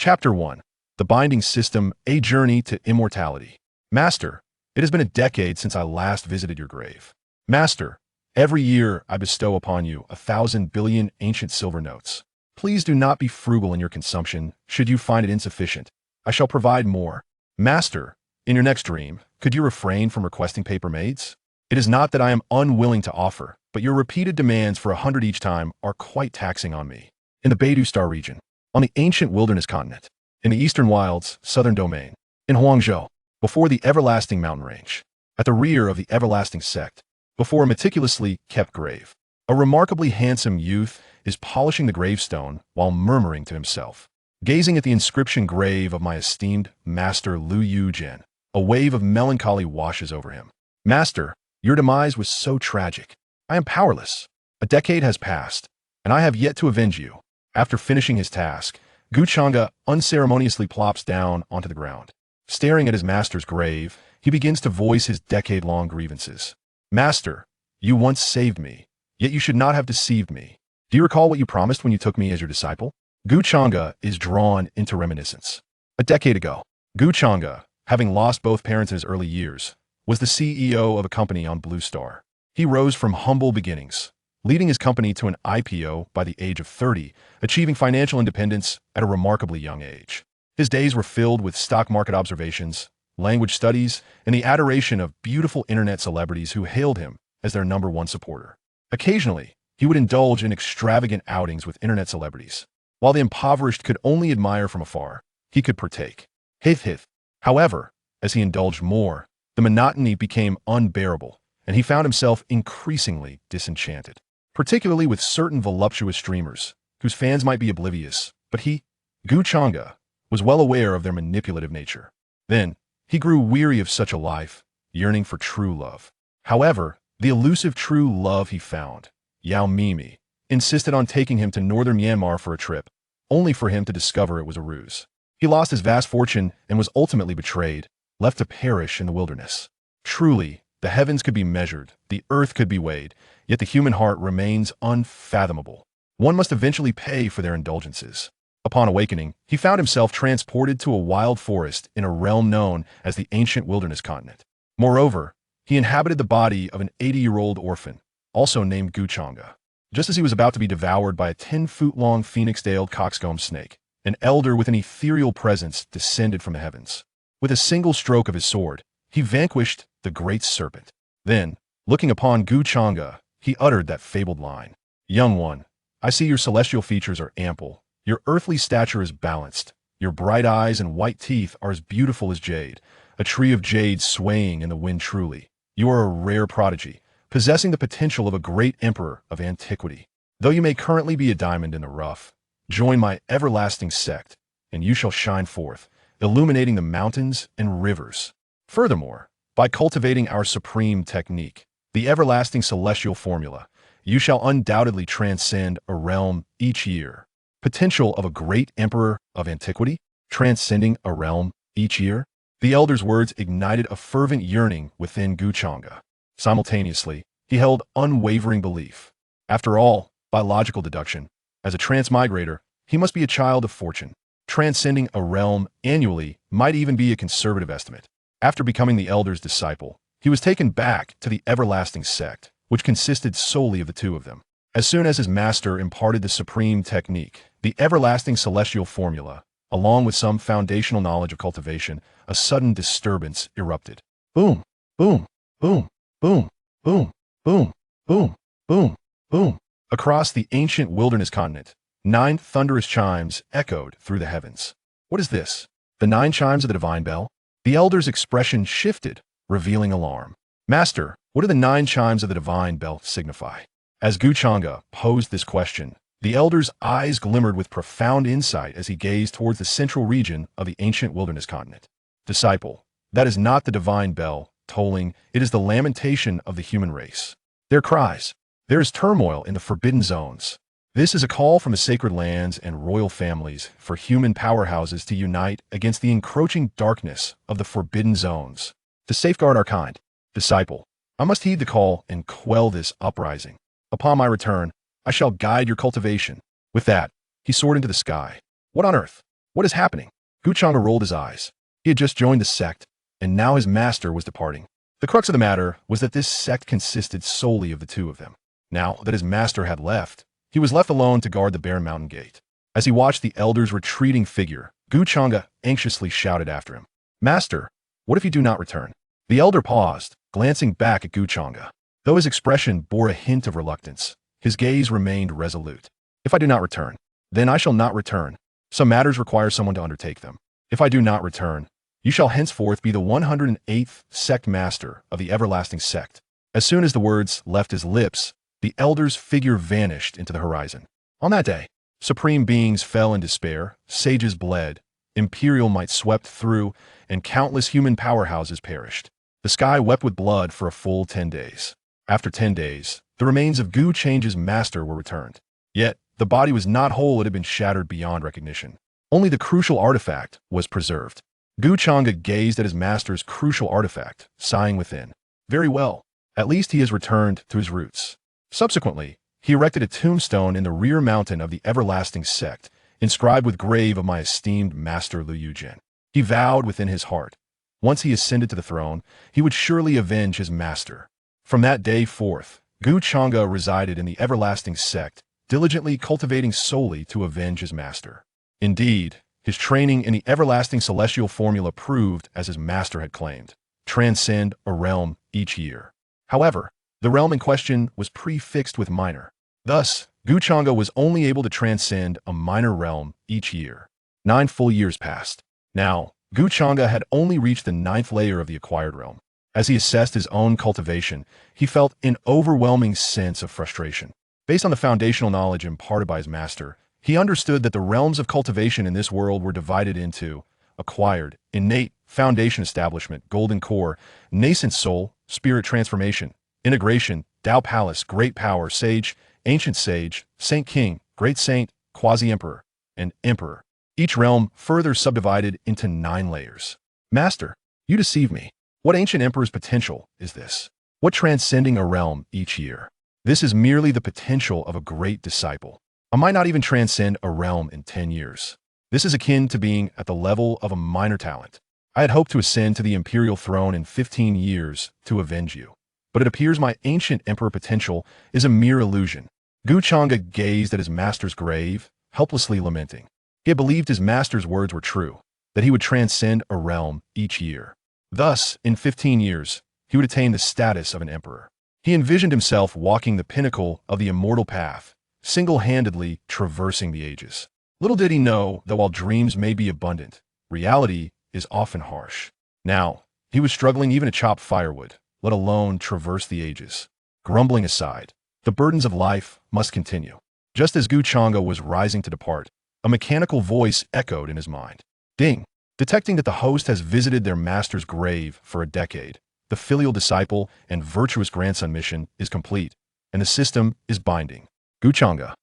Chapter 1. The Binding System, A Journey to Immortality. Master, it has been a decade since I last visited your grave. Master, every year I bestow upon you 1,000 billion ancient silver notes. Please do not be frugal in your consumption, should you find it insufficient. I shall provide more. Master, in your next dream, could you refrain from requesting paper maids? It is not that I am unwilling to offer, but your repeated demands for 100 each time are quite taxing on me. In the Beidou Star region, on the ancient wilderness continent, in the eastern wilds, southern domain, in Huangzhou, before the everlasting mountain range, at the rear of the everlasting sect, before a meticulously kept grave, a remarkably handsome youth is polishing the gravestone while murmuring to himself. Gazing at the inscription grave of my esteemed master Liu Yujian, a wave of melancholy washes over him. Master, your demise was so tragic. I am powerless. A decade has passed, and I have yet to avenge you. After finishing his task, Changge unceremoniously plops down onto the ground. Staring at his master's grave, he begins to voice his decade-long grievances. Master, you once saved me, yet you should not have deceived me. Do you recall what you promised when you took me as your disciple? Changge is drawn into reminiscence. A decade ago, Changge, having lost both parents in his early years, was the CEO of a company on Blue Star. He rose from humble beginnings, leading his company to an IPO by the age of 30, achieving financial independence at a remarkably young age. His days were filled with stock market observations, language studies, and the adoration of beautiful internet celebrities who hailed him as their #1 supporter. Occasionally, he would indulge in extravagant outings with internet celebrities. While the impoverished could only admire from afar, he could partake. Hith. However, as he indulged more, the monotony became unbearable, and he found himself increasingly disenchanted, particularly with certain voluptuous streamers, whose fans might be oblivious, but he, Changge, was well aware of their manipulative nature. Then, he grew weary of such a life, yearning for true love. However, the elusive true love he found, Yao Mimi, insisted on taking him to northern Myanmar for a trip, only for him to discover it was a ruse. He lost his vast fortune and was ultimately betrayed, left to perish in the wilderness. Truly, the heavens could be measured, the earth could be weighed, yet the human heart remains unfathomable. One must eventually pay for their indulgences. Upon awakening, he found himself transported to a wild forest in a realm known as the ancient wilderness continent. Moreover, he inhabited the body of an 80-year-old orphan, also named Changge. Just as he was about to be devoured by a 10-foot-long phoenix-tailed coxcomb snake, an elder with an ethereal presence descended from the heavens. With a single stroke of his sword, he vanquished the great serpent. Then, looking upon Changge, he uttered that fabled line. Young one, I see your celestial features are ample, your earthly stature is balanced, your bright eyes and white teeth are as beautiful as jade, a tree of jade swaying in the wind truly. You are a rare prodigy, possessing the potential of a great emperor of antiquity. Though you may currently be a diamond in the rough, join my everlasting sect, and you shall shine forth, illuminating the mountains and rivers. Furthermore, by cultivating our supreme technique, the everlasting celestial formula, you shall undoubtedly transcend a realm each year. Potential of a great emperor of antiquity, transcending a realm each year? The elder's words ignited a fervent yearning within Changge. Simultaneously, he held unwavering belief. After all, by logical deduction, as a transmigrator, he must be a child of fortune. Transcending a realm annually might even be a conservative estimate. After becoming the elder's disciple, he was taken back to the everlasting sect, which consisted solely of the two of them. As soon as his master imparted the supreme technique, the everlasting celestial formula, along with some foundational knowledge of cultivation, a sudden disturbance erupted. Boom, boom, boom, boom, boom, boom, boom, boom, boom. Across the ancient wilderness continent, 9 thunderous chimes echoed through the heavens. What is this? The 9 chimes of the divine bell? The elder's expression shifted, revealing alarm. Master, what do the 9 chimes of the divine bell signify? As Changge posed this question, the elder's eyes glimmered with profound insight as he gazed towards the central region of the ancient wilderness continent. Disciple, that is not the divine bell tolling, it is the lamentation of the human race. Their cries, there is turmoil in the forbidden zones. This is a call from the sacred lands and royal families for human powerhouses to unite against the encroaching darkness of the forbidden zones. To safeguard our kind, disciple, I must heed the call and quell this uprising. Upon my return, I shall guide your cultivation. With that, he soared into the sky. What on earth? What is happening? Gu Changge rolled his eyes. He had just joined the sect, and now his master was departing. The crux of the matter was that this sect consisted solely of the two of them. Now that his master had left, he was left alone to guard the bare mountain gate. As he watched the elder's retreating figure, Gu Changge anxiously shouted after him, "Master, what if you do not return?" The elder paused, glancing back at Gu Changge. Though his expression bore a hint of reluctance, his gaze remained resolute. "If I do not return, then I shall not return. Some matters require someone to undertake them. If I do not return, you shall henceforth be the 108th sect master of the everlasting sect." As soon as the words left his lips, the elder's figure vanished into the horizon. On that day, supreme beings fell in despair, sages bled, imperial might swept through, and countless human powerhouses perished. The sky wept with blood for a full 10 days. After 10 days, the remains of Gu Changge's master were returned. Yet, the body was not whole. It had been shattered beyond recognition. Only the crucial artifact was preserved. Gu Changge gazed at his master's crucial artifact, sighing within. Very well. At least he has returned to his roots. Subsequently, he erected a tombstone in the rear mountain of the everlasting sect, inscribed with grave of my esteemed master Liu Yujin. He vowed within his heart, once he ascended to the throne, he would surely avenge his master. From that day forth, Gu Changge resided in the everlasting sect, diligently cultivating solely to avenge his master. Indeed, his training in the everlasting celestial formula proved, as his master had claimed, transcend a realm each year. However, the realm in question was prefixed with minor. Thus, Gu Changge was only able to transcend a minor realm each year. 9 full years passed. Now, Gu Changge had only reached the 9th layer of the acquired realm. As he assessed his own cultivation, he felt an overwhelming sense of frustration. Based on the foundational knowledge imparted by his master, he understood that the realms of cultivation in this world were divided into acquired, innate, foundation establishment, golden core, nascent soul, spirit transformation, integration, Tao palace, great power, sage, ancient sage, saint king, great saint, quasi-emperor, and emperor. Each realm further subdivided into 9 layers. Master, you deceive me. What ancient emperor's potential is this? What transcending a realm each year? This is merely the potential of a great disciple. I might not even transcend a realm in 10 years. This is akin to being at the level of a minor talent. I had hoped to ascend to the imperial throne in 15 years to avenge you. But it appears my ancient emperor potential is a mere illusion. Gu Changge gazed at his master's grave, helplessly lamenting. He had believed his master's words were true, that he would transcend a realm each year. Thus, in 15 years, he would attain the status of an emperor. He envisioned himself walking the pinnacle of the immortal path, single-handedly traversing the ages. Little did he know that while dreams may be abundant, reality is often harsh. Now, he was struggling even to chop firewood, let alone traverse the ages. Grumbling aside, the burdens of life must continue. Just as Gu Changge was rising to depart, a mechanical voice echoed in his mind. Ding! Detecting that the host has visited their master's grave for a decade, the filial disciple and virtuous grandson mission is complete, and the system is binding. Gu Changge.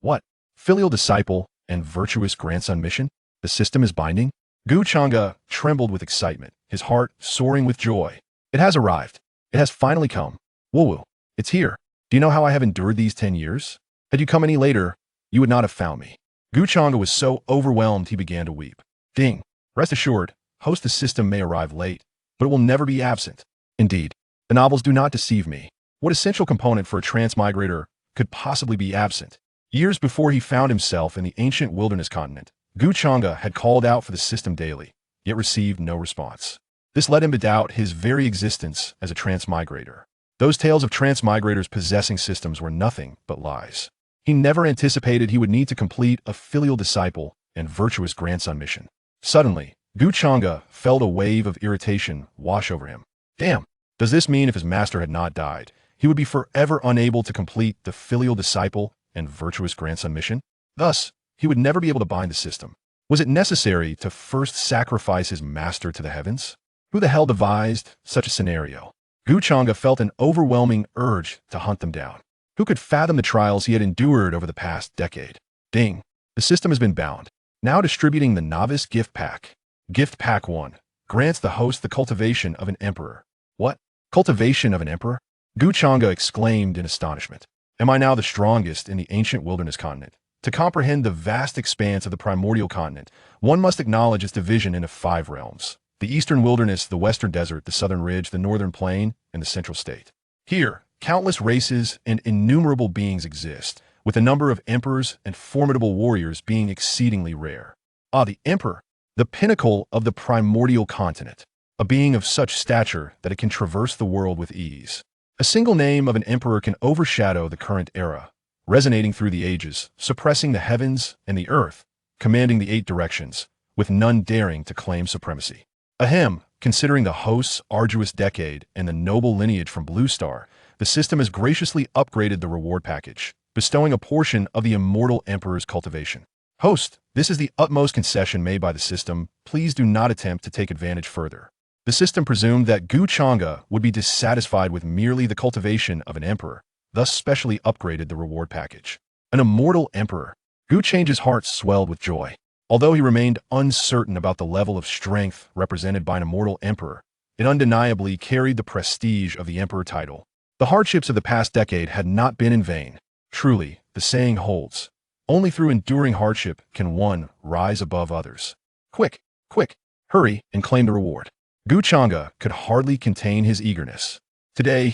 What? Filial disciple and virtuous grandson mission? The system is binding? Gu Changge trembled with excitement, his heart soaring with joy. It has arrived. It has finally come. Woo-woo. It's here. Do you know how I have endured these 10 years? Had you come any later, you would not have found me. Gu Changge was so overwhelmed he began to weep. Ding. Rest assured, host, the system may arrive late, but it will never be absent. Indeed, the novels do not deceive me. What essential component for a transmigrator could possibly be absent? Years before he found himself in the ancient wilderness continent, Gu Changge had called out for the system daily, yet received no response. This led him to doubt his very existence as a transmigrator. Those tales of transmigrators possessing systems were nothing but lies. He never anticipated he would need to complete a filial disciple and virtuous grandson mission. Suddenly, Gu Changge felt a wave of irritation wash over him. Damn! Does this mean if his master had not died, he would be forever unable to complete the filial disciple and virtuous grandson mission? Thus, he would never be able to bind the system. Was it necessary to first sacrifice his master to the heavens? Who the hell devised such a scenario? Gu Changge felt an overwhelming urge to hunt them down. Who could fathom the trials he had endured over the past decade? Ding! The system has been bound. Now distributing the novice gift pack. Gift pack 1 grants the host the cultivation of an emperor. What? Cultivation of an emperor? Gu Changge exclaimed in astonishment. Am I now the strongest in the ancient wilderness continent? To comprehend the vast expanse of the primordial continent, one must acknowledge its division into 5 realms: the eastern wilderness, the western desert, the southern ridge, the northern plain, and the central state. Here, countless races and innumerable beings exist, with the number of emperors and formidable warriors being exceedingly rare. The emperor, the pinnacle of the primordial continent, a being of such stature that it can traverse the world with ease. A single name of an emperor can overshadow the current era, resonating through the ages, suppressing the heavens and the earth, commanding the 8 directions, with none daring to claim supremacy. Ahem, considering the host's arduous decade and the noble lineage from Blue Star, the system has graciously upgraded the reward package, bestowing a portion of the Immortal Emperor's cultivation. Host, this is the utmost concession made by the system. Please do not attempt to take advantage further. The system presumed that Changge would be dissatisfied with merely the cultivation of an emperor, thus specially upgraded the reward package. An Immortal Emperor. Changge's heart swelled with joy. Although he remained uncertain about the level of strength represented by an Immortal Emperor, it undeniably carried the prestige of the Emperor title. The hardships of the past decade had not been in vain. Truly, the saying holds, only through enduring hardship can one rise above others. Quick, hurry and claim the reward. Changge could hardly contain his eagerness. Today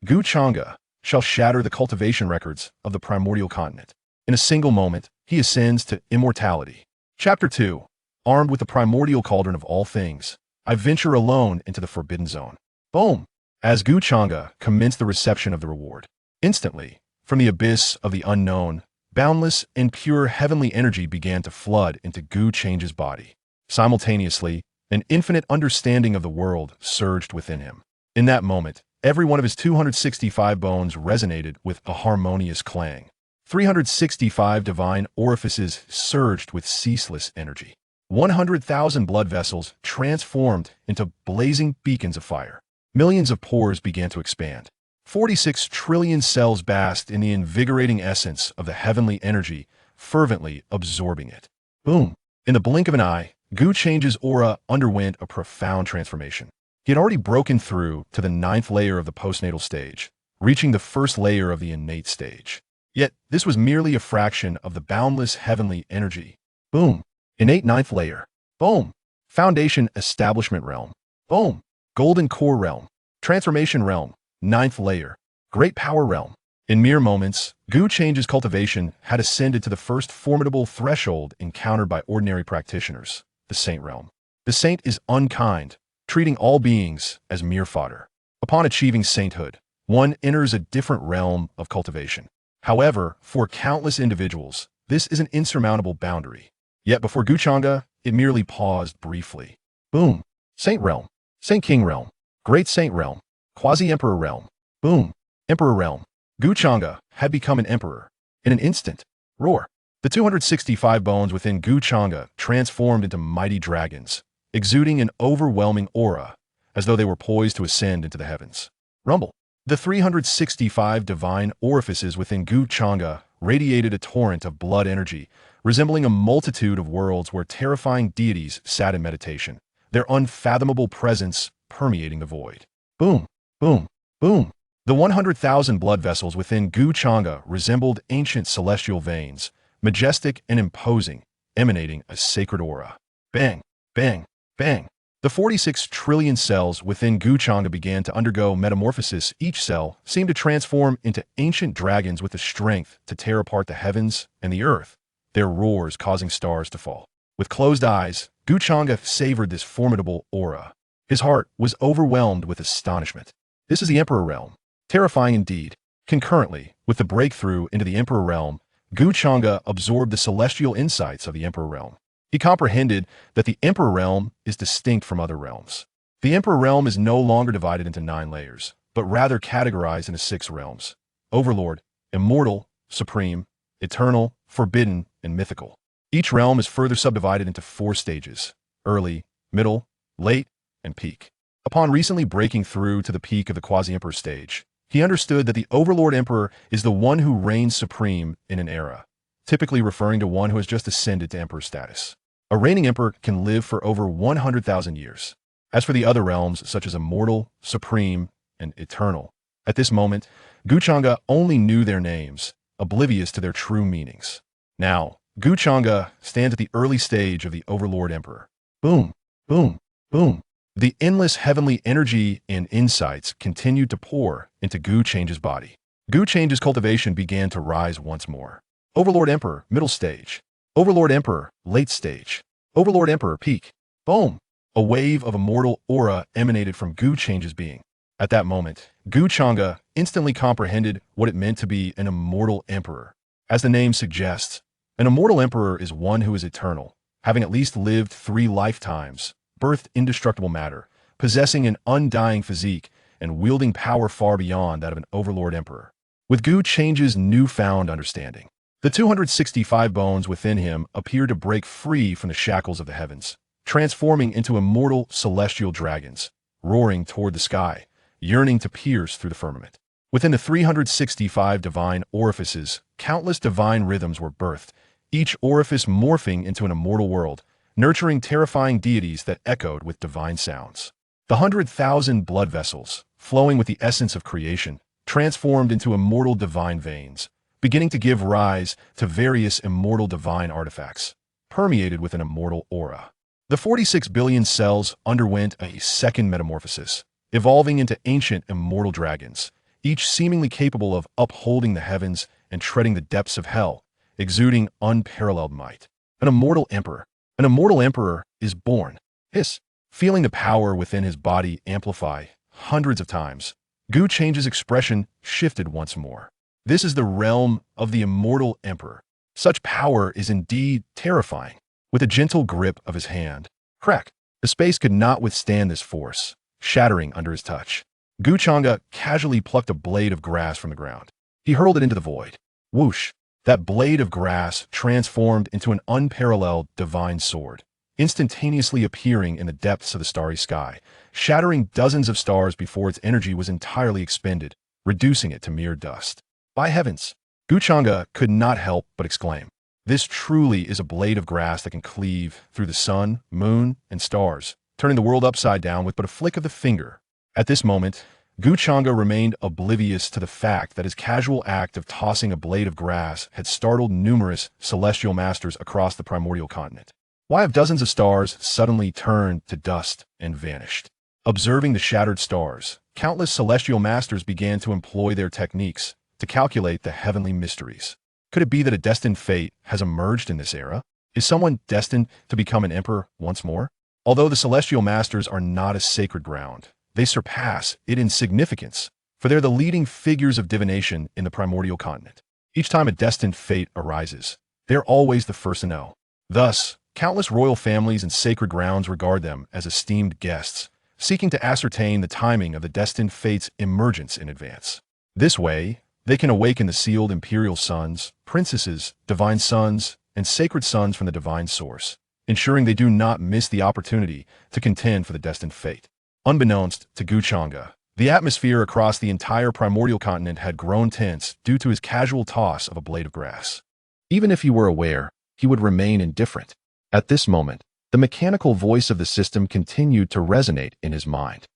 Changge, shall shatter the cultivation records of the primordial continent. In a single moment, he ascends to immortality. Chapter 2. Armed with the primordial cauldron of all things, I venture alone into the forbidden zone. Boom! As Changge commenced the reception of the reward. Instantly, from the abyss of the unknown, boundless and pure heavenly energy began to flood into Changge's body. Simultaneously, an infinite understanding of the world surged within him. In that moment, every one of his 265 bones resonated with a harmonious clang. 365 divine orifices surged with ceaseless energy. 100,000 blood vessels transformed into blazing beacons of fire. Millions of pores began to expand. 46 trillion cells basked in the invigorating essence of the heavenly energy, fervently absorbing it. Boom! In the blink of an eye, Changge's aura underwent a profound transformation. He had already broken through to the 9th layer of the postnatal stage, reaching the 1st layer of the innate stage. Yet, this was merely a fraction of the boundless heavenly energy. Boom! Innate 9th layer. Boom! Foundation establishment realm. Boom! Golden core realm. Transformation realm. 9th layer. Great power realm. In mere moments, Changge's cultivation had ascended to the first formidable threshold encountered by ordinary practitioners, the Saint realm. The Saint is unkind, treating all beings as mere fodder. Upon achieving sainthood, one enters a different realm of cultivation. However, for countless individuals, this is an insurmountable boundary. Yet before Changge, it merely paused briefly. Boom! Saint realm. Saint King realm. Great Saint realm. Quasi-Emperor realm. Boom! Emperor realm. Changge had become an emperor. In an instant. Roar! The 265 bones within Changge transformed into mighty dragons, exuding an overwhelming aura, as though they were poised to ascend into the heavens. Rumble! The 365 divine orifices within Changge radiated a torrent of blood energy, resembling a multitude of worlds where terrifying deities sat in meditation, their unfathomable presence permeating the void. Boom! Boom! Boom! The 100,000 blood vessels within Changge resembled ancient celestial veins, majestic and imposing, emanating a sacred aura. Bang! Bang! Bang! The 46 trillion cells within Changge began to undergo metamorphosis. Each cell seemed to transform into ancient dragons with the strength to tear apart the heavens and the earth, their roars causing stars to fall. With closed eyes, Changge savored this formidable aura. His heart was overwhelmed with astonishment. This is the Emperor realm. Terrifying indeed. Concurrently, with the breakthrough into the Emperor realm, Changge absorbed the celestial insights of the Emperor realm. He comprehended that the Emperor realm is distinct from other realms. The Emperor realm is no longer divided into 9 layers, but rather categorized into 6 realms: Overlord, Immortal, Supreme, Eternal, Forbidden, and Mythical. Each realm is further subdivided into 4 stages: early, middle, late, and peak. Upon recently breaking through to the peak of the Quasi-Emperor stage, he understood that the Overlord Emperor is the one who reigns supreme in an era, typically referring to one who has just ascended to emperor status. A reigning emperor can live for over 100,000 years. As for the other realms, such as Immortal, Supreme, and Eternal, at this moment, Changge only knew their names, oblivious to their true meanings. Now, Changge stands at the early stage of the Overlord Emperor. Boom, boom, boom. The endless heavenly energy and insights continued to pour into Changge's body. Changge's cultivation began to rise once more. Overlord Emperor, middle stage. Overlord Emperor, late stage. Overlord Emperor, peak. Boom! A wave of immortal aura emanated from Changge's being. At that moment, Changge instantly comprehended what it meant to be an immortal emperor. As the name suggests, an immortal emperor is one who is eternal, having at least lived 3 lifetimes, birthed indestructible matter, possessing an undying physique, and wielding power far beyond that of an overlord emperor. With Changge's newfound understanding, the 265 bones within him appeared to break free from the shackles of the heavens, transforming into immortal celestial dragons, roaring toward the sky, yearning to pierce through the firmament. Within the 365 divine orifices, countless divine rhythms were birthed, each orifice morphing into an immortal world, nurturing terrifying deities that echoed with divine sounds. The 100,000 blood vessels, flowing with the essence of creation, transformed into immortal divine veins, beginning to give rise to various immortal divine artifacts, permeated with an immortal aura. The 46 billion cells underwent a second metamorphosis, evolving into ancient immortal dragons, each seemingly capable of upholding the heavens and treading the depths of hell, exuding unparalleled might. An immortal emperor. An immortal emperor is born. Hiss. Feeling the power within his body amplify hundreds of times, Changge's expression shifted once more. This is the realm of the immortal emperor. Such power is indeed terrifying. With a gentle grip of his hand, crack, the space could not withstand this force, shattering under his touch. Changge casually plucked a blade of grass from the ground. He hurled it into the void. Whoosh! That blade of grass transformed into an unparalleled divine sword, instantaneously appearing in the depths of the starry sky, shattering dozens of stars before its energy was entirely expended, reducing it to mere dust. By heavens! Changge could not help but exclaim. This truly is a blade of grass that can cleave through the sun, moon, and stars, turning the world upside down with but a flick of the finger. At this moment, Changge remained oblivious to the fact that his casual act of tossing a blade of grass had startled numerous celestial masters across the primordial continent. Why have dozens of stars suddenly turned to dust and vanished? Observing the shattered stars, countless celestial masters began to employ their techniques to calculate the heavenly mysteries. Could it be that a destined fate has emerged in this era? Is someone destined to become an emperor once more? Although the celestial masters are not a sacred ground, they surpass it in significance, for they're the leading figures of divination in the primordial continent. Each time a destined fate arises, they're always the first to know. Thus, countless royal families and sacred grounds regard them as esteemed guests, seeking to ascertain the timing of the destined fate's emergence in advance. This way, they can awaken the sealed imperial sons, princesses, divine sons, and sacred sons from the divine source, ensuring they do not miss the opportunity to contend for the destined fate. Unbeknownst to Changge, the atmosphere across the entire primordial continent had grown tense due to his casual toss of a blade of grass. Even if he were aware, he would remain indifferent. At this moment, the mechanical voice of the system continued to resonate in his mind.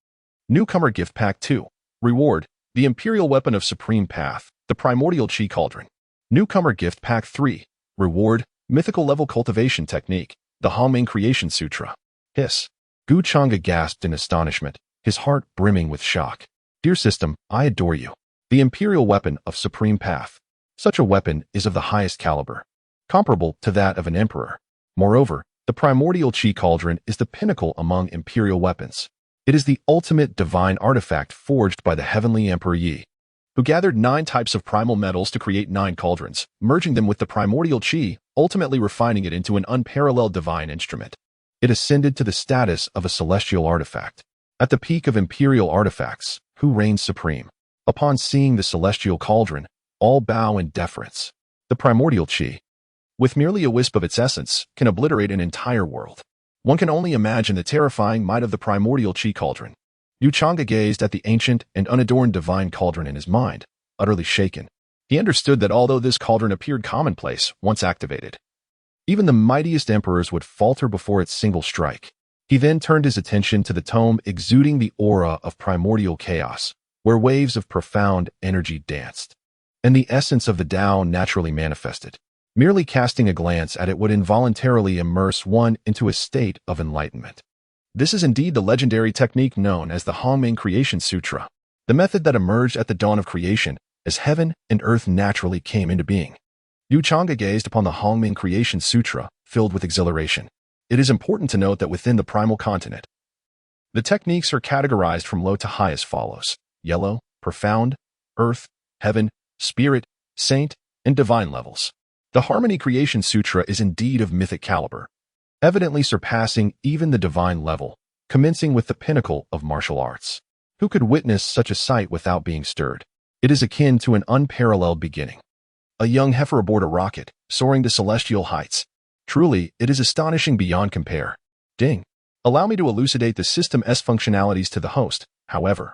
Newcomer Gift Pack 2. Reward: the Imperial Weapon of Supreme Path, the Primordial Chi Cauldron. Newcomer Gift Pack 3. Reward: Mythical Level Cultivation Technique, the Hongming Creation Sutra. Hiss. Changge gasped in astonishment, his heart brimming with shock. Dear system, I adore you. The Imperial Weapon of Supreme Path. Such a weapon is of the highest caliber, comparable to that of an emperor. Moreover, the Primordial Chi Cauldron is the pinnacle among imperial weapons. It is the ultimate divine artifact forged by the heavenly Emperor Yi, who gathered 9 types of primal metals to create 9 cauldrons, merging them with the primordial chi, ultimately refining it into an unparalleled divine instrument. It ascended to the status of a celestial artifact. At the peak of imperial artifacts, who reigns supreme? Upon seeing the celestial cauldron, all bow in deference. The primordial chi, with merely a wisp of its essence, can obliterate an entire world. One can only imagine the terrifying might of the primordial chi cauldron. Changge gazed at the ancient and unadorned divine cauldron in his mind, utterly shaken. He understood that although this cauldron appeared commonplace once activated, even the mightiest emperors would falter before its single strike. He then turned his attention to the tome exuding the aura of primordial chaos, where waves of profound energy danced, and the essence of the Tao naturally manifested. Merely casting a glance at it would involuntarily immerse one into a state of enlightenment. This is indeed the legendary technique known as the Hongming Creation Sutra, the method that emerged at the dawn of creation as heaven and earth naturally came into being. Changge gazed upon the Hongming Creation Sutra, filled with exhilaration. It is important to note that within the primal continent, the techniques are categorized from low to high as follows: yellow, profound, earth, heaven, spirit, saint, and divine levels. The Harmony Creation Sutra is indeed of mythic caliber, evidently surpassing even the divine level, commencing with the pinnacle of martial arts. Who could witness such a sight without being stirred? It is akin to an unparalleled beginning. A young heifer aboard a rocket, soaring to celestial heights. Truly, it is astonishing beyond compare. Ding. Allow me to elucidate the system's functionalities to the host, however.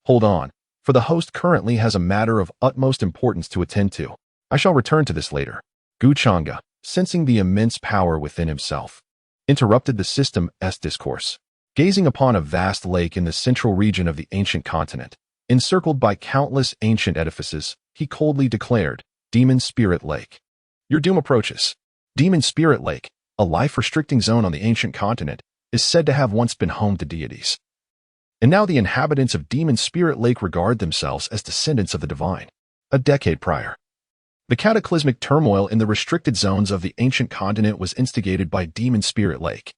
Hold on, for the host currently has a matter of utmost importance to attend to. I shall return to this later. Changge, sensing the immense power within himself, interrupted the system's discourse. Gazing upon a vast lake in the central region of the ancient continent, encircled by countless ancient edifices, he coldly declared, Demon Spirit Lake. Your doom approaches. Demon Spirit Lake, a life-restricting zone on the ancient continent, is said to have once been home to deities. And now the inhabitants of Demon Spirit Lake regard themselves as descendants of the divine. A decade prior, the cataclysmic turmoil in the restricted zones of the ancient continent was instigated by Demon Spirit Lake.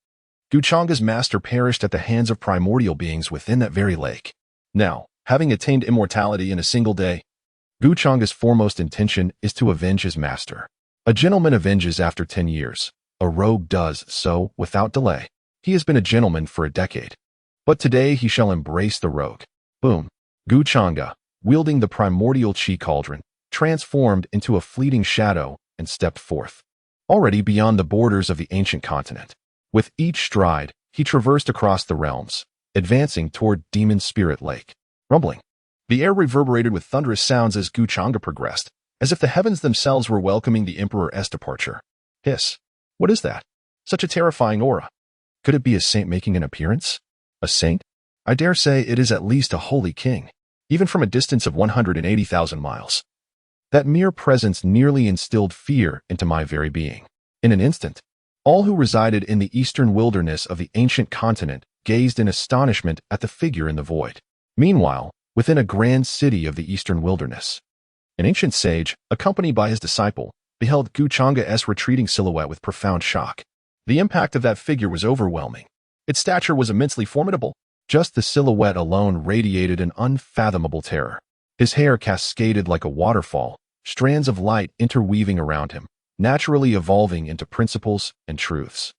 Changge's master perished at the hands of primordial beings within that very lake. Now, having attained immortality in a single day, Changge's foremost intention is to avenge his master. A gentleman avenges after 10 years. A rogue does so without delay. He has been a gentleman for a decade. But today he shall embrace the rogue. Boom. Changge, wielding the primordial chi cauldron, transformed into a fleeting shadow and stepped forth, already beyond the borders of the ancient continent. With each stride, he traversed across the realms, advancing toward Demon Spirit Lake. Rumbling. The air reverberated with thunderous sounds as Changge progressed, as if the heavens themselves were welcoming the Emperor's departure. Hiss. What is that? Such a terrifying aura. Could it be a saint making an appearance? A saint? I dare say it is at least a holy king, even from a distance of 180,000 miles. That mere presence nearly instilled fear into my very being. In an instant, all who resided in the eastern wilderness of the ancient continent gazed in astonishment at the figure in the void. Meanwhile, within a grand city of the eastern wilderness, an ancient sage, accompanied by his disciple, beheld Changge's retreating silhouette with profound shock. The impact of that figure was overwhelming. Its stature was immensely formidable. Just the silhouette alone radiated an unfathomable terror. His hair cascaded like a waterfall, strands of light interweaving around him, naturally evolving into principles and truths.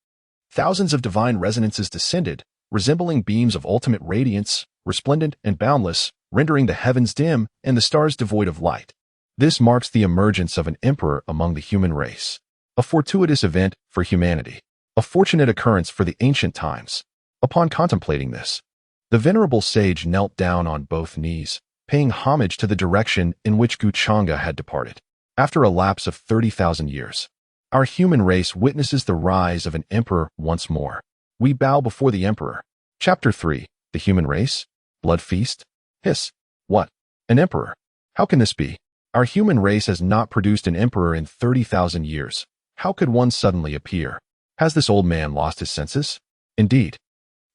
Thousands of divine resonances descended, resembling beams of ultimate radiance, resplendent and boundless, rendering the heavens dim and the stars devoid of light. This marks the emergence of an emperor among the human race. A fortuitous event for humanity. A fortunate occurrence for the ancient times. Upon contemplating this, the venerable sage knelt down on both knees, paying homage to the direction in which Changge had departed. After a lapse of 30,000 years, our human race witnesses the rise of an emperor once more. We bow before the emperor. Chapter 3. The Human Race? Blood Feast? Hiss. What? An emperor? How can this be? Our human race has not produced an emperor in 30,000 years. How could one suddenly appear? Has this old man lost his senses? Indeed.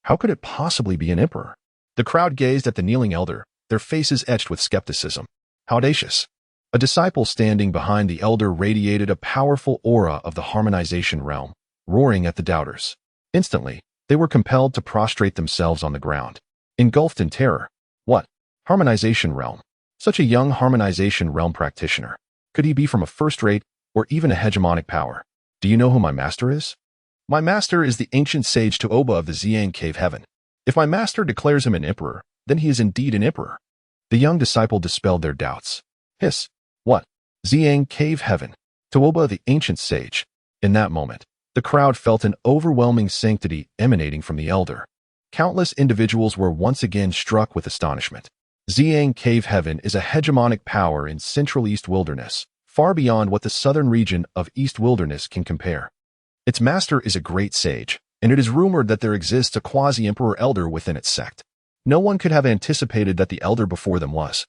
How could it possibly be an emperor? The crowd gazed at the kneeling elder, their faces etched with skepticism. How audacious. A disciple standing behind the elder radiated a powerful aura of the harmonization realm, roaring at the doubters. Instantly, they were compelled to prostrate themselves on the ground, engulfed in terror. What? Harmonization realm. Such a young harmonization realm practitioner. Could he be from a first-rate or even a hegemonic power? Do you know who my master is? My master is the ancient sage Tuoba of the Xiang Cave Heaven. If my master declares him an emperor, then he is indeed an emperor. The young disciple dispelled their doubts. Hiss. What? Xiang Cave Heaven. Tuoba the ancient sage. In that moment, the crowd felt an overwhelming sanctity emanating from the elder. Countless individuals were once again struck with astonishment. Xiang Cave Heaven is a hegemonic power in Central East Wilderness, far beyond what the southern region of East Wilderness can compare. Its master is a great sage, and it is rumored that there exists a quasi-emperor elder within its sect. No one could have anticipated that the elder before them was,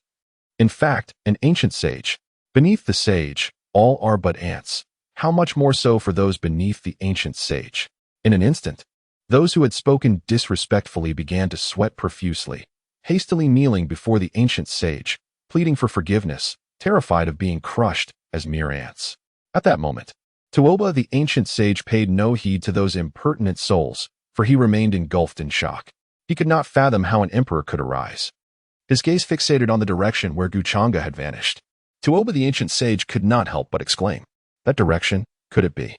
in fact, an ancient sage. Beneath the sage, all are but ants. how much more so for those beneath the ancient sage? In an instant, those who had spoken disrespectfully began to sweat profusely, hastily kneeling before the ancient sage, pleading for forgiveness, terrified of being crushed as mere ants. At that moment, Tuoba the ancient sage paid no heed to those impertinent souls, for he remained engulfed in shock. He could not fathom how an emperor could arise. His gaze fixated on the direction where Changge had vanished. Tuoba the ancient sage could not help but exclaim, "That direction, could it be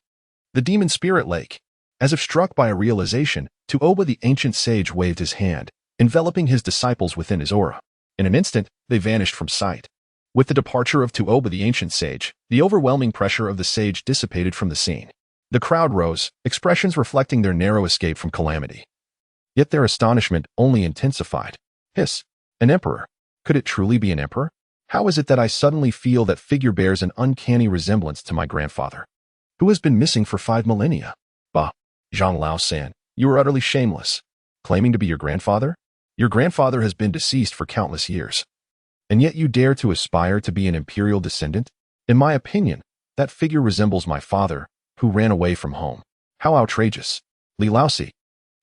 the demon spirit lake?" As if struck by a realization, Tuoba the ancient sage waved his hand, enveloping his disciples within his aura. In an instant, they vanished from sight. With the departure of Tuoba the ancient sage, the overwhelming pressure of the sage dissipated from the scene. The crowd rose, expressions reflecting their narrow escape from calamity. Yet their astonishment only intensified. Hiss! An emperor? Could it truly be an emperor? How is it that I suddenly feel that figure bears an uncanny resemblance to my grandfather, who has been missing for 5 millennia? Bah! Zhang Lao-san, you are utterly shameless. Claiming to be your grandfather? Your grandfather has been deceased for countless years. And yet you dare to aspire to be an imperial descendant? In my opinion, that figure resembles my father, who ran away from home. How outrageous. Li Laosi,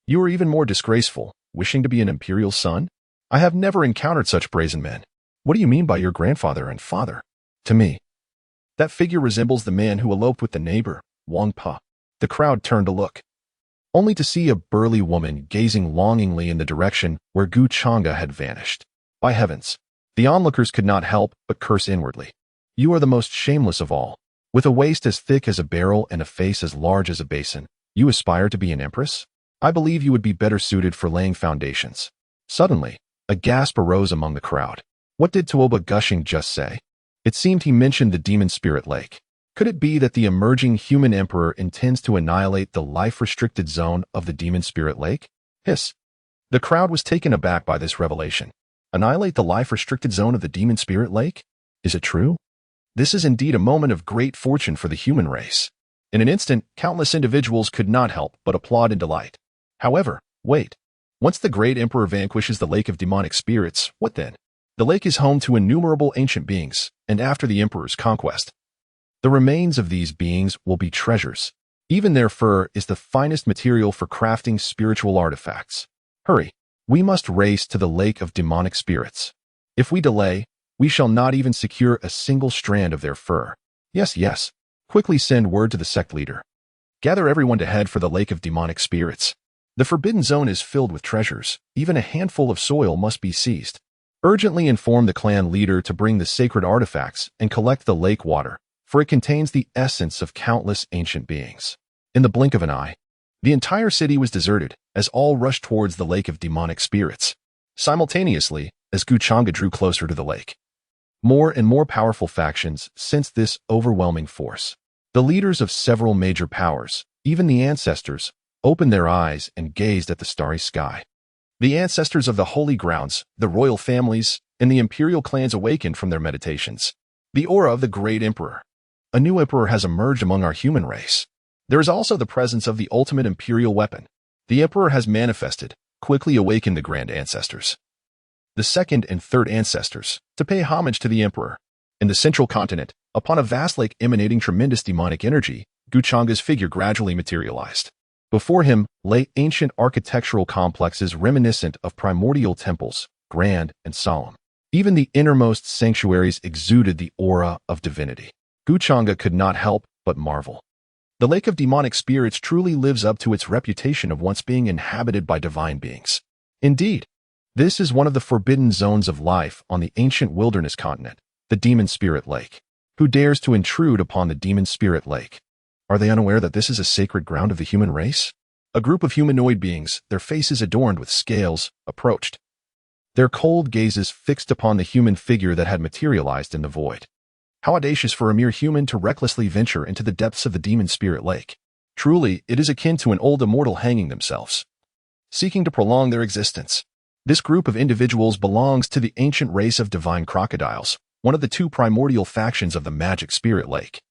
you are even more disgraceful, wishing to be an imperial son? I have never encountered such brazen men. What do you mean by your grandfather and father? To me, that figure resembles the man who eloped with the neighbor, Wang Pa. The crowd turned to look, only to see a burly woman gazing longingly in the direction where Changge had vanished. By heavens, the onlookers could not help but curse inwardly. You are the most shameless of all. With a waist as thick as a barrel and a face as large as a basin, you aspire to be an empress? I believe you would be better suited for laying foundations. Suddenly, a gasp arose among the crowd. What did Tuoba gushing just say? It seemed he mentioned the demon spirit lake. Could it be that the emerging human emperor intends to annihilate the life-restricted zone of the demon spirit lake? Hiss! The crowd was taken aback by this revelation. Annihilate the life-restricted zone of the demon spirit lake? Is it true? This is indeed a moment of great fortune for the human race. In an instant, countless individuals could not help but applaud in delight. However, wait. Once the great emperor vanquishes the lake of demonic spirits, what then? The lake is home to innumerable ancient beings, and after the emperor's conquest, the remains of these beings will be treasures. Even their fur is the finest material for crafting spiritual artifacts. Hurry, we must race to the lake of demonic spirits. If we delay, we shall not even secure a single strand of their fur. Yes, yes. Quickly send word to the sect leader. Gather everyone to head for the lake of demonic spirits. The forbidden zone is filled with treasures. Even a handful of soil must be seized. Urgently inform the clan leader to bring the sacred artifacts and collect the lake water, for it contains the essence of countless ancient beings. In the blink of an eye, the entire city was deserted as all rushed towards the lake of demonic spirits. Simultaneously, as Changge drew closer to the lake, more and more powerful factions sensed this overwhelming force. The leaders of several major powers, even the ancestors, opened their eyes and gazed at the starry sky. The ancestors of the holy grounds, the royal families, and the imperial clans awakened from their meditations. The aura of the great emperor. A new emperor has emerged among our human race. There is also the presence of the ultimate imperial weapon. The emperor has manifested, quickly awakened the grand ancestors, the second and third ancestors, to pay homage to the emperor. In the central continent, upon a vast lake emanating tremendous demonic energy, Changge's figure gradually materialized. Before him lay ancient architectural complexes reminiscent of primordial temples, grand and solemn. Even the innermost sanctuaries exuded the aura of divinity. Changge could not help but marvel. The lake of demonic spirits truly lives up to its reputation of once being inhabited by divine beings. Indeed, this is one of the forbidden zones of life on the ancient wilderness continent, the demon spirit lake. Who dares to intrude upon the demon spirit lake? Are they unaware that this is a sacred ground of the human race? A group of humanoid beings, their faces adorned with scales, approached, their cold gazes fixed upon the human figure that had materialized in the void. How audacious for a mere human to recklessly venture into the depths of the demon spirit lake. Truly, it is akin to an old immortal hanging themselves, seeking to prolong their existence. This group of individuals belongs to the ancient race of divine crocodiles, one of the 2 primordial factions of the magic spirit lake.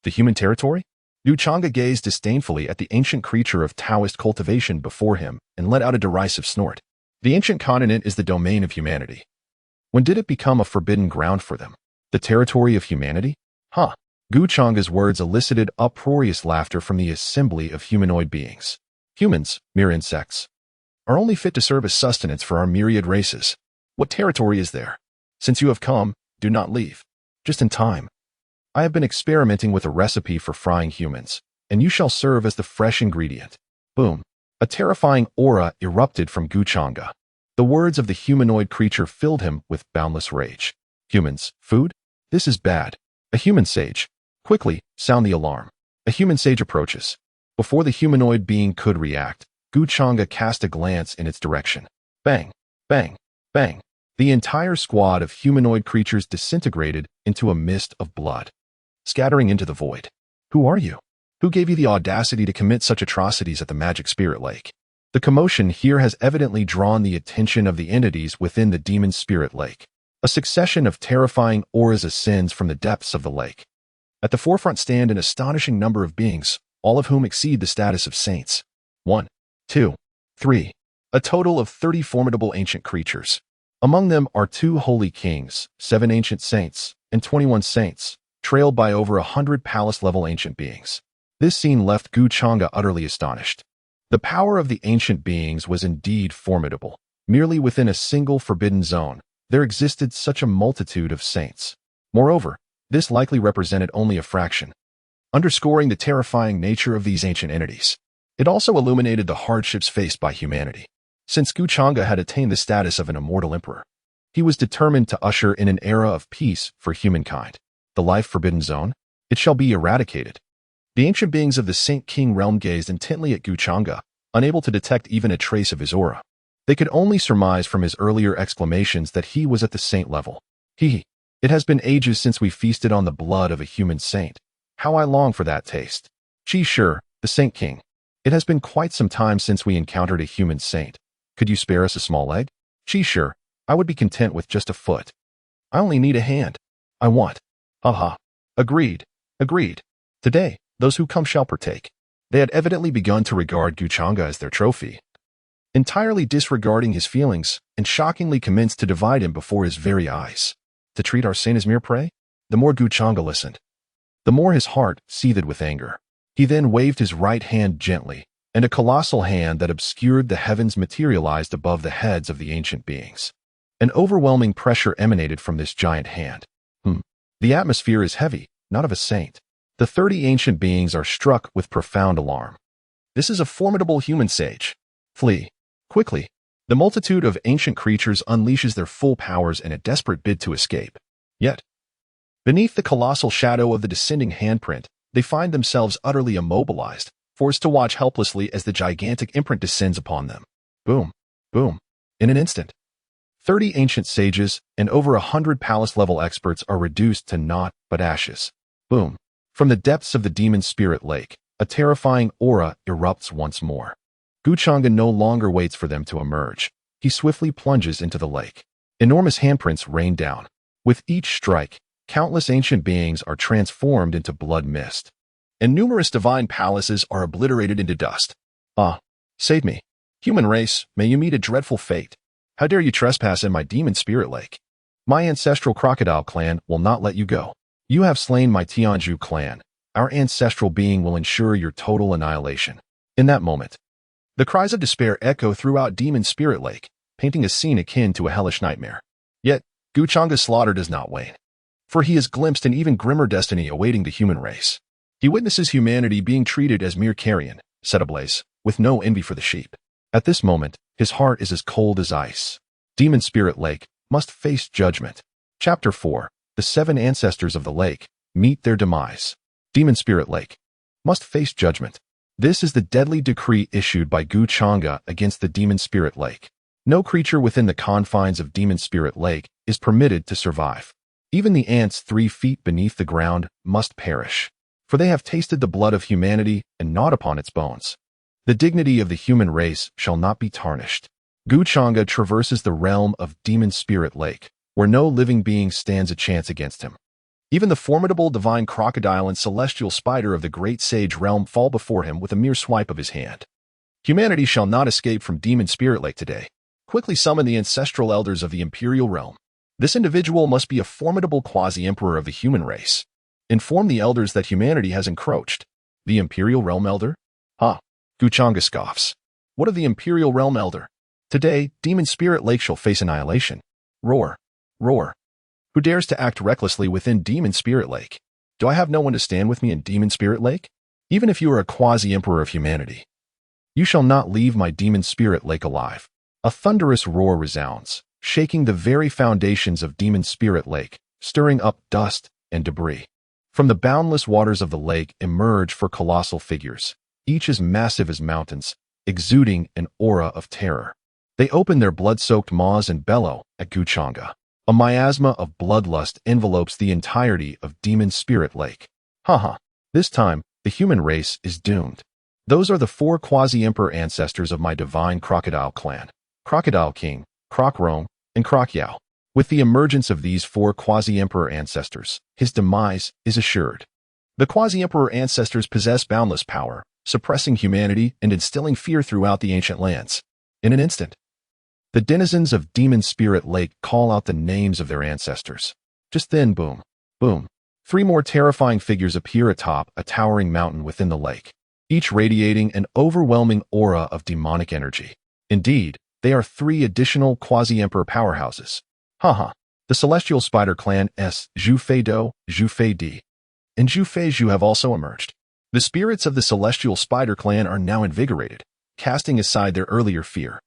The human territory? Changge gazed disdainfully at the ancient creature of Taoist cultivation before him and let out a derisive snort. The ancient continent is the domain of humanity. When did it become a forbidden ground for them? The territory of humanity? Huh. Changge's words elicited uproarious laughter from the assembly of humanoid beings. Humans, mere insects, are only fit to serve as sustenance for our myriad races. What territory is there? Since you have come, do not leave. Just in time. I have been experimenting with a recipe for frying humans, and you shall serve as the fresh ingredient. Boom. A terrifying aura erupted from Changge. The words of the humanoid creature filled him with boundless rage. Humans, food? This is bad. A human sage. Quickly, sound the alarm. A human sage approaches. Before the humanoid being could react, Changge cast a glance in its direction. Bang, bang, bang. The entire squad of humanoid creatures disintegrated into a mist of blood, scattering into the void. Who are you? Who gave you the audacity to commit such atrocities at the Magic Spirit Lake? The commotion here has evidently drawn the attention of the entities within the Demon Spirit Lake. A succession of terrifying auras ascends from the depths of the lake. At the forefront stand an astonishing number of beings, all of whom exceed the status of saints. 1, 2, 3. A total of 30 formidable ancient creatures. Among them are 2 holy kings, 7 ancient saints, and 21 saints, trailed by over 100 palace-level ancient beings. This scene left Changge utterly astonished. The power of the ancient beings was indeed formidable. Merely within a single forbidden zone, there existed such a multitude of saints. Moreover, this likely represented only a fraction, underscoring the terrifying nature of these ancient entities. It also illuminated the hardships faced by humanity. Since Changge had attained the status of an immortal emperor, he was determined to usher in an era of peace for humankind. The life forbidden zone, it shall be eradicated. The ancient beings of the Saint King realm gazed intently at Changge, unable to detect even a trace of his aura. They could only surmise from his earlier exclamations that he was at the saint level. It has been ages since we feasted on the blood of a human saint. How I long for that taste. Sure, the Saint King. It has been quite some time since we encountered a human saint. Could you spare us a small leg? Sure, I would be content with just a foot. I only need a hand. I want. Haha. Agreed. Today, those who come shall partake. They had evidently begun to regard Changge as their trophy, entirely disregarding his feelings, and shockingly commenced to divide him before his very eyes. To treat our saint as mere prey? The more Changge listened, the more his heart seethed with anger. He then waved his right hand gently, and a colossal hand that obscured the heavens materialized above the heads of the ancient beings. An overwhelming pressure emanated from this giant hand. The atmosphere is heavy, not of a saint. The 30 ancient beings are struck with profound alarm. This is a formidable human sage. Flee. Quickly. The multitude of ancient creatures unleashes their full powers in a desperate bid to escape. Yet, beneath the colossal shadow of the descending handprint, they find themselves utterly immobilized, forced to watch helplessly as the gigantic imprint descends upon them. Boom. Boom. In an instant, 30 ancient sages and over 100 palace-level experts are reduced to naught but ashes. Boom. From the depths of the Demon Spirit Lake, a terrifying aura erupts once more. Changge no longer waits for them to emerge. He swiftly plunges into the lake. Enormous handprints rain down. With each strike, countless ancient beings are transformed into blood mist, and numerous divine palaces are obliterated into dust. Save me. Human race, may you meet a dreadful fate. How dare you trespass in my Demon Spirit Lake? My ancestral crocodile clan will not let you go. You have slain my Tianju clan. Our ancestral being will ensure your total annihilation. In that moment, the cries of despair echo throughout Demon Spirit Lake, painting a scene akin to a hellish nightmare. Yet, Changge's slaughter does not wane, for he has glimpsed an even grimmer destiny awaiting the human race. He witnesses humanity being treated as mere carrion, set ablaze, with no envy for the sheep. At this moment, his heart is as cold as ice. Demon Spirit Lake must face judgment. Chapter 4. The 7 ancestors of the lake meet their demise. Demon Spirit Lake must face judgment. This is the deadly decree issued by Changge against the Demon Spirit Lake. No creature within the confines of Demon Spirit Lake is permitted to survive. Even the ants 3 feet beneath the ground must perish, for they have tasted the blood of humanity and gnawed upon its bones. The dignity of the human race shall not be tarnished. Changge traverses the realm of Demon Spirit Lake, where no living being stands a chance against him. Even the formidable divine crocodile and celestial spider of the great sage realm fall before him with a mere swipe of his hand. Humanity shall not escape from Demon Spirit Lake today. Quickly summon the ancestral elders of the imperial realm. This individual must be a formidable quasi-emperor of the human race. Inform the elders that humanity has encroached. The Imperial Realm Elder? Ha! Changge scoffs. What of the Imperial Realm Elder? Today, Demon Spirit Lake shall face annihilation. Roar. Roar. Who dares to act recklessly within Demon Spirit Lake? Do I have no one to stand with me in Demon Spirit Lake? Even if you are a quasi-emperor of humanity, you shall not leave my Demon Spirit Lake alive. A thunderous roar resounds, shaking the very foundations of Demon Spirit Lake, stirring up dust and debris. From the boundless waters of the lake emerge four colossal figures, each as massive as mountains, exuding an aura of terror. They open their blood-soaked maws and bellow at Changge. A miasma of bloodlust envelopes the entirety of Demon Spirit Lake. Haha, this time, the human race is doomed. Those are the four quasi-emperor ancestors of my divine crocodile clan: Crocodile King, Croc Rome, and Croc Yao. With the emergence of these four quasi-emperor ancestors, his demise is assured. The quasi-emperor ancestors possess boundless power, suppressing humanity and instilling fear throughout the ancient lands. In an instant, the denizens of Demon Spirit Lake call out the names of their ancestors. Just then, boom, boom, three more terrifying figures appear atop a towering mountain within the lake, each radiating an overwhelming aura of demonic energy. Indeed, they are three additional quasi-emperor powerhouses. Haha, the Celestial Spider Clan S, Zhu Fei Do, Zhu Fei Di, and Zhu Fei Zhu have also emerged. The spirits of the Celestial Spider Clan are now invigorated, casting aside their earlier fear.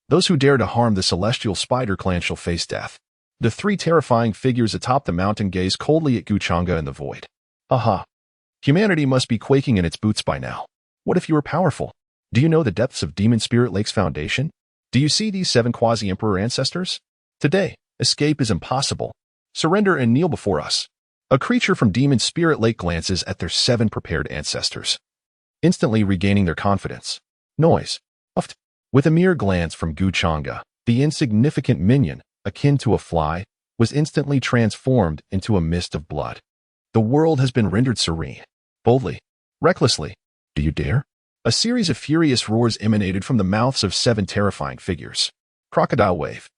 Those who dare to harm the Celestial Spider Clan shall face death. The three terrifying figures atop the mountain gaze coldly at Changge in the void. Aha! Humanity must be quaking in its boots by now. What if you were powerful? Do you know the depths of Demon Spirit Lake's foundation? Do you see these seven quasi-emperor ancestors? Today, escape is impossible. Surrender and kneel before us. A creature from Demon Spirit Lake glances at their seven prepared ancestors, instantly regaining their confidence. Noise. Uft. With a mere glance from Changge, the insignificant minion, akin to a fly, was instantly transformed into a mist of blood. The world has been rendered serene. Boldly, recklessly. Do you dare? A series of furious roars emanated from the mouths of seven terrifying figures. Crocodile Wave.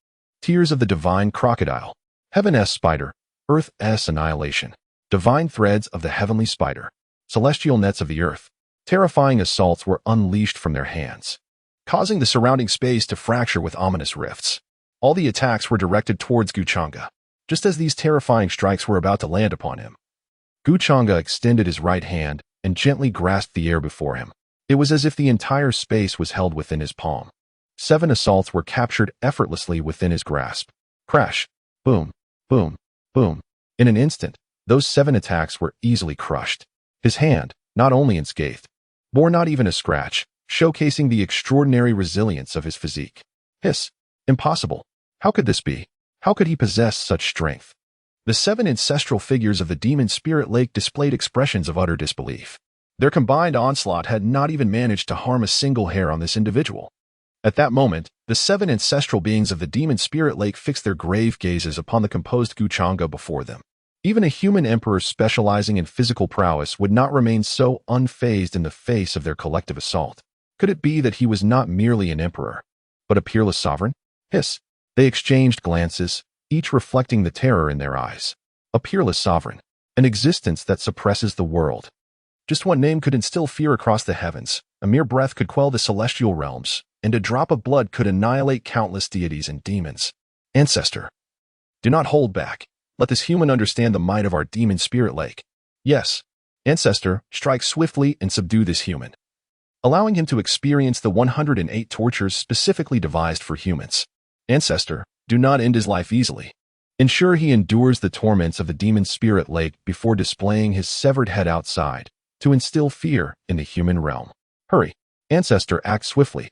Tears of the Divine Crocodile. Heaven S Spider. Earth S Annihilation. Divine Threads of the Heavenly Spider. Celestial Nets of the Earth. Terrifying assaults were unleashed from their hands, causing the surrounding space to fracture with ominous rifts. All the attacks were directed towards Changge. Just as these terrifying strikes were about to land upon him, Changge extended his right hand and gently grasped the air before him. It was as if the entire space was held within his palm. Seven assaults were captured effortlessly within his grasp. Crash. Boom. Boom. Boom. In an instant, those seven attacks were easily crushed. His hand, not only unscathed, bore not even a scratch, showcasing the extraordinary resilience of his physique. Hiss. Impossible. How could this be? How could he possess such strength? The seven ancestral figures of the Demon Spirit Lake displayed expressions of utter disbelief. Their combined onslaught had not even managed to harm a single hair on this individual. At that moment, the seven ancestral beings of the Demon Spirit Lake fixed their grave gazes upon the composed Changge before them. Even a human emperor specializing in physical prowess would not remain so unfazed in the face of their collective assault. Could it be that he was not merely an emperor, but a peerless sovereign? Hiss. They exchanged glances, each reflecting the terror in their eyes. A peerless sovereign, an existence that suppresses the world. Just one name could instill fear across the heavens, a mere breath could quell the celestial realms, and a drop of blood could annihilate countless deities and demons. Ancestor. Do not hold back. Let this human understand the might of our Demon Spirit Lake. Yes, Ancestor, strike swiftly and subdue this human, allowing him to experience the 108 tortures specifically devised for humans. Ancestor, do not end his life easily. Ensure he endures the torments of the Demon Spirit Lake before displaying his severed head outside to instill fear in the human realm. Hurry. Ancestor, act swiftly.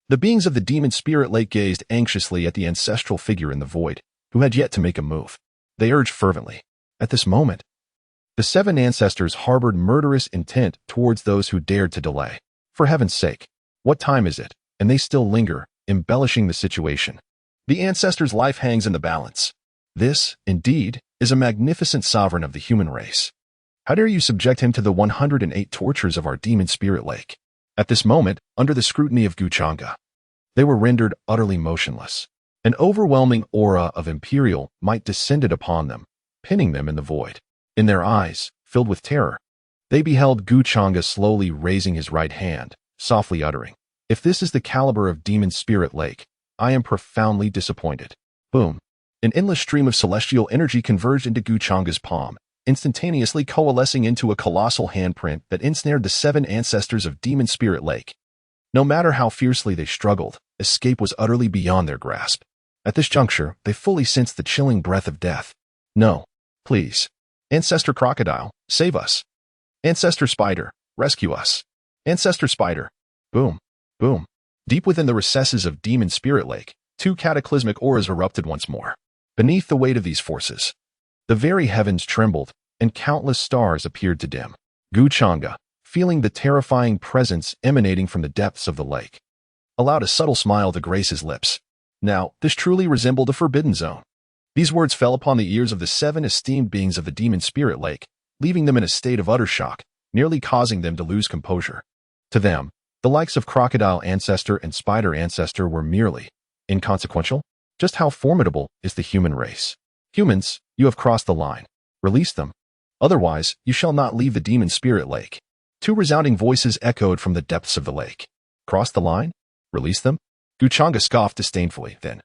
The beings of the Demon Spirit Lake gazed anxiously at the ancestral figure in the void, who had yet to make a move. They urged fervently. At this moment, the seven ancestors harbored murderous intent towards those who dared to delay. For heaven's sake, what time is it? And they still linger, embellishing the situation. The ancestor's life hangs in the balance. This, indeed, is a magnificent sovereign of the human race. How dare you subject him to the 108 tortures of our Demon Spirit Lake? At this moment, under the scrutiny of Changge, they were rendered utterly motionless. An overwhelming aura of imperial might descended upon them, pinning them in the void. In their eyes, filled with terror. They beheld Changge slowly raising his right hand, softly uttering, "If this is the caliber of Demon Spirit Lake, I am profoundly disappointed." Boom. An endless stream of celestial energy converged into Changge's palm, instantaneously coalescing into a colossal handprint that ensnared the 7 ancestors of Demon Spirit Lake. No matter how fiercely they struggled, escape was utterly beyond their grasp. At this juncture, they fully sensed the chilling breath of death. "No, please. Ancestor Crocodile, save us. Ancestor Spider, rescue us. Ancestor Spider." Boom, boom. Deep within the recesses of Demon Spirit Lake, 2 cataclysmic auras erupted once more. Beneath the weight of these forces, the very heavens trembled, and countless stars appeared to dim. Changge, feeling the terrifying presence emanating from the depths of the lake, allowed a subtle smile to grace his lips. Now, this truly resembled a forbidden zone. These words fell upon the ears of the 7 esteemed beings of the Demon Spirit Lake, leaving them in a state of utter shock, nearly causing them to lose composure. To them, the likes of Crocodile Ancestor and Spider Ancestor were merely inconsequential. Just how formidable is the human race? Humans, you have crossed the line. Release them. Otherwise, you shall not leave the Demon Spirit Lake. 2 resounding voices echoed from the depths of the lake. Cross the line? Release them? Changge scoffed disdainfully, then,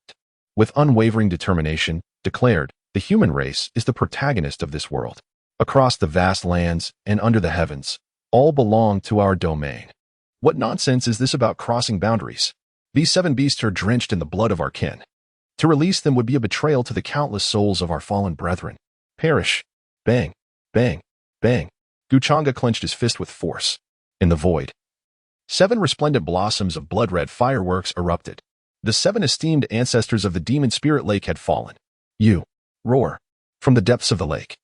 with unwavering determination, declared, "The human race is the protagonist of this world. Across the vast lands and under the heavens, all belong to our domain. What nonsense is this about crossing boundaries? These 7 beasts are drenched in the blood of our kin. To release them would be a betrayal to the countless souls of our fallen brethren. Perish." Bang, bang, bang. Changge clenched his fist with force. In the void, 7 resplendent blossoms of blood-red fireworks erupted. The 7 esteemed ancestors of the Demon Spirit Lake had fallen. "You!" roar. From the depths of the lake,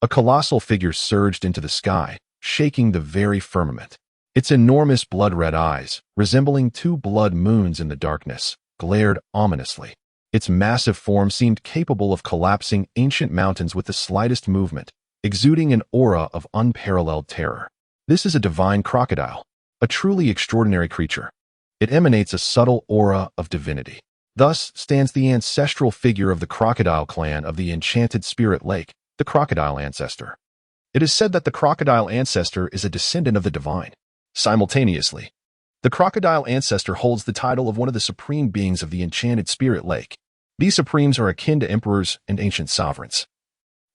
a colossal figure surged into the sky, shaking the very firmament. Its enormous blood-red eyes, resembling 2 blood moons in the darkness, glared ominously. Its massive form seemed capable of collapsing ancient mountains with the slightest movement, exuding an aura of unparalleled terror. This is a divine crocodile, a truly extraordinary creature. It emanates a subtle aura of divinity. Thus stands the ancestral figure of the crocodile clan of the enchanted Spirit Lake, the Crocodile Ancestor. It is said that the Crocodile Ancestor is a descendant of the divine. Simultaneously, the Crocodile Ancestor holds the title of one of the supreme beings of the enchanted Spirit Lake. These supremes are akin to emperors and ancient sovereigns,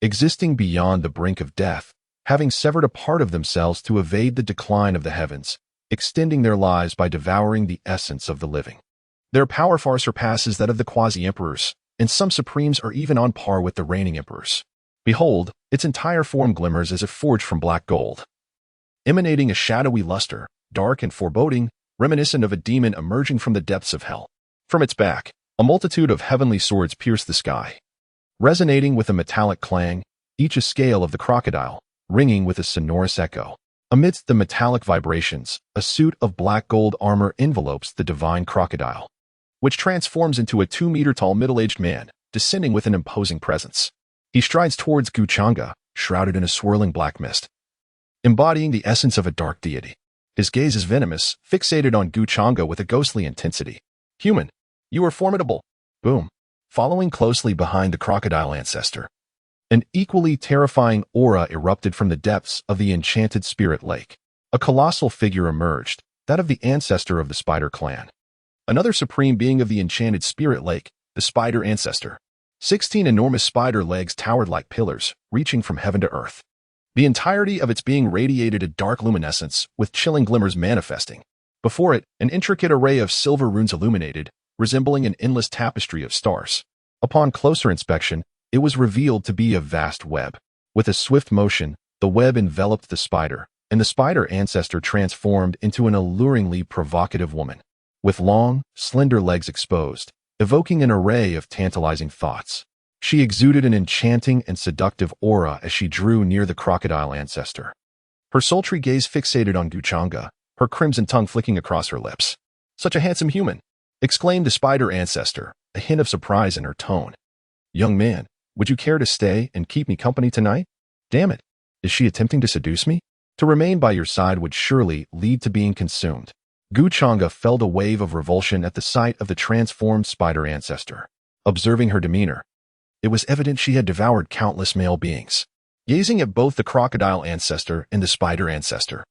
existing beyond the brink of death, having severed a part of themselves to evade the decline of the heavens, extending their lives by devouring the essence of the living. Their power far surpasses that of the quasi-emperors, and some supremes are even on par with the reigning emperors. Behold, its entire form glimmers as if forged from black gold, emanating a shadowy luster, dark and foreboding, reminiscent of a demon emerging from the depths of hell. From its back, a multitude of heavenly swords pierce the sky, resonating with a metallic clang, each a scale of the crocodile, ringing with a sonorous echo. Amidst the metallic vibrations, a suit of black gold armor envelopes the divine crocodile, which transforms into a 2-meter-tall middle-aged man, descending with an imposing presence. He strides towards Changge, shrouded in a swirling black mist, embodying the essence of a dark deity. His gaze is venomous, fixated on Changge with a ghostly intensity. "Human, you are formidable." Boom. Following closely behind the Crocodile Ancestor, an equally terrifying aura erupted from the depths of the enchanted Spirit Lake. A colossal figure emerged, that of the ancestor of the Spider clan, another supreme being of the enchanted Spirit Lake, the Spider Ancestor. 16 enormous spider legs towered like pillars, reaching from heaven to earth. The entirety of its being radiated a dark luminescence, with chilling glimmers manifesting. Before it, an intricate array of silver runes illuminated, resembling an endless tapestry of stars. Upon closer inspection, it was revealed to be a vast web. With a swift motion, the web enveloped the spider, and the Spider Ancestor transformed into an alluringly provocative woman, with long, slender legs exposed, evoking an array of tantalizing thoughts. She exuded an enchanting and seductive aura as she drew near the Crocodile Ancestor. Her sultry gaze fixated on Changge, her crimson tongue flicking across her lips. "Such a handsome human!" exclaimed the Spider Ancestor, a hint of surprise in her tone. "Young man, would you care to stay and keep me company tonight? Damn it, is she attempting to seduce me? To remain by your side would surely lead to being consumed." Changge felt a wave of revulsion at the sight of the transformed Spider Ancestor. Observing her demeanor, it was evident she had devoured countless male beings. Gazing at both the crocodile ancestor and the spider ancestor,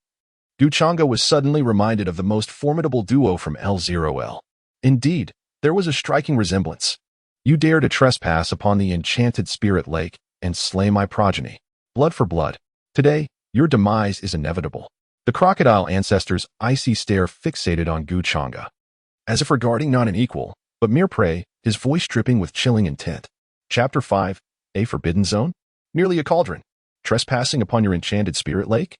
Changge was suddenly reminded of the most formidable duo from L0L. Indeed, there was a striking resemblance. You dare to trespass upon the enchanted spirit lake and slay my progeny. Blood for blood. Today, your demise is inevitable. The crocodile ancestor's icy stare fixated on Changge, as if regarding not an equal, but mere prey, his voice dripping with chilling intent. Chapter 5, A Forbidden Zone? Merely a cauldron. Trespassing upon your enchanted spirit lake?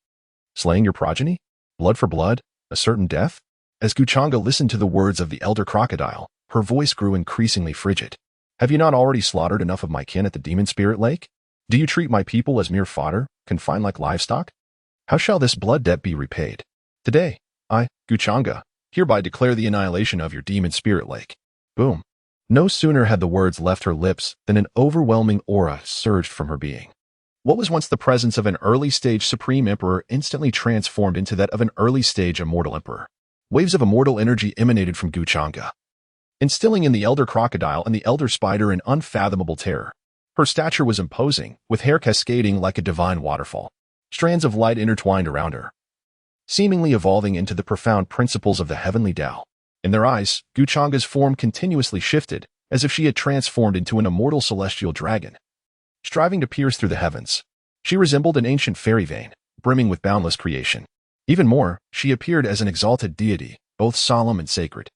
Slaying your progeny? Blood for blood? A certain death? As Changge listened to the words of the elder crocodile, her voice grew increasingly frigid. Have you not already slaughtered enough of my kin at the demon spirit lake? Do you treat my people as mere fodder, confined like livestock? How shall this blood debt be repaid? Today, I, Changge, hereby declare the annihilation of your demon spirit lake. Boom. No sooner had the words left her lips than an overwhelming aura surged from her being. What was once the presence of an early-stage Supreme Emperor instantly transformed into that of an early-stage Immortal Emperor. Waves of immortal energy emanated from Changge, instilling in the elder crocodile and the elder spider an unfathomable terror. Her stature was imposing, with hair cascading like a divine waterfall. Strands of light intertwined around her, seemingly evolving into the profound principles of the heavenly Tao. In their eyes, Changge's form continuously shifted, as if she had transformed into an immortal celestial dragon. Striving to pierce through the heavens, she resembled an ancient fairy vein, brimming with boundless creation. Even more, she appeared as an exalted deity, both solemn and sacred.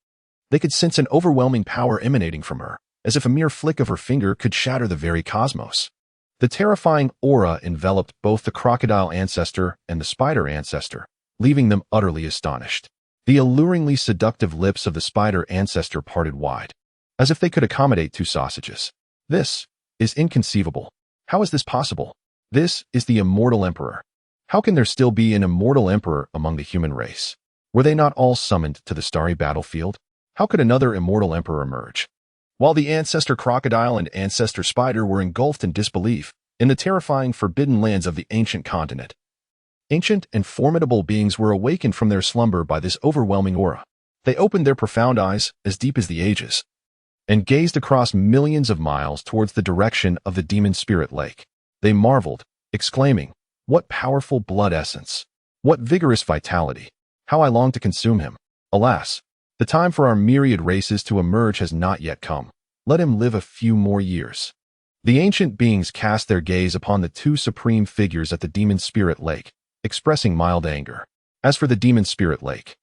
They could sense an overwhelming power emanating from her, as if a mere flick of her finger could shatter the very cosmos. The terrifying aura enveloped both the crocodile ancestor and the spider ancestor, leaving them utterly astonished. The alluringly seductive lips of the spider ancestor parted wide, as if they could accommodate two sausages. This is inconceivable. How is this possible? This is the Immortal Emperor. How can there still be an Immortal Emperor among the human race? Were they not all summoned to the starry battlefield? How could another Immortal Emperor emerge? While the ancestor crocodile and ancestor spider were engulfed in disbelief, in the terrifying forbidden lands of the ancient continent, ancient and formidable beings were awakened from their slumber by this overwhelming aura. They opened their profound eyes, as deep as the ages, and gazed across millions of miles towards the direction of the demon spirit lake. They marveled, exclaiming, "What powerful blood essence! What vigorous vitality! How I long to consume him! Alas, the time for our myriad races to emerge has not yet come. Let him live a few more years." The ancient beings cast their gaze upon the two supreme figures at the demon spirit lake, expressing mild anger. As for the demon spirit lake,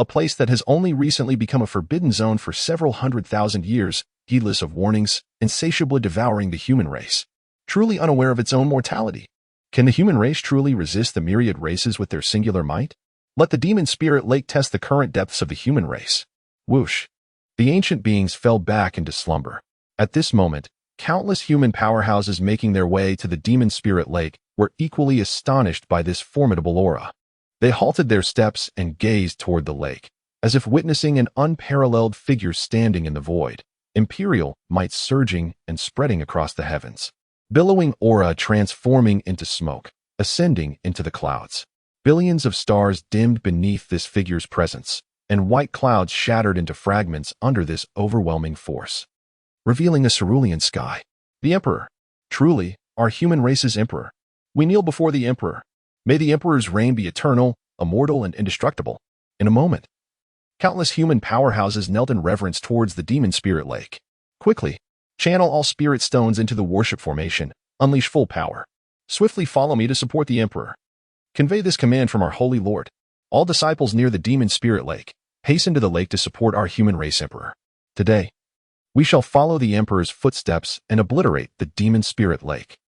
a place that has only recently become a forbidden zone for several 100,000 years, heedless of warnings, insatiably devouring the human race, truly unaware of its own mortality. Can the human race truly resist the myriad races with their singular might? Let the demon spirit lake test the current depths of the human race. Whoosh! The ancient beings fell back into slumber. At this moment, countless human powerhouses making their way to the demon spirit lake were equally astonished by this formidable aura. They halted their steps and gazed toward the lake, as if witnessing an unparalleled figure standing in the void, imperial might surging and spreading across the heavens. Billowing aura transforming into smoke, ascending into the clouds. Billions of stars dimmed beneath this figure's presence, and white clouds shattered into fragments under this overwhelming force, revealing a cerulean sky. The Emperor. Truly, our human race's Emperor. We kneel before the Emperor. May the Emperor's reign be eternal, immortal, and indestructible. In a moment, countless human powerhouses knelt in reverence towards the demon spirit lake. Quickly, channel all spirit stones into the worship formation. Unleash full power. Swiftly follow me to support the Emperor. Convey this command from our Holy Lord. All disciples near the demon spirit lake, hasten to the lake to support our human race Emperor. Today, we shall follow the Emperor's footsteps and obliterate the demon spirit lake.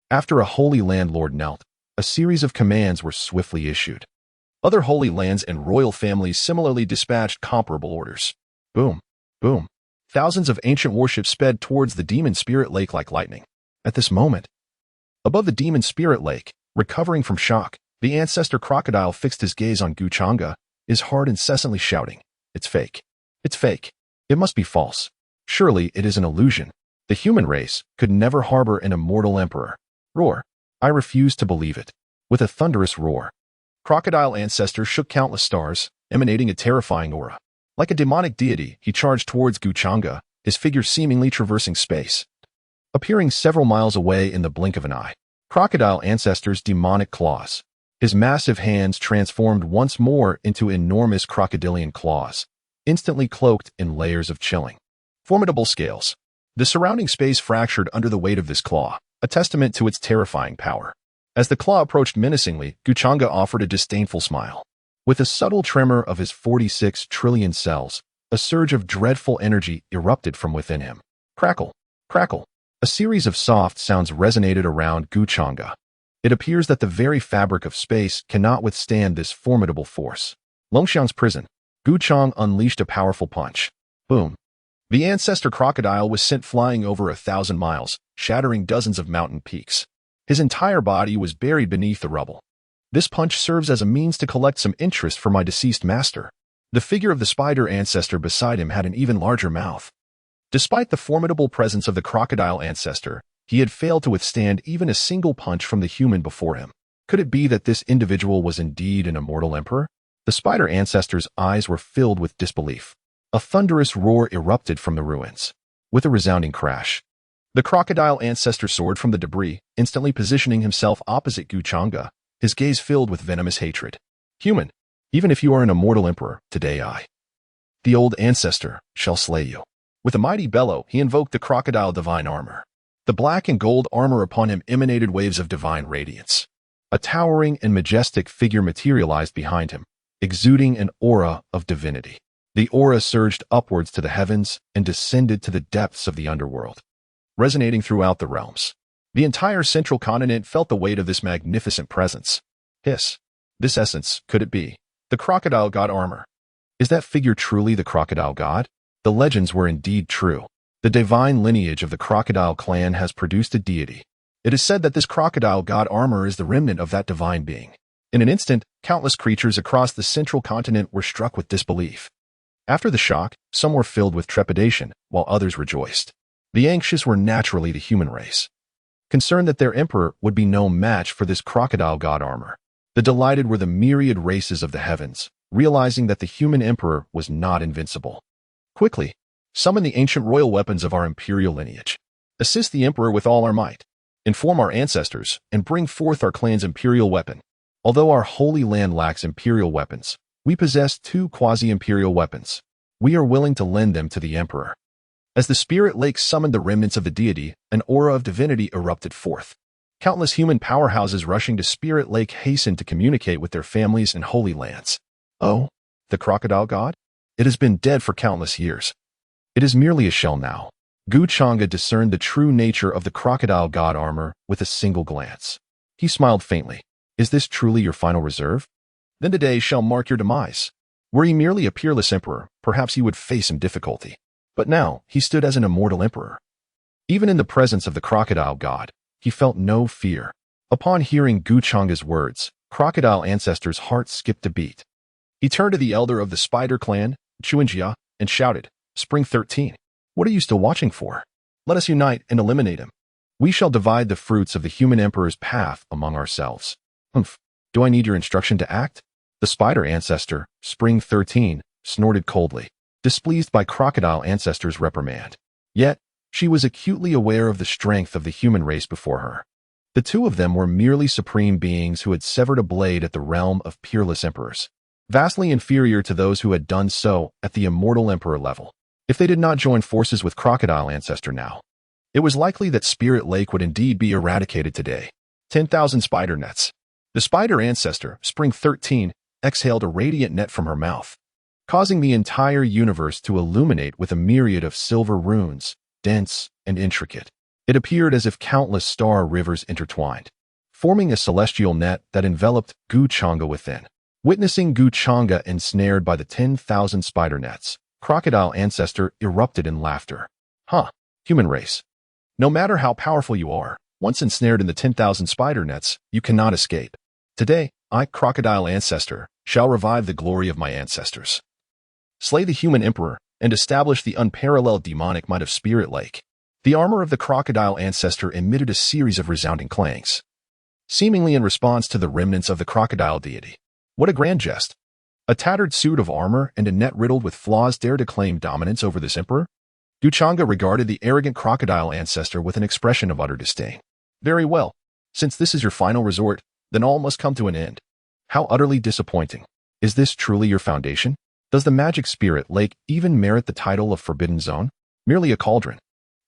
After a holy landlord knelt, a series of commands were swiftly issued. Other holy lands and royal families similarly dispatched comparable orders. Boom, boom. Thousands of ancient warships sped towards the demon spirit lake like lightning. At this moment, above the demon spirit lake, recovering from shock, the ancestor crocodile fixed his gaze on Changge, his heart incessantly shouting, "It's fake. It's fake. It must be false. Surely it is an illusion. The human race could never harbor an immortal emperor." Roar. I refuse to believe it. With a thunderous roar, crocodile ancestor shook countless stars, emanating a terrifying aura. Like a demonic deity, he charged towards Changge, his figure seemingly traversing space, appearing several miles away in the blink of an eye. Crocodile ancestor's demonic claws. His massive hands transformed once more into enormous crocodilian claws, instantly cloaked in layers of chilling, formidable scales. The surrounding space fractured under the weight of this claw, a testament to its terrifying power. As the claw approached menacingly, Changge offered a disdainful smile. With a subtle tremor of his 46 trillion cells, a surge of dreadful energy erupted from within him. Crackle, crackle. A series of soft sounds resonated around Changge. It appears that the very fabric of space cannot withstand this formidable force. Longxiang's prison. Changge unleashed a powerful punch. Boom. The ancestor crocodile was sent flying over 1,000 miles, shattering dozens of mountain peaks. His entire body was buried beneath the rubble. This punch serves as a means to collect some interest for my deceased master. The figure of the spider ancestor beside him had an even larger mouth. Despite the formidable presence of the crocodile ancestor, he had failed to withstand even a single punch from the human before him. Could it be that this individual was indeed an immortal emperor? The spider ancestor's eyes were filled with disbelief. A thunderous roar erupted from the ruins. With a resounding crash, the crocodile ancestor soared from the debris, instantly positioning himself opposite Changge, his gaze filled with venomous hatred. Human, even if you are an immortal emperor, today I, the old ancestor, shall slay you. With a mighty bellow, he invoked the crocodile divine armor. The black and gold armor upon him emanated waves of divine radiance. A towering and majestic figure materialized behind him, exuding an aura of divinity. The aura surged upwards to the heavens and descended to the depths of the underworld, resonating throughout the realms. The entire central continent felt the weight of this magnificent presence. Hiss. This essence, could it be? The crocodile god armor. Is that figure truly the crocodile god? The legends were indeed true. The divine lineage of the crocodile clan has produced a deity. It is said that this crocodile god armor is the remnant of that divine being. In an instant, countless creatures across the central continent were struck with disbelief. After the shock, some were filled with trepidation, while others rejoiced. The anxious were naturally the human race, concerned that their emperor would be no match for this crocodile god armor. The delighted were the myriad races of the heavens, realizing that the human emperor was not invincible. Quickly, summon the ancient royal weapons of our imperial lineage. Assist the emperor with all our might. Inform our ancestors, and bring forth our clan's imperial weapon. Although our holy land lacks imperial weapons, we possess 2 quasi-imperial weapons. We are willing to lend them to the emperor. As the spirit lake summoned the remnants of the deity, an aura of divinity erupted forth. Countless human powerhouses rushing to Spirit Lake hastened to communicate with their families and holy lands. Oh, the crocodile god? It has been dead for countless years. It is merely a shell now. Changge discerned the true nature of the crocodile god armor with a single glance. He smiled faintly. Is this truly your final reserve? Then today shall mark your demise. Were he merely a peerless emperor, perhaps he would face some difficulty. But now, he stood as an immortal emperor. Even in the presence of the crocodile god, he felt no fear. Upon hearing Changge's words, crocodile ancestor's heart skipped a beat. He turned to the elder of the spider clan, Changge, and shouted, Spring 13. What are you still watching for? Let us unite and eliminate him. We shall divide the fruits of the human emperor's path among ourselves. Humph. Do I need your instruction to act? The spider ancestor, Spring 13, snorted coldly, displeased by crocodile ancestor's reprimand. Yet, she was acutely aware of the strength of the human race before her. The 2 of them were merely supreme beings who had severed a blade at the realm of peerless emperors, vastly inferior to those who had done so at the immortal emperor level. If they did not join forces with crocodile ancestor now, it was likely that Spirit Lake would indeed be eradicated today. 10,000 spider nets. The spider ancestor, Spring 13, exhaled a radiant net from her mouth, causing the entire universe to illuminate with a myriad of silver runes, dense and intricate. It appeared as if countless star rivers intertwined, forming a celestial net that enveloped Changge within. Witnessing Changge ensnared by the 10,000 spider nets, crocodile ancestor erupted in laughter. Human race. No matter how powerful you are, once ensnared in the 10,000 spider nets, you cannot escape. Today, I, crocodile ancestor, shall revive the glory of my ancestors, slay the human emperor, and establish the unparalleled demonic might of Spirit Lake. The armor of the crocodile ancestor emitted a series of resounding clangs, seemingly in response to the remnants of the crocodile deity. What a grand jest! A tattered suit of armor and a net riddled with flaws dare to claim dominance over this emperor? Changge regarded the arrogant crocodile ancestor with an expression of utter disdain. Very well. Since this is your final resort, then all must come to an end. How utterly disappointing. Is this truly your foundation? Does the magic spirit lake even merit the title of Forbidden Zone? Merely a cauldron.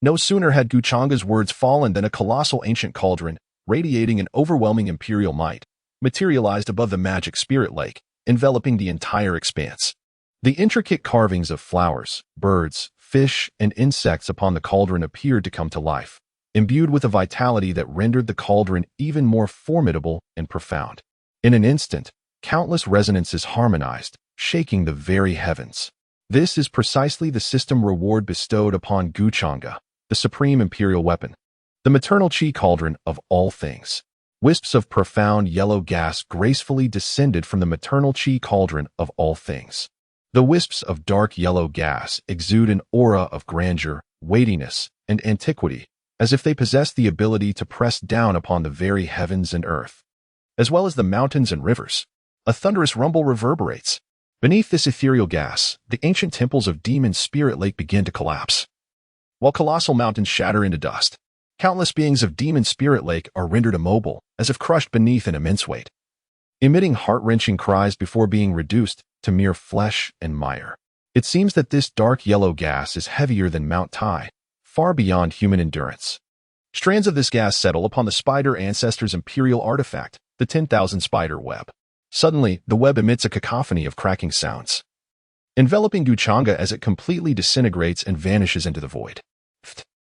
No sooner had Changge's words fallen than a colossal ancient cauldron, radiating an overwhelming imperial might, materialized above the magic spirit lake, enveloping the entire expanse. The intricate carvings of flowers, birds, fish, and insects upon the cauldron appeared to come to life, imbued with a vitality that rendered the cauldron even more formidable and profound. In an instant, countless resonances harmonized, shaking the very heavens. This is precisely the system reward bestowed upon Changge, the supreme imperial weapon, the maternal chi cauldron of all things. Wisps of profound yellow gas gracefully descended from the maternal chi cauldron of all things. The wisps of dark yellow gas exude an aura of grandeur, weightiness, and antiquity, as if they possess the ability to press down upon the very heavens and earth, as well as the mountains and rivers. A thunderous rumble reverberates. Beneath this ethereal gas, the ancient temples of Demon Spirit Lake begin to collapse, while colossal mountains shatter into dust. Countless beings of Demon Spirit Lake are rendered immobile, as if crushed beneath an immense weight, emitting heart-wrenching cries before being reduced to mere flesh and mire. It seems that this dark yellow gas is heavier than Mount Tai, far beyond human endurance. Strands of this gas settle upon the spider ancestor's imperial artifact, the 10,000 spider web. Suddenly, the web emits a cacophony of cracking sounds, enveloping Changge as it completely disintegrates and vanishes into the void.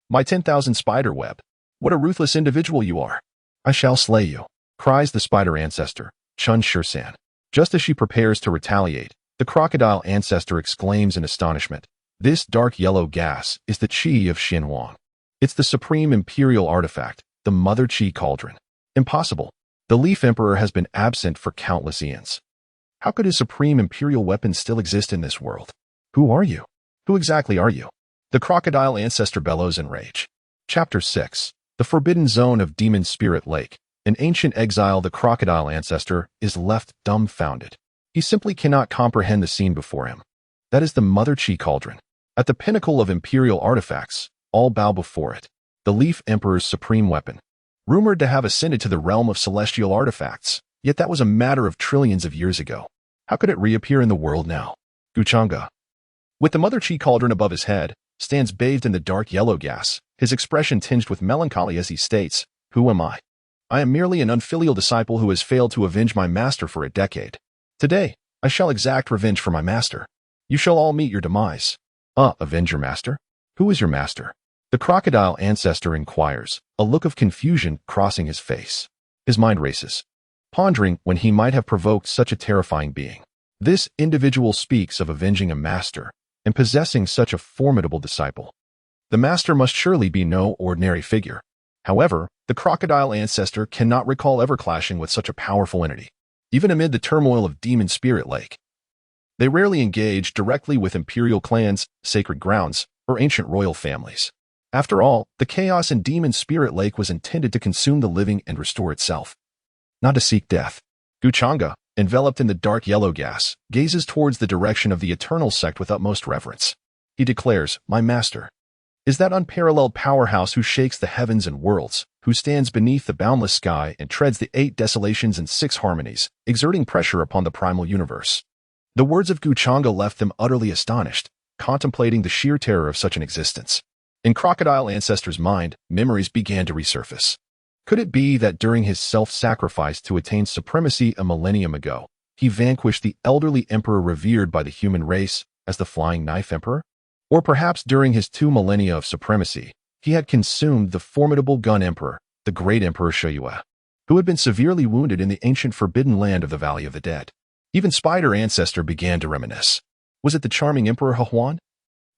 My 10,000 spider web! What a ruthless individual you are! I shall slay you, cries the spider ancestor, Chun Shursan. Just as she prepares to retaliate, the crocodile ancestor exclaims in astonishment, "This dark yellow gas is the chi of Xin Huang. It's the supreme imperial artifact, the mother chi cauldron. Impossible. The Leaf Emperor has been absent for countless eons. How could his supreme imperial weapon still exist in this world? Who are you? Who exactly are you?" The crocodile ancestor bellows in rage. Chapter 6. The Forbidden Zone of Demon Spirit Lake. In ancient exile, the crocodile ancestor is left dumbfounded. He simply cannot comprehend the scene before him. That is the Mother Chi Cauldron. At the pinnacle of imperial artifacts, all bow before it. The Leaf Emperor's supreme weapon. Rumored to have ascended to the realm of celestial artifacts, yet that was a matter of trillions of years ago. How could it reappear in the world now? Changge, with the Mother Chi Cauldron above his head, stands bathed in the dark yellow gas, his expression tinged with melancholy as he states, "Who am I? I am merely an unfilial disciple who has failed to avenge my master for a decade. Today, I shall exact revenge for my master. You shall all meet your demise." Avenge your master? Who is your master? The crocodile ancestor inquires, a look of confusion crossing his face. His mind races, pondering when he might have provoked such a terrifying being. This individual speaks of avenging a master and possessing such a formidable disciple. The master must surely be no ordinary figure. However, the crocodile ancestor cannot recall ever clashing with such a powerful entity. Even amid the turmoil of Demon Spirit Lake, they rarely engage directly with imperial clans, sacred grounds, or ancient royal families. After all, the chaos in Demon Spirit Lake was intended to consume the living and restore itself, not to seek death. Changge, enveloped in the dark yellow gas, gazes towards the direction of the Eternal Sect with utmost reverence. He declares, "My master is that unparalleled powerhouse who shakes the heavens and worlds, who stands beneath the boundless sky and treads the 8 desolations and 6 harmonies, exerting pressure upon the primal universe." The words of Changge left them utterly astonished, contemplating the sheer terror of such an existence. In Crocodile Ancestor's mind, memories began to resurface. Could it be that during his self-sacrifice to attain supremacy a millennium ago, he vanquished the elderly emperor revered by the human race as the Flying Knife Emperor? Or perhaps during his 2 millennia of supremacy, he had consumed the formidable Gun Emperor, the Great Emperor Shuyue, who had been severely wounded in the ancient forbidden land of the Valley of the Dead. Even Spider Ancestor began to reminisce. Was it the charming Emperor Huan,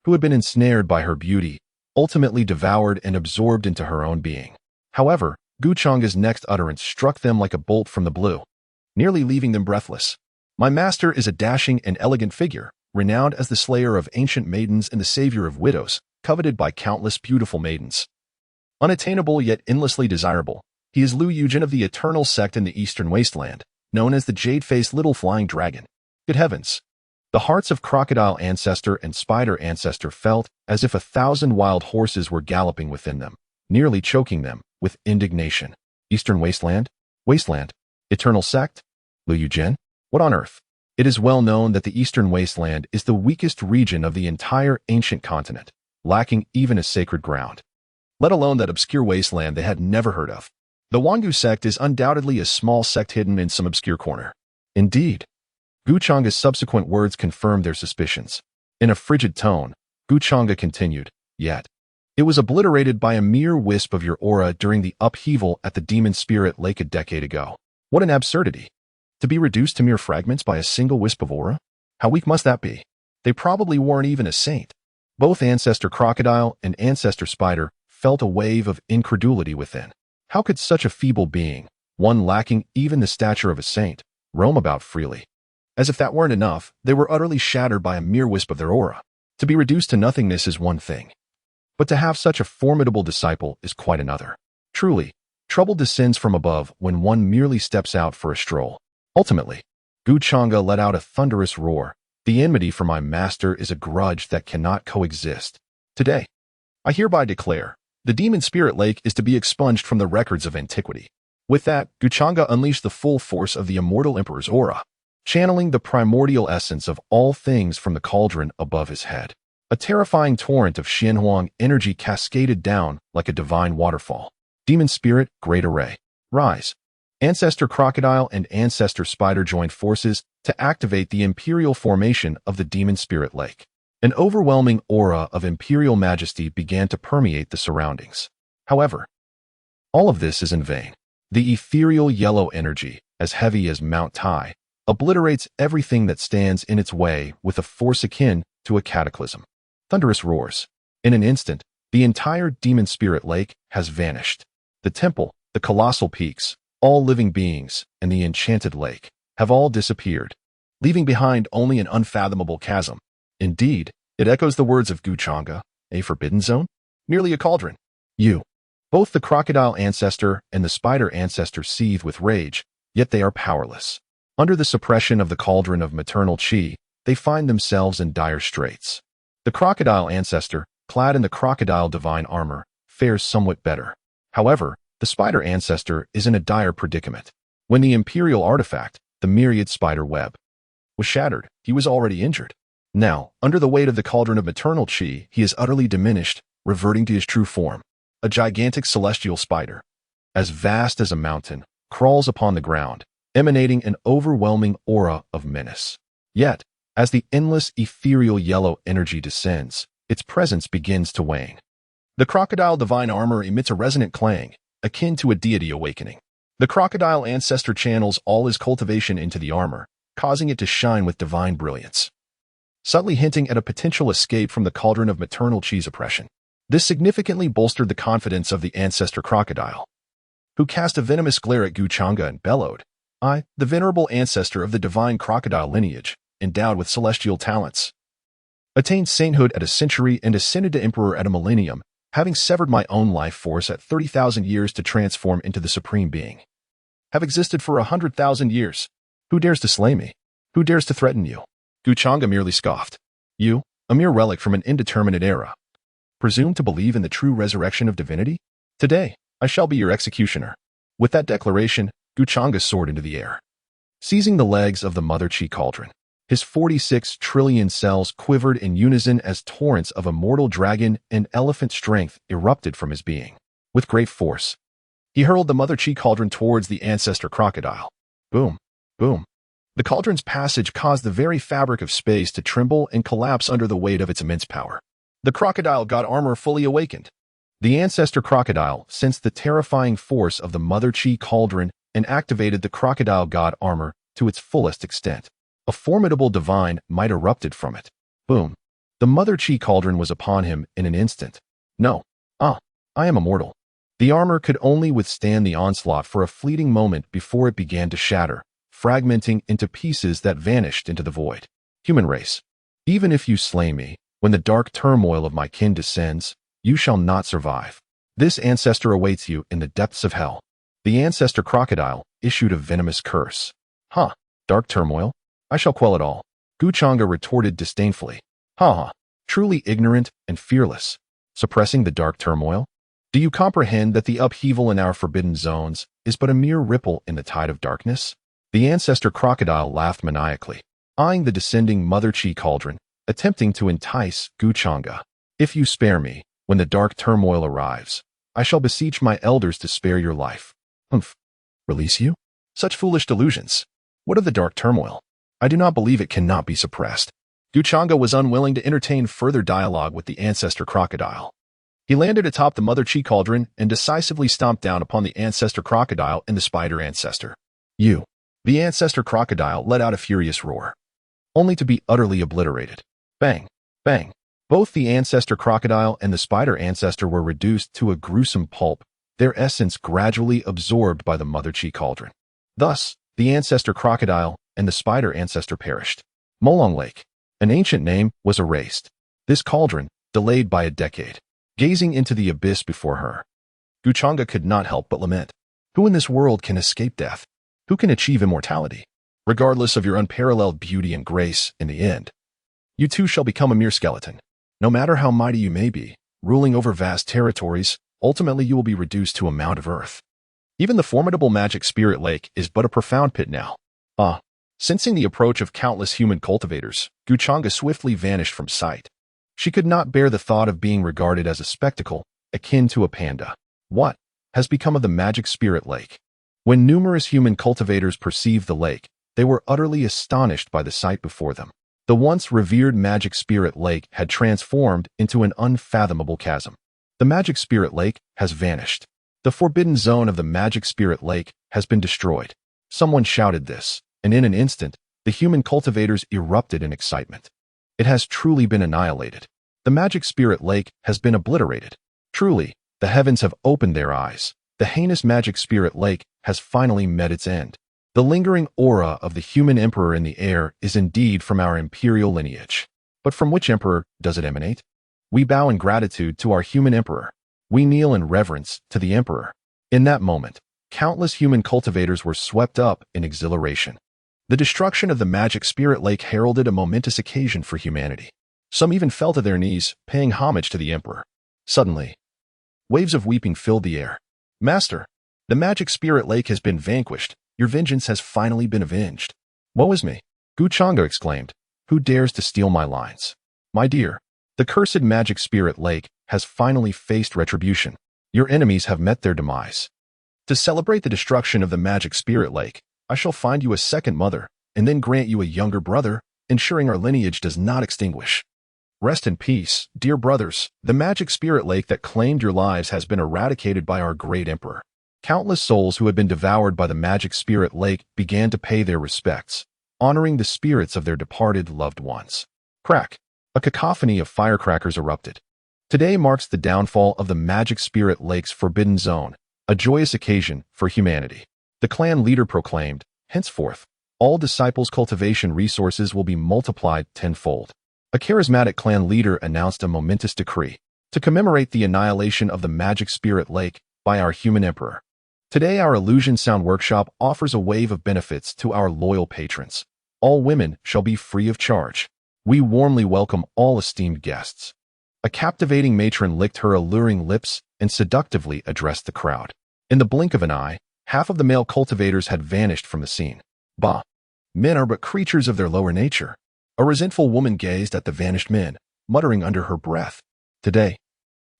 who had been ensnared by her beauty, ultimately devoured and absorbed into her own being? However, Changge's next utterance struck them like a bolt from the blue, nearly leaving them breathless. "My master is a dashing and elegant figure, renowned as the slayer of ancient maidens and the savior of widows, coveted by countless beautiful maidens. Unattainable yet endlessly desirable, he is Liu Yujin of the Eternal Sect in the Eastern Wasteland, known as the Jade-Faced Little Flying Dragon." Good heavens! The hearts of Crocodile Ancestor and Spider Ancestor felt as if 1,000 wild horses were galloping within them, nearly choking them with indignation. Eastern Wasteland? Wasteland? Eternal Sect? Liu Yujin? What on earth? It is well known that the Eastern Wasteland is the weakest region of the entire ancient continent, lacking even a sacred ground, let alone that obscure wasteland they had never heard of. The Wangu sect is undoubtedly a small sect hidden in some obscure corner. Indeed, Gu Changge's subsequent words confirmed their suspicions. In a frigid tone, Gu Changge continued, "Yet, it was obliterated by a mere wisp of your aura during the upheaval at the Demon Spirit Lake a decade ago. What an absurdity! To be reduced to mere fragments by a single wisp of aura? How weak must that be? They probably weren't even a saint." Both Ancestor Crocodile and Ancestor Spider felt a wave of incredulity within. How could such a feeble being, one lacking even the stature of a saint, roam about freely? As if that weren't enough, they were utterly shattered by a mere wisp of their aura. To be reduced to nothingness is one thing, but to have such a formidable disciple is quite another. Truly, trouble descends from above when one merely steps out for a stroll. Ultimately, Gu Changge let out a thunderous roar. "The enmity for my master is a grudge that cannot coexist. Today, I hereby declare, the Demon Spirit Lake is to be expunged from the records of antiquity." With that, Gu Changge unleashed the full force of the Immortal Emperor's aura, channeling the primordial essence of all things from the cauldron above his head. A terrifying torrent of Xianhuang energy cascaded down like a divine waterfall. Demon Spirit, Great Array, rise. Ancestor Crocodile and Ancestor Spider joined forces to activate the imperial formation of the Demon Spirit Lake. An overwhelming aura of imperial majesty began to permeate the surroundings. However, all of this is in vain. The ethereal yellow energy, as heavy as Mount Tai, obliterates everything that stands in its way with a force akin to a cataclysm. Thunderous roars. In an instant, the entire Demon Spirit Lake has vanished. The temple, the colossal peaks, all living beings, and the enchanted lake have all disappeared, leaving behind only an unfathomable chasm. Indeed, it echoes the words of Gu Changge, a forbidden zone? Merely a cauldron. Both the crocodile ancestor and the spider ancestor seethe with rage, yet they are powerless. Under the suppression of the cauldron of maternal chi, they find themselves in dire straits. The crocodile ancestor, clad in the crocodile divine armor, fares somewhat better. However, the spider ancestor is in a dire predicament. When the imperial artifact, the myriad spider web, was shattered, he was already injured. Now, under the weight of the cauldron of maternal chi, he is utterly diminished, reverting to his true form. A gigantic celestial spider, as vast as a mountain, crawls upon the ground, emanating an overwhelming aura of menace. Yet, as the endless ethereal yellow energy descends, its presence begins to wane. The crocodile divine armor emits a resonant clang, akin to a deity awakening. The crocodile ancestor channels all his cultivation into the armor, causing it to shine with divine brilliance, subtly hinting at a potential escape from the cauldron of maternal chi's oppression. This significantly bolstered the confidence of the ancestor crocodile, who cast a venomous glare at Gu Changge and bellowed, "I, the venerable ancestor of the divine crocodile lineage, endowed with celestial talents, attained sainthood at a century and ascended to emperor at a millennium, having severed my own life force at 30,000 years to transform into the supreme being. Have existed for 100,000 years. Who dares to slay me? Who dares to threaten you?" Gu Changge merely scoffed. "You, a mere relic from an indeterminate era, presume to believe in the true resurrection of divinity? Today, I shall be your executioner." With that declaration, Gu Changge soared into the air, seizing the legs of the Mother Chi cauldron. His 46 trillion cells quivered in unison as torrents of immortal dragon and elephant strength erupted from his being. With great force, he hurled the Mother Chi cauldron towards the ancestor crocodile. Boom, boom. The cauldron's passage caused the very fabric of space to tremble and collapse under the weight of its immense power. The crocodile god armor fully awakened. The ancestor crocodile sensed the terrifying force of the Mother Chi cauldron and activated the crocodile god armor to its fullest extent. A formidable divine might erupted from it. Boom. The Mother Chi cauldron was upon him in an instant. No. I am immortal. The armor could only withstand the onslaught for a fleeting moment before it began to shatter, fragmenting into pieces that vanished into the void. Human race, even if you slay me, when the dark turmoil of my kin descends, you shall not survive. This ancestor awaits you in the depths of hell. The ancestor crocodile issued a venomous curse. Dark turmoil? I shall quell it all. Gu Changge retorted disdainfully. Truly ignorant and fearless. Suppressing the dark turmoil? Do you comprehend that the upheaval in our forbidden zones is but a mere ripple in the tide of darkness? The ancestor crocodile laughed maniacally, eyeing the descending Mother Chi cauldron, attempting to entice Changge. If you spare me, when the dark turmoil arrives, I shall beseech my elders to spare your life. Humph. Release you? Such foolish delusions. What of the dark turmoil? I do not believe it cannot be suppressed. Changge was unwilling to entertain further dialogue with the ancestor crocodile. He landed atop the Mother Chi cauldron and decisively stomped down upon the ancestor crocodile and the spider ancestor. You. The ancestor crocodile let out a furious roar, only to be utterly obliterated. Bang, bang. Both the ancestor crocodile and the spider ancestor were reduced to a gruesome pulp, their essence gradually absorbed by the Mother Chi cauldron. Thus, the ancestor crocodile and the spider ancestor perished. Molong Lake, an ancient name, was erased. This cauldron, delayed by a decade, gazing into the abyss before her. Changge could not help but lament. Who in this world can escape death? Who can achieve immortality? Regardless of your unparalleled beauty and grace, in the end, you too shall become a mere skeleton. No matter how mighty you may be, ruling over vast territories, ultimately you will be reduced to a mound of earth. Even the formidable magic spirit lake is but a profound pit now. Sensing the approach of countless human cultivators, Changge swiftly vanished from sight. She could not bear the thought of being regarded as a spectacle, akin to a panda. What has become of the magic spirit lake? When numerous human cultivators perceived the lake, they were utterly astonished by the sight before them. The once revered magic spirit lake had transformed into an unfathomable chasm. The magic spirit lake has vanished. The forbidden zone of the magic spirit lake has been destroyed. Someone shouted this, and in an instant, the human cultivators erupted in excitement. It has truly been annihilated. The magic spirit lake has been obliterated. Truly, the heavens have opened their eyes. The heinous magic spirit lake has finally met its end. The lingering aura of the human emperor in the air is indeed from our imperial lineage. But from which emperor does it emanate? We bow in gratitude to our human emperor. We kneel in reverence to the emperor. In that moment, countless human cultivators were swept up in exhilaration. The destruction of the magic spirit lake heralded a momentous occasion for humanity. Some even fell to their knees, paying homage to the emperor. Suddenly, waves of weeping filled the air. Master, the magic spirit lake has been vanquished. Your vengeance has finally been avenged. Woe is me, Changge exclaimed. Who dares to steal my lines? My dear, the cursed magic spirit lake has finally faced retribution. Your enemies have met their demise. To celebrate the destruction of the magic spirit lake, I shall find you a second mother, and then grant you a younger brother, ensuring our lineage does not extinguish. Rest in peace, dear brothers. The magic spirit lake that claimed your lives has been eradicated by our great emperor. Countless souls who had been devoured by the magic spirit lake began to pay their respects, honoring the spirits of their departed loved ones. Crack! A cacophony of firecrackers erupted. Today marks the downfall of the magic spirit lake's forbidden zone, a joyous occasion for humanity. The clan leader proclaimed, henceforth, all disciples' cultivation resources will be multiplied tenfold. A charismatic clan leader announced a momentous decree to commemorate the annihilation of the magic spirit lake by our human emperor. Today, our Illusion Sound Workshop offers a wave of benefits to our loyal patrons. All women shall be free of charge. We warmly welcome all esteemed guests. A captivating matron licked her alluring lips and seductively addressed the crowd. In the blink of an eye, half of the male cultivators had vanished from the scene. Bah! Men are but creatures of their lower nature. A resentful woman gazed at the vanished men, muttering under her breath. Today,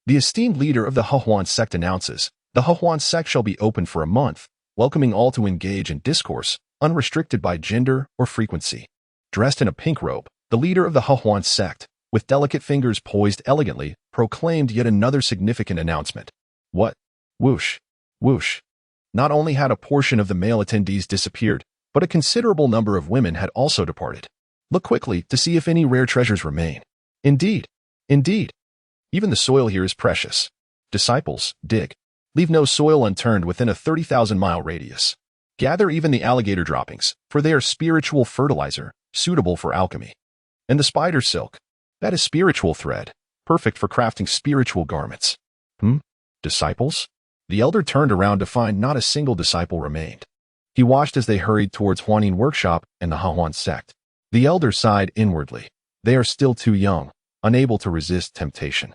the esteemed leader of the Huhuan sect announces, the Huhuan sect shall be open for a month, welcoming all to engage in discourse, unrestricted by gender or frequency. Dressed in a pink robe, the leader of the Huhuan sect, with delicate fingers poised elegantly, proclaimed yet another significant announcement. What? Whoosh! Whoosh! Not only had a portion of the male attendees disappeared, but a considerable number of women had also departed. Look quickly to see if any rare treasures remain. Indeed, indeed. Even the soil here is precious. Disciples, dig. Leave no soil unturned within a 30,000-mile radius. Gather even the alligator droppings, for they are spiritual fertilizer, suitable for alchemy. And the spider silk, that is spiritual thread, perfect for crafting spiritual garments. Disciples? The elder turned around to find not a single disciple remained. He watched as they hurried towards Huanin Workshop and the Huhuan sect. The elder sighed inwardly. They are still too young, unable to resist temptation.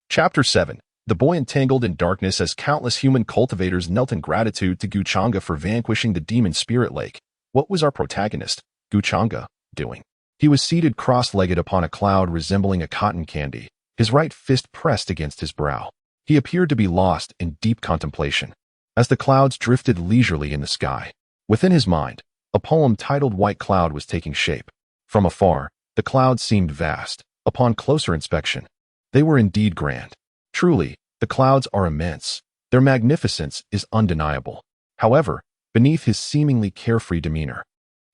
Chapter 7. The boy entangled in darkness as countless human cultivators knelt in gratitude to Changge for vanquishing the demon spirit lake. What was our protagonist, Changge, doing? He was seated cross-legged upon a cloud resembling a cotton candy, his right fist pressed against his brow. He appeared to be lost in deep contemplation. As the clouds drifted leisurely in the sky, within his mind, a poem titled White Cloud was taking shape. From afar, the clouds seemed vast. Upon closer inspection, they were indeed grand. Truly, the clouds are immense. Their magnificence is undeniable. However, beneath his seemingly carefree demeanor,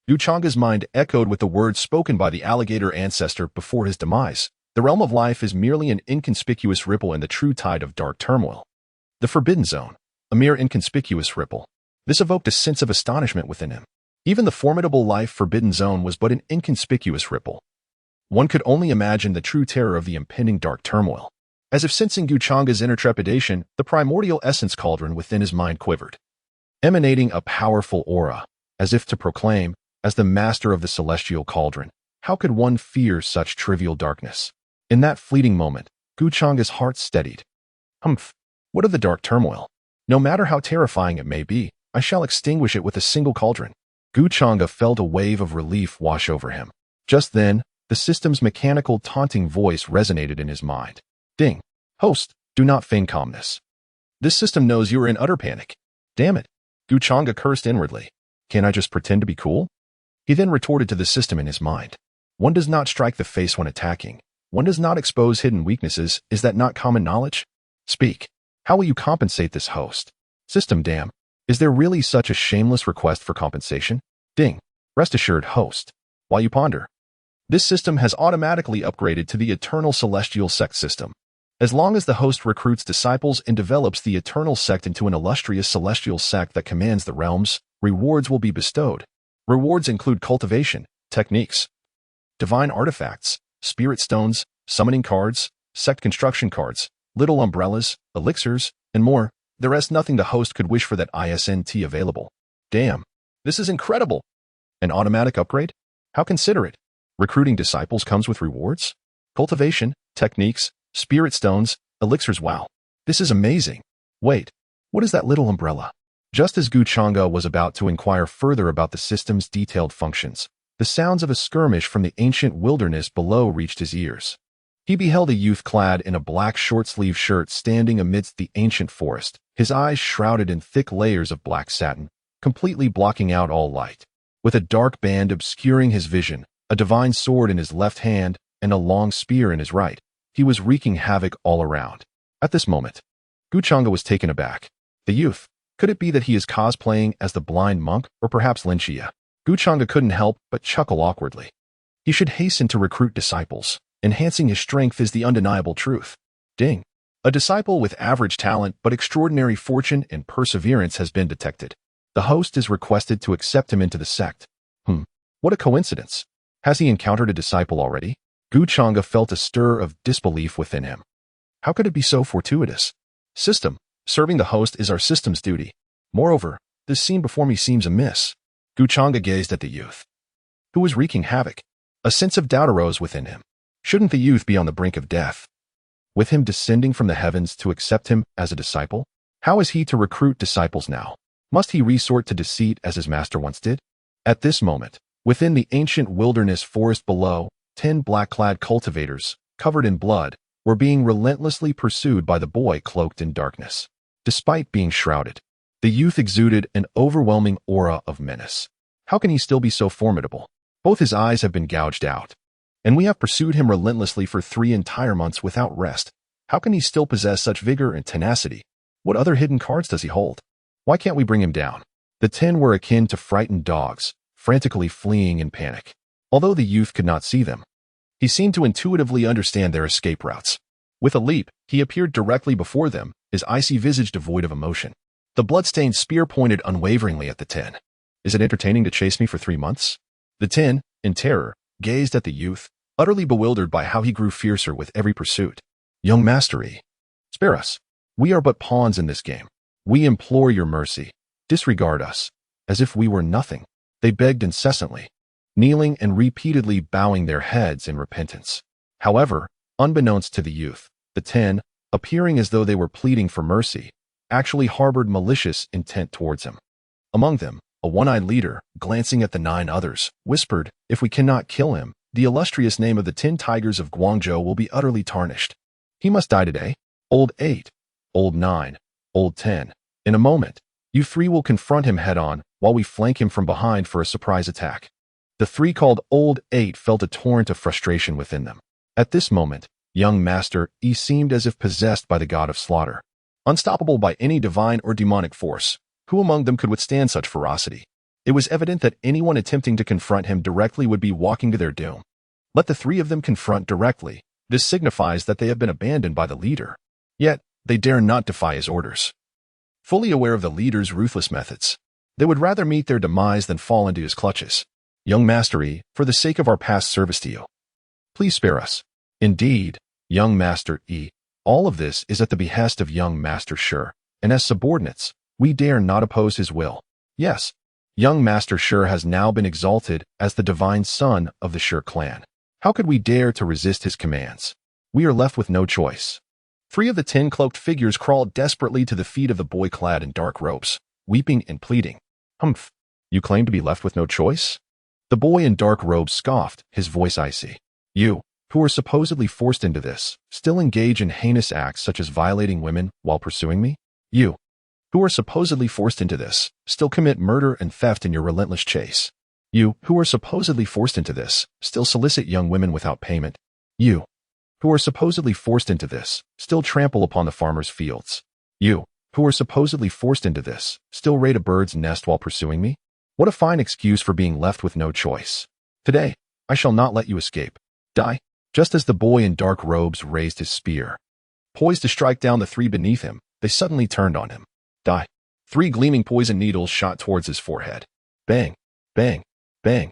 Changge's mind echoed with the words spoken by the alligator ancestor before his demise. The realm of life is merely an inconspicuous ripple in the true tide of dark turmoil. The forbidden zone, a mere inconspicuous ripple. This evoked a sense of astonishment within him. Even the formidable life forbidden zone was but an inconspicuous ripple. One could only imagine the true terror of the impending dark turmoil. As if sensing Changge's inner trepidation, the primordial essence cauldron within his mind quivered, emanating a powerful aura, as if to proclaim, as the master of the celestial cauldron, how could one fear such trivial darkness? In that fleeting moment, Changge's heart steadied. Humph! What of the dark turmoil? No matter how terrifying it may be, I shall extinguish it with a single cauldron. Changge felt a wave of relief wash over him. Just then, the system's mechanical taunting voice resonated in his mind. Ding! Host, do not feign calmness. This system knows you are in utter panic. Damn it! Changge cursed inwardly. Can't I just pretend to be cool? He then retorted to the system in his mind. One does not strike the face when attacking. One does not expose hidden weaknesses. Is that not common knowledge? Speak. How will you compensate this host? System damn. Is there really such a shameless request for compensation? Ding. Rest assured, host. While you ponder, this system has automatically upgraded to the Eternal Celestial Sect System. As long as the host recruits disciples and develops the Eternal Sect into an illustrious celestial sect that commands the realms, rewards will be bestowed. Rewards include cultivation, techniques, divine artifacts, spirit stones, summoning cards, sect construction cards, little umbrellas, elixirs, and more. The rest nothing the host could wish for that isn't available. Damn, this is incredible. An automatic upgrade? How considerate. Recruiting disciples comes with rewards? Cultivation, techniques, spirit stones, elixirs. Wow, this is amazing. Wait, what is that little umbrella? Just as Changge was about to inquire further about the system's detailed functions, the sounds of a skirmish from the ancient wilderness below reached his ears. He beheld a youth clad in a black short-sleeved shirt standing amidst the ancient forest, his eyes shrouded in thick layers of black satin, completely blocking out all light. With a dark band obscuring his vision, a divine sword in his left hand, and a long spear in his right, he was wreaking havoc all around. At this moment, Changge was taken aback. The youth. Could it be that he is cosplaying as the blind monk, or perhaps Lin Xia? Changge couldn't help but chuckle awkwardly. He should hasten to recruit disciples. Enhancing his strength is the undeniable truth. Ding. A disciple with average talent but extraordinary fortune and perseverance has been detected. The host is requested to accept him into the sect. What a coincidence. Has he encountered a disciple already? Changge felt a stir of disbelief within him. How could it be so fortuitous? System. Serving the host is our system's duty. Moreover, this scene before me seems amiss. Changge gazed at the youth, who was wreaking havoc. A sense of doubt arose within him. Shouldn't the youth be on the brink of death? With him descending from the heavens to accept him as a disciple? How is he to recruit disciples now? Must he resort to deceit as his master once did? At this moment, within the ancient wilderness forest below, 10 black-clad cultivators, covered in blood, were being relentlessly pursued by the boy cloaked in darkness. Despite being shrouded, the youth exuded an overwhelming aura of menace. How can he still be so formidable? Both his eyes have been gouged out, and we have pursued him relentlessly for 3 entire months without rest. How can he still possess such vigor and tenacity? What other hidden cards does he hold? Why can't we bring him down? The 10 were akin to frightened dogs, frantically fleeing in panic. Although the youth could not see them, he seemed to intuitively understand their escape routes. With a leap, he appeared directly before them, his icy visage devoid of emotion. The blood-stained spear pointed unwaveringly at the 10. Is it entertaining to chase me for 3 months? The 10, in terror, gazed at the youth, utterly bewildered by how he grew fiercer with every pursuit. Young mastery, spare us. We are but pawns in this game. We implore your mercy. Disregard us, as if we were nothing. They begged incessantly, kneeling and repeatedly bowing their heads in repentance. However, unbeknownst to the youth, the 10, appearing as though they were pleading for mercy, actually harbored malicious intent towards him. Among them, a one-eyed leader, glancing at the 9 others, whispered, "If we cannot kill him, the illustrious name of the 10 tigers of Guangzhou will be utterly tarnished. He must die today. Old 8, Old 9, Old 10. In a moment, you 3 will confront him head-on while we flank him from behind for a surprise attack." The 3 called Old 8 felt a torrent of frustration within them. At this moment, young Master Yi seemed as if possessed by the god of slaughter. Unstoppable by any divine or demonic force, who among them could withstand such ferocity? It was evident that anyone attempting to confront him directly would be walking to their doom. Let the 3 of them confront directly. This signifies that they have been abandoned by the leader. Yet, they dare not defy his orders. Fully aware of the leader's ruthless methods, they would rather meet their demise than fall into his clutches. "Young Master Yi, for the sake of our past service to you, please spare us." Indeed, young Master Yi, all of this is at the behest of young Master Shi, and as subordinates, we dare not oppose his will. Yes, young Master Shi has now been exalted as the divine son of the Shi clan. How could we dare to resist his commands? We are left with no choice. 3 of the 10 cloaked figures crawled desperately to the feet of the boy clad in dark robes, weeping and pleading. "Humph, you claim to be left with no choice?" The boy in dark robes scoffed, his voice icy. "You, who are supposedly forced into this, still engage in heinous acts such as violating women while pursuing me? You, who are supposedly forced into this, still commit murder and theft in your relentless chase? You, who are supposedly forced into this, still solicit young women without payment? You, who are supposedly forced into this, still trample upon the farmer's fields? You, who are supposedly forced into this, still raid a bird's nest while pursuing me? What a fine excuse for being left with no choice. Today, I shall not let you escape. Die." Just as the boy in dark robes raised his spear, poised to strike down the 3 beneath him, they suddenly turned on him. "Die." 3 gleaming poison needles shot towards his forehead. Bang, bang, bang.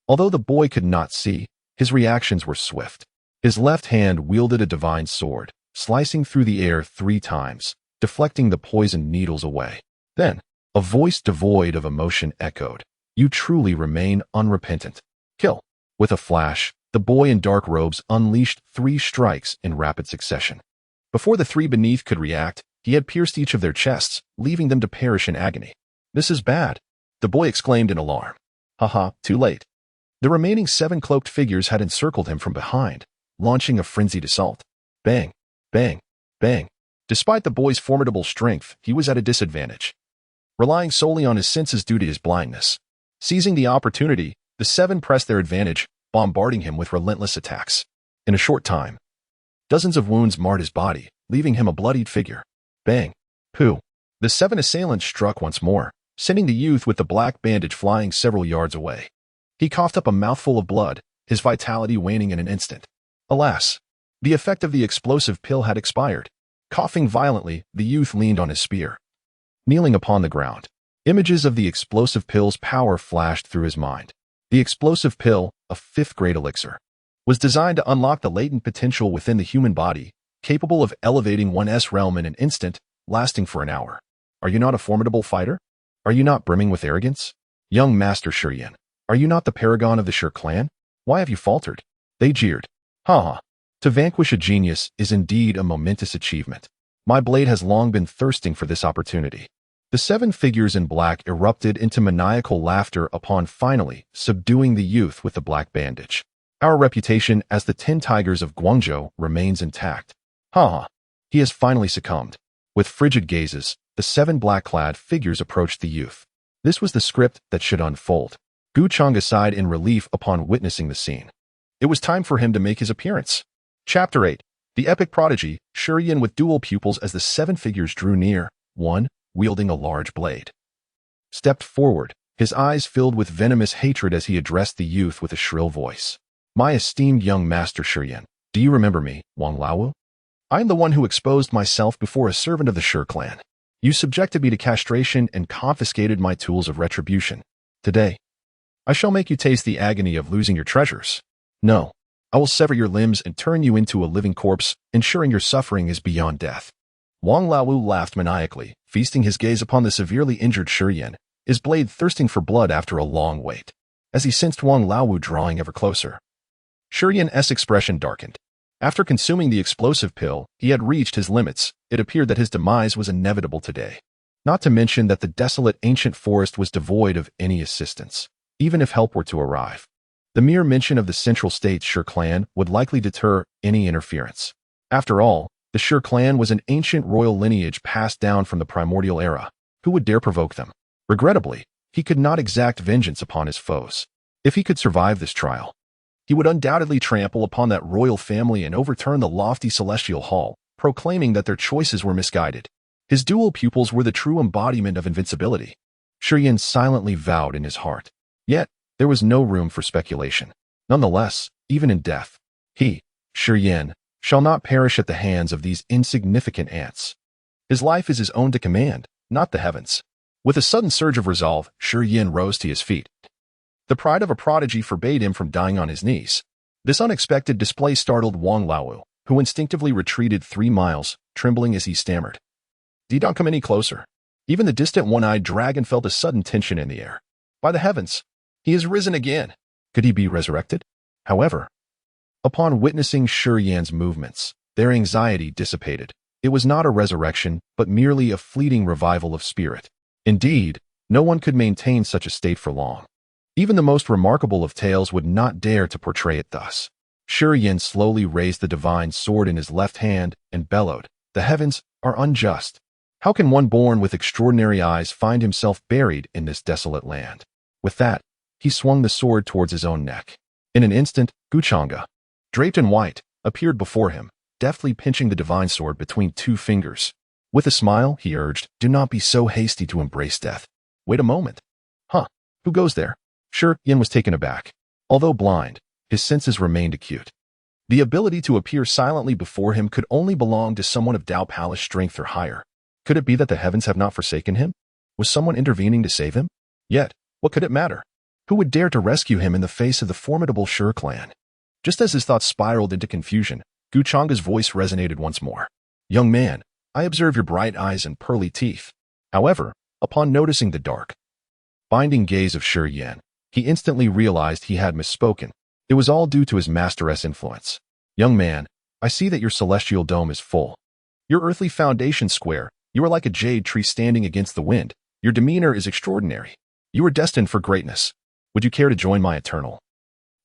Although the boy could not see, his reactions were swift. His left hand wielded a divine sword, slicing through the air 3 times, deflecting the poisoned needles away. Then, a voice devoid of emotion echoed, "You truly remain unrepentant. Kill." With a flash, the boy in dark robes unleashed 3 strikes in rapid succession. Before the 3 beneath could react, he had pierced each of their chests, leaving them to perish in agony. "This is bad," the boy exclaimed in alarm. Haha, too late. The remaining 7 cloaked figures had encircled him from behind, launching a frenzied assault. Bang, bang, bang. Despite the boy's formidable strength, he was at a disadvantage, relying solely on his senses due to his blindness. Seizing the opportunity, the 7 pressed their advantage, bombarding him with relentless attacks. In a short time, dozens of wounds marred his body, leaving him a bloodied figure. Bang, pooh. The 7 assailants struck once more, sending the youth with the black bandage flying several yards away. He coughed up a mouthful of blood, his vitality waning in an instant. Alas, the effect of the explosive pill had expired. Coughing violently, the youth leaned on his spear. Kneeling upon the ground, images of the explosive pill's power flashed through his mind. The explosive pill, a 5th-grade elixir, was designed to unlock the latent potential within the human body, capable of elevating one's realm in an instant, lasting for an hour. Are you not a formidable fighter? Are you not brimming with arrogance? Young Master Shi, are you not the paragon of the Shi clan? Why have you faltered? They jeered. Ha ha. To vanquish a genius is indeed a momentous achievement. My blade has long been thirsting for this opportunity. The 7 figures in black erupted into maniacal laughter upon finally subduing the youth with the black bandage. Our reputation as the 10 tigers of Guangzhou remains intact. Ha ha. He has finally succumbed. With frigid gazes, the 7 black-clad figures approached the youth. This was the script that should unfold. Changge sighed in relief upon witnessing the scene. It was time for him to make his appearance. Chapter 8. The epic prodigy, Shi with dual pupils as the 7 figures drew near, one, wielding a large blade, stepped forward, his eyes filled with venomous hatred as he addressed the youth with a shrill voice. "My esteemed young Master Shi, do you remember me, Wang Laowu? I am the one who exposed myself before a servant of the Shi clan. You subjected me to castration and confiscated my tools of retribution. Today, I shall make you taste the agony of losing your treasures. No, I will sever your limbs and turn you into a living corpse, ensuring your suffering is beyond death." Wang Laowu laughed maniacally, feasting his gaze upon the severely injured Shi, his blade thirsting for blood after a long wait. As he sensed Wang Laowu drawing ever closer, Shi's expression darkened. After consuming the explosive pill, he had reached his limits. It appeared that his demise was inevitable today. Not to mention that the desolate ancient forest was devoid of any assistance, even if help were to arrive. The mere mention of the Central State's Sher clan would likely deter any interference. After all, the Sher clan was an ancient royal lineage passed down from the primordial era. Who would dare provoke them? Regrettably, he could not exact vengeance upon his foes. If he could survive this trial, he would undoubtedly trample upon that royal family and overturn the lofty celestial hall, proclaiming that their choices were misguided. His dual pupils were the true embodiment of invincibility. Shi Yin silently vowed in his heart. Yet, there was no room for speculation. Nonetheless, even in death, he, Shi Yin, shall not perish at the hands of these insignificant ants. His life is his own to command, not the heavens. With a sudden surge of resolve, Shi Yin rose to his feet. The pride of a prodigy forbade him from dying on his knees. This unexpected display startled Wang Laowu, who instinctively retreated 3 miles, trembling as he stammered. "Don't come any closer." Even the distant one-eyed dragon felt a sudden tension in the air. By the heavens, he has risen again. Could he be resurrected? However, upon witnessing Shi Yin's movements, their anxiety dissipated. It was not a resurrection, but merely a fleeting revival of spirit. Indeed, no one could maintain such a state for long. Even the most remarkable of tales would not dare to portray it thus. Shi Yin slowly raised the divine sword in his left hand and bellowed, "The heavens are unjust. How can one born with extraordinary eyes find himself buried in this desolate land?" With that, he swung the sword towards his own neck. In an instant, Changge, draped in white, appeared before him, deftly pinching the divine sword between 2 fingers. With a smile, he urged, "Do not be so hasty to embrace death. Wait a moment." "Huh? Who goes there?" Shi Yin was taken aback. Although blind, his senses remained acute. The ability to appear silently before him could only belong to someone of Dao Palace strength or higher. Could it be that the heavens have not forsaken him? Was someone intervening to save him? Yet, what could it matter? Who would dare to rescue him in the face of the formidable Shi clan? Just as his thoughts spiraled into confusion, Changge's voice resonated once more. "Young man, I observe your bright eyes and pearly teeth." However, upon noticing the dark, binding gaze of Shi Yin, he instantly realized he had misspoken. It was all due to his masteress influence. "Young man, I see that your celestial dome is full. Your earthly foundation square. You are like a jade tree standing against the wind. Your demeanor is extraordinary. You are destined for greatness. Would you care to join my Eternal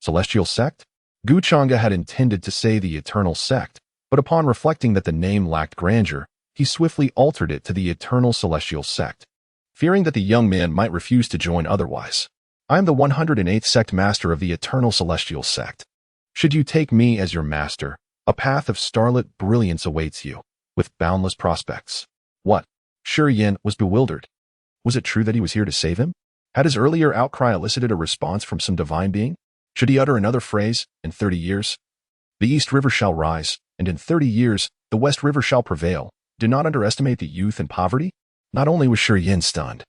Celestial Sect?" Changge had intended to say the Eternal Sect, but upon reflecting that the name lacked grandeur, he swiftly altered it to the Eternal Celestial Sect, fearing that the young man might refuse to join otherwise. "I am the 108th sect master of the Eternal Celestial Sect. Should you take me as your master, a path of starlit brilliance awaits you, with boundless prospects." What? Shi Yin was bewildered. Was it true that he was here to save him? Had his earlier outcry elicited a response from some divine being? Should he utter another phrase, "In 30 years, the East River shall rise, and in 30 years, the West River shall prevail"? Do not underestimate the youth and poverty. Not only was Shi Yin stunned,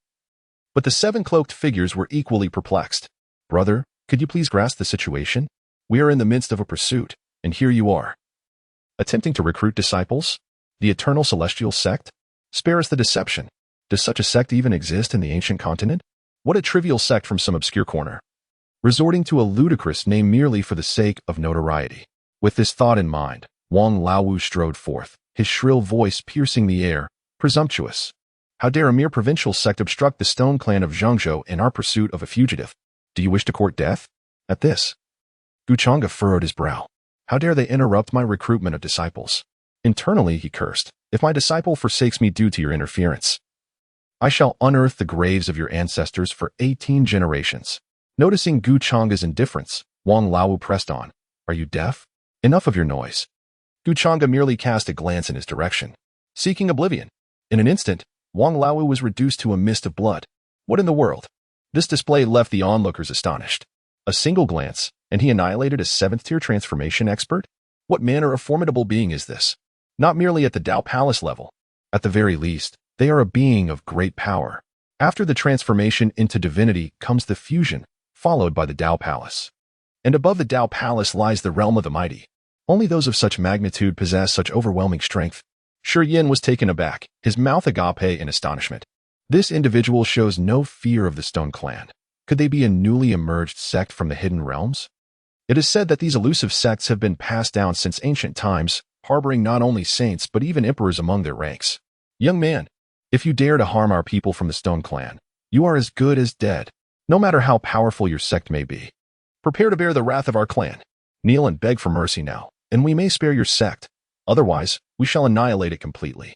but the 7 cloaked figures were equally perplexed. "Brother, could you please grasp the situation? We are in the midst of a pursuit, and here you are, attempting to recruit disciples? The Eternal Celestial Sect? Spare us the deception. Does such a sect even exist in the ancient continent? What a trivial sect from some obscure corner, resorting to a ludicrous name merely for the sake of notoriety." With this thought in mind, Wang Laowu strode forth, his shrill voice piercing the air. "Presumptuous! How dare a mere provincial sect obstruct the stone clan of Zhangzhou in our pursuit of a fugitive? Do you wish to court death?" At this, Changge furrowed his brow. "How dare they interrupt my recruitment of disciples?" Internally, he cursed. "If my disciple forsakes me due to your interference, I shall unearth the graves of your ancestors for 18 generations. Noticing Changge's indifference, Wang Laowu pressed on. "Are you deaf? Enough of your noise." Changge merely cast a glance in his direction, seeking oblivion. In an instant, Wang Laowu was reduced to a mist of blood. What in the world? This display left the onlookers astonished. A single glance, and he annihilated a 7th-tier transformation expert? What manner of formidable being is this? Not merely at the Dao Palace level. At the very least, they are a being of great power. After the transformation into divinity comes the fusion, followed by the Dao Palace. And above the Dao Palace lies the realm of the mighty. Only those of such magnitude possess such overwhelming strength. Shi Yin was taken aback, his mouth agape in astonishment. This individual shows no fear of the Stone Clan. Could they be a newly emerged sect from the hidden realms? It is said that these elusive sects have been passed down since ancient times, harboring not only saints but even emperors among their ranks. Young man, if you dare to harm our people from the Stone Clan, you are as good as dead, no matter how powerful your sect may be. Prepare to bear the wrath of our clan. Kneel and beg for mercy now, and we may spare your sect. Otherwise, we shall annihilate it completely.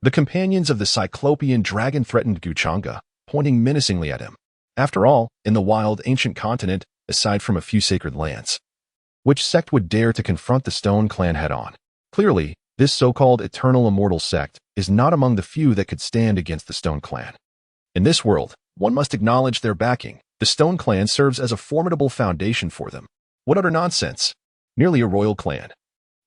The companions of the Cyclopean dragon threatened Changge, pointing menacingly at him. After all, in the wild ancient continent, aside from a few sacred lands, which sect would dare to confront the Stone Clan head-on? Clearly, this so-called Eternal Immortal Sect is not among the few that could stand against the Stone Clan. In this world, one must acknowledge their backing. The Stone Clan serves as a formidable foundation for them. What utter nonsense! Nearly a royal clan.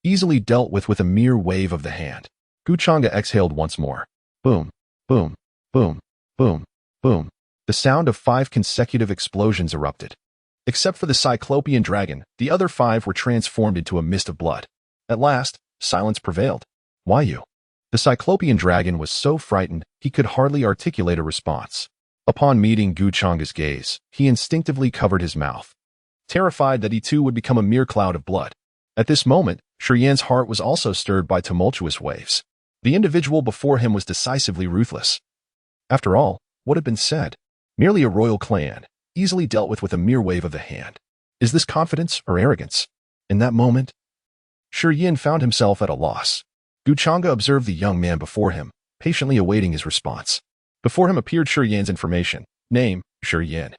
Easily dealt with a mere wave of the hand. Changge exhaled once more. Boom, boom, boom, boom, boom. The sound of 5 consecutive explosions erupted. Except for the Cyclopean dragon, the other 5 were transformed into a mist of blood. At last, silence prevailed. Why you? The Cyclopean dragon was so frightened he could hardly articulate a response. Upon meeting Changge's gaze, he instinctively covered his mouth, terrified that he too would become a mere cloud of blood. At this moment, Shiyan's heart was also stirred by tumultuous waves. The individual before him was decisively ruthless. After all, what had been said? Merely a royal clan, easily dealt with a mere wave of the hand. Is this confidence or arrogance? In that moment, Shiyan found himself at a loss. Changge observed the young man before him, patiently awaiting his response. Before him appeared Shiyan's information. Name, Shiyan.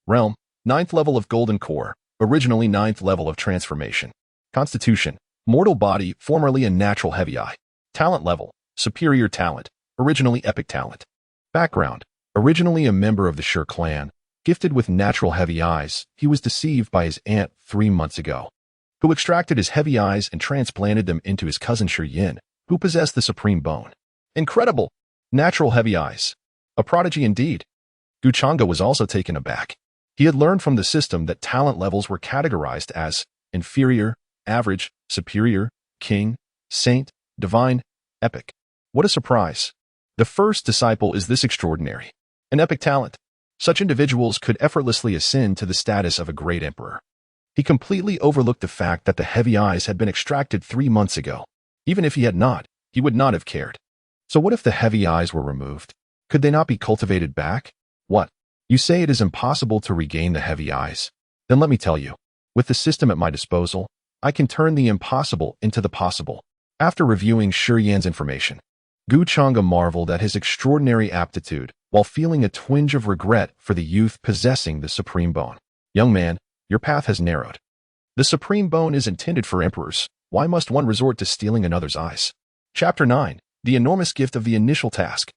Realm, 9th level of Golden Core, originally 9th level of Transformation. Constitution, mortal body, formerly a natural heavy eye. Talent level, superior talent, originally epic talent. Background, originally a member of the Shur clan, gifted with natural heavy eyes, he was deceived by his aunt 3 months ago, who extracted his heavy eyes and transplanted them into his cousin Shiyan, who possessed the supreme bone. Incredible! Natural heavy eyes. A prodigy indeed. Changge was also taken aback. He had learned from the system that talent levels were categorized as inferior, average, superior, king, saint, divine, epic. What a surprise. The first disciple is this extraordinary. An epic talent. Such individuals could effortlessly ascend to the status of a great emperor. He completely overlooked the fact that the heavy eyes had been extracted 3 months ago. Even if he had not, he would not have cared. So what if the heavy eyes were removed? Could they not be cultivated back? What? You say it is impossible to regain the heavy eyes? Then let me tell you. With the system at my disposal, I can turn the impossible into the possible. After reviewing Shiyan's information, Changge marveled at his extraordinary aptitude while feeling a twinge of regret for the youth possessing the supreme bone. Young man, your path has narrowed. The supreme bone is intended for emperors. Why must one resort to stealing another's eyes? Chapter 9. The enormous gift of the initial task.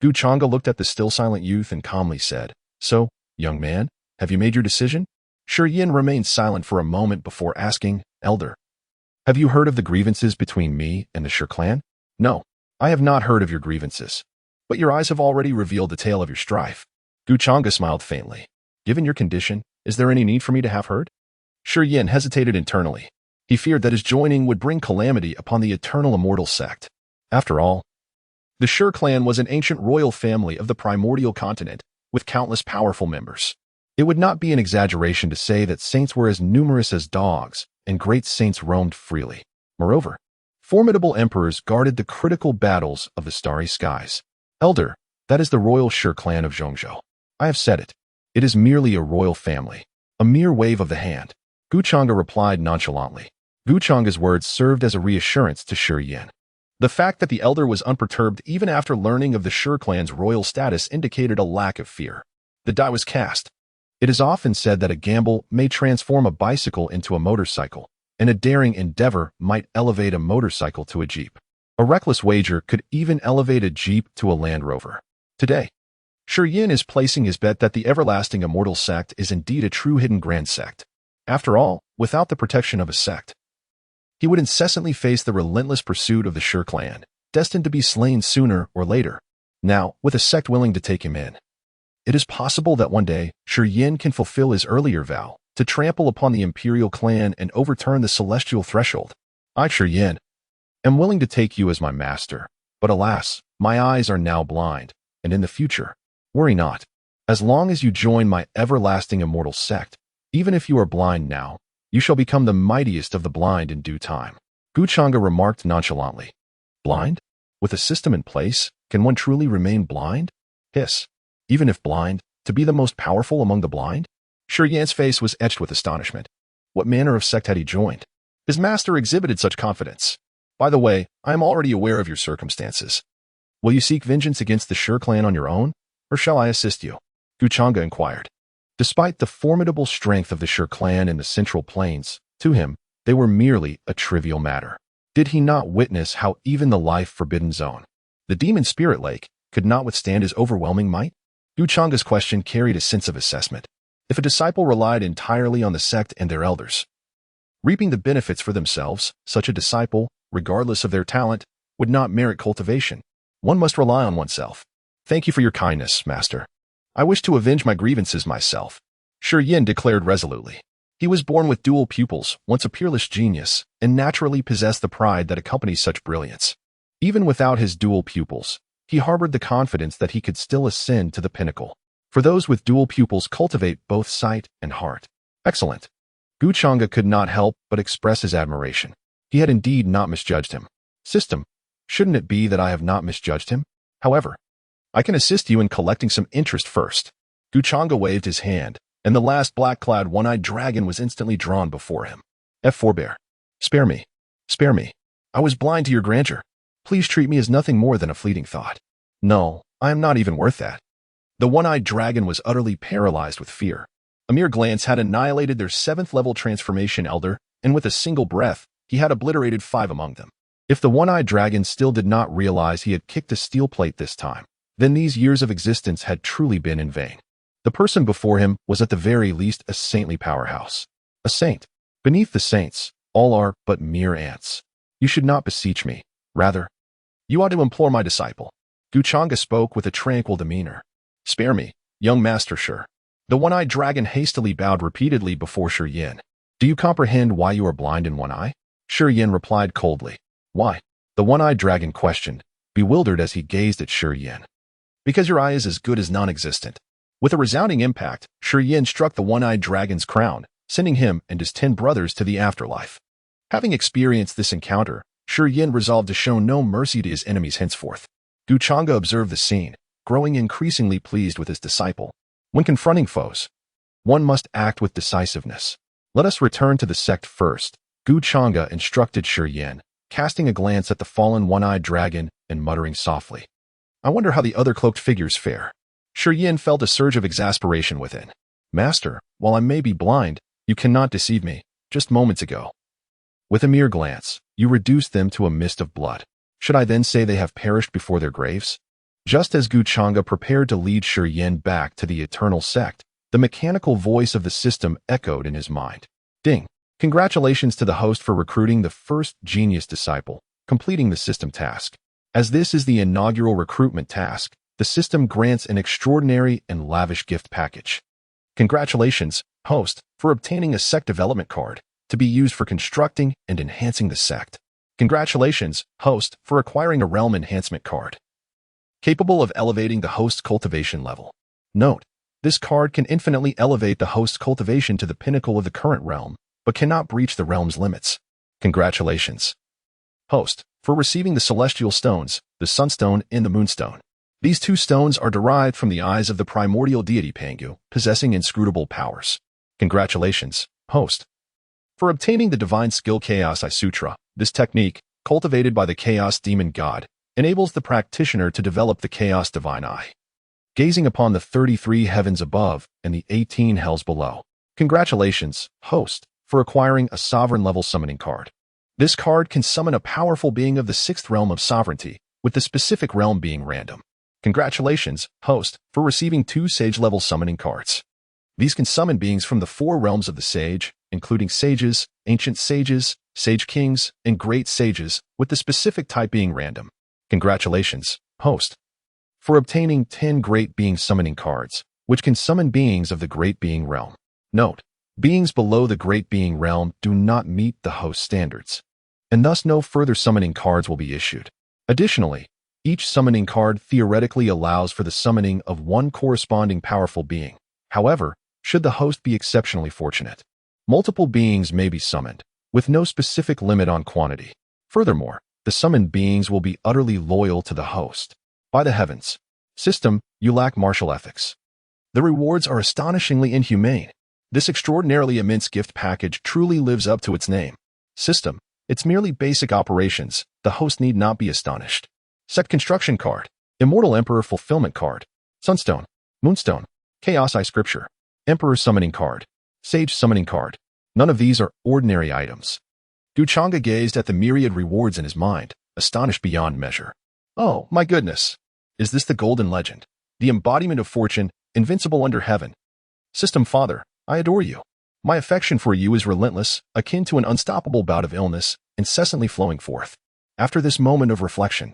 Changge looked at the still silent youth and calmly said, So, young man, have you made your decision? Shiyan remained silent for a moment before asking, Elder, have you heard of the grievances between me and the Shur clan? No, I have not heard of your grievances. But your eyes have already revealed the tale of your strife. Changge smiled faintly. Given your condition, is there any need for me to have heard? Shiyan hesitated internally. He feared that his joining would bring calamity upon the Eternal Immortal Sect. After all, the Shur clan was an ancient royal family of the primordial continent, with countless powerful members. It would not be an exaggeration to say that saints were as numerous as dogs, and great saints roamed freely. Moreover, formidable emperors guarded the critical battles of the starry skies. Elder, that is the royal Shur clan of Zhongzhou. I have said it. It is merely a royal family, a mere wave of the hand. Changge replied nonchalantly. Changge's words served as a reassurance to Shiyan. The fact that the elder was unperturbed even after learning of the Shur clan's royal status indicated a lack of fear. The die was cast. It is often said that a gamble may transform a bicycle into a motorcycle, and a daring endeavor might elevate a motorcycle to a jeep. A reckless wager could even elevate a jeep to a Land Rover. Today, Shiyan is placing his bet that the everlasting Immortal Sect is indeed a true hidden grand sect. After all, without the protection of a sect, he would incessantly face the relentless pursuit of the Shur clan, destined to be slain sooner or later. Now, with a sect willing to take him in, it is possible that one day, Shiyan can fulfill his earlier vow to trample upon the imperial clan and overturn the celestial threshold. I, Shiyan, am willing to take you as my master, but alas, my eyes are now blind, and in the future, worry not. As long as you join my everlasting immortal sect, even if you are blind now, You shall become the mightiest of the blind in due time. Changge remarked nonchalantly. Blind? With a system in place, can one truly remain blind? Hiss. Even if blind, to be the most powerful among the blind? Yan's face was etched with astonishment. What manner of sect had he joined? His master exhibited such confidence. By the way, I am already aware of your circumstances. Will you seek vengeance against the Shi clan on your own, or shall I assist you? Changge inquired. Despite the formidable strength of the Shi clan in the Central Plains, to him, they were merely a trivial matter. Did he not witness how even the life-forbidden zone, the demon spirit lake, could not withstand his overwhelming might? Changge's question carried a sense of assessment. If a disciple relied entirely on the sect and their elders, reaping the benefits for themselves, such a disciple, regardless of their talent, would not merit cultivation. One must rely on oneself. Thank you for your kindness, master. I wish to avenge my grievances myself, Shi declared resolutely. He was born with dual pupils, once a peerless genius, and naturally possessed the pride that accompanies such brilliance. Even without his dual pupils, he harbored the confidence that he could still ascend to the pinnacle. For those with dual pupils cultivate both sight and heart. Excellent. Changge could not help but express his admiration. He had indeed not misjudged him. System, shouldn't it be that I have not misjudged him? However, I can assist you in collecting some interest first. Changge waved his hand, and the last black-clad one-eyed dragon was instantly drawn before him. Forbear. Spare me. Spare me. I was blind to your grandeur. Please treat me as nothing more than a fleeting thought. No, I am not even worth that. The one-eyed dragon was utterly paralyzed with fear. A mere glance had annihilated their 7th-level transformation elder, and with a single breath, he had obliterated 5 among them. If the one-eyed dragon still did not realize he had kicked a steel plate this time, then these years of existence had truly been in vain. The person before him was at the very least a saintly powerhouse. A saint. Beneath the saints, all are but mere ants. You should not beseech me. Rather, you ought to implore my disciple. Changge spoke with a tranquil demeanor. Spare me, young master Shi. The one-eyed dragon hastily bowed repeatedly before Shi. Do you comprehend why you are blind in one eye? Shi replied coldly. Why? The one-eyed dragon questioned, bewildered as he gazed at Shi. Because your eye is as good as non-existent. With a resounding impact, Shi struck the one-eyed dragon's crown, sending him and his 10 brothers to the afterlife. Having experienced this encounter, Shi resolved to show no mercy to his enemies henceforth. Changge observed the scene, growing increasingly pleased with his disciple. When confronting foes, one must act with decisiveness. Let us return to the sect first, Changge instructed Shi, casting a glance at the fallen one-eyed dragon and muttering softly. I wonder how the other cloaked figures fare. Shi felt a surge of exasperation within. Master, while I may be blind, you cannot deceive me. Just moments ago, with a mere glance, you reduced them to a mist of blood. Should I then say they have perished before their graves? Just as Changge prepared to lead Shi back to the Eternal Sect, the mechanical voice of the system echoed in his mind. Ding! Congratulations to the host for recruiting the first genius disciple, completing the system task. As this is the inaugural recruitment task, the system grants an extraordinary and lavish gift package. Congratulations, host, for obtaining a sect development card to be used for constructing and enhancing the sect. Congratulations, host, for acquiring a realm enhancement card, capable of elevating the host's cultivation level. Note, this card can infinitely elevate the host's cultivation to the pinnacle of the current realm, but cannot breach the realm's limits. Congratulations, host, for receiving the celestial stones, the Sunstone and the Moonstone. These 2 stones are derived from the eyes of the primordial deity Pangu, possessing inscrutable powers. Congratulations, host, for obtaining the divine skill Chaos Eye Sutra. This technique, cultivated by the Chaos Demon God, enables the practitioner to develop the Chaos Divine Eye, gazing upon the 33 heavens above and the 18 hells below. Congratulations, host, for acquiring a sovereign-level summoning card. This card can summon a powerful being of the 6th realm of sovereignty, with the specific realm being random. Congratulations, host, for receiving 2 sage-level summoning cards. These can summon beings from the 4 realms of the sage, including sages, ancient sages, sage kings, and great sages, with the specific type being random. Congratulations, host, for obtaining 10 great being summoning cards, which can summon beings of the great being realm. Note, beings below the great being realm do not meet the host standards, and thus no further summoning cards will be issued. Additionally, each summoning card theoretically allows for the summoning of 1 corresponding powerful being. However, should the host be exceptionally fortunate, Multiple beings may be summoned, with no specific limit on quantity. Furthermore, the summoned beings will be utterly loyal to the host. By the heavens. System, you lack martial ethics. The rewards are astonishingly inhumane. This extraordinarily immense gift package truly lives up to its name. System, it's merely basic operations. The host need not be astonished. Sect construction card. Immortal Emperor fulfillment card. Sunstone. Moonstone. Chaos Eye scripture. Emperor summoning card. Sage summoning card. None of these are ordinary items. Changge gazed at the myriad rewards in his mind, astonished beyond measure. Oh, my goodness. Is this the golden legend? The embodiment of fortune, invincible under heaven. System Father, I adore you. My affection for you is relentless, akin to an unstoppable bout of illness, incessantly flowing forth. After this moment of reflection,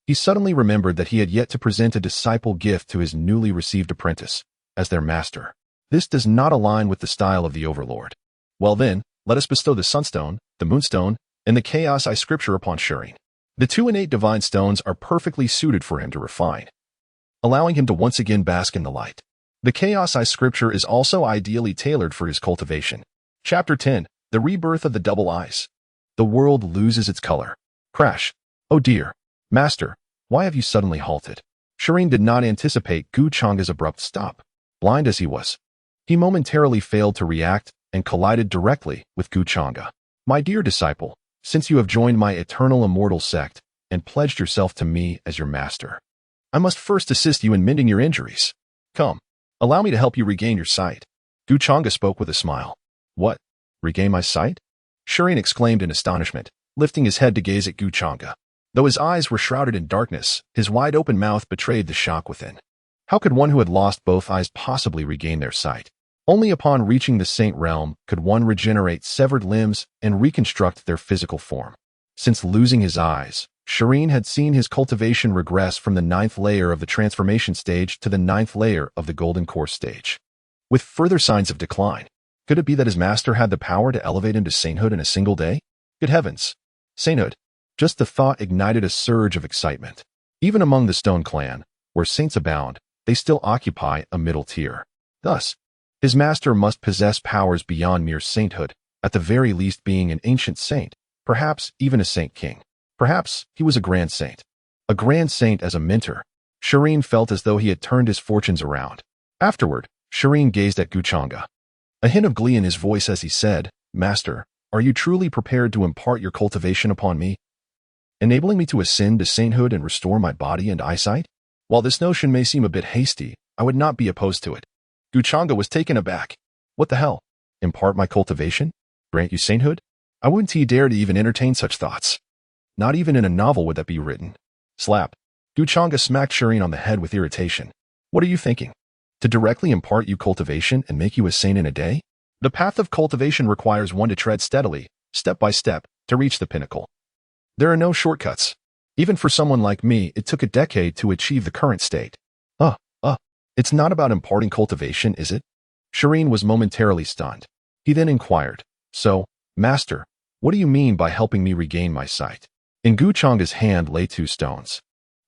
he suddenly remembered that he had yet to present a disciple gift to his newly received apprentice, as their master. This does not align with the style of the overlord. Well then, let us bestow the Sunstone, the Moonstone, and the Chaos Eye scripture upon Shireen. The two innate divine stones are perfectly suited for him to refine, allowing him to once again bask in the light. The Chaos Eye scripture is also ideally tailored for his cultivation. Chapter 10, The Rebirth of the Double Eyes. The world loses its color. Crash. Oh dear. Master, why have you suddenly halted? Shireen did not anticipate Changge's abrupt stop. Blind as he was, he momentarily failed to react and collided directly with Changge. My dear disciple, since you have joined my Eternal Immortal Sect and pledged yourself to me as your master, I must first assist you in mending your injuries. Come, allow me to help you regain your sight. Changge spoke with a smile. What? Regain my sight? Shireen exclaimed in astonishment, lifting his head to gaze at Changge. Though his eyes were shrouded in darkness, his wide-open mouth betrayed the shock within. How could one who had lost both eyes possibly regain their sight? Only upon reaching the Saint Realm could one regenerate severed limbs and reconstruct their physical form. Since losing his eyes, Shireen had seen his cultivation regress from the 9th layer of the transformation stage to the 9th layer of the Golden Core stage, with further signs of decline. Could it be that his master had the power to elevate him to sainthood in a single day? Good heavens! Sainthood! Just the thought ignited a surge of excitement. Even among the Stone Clan, where saints abound, they still occupy a middle tier. Thus, his master must possess powers beyond mere sainthood, at the very least being an ancient saint, perhaps even a saint king. Perhaps he was a grand saint. A grand saint as a mentor. Shireen felt as though he had turned his fortunes around. Afterward, Shireen gazed at Changge, a hint of glee in his voice as he said, Master, are you truly prepared to impart your cultivation upon me, enabling me to ascend to sainthood and restore my body and eyesight? While this notion may seem a bit hasty, I would not be opposed to it. Changge was taken aback. What the hell? Impart my cultivation? Grant you sainthood? I wouldn't dare to even entertain such thoughts. Not even in a novel would that be written. Slap. Changge smacked Shireen on the head with irritation. What are you thinking? To directly impart you cultivation and make you a saint in a day? The path of cultivation requires one to tread steadily, step by step, to reach the pinnacle. There are no shortcuts. Even for someone like me, it took a decade to achieve the current state. It's not about imparting cultivation, is it? Shireen was momentarily stunned. He then inquired, So, Master, what do you mean by helping me regain my sight? In Changge's hand lay 2 stones,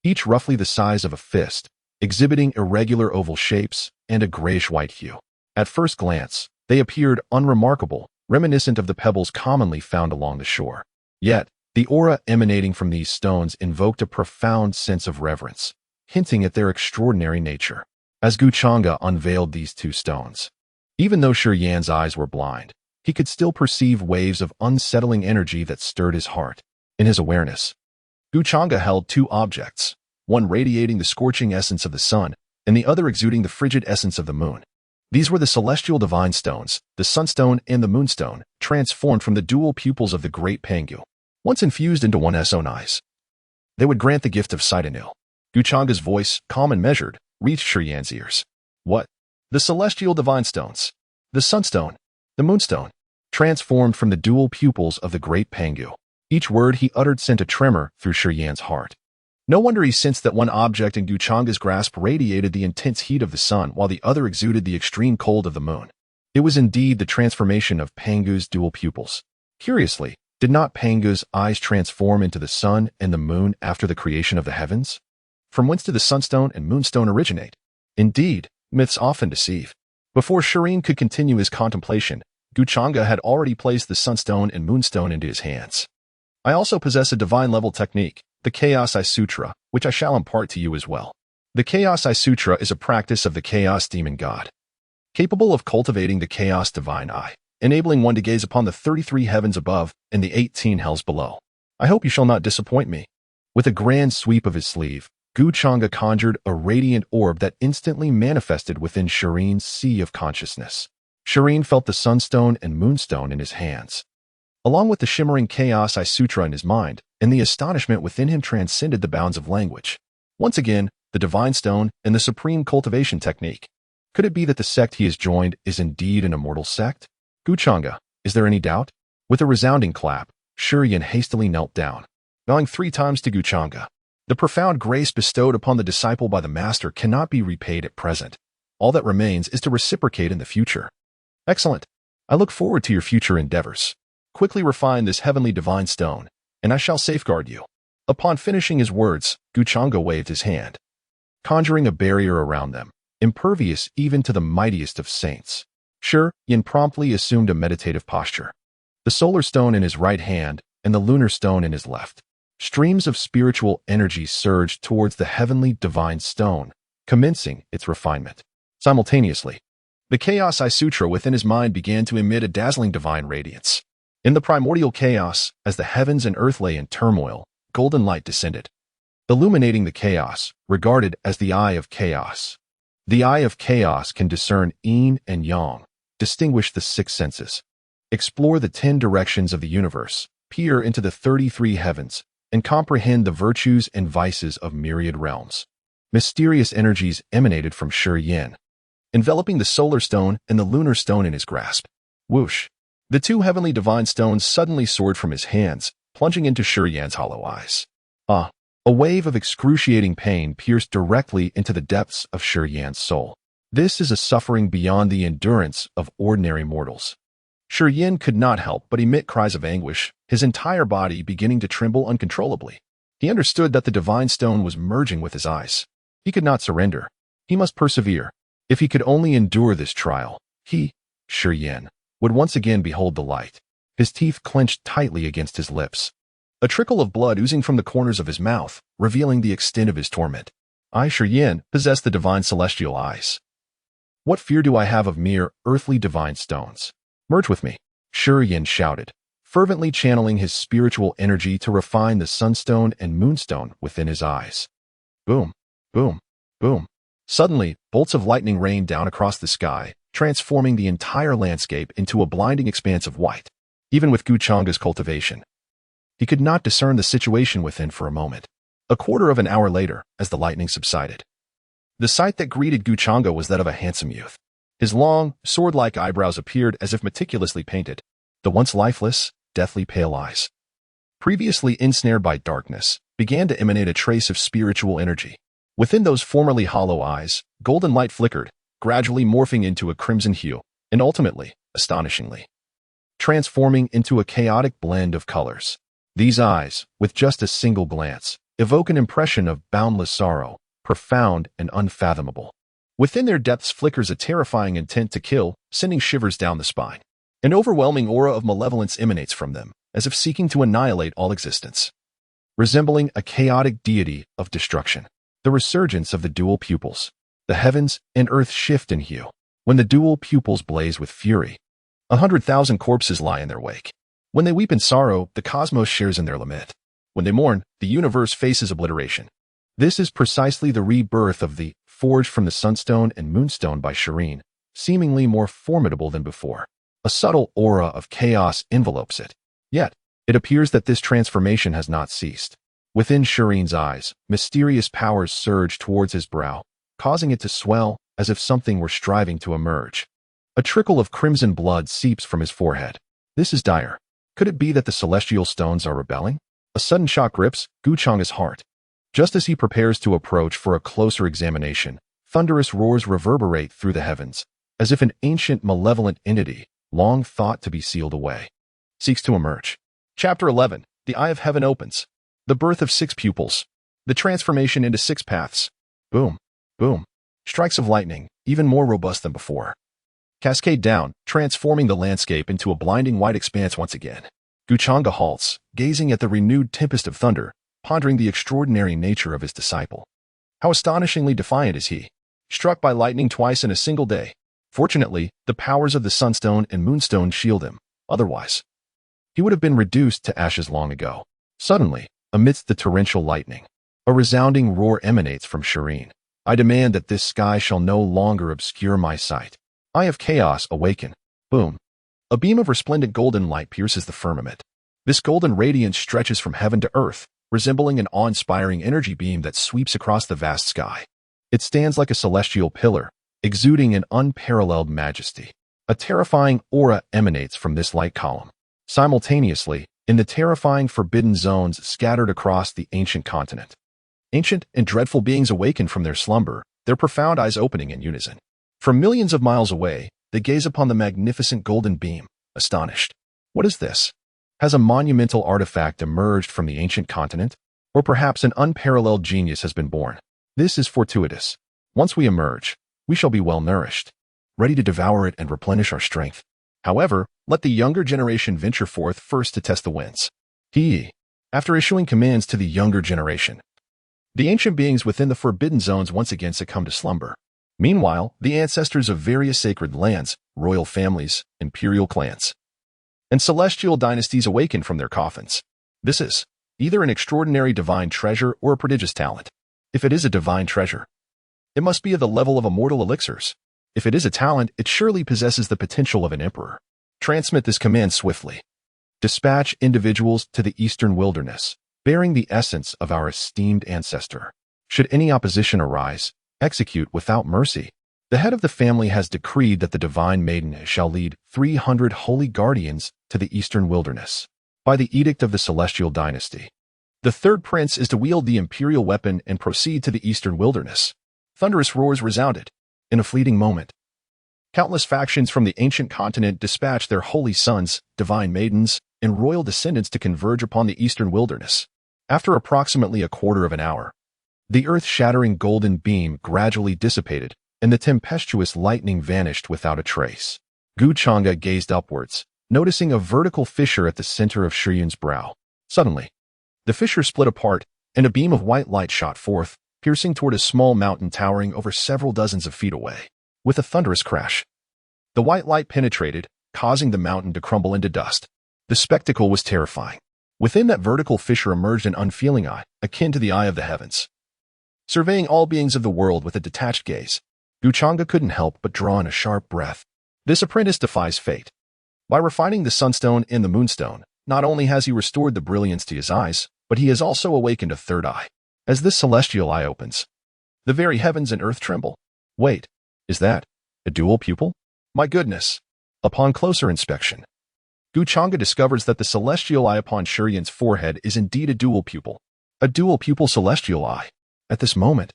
each roughly the size of a fist, exhibiting irregular oval shapes and a grayish-white hue. At first glance, they appeared unremarkable, reminiscent of the pebbles commonly found along the shore. Yet, the aura emanating from these stones invoked a profound sense of reverence, hinting at their extraordinary nature. As Changge unveiled these 2 stones, even though Shiryan's eyes were blind, he could still perceive waves of unsettling energy that stirred his heart. In his awareness, Changge held 2 objects, one radiating the scorching essence of the sun, and the other exuding the frigid essence of the moon. These were the celestial divine stones, the Sunstone and the Moonstone, transformed from the dual pupils of the great Pangu. Once infused into one's own eyes, they would grant the gift of sight anew. Changge's voice, calm and measured, reached Shiryan's ears. What? The celestial divine stones, the Sunstone, the Moonstone, transformed from the dual pupils of the great Pangu. Each word he uttered sent a tremor through Shiryan's heart. No wonder he sensed that one object in Changge's grasp radiated the intense heat of the sun while the other exuded the extreme cold of the moon. It was indeed the transformation of Pangu's dual pupils. Curiously, did not Pangu's eyes transform into the sun and the moon after the creation of the heavens? From whence did the Sunstone and Moonstone originate? Indeed, myths often deceive. Before Shireen could continue his contemplation, Changge had already placed the Sunstone and Moonstone into his hands. I also possess a divine-level technique, the Chaos Eye Sutra, which I shall impart to you as well. The Chaos Eye Sutra is a practice of the Chaos Demon God, capable of cultivating the Chaos Divine Eye, enabling one to gaze upon the 33 heavens above and the 18 hells below. I hope you shall not disappoint me. With a grand sweep of his sleeve, Changge conjured a radiant orb that instantly manifested within Shireen's sea of consciousness. Shireen felt the Sunstone and Moonstone in his hands, along with the shimmering Chaos Eye Sutra in his mind, and the astonishment within him transcended the bounds of language. Once again, the Divine Stone and the Supreme Cultivation Technique. Could it be that the sect he has joined is indeed an immortal sect? Changge, is there any doubt? With a resounding clap, Shireen hastily knelt down, bowing 3 times to Changge. The profound grace bestowed upon the disciple by the master cannot be repaid at present. All that remains is to reciprocate in the future. Excellent. I look forward to your future endeavors. Quickly refine this heavenly divine stone, and I shall safeguard you. Upon finishing his words, Changge waved his hand, conjuring a barrier around them, impervious even to the mightiest of saints. Shireen promptly assumed a meditative posture, the solar stone in his right hand and the lunar stone in his left. Streams of spiritual energy surged towards the heavenly divine stone, commencing its refinement. Simultaneously, the Chaos Eye Sutra within his mind began to emit a dazzling divine radiance. In the primordial chaos, as the heavens and earth lay in turmoil, golden light descended, illuminating the chaos, regarded as the Eye of Chaos. The Eye of Chaos can discern yin and yang, distinguish the 6 senses, explore the 10 directions of the universe, peer into the 33 heavens, and comprehend the virtues and vices of myriad realms. Mysterious energies emanated from Shireen, enveloping the solar stone and the lunar stone in his grasp. Whoosh! The 2 heavenly divine stones suddenly soared from his hands, plunging into Shireen's hollow eyes. A wave of excruciating pain pierced directly into the depths of Shireen's soul. This is a suffering beyond the endurance of ordinary mortals. Shireen could not help but emit cries of anguish, his entire body beginning to tremble uncontrollably. He understood that the divine stone was merging with his eyes. He could not surrender. He must persevere. If he could only endure this trial, he, Shireen, would once again behold the light. His teeth clenched tightly against his lips, a trickle of blood oozing from the corners of his mouth, revealing the extent of his torment. I, Shireen, possess the divine celestial eyes. What fear do I have of mere earthly divine stones? Merge with me, Shireen shouted, fervently channeling his spiritual energy to refine the Sunstone and Moonstone within his eyes. Boom, boom, boom. Suddenly, bolts of lightning rained down across the sky, transforming the entire landscape into a blinding expanse of white. Even with Changge's cultivation, he could not discern the situation within for a moment. A quarter of an hour later, as the lightning subsided, the sight that greeted Changge was that of a handsome youth. His long, sword-like eyebrows appeared as if meticulously painted, the once lifeless, deathly pale eyes, previously ensnared by darkness, began to emanate a trace of spiritual energy. Within those formerly hollow eyes, golden light flickered, gradually morphing into a crimson hue, and ultimately, astonishingly, transforming into a chaotic blend of colors. These eyes, with just a single glance, evoke an impression of boundless sorrow, profound and unfathomable. Within their depths flickers a terrifying intent to kill, sending shivers down the spine. An overwhelming aura of malevolence emanates from them, as if seeking to annihilate all existence. Resembling a chaotic deity of destruction. The resurgence of the dual pupils. The heavens and earth shift in hue. When the dual pupils blaze with fury, 100,000 corpses lie in their wake. When they weep in sorrow, the cosmos shares in their lament. When they mourn, the universe faces obliteration. This is precisely the rebirth of the forged from the Sunstone and Moonstone by Shireen, seemingly more formidable than before. A subtle aura of chaos envelopes it. Yet, it appears that this transformation has not ceased. Within Shireen's eyes, mysterious powers surge towards his brow, causing it to swell as if something were striving to emerge. A trickle of crimson blood seeps from his forehead. This is dire. Could it be that the celestial stones are rebelling? A sudden shock grips Changge's heart. Just as he prepares to approach for a closer examination, thunderous roars reverberate through the heavens, as if an ancient malevolent entity, long thought to be sealed away, seeks to emerge. Chapter 11. The Eye of Heaven opens. The birth of 6 pupils. The transformation into 6 paths. Boom, boom. Strikes of lightning, even more robust than before. cascade down, transforming the landscape into a blinding white expanse once again. Changge halts, gazing at the renewed tempest of thunder, pondering the extraordinary nature of his disciple. How astonishingly defiant is he, struck by lightning twice in a single day. Fortunately, the powers of the Sunstone and Moonstone shield him. Otherwise, he would have been reduced to ashes long ago. Suddenly, amidst the torrential lightning, a resounding roar emanates from Shireen. I demand that this sky shall no longer obscure my sight. Eye of chaos awaken. Boom. A beam of resplendent golden light pierces the firmament. This golden radiance stretches from heaven to earth, resembling an awe-inspiring energy beam that sweeps across the vast sky. It stands like a celestial pillar, exuding an unparalleled majesty. A terrifying aura emanates from this light column. Simultaneously, in the terrifying forbidden zones scattered across the ancient continent, ancient and dreadful beings awaken from their slumber, their profound eyes opening in unison. From millions of miles away, they gaze upon the magnificent golden beam, astonished. What is this? Has a monumental artifact emerged from the ancient continent? Or perhaps an unparalleled genius has been born? This is fortuitous. Once we emerge, we shall be well nourished, ready to devour it and replenish our strength. However, let the younger generation venture forth first to test the winds. After issuing commands to the younger generation, the ancient beings within the forbidden zones once again succumb to slumber. Meanwhile, the ancestors of various sacred lands, royal families, imperial clans, and celestial dynasties awaken from their coffins. This is either an extraordinary divine treasure or a prodigious talent. If it is a divine treasure, it must be at the level of immortal elixirs. If it is a talent, it surely possesses the potential of an emperor. Transmit this command swiftly. Dispatch individuals to the eastern wilderness, bearing the essence of our esteemed ancestor. Should any opposition arise, execute without mercy. The head of the family has decreed that the divine maiden shall lead 300 holy guardians to the eastern wilderness, by the edict of the celestial dynasty. The third prince is to wield the imperial weapon and proceed to the eastern wilderness. Thunderous roars resounded. In a fleeting moment, countless factions from the ancient continent dispatched their holy sons, divine maidens, and royal descendants to converge upon the eastern wilderness. After approximately a quarter of an hour, the earth-shattering golden beam gradually dissipated, and the tempestuous lightning vanished without a trace. Changge gazed upwards, noticing a vertical fissure at the center of Shireen's brow. Suddenly, the fissure split apart, and a beam of white light shot forth, piercing toward a small mountain towering over several dozens of feet away. With a thunderous crash, the white light penetrated, causing the mountain to crumble into dust. The spectacle was terrifying. Within that vertical fissure emerged an unfeeling eye, akin to the eye of the heavens. Surveying all beings of the world with a detached gaze, Changge couldn't help but draw in a sharp breath. This apprentice defies fate. By refining the Sunstone and the Moonstone, not only has he restored the brilliance to his eyes, but he has also awakened a third eye. As this celestial eye opens, the very heavens and earth tremble. Wait, is that a dual pupil? My goodness! Upon closer inspection, Changge discovers that the celestial eye upon Shireen's forehead is indeed a dual pupil celestial eye. At this moment,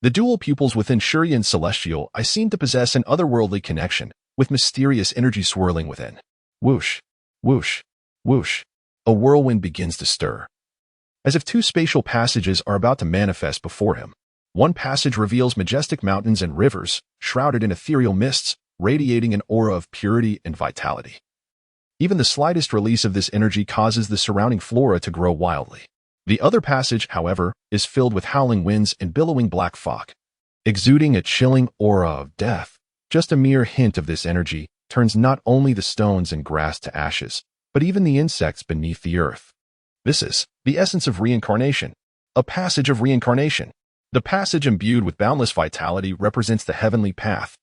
the dual pupils within Shireen's celestial eye seem to possess an otherworldly connection, with mysterious energy swirling within. Whoosh, whoosh, whoosh. A whirlwind begins to stir, as if two spatial passages are about to manifest before him. One passage reveals majestic mountains and rivers, shrouded in ethereal mists, radiating an aura of purity and vitality. Even the slightest release of this energy causes the surrounding flora to grow wildly. The other passage, however, is filled with howling winds and billowing black fog, exuding a chilling aura of death. Just a mere hint of this energy turns not only the stones and grass to ashes, but even the insects beneath the earth. This is the essence of reincarnation, a passage of reincarnation. The passage imbued with boundless vitality represents the heavenly path,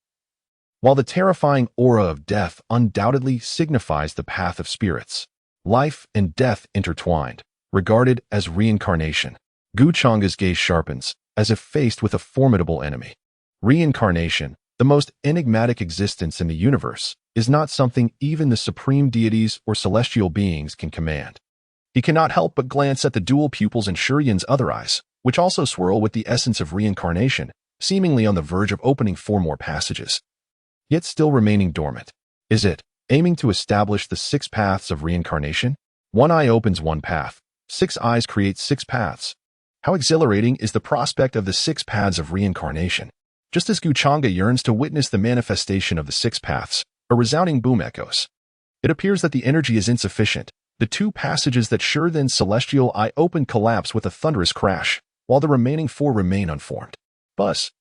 while the terrifying aura of death undoubtedly signifies the path of spirits. Life and death intertwined, regarded as reincarnation. Changge's gaze sharpens, as if faced with a formidable enemy. Reincarnation, the most enigmatic existence in the universe, is not something even the supreme deities or celestial beings can command. He cannot help but glance at the dual pupils in Shireen's other eyes, which also swirl with the essence of reincarnation, seemingly on the verge of opening 4 more passages, yet still remaining dormant. Is it aiming to establish the 6 paths of reincarnation? One eye opens one path. 6 eyes create 6 paths. How exhilarating is the prospect of the 6 paths of reincarnation? Just as Changge yearns to witness the manifestation of the six paths, a resounding boom echoes. It appears that the energy is insufficient. The two passages that Shurian's celestial eye opened collapse with a thunderous crash, while the remaining four remain unformed. Buzz.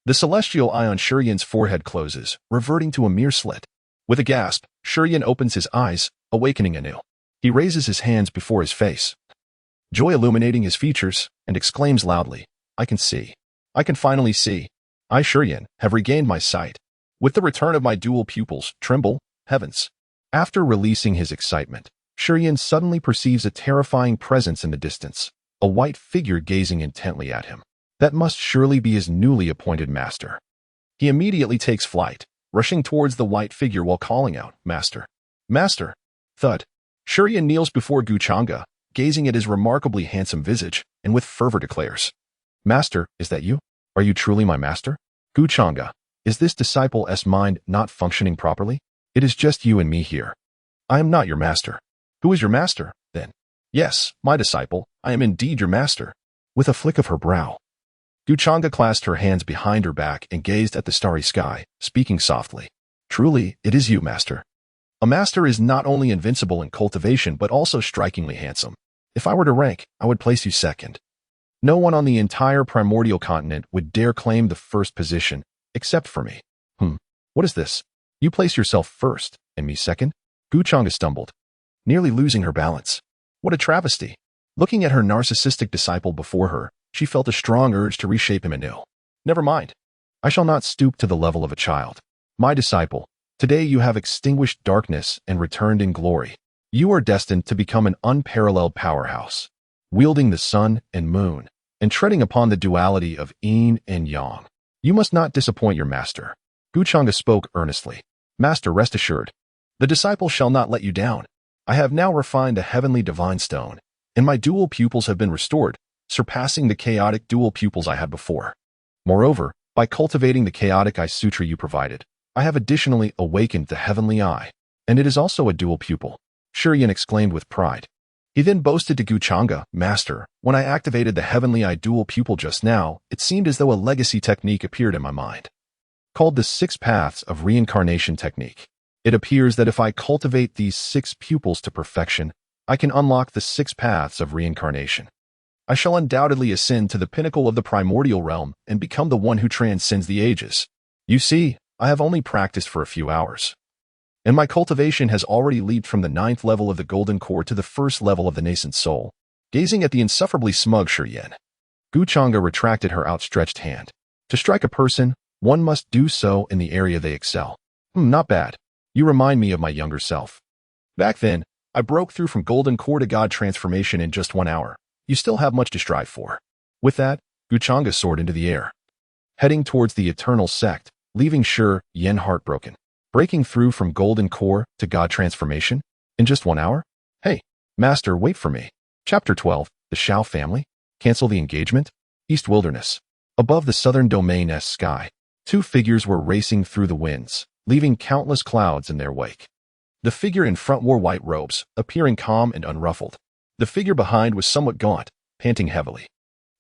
The celestial eye on Shurian's forehead closes, reverting to a mere slit. With a gasp, Shurian opens his eyes, awakening anew. He raises his hands before his face, joy illuminating his features, and exclaims loudly, I can see. I can finally see. I, Shurian, have regained my sight. With the return of my dual pupils, tremble, heavens. After releasing his excitement, Shurian suddenly perceives a terrifying presence in the distance, a white figure gazing intently at him. That must surely be his newly appointed master. He immediately takes flight, rushing towards the white figure while calling out, Master. Master. Thud. Shurian kneels before Changge, gazing at his remarkably handsome visage, and with fervor declares, Master, is that you? Are you truly my master? Changge, is this disciple's mind not functioning properly? It is just you and me here. I am not your master. Who is your master, then? Yes, my disciple, I am indeed your master. With a flick of her brow, Changge clasped her hands behind her back and gazed at the starry sky, speaking softly. Truly, it is you, master. A master is not only invincible in cultivation but also strikingly handsome. If I were to rank, I would place you second. No one on the entire primordial continent would dare claim the first position, except for me. What is this? You place yourself first, and me second? Changge stumbled, nearly losing her balance. What a travesty. Looking at her narcissistic disciple before her, she felt a strong urge to reshape him anew. Never mind. I shall not stoop to the level of a child. My disciple, today you have extinguished darkness and returned in glory. You are destined to become an unparalleled powerhouse, wielding the sun and moon, and treading upon the duality of yin and yang. You must not disappoint your master. Changge spoke earnestly. Master, rest assured. The disciple shall not let you down. I have now refined the heavenly divine stone, and my dual pupils have been restored, surpassing the chaotic dual pupils I had before. Moreover, by cultivating the chaotic eye sutra you provided, I have additionally awakened the heavenly eye, and it is also a dual pupil. Shurian exclaimed with pride. He then boasted to Changge, Master, when I activated the heavenly eye dual pupil just now, it seemed as though a legacy technique appeared in my mind, called the six paths of reincarnation technique. It appears that if I cultivate these six pupils to perfection, I can unlock the six paths of reincarnation. I shall undoubtedly ascend to the pinnacle of the primordial realm and become the one who transcends the ages. You see, I have only practiced for a few hours, and my cultivation has already leaped from the 9th level of the golden core to the 1st level of the nascent soul. Gazing at the insufferably smug Shurian, Changge retracted her outstretched hand. To strike a person, one must do so in the area they excel. Not bad. You remind me of my younger self. Back then, I broke through from golden core to god transformation in just 1 hour. You still have much to strive for. With that, Changge soared into the air, heading towards the Eternal Sect, leaving Shurian heartbroken. Breaking through from golden core to god transformation in just 1 hour? Hey, master, wait for me. Chapter 12, The Shao Family. Cancel the engagement. East Wilderness. Above the southern domain-s sky, two figures were racing through the winds, leaving countless clouds in their wake. The figure in front wore white robes, appearing calm and unruffled. The figure behind was somewhat gaunt, panting heavily.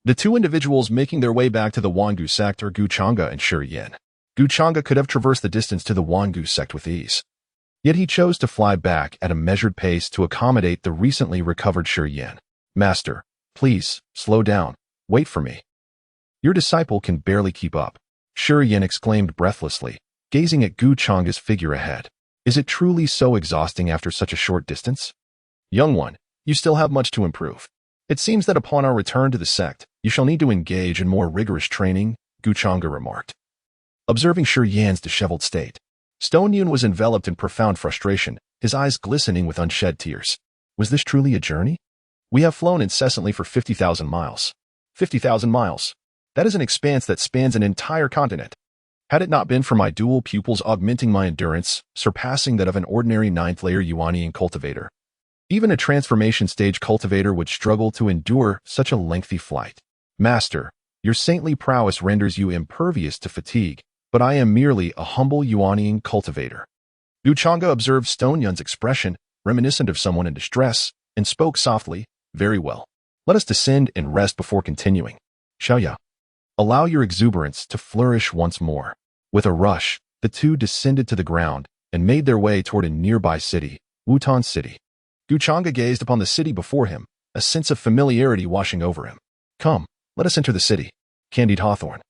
The two individuals making their way back to the Beidou Sect are Changge and Shurian. Changge could have traversed the distance to the Beidou Sect with ease. Yet he chose to fly back at a measured pace to accommodate the recently recovered Shurian. Master, please, slow down. Wait for me. Your disciple can barely keep up. Shurian exclaimed breathlessly, gazing at Changge's figure ahead. Is it truly so exhausting after such a short distance? Young one, you still have much to improve. It seems that upon our return to the sect, you shall need to engage in more rigorous training, Changge remarked. Observing Shurian's disheveled state, Stone Yun was enveloped in profound frustration, his eyes glistening with unshed tears. Was this truly a journey? We have flown incessantly for 50,000 miles. 50,000 miles. That is an expanse that spans an entire continent. Had it not been for my dual pupils augmenting my endurance, surpassing that of an ordinary 9th-layer Yuanian cultivator, even a transformation stage cultivator would struggle to endure such a lengthy flight. Master, your saintly prowess renders you impervious to fatigue, but I am merely a humble Yuanian cultivator. Changge observed Stone Yun's expression, reminiscent of someone in distress, and spoke softly, Very well. Let us descend and rest before continuing. Shall ya? Allow your exuberance to flourish once more. With a rush, the two descended to the ground and made their way toward a nearby city, Wutan City. Changge gazed upon the city before him, a sense of familiarity washing over him. Come, let us enter the city. Candied hawthorn.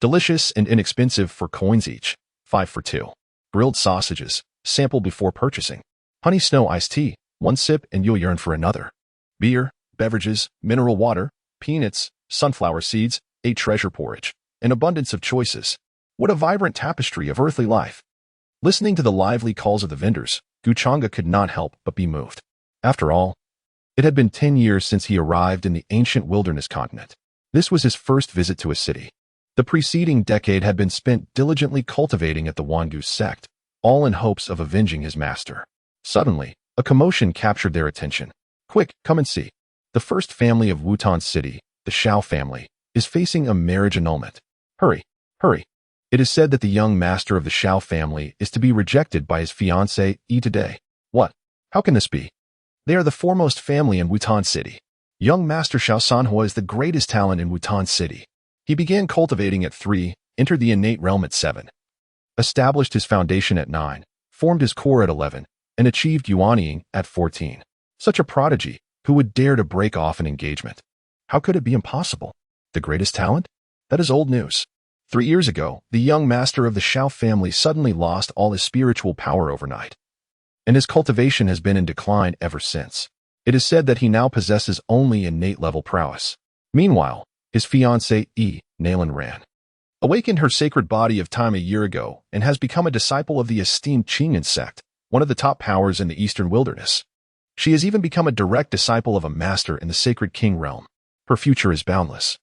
Delicious and inexpensive for coins each, 5 for 2. Grilled sausages, sample before purchasing. Honey snow iced tea, 1 sip and you'll yearn for another. Beer, beverages, mineral water, peanuts, sunflower seeds, 8 treasure porridge, an abundance of choices. What a vibrant tapestry of earthly life. Listening to the lively calls of the vendors, Changge could not help but be moved. After all, it had been 10 years since he arrived in the ancient wilderness continent. This was his first visit to a city. The preceding decade had been spent diligently cultivating at the Beidou Sect, all in hopes of avenging his master. Suddenly, a commotion captured their attention. Quick, come and see. The first family of Wutan City, the Shao family, is facing a marriage annulment. Hurry, hurry. It is said that the young master of the Shao family is to be rejected by his fiancée Yi today. What? How can this be? They are the foremost family in Wutan City. Young Master Shao Sanhua is the greatest talent in Wutan City. He began cultivating at 3, entered the innate realm at 7, established his foundation at 9, formed his core at 11, and achieved yuanying at 14. Such a prodigy, who would dare to break off an engagement? How could it be impossible? The greatest talent? That is old news. 3 years ago, the young master of the Shao family suddenly lost all his spiritual power overnight, and his cultivation has been in decline ever since. It is said that he now possesses only innate level prowess. Meanwhile, his fiancée Yi, Nalan Ran, awakened her sacred body of time a year ago and has become a disciple of the esteemed Changge sect, one of the top powers in the eastern wilderness. She has even become a direct disciple of a master in the sacred king realm. Her future is boundless,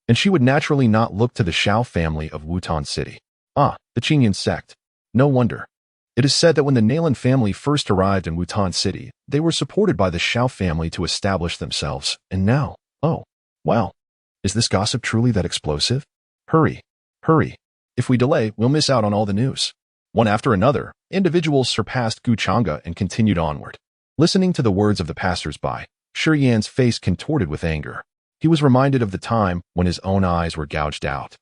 and she would naturally not look to the Shao family of Wutan City. Ah, the Changge sect. No wonder. It is said that when the Nalan family first arrived in Wutan City, they were supported by the Shao family to establish themselves, and now, oh, wow. Is this gossip truly that explosive? Hurry, hurry. If we delay, we'll miss out on all the news. One after another, individuals surpassed Changge and continued onward. Listening to the words of the passers-by, Shi Yan's face contorted with anger. He was reminded of the time when his own eyes were gouged out.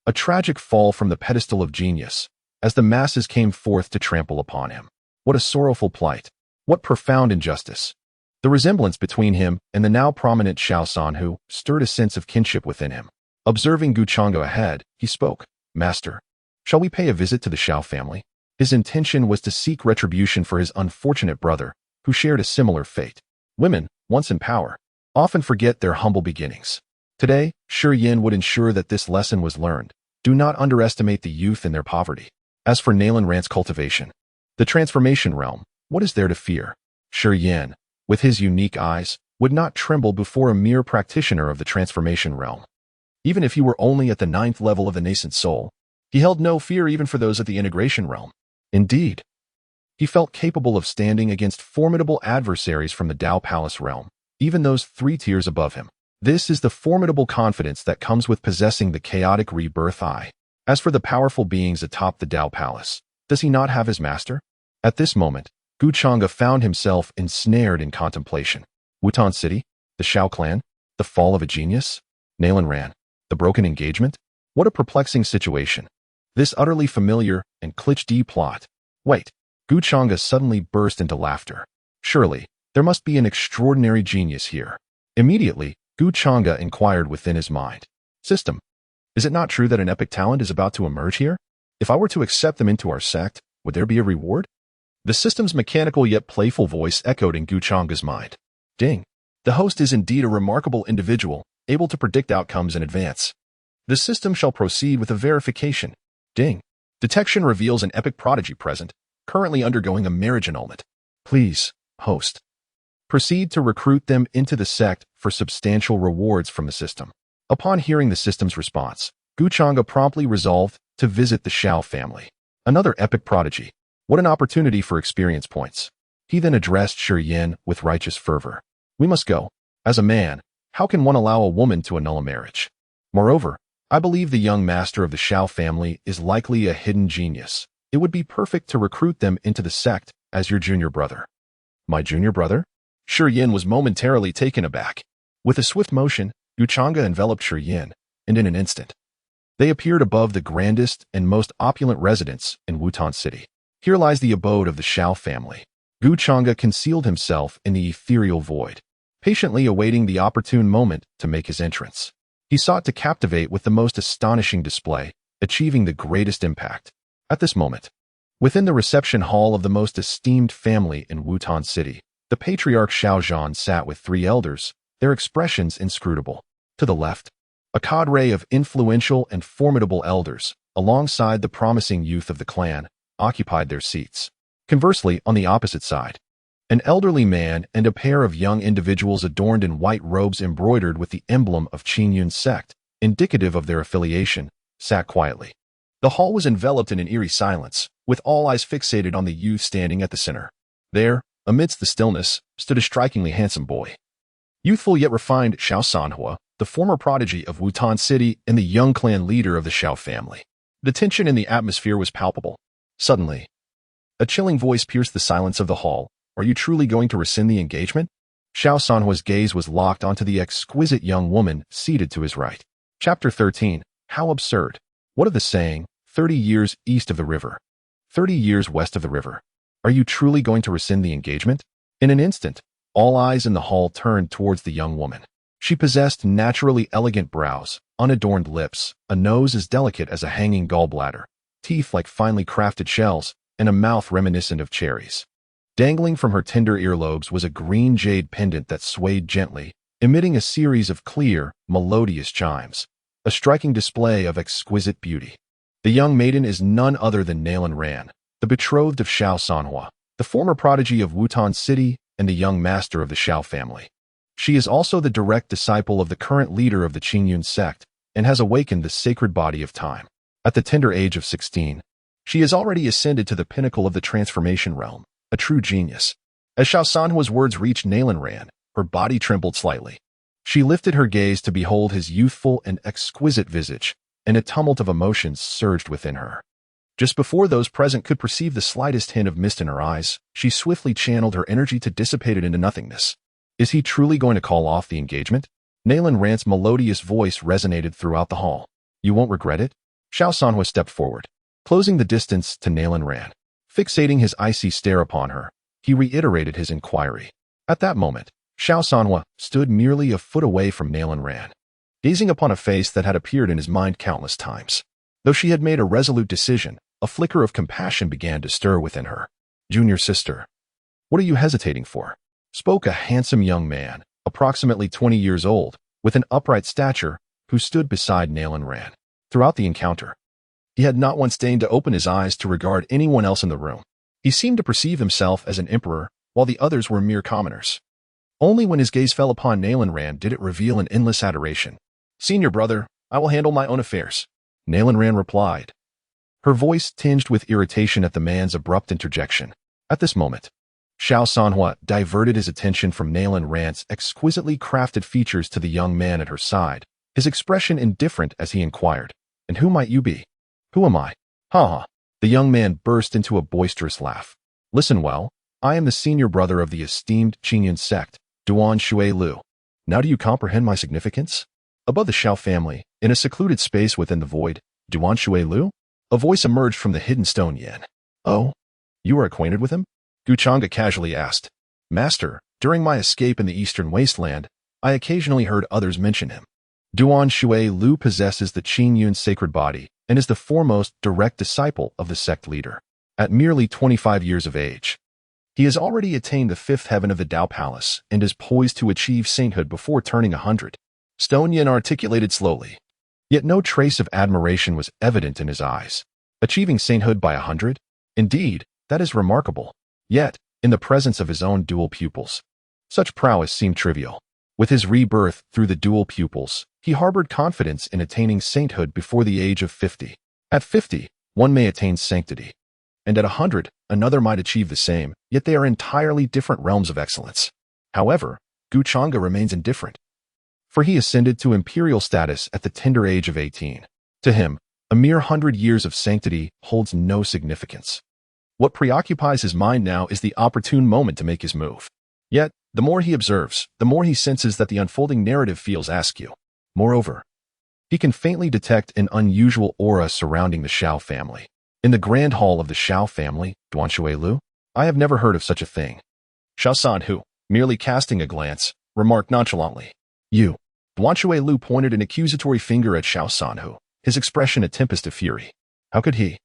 A tragic fall from the pedestal of genius, as the masses came forth to trample upon him. What a sorrowful plight. What profound injustice. The resemblance between him and the now prominent Shao Sanhu stirred a sense of kinship within him. Observing Changge ahead, he spoke. Master, shall we pay a visit to the Shao family? His intention was to seek retribution for his unfortunate brother, who shared a similar fate. Women, once in power, often forget their humble beginnings. Today, Shi Yan would ensure that this lesson was learned. Do not underestimate the youth in their poverty. As for Nalan Ran's cultivation, the transformation realm, what is there to fear? Shi Yan, with his unique eyes, would not tremble before a mere practitioner of the transformation realm. Even if he were only at the 9th level of the nascent soul, he held no fear even for those at the integration realm. Indeed, he felt capable of standing against formidable adversaries from the Dao Palace realm, even those 3 tiers above him. This is the formidable confidence that comes with possessing the chaotic rebirth eye. As for the powerful beings atop the Dao Palace, does he not have his master? At this moment, Changge found himself ensnared in contemplation. Wutan City, the Shao clan, the fall of a genius, Nalan Ran, the broken engagement. What a perplexing situation. This utterly familiar and cliché plot. Wait, Changge suddenly burst into laughter. Surely, there must be an extraordinary genius here. Immediately, Changge inquired within his mind. System, is it not true that an epic talent is about to emerge here? If I were to accept them into our sect, would there be a reward? The system's mechanical yet playful voice echoed in Changge's mind. Ding. The host is indeed a remarkable individual, able to predict outcomes in advance. The system shall proceed with a verification. Ding. Detection reveals an epic prodigy present, currently undergoing a marriage annulment. Please, host, proceed to recruit them into the sect for substantial rewards from the system. Upon hearing the system's response, Changge promptly resolved to visit the Shao family. Another epic prodigy. What an opportunity for experience points. He then addressed Shi Yan with righteous fervor. We must go. As a man, how can one allow a woman to annul a marriage? Moreover, I believe the young master of the Shao family is likely a hidden genius. It would be perfect to recruit them into the sect as your junior brother. My junior brother? Shi Yan was momentarily taken aback. With a swift motion, Changge enveloped Shi Yan, and in an instant, they appeared above the grandest and most opulent residence in Wutan City. Here lies the abode of the Shao family. Changge concealed himself in the ethereal void, patiently awaiting the opportune moment to make his entrance. He sought to captivate with the most astonishing display, achieving the greatest impact. At this moment, within the reception hall of the most esteemed family in Wutan City, the patriarch Shao Zhan sat with 3 elders, their expressions inscrutable. To the left, a cadre of influential and formidable elders, alongside the promising youth of the clan, occupied their seats. Conversely, on the opposite side, an elderly man and a pair of young individuals adorned in white robes embroidered with the emblem of Eternal Sect, indicative of their affiliation, sat quietly. The hall was enveloped in an eerie silence, with all eyes fixated on the youth standing at the center. There, amidst the stillness, stood a strikingly handsome boy. Youthful yet refined Shao Sanhua, the former prodigy of Wutan City and the young clan leader of the Shao family. The tension in the atmosphere was palpable. Suddenly, a chilling voice pierced the silence of the hall. Are you truly going to rescind the engagement? Shao Sanhua's gaze was locked onto the exquisite young woman seated to his right. Chapter 13. How absurd. What of the saying, 30 years east of the river, 30 years west of the river? Are you truly going to rescind the engagement? In an instant, all eyes in the hall turned towards the young woman. She possessed naturally elegant brows, unadorned lips, a nose as delicate as a hanging gallbladder, teeth like finely crafted shells, and a mouth reminiscent of cherries. Dangling from her tender earlobes was a green jade pendant that swayed gently, emitting a series of clear, melodious chimes, a striking display of exquisite beauty. The young maiden is none other than Nalan Ran, the betrothed of Shao Sanhua, the former prodigy of Wutan City and the young master of the Shao family. She is also the direct disciple of the current leader of the Eternal Sect and has awakened the sacred body of time. At the tender age of 16, she has already ascended to the pinnacle of the transformation realm, a true genius. As Shao Sanhua's words reached Nalan Ran, her body trembled slightly. She lifted her gaze to behold his youthful and exquisite visage, and a tumult of emotions surged within her. Just before those present could perceive the slightest hint of mist in her eyes, she swiftly channeled her energy to dissipate it into nothingness. Is he truly going to call off the engagement? Nalan Ran's melodious voice resonated throughout the hall. You won't regret it? Shao Sanhua stepped forward, closing the distance to Nalan Ran. Fixating his icy stare upon her, he reiterated his inquiry. At that moment, Shao Sanhua stood merely a foot away from Nalan Ran, gazing upon a face that had appeared in his mind countless times. Though she had made a resolute decision, a flicker of compassion began to stir within her. Junior sister, what are you hesitating for? Spoke a handsome young man, approximately 20 years old, with an upright stature, who stood beside Nalan Ran. Throughout the encounter, he had not once deigned to open his eyes to regard anyone else in the room. He seemed to perceive himself as an emperor, while the others were mere commoners. Only when his gaze fell upon Nalan Ran did it reveal an endless adoration. Senior brother, I will handle my own affairs, Nalan Ran replied, her voice tinged with irritation at the man's abrupt interjection. At this moment, Shao Sanhua diverted his attention from Nalan Ran's exquisitely crafted features to the young man at her side, his expression indifferent as he inquired, And who might you be? Who am I? Ha ha. The young man burst into a boisterous laugh. Listen well, I am the senior brother of the esteemed Eternal Sect, Duan Shui Lu. Now do you comprehend my significance? Above the Shao family, in a secluded space within the void, Duan Shui Lu? A voice emerged from the hidden stone yen. Oh, you are acquainted with him? Changge casually asked. Master, during my escape in the eastern wasteland, I occasionally heard others mention him. Duan Shui Lu possesses the Qingyun sacred body and is the foremost direct disciple of the sect leader. At merely 25 years of age, he has already attained the fifth heaven of the Dao Palace and is poised to achieve sainthood before turning 100. Stone Yin articulated slowly. Yet no trace of admiration was evident in his eyes. Achieving sainthood by 100? Indeed, that is remarkable. Yet, in the presence of his own dual pupils, such prowess seemed trivial. With his rebirth through the dual pupils, he harbored confidence in attaining sainthood before the age of 50. At 50, one may attain sanctity. And at 100, another might achieve the same, yet they are entirely different realms of excellence. However, Changge remains indifferent, for he ascended to imperial status at the tender age of 18. To him, a mere 100 years of sanctity holds no significance. What preoccupies his mind now is the opportune moment to make his move. Yet, the more he observes, the more he senses that the unfolding narrative feels askew. Moreover, He can faintly detect an unusual aura surrounding the Shao family. In the grand hall of the Shao family, Duanshui Lu? I have never heard of such a thing. Shao Sanhu, merely casting a glance, remarked nonchalantly. You. Duanshui Lu pointed an accusatory finger at Shao Sanhu, his expression a tempest of fury. How could he?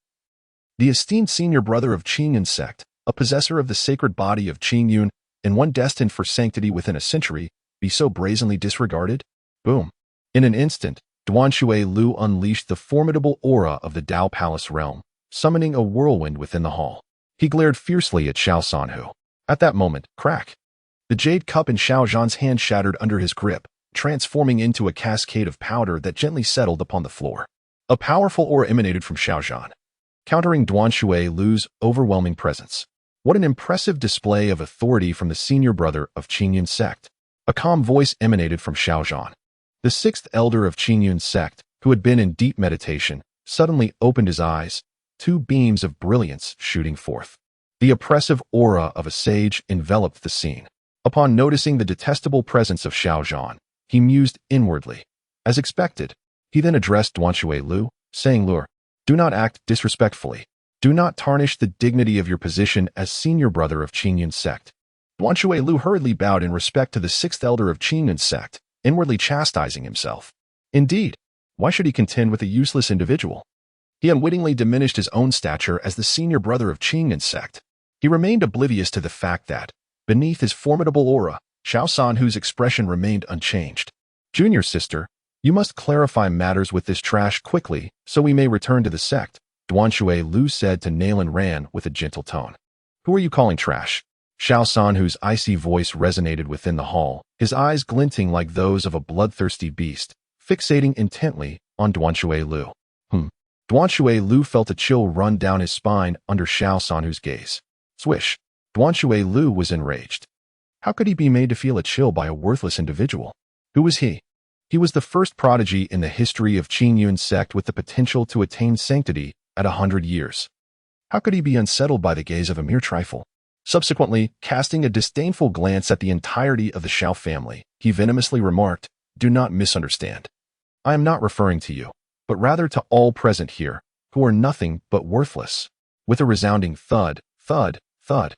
The esteemed senior brother of Qingyun Sect, a possessor of the sacred body of Qingyun, and one destined for sanctity within a century, be so brazenly disregarded? Boom. In an instant, Duanshui Lu unleashed the formidable aura of the Dao Palace realm, summoning a whirlwind within the hall. He glared fiercely at Shao Sanhu. At that moment, crack. The jade cup in Xiao Zhan's hand shattered under his grip, transforming into a cascade of powder that gently settled upon the floor. A powerful aura emanated from Xiao Zhan, countering Duanshui Lu's overwhelming presence. What an impressive display of authority from the senior brother of Qingyun Sect. A calm voice emanated from Xiao Zhan. The sixth elder of Qingyun Sect, who had been in deep meditation, suddenly opened his eyes, two beams of brilliance shooting forth. The oppressive aura of a sage enveloped the scene. Upon noticing the detestable presence of Xiao Zhan, he mused inwardly. As expected, he then addressed Duanshui Lu, saying, "Lure, do not act disrespectfully. Do not tarnish the dignity of your position as senior brother of Qingyun Sect." Duanshui Lu hurriedly bowed in respect to the sixth elder of Qingyun Sect, inwardly chastising himself. Indeed, why should he contend with a useless individual? He unwittingly diminished his own stature as the senior brother of Qingyun Sect. He remained oblivious to the fact that, beneath his formidable aura, Xiao Sanhu's expression remained unchanged. "Junior sister, you must clarify matters with this trash quickly so we may return to the sect," Duanshui Lu said to Nalan Ran with a gentle tone. "Who are you calling trash?" Xiao Sanhu's icy voice resonated within the hall, his eyes glinting like those of a bloodthirsty beast, fixating intently on Duanshui Lu. Duanshui Lu felt a chill run down his spine under Xiao Sanhu's gaze. Swish. Duanshui Lu was enraged. How could he be made to feel a chill by a worthless individual? Who was he? He was the first prodigy in the history of Qingyun Sect with the potential to attain sanctity at 100 years. How could he be unsettled by the gaze of a mere trifle? Subsequently, casting a disdainful glance at the entirety of the Shao family, he venomously remarked, "Do not misunderstand. I am not referring to you, but rather to all present here, who are nothing but worthless." With a resounding thud, thud, thud,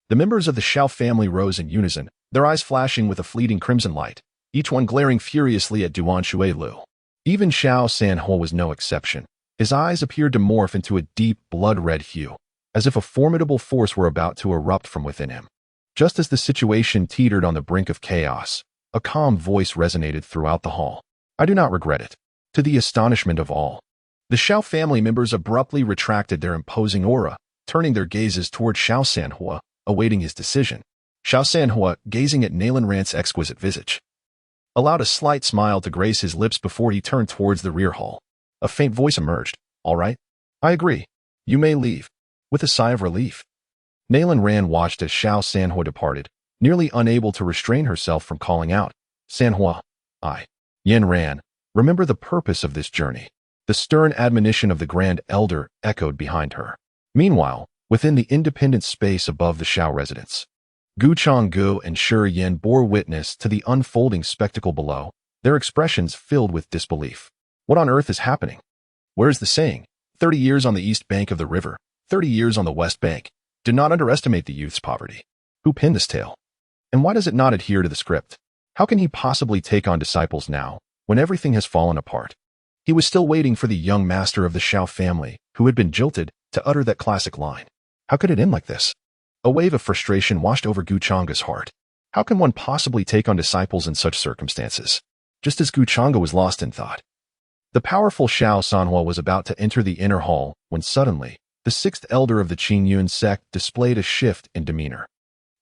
the members of the Shao family rose in unison, their eyes flashing with a fleeting crimson light, each one glaring furiously at Duanshui Lu. Even Xiao Sanhu was no exception. His eyes appeared to morph into a deep blood-red hue, as if a formidable force were about to erupt from within him. Just as the situation teetered on the brink of chaos, a calm voice resonated throughout the hall. "I do not regret it." To the astonishment of all, the Shao family members abruptly retracted their imposing aura, turning their gazes toward Xiao Sanhu, awaiting his decision. Xiao Sanhu, gazing at Nalan Ran's exquisite visage, allowed a slight smile to grace his lips before he turned towards the rear hall. A faint voice emerged. "All right. I agree. You may leave." With a sigh of relief, Nalan Ran watched as Xiao Sanhu departed, nearly unable to restrain herself from calling out, "Sanhu, Yen Ran, remember the purpose of this journey." The stern admonition of the Grand Elder echoed behind her. Meanwhile, within the independent space above the Shao residence, Gu Changge and Shi Yen bore witness to the unfolding spectacle below, their expressions filled with disbelief. What on earth is happening? Where's the saying, 30 years on the east bank of the river, 30 years on the west bank? Do not underestimate the youth's poverty. Who penned this tale? And why does it not adhere to the script? How can he possibly take on disciples now, when everything has fallen apart? He was still waiting for the young master of the Shao family, who had been jilted, to utter that classic line. How could it end like this? A wave of frustration washed over Gu Changge's heart. How can one possibly take on disciples in such circumstances? Just as Gu Changge was lost in thought, the powerful Xiao Sanhu was about to enter the inner hall when suddenly, the sixth elder of the Qingyun Sect displayed a shift in demeanor.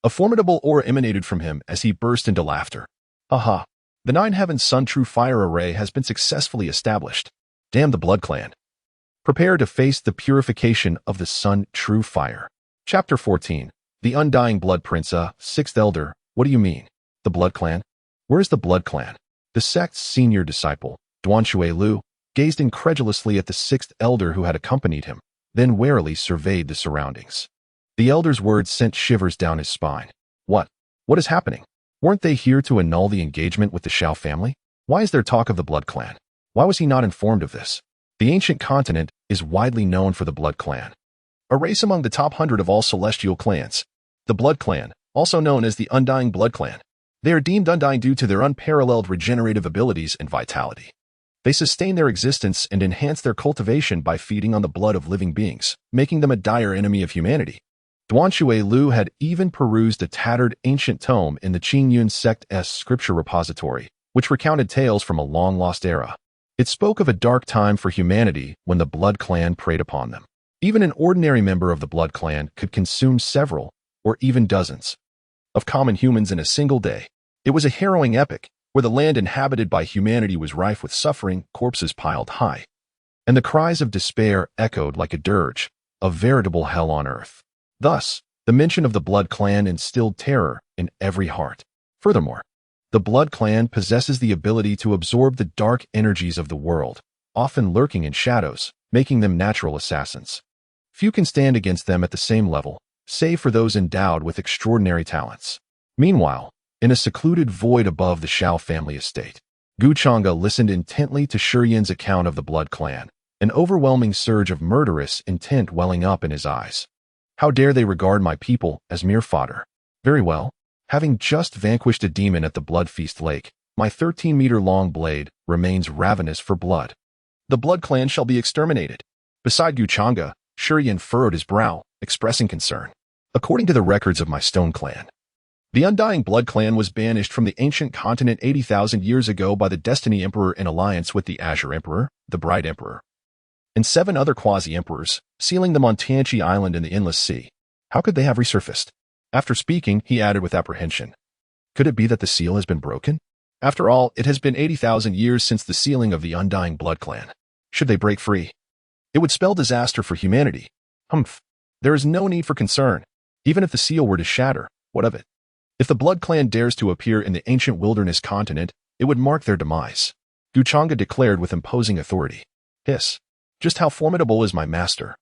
A formidable aura emanated from him as he burst into laughter. "Haha, the Nine Heavens Sun True Fire Array has been successfully established. Damn the Blood Clan. Prepare to face the purification of the Sun True Fire." Chapter 14. The Undying Blood Prince. Sixth Elder, what do you mean? The Blood Clan? Where is the Blood Clan? The sect's senior disciple, Duanshui Lu, gazed incredulously at the sixth elder who had accompanied him, then warily surveyed the surroundings. The elder's words sent shivers down his spine. What is happening? Weren't they here to annul the engagement with the Shao family? Why is there talk of the Blood Clan? Why was he not informed of this? The ancient continent is widely known for the Blood Clan, a race among the top 100 of all celestial clans. The Blood Clan, also known as the Undying Blood Clan. They are deemed undying due to their unparalleled regenerative abilities and vitality. They sustain their existence and enhance their cultivation by feeding on the blood of living beings, making them a dire enemy of humanity. Duanshui Lu had even perused a tattered ancient tome in the Eternal Sect's scripture repository, which recounted tales from a long-lost era. It spoke of a dark time for humanity when the Blood Clan preyed upon them. Even an ordinary member of the Blood Clan could consume several, or even dozens, of common humans in a single day. It was a harrowing epic, where the land inhabited by humanity was rife with suffering, corpses piled high, and the cries of despair echoed like a dirge, a veritable hell on earth. Thus, the mention of the Blood Clan instilled terror in every heart. Furthermore, the Blood Clan possesses the ability to absorb the dark energies of the world, often lurking in shadows, making them natural assassins. Few can stand against them at the same level, save for those endowed with extraordinary talents. Meanwhile, in a secluded void above the Shao family estate, Changge listened intently to Shiyan's account of the Blood Clan, an overwhelming surge of murderous intent welling up in his eyes. How dare they regard my people as mere fodder? Very well. Having just vanquished a demon at the Blood Feast Lake, my 13-meter-long blade remains ravenous for blood. The Blood Clan shall be exterminated. Beside Changge, Shiyan furrowed his brow, expressing concern. According to the records of my Stone Clan, the Undying Blood Clan was banished from the ancient continent 80,000 years ago by the Destiny Emperor in alliance with the Azure Emperor, the Bright Emperor, and 7 other quasi-emperors, sealing them on Changge Island in the Endless Sea. How could they have resurfaced? After speaking, he added with apprehension, could it be that the seal has been broken? After all, it has been 80,000 years since the sealing of the Undying Blood Clan. Should they break free, it would spell disaster for humanity. Humph. There is no need for concern. Even if the seal were to shatter, what of it? If the Blood Clan dares to appear in the ancient wilderness continent, it would mark their demise. Changge declared with imposing authority. Hiss. Just how formidable is my master?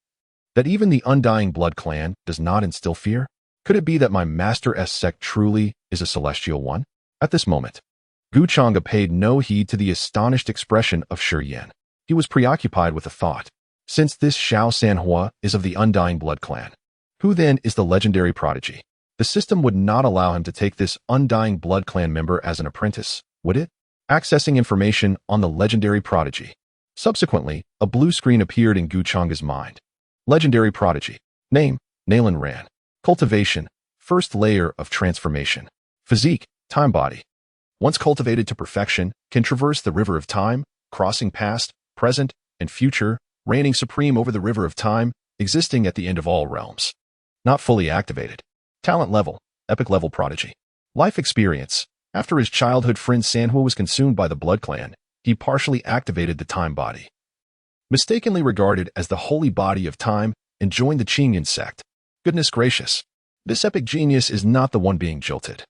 That even the Undying Blood Clan does not instill fear? Could it be that my master's sect truly is a celestial one? At this moment, Changge paid no heed to the astonished expression of Shiyan. He was preoccupied with a thought. Since this Shao Sanhua is of the Undying Blood Clan, who then is the legendary prodigy? The system would not allow him to take this Undying Blood Clan member as an apprentice, would it? Accessing information on the legendary prodigy. Subsequently, a blue screen appeared in Changge's mind. Legendary prodigy. Name, Nalan Ran. Cultivation, first layer of transformation. Physique, time body. Once cultivated to perfection, can traverse the river of time, crossing past, present, and future, reigning supreme over the river of time, existing at the end of all realms. Not fully activated. Talent level, epic level prodigy. Life experience. After his childhood friend Sanhua was consumed by the Blood Clan, he partially activated the time body. Mistakenly regarded as the holy body of time, and joined the Eternal Sect. Goodness gracious. This epic genius is not the one being jilted,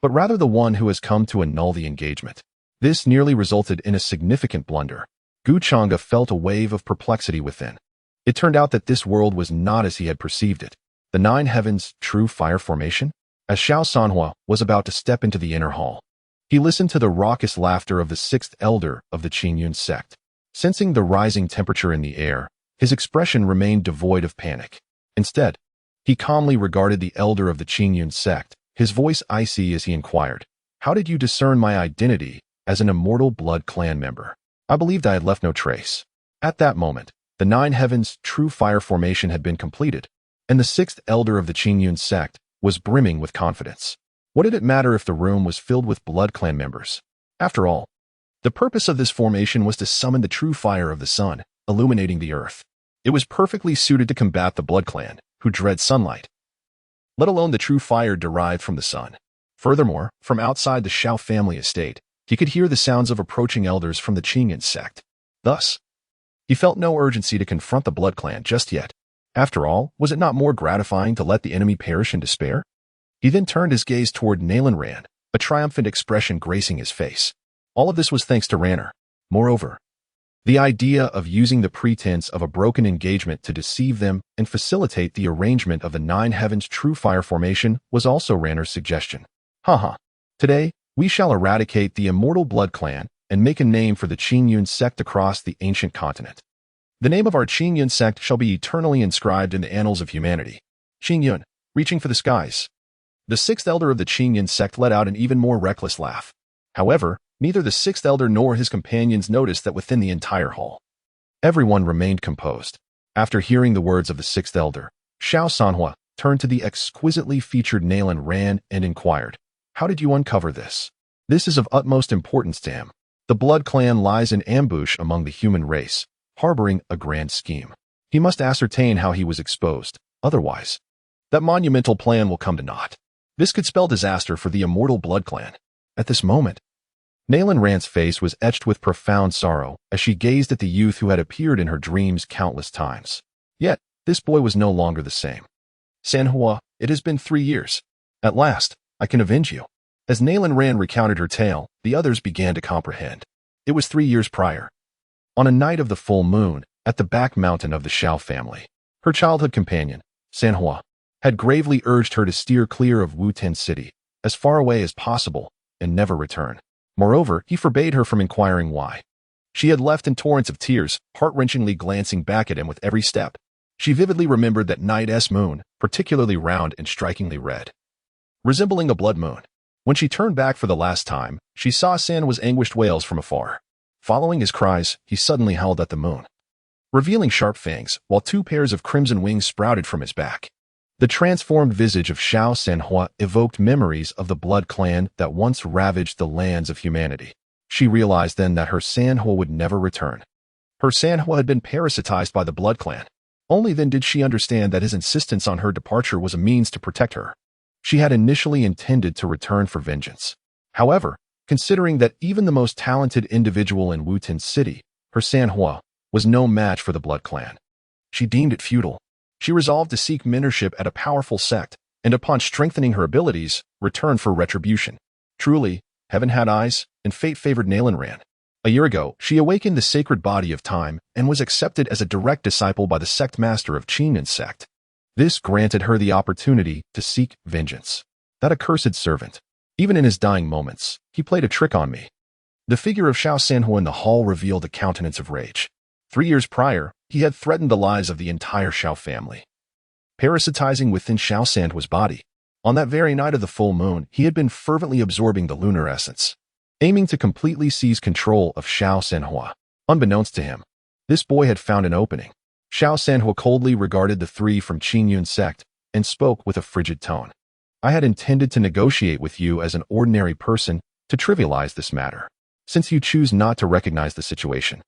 but rather the one who has come to annul the engagement. This nearly resulted in a significant blunder. Changge felt a wave of perplexity within. It turned out that this world was not as he had perceived it. The 9 heavens' true fire formation? As Shao Sanhua was about to step into the inner hall, he listened to the raucous laughter of the 6th elder of the Eternal Sect. Sensing the rising temperature in the air, his expression remained devoid of panic. Instead, he calmly regarded the elder of the Eternal Sect, his voice icy as he inquired, "How did you discern my identity as an Immortal Blood Clan member? I believed I had left no trace." At that moment, the 9 heavens' true fire formation had been completed, and the 6th elder of the Eternal Sect was brimming with confidence. What did it matter if the room was filled with Blood Clan members? After all, the purpose of this formation was to summon the true fire of the sun, illuminating the earth. It was perfectly suited to combat the Blood Clan, who dread sunlight, let alone the true fire derived from the sun. Furthermore, from outside the Shao family estate, he could hear the sounds of approaching elders from the Eternal Sect. Thus, he felt no urgency to confront the Blood Clan just yet. After all, was it not more gratifying to let the enemy perish in despair? He then turned his gaze toward Nalan Ran, a triumphant expression gracing his face. All of this was thanks to Ranner. Moreover, the idea of using the pretense of a broken engagement to deceive them and facilitate the arrangement of the 9 heavens' true fire formation was also Ranner's suggestion. Haha. Today, we shall eradicate the Immortal Blood Clan and make a name for the Qingyun sect across the ancient continent. The name of our Qingyun sect shall be eternally inscribed in the annals of humanity. Qingyun, reaching for the skies. The sixth elder of the Qingyun sect let out an even more reckless laugh. However, neither the sixth elder nor his companions noticed that within the entire hall, everyone remained composed. After hearing the words of the sixth elder, Xiao Sanhua turned to the exquisitely featured Nalan Ran and inquired, "How did you uncover this? This is of utmost importance to him. The blood clan lies in ambush among the human race, harboring a grand scheme. He must ascertain how he was exposed, otherwise, that monumental plan will come to naught. This could spell disaster for the immortal blood clan." At this moment, Nalan Ran's face was etched with profound sorrow as she gazed at the youth who had appeared in her dreams countless times. Yet, this boy was no longer the same. "Sanhua, it has been 3 years. At last, I can avenge you." As Nalan Ran recounted her tale, the others began to comprehend. It was 3 years prior, on a night of the full moon, at the back mountain of the Xiao family. Her childhood companion, Sanhua, had gravely urged her to steer clear of Wuten City, as far away as possible, and never return. Moreover, he forbade her from inquiring why. She had left in torrents of tears, heart-wrenchingly glancing back at him with every step. She vividly remembered that night's moon, particularly round and strikingly red, resembling a blood moon. When she turned back for the last time, she saw Sanhua's anguished wails from afar. Following his cries, he suddenly howled at the moon, revealing sharp fangs, while 2 pairs of crimson wings sprouted from his back. The transformed visage of Xiao Sanhua evoked memories of the blood clan that once ravaged the lands of humanity. She realized then that her Sanhua would never return. Her Sanhua had been parasitized by the blood clan. Only then did she understand that his insistence on her departure was a means to protect her. She had initially intended to return for vengeance. However, considering that even the most talented individual in Wuten City, her Sanhua, was no match for the blood clan, she deemed it futile. She resolved to seek mentorship at a powerful sect, and upon strengthening her abilities, return for retribution. Truly, heaven had eyes, and fate favored Nalan Ran. A year ago, she awakened the sacred body of time and was accepted as a direct disciple by the sect master of Qingyun sect. This granted her the opportunity to seek vengeance. That accursed servant. Even in his dying moments, he played a trick on me. The figure of Xiao Sanhua in the hall revealed a countenance of rage. 3 years prior, he had threatened the lives of the entire Xiao family, parasitizing within Xiao Sanhua's body. On that very night of the full moon, he had been fervently absorbing the lunar essence, aiming to completely seize control of Xiao Sanhua. Unbeknownst to him, this boy had found an opening. Xiao Sanhua coldly regarded the 3 from Qingyun sect and spoke with a frigid tone. "I had intended to negotiate with you as an ordinary person to trivialize this matter. Since you choose not to recognize the situation,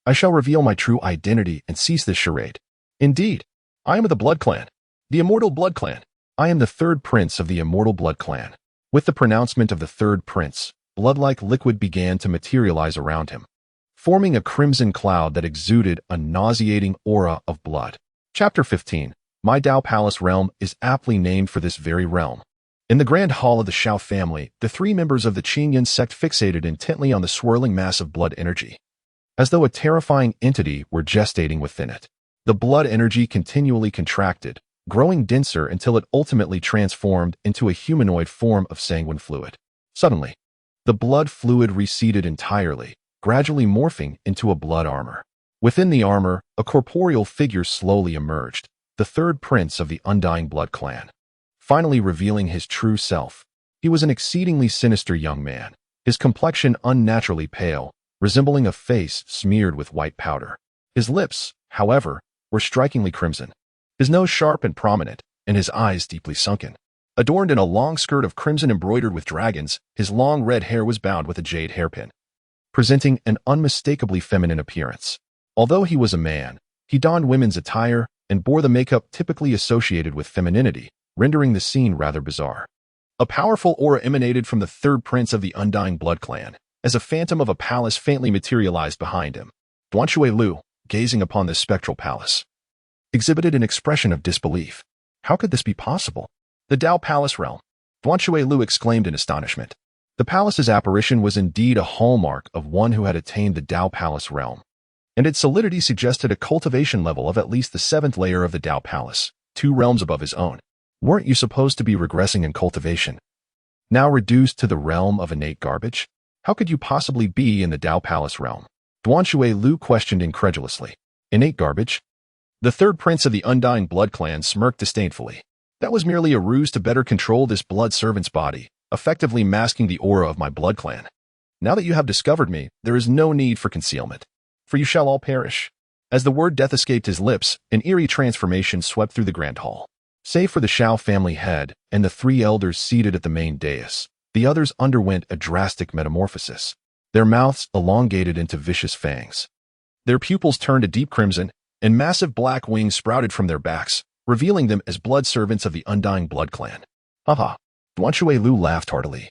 I shall reveal my true identity and cease this charade. Indeed, I am of the blood clan, the immortal blood clan. I am the 3rd prince of the immortal blood clan." With the pronouncement of the 3rd prince, blood-like liquid began to materialize around him, forming a crimson cloud that exuded a nauseating aura of blood. Chapter 15. My Dao Palace realm is aptly named for this very realm. In the grand hall of the Xiao family, the 3 members of the Qingyun sect fixated intently on the swirling mass of blood energy, as though a terrifying entity were gestating within it. The blood energy continually contracted, growing denser until it ultimately transformed into a humanoid form of sanguine fluid. Suddenly, the blood fluid receded entirely, gradually morphing into a blood armor. Within the armor, a corporeal figure slowly emerged, the 3rd prince of the undying blood clan, finally revealing his true self. He was an exceedingly sinister young man, his complexion unnaturally pale, resembling a face smeared with white powder. His lips, however, were strikingly crimson, his nose sharp and prominent, and his eyes deeply sunken. Adorned in a long skirt of crimson embroidered with dragons, his long red hair was bound with a jade hairpin, presenting an unmistakably feminine appearance. Although he was a man, he donned women's attire and bore the makeup typically associated with femininity, rendering the scene rather bizarre. A powerful aura emanated from the 3rd prince of the undying blood clan, as a phantom of a palace faintly materialized behind him. Duanshui Lu, gazing upon this spectral palace, exhibited an expression of disbelief. How could this be possible? The Dao Palace realm. Duanshui Lu exclaimed in astonishment. The palace's apparition was indeed a hallmark of one who had attained the Dao Palace realm, and its solidity suggested a cultivation level of at least the 7th layer of the Dao Palace, 2 realms above his own. Weren't you supposed to be regressing in cultivation, now reduced to the realm of innate garbage? How could you possibly be in the Dao Palace realm? Duanshui Lu questioned incredulously. Innate garbage? The third prince of the Undying Blood Clan smirked disdainfully. That was merely a ruse to better control this blood servant's body, effectively masking the aura of my blood clan. Now that you have discovered me, there is no need for concealment, for you shall all perish. As the word death escaped his lips, an eerie transformation swept through the grand hall. Save for the Shao family head and the three elders seated at the main dais, the others underwent a drastic metamorphosis. Their mouths elongated into vicious fangs. Their pupils turned a deep crimson, and massive black wings sprouted from their backs, revealing them as blood servants of the Undying Blood Clan. Haha, Duanshui Lu laughed heartily.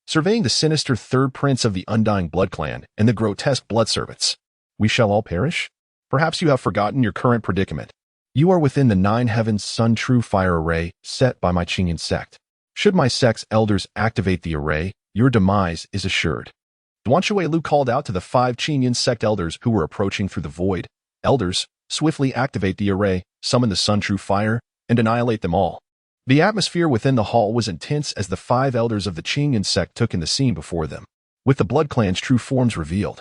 Surveying the sinister third prince of the Undying Blood Clan and the grotesque blood servants. We shall all perish? Perhaps you have forgotten your current predicament. You are within the 9 heavens sun true fire array set by my Changge sect. Should my sect's elders activate the array, your demise is assured. Duanshui Lu called out to the 5 Changge sect elders who were approaching through the void. Elders, swiftly activate the array, summon the sun true fire, and annihilate them all. The atmosphere within the hall was intense as the 5 elders of the Changge sect took in the scene before them, with the blood clan's true forms revealed.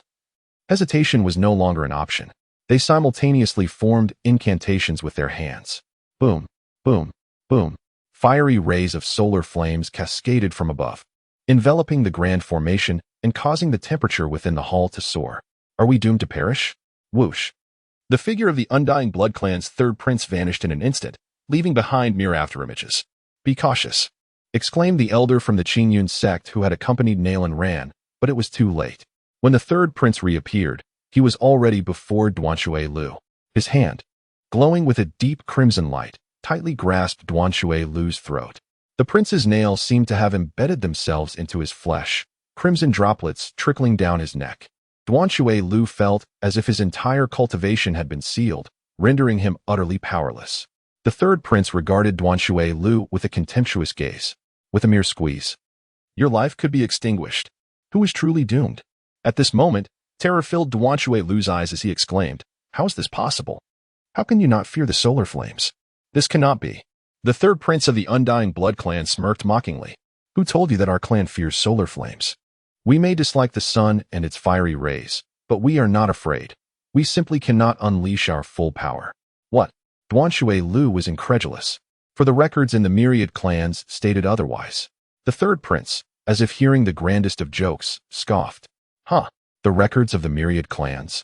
Hesitation was no longer an option. They simultaneously formed incantations with their hands. Boom, boom, boom. Fiery rays of solar flames cascaded from above, enveloping the grand formation and causing the temperature within the hall to soar. Are we doomed to perish? Whoosh. The figure of the Undying Blood Clan's third prince vanished in an instant, leaving behind mere afterimages. Be cautious, exclaimed the elder from the Changge sect who had accompanied Nalan Ran, but it was too late. When the third prince reappeared, he was already before Duanshui Lu. His hand, glowing with a deep crimson light, tightly grasped Duanshui Lu's throat. The prince's nails seemed to have embedded themselves into his flesh, crimson droplets trickling down his neck. Duanshui Lu felt as if his entire cultivation had been sealed, rendering him utterly powerless. The third prince regarded Duanshui Lu with a contemptuous gaze. With a mere squeeze, your life could be extinguished. Who is truly doomed? At this moment, terror filled Duanshui Lu's eyes as he exclaimed, how is this possible? How can you not fear the solar flames? This cannot be. The third prince of the Undying Blood Clan smirked mockingly. Who told you that our clan fears solar flames? We may dislike the sun and its fiery rays, but we are not afraid. We simply cannot unleash our full power. What? Duanshui Lu was incredulous, for the records in the myriad clans stated otherwise. The third prince, as if hearing the grandest of jokes, scoffed. Huh, the records of the myriad clans?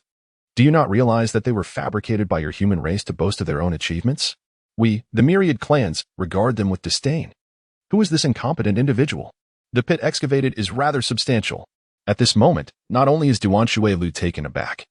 Do you not realize that they were fabricated by your human race to boast of their own achievements? We, the myriad clans, regard them with disdain. Who is this incompetent individual? The pit excavated is rather substantial. At this moment, not only is Duanshui Lu taken aback,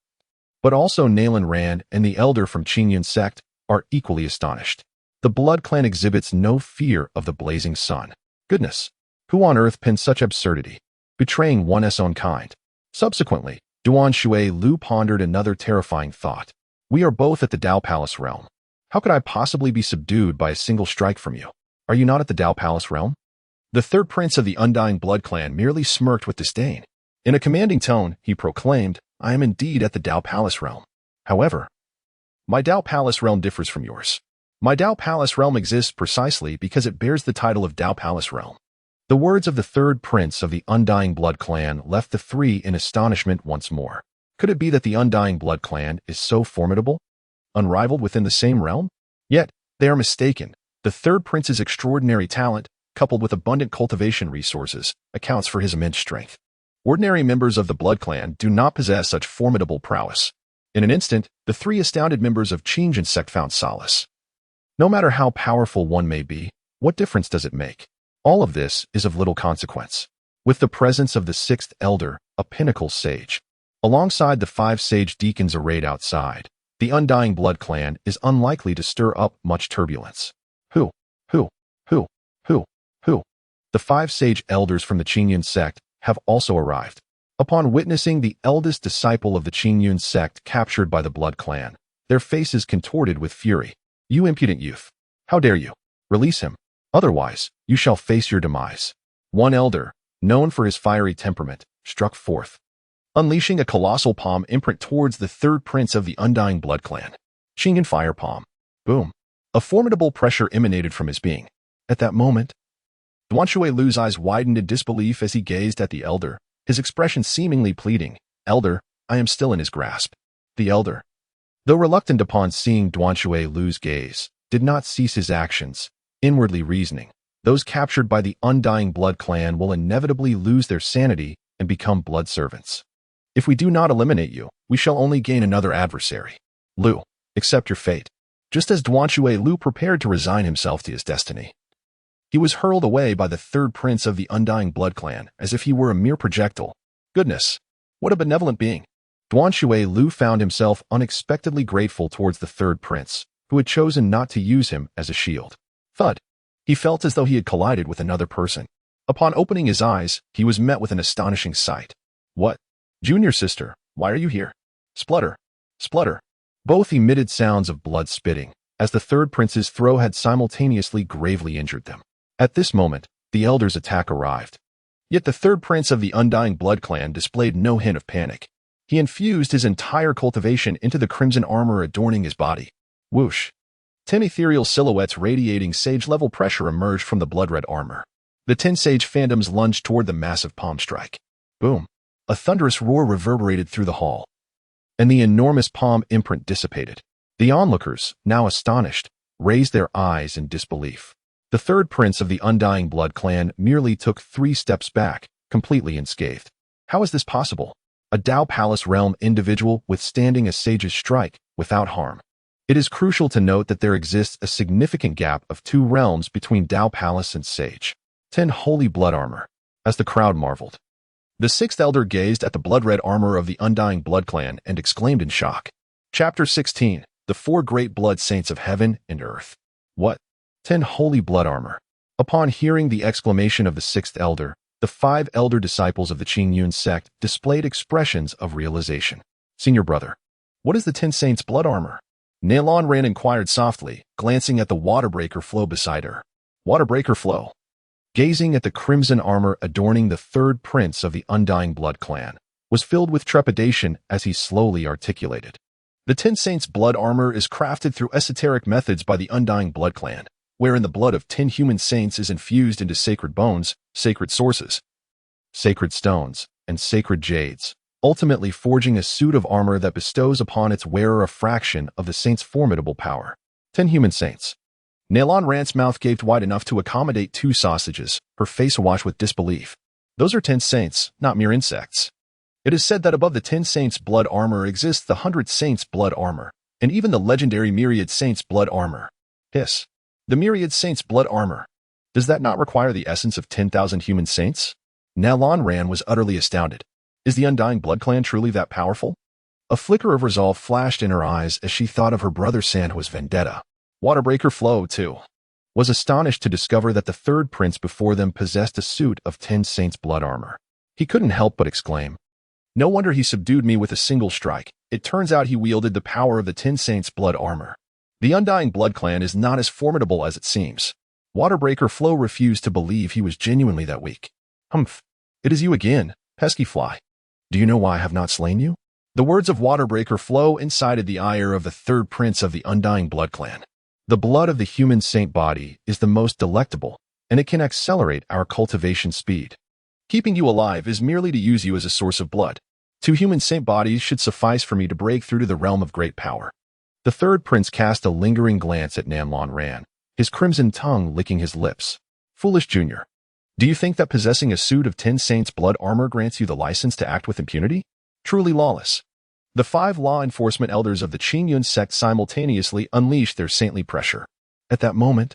but also Nalan Ran and the elder from Changge sect are equally astonished. The blood clan exhibits no fear of the blazing sun. Goodness, who on earth penned such absurdity, betraying one's own kind? Subsequently, Duanshui Lu pondered another terrifying thought. We are both at the Dao Palace realm. How could I possibly be subdued by a single strike from you? Are you not at the Dao Palace realm? The third prince of the Undying Blood Clan merely smirked with disdain. In a commanding tone, he proclaimed, I am indeed at the Dao Palace realm. However, my Dao Palace realm differs from yours. My Dao Palace realm exists precisely because it bears the title of Dao Palace realm. The words of the third prince of the Undying Blood Clan left the three in astonishment once more. Could it be that the Undying Blood Clan is so formidable, unrivaled within the same realm? Yet, they are mistaken. The third prince's extraordinary talent, coupled with abundant cultivation resources, accounts for his immense strength. Ordinary members of the Blood Clan do not possess such formidable prowess. In an instant, the 3 astounded members of Changge sect found solace. No matter how powerful one may be, what difference does it make? All of this is of little consequence. With the presence of the 6th elder, a pinnacle sage, alongside the 5 sage deacons arrayed outside, the Undying Blood Clan is unlikely to stir up much turbulence. Who? The 5 sage elders from the Changge sect have also arrived. Upon witnessing the eldest disciple of the Changge sect captured by the Blood Clan, their faces contorted with fury. You impudent youth! How dare you? Release him. Otherwise, you shall face your demise. One elder, known for his fiery temperament, struck forth, unleashing a colossal palm imprint towards the third prince of the Undying Blood Clan. Changge fire palm. Boom. A formidable pressure emanated from his being. At that moment, Duanshui Lu's eyes widened in disbelief as he gazed at the elder, his expression seemingly pleading. "Elder, I am still in his grasp." The elder, though reluctant upon seeing Duanshui Lu's gaze, did not cease his actions, inwardly reasoning, "Those captured by the Undying Blood clan will inevitably lose their sanity and become blood servants. If we do not eliminate you, we shall only gain another adversary. Lu, accept your fate." Just as Duanshui Lu prepared to resign himself to his destiny, he was hurled away by the third prince of the Undying Blood clan as if he were a mere projectile. Goodness, what a benevolent being! Duanshui Lu found himself unexpectedly grateful towards the third prince, who had chosen not to use him as a shield. Thud! He felt as though he had collided with another person. Upon opening his eyes, he was met with an astonishing sight. "What? Junior sister, why are you here?" Splutter! Splutter! Both emitted sounds of blood spitting, as the third prince's throw had simultaneously gravely injured them. At this moment, the elder's attack arrived. Yet the third prince of the Undying Blood clan displayed no hint of panic. He infused his entire cultivation into the crimson armor adorning his body. Whoosh! 10 ethereal silhouettes radiating sage-level pressure emerged from the blood-red armor. The 10 sage phantoms lunged toward the massive palm strike. Boom! A thunderous roar reverberated through the hall, and the enormous palm imprint dissipated. The onlookers, now astonished, raised their eyes in disbelief. The third prince of the Undying Blood clan merely took 3 steps back, completely unscathed. How is this possible? A Dao Palace realm individual withstanding a sage's strike without harm. It is crucial to note that there exists a significant gap of 2 realms between Dao Palace and Sage. 10 holy blood armor. As the crowd marveled, the 6th elder gazed at the blood-red armor of the Undying Blood clan and exclaimed in shock. Chapter 16. The 4 Great Blood Saints of Heaven and Earth. What? 10 holy blood armor. Upon hearing the exclamation of the 6th elder, the 5 elder disciples of the Eternal Sect displayed expressions of realization. "Senior brother, what is the 10 saints' blood armor?" Nalon Ran inquired softly, glancing at the waterbreaker flow beside her. Waterbreaker flow. Gazing at the crimson armor adorning the third prince of the Undying Blood clan, was filled with trepidation as he slowly articulated. The 10 saints' blood armor is crafted through esoteric methods by the Undying Blood clan, wherein the blood of 10 human saints is infused into sacred bones, sacred sources, sacred stones, and sacred jades, ultimately forging a suit of armor that bestows upon its wearer a fraction of the saint's formidable power. 10 human saints. Nalon Rant's mouth gaped wide enough to accommodate 2 sausages, her face awash with disbelief. Those are 10 saints, not mere insects. It is said that above the 10 saints' blood armor exists the 100 saints' blood armor, and even the legendary myriad saints' blood armor. Hiss. The myriad saints' blood armor. Does that not require the essence of 10,000 human saints? Nalon Ran was utterly astounded. Is the Undying Blood clan truly that powerful? A flicker of resolve flashed in her eyes as she thought of her brother Sanhua's vendetta. Waterbreaker Flow, too, was astonished to discover that the third prince before them possessed a suit of 10 saints' blood armor. He couldn't help but exclaim, "No wonder he subdued me with a single strike. It turns out he wielded the power of the 10 saints' blood armor. The Undying Blood clan is not as formidable as it seems." Waterbreaker Flow refused to believe he was genuinely that weak. "Humph, it is you again, pesky fly. Do you know why I have not slain you?" The words of Waterbreaker Flow incited the ire of the third prince of the Undying Blood clan. The blood of the human saint body is the most delectable, and it can accelerate our cultivation speed. Keeping you alive is merely to use you as a source of blood. 2 human saint bodies should suffice for me to break through to the realm of great power. The third prince cast a lingering glance at Namlon Ran, his crimson tongue licking his lips. "Foolish junior. Do you think that possessing a suit of 10 saints' blood armor grants you the license to act with impunity? Truly lawless." The 5 law enforcement elders of the Eternal Sect simultaneously unleashed their saintly pressure. At that moment,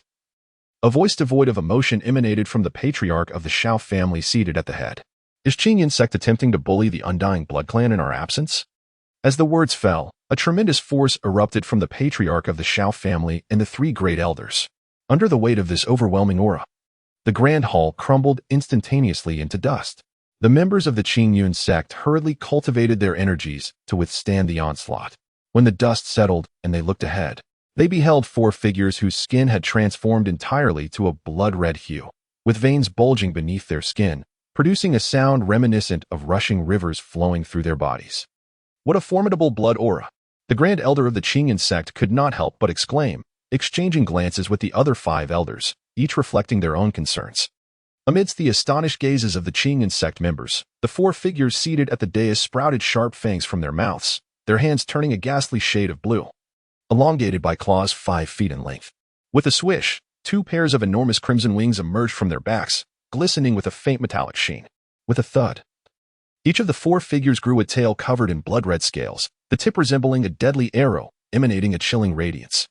a voice devoid of emotion emanated from the patriarch of the Shao family seated at the head. "Is Eternal Sect attempting to bully the Undying Blood clan in our absence?" As the words fell, a tremendous force erupted from the patriarch of the Shao family and the 3 great elders. Under the weight of this overwhelming aura, the grand hall crumbled instantaneously into dust. The members of the Eternal Sect hurriedly cultivated their energies to withstand the onslaught. When the dust settled and they looked ahead, they beheld 4 figures whose skin had transformed entirely to a blood-red hue, with veins bulging beneath their skin, producing a sound reminiscent of rushing rivers flowing through their bodies. What a formidable blood aura! The Grand Elder of the Eternal Sect could not help but exclaim, exchanging glances with the other 5 elders, each reflecting their own concerns. Amidst the astonished gazes of the Changge sect members, the four figures seated at the dais sprouted sharp fangs from their mouths, their hands turning a ghastly shade of blue, elongated by claws 5 feet in length. With a swish, 2 pairs of enormous crimson wings emerged from their backs, glistening with a faint metallic sheen. With a thud, each of the 4 figures grew a tail covered in blood-red scales, the tip resembling a deadly arrow, emanating a chilling radiance.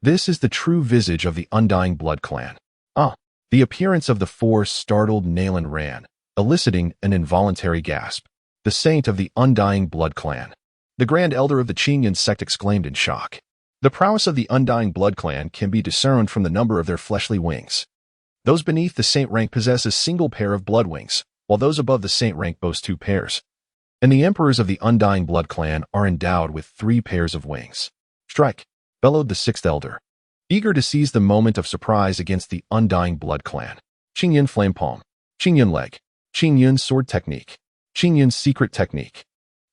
This is the true visage of the Undying Blood Clan. The appearance of the 4 startled Nayland ran, eliciting an involuntary gasp. The saint of the Undying Blood Clan. The Grand Elder of the Changge sect exclaimed in shock. The prowess of the Undying Blood Clan can be discerned from the number of their fleshly wings. Those beneath the saint rank possess a single pair of blood wings, while those above the saint rank boast 2 pairs. And the emperors of the Undying Blood Clan are endowed with 3 pairs of wings. Strike! Bellowed the 6th Elder, eager to seize the moment of surprise against the Undying Blood Clan. Qingyun Flame Palm, Qingyun Leg, Qingyun Sword Technique, Qingyun Secret Technique.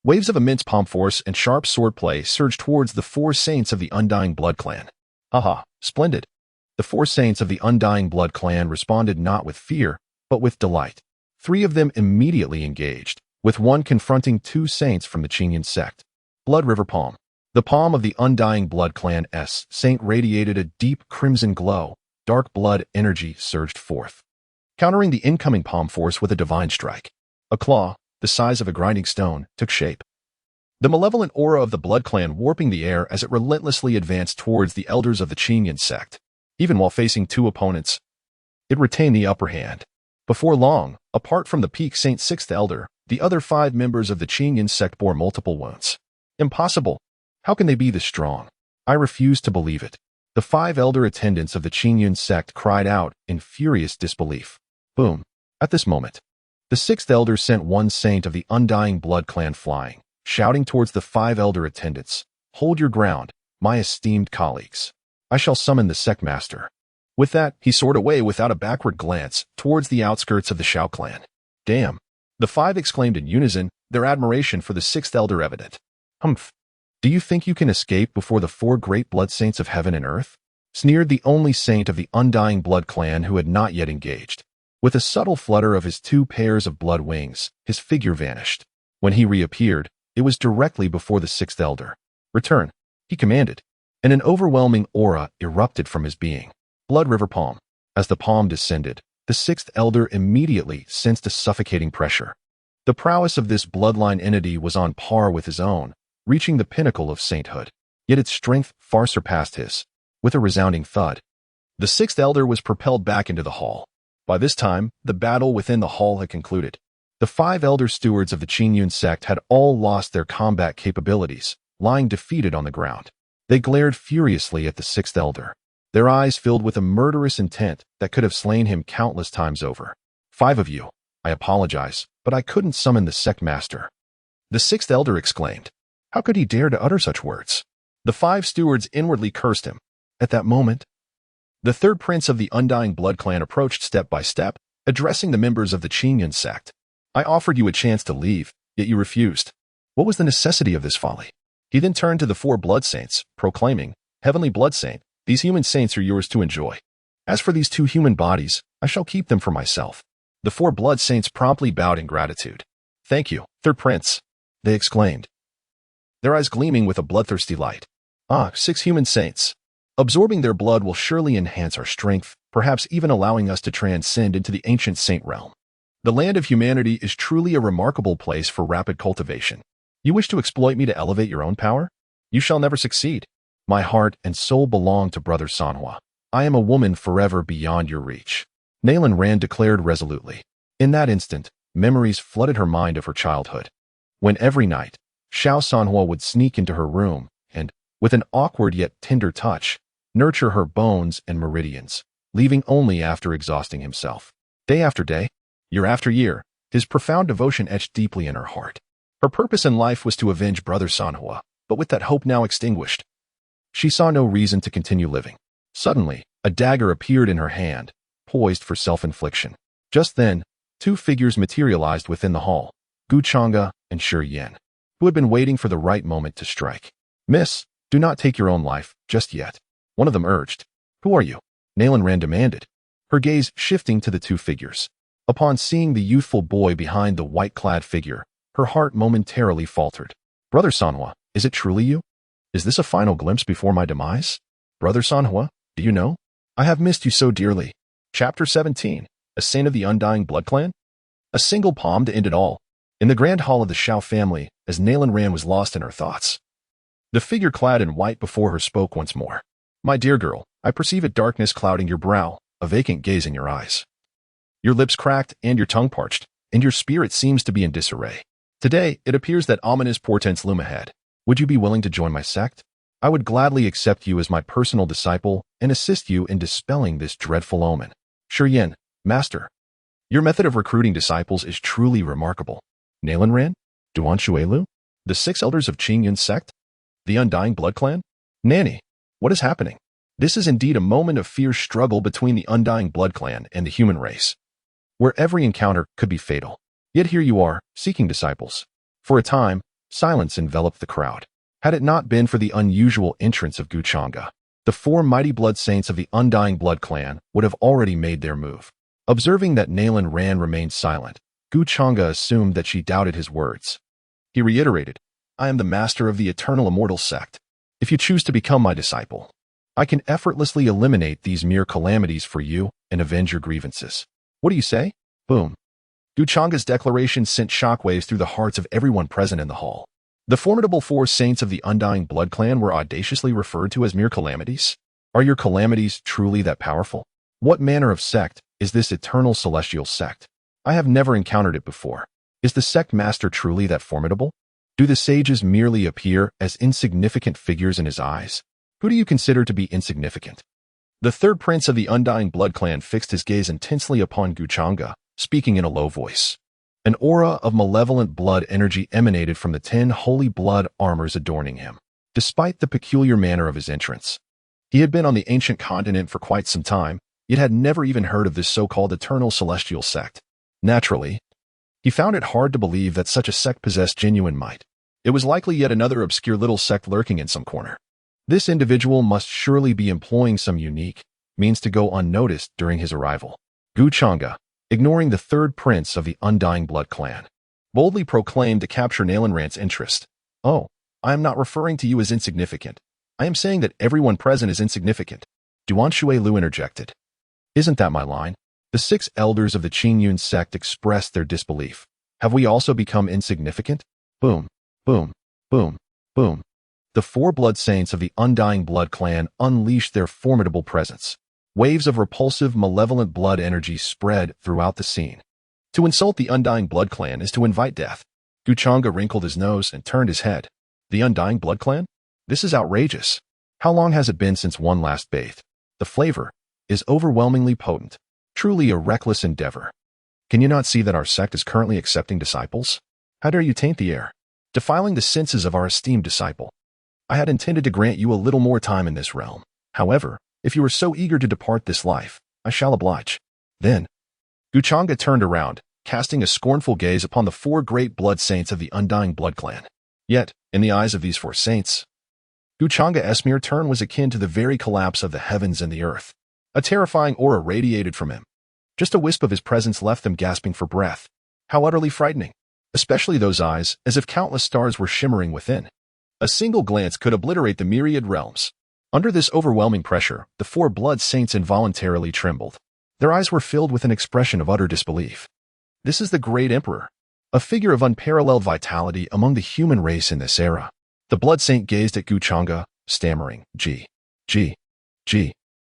Waves of immense palm force and sharp swordplay surged towards the 4 saints of the Undying Blood Clan. Aha, splendid! The 4 saints of the Undying Blood Clan responded not with fear, but with delight. 3 of them immediately engaged, with one confronting 2 saints from the Changge sect. Blood River Palm. The palm of the Undying Blood Clan's saint radiated a deep crimson glow. Dark blood energy surged forth, countering the incoming palm force with a divine strike. A claw, the size of a grinding stone, took shape. The malevolent aura of the Blood Clan warping the air as it relentlessly advanced towards the elders of the Changge sect. Even while facing 2 opponents, it retained the upper hand. Before long, apart from the peak Saint 6th Elder, the other 5 members of the Changge sect bore multiple wounds. Impossible! How can they be this strong? I refuse to believe it. The 5 elder attendants of the Changge sect cried out in furious disbelief. Boom! At this moment, the 6th Elder sent one saint of the Undying Blood Clan flying, shouting towards the 5 elder attendants, "Hold your ground, my esteemed colleagues. I shall summon the sect master." With that, he soared away without a backward glance towards the outskirts of the Shao clan. Damn! The 5 exclaimed in unison, their admiration for the 6th Elder evident. Humph! Do you think you can escape before the 4 great blood saints of heaven and earth? Sneered the only saint of the Undying Blood Clan who had not yet engaged. With a subtle flutter of his 2 pairs of blood wings, his figure vanished. When he reappeared, it was directly before the 6th Elder. Return, he commanded, and an overwhelming aura erupted from his being. Blood River Palm. As the palm descended, the 6th Elder immediately sensed a suffocating pressure. The prowess of this bloodline entity was on par with his own, reaching the pinnacle of sainthood, yet its strength far surpassed his. With a resounding thud, the 6th Elder was propelled back into the hall. By this time, the battle within the hall had concluded. The 5 elder stewards of the Changge sect had all lost their combat capabilities, lying defeated on the ground. They glared furiously at the 6th Elder, their eyes filled with a murderous intent that could have slain him countless times over. 5 of you, I apologize, but I couldn't summon the sect master. The 6th Elder exclaimed. How could he dare to utter such words? The 5 stewards inwardly cursed him. At that moment, the 3rd prince of the Undying Blood Clan approached step by step, addressing the members of the Changge sect. I offered you a chance to leave, yet you refused. What was the necessity of this folly? He then turned to the 4 blood saints, proclaiming, Heavenly Blood Saint, these human saints are yours to enjoy. As for these 2 human bodies, I shall keep them for myself. The 4 blood saints promptly bowed in gratitude. Thank you, 3rd prince, they exclaimed, their eyes gleaming with a bloodthirsty light. 6 human saints. Absorbing their blood will surely enhance our strength, perhaps even allowing us to transcend into the ancient saint realm. The land of humanity is truly a remarkable place for rapid cultivation. You wish to exploit me to elevate your own power? You shall never succeed. My heart and soul belong to Brother Sanhua. I am a woman forever beyond your reach. Nayland Rand declared resolutely. In that instant, memories flooded her mind of her childhood, when every night, Xiao Sanhua would sneak into her room and, with an awkward yet tender touch, nurture her bones and meridians, leaving only after exhausting himself. Day after day, year after year, his profound devotion etched deeply in her heart. Her purpose in life was to avenge Brother Sanhua, but with that hope now extinguished, she saw no reason to continue living. Suddenly, a dagger appeared in her hand, poised for self-infliction. Just then, 2 figures materialized within the hall, Gu Changge and Shi Yan, who had been waiting for the right moment to strike. Miss, do not take your own life, just yet. One of them urged. Who are you? Nayland Rand demanded, her gaze shifting to the 2 figures. Upon seeing the youthful boy behind the white-clad figure, her heart momentarily faltered. Brother Sanhua, is it truly you? Is this a final glimpse before my demise? Brother Sanhua, do you know? I have missed you so dearly. Chapter 17. A Saint of the Undying Blood Clan? A single palm to end it all. In the grand hall of the Shao family, as Nalan Ran was lost in her thoughts. The figure clad in white before her spoke once more. My dear girl, I perceive a darkness clouding your brow, a vacant gaze in your eyes. Your lips cracked and your tongue parched, and your spirit seems to be in disarray. Today, it appears that ominous portents loom ahead. Would you be willing to join my sect? I would gladly accept you as my personal disciple and assist you in dispelling this dreadful omen. Shiyin, Master, your method of recruiting disciples is truly remarkable. Nalan Ran? Duan Shuelu? The 6 elders of Qingyun's sect? The Undying Blood Clan? Nanny, what is happening? This is indeed a moment of fierce struggle between the Undying Blood Clan and the human race, where every encounter could be fatal. Yet here you are, seeking disciples. For a time, silence enveloped the crowd. Had it not been for the unusual entrance of Changge, the 4 mighty blood saints of the Undying Blood Clan would have already made their move. Observing that Nalan Ran remained silent, Changge assumed that she doubted his words. He reiterated, I am the master of the Eternal Immortal Sect. If you choose to become my disciple, I can effortlessly eliminate these mere calamities for you and avenge your grievances. What do you say? Boom. Changge's declaration sent shockwaves through the hearts of everyone present in the hall. The formidable 4 saints of the Undying Blood Clan were audaciously referred to as mere calamities. Are your calamities truly that powerful? What manner of sect is this Eternal Celestial Sect? I have never encountered it before. Is the sect master truly that formidable? Do the sages merely appear as insignificant figures in his eyes? Who do you consider to be insignificant? The 3rd prince of the Undying Blood Clan fixed his gaze intensely upon Changge, speaking in a low voice. An aura of malevolent blood energy emanated from the 10 holy blood armors adorning him. Despite the peculiar manner of his entrance, he had been on the ancient continent for quite some time, yet had never even heard of this so-called Eternal Celestial Sect. Naturally, he found it hard to believe that such a sect possessed genuine might. It was likely yet another obscure little sect lurking in some corner. This individual must surely be employing some unique means to go unnoticed during his arrival. Changge, ignoring the 3rd prince of the Undying Blood Clan, boldly proclaimed to capture Nalan Ran's interest. Oh, I am not referring to you as insignificant. I am saying that everyone present is insignificant. Duan Shuelu interjected. Isn't that my line? The 6 elders of the Qingyun sect expressed their disbelief. Have we also become insignificant? Boom, boom, boom, boom. The 4 blood saints of the Undying Blood Clan unleashed their formidable presence. Waves of repulsive, malevolent blood energy spread throughout the scene. To insult the Undying Blood Clan is to invite death. Changge wrinkled his nose and turned his head. The Undying Blood Clan? This is outrageous. How long has it been since one last bathed? The flavor is overwhelmingly potent. Truly a reckless endeavor. Can you not see that our sect is currently accepting disciples? How dare you taint the air, defiling the senses of our esteemed disciple? I had intended to grant you a little more time in this realm. However, if you are so eager to depart this life, I shall oblige. Then, Changge turned around, casting a scornful gaze upon the 4 great blood saints of the Undying Blood Clan. Yet, in the eyes of these 4 saints, Changge's mere turn was akin to the very collapse of the heavens and the earth. A terrifying aura radiated from him. Just a wisp of his presence left them gasping for breath. How utterly frightening. Especially those eyes, as if countless stars were shimmering within. A single glance could obliterate the myriad realms. Under this overwhelming pressure, the 4 blood saints involuntarily trembled. Their eyes were filled with an expression of utter disbelief. This is the Great Emperor, a figure of unparalleled vitality among the human race in this era. The blood saint gazed at Changge, stammering, G.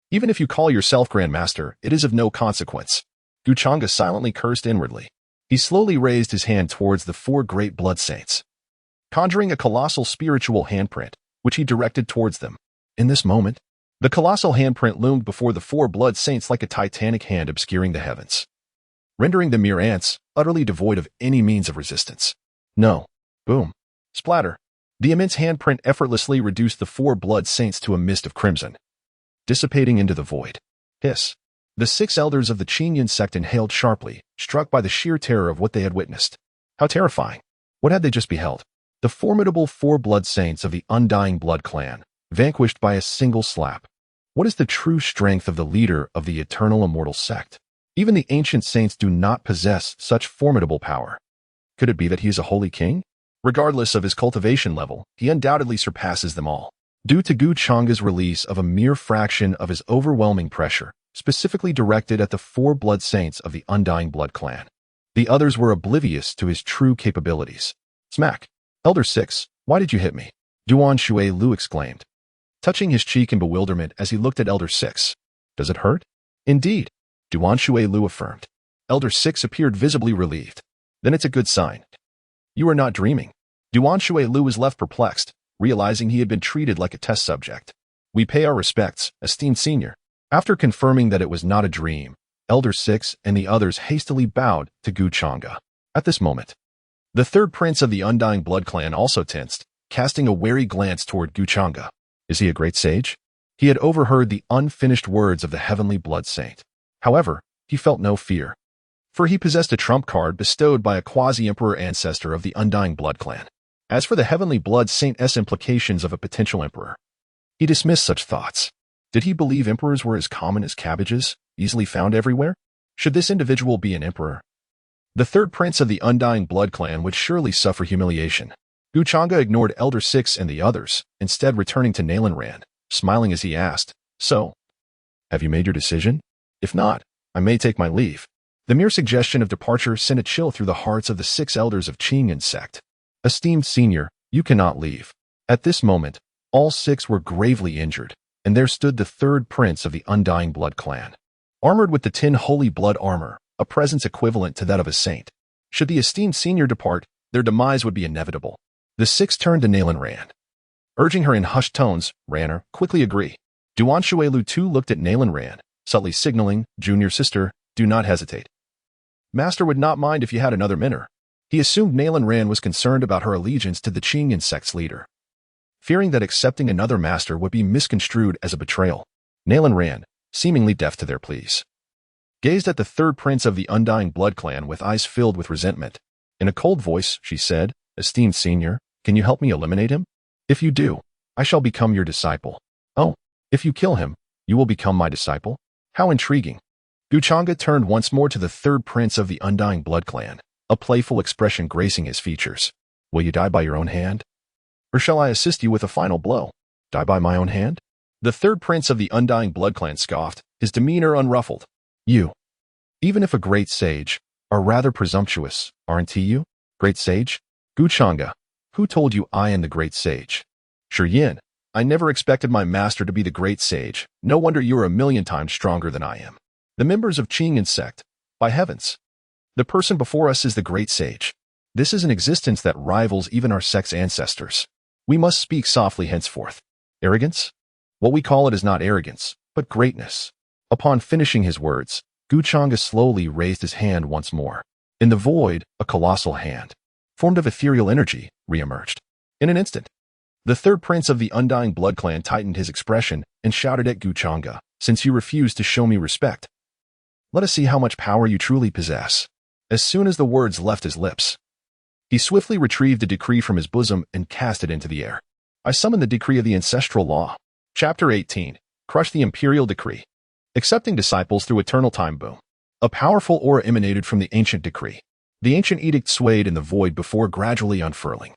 Even if you call yourself Grand Master, it is of no consequence. Changge silently cursed inwardly. He slowly raised his hand towards the 4 great blood saints, conjuring a colossal spiritual handprint, which he directed towards them. In this moment, the colossal handprint loomed before the 4 blood saints like a titanic hand obscuring the heavens, rendering them mere ants, utterly devoid of any means of resistance. No. Boom. Splatter. The immense handprint effortlessly reduced the 4 blood saints to a mist of crimson, dissipating into the void. Hiss. The 6 elders of the Qingyun sect inhaled sharply, struck by the sheer terror of what they had witnessed. How terrifying. What had they just beheld? The formidable 4 blood saints of the Undying Blood Clan, vanquished by a single slap. What is the true strength of the leader of the Eternal Immortal Sect? Even the ancient saints do not possess such formidable power. Could it be that he is a holy king? Regardless of his cultivation level, he undoubtedly surpasses them all. Due to Changge's release of a mere fraction of his overwhelming pressure, specifically directed at the 4 blood saints of the Undying Blood clan. The others were oblivious to his true capabilities. Smack! Elder 6, why did you hit me? Duan Shui Lu exclaimed, touching his cheek in bewilderment as he looked at Elder 6. Does it hurt? Indeed, Duan Shui Lu affirmed. Elder 6 appeared visibly relieved. Then it's a good sign. You are not dreaming. Duan Shui Lu was left perplexed, realizing he had been treated like a test subject. We pay our respects, esteemed senior. After confirming that it was not a dream, Elder 6 and the others hastily bowed to Changge. At this moment, the 3rd prince of the Undying Blood clan also tensed, casting a wary glance toward Changge. Is he a great sage? He had overheard the unfinished words of the Heavenly Blood Saint. However, he felt no fear, for he possessed a trump card bestowed by a quasi-emperor ancestor of the Undying Blood clan. As for the Heavenly Blood Saint's implications of a potential emperor, he dismissed such thoughts. Did he believe emperors were as common as cabbages, easily found everywhere? Should this individual be an emperor? The 3rd prince of the Undying Blood clan would surely suffer humiliation. Changge ignored Elder 6 and the others, instead returning to Nayland Rand, smiling as he asked, So, have you made your decision? If not, I may take my leave. The mere suggestion of departure sent a chill through the hearts of the 6 elders of Changge Sect. Esteemed senior, you cannot leave. At this moment, all 6 were gravely injured, and there stood the 3rd prince of the Undying Blood clan, armored with the 10 holy blood armor, a presence equivalent to that of a saint. Should the esteemed senior depart, their demise would be inevitable. The 6 turned to Nayland Rand, urging her in hushed tones. Ranner, quickly agree. Duan Shui Lu too looked at Nayland Rand, subtly signaling, Junior sister, do not hesitate. Master would not mind if you had another mentor. He assumed Nayland Rand was concerned about her allegiance to the Changge Sect's leader, fearing that accepting another master would be misconstrued as a betrayal. Nayland Rand, seemingly deaf to their pleas, gazed at the 3rd prince of the Undying Blood clan with eyes filled with resentment. In a cold voice, she said, Esteemed senior, can you help me eliminate him? If you do, I shall become your disciple. Oh, if you kill him, you will become my disciple? How intriguing. Changge turned once more to the 3rd prince of the Undying Blood clan, a playful expression gracing his features. Will you die by your own hand? Or shall I assist you with a final blow? Die by my own hand? The 3rd prince of the Undying Blood clan scoffed, his demeanor unruffled. You, even if a great sage, are rather presumptuous, aren't you? Great sage? Changge, who told you I am the great sage? Shi Yin, I never expected my master to be the great sage. No wonder you are a million times stronger than I am. The members of Changge Sect, by heavens, the person before us is the great sage. This is an existence that rivals even our sect's ancestors. We must speak softly henceforth. Arrogance? What we call it is not arrogance, but greatness. Upon finishing his words, Changge slowly raised his hand once more. In the void, a colossal hand, formed of ethereal energy, re-emerged. In an instant, the 3rd prince of the Undying Blood clan tightened his expression and shouted at Changge, Since you refuse to show me respect, let us see how much power you truly possess. As soon as the words left his lips, he swiftly retrieved a decree from his bosom and cast it into the air. I summon the decree of the ancestral law. Chapter 18. Crush the imperial decree. Accepting disciples through eternal time boom. A powerful aura emanated from the ancient decree. The ancient edict swayed in the void before gradually unfurling.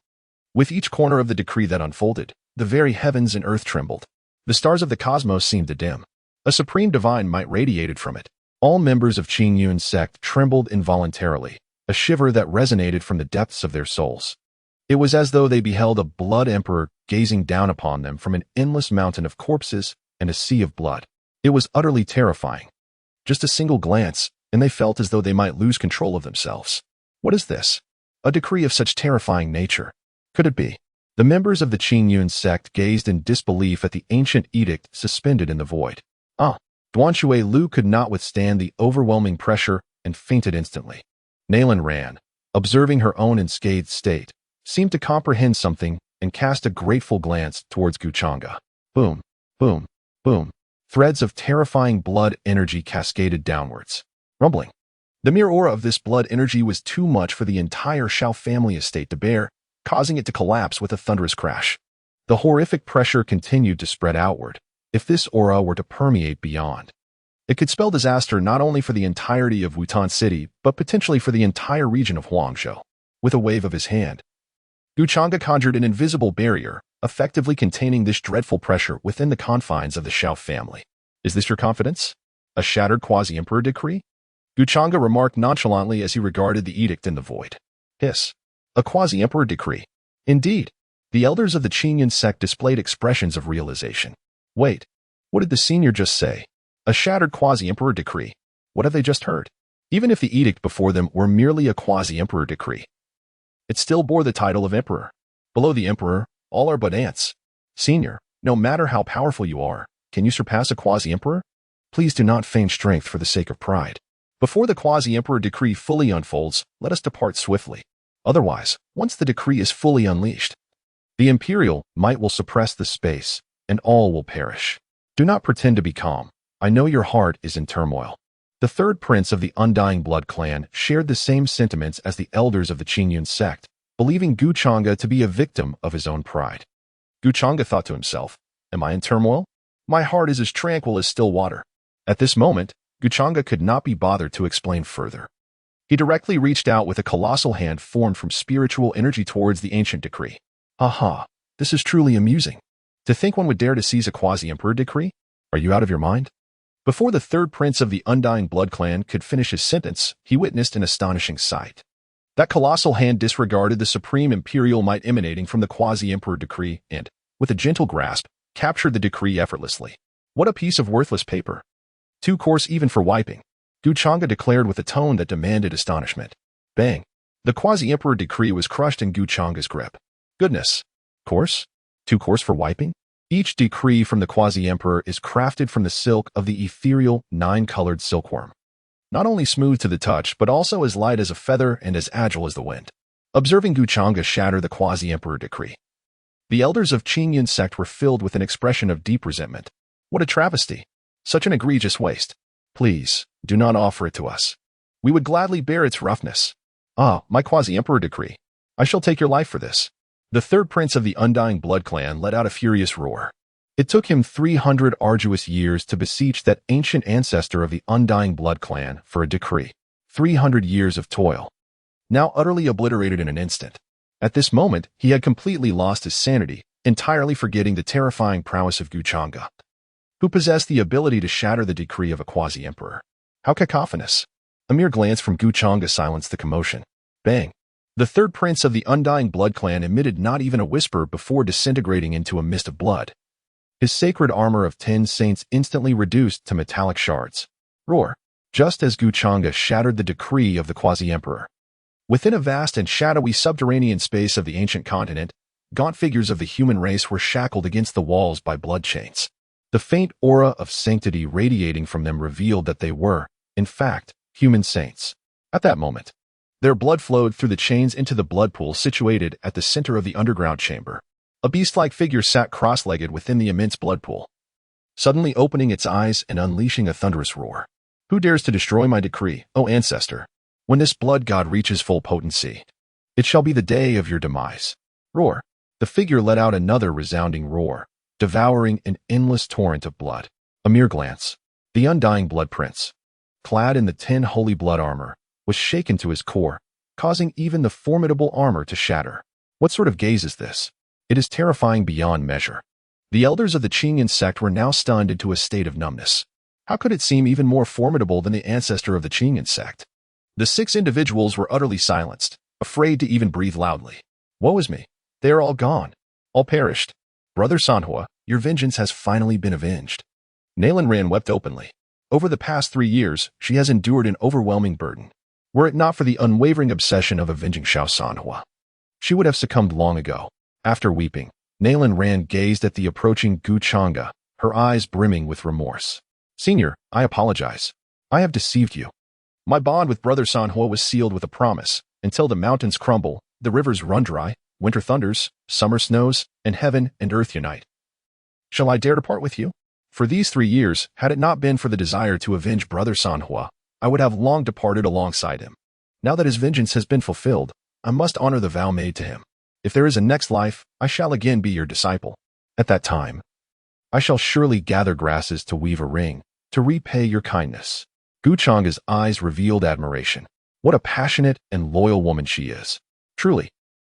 With each corner of the decree that unfolded, the very heavens and earth trembled. The stars of the cosmos seemed to dim. A supreme divine might radiated from it. All members of Changge Sect trembled involuntarily, a shiver that resonated from the depths of their souls. It was as though they beheld a blood emperor gazing down upon them from an endless mountain of corpses and a sea of blood. It was utterly terrifying. Just a single glance, and they felt as though they might lose control of themselves. What is this? A decree of such terrifying nature? Could it be? The members of the Changge Sect gazed in disbelief at the ancient edict suspended in the void. Duan Shui Lu could not withstand the overwhelming pressure and fainted instantly. Nayland Rand, observing her own unscathed state, seemed to comprehend something and cast a grateful glance towards Changge. Boom, boom, boom. Threads of terrifying blood energy cascaded downwards. Rumbling. The mere aura of this blood energy was too much for the entire Shao family estate to bear, causing it to collapse with a thunderous crash. The horrific pressure continued to spread outward. If this aura were to permeate beyond, It could spell disaster not only for the entirety of Wutan City, but potentially for the entire region of Huangzhou. With a wave of his hand, Changge conjured an invisible barrier, effectively containing this dreadful pressure within the confines of the Xiao family. Is this your confidence? A shattered quasi-emperor decree? Changge remarked nonchalantly as he regarded the edict in the void. Hiss. A quasi-emperor decree. Indeed. The elders of the Qingyun sect displayed expressions of realization. Wait. What did the senior just say? A shattered quasi-emperor decree. What have they just heard? Even if the edict before them were merely a quasi-emperor decree, it still bore the title of emperor. Below the emperor, all are but ants. Senior, no matter how powerful you are, can you surpass a quasi-emperor? Please do not feign strength for the sake of pride. Before the quasi-emperor decree fully unfolds, let us depart swiftly. Otherwise, once the decree is fully unleashed, the imperial might will suppress the space, and all will perish. Do not pretend to be calm. I know your heart is in turmoil. The third prince of the Undying Blood clan shared the same sentiments as the elders of the Qingyun sect, believing Changge to be a victim of his own pride. Changge thought to himself, am I in turmoil? My heart is as tranquil as still water. At this moment, Changge could not be bothered to explain further. He directly reached out with a colossal hand formed from spiritual energy towards the ancient decree. Aha, this is truly amusing. To think one would dare to seize a quasi-emperor decree? Are you out of your mind? Before the third prince of the Undying Blood clan could finish his sentence, he witnessed an astonishing sight. That colossal hand disregarded the supreme imperial might emanating from the quasi-emperor decree and, with a gentle grasp, captured the decree effortlessly. What a piece of worthless paper. Too coarse even for wiping, Changge declared with a tone that demanded astonishment. Bang! The quasi-emperor decree was crushed in Changge's grip. Goodness! Coarse? Too coarse for wiping? Each decree from the quasi-emperor is crafted from the silk of the ethereal, nine-colored silkworm. Not only smooth to the touch, but also as light as a feather and as agile as the wind. Observing Changge shatter the quasi-emperor decree, the elders of Qingyun sect were filled with an expression of deep resentment. What a travesty! Such an egregious waste. Please, do not offer it to us. We would gladly bear its roughness. Ah, my quasi-emperor decree. I shall take your life for this. The third prince of the Undying Blood clan let out a furious roar. It took him 300 arduous years to beseech that ancient ancestor of the Undying Blood clan for a decree. 300 years of toil, now utterly obliterated in an instant. At this moment, he had completely lost his sanity, entirely forgetting the terrifying prowess of Changge, who possessed the ability to shatter the decree of a quasi-emperor. How cacophonous! A mere glance from Changge silenced the commotion. Bang! The third prince of the Undying Blood clan emitted not even a whisper before disintegrating into a mist of blood. His sacred armor of 10 saints instantly reduced to metallic shards. Roar! Just as Changge shattered the decree of the quasi-emperor. Within a vast and shadowy subterranean space of the ancient continent, gaunt figures of the human race were shackled against the walls by blood chains. The faint aura of sanctity radiating from them revealed that they were, in fact, human saints. At that moment, their blood flowed through the chains into the blood pool situated at the center of the underground chamber. A beast-like figure sat cross-legged within the immense blood pool, suddenly opening its eyes and unleashing a thunderous roar. Who dares to destroy my decree, O ancestor? When this blood god reaches full potency, it shall be the day of your demise. Roar! The figure let out another resounding roar, devouring an endless torrent of blood. A mere glance. The Undying Blood Prince, clad in the 10 holy blood armor, was shaken to his core, causing even the formidable armor to shatter. What sort of gaze is this? It is terrifying beyond measure. The elders of the Qingyun sect were now stunned into a state of numbness. How could it seem even more formidable than the ancestor of the Qingyun sect? The 6 individuals were utterly silenced, afraid to even breathe loudly. Woe is me! They are all gone. All perished. Brother Sanhua, your vengeance has finally been avenged. Nalan Ran wept openly. Over the past 3 years, she has endured an overwhelming burden. Were it not for the unwavering obsession of avenging Xiao Sanhua, she would have succumbed long ago. After weeping, Nalan Ran gazed at the approaching Changge, her eyes brimming with remorse. Senior, I apologize. I have deceived you. My bond with Brother Sanhua was sealed with a promise. Until the mountains crumble, the rivers run dry, winter thunders, summer snows, and heaven and earth unite. Shall I dare to part with you? For these 3 years, had it not been for the desire to avenge Brother Sanhua, I would have long departed alongside him. Now that his vengeance has been fulfilled, I must honor the vow made to him. If there is a next life, I shall again be your disciple. At that time, I shall surely gather grasses to weave a ring, to repay your kindness. Gu Changge's eyes revealed admiration. What a passionate and loyal woman she is. Truly,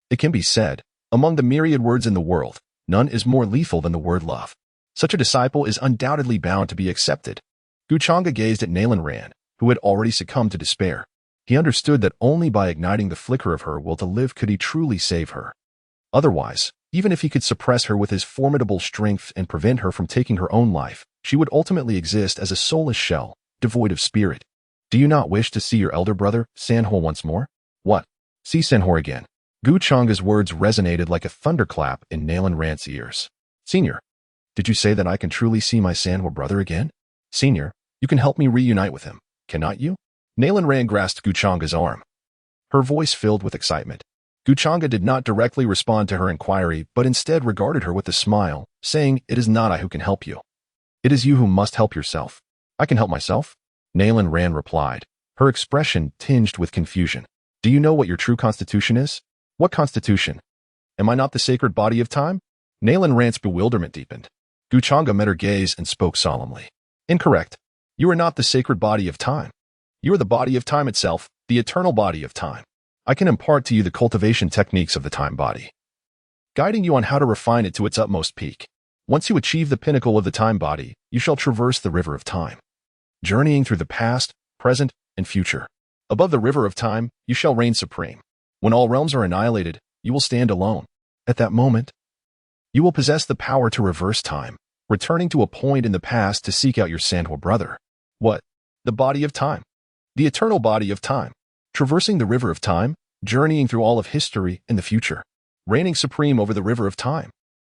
it can be said, among the myriad words in the world, none is more lethal than the word love. Such a disciple is undoubtedly bound to be accepted. Gu Changge gazed at Nalan Rand, who had already succumbed to despair. He understood that only by igniting the flicker of her will to live could he truly save her. Otherwise, even if he could suppress her with his formidable strength and prevent her from taking her own life, she would ultimately exist as a soulless shell, devoid of spirit. Do you not wish to see your elder brother, Sanhua, once more? What? See Sanhua again. Gu Changge's words resonated like a thunderclap in Nalan Rand's ears. Senior, did you say that I can truly see my Sanhua brother again? Senior, you can help me reunite with him, cannot you? Nalan Rand grasped Gu Changge's arm. Her voice filled with excitement. Gu Changge did not directly respond to her inquiry, but instead regarded her with a smile, saying, "It is not I who can help you. It is you who must help yourself." "I can help myself?" Nalan Rand replied, her expression tinged with confusion. "Do you know what your true constitution is?" "What constitution? Am I not the sacred body of time?" Nalan Rand's bewilderment deepened. Gu Changge met her gaze and spoke solemnly. "Incorrect. You are not the sacred body of time. You are the body of time itself, the eternal body of time. I can impart to you the cultivation techniques of the time body, guiding you on how to refine it to its utmost peak. Once you achieve the pinnacle of the time body, you shall traverse the river of time, journeying through the past, present, and future. Above the river of time, you shall reign supreme. When all realms are annihilated, you will stand alone. At that moment, you will possess the power to reverse time, returning to a point in the past to seek out your Sanhua brother. What? The body of time. The eternal body of time. Traversing the river of time, journeying through all of history and the future. Reigning supreme over the river of time.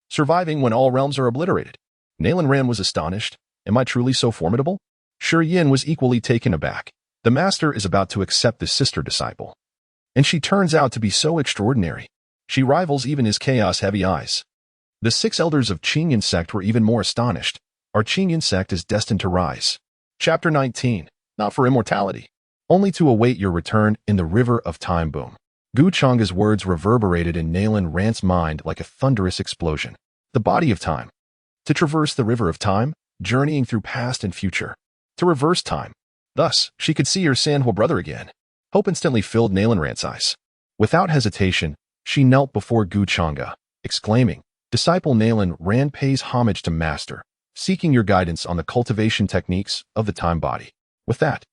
Surviving when all realms are obliterated. Nalan Rand was astonished. Am I truly so formidable? Shi Yin was equally taken aback. The master is about to accept the sister disciple. And she turns out to be so extraordinary. She rivals even his chaos-heavy eyes. The 6 elders of Changge sect were even more astonished. Our Changge sect is destined to rise. Chapter 19. Not for immortality. Only to await your return in the river of time. Boom. Gu Changge's words reverberated in Nalan Rand's mind like a thunderous explosion. The body of time. To traverse the river of time, journeying through past and future. To reverse time. Thus, she could see her Sanhua brother again. Hope instantly filled Nalan Rand's eyes. Without hesitation, she knelt before Gu Changge, exclaiming, "Disciple Nalan Rand pays homage to Master, seeking your guidance on the cultivation techniques of the time body." With that,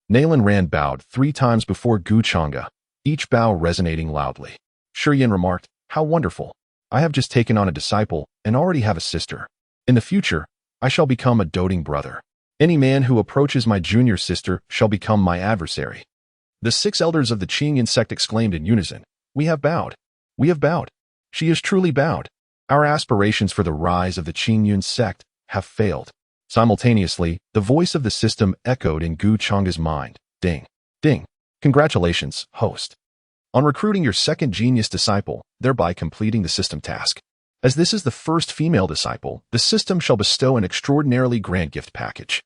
Nalan Rand bowed 3 times before Gu Changge, each bow resonating loudly. Shi Yin remarked, "How wonderful. I have just taken on a disciple and already have a sister. In the future, I shall become a doting brother. Any man who approaches my junior sister shall become my adversary." The 6 elders of the Changge sect exclaimed in unison, "We have bowed. We have bowed. She is truly bowed. Our aspirations for the rise of the Changge sect have failed." Simultaneously, the voice of the system echoed in Gu Changge's mind. "Ding, ding. Congratulations, host, on recruiting your second genius disciple, thereby completing the system task. As this is the first female disciple, the system shall bestow an extraordinarily grand gift package."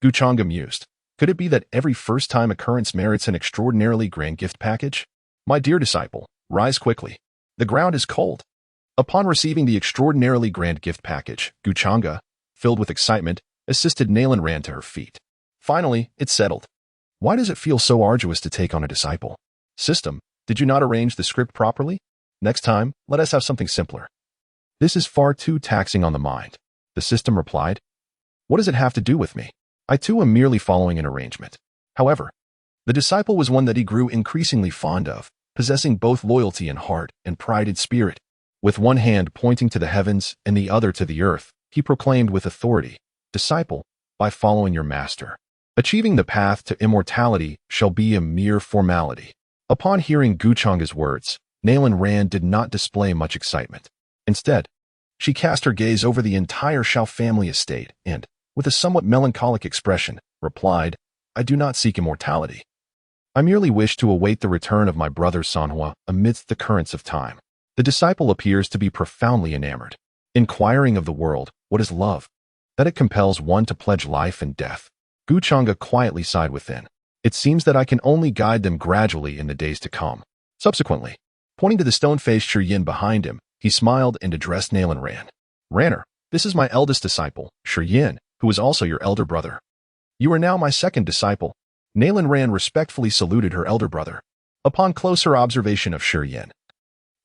Gu Changge mused. Could it be that every first-time occurrence merits an extraordinarily grand gift package? "My dear disciple, rise quickly. The ground is cold." Upon receiving the extraordinarily grand gift package, Gu Changge, filled with excitement, assisted Nalan Rand to her feet. Finally, it settled. Why does it feel so arduous to take on a disciple? System, did you not arrange the script properly? Next time, let us have something simpler. This is far too taxing on the mind. The system replied. What does it have to do with me? I too am merely following an arrangement. However, the disciple was one that he grew increasingly fond of, possessing both loyalty in heart and pride in spirit. With one hand pointing to the heavens and the other to the earth, he proclaimed with authority, Disciple, by following your master, achieving the path to immortality shall be a mere formality. Upon hearing Gu Changge's words, Nalan Rand did not display much excitement. Instead, she cast her gaze over the entire Shao family estate and, with a somewhat melancholic expression, replied, I do not seek immortality. I merely wish to await the return of my brother Sanhua amidst the currents of time. The disciple appears to be profoundly enamored, inquiring of the world, what is love? That it compels one to pledge life and death. Gu Changge quietly sighed within. It seems that I can only guide them gradually in the days to come. Subsequently, pointing to the stone-faced Shi Yin behind him, he smiled and addressed Nalan Rand. Ranner, this is my eldest disciple, Shi Yin, who is also your elder brother. You are now my second disciple. Nalan Ran respectfully saluted her elder brother. Upon closer observation of Shi Yin,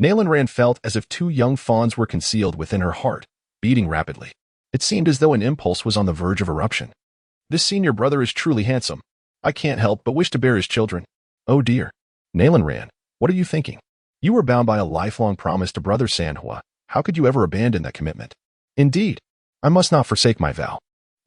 Nalan Ran felt as if two young fawns were concealed within her heart, beating rapidly. It seemed as though an impulse was on the verge of eruption. This senior brother is truly handsome. I can't help but wish to bear his children. Oh dear. Nalan Ran, what are you thinking? You were bound by a lifelong promise to Brother Sanhua. How could you ever abandon that commitment? Indeed, I must not forsake my vow.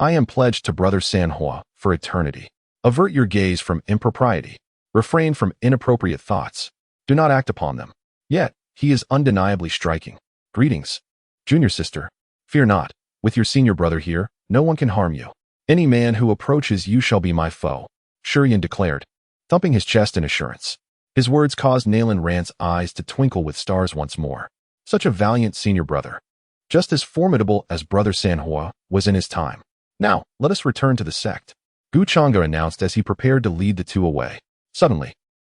I am pledged to Brother Sanhua for eternity. Avert your gaze from impropriety. Refrain from inappropriate thoughts. Do not act upon them. Yet, he is undeniably striking. Greetings, junior sister. Fear not. With your senior brother here, no one can harm you. Any man who approaches you shall be my foe, Shi Yin declared, thumping his chest in assurance. His words caused Nalan Ran's eyes to twinkle with stars once more. Such a valiant senior brother. Just as formidable as Brother Sanhua was in his time. Now, let us return to the sect, Gu Changge announced as he prepared to lead the two away. Suddenly,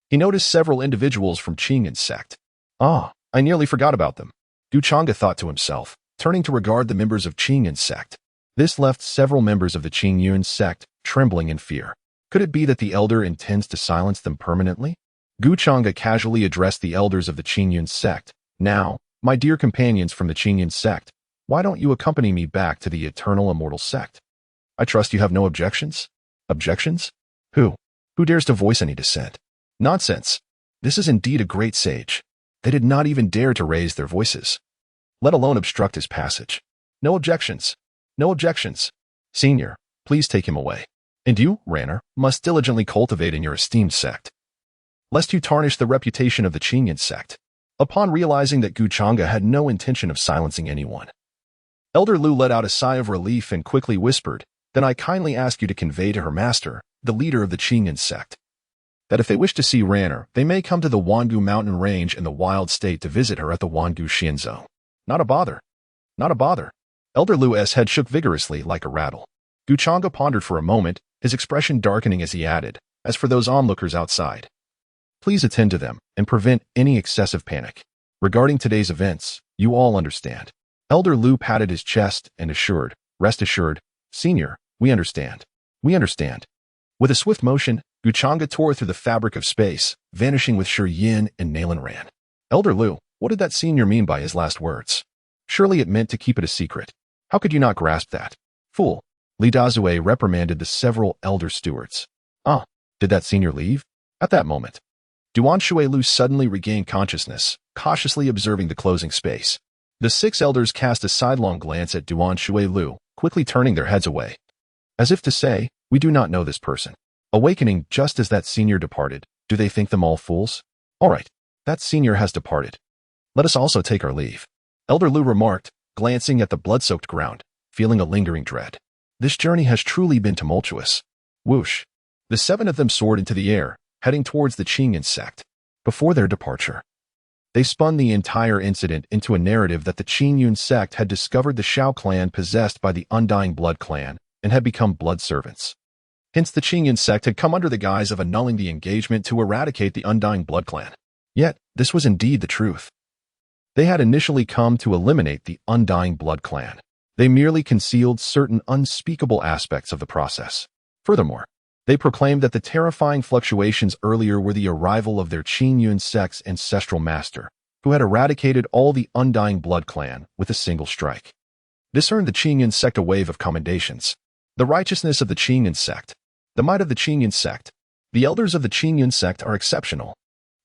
he noticed several individuals from Changge's sect. Ah, I nearly forgot about them, Gu Changge thought to himself, turning to regard the members of Changge's sect. This left several members of the Changge sect trembling in fear. Could it be that the elder intends to silence them permanently? Gu Changge casually addressed the elders of the Changge sect. Now, my dear companions from the Changge sect, why don't you accompany me back to the Eternal Immortal Sect? I trust you have no objections? Objections? Who dares to voice any dissent? Nonsense. This is indeed a great sage. They did not even dare to raise their voices, let alone obstruct his passage. No objections. No objections. Senior, please take him away. And you, Ranner, must diligently cultivate in your esteemed sect, lest you tarnish the reputation of the Changge sect. Upon realizing that Gu Changge had no intention of silencing anyone, Elder Lu let out a sigh of relief and quickly whispered, then I kindly ask you to convey to her master, the leader of the Changge sect, that if they wish to see Ranner, they may come to the Wangu mountain range in the Wild State to visit her at the Wangu Xianzhou. Not a bother. Not a bother. Elder Lu's head shook vigorously like a rattle. Gu Changge pondered for a moment, his expression darkening as he added, as for those onlookers outside, please attend to them and prevent any excessive panic. Regarding today's events, you all understand. Elder Lu patted his chest and assured, rest assured, Senior, we understand. We understand. With a swift motion, Gu Changge tore through the fabric of space, vanishing with Shi Yin and Nalan Ran. Elder Lu, what did that senior mean by his last words? Surely it meant to keep it a secret. How could you not grasp that? Fool. Li Dazue reprimanded the several elder stewards. Ah, did that senior leave? At that moment, Duan Shuilu suddenly regained consciousness, cautiously observing the closing space. The six elders cast a sidelong glance at Duan Shuilu, quickly turning their heads away, as if to say, we do not know this person. Awakening just as that senior departed, do they think them all fools? All right, that senior has departed. Let us also take our leave. Elder Lu remarked, glancing at the blood-soaked ground, feeling a lingering dread. This journey has truly been tumultuous. Whoosh. The seven of them soared into the air, heading towards the Changge sect. Before their departure, they spun the entire incident into a narrative that the Changge sect had discovered the Shao clan possessed by the Undying Blood clan and had become blood servants. Hence the Changge sect had come under the guise of annulling the engagement to eradicate the Undying Blood clan. Yet, this was indeed the truth. They had initially come to eliminate the Undying Blood clan. They merely concealed certain unspeakable aspects of the process. Furthermore, they proclaimed that the terrifying fluctuations earlier were the arrival of their Changge sect's ancestral master, who had eradicated all the Undying Blood clan with a single strike. This earned the Changge sect a wave of commendations. The righteousness of the Changge sect, the might of the Changge sect, the elders of the Changge sect are exceptional.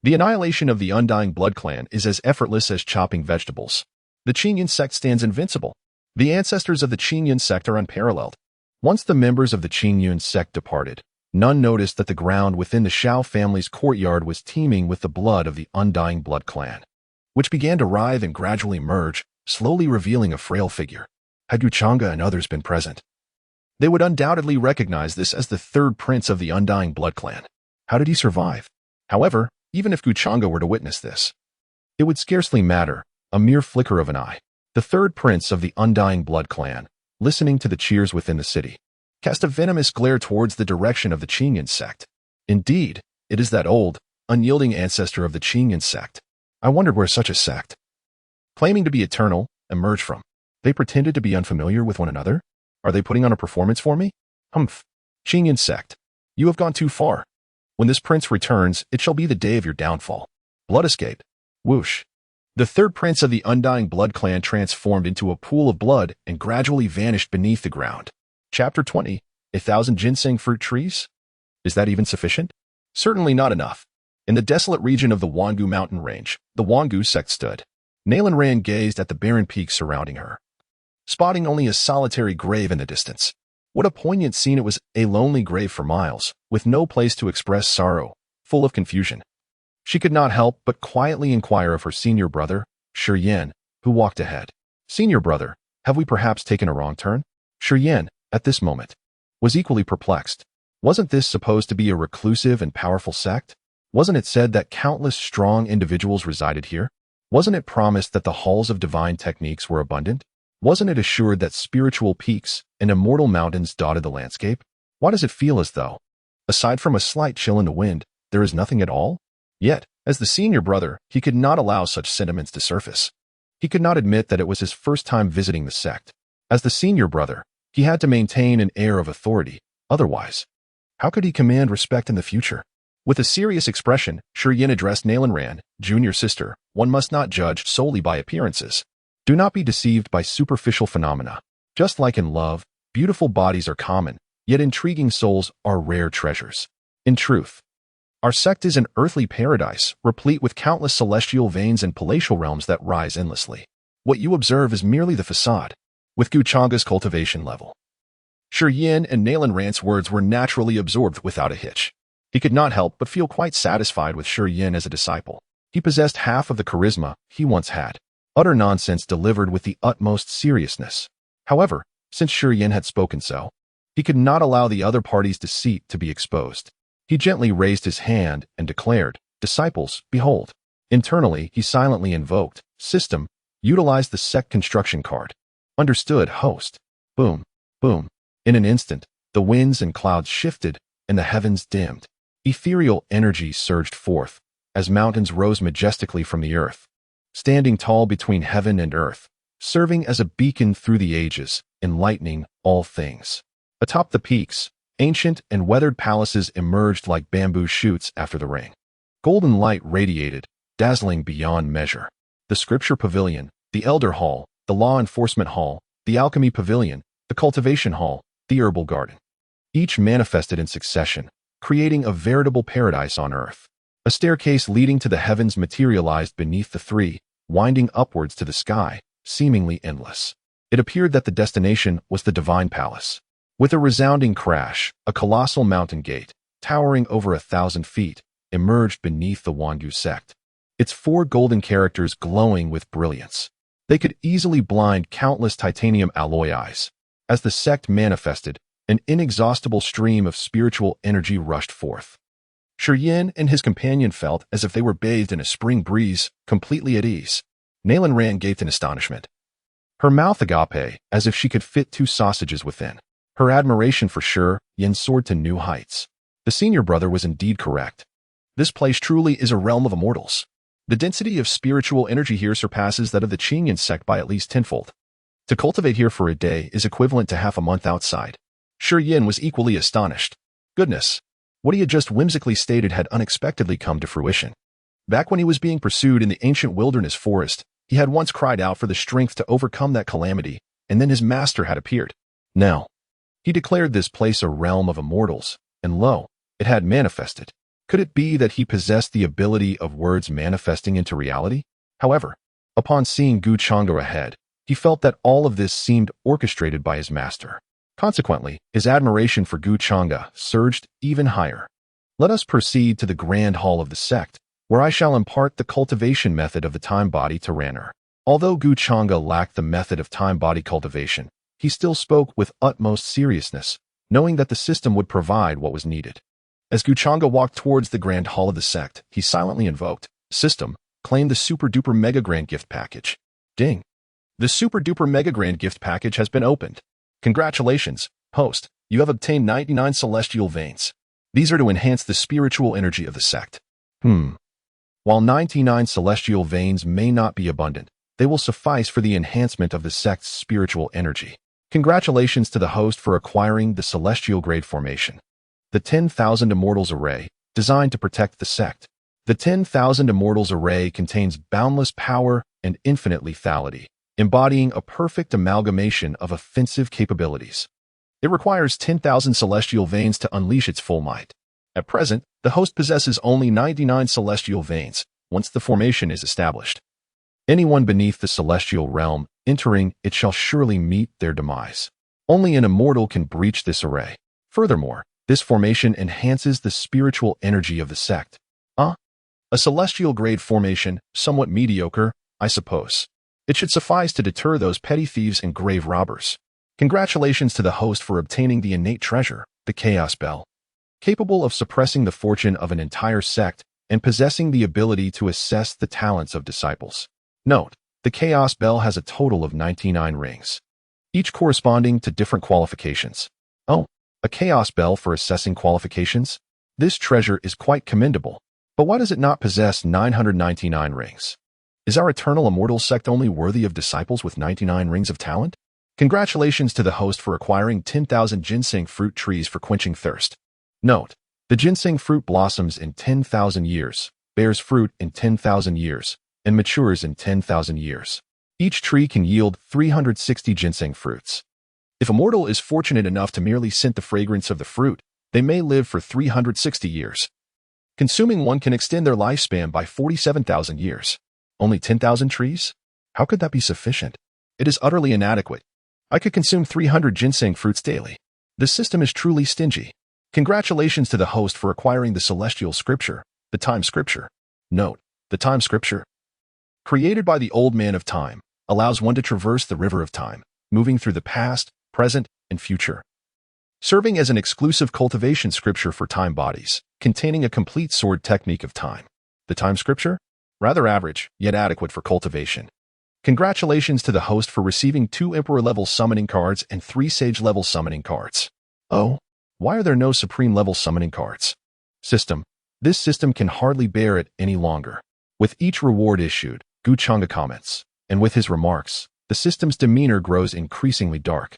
The annihilation of the Undying Blood clan is as effortless as chopping vegetables. The Changge sect stands invincible. The ancestors of the Changge sect are unparalleled. Once the members of the Changge sect departed, none noticed that the ground within the Shao family's courtyard was teeming with the blood of the Undying Blood clan, which began to writhe and gradually merge, slowly revealing a frail figure. Had Gu Changge and others been present, they would undoubtedly recognize this as the third prince of the Undying Blood clan. How did he survive? However, even if Gu Changge were to witness this, it would scarcely matter, a mere flicker of an eye. The third prince of the Undying Blood clan, listening to the cheers within the city, cast a venomous glare towards the direction of the Changge sect. Indeed, it is that old, unyielding ancestor of the Changge sect. I wondered where such a sect, claiming to be eternal, emerged from. They pretended to be unfamiliar with one another? Are they putting on a performance for me? Humph. Changge sect, you have gone too far. When this prince returns, it shall be the day of your downfall. Blood escape. Whoosh. The third prince of the undying blood clan transformed into a pool of blood and gradually vanished beneath the ground. Chapter 20. 1,000 ginseng fruit trees? Is that even sufficient? Certainly not enough. In the desolate region of the Wangu mountain range, the Wangu sect stood. Nalan Ran gazed at the barren peaks surrounding her, spotting only a solitary grave in the distance. What a poignant scene it was, a lonely grave for miles, with no place to express sorrow, full of confusion. She could not help but quietly inquire of her senior brother, Shi Yan, who walked ahead. Senior brother, have we perhaps taken a wrong turn? Shi Yan, at this moment, was equally perplexed. Wasn't this supposed to be a reclusive and powerful sect? Wasn't it said that countless strong individuals resided here? Wasn't it promised that the halls of divine techniques were abundant? Wasn't it assured that spiritual peaks and immortal mountains dotted the landscape? Why does it feel as though, aside from a slight chill in the wind, there is nothing at all? Yet, as the senior brother, he could not allow such sentiments to surface. He could not admit that it was his first time visiting the sect. As the senior brother, he had to maintain an air of authority. Otherwise, how could he command respect in the future? With a serious expression, Shi Yan addressed Nalan Ran, junior sister, one must not judge solely by appearances. Do not be deceived by superficial phenomena. Just like in love, beautiful bodies are common, yet intriguing souls are rare treasures. In truth, our sect is an earthly paradise, replete with countless celestial veins and palatial realms that rise endlessly. What you observe is merely the facade, with Gu Changge's cultivation level. Shi Yan and Nalan Ran's words were naturally absorbed without a hitch. He could not help but feel quite satisfied with Shi Yan as a disciple. He possessed half of the charisma he once had. Utter nonsense delivered with the utmost seriousness. However, since Shi Yan had spoken so, he could not allow the other party's deceit to be exposed. He gently raised his hand and declared, "Disciples, behold." Internally, he silently invoked, "System, utilize the sect construction card." Understood, host. Boom, boom. In an instant, the winds and clouds shifted and the heavens dimmed. Ethereal energy surged forth as mountains rose majestically from the earth, standing tall between heaven and earth, serving as a beacon through the ages, enlightening all things. Atop the peaks, ancient and weathered palaces emerged like bamboo shoots after the rain. Golden light radiated, dazzling beyond measure. The Scripture Pavilion, the Elder Hall, the Law Enforcement Hall, the Alchemy Pavilion, the Cultivation Hall, the Herbal Garden. Each manifested in succession, creating a veritable paradise on earth. A staircase leading to the heavens materialized beneath the three, winding upwards to the sky, seemingly endless. It appeared that the destination was the Divine Palace. With a resounding crash, a colossal mountain gate, towering over 1,000 feet, emerged beneath the Wangu sect. Its 4 golden characters glowing with brilliance. They could easily blind countless titanium alloy eyes. As the sect manifested, an inexhaustible stream of spiritual energy rushed forth. Shi Yan and his companion felt as if they were bathed in a spring breeze, completely at ease. Nalan Ran gaped in astonishment. Her mouth agape, as if she could fit 2 sausages within. Her admiration for Shi Yan soared to new heights. The senior brother was indeed correct. This place truly is a realm of immortals. The density of spiritual energy here surpasses that of the Changge sect by at least tenfold. To cultivate here for a day is equivalent to half a month outside. Shi Yan was equally astonished. Goodness, what he had just whimsically stated had unexpectedly come to fruition. Back when he was being pursued in the ancient wilderness forest, he had once cried out for the strength to overcome that calamity, and then his master had appeared. Now, he declared this place a realm of immortals, and lo, it had manifested. Could it be that he possessed the ability of words manifesting into reality? However, upon seeing Gu Changge ahead, he felt that all of this seemed orchestrated by his master. Consequently, his admiration for Gu Changge surged even higher. Let us proceed to the grand hall of the sect, where I shall impart the cultivation method of the time body to Ranner. Although Gu Changge lacked the method of time body cultivation, he still spoke with utmost seriousness, knowing that the system would provide what was needed. As Gu Changge walked towards the grand hall of the sect, he silently invoked, "System, claim the Super Duper Mega Grand Gift Package." Ding! The Super Duper Mega Grand Gift Package has been opened. Congratulations, host, you have obtained 99 celestial veins. These are to enhance the spiritual energy of the sect. While 99 celestial veins may not be abundant, they will suffice for the enhancement of the sect's spiritual energy. Congratulations to the host for acquiring the Celestial Grade Formation, the 10,000 Immortals Array, designed to protect the sect. The 10,000 Immortals Array contains boundless power and infinite lethality, embodying a perfect amalgamation of offensive capabilities. It requires 10,000 celestial veins to unleash its full might. At present, the host possesses only 99 celestial veins once the formation is established. Anyone beneath the celestial realm entering it shall surely meet their demise. Only an immortal can breach this array. Furthermore, this formation enhances the spiritual energy of the sect. A celestial grade formation, somewhat mediocre, I suppose. It should suffice to deter those petty thieves and grave robbers. Congratulations to the host for obtaining the innate treasure, the Chaos Bell. Capable of suppressing the fortune of an entire sect and possessing the ability to assess the talents of disciples. Note, the Chaos Bell has a total of 99 rings, each corresponding to different qualifications. Oh, a Chaos Bell for assessing qualifications? This treasure is quite commendable, but why does it not possess 999 rings? Is our Eternal Immortal Sect only worthy of disciples with 99 rings of talent? Congratulations to the host for acquiring 10,000 ginseng fruit trees for quenching thirst. Note, the ginseng fruit blossoms in 10,000 years, bears fruit in 10,000 years, and matures in 10,000 years. Each tree can yield 360 ginseng fruits. If a mortal is fortunate enough to merely scent the fragrance of the fruit, they may live for 360 years. Consuming one can extend their lifespan by 47,000 years. Only 10,000 trees? How could that be sufficient? It is utterly inadequate. I could consume 300 ginseng fruits daily. This system is truly stingy. Congratulations to the host for acquiring the Celestial Scripture, the Time Scripture. Note, the Time Scripture, created by the Old Man of Time, allows one to traverse the river of time, moving through the past, present, and future. Serving as an exclusive cultivation scripture for time bodies, containing a complete sword technique of time. The Time Scripture? Rather average, yet adequate for cultivation. Congratulations to the host for receiving 2 Emperor-level summoning cards and 3 Sage-level summoning cards. Oh, why are there no Supreme-level summoning cards? System. This system can hardly bear it any longer. With each reward issued, Changge comments, and with his remarks, the system's demeanor grows increasingly dark,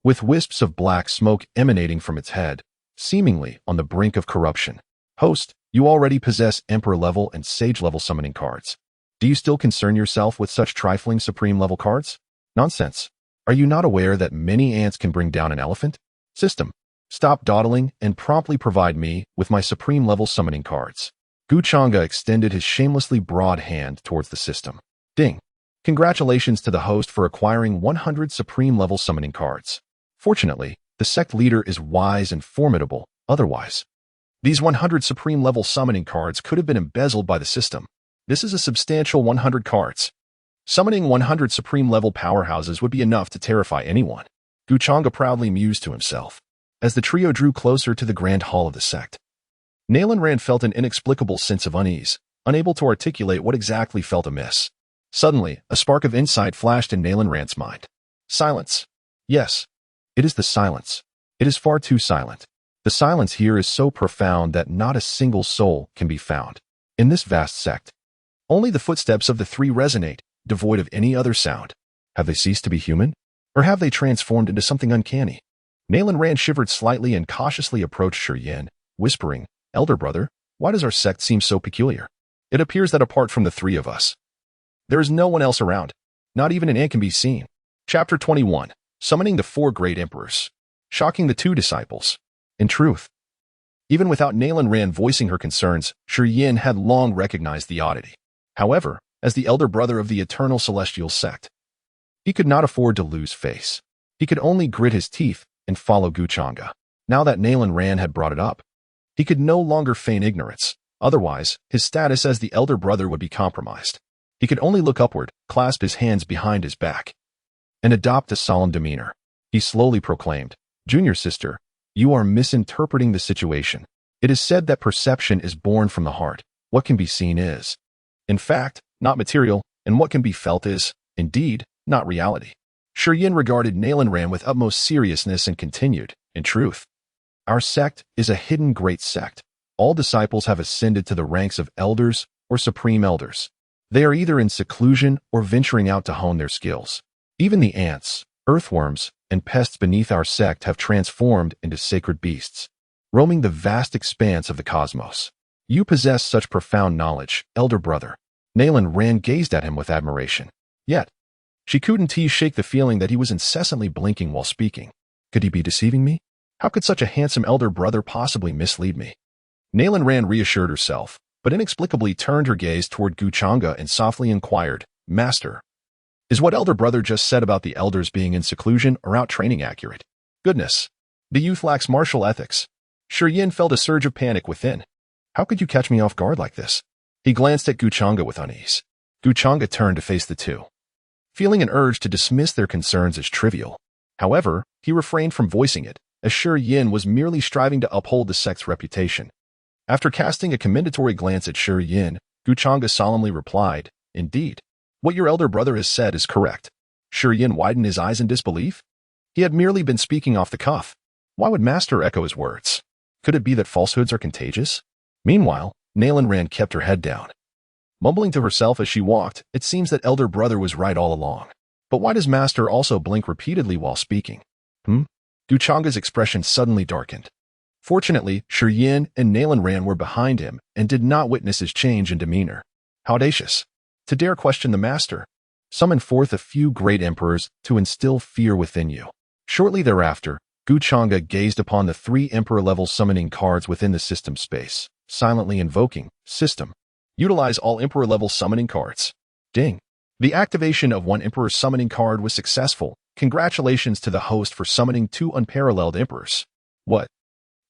with wisps of black smoke emanating from its head, seemingly on the brink of corruption. Host, you already possess Emperor-level and Sage-level summoning cards. Do you still concern yourself with such trifling Supreme-level cards? Nonsense. Are you not aware that many ants can bring down an elephant? System. Stop dawdling and promptly provide me with my Supreme-level summoning cards. Changge extended his shamelessly broad hand towards the system. Ding. Congratulations to the host for acquiring 100 Supreme-level summoning cards. Fortunately, the sect leader is wise and formidable, otherwise. These 100 Supreme-level summoning cards could have been embezzled by the system. This is a substantial 100 cards. Summoning 100 Supreme-level powerhouses would be enough to terrify anyone. Changge proudly mused to himself. As the trio drew closer to the grand hall of the sect, Nalan felt an inexplicable sense of unease, unable to articulate what exactly felt amiss. Suddenly, a spark of insight flashed in Nalan's mind. Silence. Yes, it is the silence. It is far too silent. The silence here is so profound that not a single soul can be found. In this vast sect, only the footsteps of the 3 resonate, devoid of any other sound. Have they ceased to be human? Or have they transformed into something uncanny? Nalan shivered slightly and cautiously approached Shi, whispering, Elder brother, why does our sect seem so peculiar? It appears that apart from the 3 of us, there is no one else around. Not even an ant can be seen. Chapter 21. Summoning the 4 Great Emperors. Shocking the 2 disciples. In truth, even without Nalan voicing her concerns, Shi had long recognized the oddity. However, as the elder brother of the Eternal Celestial Sect, he could not afford to lose face. He could only grit his teeth and follow Changge. Now that Nalan had brought it up, he could no longer feign ignorance. Otherwise, his status as the elder brother would be compromised. He could only look upward, clasp his hands behind his back, and adopt a solemn demeanor. He slowly proclaimed, Junior sister, you are misinterpreting the situation. It is said that perception is born from the heart. What can be seen is, in fact, not material, and what can be felt is, indeed, not reality. Shi regarded Nalan with utmost seriousness and continued, in truth, our sect is a hidden great sect. All disciples have ascended to the ranks of elders or supreme elders. They are either in seclusion or venturing out to hone their skills. Even the ants, Earthworms and pests beneath our sect have transformed into sacred beasts, roaming the vast expanse of the cosmos. You possess such profound knowledge, elder brother. Nalan Ran gazed at him with admiration. Yet, she couldn't shake the feeling that he was incessantly blinking while speaking. Could he be deceiving me? How could such a handsome elder brother possibly mislead me? Nalan Ran reassured herself, but inexplicably turned her gaze toward Changge and softly inquired, Master, is what elder brother just said about the elders being in seclusion or out training accurate? Goodness, the youth lacks martial ethics. Yin felt a surge of panic within. How could you catch me off guard like this? He glanced at Changge with unease. Changge turned to face the two, feeling an urge to dismiss their concerns as trivial. However, he refrained from voicing it, as Yin was merely striving to uphold the sect's reputation. After casting a commendatory glance at Yin, Changge solemnly replied, Indeed, what your elder brother has said is correct. Yin widened his eyes in disbelief. He had merely been speaking off the cuff. Why would Master echo his words? Could it be that falsehoods are contagious? Meanwhile, Nalan Ran kept her head down. Mumbling to herself as she walked, it seems that elder brother was right all along. But why does Master also blink repeatedly while speaking? Changge's expression suddenly darkened. Fortunately, Yin and Nalan Ran were behind him and did not witness his change in demeanor. How audacious! To dare question the Master. Summon forth a few great emperors to instill fear within you. Shortly thereafter, Changge gazed upon the 3 emperor-level summoning cards within the system space, silently invoking, System. Utilize all emperor-level summoning cards. Ding. The activation of 1 emperor summoning card was successful. Congratulations to the host for summoning 2 unparalleled emperors. What?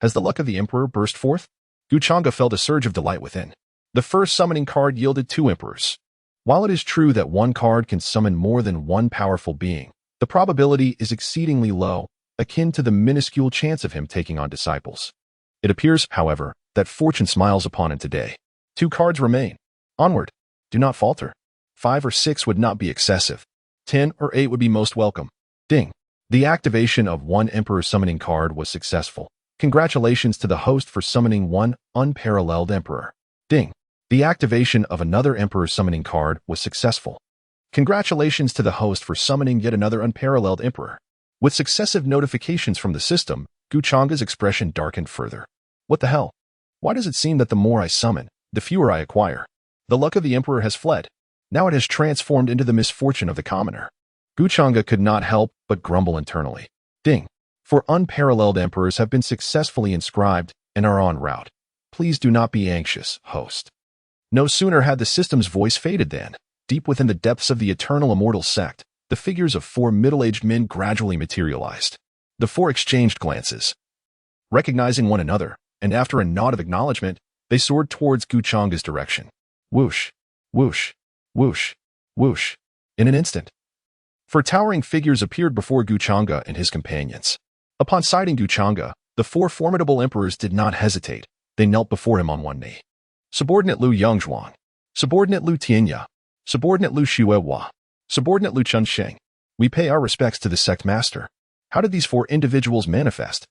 Has the luck of the emperor burst forth? Changge felt a surge of delight within. The first summoning card yielded 2 emperors. While it is true that 1 card can summon more than 1 powerful being, the probability is exceedingly low, akin to the minuscule chance of him taking on disciples. It appears, however, that fortune smiles upon him today. 2 cards remain. Onward. Do not falter. 5 or 6 would not be excessive. 10 or 8 would be most welcome. Ding. The activation of 1 Emperor summoning card was successful. Congratulations to the host for summoning 1 unparalleled Emperor. Ding. The activation of another Emperor summoning card was successful. Congratulations to the host for summoning yet another unparalleled Emperor. With successive notifications from the system, Changge's expression darkened further. What the hell? Why does it seem that the more I summon, the fewer I acquire? The luck of the Emperor has fled. Now it has transformed into the misfortune of the commoner. Changge could not help but grumble internally. Ding. For unparalleled emperors have been successfully inscribed and are en route. Please do not be anxious, host. No sooner had the system's voice faded than, deep within the depths of the Eternal Immortal Sect, the figures of 4 middle-aged men gradually materialized. The 4 exchanged glances. Recognizing one another, and after a nod of acknowledgement, they soared towards Changge's direction. Whoosh, whoosh, whoosh, whoosh. In an instant, 4 towering figures appeared before Changge and his companions. Upon sighting Changge, the 4 formidable emperors did not hesitate. They knelt before him on one knee. Subordinate Lu Yongzhuang. Subordinate Lu Tianya. Subordinate Lu Xuehua. Subordinate Lu Chunsheng. We pay our respects to the sect master. How did these 4 individuals manifest?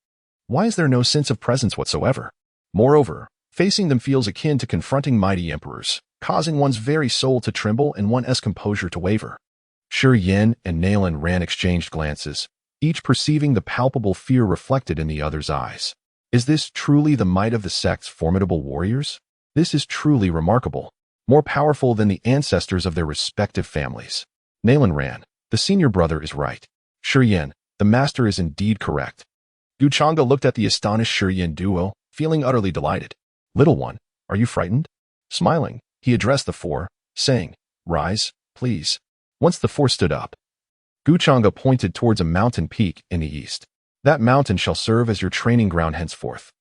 Why is there no sense of presence whatsoever? Moreover, facing them feels akin to confronting mighty emperors, causing one's very soul to tremble and one's composure to waver. Yin and Nalan Ran exchanged glances, each perceiving the palpable fear reflected in the other's eyes. Is this truly the might of the sect's formidable warriors? This is truly remarkable, more powerful than the ancestors of their respective families. Nalan Ran, the senior brother, is right. Yin, the master, is indeed correct. Changge looked at the astonished Yin duo, feeling utterly delighted. Little one, are you frightened? Smiling, he addressed the 4, saying, Rise, please. Once the 4 stood up, Changge pointed towards a mountain peak in the east. That mountain shall serve as your training ground henceforth.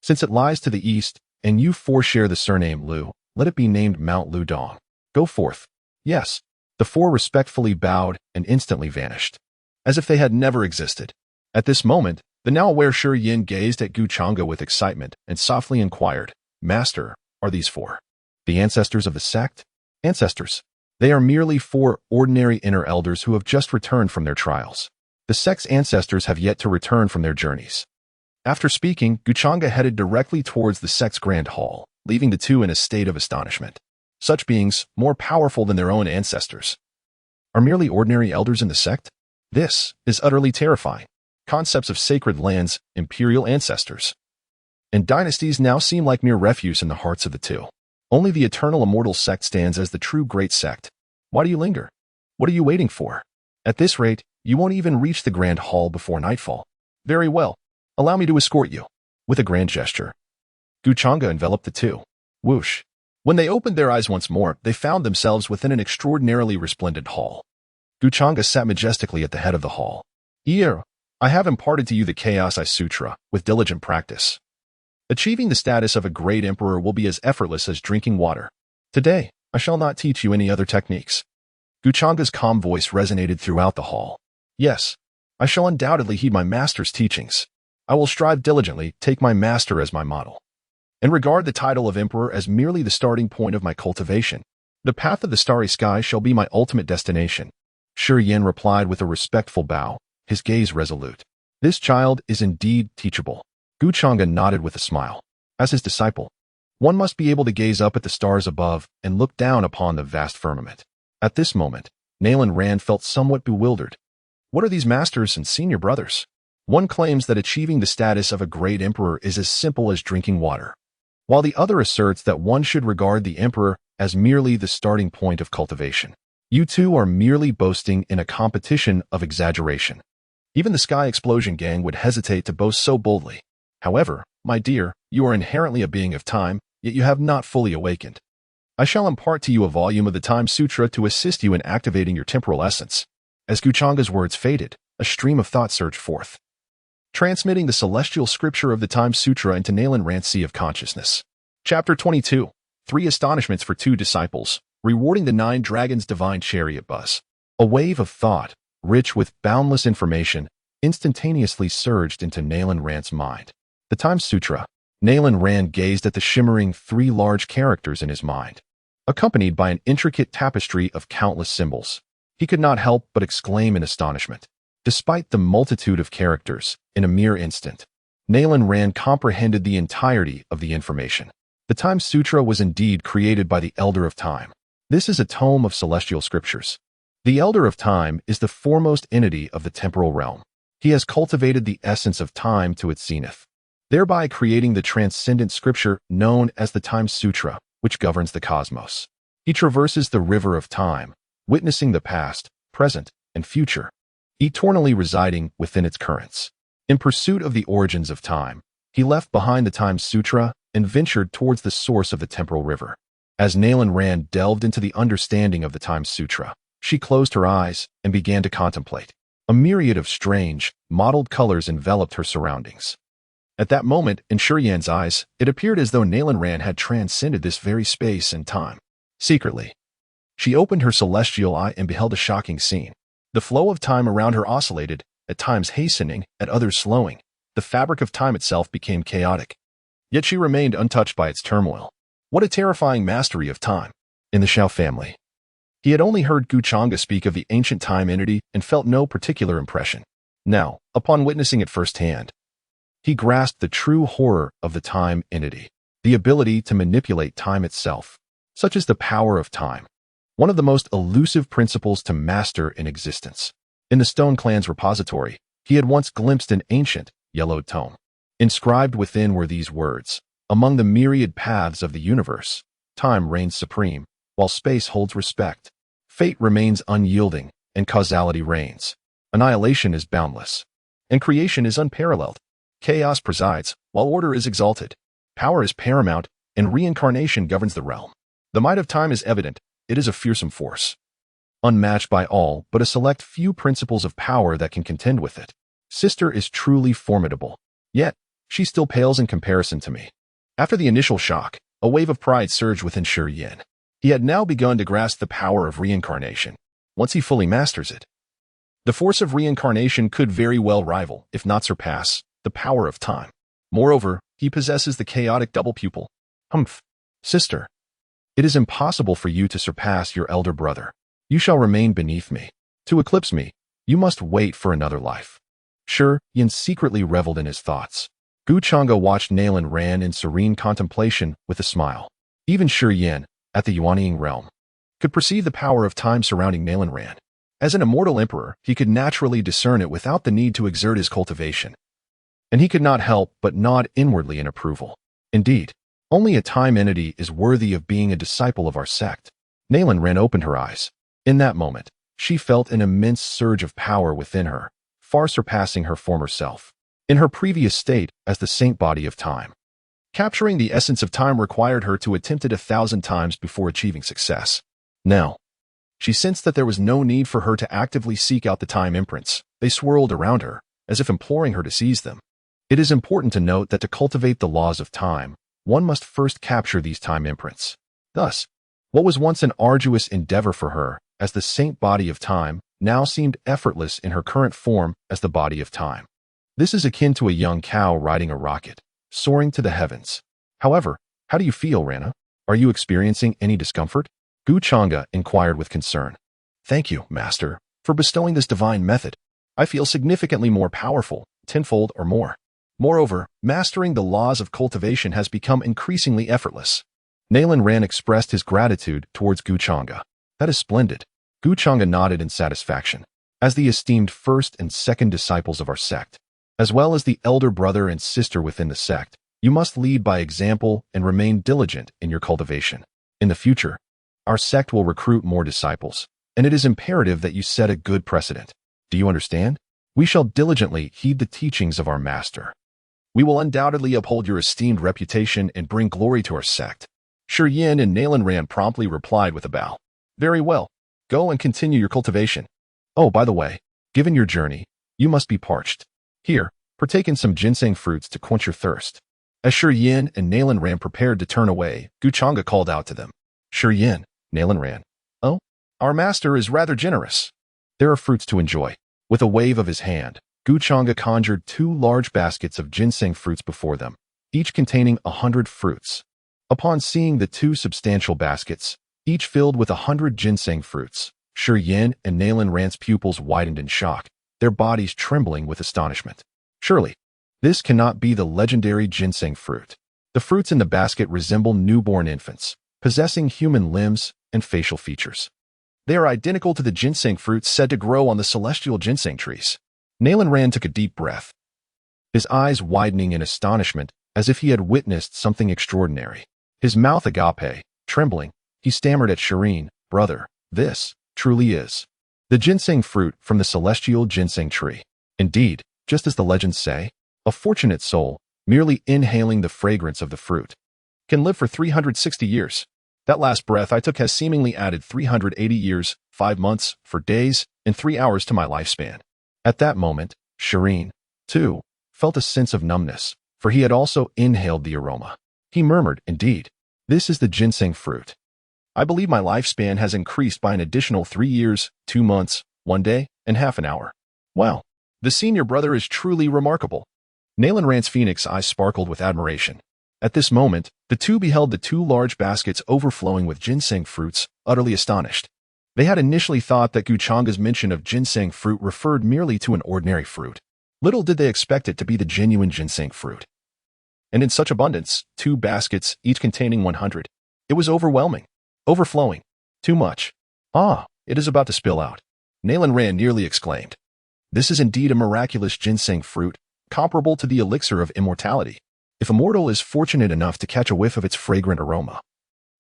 Since it lies to the east, and you 4 share the surname Lu, let it be named Mount Ludong. Go forth. Yes. The 4 respectfully bowed and instantly vanished, as if they had never existed. At this moment, the now aware Yin gazed at Changge with excitement and softly inquired, Master, are these 4 the ancestors of the sect? Ancestors. They are merely 4 ordinary inner elders who have just returned from their trials. The sect's ancestors have yet to return from their journeys. After speaking, Changge headed directly towards the sect's grand hall, leaving the 2 in a state of astonishment. Such beings, more powerful than their own ancestors, are merely ordinary elders in the sect? This is utterly terrifying. Concepts of sacred lands, imperial ancestors, and dynasties now seem like mere refuse in the hearts of the two. Only the Eternal Immortal Sect stands as the true great sect. Why do you linger? What are you waiting for? At this rate, you won't even reach the Grand Hall before nightfall. Very well. Allow me to escort you. With a grand gesture, Changge enveloped the two. Whoosh. When they opened their eyes once more, they found themselves within an extraordinarily resplendent hall. Changge sat majestically at the head of the hall. Here, I have imparted to you the Chaos I Sutra with diligent practice. Achieving the status of a great emperor will be as effortless as drinking water. Today, I shall not teach you any other techniques. Changge's calm voice resonated throughout the hall. Yes, I shall undoubtedly heed my master's teachings. I will strive diligently, take my master as my model, and regard the title of emperor as merely the starting point of my cultivation. The path of the starry sky shall be my ultimate destination. Shi Yan replied with a respectful bow, his gaze resolute. This child is indeed teachable. Changge nodded with a smile. As his disciple, one must be able to gaze up at the stars above and look down upon the vast firmament. At this moment, Nalan Rand felt somewhat bewildered. What are these masters and senior brothers? One claims that achieving the status of a great emperor is as simple as drinking water, while the other asserts that one should regard the emperor as merely the starting point of cultivation. You two are merely boasting in a competition of exaggeration. Even the Sky Explosion Gang would hesitate to boast so boldly. However, my dear, you are inherently a being of time, yet you have not fully awakened. I shall impart to you a volume of the Time Sutra to assist you in activating your temporal essence. As Changge's words faded, a stream of thought surged forth, transmitting the celestial scripture of the Time Sutra into Nalan Rand's sea of consciousness. Chapter 22. 3 Astonishments for 2 Disciples, Rewarding the 9 Dragons' Divine Chariot Bus. A wave of thought, rich with boundless information, instantaneously surged into Nalan Rand's mind. The Time Sutra. Nalan Rand gazed at the shimmering 3 large characters in his mind, accompanied by an intricate tapestry of countless symbols. He could not help but exclaim in astonishment. Despite the multitude of characters, in a mere instant, Nalan Rand comprehended the entirety of the information. The Time Sutra was indeed created by the Elder of Time. This is a tome of celestial scriptures. The Elder of Time is the foremost entity of the temporal realm. He has cultivated the essence of time to its zenith, thereby creating the transcendent scripture known as the Time Sutra, which governs the cosmos. He traverses the river of time, witnessing the past, present, and future, eternally residing within its currents. In pursuit of the origins of time, he left behind the Time Sutra and ventured towards the source of the temporal river. As Nalan Rand delved into the understanding of the Time Sutra, she closed her eyes and began to contemplate. A myriad of strange, mottled colors enveloped her surroundings. At that moment, in Shi Yan's eyes, it appeared as though Nalan Rand had transcended this very space and time. Secretly, she opened her celestial eye and beheld a shocking scene. The flow of time around her oscillated, at times hastening, at others slowing. The fabric of time itself became chaotic. Yet she remained untouched by its turmoil. What a terrifying mastery of time. In the Shao family, he had only heard Changge speak of the ancient time entity and felt no particular impression. Now, upon witnessing it firsthand, he grasped the true horror of the time entity, the ability to manipulate time itself. Such is the power of time, one of the most elusive principles to master in existence. In the Stone Clan's repository, he had once glimpsed an ancient, yellowed tome. Inscribed within were these words: among the myriad paths of the universe, time reigns supreme, while space holds respect. Fate remains unyielding, and causality reigns. Annihilation is boundless, and creation is unparalleled. Chaos presides, while order is exalted. Power is paramount, and reincarnation governs the realm. The might of time is evident. It is a fearsome force, unmatched by all but a select few principles of power that can contend with it. Sister is truly formidable, yet she still pales in comparison to me. After the initial shock, a wave of pride surged within Shi Yan. He had now begun to grasp the power of reincarnation. Once he fully masters it, the force of reincarnation could very well rival, if not surpass, the power of time. Moreover, he possesses the chaotic double pupil. Sister, it is impossible for you to surpass your elder brother. You shall remain beneath me. To eclipse me, you must wait for another life. Shi Yan secretly reveled in his thoughts. Changge watched Nalan Rand in serene contemplation with a smile. Even Shi Yan, at the Yuanying realm, could perceive the power of time surrounding Nalan Rand. As an immortal emperor, he could naturally discern it without the need to exert his cultivation. And he could not help but nod inwardly in approval. Indeed, only a time entity is worthy of being a disciple of our sect. Nalan Ran opened her eyes. In that moment, she felt an immense surge of power within her, far surpassing her former self. In her previous state as the saint body of time, capturing the essence of time required her to attempt it 1,000 times before achieving success. Now, she sensed that there was no need for her to actively seek out the time imprints. They swirled around her, as if imploring her to seize them. It is important to note that to cultivate the laws of time, one must first capture these time imprints. Thus, what was once an arduous endeavor for her as the saint body of time now seemed effortless in her current form as the body of time. This is akin to a young cow riding a rocket, soaring to the heavens. However, how do you feel, Rana? Are you experiencing any discomfort? Changge inquired with concern. Thank you, Master, for bestowing this divine method. I feel significantly more powerful, tenfold or more. Moreover, mastering the laws of cultivation has become increasingly effortless. Nalan Ran expressed his gratitude towards Changge. That is splendid. Changge nodded in satisfaction. As the esteemed first and second disciples of our sect, as well as the elder brother and sister within the sect, you must lead by example and remain diligent in your cultivation. In the future, our sect will recruit more disciples, and it is imperative that you set a good precedent. Do you understand? We shall diligently heed the teachings of our master. We will undoubtedly uphold your esteemed reputation and bring glory to our sect. Shi Yin and Nalan Ran promptly replied with a bow. Very well. Go and continue your cultivation. Oh, by the way, given your journey, you must be parched. Here, partake in some ginseng fruits to quench your thirst. As Shi Yin and Nalan Ran prepared to turn away, Changge called out to them. Shi Yin, Nalan Ran. Oh, our master is rather generous. There are fruits to enjoy. With a wave of his hand, Changge conjured 2 large baskets of ginseng fruits before them, each containing 100 fruits. Upon seeing the 2 substantial baskets, each filled with 100 ginseng fruits, Shi Yin and Nalan Ran's pupils widened in shock, their bodies trembling with astonishment. Surely, this cannot be the legendary ginseng fruit. The fruits in the basket resemble newborn infants, possessing human limbs and facial features. They are identical to the ginseng fruits said to grow on the celestial ginseng trees. Nalan Ran took a deep breath, his eyes widening in astonishment as if he had witnessed something extraordinary. His mouth agape, trembling, he stammered at Shireen, brother, this truly is the ginseng fruit from the celestial ginseng tree. Indeed, just as the legends say, a fortunate soul, merely inhaling the fragrance of the fruit, can live for 360 years. That last breath I took has seemingly added 380 years, 5 months, 4 days, and 3 hours to my lifespan. At that moment, Shireen, too, felt a sense of numbness, for he had also inhaled the aroma. He murmured, indeed, this is the ginseng fruit. I believe my lifespan has increased by an additional 3 years, 2 months, 1 day, and half an hour. Wow, the senior brother is truly remarkable. Nalan Ran's phoenix eyes sparkled with admiration. At this moment, the 2 beheld the 2 large baskets overflowing with ginseng fruits, utterly astonished. They had initially thought that Changge's mention of ginseng fruit referred merely to an ordinary fruit. Little did they expect it to be the genuine ginseng fruit. And in such abundance, 2 baskets, each containing 100. It was overwhelming. Overflowing. Too much. Ah, it is about to spill out. Nalan Ran nearly exclaimed. This is indeed a miraculous ginseng fruit, comparable to the elixir of immortality. If a mortal is fortunate enough to catch a whiff of its fragrant aroma,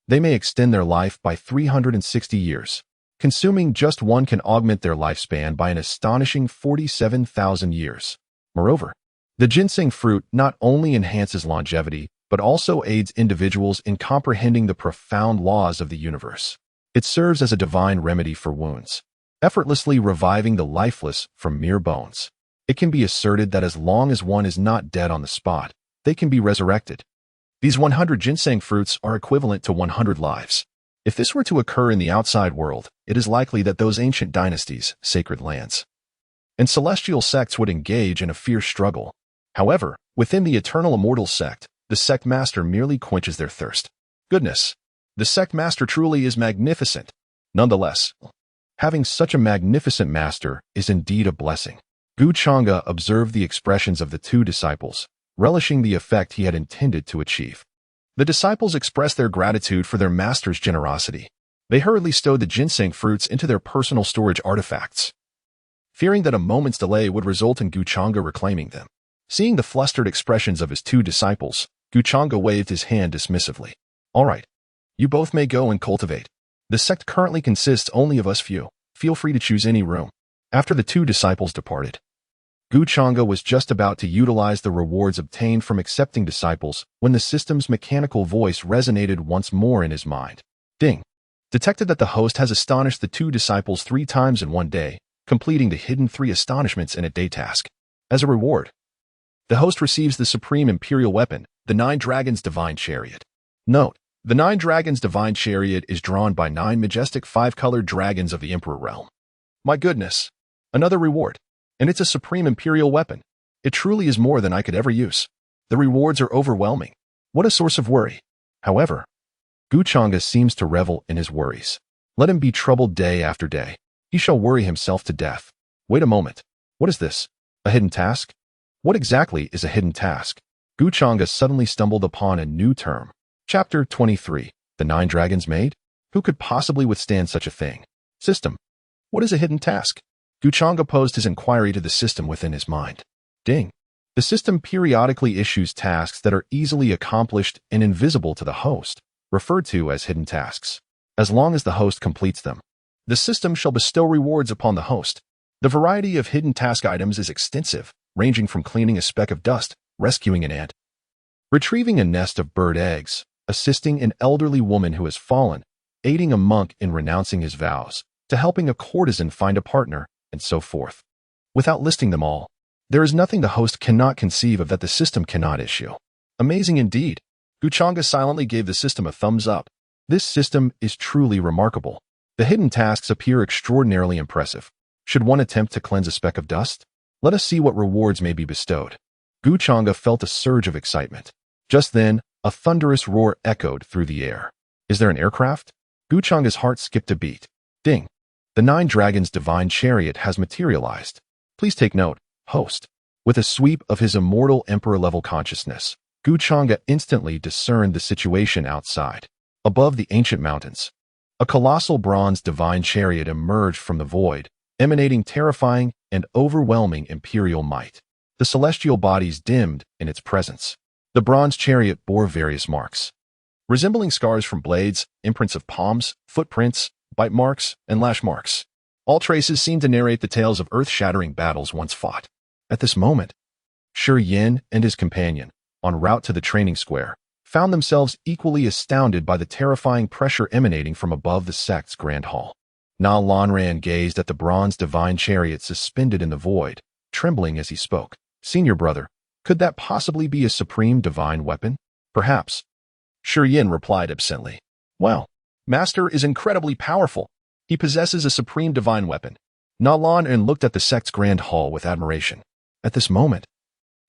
they may extend their life by 360 years. Consuming just one can augment their lifespan by an astonishing 47,000 years. Moreover, the ginseng fruit not only enhances longevity, but also aids individuals in comprehending the profound laws of the universe. It serves as a divine remedy for wounds, effortlessly reviving the lifeless from mere bones. It can be asserted that as long as one is not dead on the spot, they can be resurrected. These 100 ginseng fruits are equivalent to 100 lives. If this were to occur in the outside world, it is likely that those ancient dynasties, sacred lands, and celestial sects would engage in a fierce struggle. However, within the Eternal Immortal Sect, the sect master merely quenches their thirst. Goodness, the sect master truly is magnificent. Nonetheless, having such a magnificent master is indeed a blessing. Changge observed the expressions of the 2 disciples, relishing the effect he had intended to achieve. The disciples expressed their gratitude for their master's generosity. They hurriedly stowed the ginseng fruits into their personal storage artifacts, fearing that a moment's delay would result in Changge reclaiming them. Seeing the flustered expressions of his two disciples, Changge waved his hand dismissively. All right, you both may go and cultivate. The sect currently consists only of us few. Feel free to choose any room. After the two disciples departed, Changge was just about to utilize the rewards obtained from accepting disciples when the system's mechanical voice resonated once more in his mind. Ding! Detected that the host has astonished the two disciples 3 times in one day, completing the hidden 3 astonishments in a day task. As a reward, the host receives the supreme imperial weapon, the 9 Dragons Divine Chariot. Note: the 9 Dragons Divine Chariot is drawn by 9 majestic 5-colored dragons of the Emperor realm. My goodness! Another reward. And it's a supreme imperial weapon. It truly is more than I could ever use. The rewards are overwhelming. What a source of worry. However, Changge seems to revel in his worries. Let him be troubled day after day. He shall worry himself to death. Wait a moment. What is this? A hidden task? What exactly is a hidden task? Changge suddenly stumbled upon a new term. Chapter 23. The 9 Dragons Made? Who could possibly withstand such a thing? System. What is a hidden task? Changge posed his inquiry to the system within his mind. Ding. The system periodically issues tasks that are easily accomplished and invisible to the host, referred to as hidden tasks. As long as the host completes them, the system shall bestow rewards upon the host. The variety of hidden task items is extensive, ranging from cleaning a speck of dust, rescuing an ant, retrieving a nest of bird eggs, assisting an elderly woman who has fallen, aiding a monk in renouncing his vows, to helping a courtesan find a partner, and so forth. Without listing them all, there is nothing the host cannot conceive of that the system cannot issue. Amazing indeed. Changge silently gave the system a thumbs up. This system is truly remarkable. The hidden tasks appear extraordinarily impressive. Should one attempt to cleanse a speck of dust? Let us see what rewards may be bestowed. Changge felt a surge of excitement. Just then, a thunderous roar echoed through the air. Is there an aircraft? Changge's heart skipped a beat. Ding! The 9 Dragons Divine Chariot has materialized. Please take note, host. With a sweep of his Immortal Emperor level consciousness, Changge instantly discerned the situation outside. Above the ancient mountains, a colossal bronze divine chariot emerged from the void, emanating terrifying and overwhelming imperial might. The celestial bodies dimmed in its presence. The bronze chariot bore various marks, resembling scars from blades, imprints of palms, footprints, bite marks, and lash marks. All traces seem to narrate the tales of earth-shattering battles once fought. At this moment, Shi Yin and his companion, en route to the training square, found themselves equally astounded by the terrifying pressure emanating from above the sect's grand hall. Na Lanran gazed at the bronze divine chariot suspended in the void, trembling as he spoke. Senior brother, could that possibly be a supreme divine weapon? Perhaps. Shi Yin replied absently. Well, Master is incredibly powerful. He possesses a supreme divine weapon. Na Lanran looked at the sect's grand hall with admiration. At this moment,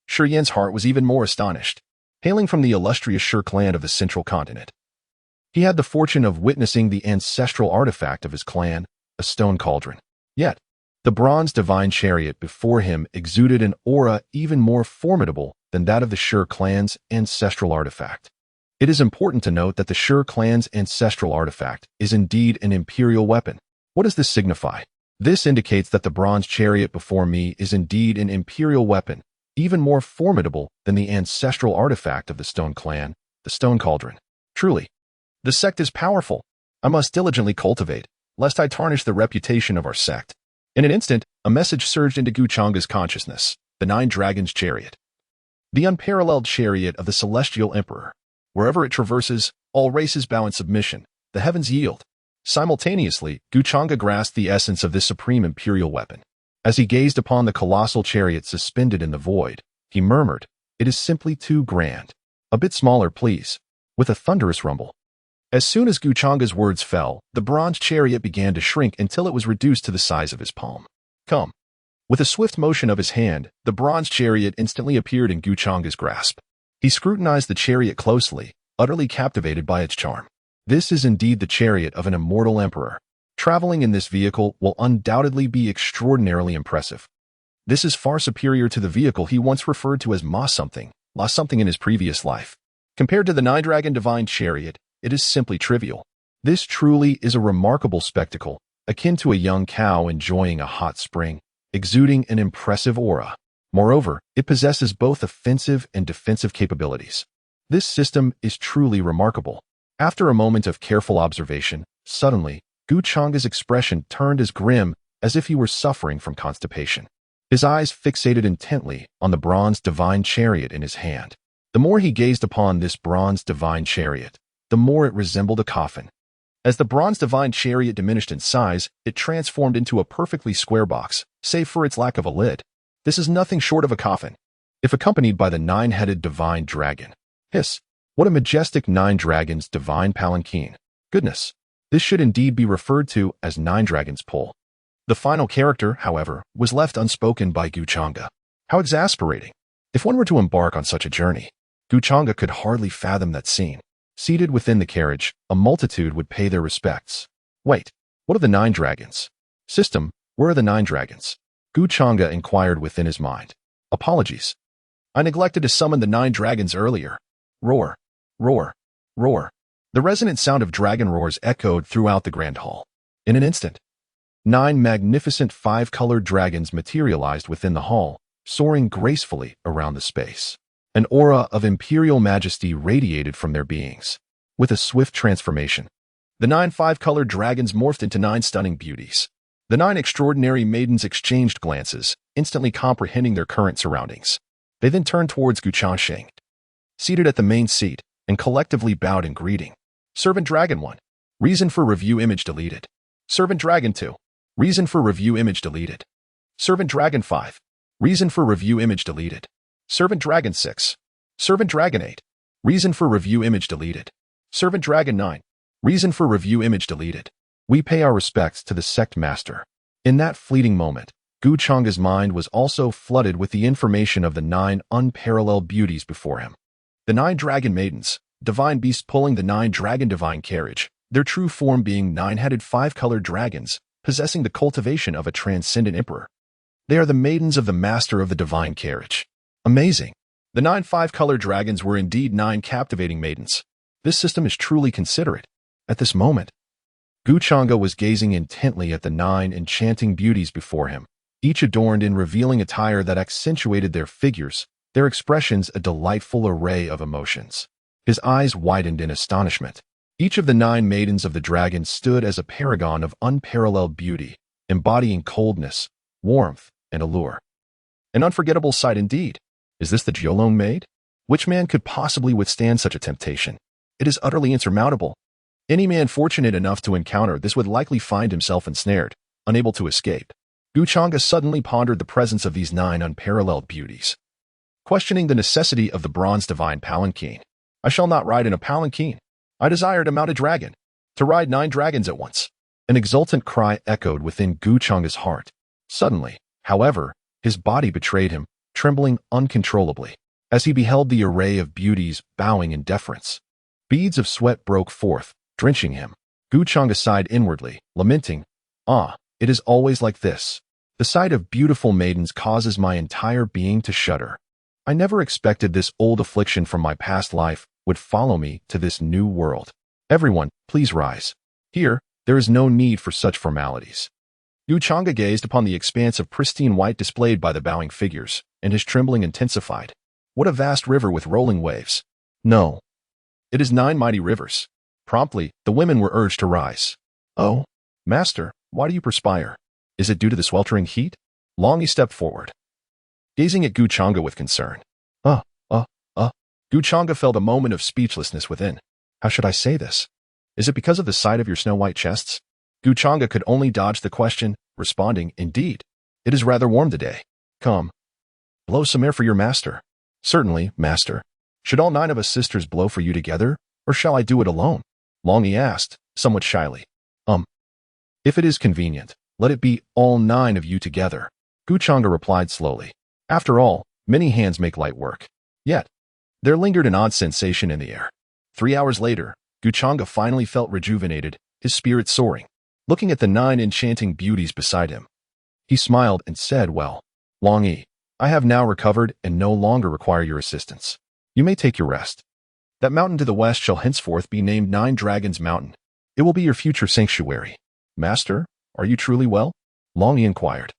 Shi Yin's heart was even more astonished. Hailing from the illustrious Shi clan of the central continent, he had the fortune of witnessing the ancestral artifact of his clan, a stone cauldron. Yet, the bronze divine chariot before him exuded an aura even more formidable than that of the Shi clan's ancestral artifact. It is important to note that the Shi clan's ancestral artifact is indeed an imperial weapon. What does this signify? This indicates that the bronze chariot before me is indeed an imperial weapon, even more formidable than the ancestral artifact of the Stone Clan, the Stone Cauldron. Truly, the sect is powerful. I must diligently cultivate, lest I tarnish the reputation of our sect. In an instant, a message surged into Changge's consciousness, the 9 Dragons Chariot. The unparalleled chariot of the Celestial Emperor. Wherever it traverses, all races bow in submission, the heavens yield. Simultaneously, Changge grasped the essence of this supreme imperial weapon. As he gazed upon the colossal chariot suspended in the void, he murmured, "It is simply too grand. A bit smaller, please." With a thunderous rumble. As soon as Changge's words fell, the bronze chariot began to shrink until it was reduced to the size of his palm. Come. With a swift motion of his hand, the bronze chariot instantly appeared in Changge's grasp. He scrutinized the chariot closely, utterly captivated by its charm. This is indeed the chariot of an immortal emperor. Traveling in this vehicle will undoubtedly be extraordinarily impressive. This is far superior to the vehicle he once referred to as Ma-something, La-something in his previous life. Compared to the 9 Dragon Divine Chariot, it is simply trivial. This truly is a remarkable spectacle, akin to a young cow enjoying a hot spring, exuding an impressive aura. Moreover, it possesses both offensive and defensive capabilities. This system is truly remarkable. After a moment of careful observation, suddenly, Changge's expression turned as grim as if he were suffering from constipation. His eyes fixated intently on the bronze divine chariot in his hand. The more he gazed upon this bronze divine chariot, the more it resembled a coffin. As the bronze divine chariot diminished in size, it transformed into a perfectly square box, save for its lack of a lid. This is nothing short of a coffin, if accompanied by the nine-headed divine dragon. Hiss! What a majestic nine dragons divine palanquin. Goodness! This should indeed be referred to as Nine Dragons' Pole. The final character, however, was left unspoken by Changge. How exasperating! If one were to embark on such a journey, Changge could hardly fathom that scene. Seated within the carriage, a multitude would pay their respects. Wait, what are the nine dragons? System, where are the nine dragons? Changge inquired within his mind. Apologies. I neglected to summon the nine dragons earlier. Roar, roar, roar. The resonant sound of dragon roars echoed throughout the grand hall. In an instant, 9 magnificent 5-colored dragons materialized within the hall, soaring gracefully around the space. An aura of imperial majesty radiated from their beings. With a swift transformation, the 9 5-colored dragons morphed into 9 stunning beauties. The 9 extraordinary maidens exchanged glances, instantly comprehending their current surroundings. They then turned towards Changge, seated at the main seat, and collectively bowed in greeting. Servant Dragon 1. Reason for review image deleted. Servant Dragon 2. Reason for review image deleted. Servant Dragon 5. Reason for review image deleted. Servant Dragon 6. Servant Dragon 8. Reason for review image deleted. Servant Dragon 9. Reason for review image deleted. We pay our respects to the sect master. In that fleeting moment, Changge's mind was also flooded with the information of the 9 unparalleled beauties before him. The 9 dragon maidens, divine beasts pulling the 9 dragon divine carriage, their true form being 9-headed 5-colored dragons, possessing the cultivation of a transcendent emperor. They are the maidens of the master of the divine carriage. Amazing! The 9 5-colored dragons were indeed 9 captivating maidens. This system is truly considerate. At this moment, Changge was gazing intently at the 9 enchanting beauties before him, each adorned in revealing attire that accentuated their figures, their expressions a delightful array of emotions. His eyes widened in astonishment. Each of the 9 maidens of the dragon stood as a paragon of unparalleled beauty, embodying coldness, warmth, and allure. An unforgettable sight indeed. Is this the Jiolong maid? Which man could possibly withstand such a temptation? It is utterly insurmountable. Any man fortunate enough to encounter this would likely find himself ensnared, unable to escape. Changge suddenly pondered the presence of these 9 unparalleled beauties, questioning the necessity of the bronze divine palanquin. I shall not ride in a palanquin. I desire to mount a dragon, to ride 9 dragons at once. An exultant cry echoed within Changge's heart. Suddenly, however, his body betrayed him, trembling uncontrollably, as he beheld the array of beauties bowing in deference. Beads of sweat broke forth, drenching him. Changge sighed inwardly, lamenting, it is always like this. The sight of beautiful maidens causes my entire being to shudder. I never expected this old affliction from my past life would follow me to this new world. Everyone, please rise. Here, there is no need for such formalities. Changge gazed upon the expanse of pristine white displayed by the bowing figures, and his trembling intensified. What a vast river with rolling waves. No. It is 9 mighty rivers. Promptly, the women were urged to rise. Oh, master, why do you perspire? Is it due to the sweltering heat? Longi stepped forward, gazing at Changge with concern. Changge felt a moment of speechlessness within. How should I say this? Is it because of the sight of your snow-white chests? Changge could only dodge the question, responding, Indeed. It is rather warm today. Come. Blow some air for your master. Certainly, master. Should all 9 of us sisters blow for you together, or shall I do it alone? Longi asked, somewhat shyly. If it is convenient, let it be all 9 of you together. Changge replied slowly. After all, many hands make light work. Yet, there lingered an odd sensation in the air. 3 hours later, Changge finally felt rejuvenated, his spirit soaring. Looking at the 9 enchanting beauties beside him, he smiled and said, Well, Longi, I have now recovered and no longer require your assistance. You may take your rest. That mountain to the west shall henceforth be named 9 Dragons Mountain. It will be your future sanctuary. Master, are you truly well? Long Yi inquired.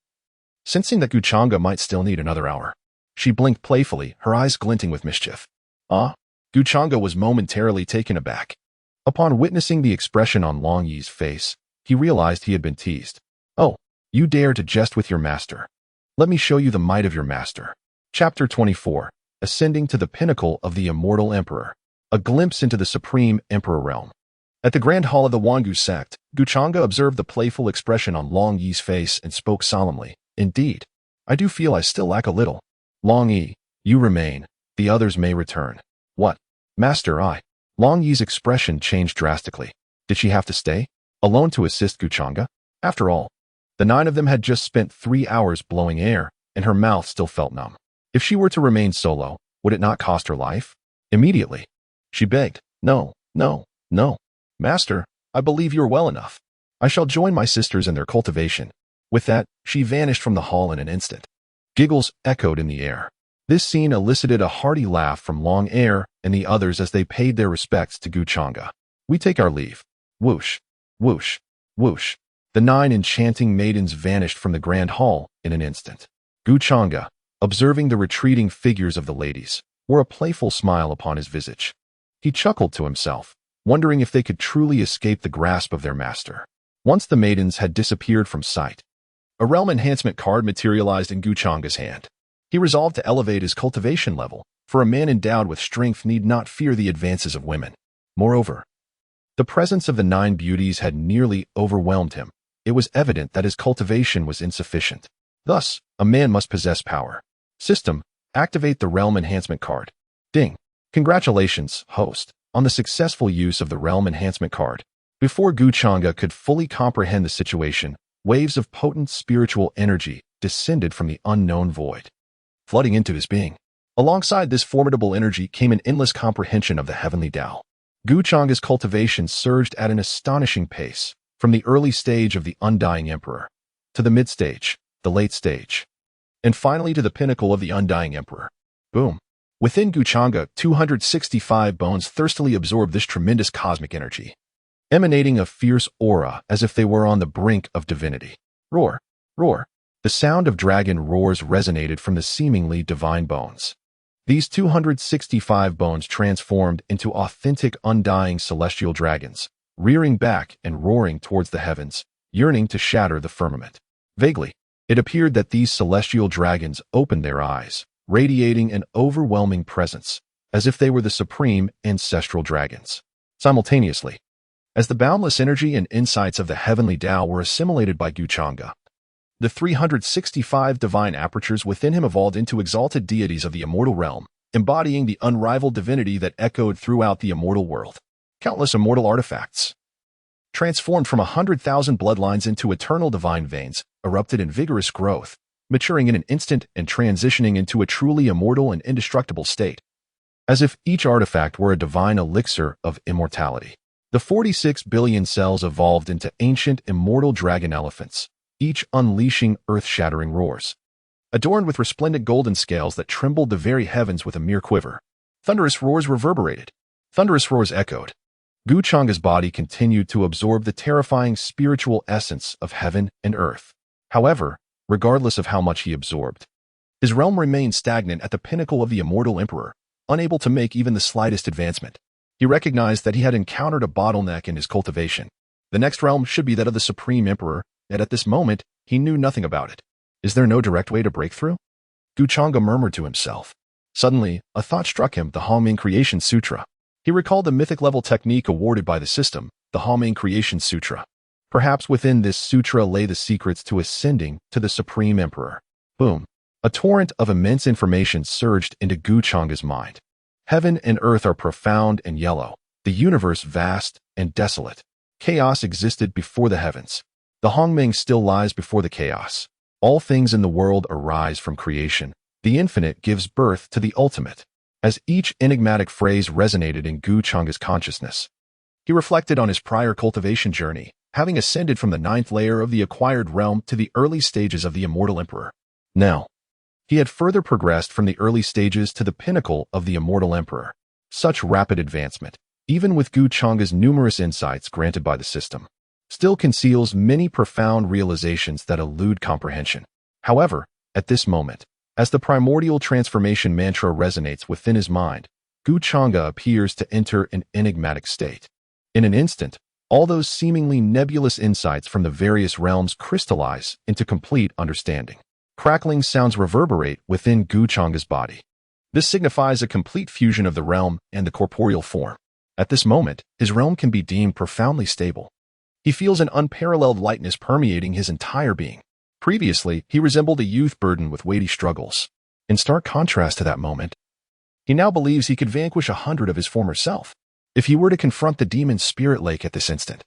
Sensing that Changge might still need another hour, she blinked playfully, her eyes glinting with mischief. Ah? Changge was momentarily taken aback. Upon witnessing the expression on Long Yi's face, he realized he had been teased. Oh, you dare to jest with your master. Let me show you the might of your master. Chapter 24. Ascending to the pinnacle of the Immortal Emperor. A glimpse into the Supreme Emperor realm. At the Grand Hall of the Wangu sect, Changge observed the playful expression on Long Yi's face and spoke solemnly. Indeed, I do feel I still lack a little. Long Yi, you remain. The others may return. What? Master, I. Long Yi's expression changed drastically. Did she have to stay? Alone to assist Changge? After all, the 9 of them had just spent 3 hours blowing air, and her mouth still felt numb. If she were to remain solo, would it not cost her life? Immediately, she begged, No, no, no. Master, I believe you are well enough. I shall join my sisters in their cultivation. With that, she vanished from the hall in an instant. Giggles echoed in the air. This scene elicited a hearty laugh from Long Air and the others as they paid their respects to Changge. We take our leave. Whoosh, whoosh, whoosh. The 9 enchanting maidens vanished from the grand hall in an instant. Changge, observing the retreating figures of the ladies, wore a playful smile upon his visage. He chuckled to himself, wondering if they could truly escape the grasp of their master. Once the maidens had disappeared from sight, a realm enhancement card materialized in Changge's hand. He resolved to elevate his cultivation level, for a man endowed with strength need not fear the advances of women. Moreover, the presence of the 9 beauties had nearly overwhelmed him. It was evident that his cultivation was insufficient. Thus, a man must possess power. System, activate the realm enhancement card. Ding. Congratulations, host, on the successful use of the realm enhancement card. Before Changge could fully comprehend the situation, waves of potent spiritual energy descended from the unknown void, flooding into his being. Alongside this formidable energy came an endless comprehension of the heavenly Tao. Changge's cultivation surged at an astonishing pace, from the early stage of the undying emperor, to the mid-stage, the late stage, and finally to the pinnacle of the undying emperor. Boom. Within Changge, 265 bones thirstily absorbed this tremendous cosmic energy, emanating a fierce aura as if they were on the brink of divinity. Roar, roar. The sound of dragon roars resonated from the seemingly divine bones. These 265 bones transformed into authentic undying celestial dragons, rearing back and roaring towards the heavens, yearning to shatter the firmament. Vaguely, it appeared that these celestial dragons opened their eyes, radiating an overwhelming presence, as if they were the supreme ancestral dragons. Simultaneously, as the boundless energy and insights of the heavenly Tao were assimilated by Changge, the 365 divine apertures within him evolved into exalted deities of the immortal realm, embodying the unrivaled divinity that echoed throughout the immortal world. Countless immortal artifacts, transformed from 100,000 bloodlines into eternal divine veins, erupted in vigorous growth, maturing in an instant and transitioning into a truly immortal and indestructible state, as if each artifact were a divine elixir of immortality. The 46 billion cells evolved into ancient immortal dragon elephants, each unleashing earth-shattering roars, adorned with resplendent golden scales that trembled the very heavens with a mere quiver. Thunderous roars reverberated. Thunderous roars echoed. Changge's body continued to absorb the terrifying spiritual essence of heaven and earth. However, regardless of how much he absorbed, his realm remained stagnant at the pinnacle of the Immortal Emperor, unable to make even the slightest advancement. He recognized that he had encountered a bottleneck in his cultivation. The next realm should be that of the Supreme Emperor, yet at this moment, he knew nothing about it. Is there no direct way to break through? Changge murmured to himself. Suddenly, a thought struck him, the Hongming Creation Sutra. He recalled the mythic-level technique awarded by the system, the Hongming Creation Sutra. Perhaps within this sutra lay the secrets to ascending to the Supreme Emperor. Boom. A torrent of immense information surged into Changge's mind. Heaven and earth are profound and yellow, the universe vast and desolate. Chaos existed before the heavens. The Hongming still lies before the chaos. All things in the world arise from creation. The infinite gives birth to the ultimate. As each enigmatic phrase resonated in Changge's consciousness, he reflected on his prior cultivation journey, having ascended from the 9th layer of the acquired realm to the early stages of the Immortal Emperor. Now, he had further progressed from the early stages to the pinnacle of the Immortal Emperor. Such rapid advancement, even with Gu Changge's numerous insights granted by the system, still conceals many profound realizations that elude comprehension. However, at this moment, as the primordial transformation mantra resonates within his mind, Gu Changge appears to enter an enigmatic state. In an instant, all those seemingly nebulous insights from the various realms crystallize into complete understanding. Crackling sounds reverberate within Gu Changge's body. This signifies a complete fusion of the realm and the corporeal form. At this moment, his realm can be deemed profoundly stable. He feels an unparalleled lightness permeating his entire being. Previously, he resembled a youth burdened with weighty struggles. In stark contrast to that moment, he now believes he could vanquish 100 of his former self if he were to confront the demon's spirit lake at this instant.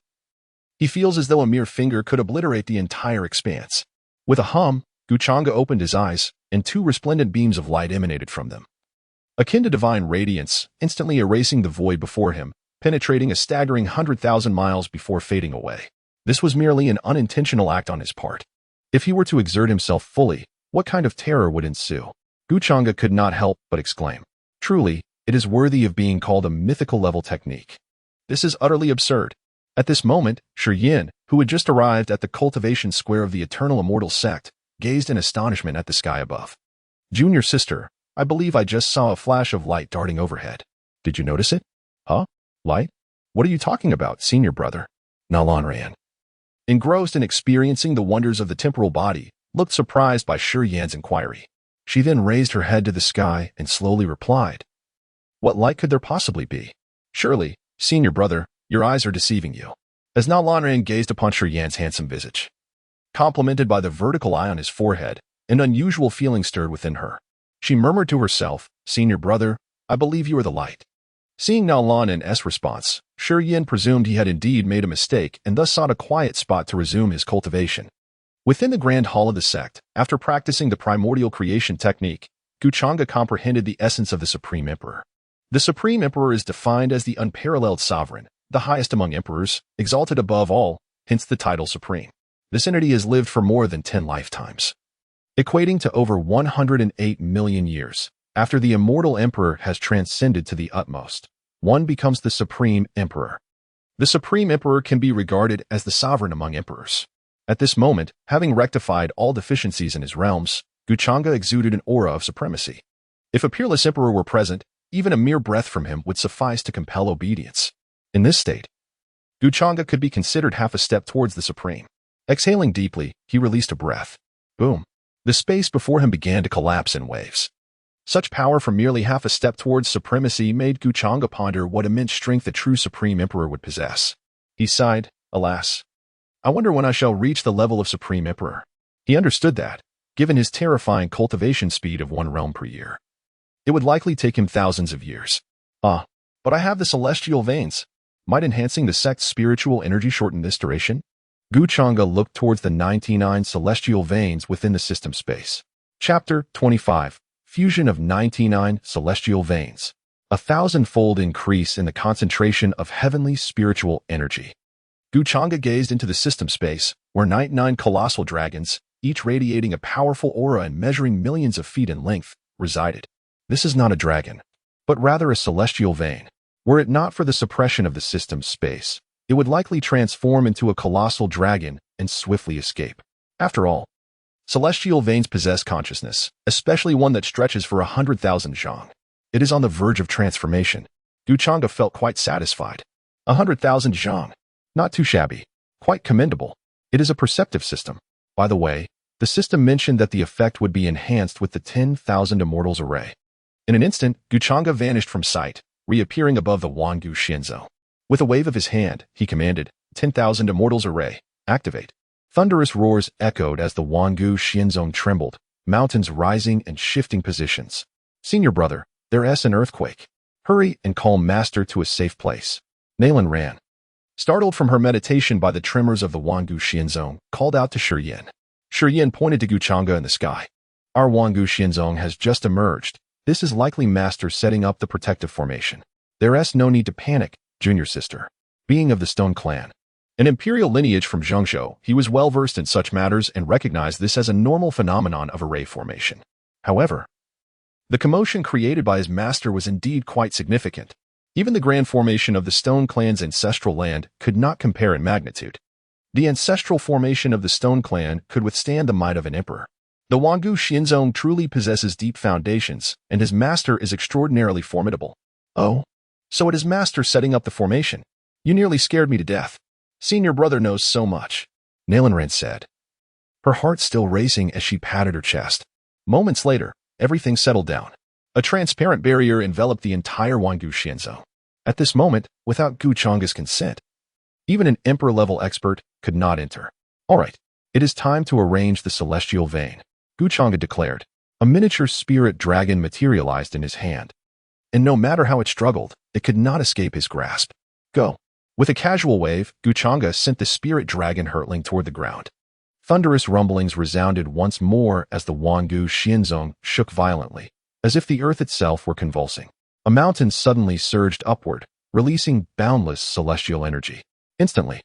He feels as though a mere finger could obliterate the entire expanse. With a hum, Gu Changge opened his eyes, and 2 resplendent beams of light emanated from them. Akin to divine radiance, instantly erasing the void before him, penetrating a staggering 100,000 miles before fading away. This was merely an unintentional act on his part. If he were to exert himself fully, what kind of terror would ensue? Gu Changge could not help but exclaim, "Truly, it is worthy of being called a mythical-level technique. This is utterly absurd." At this moment, Shi Yin, who had just arrived at the cultivation square of the Eternal Immortal Sect, gazed in astonishment at the sky above. "Junior sister, I believe I just saw a flash of light darting overhead. Did you notice it?" "Huh? Light? What are you talking about, senior brother?" Nalan ran, engrossed in experiencing the wonders of the temporal body, looked surprised by Shi Yan's inquiry. She then raised her head to the sky and slowly replied, "What light could there possibly be? Surely, senior brother, your eyes are deceiving you." As Nalan gazed upon Shi Yan's handsome visage, complemented by the vertical eye on his forehead, an unusual feeling stirred within her. She murmured to herself, "Senior brother, I believe you are the light." Seeing Nalan's response, Shi Yin presumed he had indeed made a mistake and thus sought a quiet spot to resume his cultivation. Within the grand hall of the sect, after practicing the primordial creation technique, Gu Changge comprehended the essence of the Supreme Emperor. The Supreme Emperor is defined as the unparalleled sovereign, the highest among emperors, exalted above all, hence the title Supreme. This entity has lived for more than 10 lifetimes, equating to over 108 million years. After the Immortal Emperor has transcended to the utmost, one becomes the Supreme Emperor. The Supreme Emperor can be regarded as the sovereign among emperors. At this moment, having rectified all deficiencies in his realms, Gu Changge exuded an aura of supremacy. If a peerless emperor were present, even a mere breath from him would suffice to compel obedience. In this state, Gu Changge could be considered half a step towards the Supreme. Exhaling deeply, he released a breath. Boom. The space before him began to collapse in waves. Such power from merely half a step towards supremacy made Gu Changge ponder what immense strength a true Supreme Emperor would possess. He sighed, "Alas, I wonder when I shall reach the level of Supreme Emperor." He understood that, given his terrifying cultivation speed of 1 realm per year, it would likely take him thousands of years. But I have the celestial veins. Might enhancing the sect's spiritual energy shorten this duration? Gu Changge looked towards the 99 celestial veins within the system space. Chapter 25. Fusion of 99 celestial veins. A 1,000-fold increase in the concentration of heavenly spiritual energy. Gu Changge gazed into the system space, where 99 colossal dragons, each radiating a powerful aura and measuring millions of feet in length, resided. This is not a dragon, but rather a celestial vein. Were it not for the suppression of the system's space, it would likely transform into a colossal dragon and swiftly escape. After all, celestial veins possess consciousness, especially one that stretches for 100,000 zhang. It is on the verge of transformation. Gu Changge felt quite satisfied. 100,000 zhang. Not too shabby. Quite commendable. It is a perceptive system. By the way, the system mentioned that the effect would be enhanced with the 10,000 immortals array. In an instant, Gu Changge vanished from sight, reappearing above the Wangu Xianzhou. With a wave of his hand, he commanded, 10,000 immortals array, activate. Thunderous roars echoed as the Wangu Xianzhou trembled, mountains rising and shifting positions. Senior brother, there's an earthquake. Hurry and calm master to a safe place. Nalan ran, startled from her meditation by the tremors of the Wangu Xianzhou, called out to Shi Yin. Shi Yin pointed to Gu Changge in the sky. Our Wangu Xianzhou has just emerged. This is likely master setting up the protective formation. There's no need to panic, junior sister. Being of the Stone Clan, an imperial lineage from Zhengzhou, he was well versed in such matters and recognized this as a normal phenomenon of array formation. However, the commotion created by his master was indeed quite significant. Even the grand formation of the Stone Clan's ancestral land could not compare in magnitude. The ancestral formation of the Stone Clan could withstand the might of an emperor. The Wangu Xianzong truly possesses deep foundations, and his master is extraordinarily formidable. Oh, so it is master setting up the formation. You nearly scared me to death. Senior brother knows so much, Nalanran said, her heart still racing as she patted her chest. Moments later, everything settled down. A transparent barrier enveloped the entire Wangu Xianzong. At this moment, without Gu Changge's consent, even an emperor-level expert could not enter. All right, it is time to arrange the celestial vein, Gu Changge declared. A miniature spirit dragon materialized in his hand, and no matter how it struggled, it could not escape his grasp. Go. With a casual wave, Gu Changge sent the spirit dragon hurtling toward the ground. Thunderous rumblings resounded once more as the Wangu Xianzong shook violently, as if the earth itself were convulsing. A mountain suddenly surged upward, releasing boundless celestial energy. Instantly,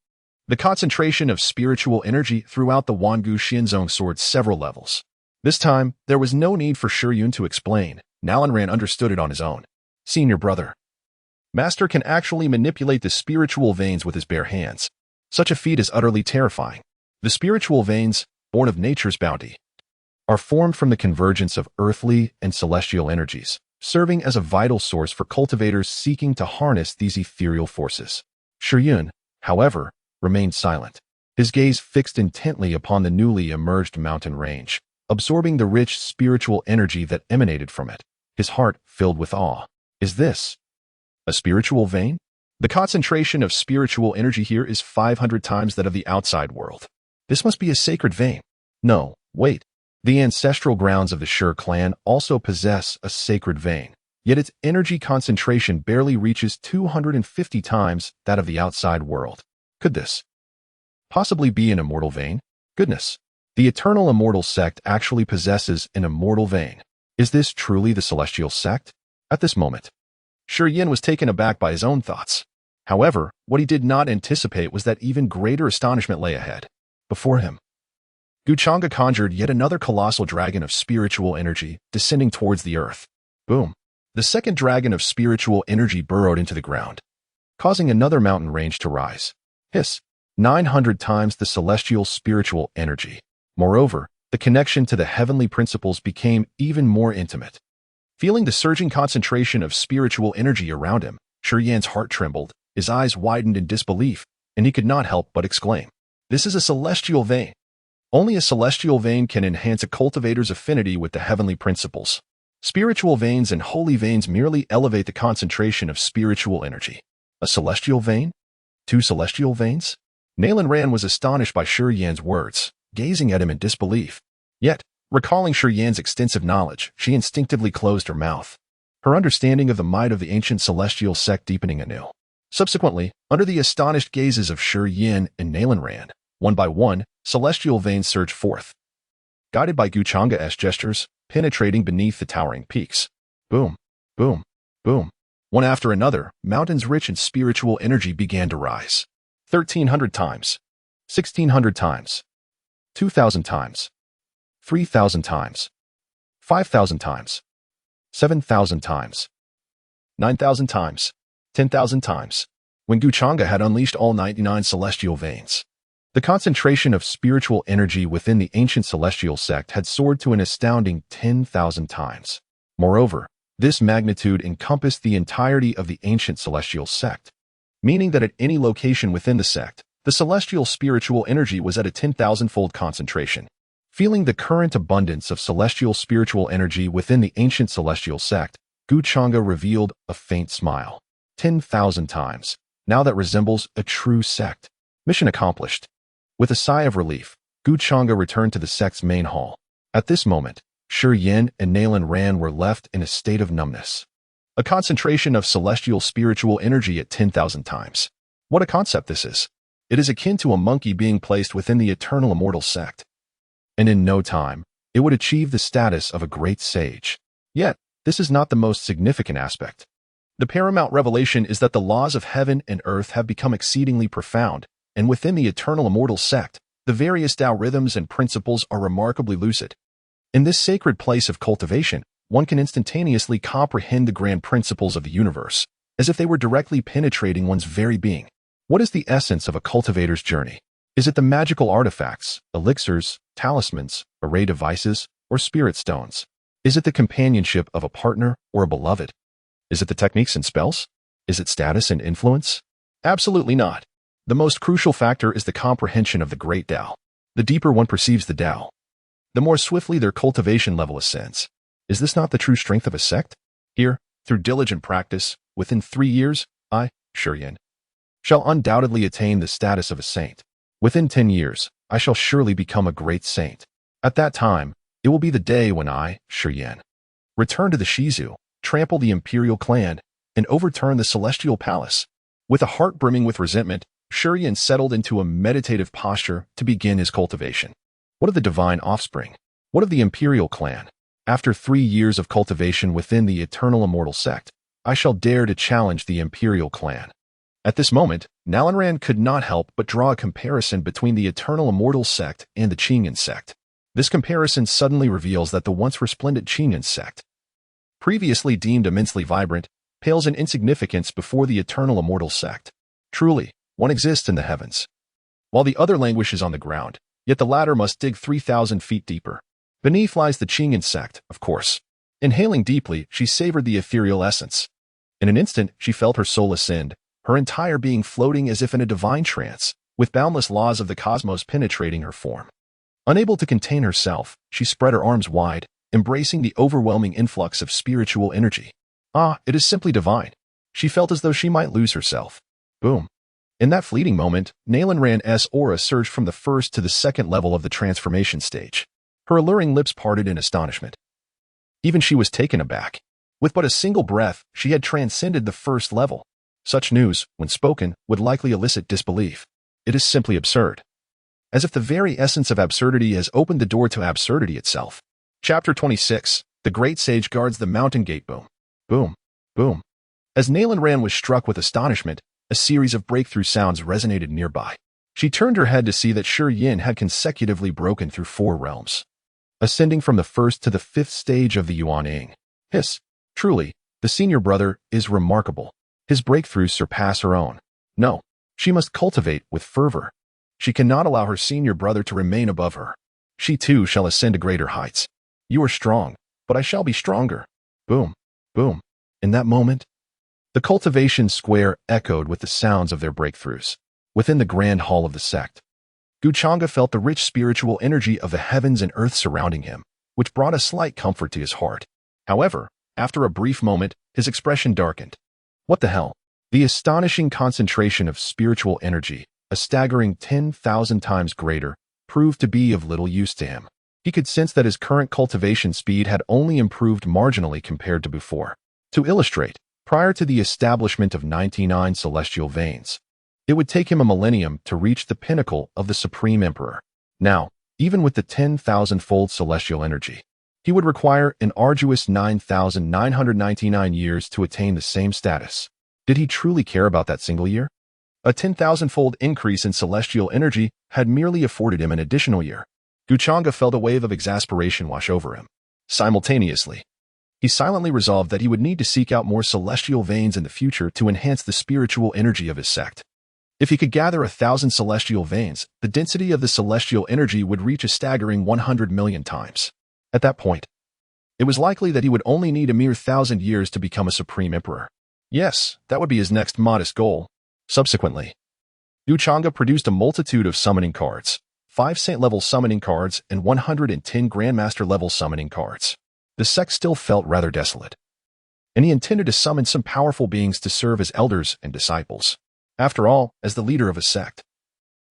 the concentration of spiritual energy throughout the Wangu Xianzong soared several levels. This time, there was no need for Shiyun to explain. Nalanran understood it on his own. Senior brother. Master can actually manipulate the spiritual veins with his bare hands. Such a feat is utterly terrifying. The spiritual veins, born of nature's bounty, are formed from the convergence of earthly and celestial energies, serving as a vital source for cultivators seeking to harness these ethereal forces. Shiyun, however, remained silent, his gaze fixed intently upon the newly emerged mountain range, absorbing the rich spiritual energy that emanated from it, his heart filled with awe. Is this a spiritual vein? The concentration of spiritual energy here is 500 times that of the outside world. This must be a sacred vein. No, wait. The ancestral grounds of the Shi clan also possess a sacred vein, yet its energy concentration barely reaches 250 times that of the outside world. Could this possibly be an immortal vein? Goodness. The Eternal Immortal Sect actually possesses an immortal vein. Is this truly the Celestial Sect? At this moment, Shiyun was taken aback by his own thoughts. However, what he did not anticipate was that even greater astonishment lay ahead. Before him, Gu Changge conjured yet another colossal dragon of spiritual energy descending towards the earth. Boom. The second dragon of spiritual energy burrowed into the ground, causing another mountain range to rise. Hiss. 900 times the celestial spiritual energy. Moreover, the connection to the heavenly principles became even more intimate. Feeling the surging concentration of spiritual energy around him, Shiyun's heart trembled, his eyes widened in disbelief, and he could not help but exclaim, "This is a celestial vein." Only a celestial vein can enhance a cultivator's affinity with the heavenly principles. Spiritual veins and holy veins merely elevate the concentration of spiritual energy. A celestial vein? 2 celestial veins? Nalanran was astonished by Shiyun's words, gazing at him in disbelief. Yet, recalling Shiyun's extensive knowledge, she instinctively closed her mouth, her understanding of the might of the ancient celestial sect deepening anew. Subsequently, under the astonished gazes of Shiyun and Nalanran, one by one, celestial veins surged forth, guided by Gu Changge's gestures, penetrating beneath the towering peaks. Boom, boom, boom. One after another, mountains rich in spiritual energy began to rise. 1,300 times, 1,600 times, 2,000 times, 3,000 times, 5,000 times, 7,000 times, 9,000 times, 10,000 times. When Gu Changge had unleashed all 99 celestial veins, the concentration of spiritual energy within the ancient celestial sect had soared to an astounding 10,000 times. Moreover, this magnitude encompassed the entirety of the ancient celestial sect, meaning that at any location within the sect, the celestial spiritual energy was at a 10,000-fold concentration. Feeling the current abundance of celestial spiritual energy within the ancient celestial sect, Gu Changge revealed a faint smile. 10,000 times. Now that resembles a true sect. Mission accomplished. With a sigh of relief, Gu Changge returned to the sect's main hall. At this moment, Shiyun and Nalanran were left in a state of numbness. A concentration of celestial spiritual energy at 10,000 times. What a concept this is. It is akin to a monkey being placed within the Eternal Immortal Sect. And in no time, it would achieve the status of a great sage. Yet, this is not the most significant aspect. The paramount revelation is that the laws of heaven and earth have become exceedingly profound, and within the Eternal Immortal Sect, the various Tao rhythms and principles are remarkably lucid. In this sacred place of cultivation, one can instantaneously comprehend the grand principles of the universe, as if they were directly penetrating one's very being. What is the essence of a cultivator's journey? Is it the magical artifacts, elixirs, talismans, array devices, or spirit stones? Is it the companionship of a partner or a beloved? Is it the techniques and spells? Is it status and influence? Absolutely not. The most crucial factor is the comprehension of the great Tao. The deeper one perceives the Tao, the more swiftly their cultivation level ascends. Is this not the true strength of a sect? Here, through diligent practice, within 3 years, I, Shurian, shall undoubtedly attain the status of a saint. Within 10 years, I shall surely become a great saint. At that time, it will be the day when I, Shurian, return to the Shizu, trample the imperial clan, and overturn the celestial palace. With a heart brimming with resentment, Shurian settled into a meditative posture to begin his cultivation. What of the divine offspring? What of the imperial clan? After 3 years of cultivation within the Eternal Immortal Sect, I shall dare to challenge the imperial clan. At this moment, Nalanran could not help but draw a comparison between the Eternal Immortal Sect and the Changge sect. This comparison suddenly reveals that the once resplendent Changge sect, previously deemed immensely vibrant, pales in insignificance before the Eternal Immortal Sect. Truly, one exists in the heavens, while the other languishes on the ground, yet the latter must dig 3,000 feet deeper. Beneath lies the Changge sect, of course. Inhaling deeply, she savored the ethereal essence. In an instant, she felt her soul ascend, her entire being floating as if in a divine trance, with boundless laws of the cosmos penetrating her form. Unable to contain herself, she spread her arms wide, embracing the overwhelming influx of spiritual energy. Ah, it is simply divine. She felt as though she might lose herself. Boom. In that fleeting moment, Nalanran's aura surged from the first to the second level of the transformation stage. Her alluring lips parted in astonishment. Even she was taken aback. With but a single breath, she had transcended the first level. Such news, when spoken, would likely elicit disbelief. It is simply absurd. As if the very essence of absurdity has opened the door to absurdity itself. Chapter 26. The Great Sage Guards the Mountain Gate. Boom. Boom. Boom. As Nalanran was struck with astonishment, a series of breakthrough sounds resonated nearby. She turned her head to see that Shurian had consecutively broken through 4 realms, ascending from the 1st to the 5th stage of the Yuan-Ing. Hiss. Truly, the senior brother is remarkable. His breakthroughs surpass her own. No, she must cultivate with fervor. She cannot allow her senior brother to remain above her. She too shall ascend to greater heights. You are strong, but I shall be stronger. Boom. Boom. In that moment, the cultivation square echoed with the sounds of their breakthroughs. Within the grand hall of the sect, Changge felt the rich spiritual energy of the heavens and earth surrounding him, which brought a slight comfort to his heart. However, after a brief moment, his expression darkened. What the hell? The astonishing concentration of spiritual energy, a staggering 10,000 times greater, proved to be of little use to him. He could sense that his current cultivation speed had only improved marginally compared to before. To illustrate, prior to the establishment of 99 celestial veins, it would take him a millennium to reach the pinnacle of the Supreme Emperor. Now, even with the 10,000-fold celestial energy, he would require an arduous 9,999 years to attain the same status. Did he truly care about that single year? A 10,000-fold increase in celestial energy had merely afforded him an additional year. Changge felt a wave of exasperation wash over him. Simultaneously, he silently resolved that he would need to seek out more celestial veins in the future to enhance the spiritual energy of his sect. If he could gather 1,000 celestial veins, the density of the celestial energy would reach a staggering 100 million times. At that point, it was likely that he would only need a mere 1,000 years to become a Supreme Emperor. Yes, that would be his next modest goal. Subsequently, Changge produced a multitude of summoning cards, 5 Saint-level summoning cards and 110 Grandmaster-level summoning cards. The sect still felt rather desolate, and he intended to summon some powerful beings to serve as elders and disciples. After all, as the leader of a sect,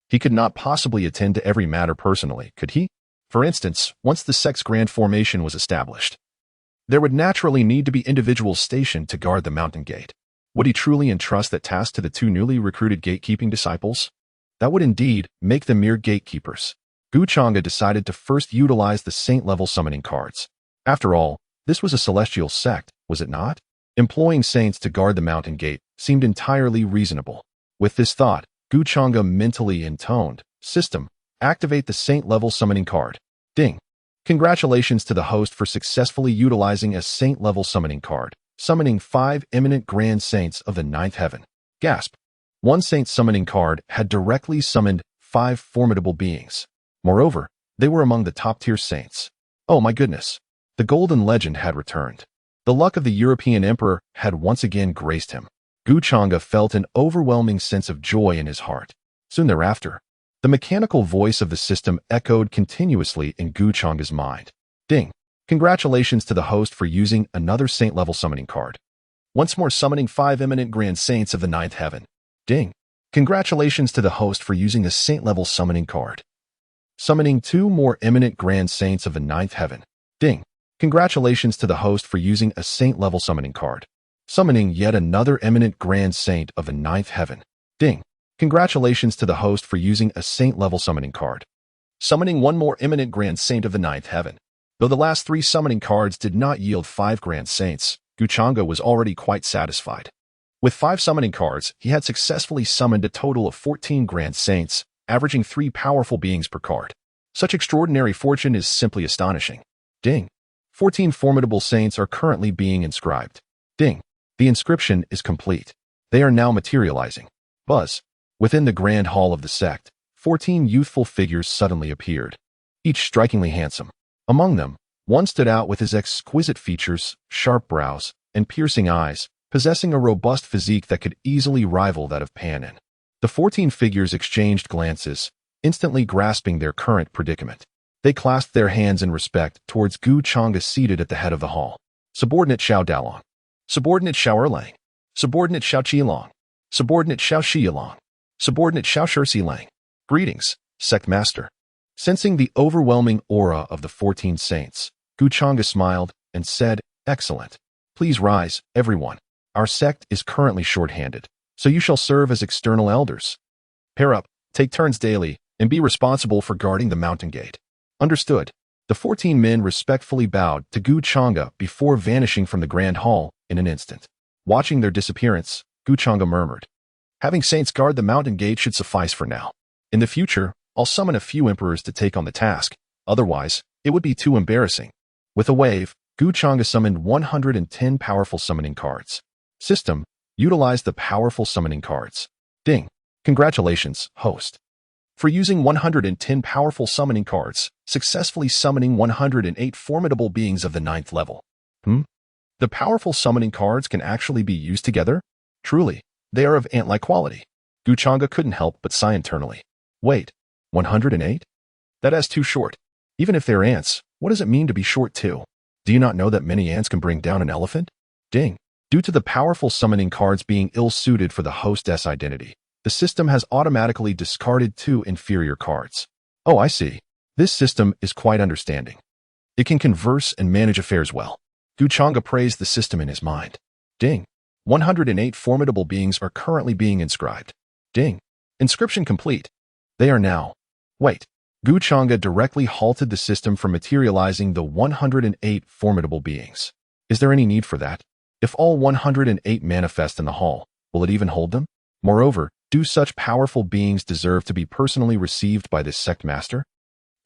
he could not possibly attend to every matter personally, could he? For instance, once the sect's grand formation was established, there would naturally need to be individuals stationed to guard the mountain gate. Would he truly entrust that task to the 2 newly recruited gatekeeping disciples? That would indeed make them mere gatekeepers. Changge decided to first utilize the saint-level summoning cards. After all, this was a celestial sect, was it not? Employing saints to guard the mountain gate seemed entirely reasonable. With this thought, Changge mentally intoned, "System, activate the saint-level summoning card." Ding. Congratulations to the host for successfully utilizing a saint-level summoning card. summoning 5 eminent grand saints of the ninth heaven. Gasp. One saint summoning card had directly summoned 5 formidable beings. Moreover, they were among the top-tier saints. Oh my goodness. The golden legend had returned. The luck of the European emperor had once again graced him. Changge felt an overwhelming sense of joy in his heart. Soon thereafter, the mechanical voice of the system echoed continuously in Changge's mind. Ding. Congratulations to the host for using another saint-level summoning card. Once more summoning 5 eminent grand saints of the ninth heaven. Ding. Congratulations to the host for using a saint-level summoning card. Summoning 2 more eminent grand saints of the ninth heaven. Ding. Congratulations to the host for using a saint-level summoning card. Summoning yet another eminent grand saint of the ninth heaven. Ding. Congratulations to the host for using a saint-level summoning card. Summoning 1 more eminent grand saint of the ninth heaven. Though the last 3 summoning cards did not yield 5 grand saints, Changge was already quite satisfied. With 5 summoning cards, he had successfully summoned a total of 14 grand saints, averaging 3 powerful beings per card. Such extraordinary fortune is simply astonishing. Ding. 14 formidable saints are currently being inscribed. Ding. The inscription is complete. They are now materializing. Buzz. Within the grand hall of the sect, 14 youthful figures suddenly appeared, each strikingly handsome. Among them, one stood out with his exquisite features, sharp brows, and piercing eyes, possessing a robust physique that could easily rival that of Panin. The 14 figures exchanged glances, instantly grasping their current predicament. They clasped their hands in respect towards Changge seated at the head of the hall. Subordinate Xiao Dalong. Subordinate Xiao Erlang. Subordinate Xiao Qilong. Subordinate Xiao Xiyalong. Subordinate Xiao Shurxilang. Greetings, Sect Master. Sensing the overwhelming aura of the 14 saints, Changge smiled and said, Excellent. Please rise, everyone. Our sect is currently short-handed, so you shall serve as external elders. Pair up, take turns daily, and be responsible for guarding the mountain gate. Understood. The 14 men respectfully bowed to Changge before vanishing from the grand hall in an instant. Watching their disappearance, Changge murmured, Having saints guard the mountain gate should suffice for now. In the future, I'll summon a few emperors to take on the task, otherwise, it would be too embarrassing. With a wave, Changge summoned 110 powerful summoning cards. System, utilize the powerful summoning cards. Ding. Congratulations, host. For using 110 powerful summoning cards, successfully summoning 108 formidable beings of the 9th level. The powerful summoning cards can actually be used together? Truly, they are of ant-like quality. Changge couldn't help but sigh internally. Wait, 108? That is too short. Even if they're ants, what does it mean to be short too? Do you not know that many ants can bring down an elephant? Ding. Due to the powerful summoning cards being ill-suited for the hostess identity, the system has automatically discarded 2 inferior cards. Oh, I see. This system is quite understanding. It can converse and manage affairs well. Changge praised the system in his mind. Ding. 108 formidable beings are currently being inscribed. Ding. Inscription complete. They are now. Wait. Changge directly halted the system from materializing the 108 formidable beings. Is there any need for that? If all 108 manifest in the hall, will it even hold them? Moreover, do such powerful beings deserve to be personally received by this sect master?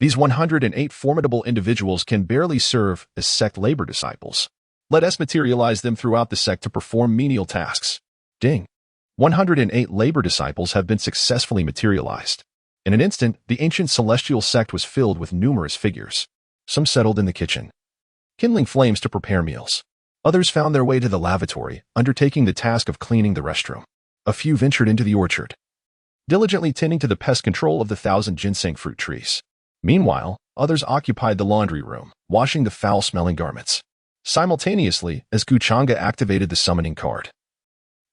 These 108 formidable individuals can barely serve as sect labor disciples. Let us materialize them throughout the sect to perform menial tasks. Ding. 108 labor disciples have been successfully materialized. In an instant, the ancient celestial sect was filled with numerous figures. Some settled in the kitchen, kindling flames to prepare meals. Others found their way to the lavatory, undertaking the task of cleaning the restroom. A few ventured into the orchard, diligently tending to the pest control of the 1,000 ginseng fruit trees. Meanwhile, others occupied the laundry room, washing the foul-smelling garments. Simultaneously, as Changge activated the summoning card,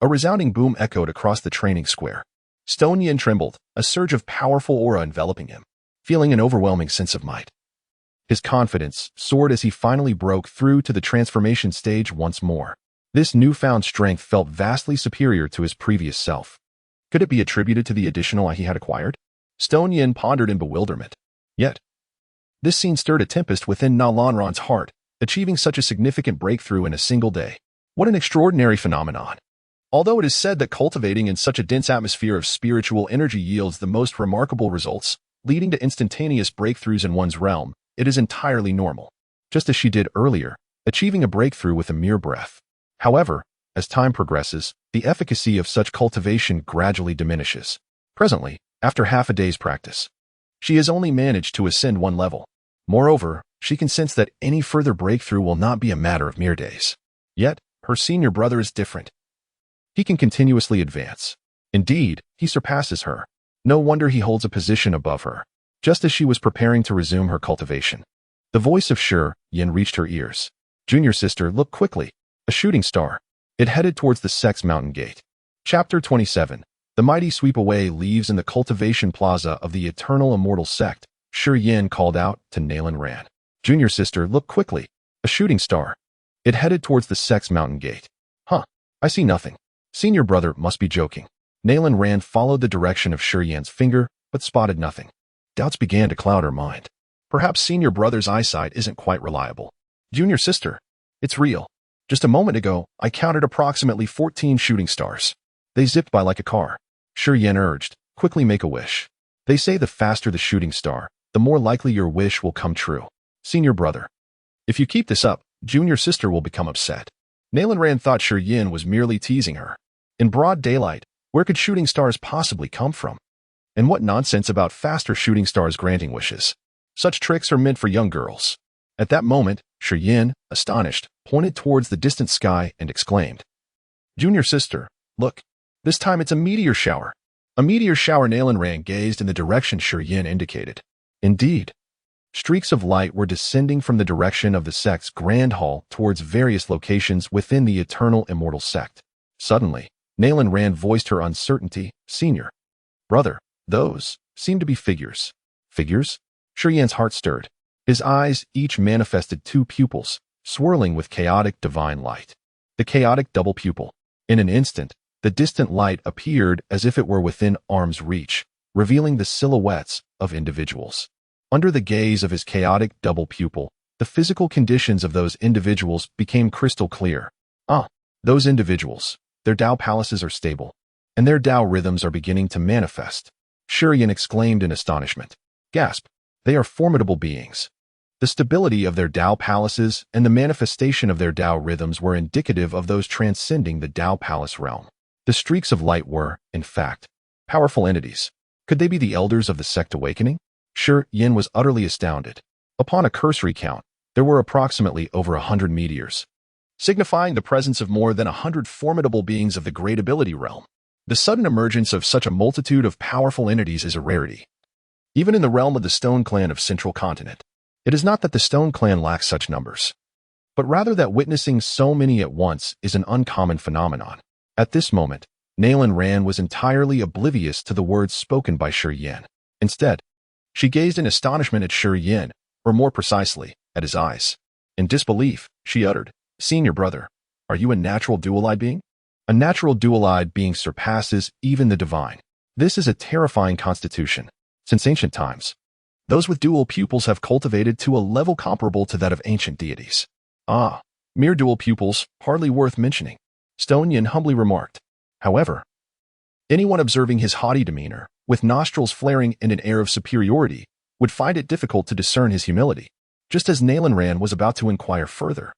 a resounding boom echoed across the training square. Stone Yin trembled, a surge of powerful aura enveloping him, feeling an overwhelming sense of might. His confidence soared as he finally broke through to the transformation stage once more. This newfound strength felt vastly superior to his previous self. Could it be attributed to the additional he had acquired? Stone Yin pondered in bewilderment. Yet, this scene stirred a tempest within Na Lanran's heart, achieving such a significant breakthrough in a single day. What an extraordinary phenomenon! Although it is said that cultivating in such a dense atmosphere of spiritual energy yields the most remarkable results, leading to instantaneous breakthroughs in one's realm, it is entirely normal. Just as she did earlier, achieving a breakthrough with a mere breath. However, as time progresses, the efficacy of such cultivation gradually diminishes. Presently, after half a day's practice, she has only managed to ascend one level. Moreover, she can sense that any further breakthrough will not be a matter of mere days. Yet, her senior brother is different. He can continuously advance. Indeed, he surpasses her. No wonder he holds a position above her. Just as she was preparing to resume her cultivation, the voice of Shi Yin reached her ears. Junior sister, look quickly. A shooting star. It headed towards the sect's mountain gate. Chapter 27. The mighty sweep away leaves in the cultivation plaza of the Eternal Immortal Sect. Shi Yin called out to Nalan Ran. Junior sister, look quickly. A shooting star. It headed towards the sect's mountain gate. Huh. I see nothing. Senior brother must be joking. Nalan Ran followed the direction of Shi Yin's finger, but spotted nothing. Doubts began to cloud her mind. Perhaps senior brother's eyesight isn't quite reliable. Junior sister, it's real. Just a moment ago, I counted approximately 14 shooting stars. They zipped by like a car. Shi Yin urged, quickly make a wish. They say the faster the shooting star, the more likely your wish will come true. Senior brother, if you keep this up, junior sister will become upset. Nalan Ran thought Shi Yin was merely teasing her. In broad daylight, where could shooting stars possibly come from? And what nonsense about faster shooting stars granting wishes? Such tricks are meant for young girls. At that moment, Shi Yin, astonished, pointed towards the distant sky and exclaimed, Junior sister, look. This time it's a meteor shower. A meteor shower. Nalan Ran gazed in the direction Shi Yin indicated. Indeed, streaks of light were descending from the direction of the sect's grand hall towards various locations within the Eternal Immortal Sect. Suddenly, Nalan Ran voiced her uncertainty. Senior brother, those seem to be figures. Figures? Shi Yin's heart stirred. His eyes each manifested two pupils, swirling with chaotic divine light. The chaotic double pupil. In an instant, the distant light appeared as if it were within arm's reach, revealing the silhouettes of individuals. Under the gaze of his chaotic double pupil, the physical conditions of those individuals became crystal clear. Those individuals, their Tao palaces are stable, and their Tao rhythms are beginning to manifest. Shi Yin exclaimed in astonishment. Gasp! They are formidable beings. The stability of their Tao palaces and the manifestation of their Tao rhythms were indicative of those transcending the Tao palace realm. The streaks of light were, in fact, powerful entities. Could they be the elders of the sect awakening? Shi Yin was utterly astounded. Upon a cursory count, there were approximately over 100 meteors, signifying the presence of more than 100 formidable beings of the great ability realm. The sudden emergence of such a multitude of powerful entities is a rarity. Even in the realm of the Stone Clan of Central Continent, it is not that the Stone Clan lacks such numbers, but rather that witnessing so many at once is an uncommon phenomenon. At this moment, Nalan Ran was entirely oblivious to the words spoken by Shi Yin. Instead, she gazed in astonishment at Shi Yin, or more precisely, at his eyes. In disbelief, she uttered, Senior brother, are you a natural dual-eyed being? A natural dual-eyed being surpasses even the divine. This is a terrifying constitution. Since ancient times, those with dual pupils have cultivated to a level comparable to that of ancient deities. Mere dual pupils, hardly worth mentioning, Stone Yin humbly remarked. However, anyone observing his haughty demeanor, with nostrils flaring and an air of superiority, would find it difficult to discern his humility. Just as Nalan Ran was about to inquire further,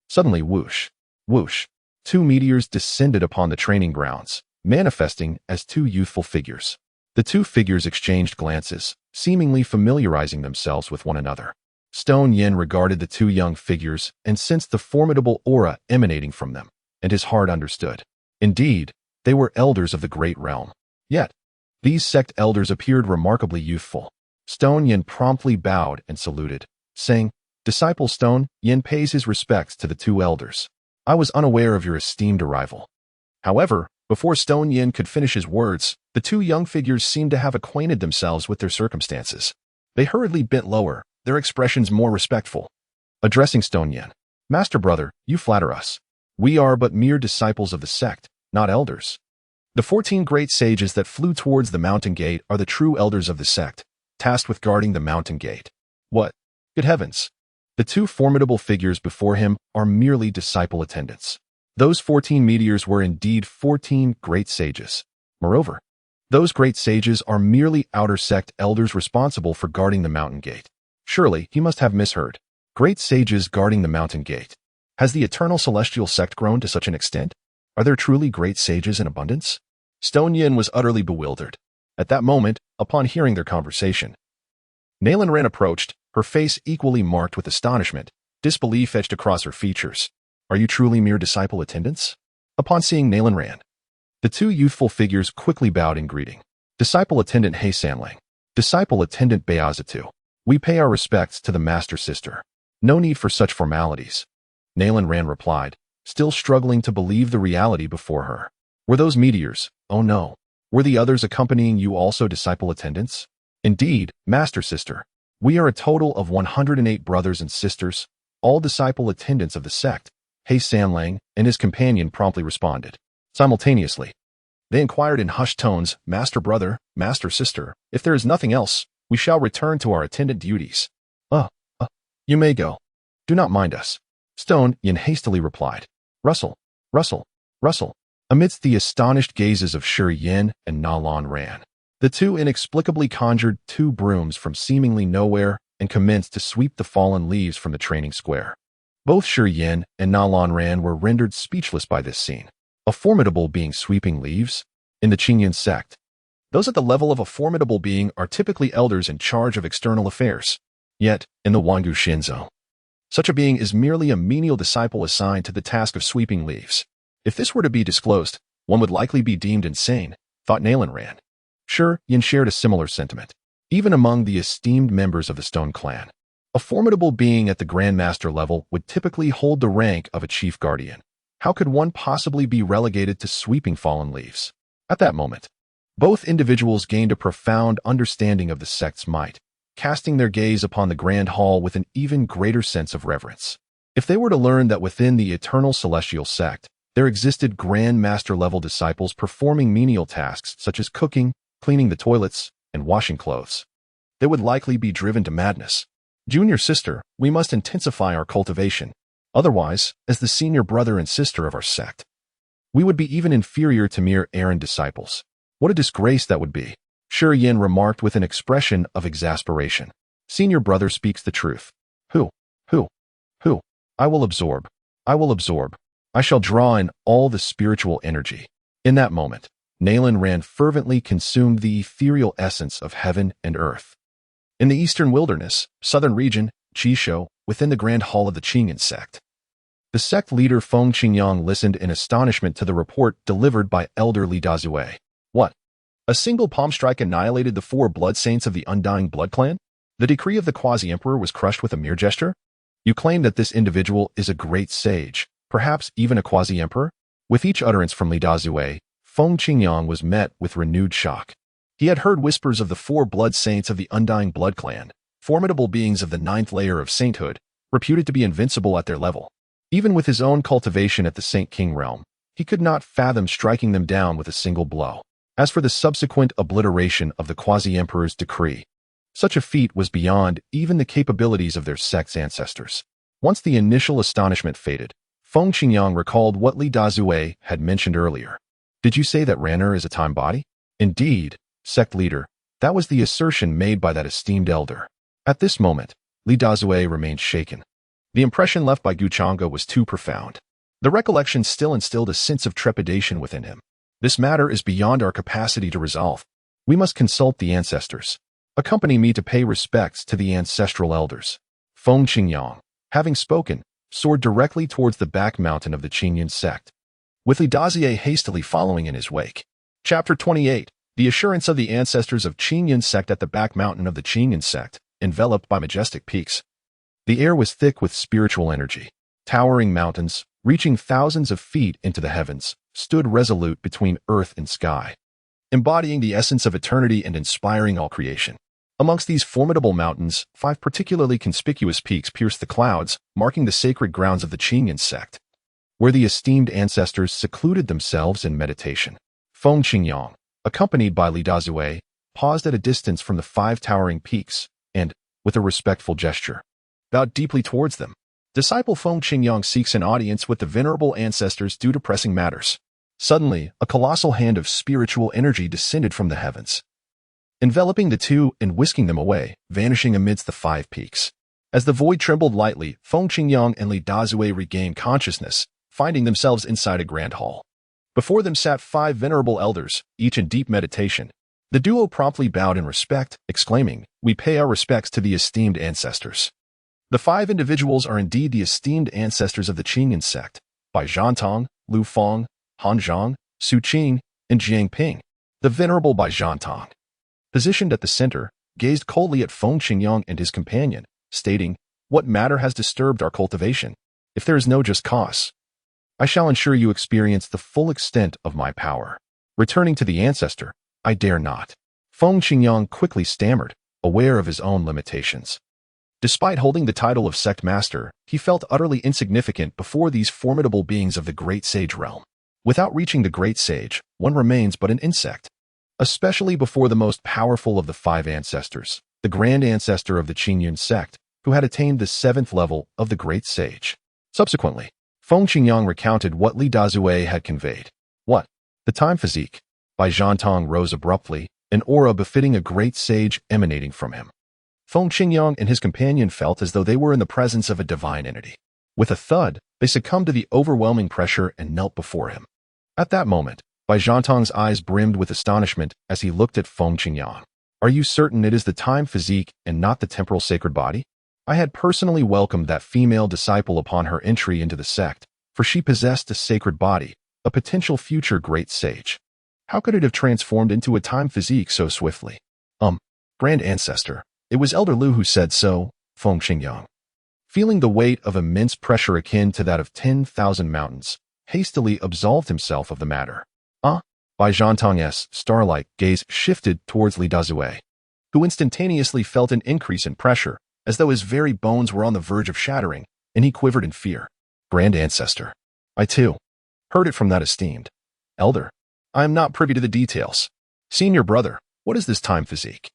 suddenly whoosh, whoosh, two meteors descended upon the training grounds, manifesting as two youthful figures. The two figures exchanged glances, seemingly familiarizing themselves with one another. Stone Yin regarded the two young figures and sensed the formidable aura emanating from them, and his heart understood. Indeed, they were elders of the great realm. Yet, these sect elders appeared remarkably youthful. Stone Yin promptly bowed and saluted, saying, Disciple Stone Yin pays his respects to the two elders. I was unaware of your esteemed arrival. However, before Stone Yin could finish his words, the two young figures seemed to have acquainted themselves with their circumstances. They hurriedly bent lower, their expressions more respectful. Addressing Stone Yin, Master brother, you flatter us. We are but mere disciples of the sect, not elders. The 14 great sages that flew towards the mountain gate are the true elders of the sect, tasked with guarding the mountain gate. What? Good heavens! The two formidable figures before him are merely disciple attendants. Those 14 meteors were indeed 14 great sages. Moreover, those great sages are merely outer sect elders responsible for guarding the mountain gate. Surely, he must have misheard. Great sages guarding the mountain gate. Has the Eternal Celestial Sect grown to such an extent? Are there truly great sages in abundance? Stone Yin was utterly bewildered. At that moment, upon hearing their conversation, Nalan Ran approached, her face equally marked with astonishment, disbelief etched across her features. Are you truly mere disciple attendants? Upon seeing Nalan Ran, the two youthful figures quickly bowed in greeting. Disciple attendant He Sanlang. Disciple attendant Beazitu. We pay our respects to the master sister. No need for such formalities. Nalan Ran replied, still struggling to believe the reality before her. Were those meteors? Oh no. Were the others accompanying you also disciple attendants? Indeed, master sister. We are a total of 108 brothers and sisters, all disciple attendants of the sect. He Sanlang and his companion promptly responded. Simultaneously, they inquired in hushed tones, Master brother, master sister, if there is nothing else, we shall return to our attendant duties. You may go. Do not mind us. Stone Yin hastily replied. Rustle, rustle, rustle. Amidst the astonished gazes of Shi Yin and Nalan Ran, the two inexplicably conjured two brooms from seemingly nowhere and commenced to sweep the fallen leaves from the training square. Both Shi Yin and Nalan Ran were rendered speechless by this scene. A formidable being sweeping leaves? In the Qingyan sect, those at the level of a formidable being are typically elders in charge of external affairs. Yet, in the Wangu Shinzo, such a being is merely a menial disciple assigned to the task of sweeping leaves. If this were to be disclosed, one would likely be deemed insane, thought Nalan Ran. Shi Yin shared a similar sentiment. Even among the esteemed members of the Stone Clan, a formidable being at the Grandmaster level would typically hold the rank of a chief guardian. How could one possibly be relegated to sweeping fallen leaves? At that moment, both individuals gained a profound understanding of the sect's might, casting their gaze upon the Grand Hall with an even greater sense of reverence. If they were to learn that within the Eternal Celestial Sect, there existed Grand Master-level disciples performing menial tasks such as cooking, cleaning the toilets, and washing clothes, they would likely be driven to madness. Junior sister, we must intensify our cultivation. Otherwise, as the senior brother and sister of our sect, we would be even inferior to mere errand disciples. What a disgrace that would be, Shi Yin remarked with an expression of exasperation. Senior brother speaks the truth. Who? I will absorb. I shall draw in all the spiritual energy. In that moment, Nalan Ran fervently consumed the ethereal essence of heaven and earth. In the eastern wilderness, southern region, Jishou, within the Grand Hall of the Qingyan sect, the sect leader Feng Qingyang listened in astonishment to the report delivered by Elder Li Dazue. What? A single palm strike annihilated the 4 blood saints of the Undying Blood Clan? The decree of the quasi-emperor was crushed with a mere gesture? You claim that this individual is a great sage, perhaps even a quasi-emperor? With each utterance from Li Dazue, Feng Qingyang was met with renewed shock. He had heard whispers of the 4 blood saints of the Undying Blood Clan, formidable beings of the 9th layer of sainthood, reputed to be invincible at their level. Even with his own cultivation at the Saint King realm, he could not fathom striking them down with a single blow. As for the subsequent obliteration of the quasi-emperor's decree, such a feat was beyond even the capabilities of their sect's ancestors. Once the initial astonishment faded, Feng Qingyang recalled what Li Dazue had mentioned earlier. Did you say that Ran'er is a time body? Indeed, sect leader, that was the assertion made by that esteemed elder. At this moment, Li Dazue remained shaken. The impression left by Gu Changge was too profound. The recollection still instilled a sense of trepidation within him. This matter is beyond our capacity to resolve. We must consult the ancestors. Accompany me to pay respects to the ancestral elders. Feng Qingyang, having spoken, soared directly towards the back mountain of the Qingyan sect, with Li Dazue hastily following in his wake. Chapter 28. The assurance of the ancestors of Qingyan sect at the back mountain of the Qingyan sect, enveloped by majestic peaks. The air was thick with spiritual energy. Towering mountains, reaching thousands of feet into the heavens, stood resolute between earth and sky, embodying the essence of eternity and inspiring all creation. Amongst these formidable mountains, 5 particularly conspicuous peaks pierced the clouds, marking the sacred grounds of the Qingyan sect, where the esteemed ancestors secluded themselves in meditation. Feng Qingyang, accompanied by Li Dazue, paused at a distance from the 5 towering peaks, and, with a respectful gesture, bowed deeply towards them. Disciple Feng Qingyang seeks an audience with the venerable ancestors due to pressing matters. Suddenly, a colossal hand of spiritual energy descended from the heavens, enveloping the two and whisking them away, vanishing amidst the 5 peaks. As the void trembled lightly, Feng Qingyang and Li Dazue regained consciousness, finding themselves inside a grand hall. Before them sat 5 venerable elders, each in deep meditation. The duo promptly bowed in respect, exclaiming, "We pay our respects to the esteemed ancestors." The 5 individuals are indeed the esteemed ancestors of the Qingyan sect, by Zhantong, Lu Feng, Han Zhang, Su Qing, and Jiang Ping. The venerable Bai Zhantong, positioned at the center, gazed coldly at Feng Qingyang and his companion, stating, "What matter has disturbed our cultivation? If there is no just cause, I shall ensure you experience the full extent of my power." Returning to the ancestor, "I dare not." Feng Qingyang quickly stammered, aware of his own limitations. Despite holding the title of sect master, he felt utterly insignificant before these formidable beings of the great sage realm. Without reaching the great sage, one remains but an insect. Especially before the most powerful of the 5 ancestors, the grand ancestor of the Qingyan sect, who had attained the 7th level of the great sage. Subsequently, Feng Qingyang recounted what Li Dazue had conveyed. What? The time physique. Bai Zhantong rose abruptly, an aura befitting a great sage emanating from him. Feng Qingyang and his companion felt as though they were in the presence of a divine entity. With a thud, they succumbed to the overwhelming pressure and knelt before him. At that moment, Bai Zhantong's eyes brimmed with astonishment as he looked at Feng Qingyang. "Are you certain it is the time physique and not the temporal sacred body? I had personally welcomed that female disciple upon her entry into the sect, for she possessed a sacred body, a potential future great sage. How could it have transformed into a time physique so swiftly?" Grand Ancestor, it was Elder Lu who said so, Feng Qingyang, feeling the weight of immense pressure akin to that of 10,000 mountains, hastily absolved himself of the matter. Bai Zhantong's starlight gaze shifted towards Li Dazue, who instantaneously felt an increase in pressure, as though his very bones were on the verge of shattering, and he quivered in fear. "Grand Ancestor, I too heard it from that esteemed elder. I am not privy to the details. Senior brother, what is this time physique?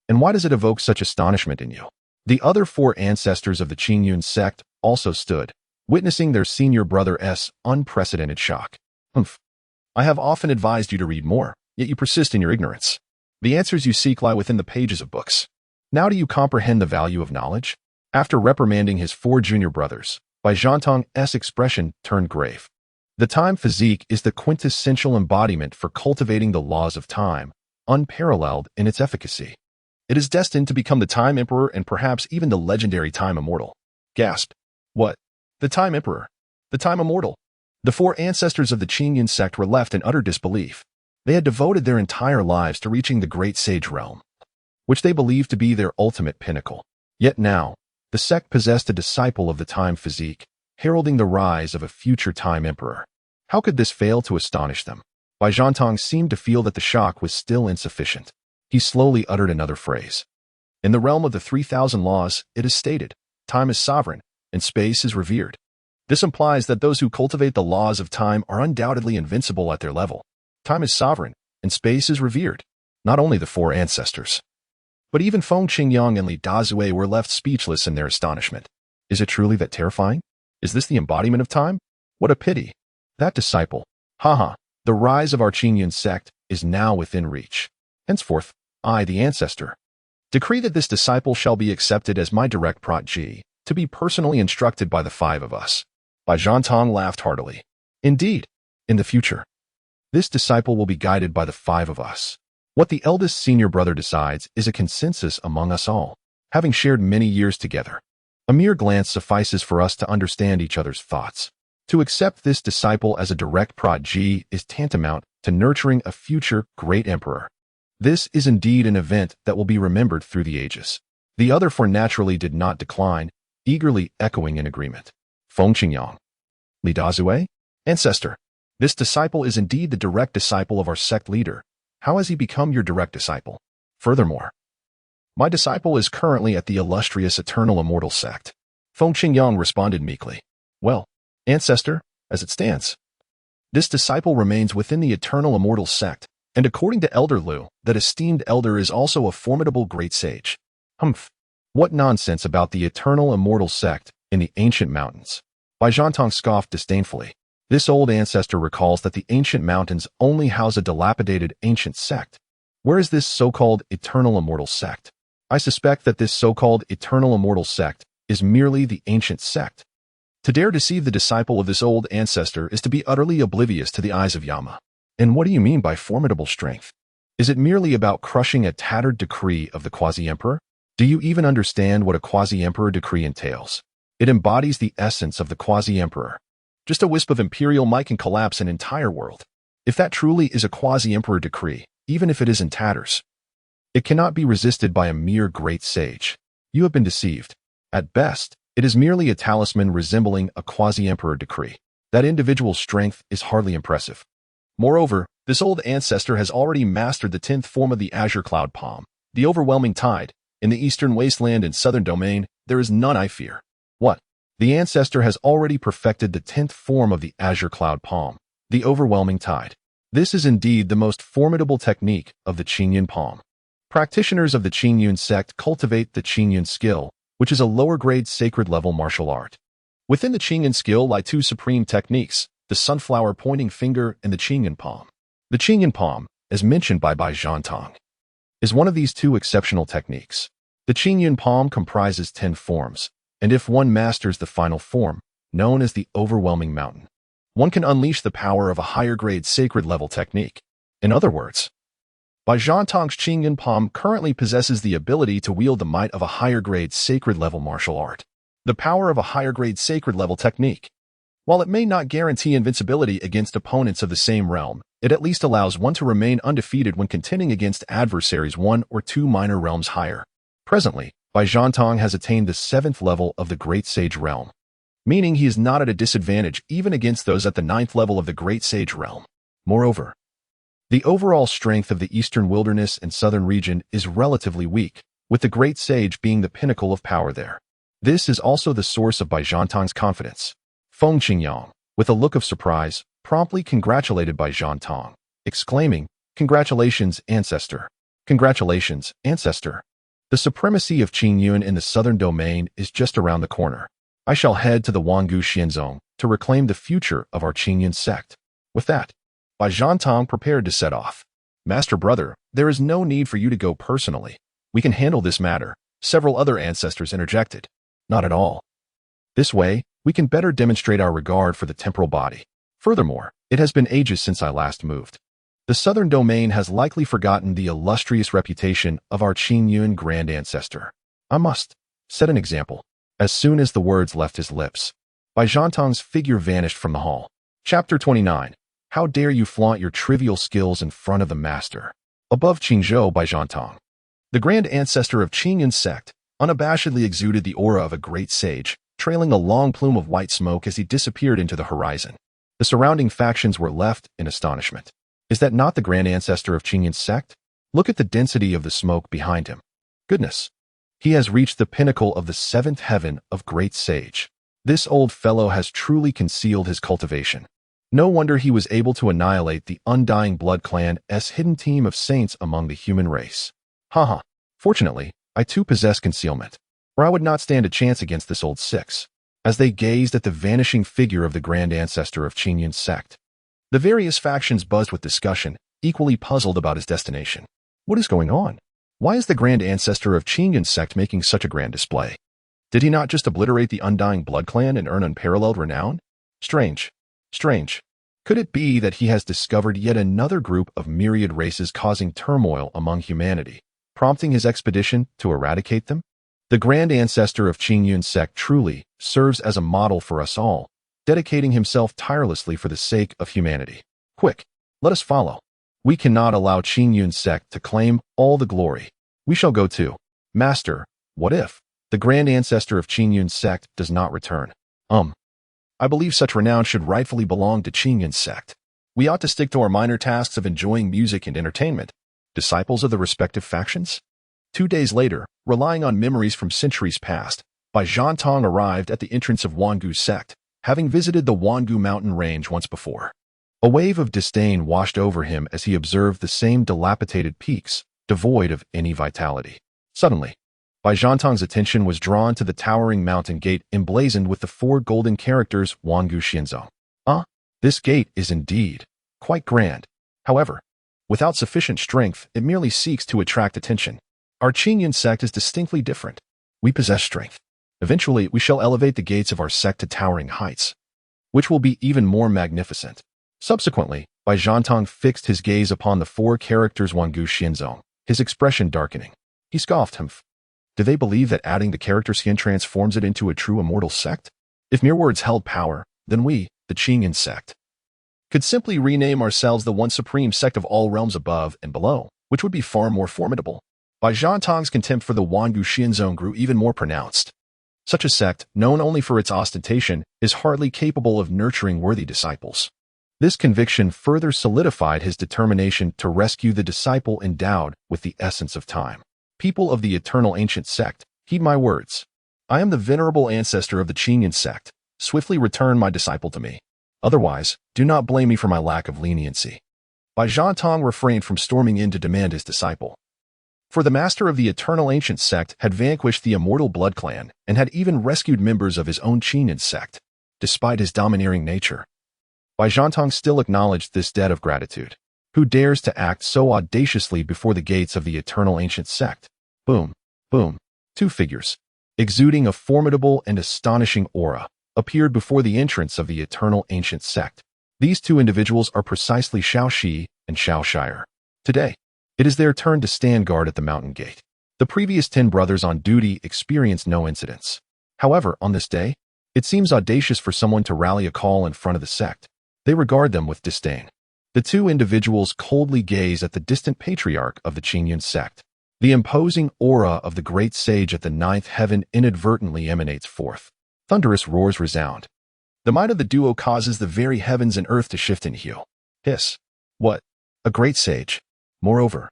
And why does it evoke such astonishment in you?" The other 4 ancestors of the Qingyan sect also stood, witnessing their senior brother's unprecedented shock. I have often advised you to read more, yet you persist in your ignorance. The answers you seek lie within the pages of books. Now do you comprehend the value of knowledge? After reprimanding his 4 junior brothers, Bai Zhantong's expression turned grave. The time physique is the quintessential embodiment for cultivating the laws of time, unparalleled in its efficacy. It is destined to become the Time Emperor and perhaps even the legendary Time Immortal. Gasped. What? The Time Emperor? The Time Immortal? The 4 ancestors of the Qingyan sect were left in utter disbelief. They had devoted their entire lives to reaching the great sage realm, which they believed to be their ultimate pinnacle. Yet now, the sect possessed a disciple of the time physique, heralding the rise of a future Time Emperor. How could this fail to astonish them? Bai Zhantong seemed to feel that the shock was still insufficient. He slowly uttered another phrase. "In the realm of the 3,000 laws, it is stated, time is sovereign, and space is revered. This implies that those who cultivate the laws of time are undoubtedly invincible at their level. Time is sovereign, and space is revered." Not only the 4 ancestors, but even Feng Qingyang and Li Dazue were left speechless in their astonishment. Is it truly that terrifying? Is this the embodiment of time? What a pity. That disciple. The rise of our Qingyan sect is now within reach. Henceforth, I, the ancestor, decree that this disciple shall be accepted as my direct protege, to be personally instructed by the 5 of us. Bai Zhantong laughed heartily. Indeed, in the future, this disciple will be guided by the 5 of us. What the eldest senior brother decides is a consensus among us all, having shared many years together. A mere glance suffices for us to understand each other's thoughts. To accept this disciple as a direct protege is tantamount to nurturing a future great emperor. This is indeed an event that will be remembered through the ages. The other 4 naturally did not decline, eagerly echoing in agreement. Feng Qingyang. Li Dazue? Ancestor, this disciple is indeed the direct disciple of our sect leader. How has he become your direct disciple? Furthermore, my disciple is currently at the illustrious Eternal Immortal Sect. Feng Qingyang responded meekly. Well, Ancestor, as it stands, this disciple remains within the Eternal Immortal Sect, and according to Elder Lu, that esteemed elder is also a formidable great sage. What nonsense about the Eternal Immortal Sect in the ancient mountains. Bai Zhantong scoffed disdainfully. This old ancestor recalls that the ancient mountains only house a dilapidated ancient sect. Where is this so-called Eternal Immortal Sect? I suspect that this so-called Eternal Immortal Sect is merely the ancient sect. To dare deceive the disciple of this old ancestor is to be utterly oblivious to the eyes of Yama. And what do you mean by formidable strength? Is it merely about crushing a tattered decree of the quasi-emperor? Do you even understand what a quasi-emperor decree entails? It embodies the essence of the quasi-emperor. Just a wisp of imperial might can collapse an entire world. If that truly is a quasi-emperor decree, even if it is in tatters, it cannot be resisted by a mere great sage. You have been deceived. At best, it is merely a talisman resembling a quasi-emperor decree. That individual's strength is hardly impressive. Moreover, this old ancestor has already mastered the 10th form of the azure cloud palm, the overwhelming tide. In the eastern wasteland and southern domain, there is none I fear. What? The ancestor has already perfected the 10th form of the azure cloud palm, the overwhelming tide. This is indeed the most formidable technique of the Qingyun palm. Practitioners of the Qingyun sect cultivate the Qingyun skill, which is a lower-grade sacred-level martial art. Within the Qingyun skill lie two supreme techniques, the sunflower pointing finger and the Qingyun palm. The Qingyun palm, as mentioned by Bai Zhantong, is one of these two exceptional techniques. The Qingyun palm comprises 10 forms, and if one masters the final form, known as the overwhelming mountain, one can unleash the power of a higher-grade sacred-level technique. In other words, Bai Zhantong's Qingyun palm currently possesses the ability to wield the might of a higher-grade sacred-level martial art, the power of a higher-grade sacred-level technique. While it may not guarantee invincibility against opponents of the same realm, it at least allows one to remain undefeated when contending against adversaries 1 or 2 minor realms higher. Presently, Bai Zhantong has attained the 7th level of the Great Sage realm, meaning he is not at a disadvantage even against those at the 9th level of the Great Sage realm. Moreover, the overall strength of the eastern wilderness and southern region is relatively weak, with the Great Sage being the pinnacle of power there. This is also the source of Bai Zhantong's confidence. Feng Qingyang, with a look of surprise, promptly congratulated Bai Zhantong, exclaiming, "Congratulations, ancestor! Congratulations, ancestor! The supremacy of Qingyun in the southern domain is just around the corner. I shall head to the Wangu Xianzong to reclaim the future of our Qingyun sect." With that, Bai Zhantong prepared to set off. "Master brother, there is no need for you to go personally. We can handle this matter," several other ancestors interjected. "Not at all. This way, we can better demonstrate our regard for the temporal body. Furthermore, it has been ages since I last moved. The southern domain has likely forgotten the illustrious reputation of our Qingyun grand ancestor. I must set an example." As soon as the words left his lips, Bai Zhantong's figure vanished from the hall. Chapter 29. How dare you flaunt your trivial skills in front of the master? Above Qingzhou Bai Zhantong, the grand ancestor of Qingyun sect, unabashedly exuded the aura of a great sage, trailing a long plume of white smoke as he disappeared into the horizon. The surrounding factions were left in astonishment. Is that not the grand ancestor of Qingyun sect? Look at the density of the smoke behind him. Goodness! He has reached the pinnacle of the 7th heaven of great sage. This old fellow has truly concealed his cultivation. No wonder he was able to annihilate the Undying Blood Clan's hidden team of saints among the human race. Haha. Fortunately, I too possess concealment, or I would not stand a chance against this old six. As they gazed at the vanishing figure of the grand ancestor of Qingyun sect, the various factions buzzed with discussion, equally puzzled about his destination. What is going on? Why is the grand ancestor of Qingyun sect making such a grand display? Did he not just obliterate the Undying Blood Clan and earn unparalleled renown? Strange. Strange. Could it be that he has discovered yet another group of myriad races causing turmoil among humanity, prompting his expedition to eradicate them? The grand ancestor of Qingyun sect truly serves as a model for us all, dedicating himself tirelessly for the sake of humanity. Quick, let us follow. We cannot allow Qingyun sect to claim all the glory. We shall go too. Master, what if the grand ancestor of Qingyun sect does not return? I believe such renown should rightfully belong to Qingyun sect. We ought to stick to our minor tasks of enjoying music and entertainment. Disciples of the respective factions? 2 days later, relying on memories from centuries past, Bai Zhantong arrived at the entrance of Wangu sect, having visited the Wangu mountain range once before. A wave of disdain washed over him as he observed the same dilapidated peaks, devoid of any vitality. Suddenly, Bai Zhantong's attention was drawn to the towering mountain gate emblazoned with the 4 golden characters Wangu Xianzong. This gate is indeed quite grand. However, without sufficient strength, it merely seeks to attract attention. Our Qingyun sect is distinctly different. We possess strength. Eventually, we shall elevate the gates of our sect to towering heights, which will be even more magnificent. Subsequently, Bai Zhantong fixed his gaze upon the four characters Wangu Xianzong, his expression darkening. He scoffed. Do they believe that adding the character Xian transforms it into a true immortal sect? If mere words held power, then we, the Changge sect, could simply rename ourselves the one supreme sect of all realms above and below, which would be far more formidable. Bai Zhantong's contempt for the Wangu Xianzong grew even more pronounced. Such a sect, known only for its ostentation, is hardly capable of nurturing worthy disciples. This conviction further solidified his determination to rescue the disciple endowed with the essence of time. People of the Eternal Ancient Sect, heed my words. I am the venerable ancestor of the Changge sect. Swiftly return my disciple to me. Otherwise, do not blame me for my lack of leniency. Bai Zhantong refrained from storming in to demand his disciple. For the master of the Eternal Ancient Sect had vanquished the Immortal Blood Clan and had even rescued members of his own Changge sect. Despite his domineering nature, Bai Zhantong still acknowledged this debt of gratitude. Who dares to act so audaciously before the gates of the Eternal Ancient Sect? Boom, boom. Two figures, exuding a formidable and astonishing aura, appeared before the entrance of the Eternal Ancient Sect. These two individuals are precisely Xiao Shi and Xiao Shire. Today, it is their turn to stand guard at the mountain gate. The previous 10 brothers on duty experienced no incidents. However, on this day, it seems audacious for someone to rally a call in front of the sect. They regard them with disdain. The two individuals coldly gaze at the distant patriarch of the Changge sect. The imposing aura of the great sage at the ninth heaven inadvertently emanates forth. Thunderous roars resound. The might of the duo causes the very heavens and earth to shift in hue. Hiss. What? A great sage. Moreover,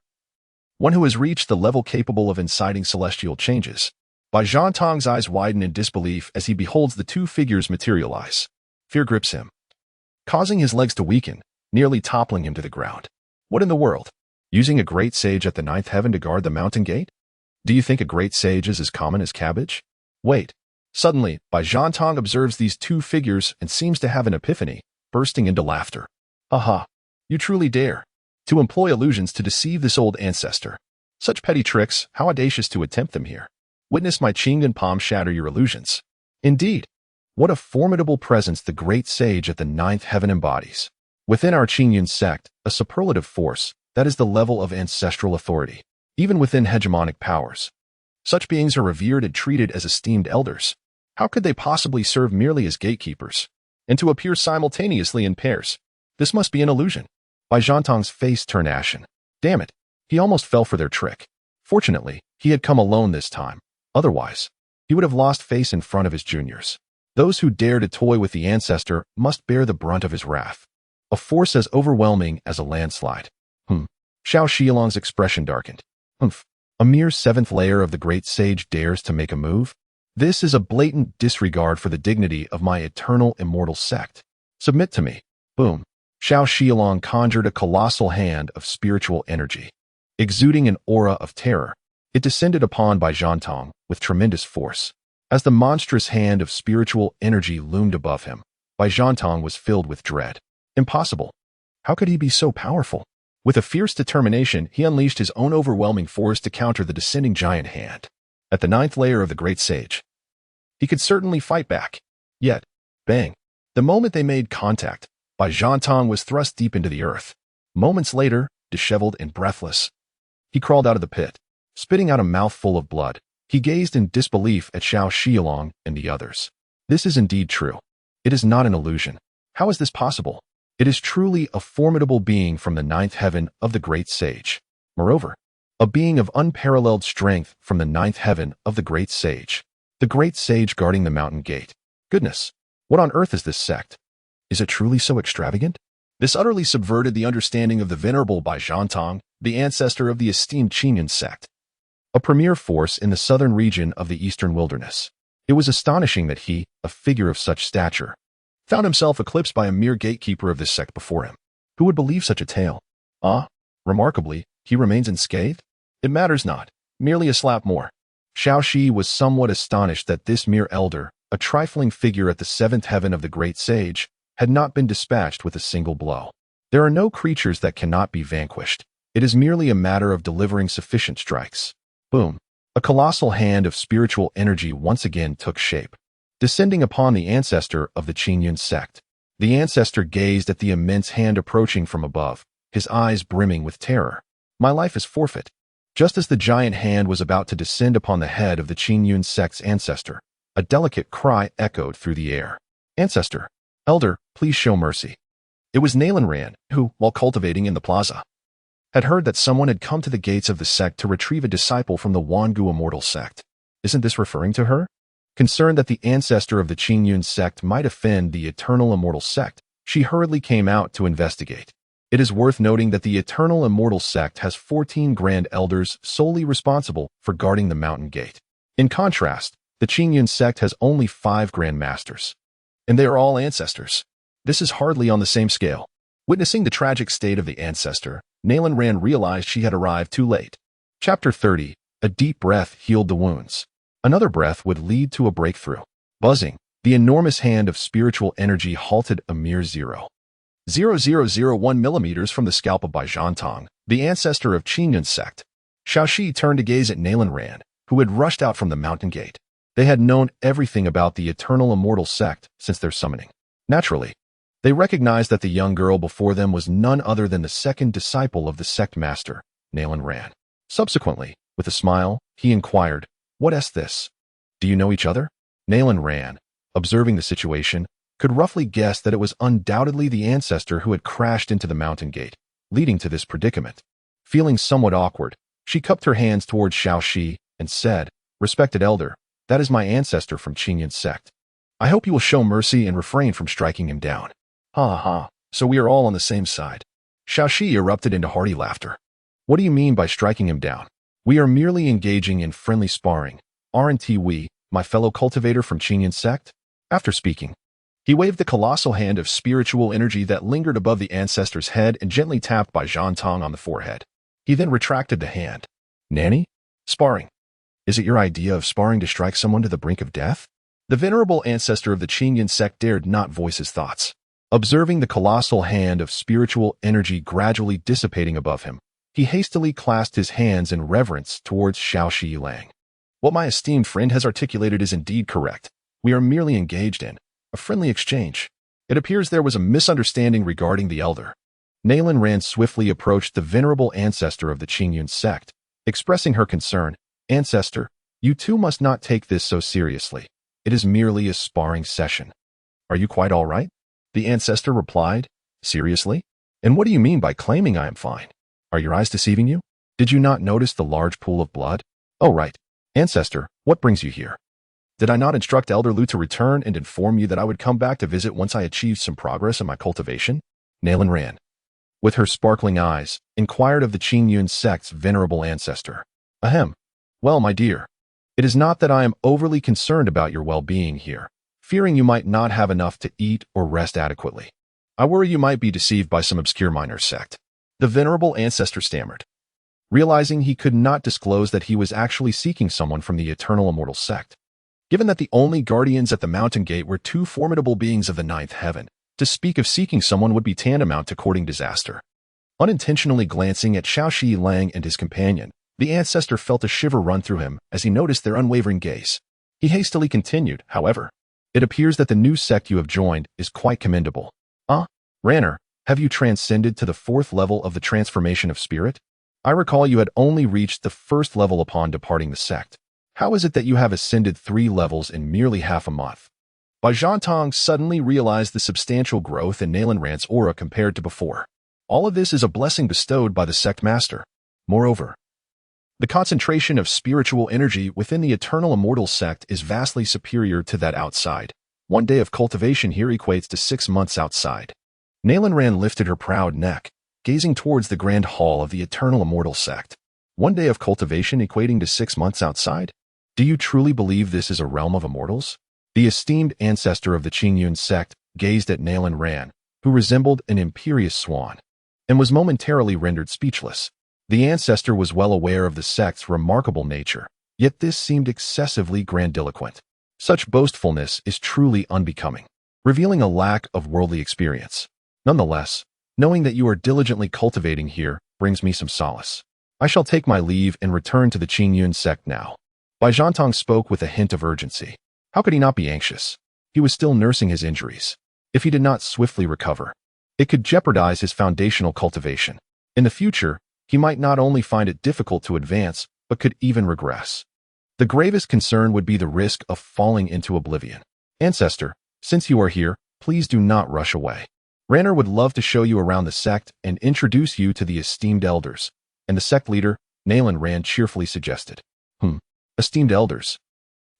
one who has reached the level capable of inciting celestial changes. Bai Zhantong's eyes widen in disbelief as he beholds the two figures materialize. Fear grips him, causing his legs to weaken, nearly toppling him to the ground. What in the world? Using a great sage at the ninth heaven to guard the mountain gate? Do you think a great sage is as common as cabbage? Wait. Suddenly, Bai Zhantong observes these two figures and seems to have an epiphany, bursting into laughter. Aha! You truly dare to employ illusions to deceive this old ancestor. Such petty tricks, how audacious to attempt them here. Witness my Changge palm shatter your illusions. Indeed, what a formidable presence the great sage at the ninth heaven embodies. Within our Changge sect, a superlative force, that is the level of ancestral authority, even within hegemonic powers. Such beings are revered and treated as esteemed elders. How could they possibly serve merely as gatekeepers, and to appear simultaneously in pairs? This must be an illusion. Bai Zhantong's face turned ashen. Damn it, he almost fell for their trick. Fortunately, he had come alone this time. Otherwise, he would have lost face in front of his juniors. Those who dare to toy with the ancestor must bear the brunt of his wrath. A force as overwhelming as a landslide. Xiao Shilong's expression darkened. A mere seventh layer of the great sage dares to make a move? This is a blatant disregard for the dignity of my Eternal Immortal Sect. Submit to me. Boom. Xiao Shilong conjured a colossal hand of spiritual energy. Exuding an aura of terror, it descended upon Bai Zhantong with tremendous force. As the monstrous hand of spiritual energy loomed above him, Bai Zhantong was filled with dread. Impossible. How could he be so powerful? With a fierce determination, he unleashed his own overwhelming force to counter the descending giant hand. At the ninth layer of the great sage, he could certainly fight back. Yet, bang. The moment they made contact, Bai Zhantong was thrust deep into the earth. Moments later, disheveled and breathless, he crawled out of the pit. Spitting out a mouthful of blood, he gazed in disbelief at Xiao Shilong and the others. This is indeed true. It is not an illusion. How is this possible? It is truly a formidable being from the ninth heaven of the great sage. Moreover, a being of unparalleled strength from the ninth heaven of the great sage. The great sage guarding the mountain gate. Goodness, what on earth is this sect? Is it truly so extravagant? This utterly subverted the understanding of the venerable Bai Zhantong, the ancestor of the esteemed Changge sect, a premier force in the southern region of the eastern wilderness. It was astonishing that he, a figure of such stature, found himself eclipsed by a mere gatekeeper of this sect before him. Who would believe such a tale? Remarkably, he remains unscathed? It matters not, merely a slap more. Xiao Shi was somewhat astonished that this mere elder, a trifling figure at the seventh heaven of the great sage, had not been dispatched with a single blow. There are no creatures that cannot be vanquished. It is merely a matter of delivering sufficient strikes. Boom. A colossal hand of spiritual energy once again took shape, descending upon the ancestor of the Eternal Sect. The ancestor gazed at the immense hand approaching from above, his eyes brimming with terror. My life is forfeit. Just as the giant hand was about to descend upon the head of the Eternal Sect's ancestor, a delicate cry echoed through the air. Ancestor, Elder, please show mercy. It was Nalan, who, while cultivating in the plaza, had heard that someone had come to the gates of the sect to retrieve a disciple from the Wangu Immortal Sect. Isn't this referring to her? Concerned that the ancestor of the Eternal Sect might offend the Eternal Immortal Sect, she hurriedly came out to investigate. It is worth noting that the Eternal Immortal Sect has 14 Grand Elders solely responsible for guarding the mountain gate. In contrast, the Eternal Sect has only 5 Grand Masters, and they are all ancestors. This is hardly on the same scale. Witnessing the tragic state of the ancestor, Nalan realized she had arrived too late. Chapter 30. A deep breath healed the wounds. Another breath would lead to a breakthrough. Buzzing, the enormous hand of spiritual energy halted a mere 0.0001 millimeters from the scalp of Baizhantong, the ancestor of Eternal Sect. Xiaoxi turned to gaze at Nalan, who had rushed out from the mountain gate. They had known everything about the Eternal Immortal Sect since their summoning. Naturally, they recognized that the young girl before them was none other than the second disciple of the sect master, Nalan. Subsequently, with a smile, he inquired, "What is this? Do you know each other?" Nalan, observing the situation, could roughly guess that it was undoubtedly the ancestor who had crashed into the mountain gate, leading to this predicament. Feeling somewhat awkward, she cupped her hands towards Xiaoxi and said, "Respected elder, that is my ancestor from Eternal Sect. I hope you will show mercy and refrain from striking him down." Ha ha, so we are all on the same side. Xiaoxi erupted into hearty laughter. What do you mean by striking him down? We are merely engaging in friendly sparring, aren't we, my fellow cultivator from Eternal Sect? After speaking, he waved the colossal hand of spiritual energy that lingered above the ancestor's head and gently tapped Baizhantong on the forehead. He then retracted the hand. Nanny? Sparring. Is it your idea of sparring to strike someone to the brink of death? The venerable ancestor of the Eternal Sect dared not voice his thoughts. Observing the colossal hand of spiritual energy gradually dissipating above him, he hastily clasped his hands in reverence towards Xiaoxi Lang. What my esteemed friend has articulated is indeed correct. We are merely engaged in a friendly exchange. It appears there was a misunderstanding regarding the elder. Nalan swiftly approached the venerable ancestor of the Eternal Sect, expressing her concern. Ancestor, you too must not take this so seriously. It is merely a sparring session. Are you quite all right? The ancestor replied, Seriously? And what do you mean by claiming I am fine? Are your eyes deceiving you? Did you not notice the large pool of blood? Oh right. Ancestor, what brings you here? Did I not instruct Elder Lu to return and inform you that I would come back to visit once I achieved some progress in my cultivation? Nalan, with her sparkling eyes, inquired of the Eternal Sect's venerable ancestor. Ahem. Well, my dear, it is not that I am overly concerned about your well-being here, fearing you might not have enough to eat or rest adequately. I worry you might be deceived by some obscure minor sect. The venerable ancestor stammered, realizing he could not disclose that he was actually seeking someone from the Eternal Immortal Sect. Given that the only guardians at the mountain gate were 2 formidable beings of the 9th heaven, to speak of seeking someone would be tantamount to courting disaster. Unintentionally glancing at Xiaoxi Lang and his companion, the ancestor felt a shiver run through him as he noticed their unwavering gaze. He hastily continued, however, "It appears that the new sect you have joined is quite commendable. Ranner, have you transcended to the 4th level of the transformation of spirit? I recall you had only reached the 1st level upon departing the sect. How is it that you have ascended 3 levels in merely half a month?" Baizhantong suddenly realized the substantial growth in Nalan's aura compared to before. All of this is a blessing bestowed by the sect master. Moreover, the concentration of spiritual energy within the Eternal Immortal Sect is vastly superior to that outside. 1 day of cultivation here equates to 6 months outside. Nalan lifted her proud neck, gazing towards the grand hall of the Eternal Immortal Sect. 1 day of cultivation equating to 6 months outside? Do you truly believe this is a realm of immortals? The esteemed ancestor of the Eternal Sect gazed at Nalan, who resembled an imperious swan, and was momentarily rendered speechless. The ancestor was well aware of the sect's remarkable nature, yet this seemed excessively grandiloquent. Such boastfulness is truly unbecoming, revealing a lack of worldly experience. Nonetheless, knowing that you are diligently cultivating here brings me some solace. I shall take my leave and return to the Eternal Sect now. Bai Zhantong spoke with a hint of urgency. How could he not be anxious? He was still nursing his injuries. If he did not swiftly recover, it could jeopardize his foundational cultivation. In the future, he might not only find it difficult to advance, but could even regress. The gravest concern would be the risk of falling into oblivion. Ancestor, since you are here, please do not rush away. Ranner would love to show you around the sect and introduce you to the esteemed elders. And the sect leader, Nalan Rand, cheerfully suggested. Esteemed elders.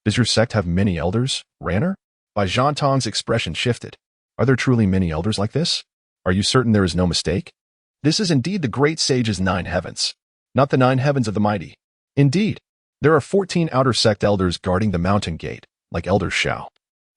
Does your sect have many elders, Ranner? Bai Zhantong's expression shifted. Are there truly many elders like this? Are you certain there is no mistake? This is indeed the great sage's 9 heavens, not the 9 heavens of the mighty. Indeed, there are 14 outer sect elders guarding the mountain gate, like elders shall,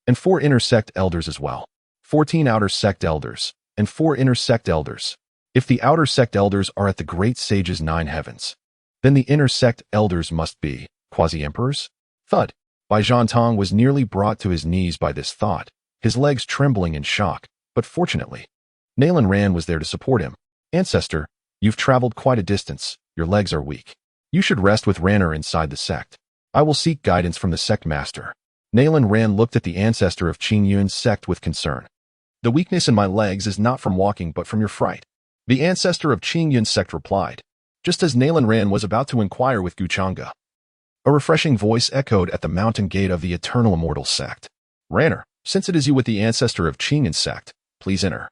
and 4 inner sect elders as well. 14 outer sect elders, and 4 inner sect elders. If the outer sect elders are at the great sage's 9 heavens, then the inner sect elders must be quasi-emperors? Thud. Bai Zhantong was nearly brought to his knees by this thought, his legs trembling in shock, but fortunately, Nalan Rand was there to support him. Ancestor, you've traveled quite a distance, your legs are weak. You should rest with Ranner inside the sect. I will seek guidance from the sect master. Nalan Rand looked at the ancestor of Qing Yun's sect with concern. The weakness in my legs is not from walking but from your fright. The ancestor of Qing Yun's sect replied, just as Nalan Rand was about to inquire with Changge. A refreshing voice echoed at the mountain gate of the Eternal Immortal Sect. Ranner, since it is you with the ancestor of Qing Yun's sect, please enter.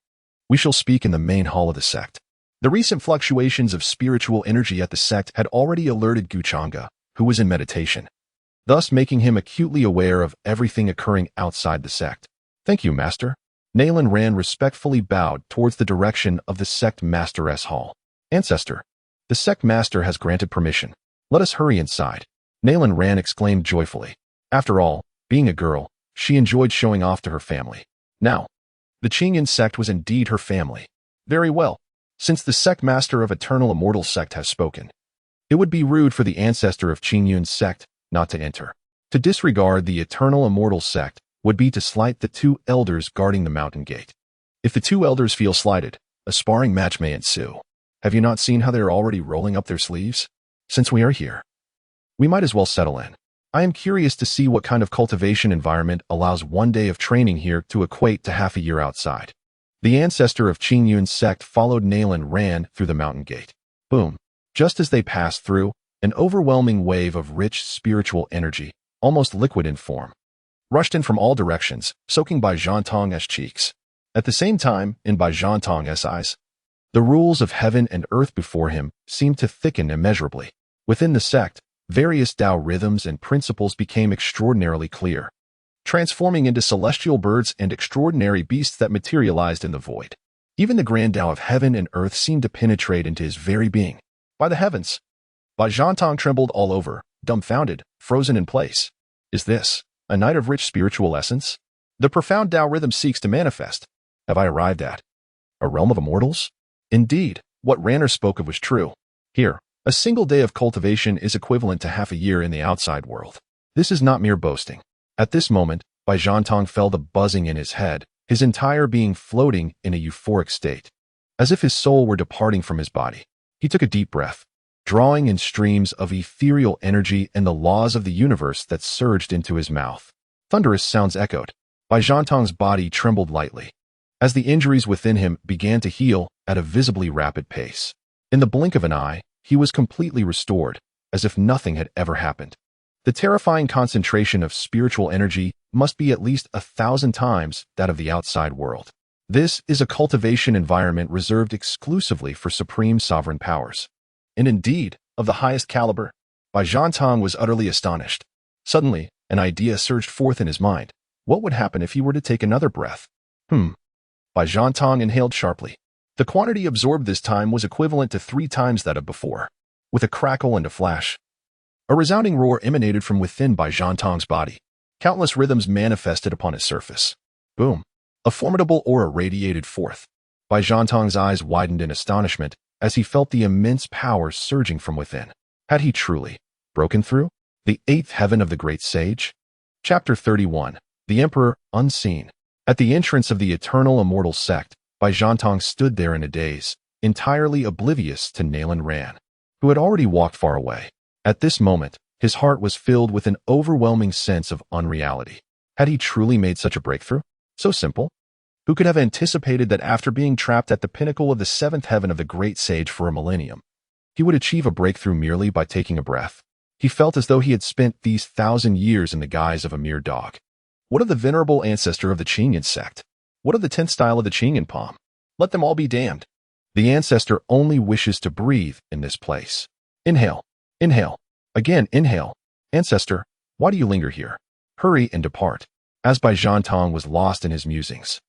We shall speak in the main hall of the sect. The recent fluctuations of spiritual energy at the sect had already alerted Changge, who was in meditation, thus making him acutely aware of everything occurring outside the sect. Thank you, Master. Nalan Rand respectfully bowed towards the direction of the sect master's hall. Ancestor, the sect master has granted permission. Let us hurry inside. Nalan Rand exclaimed joyfully. After all, being a girl, she enjoyed showing off to her family. Now, the Qing Yun sect was indeed her family. Very well. Since the sect master of Eternal Immortal Sect has spoken, it would be rude for the ancestor of Qing Yun's sect not to enter. To disregard the Eternal Immortal Sect would be to slight the 2 elders guarding the mountain gate. If the 2 elders feel slighted, a sparring match may ensue. Have you not seen how they are already rolling up their sleeves? Since we are here, we might as well settle in. I am curious to see what kind of cultivation environment allows 1 day of training here to equate to half a year outside. The ancestor of Qing Yun's sect followed Nalan Rand through the mountain gate. Boom. Just as they passed through, an overwhelming wave of rich spiritual energy, almost liquid in form, rushed in from all directions, soaking Bai Zhantong's cheeks. At the same time, in Bai Zhantong's eyes, the rules of heaven and earth before him seemed to thicken immeasurably. Within the sect, various Tao rhythms and principles became extraordinarily clear, transforming into celestial birds and extraordinary beasts that materialized in the void. Even the grand Tao of heaven and earth seemed to penetrate into his very being. By the heavens! Bai Zhantong trembled all over, dumbfounded, frozen in place. Is this a night of rich spiritual essence? The profound Tao rhythm seeks to manifest. Have I arrived at a realm of immortals? Indeed, what Ranner spoke of was true. Here, a single day of cultivation is equivalent to half a year in the outside world. This is not mere boasting. At this moment, Bai Zhantong felt a buzzing in his head, his entire being floating in a euphoric state, as if his soul were departing from his body. He took a deep breath, drawing in streams of ethereal energy and the laws of the universe that surged into his mouth. Thunderous sounds echoed. Bai Zhantong's body trembled lightly, as the injuries within him began to heal at a visibly rapid pace. In the blink of an eye, he was completely restored, as if nothing had ever happened. The terrifying concentration of spiritual energy must be at least 1,000 times that of the outside world. This is a cultivation environment reserved exclusively for supreme sovereign powers, and indeed, of the highest caliber. Bai Zhantong was utterly astonished. Suddenly, an idea surged forth in his mind. What would happen if he were to take another breath? Bai Zhantong inhaled sharply. The quantity absorbed this time was equivalent to 3 times that of before. With a crackle and a flash, a resounding roar emanated from within Bai Zhantong's body. Countless rhythms manifested upon its surface. Boom. A formidable aura radiated forth. Bai Zhantong's eyes widened in astonishment as he felt the immense power surging from within. Had he truly broken through the 8th heaven of the great sage? Chapter 31. The Emperor, Unseen. At the entrance of the Eternal Immortal Sect, Bai Zhantong stood there in a daze, entirely oblivious to Nalan Rand, who had already walked far away. At this moment, His heart was filled with an overwhelming sense of unreality. Had he truly made such a breakthrough? So simple? Who could have anticipated that after being trapped at the pinnacle of the seventh heaven of the great sage for a millennium, he would achieve a breakthrough merely by taking a breath? He felt as though he had spent these 1,000 years in the guise of a mere dog. What of the venerable ancestor of the Changge sect? What of the 10th style of the Changge palm? Let them all be damned. The ancestor only wishes to breathe in this place. Inhale. Inhale. Again, inhale. Ancestor, why do you linger here? Hurry and depart. As Baizhantong was lost in his musings,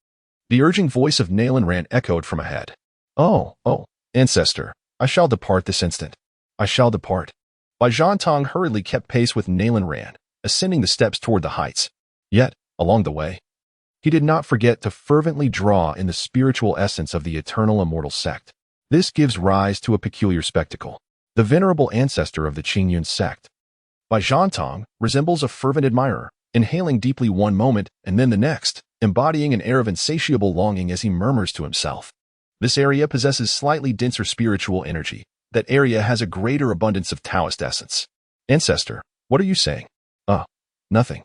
the urging voice of Nalan Ran echoed from ahead. Oh, ancestor, I shall depart this instant. I shall depart. Baizhantong hurriedly kept pace with Nalan Ran, ascending the steps toward the heights. Yet, along the way, he did not forget to fervently draw in the spiritual essence of the Eternal Immortal Sect. This gives rise to a peculiar spectacle. The venerable ancestor of the Changge sect, Baizhantong, resembles a fervent admirer, inhaling deeply one moment and then the next, embodying an air of insatiable longing as he murmurs to himself. This area possesses slightly denser spiritual energy. That area has a greater abundance of Taoist essence. Ancestor, what are you saying? Nothing.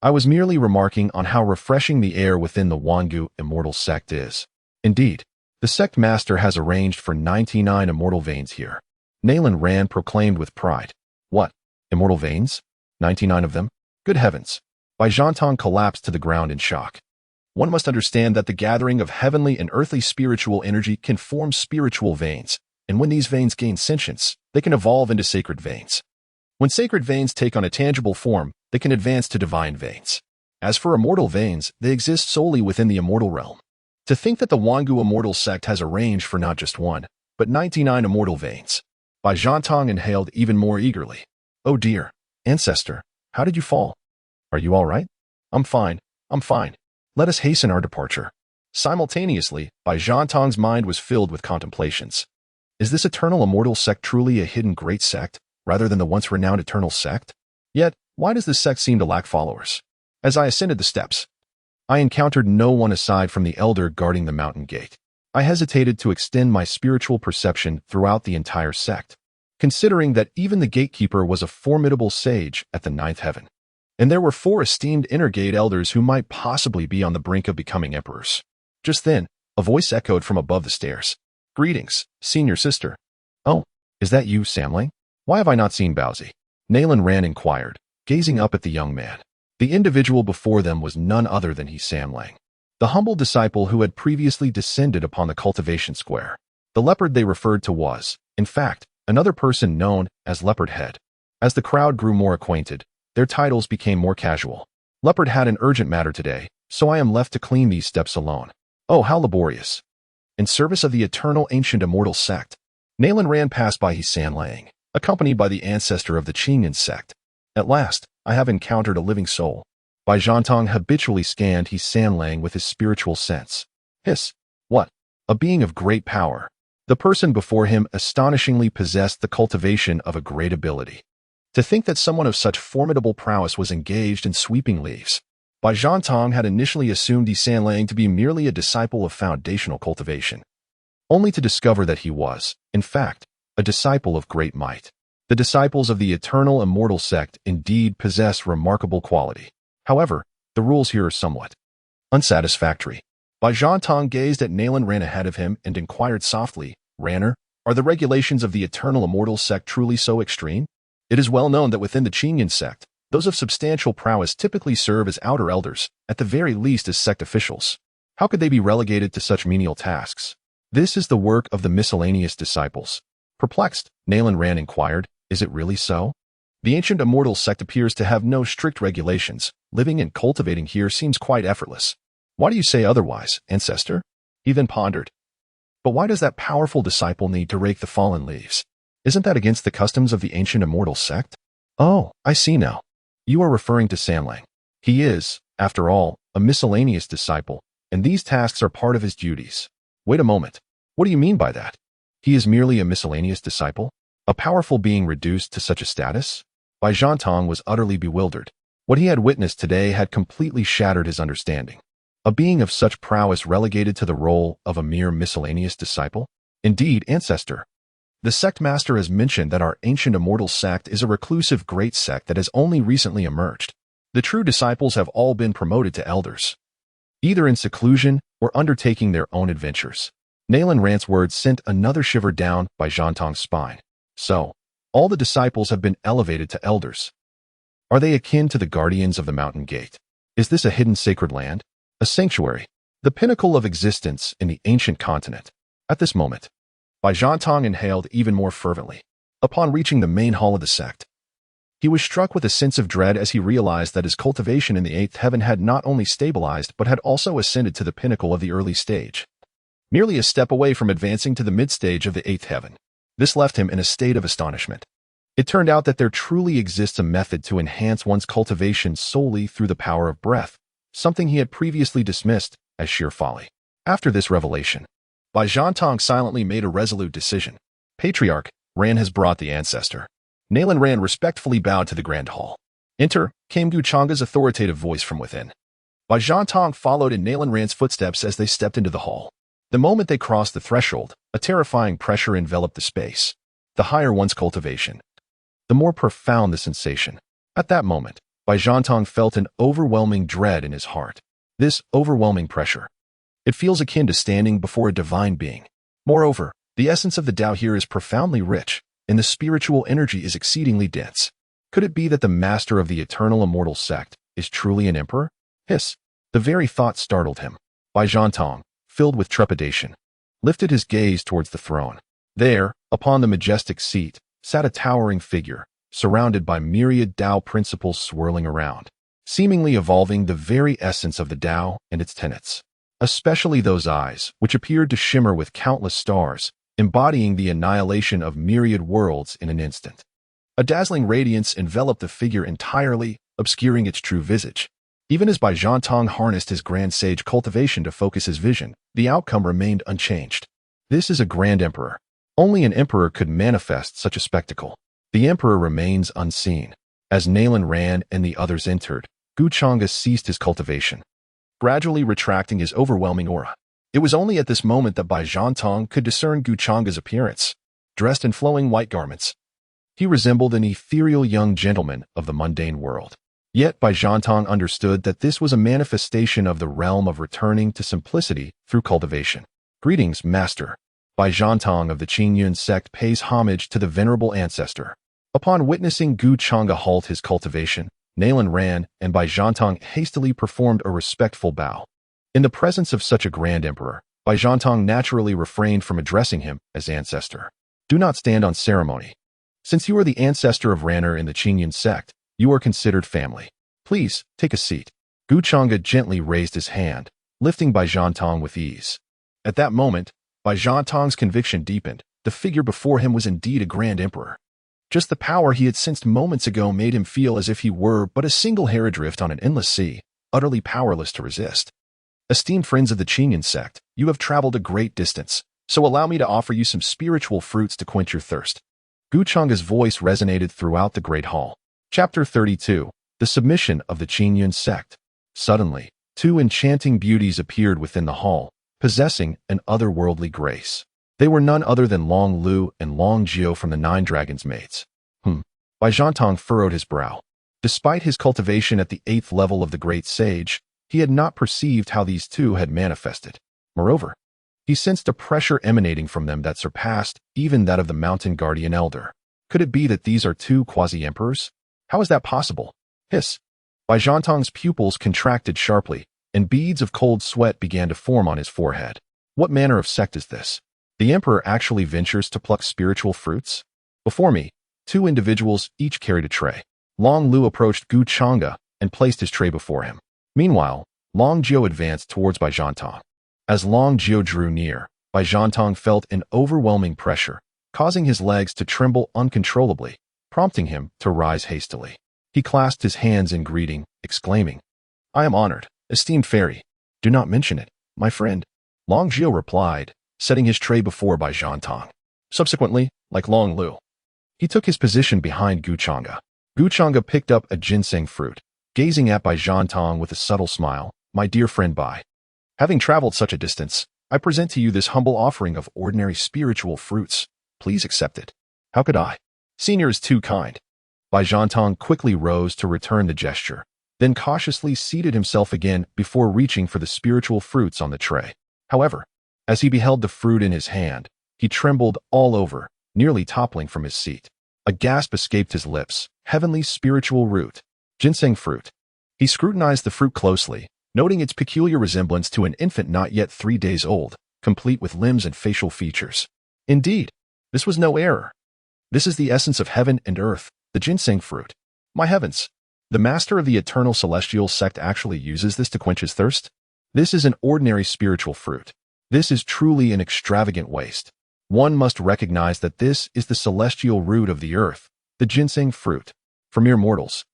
I was merely remarking on how refreshing the air within the Wangu Immortal Sect is. Indeed, the sect master has arranged for 99 immortal veins here. Nalan Ran proclaimed with pride. What? Immortal veins? 99 of them? Good heavens! Baizhantong collapsed to the ground in shock. One must understand that the gathering of heavenly and earthly spiritual energy can form spiritual veins, and when these veins gain sentience, they can evolve into sacred veins. When sacred veins take on a tangible form, they can advance to divine veins. As for immortal veins, they exist solely within the immortal realm. To think that the Wangu Immortal Sect has arranged for not just one, but 99 immortal veins. Baizhantong inhaled even more eagerly. Oh dear, ancestor, how did you fall? Are you all right? I'm fine. Let us hasten our departure. Simultaneously, Baizhantong's mind was filled with contemplations. Is this Eternal Immortal Sect truly a hidden great sect, rather than the once renowned Eternal Sect? Yet, why does this sect seem to lack followers? As I ascended the steps, I encountered no one aside from the elder guarding the mountain gate. I hesitated to extend my spiritual perception throughout the entire sect, considering that even the gatekeeper was a formidable sage at the ninth heaven. And there were 4 esteemed inner gate elders who might possibly be on the brink of becoming emperors. Just then, a voice echoed from above the stairs. Greetings, senior sister. Oh, is that you, Samling? Why have I not seen Baozi? Nalan Ran inquired, gazing up at the young man. The individual before them was none other than Samling, the humble disciple who had previously descended upon the cultivation square. The leopard they referred to was, in fact, another person known as Leopard Head. As the crowd grew more acquainted, their titles became more casual. Leopard had an urgent matter today, so I am left to clean these steps alone. Oh, how laborious. In service of the Eternal Ancient Immortal Sect, Nalan Ran passed by Samling, accompanied by the ancestor of the Changge sect. At last, I have encountered a living soul. Baizhantong habitually scanned Samling with his spiritual sense. Hiss! What? A being of great power. The person before him astonishingly possessed the cultivation of a great ability. To think that someone of such formidable prowess was engaged in sweeping leaves. Baizhantong had initially assumed Samling to be merely a disciple of foundational cultivation, only to discover that he was, in fact, a disciple of great might. The disciples of the Eternal Immortal Sect indeed possess remarkable quality. However, the rules here are somewhat unsatisfactory. Baizhantong gazed at Nalan Ran ahead of him and inquired softly, Ranner, are the regulations of the Eternal Immortal Sect truly so extreme? It is well known that within the Changge sect, those of substantial prowess typically serve as outer elders, at the very least as sect officials. How could they be relegated to such menial tasks? This is the work of the miscellaneous disciples. Perplexed, Nalan Ran inquired, is it really so? The ancient immortal sect appears to have no strict regulations. Living and cultivating here seems quite effortless. Why do you say otherwise, ancestor? He then pondered. But why does that powerful disciple need to rake the fallen leaves? Isn't that against the customs of the ancient immortal sect? Oh, I see now. You are referring to Samling. He is, after all, a miscellaneous disciple, and these tasks are part of his duties. Wait a moment. What do you mean by that? He is merely a miscellaneous disciple? A powerful being reduced to such a status? Baizhantong was utterly bewildered. What he had witnessed today had completely shattered his understanding. A being of such prowess relegated to the role of a mere miscellaneous disciple? Indeed, ancestor. The sect master has mentioned that our ancient immortal sect is a reclusive great sect that has only recently emerged. The true disciples have all been promoted to elders, either in seclusion or undertaking their own adventures. Nalan Rant's words sent another shiver down Beidou Star's spine. So, all the disciples have been elevated to elders. Are they akin to the guardians of the mountain gate? Is this a hidden sacred land? A sanctuary? The pinnacle of existence in the ancient continent? At this moment, Beidou Star inhaled even more fervently. Upon reaching the main hall of the sect, he was struck with a sense of dread as he realized that his cultivation in the eighth heaven had not only stabilized but had also ascended to the pinnacle of the early stage, merely a step away from advancing to the mid-stage of the eighth heaven. This left him in a state of astonishment. It turned out that there truly exists a method to enhance one's cultivation solely through the power of breath, something he had previously dismissed as sheer folly. After this revelation, Beidou Star silently made a resolute decision. Patriarch Ran has brought the ancestor. Nalan Ran respectfully bowed to the grand hall. Enter, came Changge's authoritative voice from within. Beidou Star followed in Nalan Ran's footsteps as they stepped into the hall. The moment they crossed the threshold, a terrifying pressure enveloped the space. The higher one's cultivation, the more profound the sensation. At that moment, Beidou Star felt an overwhelming dread in his heart. This overwhelming pressure, it feels akin to standing before a divine being. Moreover, the essence of the Tao here is profoundly rich, and the spiritual energy is exceedingly dense. Could it be that the master of the Eternal Immortal Sect is truly an emperor? Hiss! The very thought startled him. Beidou Star, filled with trepidation, lifted his gaze towards the throne. There, upon the majestic seat, sat a towering figure, surrounded by myriad Tao principles swirling around, seemingly evolving the very essence of the Tao and its tenets. Especially those eyes, which appeared to shimmer with countless stars, embodying the annihilation of myriad worlds in an instant. A dazzling radiance enveloped the figure entirely, obscuring its true visage. Even as Beidou Star harnessed his grand sage cultivation to focus his vision, the outcome remained unchanged. This is a grand emperor. Only an emperor could manifest such a spectacle. The emperor remains unseen. As Nalan Ran and the others entered, Changge ceased his cultivation, gradually retracting his overwhelming aura. It was only at this moment that Beidou Star could discern Changge's appearance. Dressed in flowing white garments, he resembled an ethereal young gentleman of the mundane world. Yet Beidou Star understood that this was a manifestation of the realm of returning to simplicity through cultivation. Greetings, Master. Beidou Star of the Qingyun sect pays homage to the venerable ancestor. Upon witnessing Changge halt his cultivation, Nalan Ran and Beidou Star hastily performed a respectful bow. In the presence of such a grand emperor, Beidou Star naturally refrained from addressing him as ancestor. Do not stand on ceremony. Since you are the ancestor of Ranner in the Qingyun sect, you are considered family. Please, take a seat. Changge gently raised his hand, lifting Beidou Star with ease. At that moment, Beidou Star's conviction deepened. The figure before him was indeed a grand emperor. Just the power he had sensed moments ago made him feel as if he were but a single hair adrift on an endless sea, utterly powerless to resist. Esteemed friends of the Qingyun sect, you have traveled a great distance, so allow me to offer you some spiritual fruits to quench your thirst. Changge's voice resonated throughout the great hall. Chapter 32. The Submission of the Qingyun Sect. Suddenly, two enchanting beauties appeared within the hall, possessing an otherworldly grace. They were none other than Long Lu and Long Jiao from the Nine Dragons' Mates. Beidou Star furrowed his brow. Despite his cultivation at the 8th level of the Great Sage, he had not perceived how these two had manifested. Moreover, he sensed a pressure emanating from them that surpassed even that of the Mountain Guardian Elder. Could it be that these are two quasi-emperors? How is that possible? Hiss! Beidou Star's pupils contracted sharply, and beads of cold sweat began to form on his forehead. What manner of sect is this? The emperor actually ventures to pluck spiritual fruits? Before me, two individuals each carried a tray. Long Lu approached Changge and placed his tray before him. Meanwhile, Long Jiao advanced towards Beidou Star. As Long Jiao drew near, Beidou Star felt an overwhelming pressure, causing his legs to tremble uncontrollably, prompting him to rise hastily. He clasped his hands in greeting, exclaiming, I am honored, esteemed fairy. Do not mention it, my friend. Long Jiao replied, setting his tray before Beidou Star. Subsequently, like Long Lu, he took his position behind Changge. Changge picked up a ginseng fruit, gazing at Beidou Star with a subtle smile. My dear friend Bai, having traveled such a distance, I present to you this humble offering of ordinary spiritual fruits. Please accept it. How could I? Senior is too kind. Bai Zhantong quickly rose to return the gesture, then cautiously seated himself again before reaching for the spiritual fruits on the tray. However, as he beheld the fruit in his hand, he trembled all over, nearly toppling from his seat. A gasp escaped his lips. Heavenly spiritual root. Ginseng fruit. He scrutinized the fruit closely, noting its peculiar resemblance to an infant not yet 3 days old, complete with limbs and facial features. Indeed, this was no error. This is the essence of heaven and earth, the ginseng fruit. My heavens! The master of the Eternal Celestial Sect actually uses this to quench his thirst? This is an ordinary spiritual fruit. This is truly an extravagant waste. One must recognize that this is the celestial root of the earth, the ginseng fruit. For mere mortals,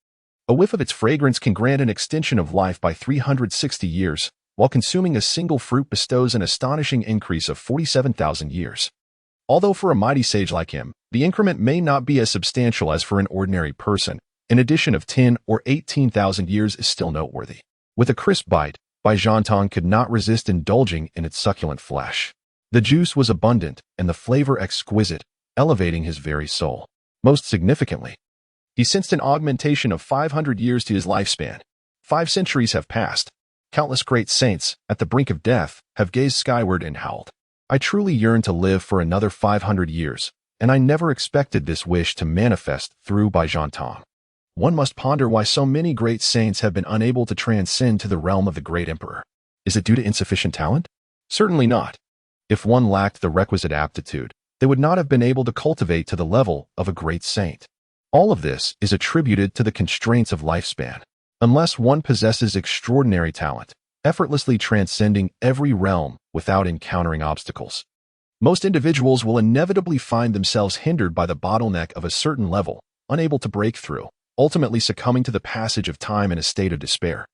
a whiff of its fragrance can grant an extension of life by 360 years, while consuming a single fruit bestows an astonishing increase of 47,000 years. Although for a mighty sage like him, the increment may not be as substantial as for an ordinary person, an addition of 10 or 18,000 years is still noteworthy. With a crisp bite, Bai Zhantong could not resist indulging in its succulent flesh. The juice was abundant and the flavor exquisite, elevating his very soul. Most significantly, he sensed an augmentation of 500 years to his lifespan. 5 centuries have passed. Countless great saints, at the brink of death, have gazed skyward and howled. I truly yearn to live for another 500 years, and I never expected this wish to manifest through Bai Zhantong. One must ponder why so many great saints have been unable to transcend to the realm of the Great Emperor. Is it due to insufficient talent? Certainly not. If one lacked the requisite aptitude, they would not have been able to cultivate to the level of a great saint. All of this is attributed to the constraints of lifespan. Unless one possesses extraordinary talent, effortlessly transcending every realm without encountering obstacles, most individuals will inevitably find themselves hindered by the bottleneck of a certain level, unable to break through, ultimately succumbing to the passage of time in a state of despair.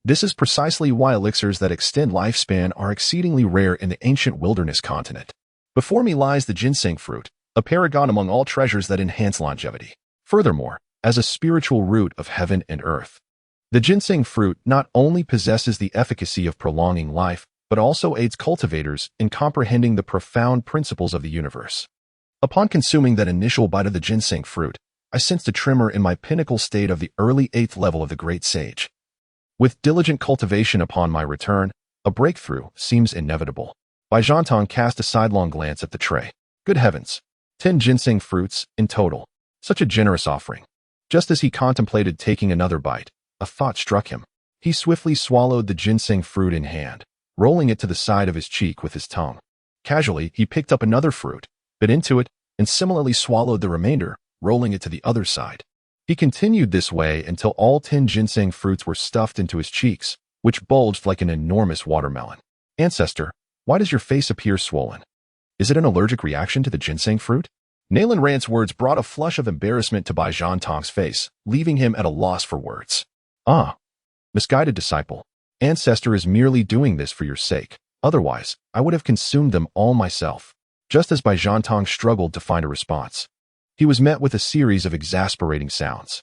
This is precisely why elixirs that extend lifespan are exceedingly rare in the ancient wilderness continent. Before me lies the ginseng fruit, a paragon among all treasures that enhance longevity. Furthermore, as a spiritual root of heaven and earth, the ginseng fruit not only possesses the efficacy of prolonging life, but also aids cultivators in comprehending the profound principles of the universe. Upon consuming that initial bite of the ginseng fruit, I sensed a tremor in my pinnacle state of the early 8th level of the great sage. With diligent cultivation upon my return, a breakthrough seems inevitable. Bai Zhantong cast a sidelong glance at the tray. Good heavens! 10 ginseng fruits in total. Such a generous offering. Just as he contemplated taking another bite, a thought struck him. He swiftly swallowed the ginseng fruit in hand, rolling it to the side of his cheek with his tongue. Casually, he picked up another fruit, bit into it, and similarly swallowed the remainder, rolling it to the other side. He continued this way until all 10 ginseng fruits were stuffed into his cheeks, which bulged like an enormous watermelon. Ancestor, why does your face appear swollen? Is it an allergic reaction to the ginseng fruit? Nayland Rand's words brought a flush of embarrassment to Bai Zhantong's face, leaving him at a loss for words. Ah, misguided disciple. Ancestor is merely doing this for your sake. Otherwise, I would have consumed them all myself. Just as Bai Zhantong struggled to find a response, he was met with a series of exasperating sounds.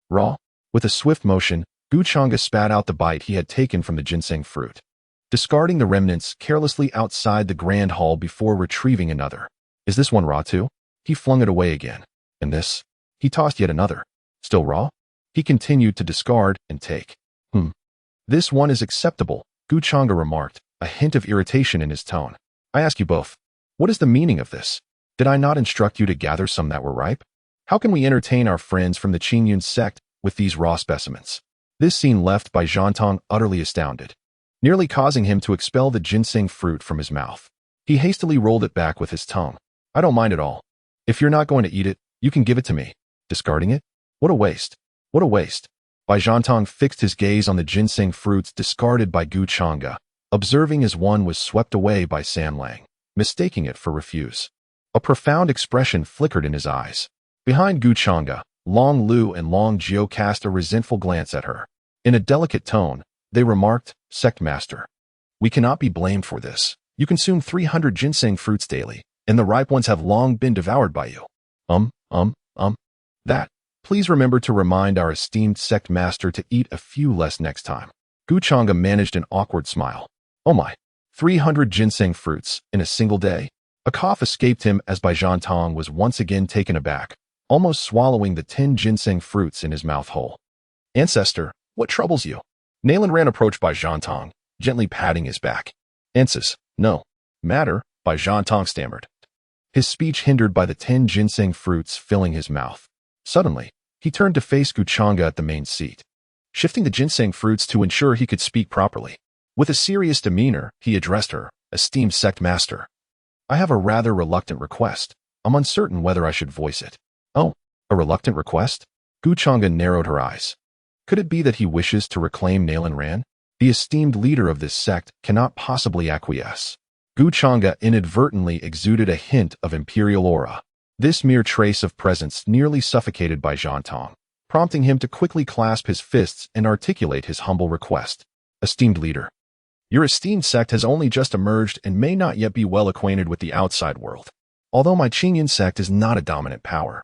Raw? With a swift motion, Gu Changge spat out the bite he had taken from the ginseng fruit, discarding the remnants carelessly outside the grand hall before retrieving another. Is this one raw too? He flung it away again. And this? He tossed yet another. Still raw? He continued to discard and take. This one is acceptable, Gu Changge remarked, a hint of irritation in his tone. I ask you both, what is the meaning of this? Did I not instruct you to gather some that were ripe? How can we entertain our friends from the Changge sect with these raw specimens? This scene left Bai Zhantong utterly astounded, nearly causing him to expel the ginseng fruit from his mouth. He hastily rolled it back with his tongue. I don't mind at all. If you're not going to eat it, you can give it to me. Discarding it? What a waste. What a waste. Bai Zhantong fixed his gaze on the ginseng fruits discarded by Gu Changge, observing as one was swept away by San Lang, mistaking it for refuse. A profound expression flickered in his eyes. Behind Gu Changge, Long Lu and Long Jiao cast a resentful glance at her. In a delicate tone, they remarked, Sect Master, we cannot be blamed for this. You consume 300 ginseng fruits daily, and the ripe ones have long been devoured by you. That. Please remember to remind our esteemed sect master to eat a few less next time. Gu Changge managed an awkward smile. Oh my, 300 ginseng fruits in a single day? A cough escaped him as Bai Zhantong was once again taken aback, almost swallowing the 10 ginseng fruits in his mouth whole. Ancestor, what troubles you? Nayland Ran approached Bai Zhantong, gently patting his back. Answers, no. Matter, Bai Zhantong stammered, his speech hindered by the 10 ginseng fruits filling his mouth. Suddenly, he turned to face Changge at the main seat, shifting the ginseng fruits to ensure he could speak properly. With a serious demeanor, he addressed her, esteemed sect master. I have a rather reluctant request. I'm uncertain whether I should voice it. Oh, a reluctant request? Changge narrowed her eyes. Could it be that he wishes to reclaim Nayland Ran? The esteemed leader of this sect cannot possibly acquiesce. Changge inadvertently exuded a hint of imperial aura. This mere trace of presence nearly suffocated Bai Zhantong, prompting him to quickly clasp his fists and articulate his humble request. Esteemed leader, your esteemed sect has only just emerged and may not yet be well acquainted with the outside world. Although my Changge sect is not a dominant power,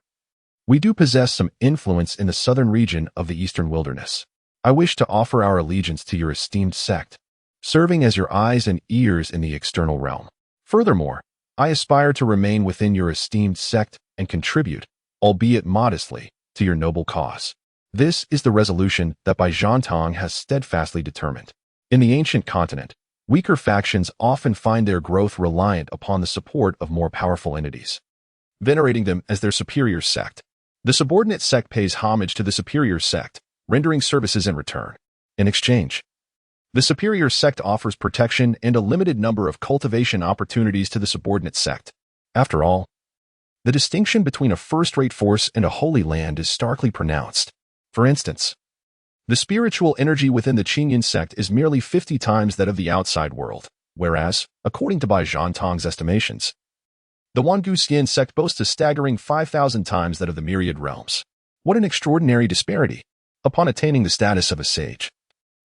we do possess some influence in the southern region of the eastern wilderness. I wish to offer our allegiance to your esteemed sect, serving as your eyes and ears in the external realm. Furthermore, I aspire to remain within your esteemed sect and contribute, albeit modestly, to your noble cause. This is the resolution that Bai Zhantong has steadfastly determined. In the ancient continent, weaker factions often find their growth reliant upon the support of more powerful entities, venerating them as their superior sect. The subordinate sect pays homage to the superior sect, rendering services in return. In exchange, the superior sect offers protection and a limited number of cultivation opportunities to the subordinate sect. After all, the distinction between a first-rate force and a holy land is starkly pronounced. For instance, the spiritual energy within the Changge sect is merely 50 times that of the outside world, whereas, according to Bai Zhantong's estimations, the Wangu sect boasts a staggering 5,000 times that of the myriad realms. What an extraordinary disparity! Upon attaining the status of a sage,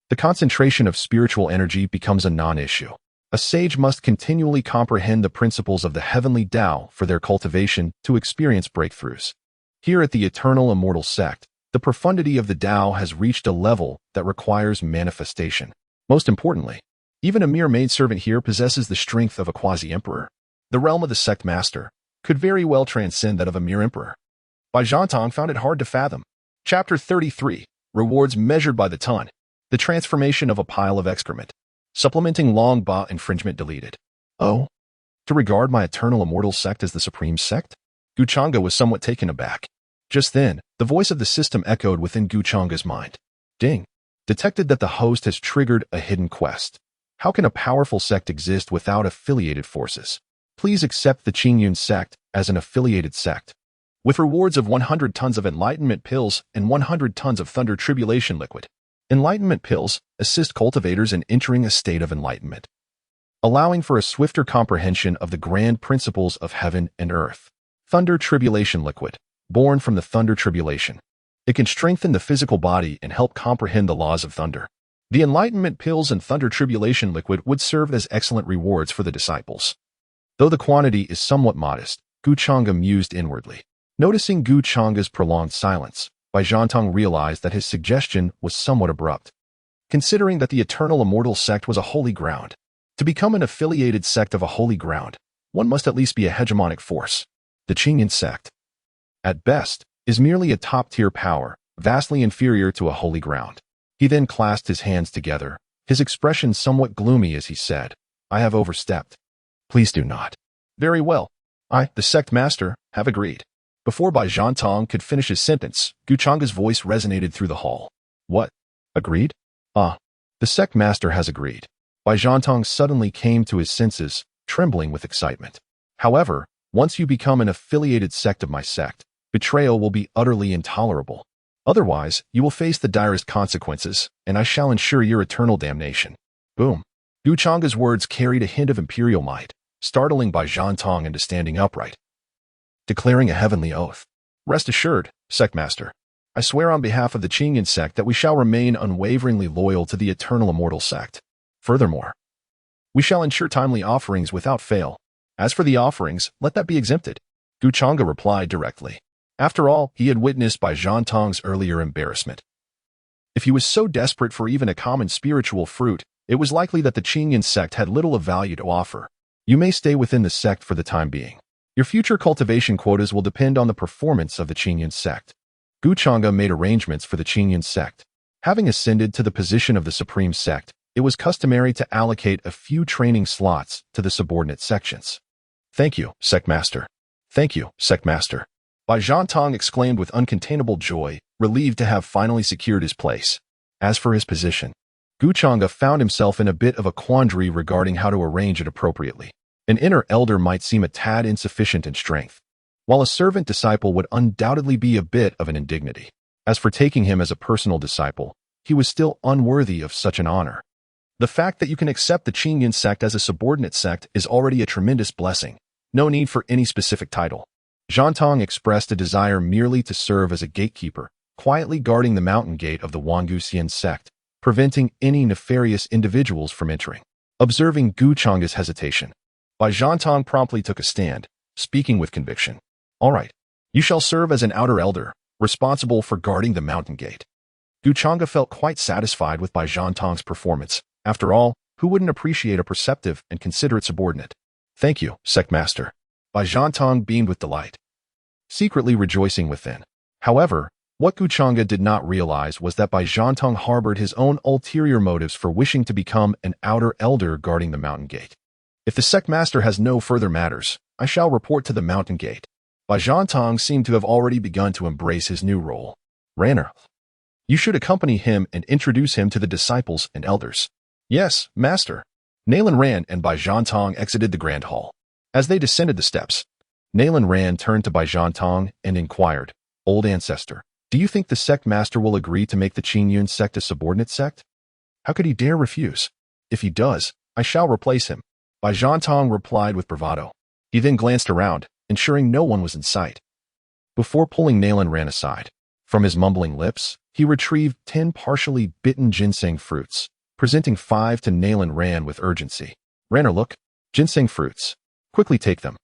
the concentration of spiritual energy becomes a non-issue. A sage must continually comprehend the principles of the heavenly Tao for their cultivation to experience breakthroughs. Here at the Eternal Immortal Sect, the profundity of the Tao has reached a level that requires manifestation. Most importantly, even a mere maidservant here possesses the strength of a quasi-emperor. The realm of the sect master could very well transcend that of a mere emperor. Bai Zhantong found it hard to fathom. Chapter 33, Rewards Measured by the Ton. The Transformation of a Pile of Excrement. Supplementing long ba infringement deleted. Oh, to regard my Eternal Immortal Sect as the supreme sect? Changge was somewhat taken aback. Just then, the voice of the system echoed within Changge's mind. Ding. Detected that the host has triggered a hidden quest. How can a powerful sect exist without affiliated forces? Please accept the Changge sect as an affiliated sect, with rewards of 100 tons of enlightenment pills and 100 tons of thunder tribulation liquid. Enlightenment pills assist cultivators in entering a state of enlightenment, allowing for a swifter comprehension of the grand principles of heaven and earth. Thunder tribulation liquid, born from the thunder tribulation. It can strengthen the physical body and help comprehend the laws of thunder. The enlightenment pills and thunder tribulation liquid would serve as excellent rewards for the disciples. Though the quantity is somewhat modest, Changge mused inwardly. Noticing Changge's prolonged silence, Bai Zhantong realized that his suggestion was somewhat abrupt. Considering that the Eternal Immortal Sect was a holy ground, to become an affiliated sect of a holy ground, one must at least be a hegemonic force. The Changge sect, at best, is merely a top-tier power, vastly inferior to a holy ground. He then clasped his hands together, his expression somewhat gloomy as he said, I have overstepped. Please do not. Very well. I, the sect master, have agreed. Before Bai Zhantong could finish his sentence, Changge's voice resonated through the hall. What? Agreed? Ah, the sect master has agreed. Bai Zhantong suddenly came to his senses, trembling with excitement. However, once you become an affiliated sect of my sect, betrayal will be utterly intolerable. Otherwise, you will face the direst consequences, and I shall ensure your eternal damnation. Boom. Changge's words carried a hint of imperial might, startling Bai Zhantong into standing upright, declaring a heavenly oath. Rest assured, sect master, I swear on behalf of the Changge sect that we shall remain unwaveringly loyal to the Eternal Immortal Sect. Furthermore, we shall ensure timely offerings without fail. As for the offerings, let that be exempted. Changge replied directly. After all, he had witnessed Bai Zhantong's earlier embarrassment. If he was so desperate for even a common spiritual fruit, it was likely that the Changge sect had little of value to offer. You may stay within the sect for the time being. Your future cultivation quotas will depend on the performance of the Changge sect. Changge made arrangements for the Changge sect. Having ascended to the position of the supreme sect, it was customary to allocate a few training slots to the subordinate sections. Thank you, Sect Master. Thank you, Sect Master. Bai Zhantong exclaimed with uncontainable joy, relieved to have finally secured his place. As for his position, Changge found himself in a bit of a quandary regarding how to arrange it appropriately. An inner elder might seem a tad insufficient in strength, while a servant disciple would undoubtedly be a bit of an indignity. As for taking him as a personal disciple, he was still unworthy of such an honor. The fact that you can accept the Changge sect as a subordinate sect is already a tremendous blessing. No need for any specific title. Zhantong expressed a desire merely to serve as a gatekeeper, quietly guarding the mountain gate of the Wangguxian sect, preventing any nefarious individuals from entering. Observing Changge's hesitation, Bai Zhantong promptly took a stand, speaking with conviction. All right, you shall serve as an outer elder, responsible for guarding the mountain gate. Changge felt quite satisfied with Bai Zhantong's performance. After all, who wouldn't appreciate a perceptive and considerate subordinate? Thank you, Sect Master. Bai Zhantong beamed with delight, secretly rejoicing within. However, what Changge did not realize was that Bai Zhantong harbored his own ulterior motives for wishing to become an outer elder guarding the mountain gate. If the Sect Master has no further matters, I shall report to the mountain gate. Bai Zhantong seemed to have already begun to embrace his new role. Ranner, you should accompany him and introduce him to the disciples and elders. Yes, Master. Nalan Ran and Bai Zhantong exited the Grand Hall. As they descended the steps, Nalan Ran turned to Bai Zhantong and inquired, Old Ancestor, do you think the Sect Master will agree to make the Changge sect a subordinate sect? How could he dare refuse? If he does, I shall replace him. Bai Zhantong replied with bravado. He then glanced around, ensuring no one was in sight. Before pulling Nalan Ran aside, from his mumbling lips, he retrieved 10 partially bitten ginseng fruits, presenting 5 to Nalan Ran with urgency. Ranner, look, ginseng fruits. Quickly take them.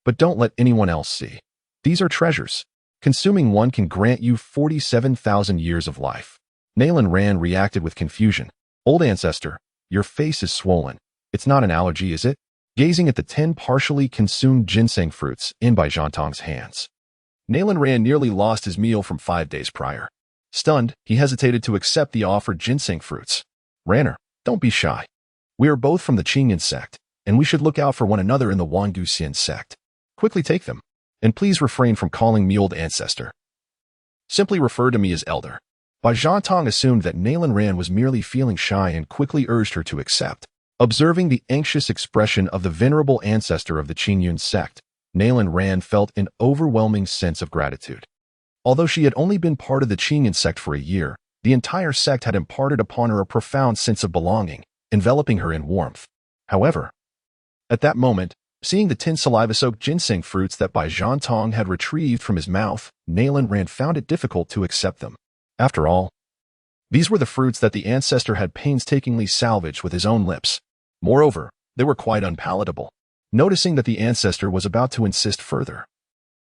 But don't let anyone else see. These are treasures. Consuming one can grant you 47,000 years of life. Nalan Ran reacted with confusion. Old Ancestor, your face is swollen. It's not an allergy, is it? Gazing at the 10 partially consumed ginseng fruits in Bai Zhantong's hands, Nalan Ran nearly lost his meal from 5 days prior. Stunned, he hesitated to accept the offered ginseng fruits. Ranner, don't be shy. We are both from the Changge sect, and we should look out for one another in the Wangguxian sect. Quickly take them, and please refrain from calling me Old Ancestor. Simply refer to me as Elder. Bai Zhantong assumed that Nalan Ran was merely feeling shy and quickly urged her to accept. Observing the anxious expression of the venerable ancestor of the Changge sect, Nalan Ran felt an overwhelming sense of gratitude. Although she had only been part of the Changge sect for a year, the entire sect had imparted upon her a profound sense of belonging, enveloping her in warmth. However, at that moment, seeing the 10 saliva-soaked ginseng fruits that Bai Zhantong had retrieved from his mouth, Nalan Ran found it difficult to accept them. After all, these were the fruits that the ancestor had painstakingly salvaged with his own lips. Moreover, they were quite unpalatable. Noticing that the ancestor was about to insist further,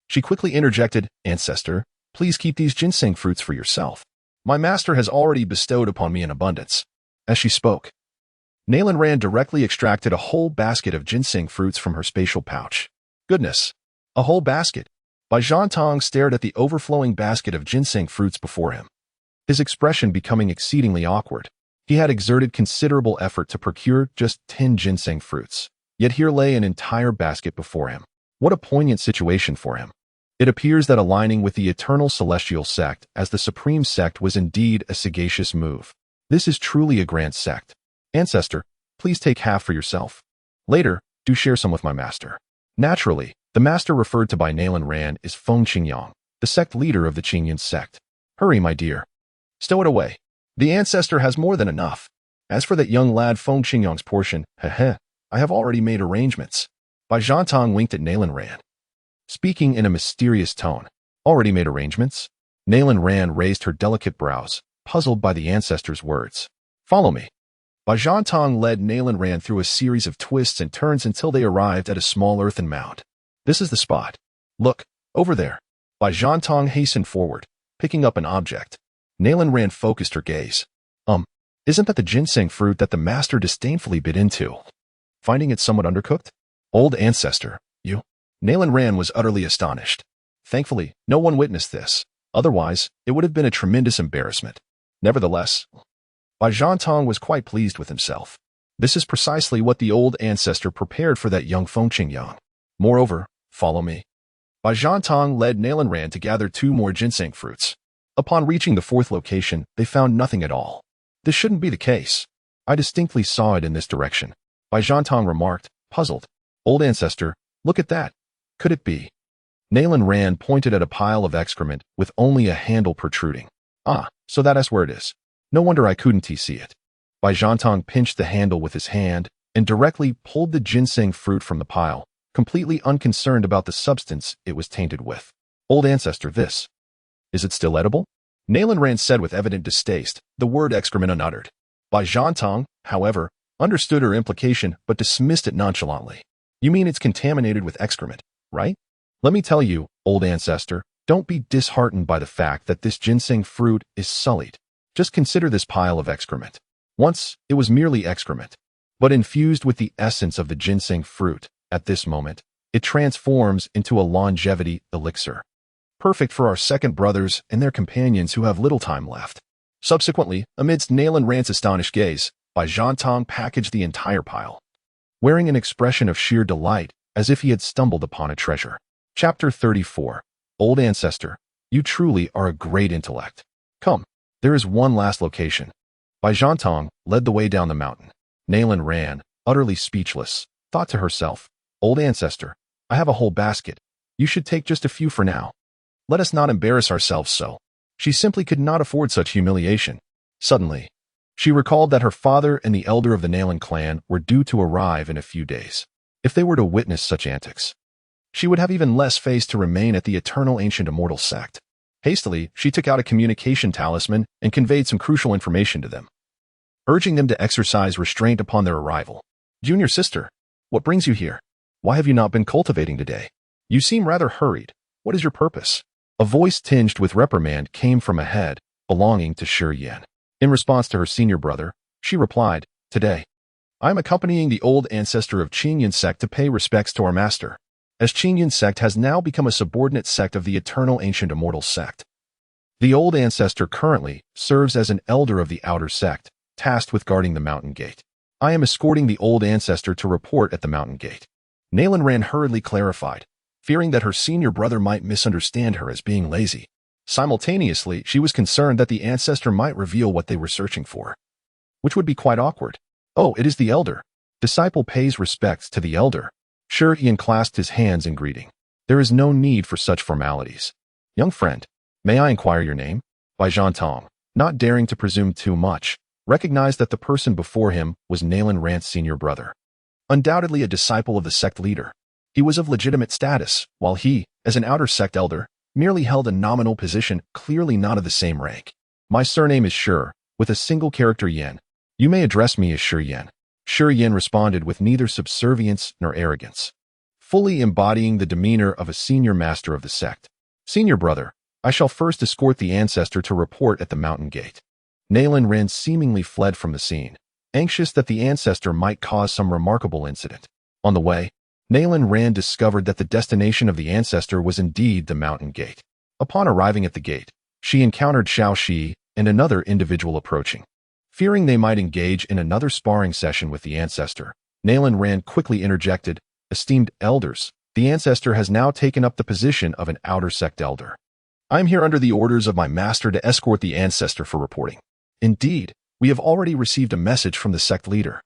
she quickly interjected, Ancestor, please keep these ginseng fruits for yourself. My master has already bestowed upon me in abundance. As she spoke, Nalan Ran directly extracted a whole basket of ginseng fruits from her spatial pouch. Goodness, a whole basket. Bai Zhantong stared at the overflowing basket of ginseng fruits before him, his expression becoming exceedingly awkward. He had exerted considerable effort to procure just 10 ginseng fruits, yet here lay an entire basket before him. What a poignant situation for him. It appears that aligning with the Eternal Celestial Sect as the Supreme Sect was indeed a sagacious move. This is truly a grand sect. Ancestor, please take half for yourself. Later, do share some with my master. Naturally, the master referred to by Nalan Ran is Feng Qingyang, the sect leader of the Changge sect. Hurry, my dear. Stow it away. The ancestor has more than enough. As for that young lad Feng Qingyang's portion, I have already made arrangements. Bai Zhantong winked at Nalan Ran, speaking in a mysterious tone. Already made arrangements? Nalan Ran raised her delicate brows, puzzled by the ancestor's words. Follow me. Bai Zhantong led Nalan Ran through a series of twists and turns until they arrived at a small earthen mound. This is the spot. Look, over there. Bai Zhantong hastened forward, picking up an object. Nalan Ran focused her gaze. Isn't that the ginseng fruit that the master disdainfully bit into? finding it somewhat undercooked? Old ancestor, you? Nalan Ran was utterly astonished. Thankfully, no one witnessed this. Otherwise, it would have been a tremendous embarrassment. Nevertheless, Bai Zhantong was quite pleased with himself. This is precisely what the old ancestor prepared for that young Fengqing Yang. Moreover, follow me. Bai Zhantong led Nalan Ran to gather 2 more ginseng fruits. Upon reaching the 4th location, they found nothing at all. This shouldn't be the case. I distinctly saw it in this direction. Bai Zhantong remarked, puzzled. Old ancestor, look at that. Could it be? Nalan Ran pointed at a pile of excrement with only a handle protruding. Ah, so that's where it is. No wonder I couldn't see it. Bai Zhantong pinched the handle with his hand and directly pulled the ginseng fruit from the pile, completely unconcerned about the substance it was tainted with. Old ancestor, this. Is it still edible? Nalan Ran said with evident distaste, the word excrement unuttered. Bai Zhantong, however, understood her implication but dismissed it nonchalantly. You mean it's contaminated with excrement, right? Let me tell you, old ancestor, don't be disheartened by the fact that this ginseng fruit is sullied. Just consider this pile of excrement. Once, it was merely excrement, but infused with the essence of the ginseng fruit, at this moment, it transforms into a longevity elixir. Perfect for our second brothers and their companions who have little time left. Subsequently, amidst Nalan Ran's astonished gaze, Bai Zhantong packaged the entire pile, wearing an expression of sheer delight as if he had stumbled upon a treasure. Chapter 34. Old Ancestor, you truly are a great intellect. Come, there is one last location. Bai Zhantong led the way down the mountain. Nalan Ran, utterly speechless, thought to herself, Old Ancestor, I have a whole basket. You should take just a few for now. Let us not embarrass ourselves so. She simply could not afford such humiliation. Suddenly, she recalled that her father and the elder of the Nalan clan were due to arrive in a few days. If they were to witness such antics, she would have even less face to remain at the Eternal Ancient Immortal Sect. Hastily, she took out a communication talisman and conveyed some crucial information to them, urging them to exercise restraint upon their arrival. Junior sister, what brings you here? Why have you not been cultivating today? You seem rather hurried. What is your purpose? A voice tinged with reprimand came from ahead, belonging to Shi Yan. In response to her senior brother, she replied, Today, I am accompanying the old ancestor of Changge sect to pay respects to our master, as Changge sect has now become a subordinate sect of the Eternal Ancient Immortal Sect. The old ancestor currently serves as an elder of the outer sect, tasked with guarding the mountain gate. I am escorting the old ancestor to report at the mountain gate. Nalan Ran hurriedly clarified, fearing that her senior brother might misunderstand her as being lazy. Simultaneously, she was concerned that the ancestor might reveal what they were searching for, which would be quite awkward. Oh, it is the elder. Disciple pays respects to the elder. Shi Yan clasped his hands in greeting. There is no need for such formalities. Young friend, may I inquire your name? Bai Zhantong, not daring to presume too much, recognized that the person before him was Nalan Ran's senior brother. Undoubtedly a disciple of the sect leader. He was of legitimate status, while he, as an outer sect elder, merely held a nominal position clearly not of the same rank. My surname is Shi, with a single character Yan. You may address me as Shi Yan. Shi Yan responded with neither subservience nor arrogance, fully embodying the demeanor of a senior master of the sect. Senior brother, I shall first escort the ancestor to report at the mountain gate. Nalan Ran seemingly fled from the scene, anxious that the ancestor might cause some remarkable incident. On the way, Nalan Ran discovered that the destination of the ancestor was indeed the mountain gate. Upon arriving at the gate, she encountered Xiao Shi and another individual approaching. Fearing they might engage in another sparring session with the ancestor, Nalan Ran quickly interjected, Esteemed elders, the ancestor has now taken up the position of an outer sect elder. I am here under the orders of my master to escort the ancestor for reporting. Indeed, we have already received a message from the sect leader.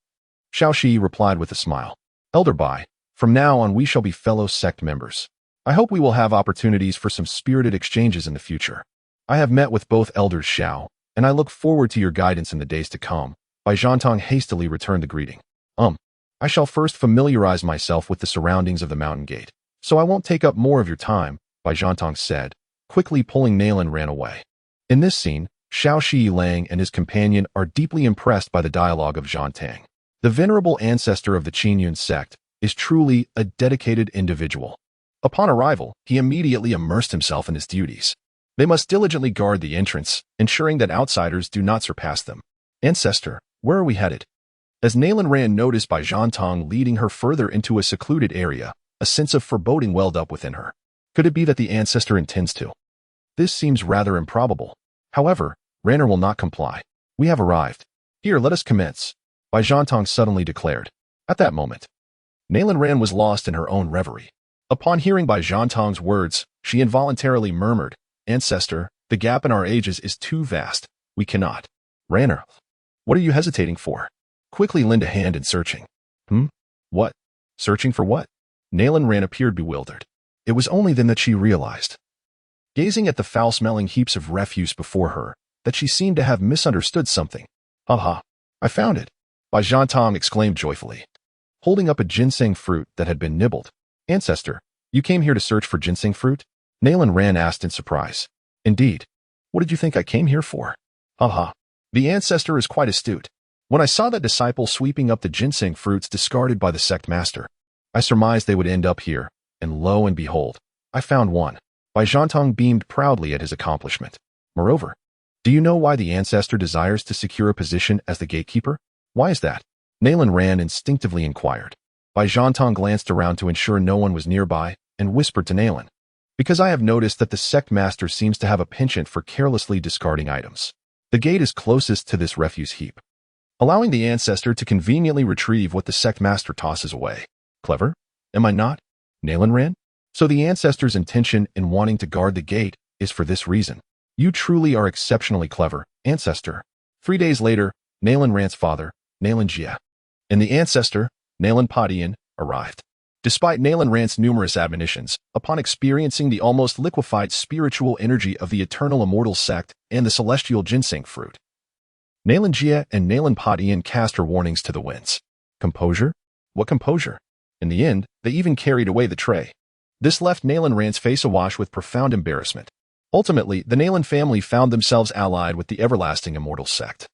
Xiao Shi replied with a smile. Elder Bai, from now on we shall be fellow sect members. I hope we will have opportunities for some spirited exchanges in the future. I have met with both elders Xiao, and I look forward to your guidance in the days to come. Bai Zhantong hastily returned the greeting. I shall first familiarize myself with the surroundings of the mountain gate, so I won't take up more of your time, Bai Zhantong said, quickly pulling Nalan Ran away. In this scene, Xiao Shi Lang and his companion are deeply impressed by the dialogue of Zhan Tang. The venerable ancestor of the Changge sect is truly a dedicated individual. Upon arrival, he immediately immersed himself in his duties. They must diligently guard the entrance, ensuring that outsiders do not surpass them. Ancestor, where are we headed? As Nalan Ran noticed by Zhantong leading her further into a secluded area, a sense of foreboding welled up within her. Could it be that the ancestor intends to? This seems rather improbable. However, Ranner will not comply. We have arrived. Here, let us commence, Bai Zhantong suddenly declared. At that moment, Nalan Ran was lost in her own reverie. Upon hearing Bai Zhantong's words, she involuntarily murmured, Ancestor, the gap in our ages is too vast. We cannot. Ranner, what are you hesitating for? Quickly lend a hand in searching. What? Searching for what? Nalan Ran appeared bewildered. It was only then that she realized, gazing at the foul-smelling heaps of refuse before her, that she seemed to have misunderstood something. Aha! I found it! Bai Zhantong exclaimed joyfully, holding up a ginseng fruit that had been nibbled. Ancestor, you came here to search for ginseng fruit? Nalan Ran asked in surprise. Indeed. What did you think I came here for? Aha! The ancestor is quite astute. When I saw that disciple sweeping up the ginseng fruits discarded by the sect master, I surmised they would end up here, and lo and behold, I found one. Bai Zhantong beamed proudly at his accomplishment. Moreover, do you know why the ancestor desires to secure a position as the gatekeeper? Why is that? Nalan Ran instinctively inquired. Bai Zhantong glanced around to ensure no one was nearby, and whispered to Nalan. Because I have noticed that the sect master seems to have a penchant for carelessly discarding items. The gate is closest to this refuse heap, allowing the ancestor to conveniently retrieve what the sect master tosses away. Clever? Am I not? Nalan Ran? So the ancestor's intention in wanting to guard the gate is for this reason. You truly are exceptionally clever, ancestor. 3 days later, Nalan Ran's father, Nalan Jie, and the ancestor, Nalan Padian, arrived. Despite Nalan Ran's numerous admonitions, upon experiencing the almost liquefied spiritual energy of the Eternal Immortal Sect and the celestial ginseng fruit, Nalan Jie and Nalan Padian cast her warnings to the winds. Composure? What composure? In the end, they even carried away the tray. This left Nalan Ran's face awash with profound embarrassment. Ultimately, the Nalan family found themselves allied with the everlasting Immortal Sect.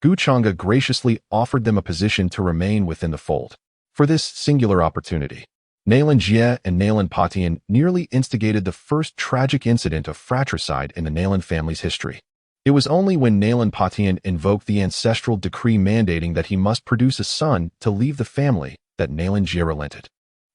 Changge graciously offered them a position to remain within the fold. For this singular opportunity, Nalan Jie and Nalan Padian nearly instigated the first tragic incident of fratricide in the Nalan family's history. It was only when Nalan Padian invoked the ancestral decree mandating that he must produce a son to leave the family that Nalan Jie relented.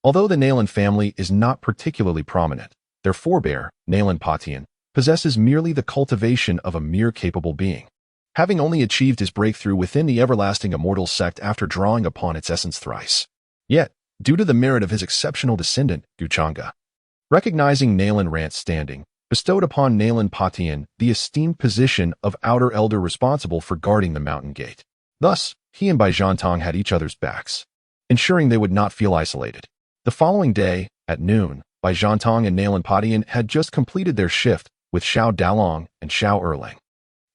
Although the Nalan family is not particularly prominent, their forebear, Nalan Padian, possesses merely the cultivation of a mere capable being, having only achieved his breakthrough within the everlasting Immortal Sect after drawing upon its essence thrice. Yet, due to the merit of his exceptional descendant, Changge, recognizing Nalan Ran's standing, bestowed upon Nalan Padian the esteemed position of outer elder responsible for guarding the mountain gate. Thus, he and Bai Zhantong had each other's backs, ensuring they would not feel isolated. The following day, at noon, Bai Zhantong and Nalan Padian had just completed their shift with Xiao Dalong and Xiao Erlang.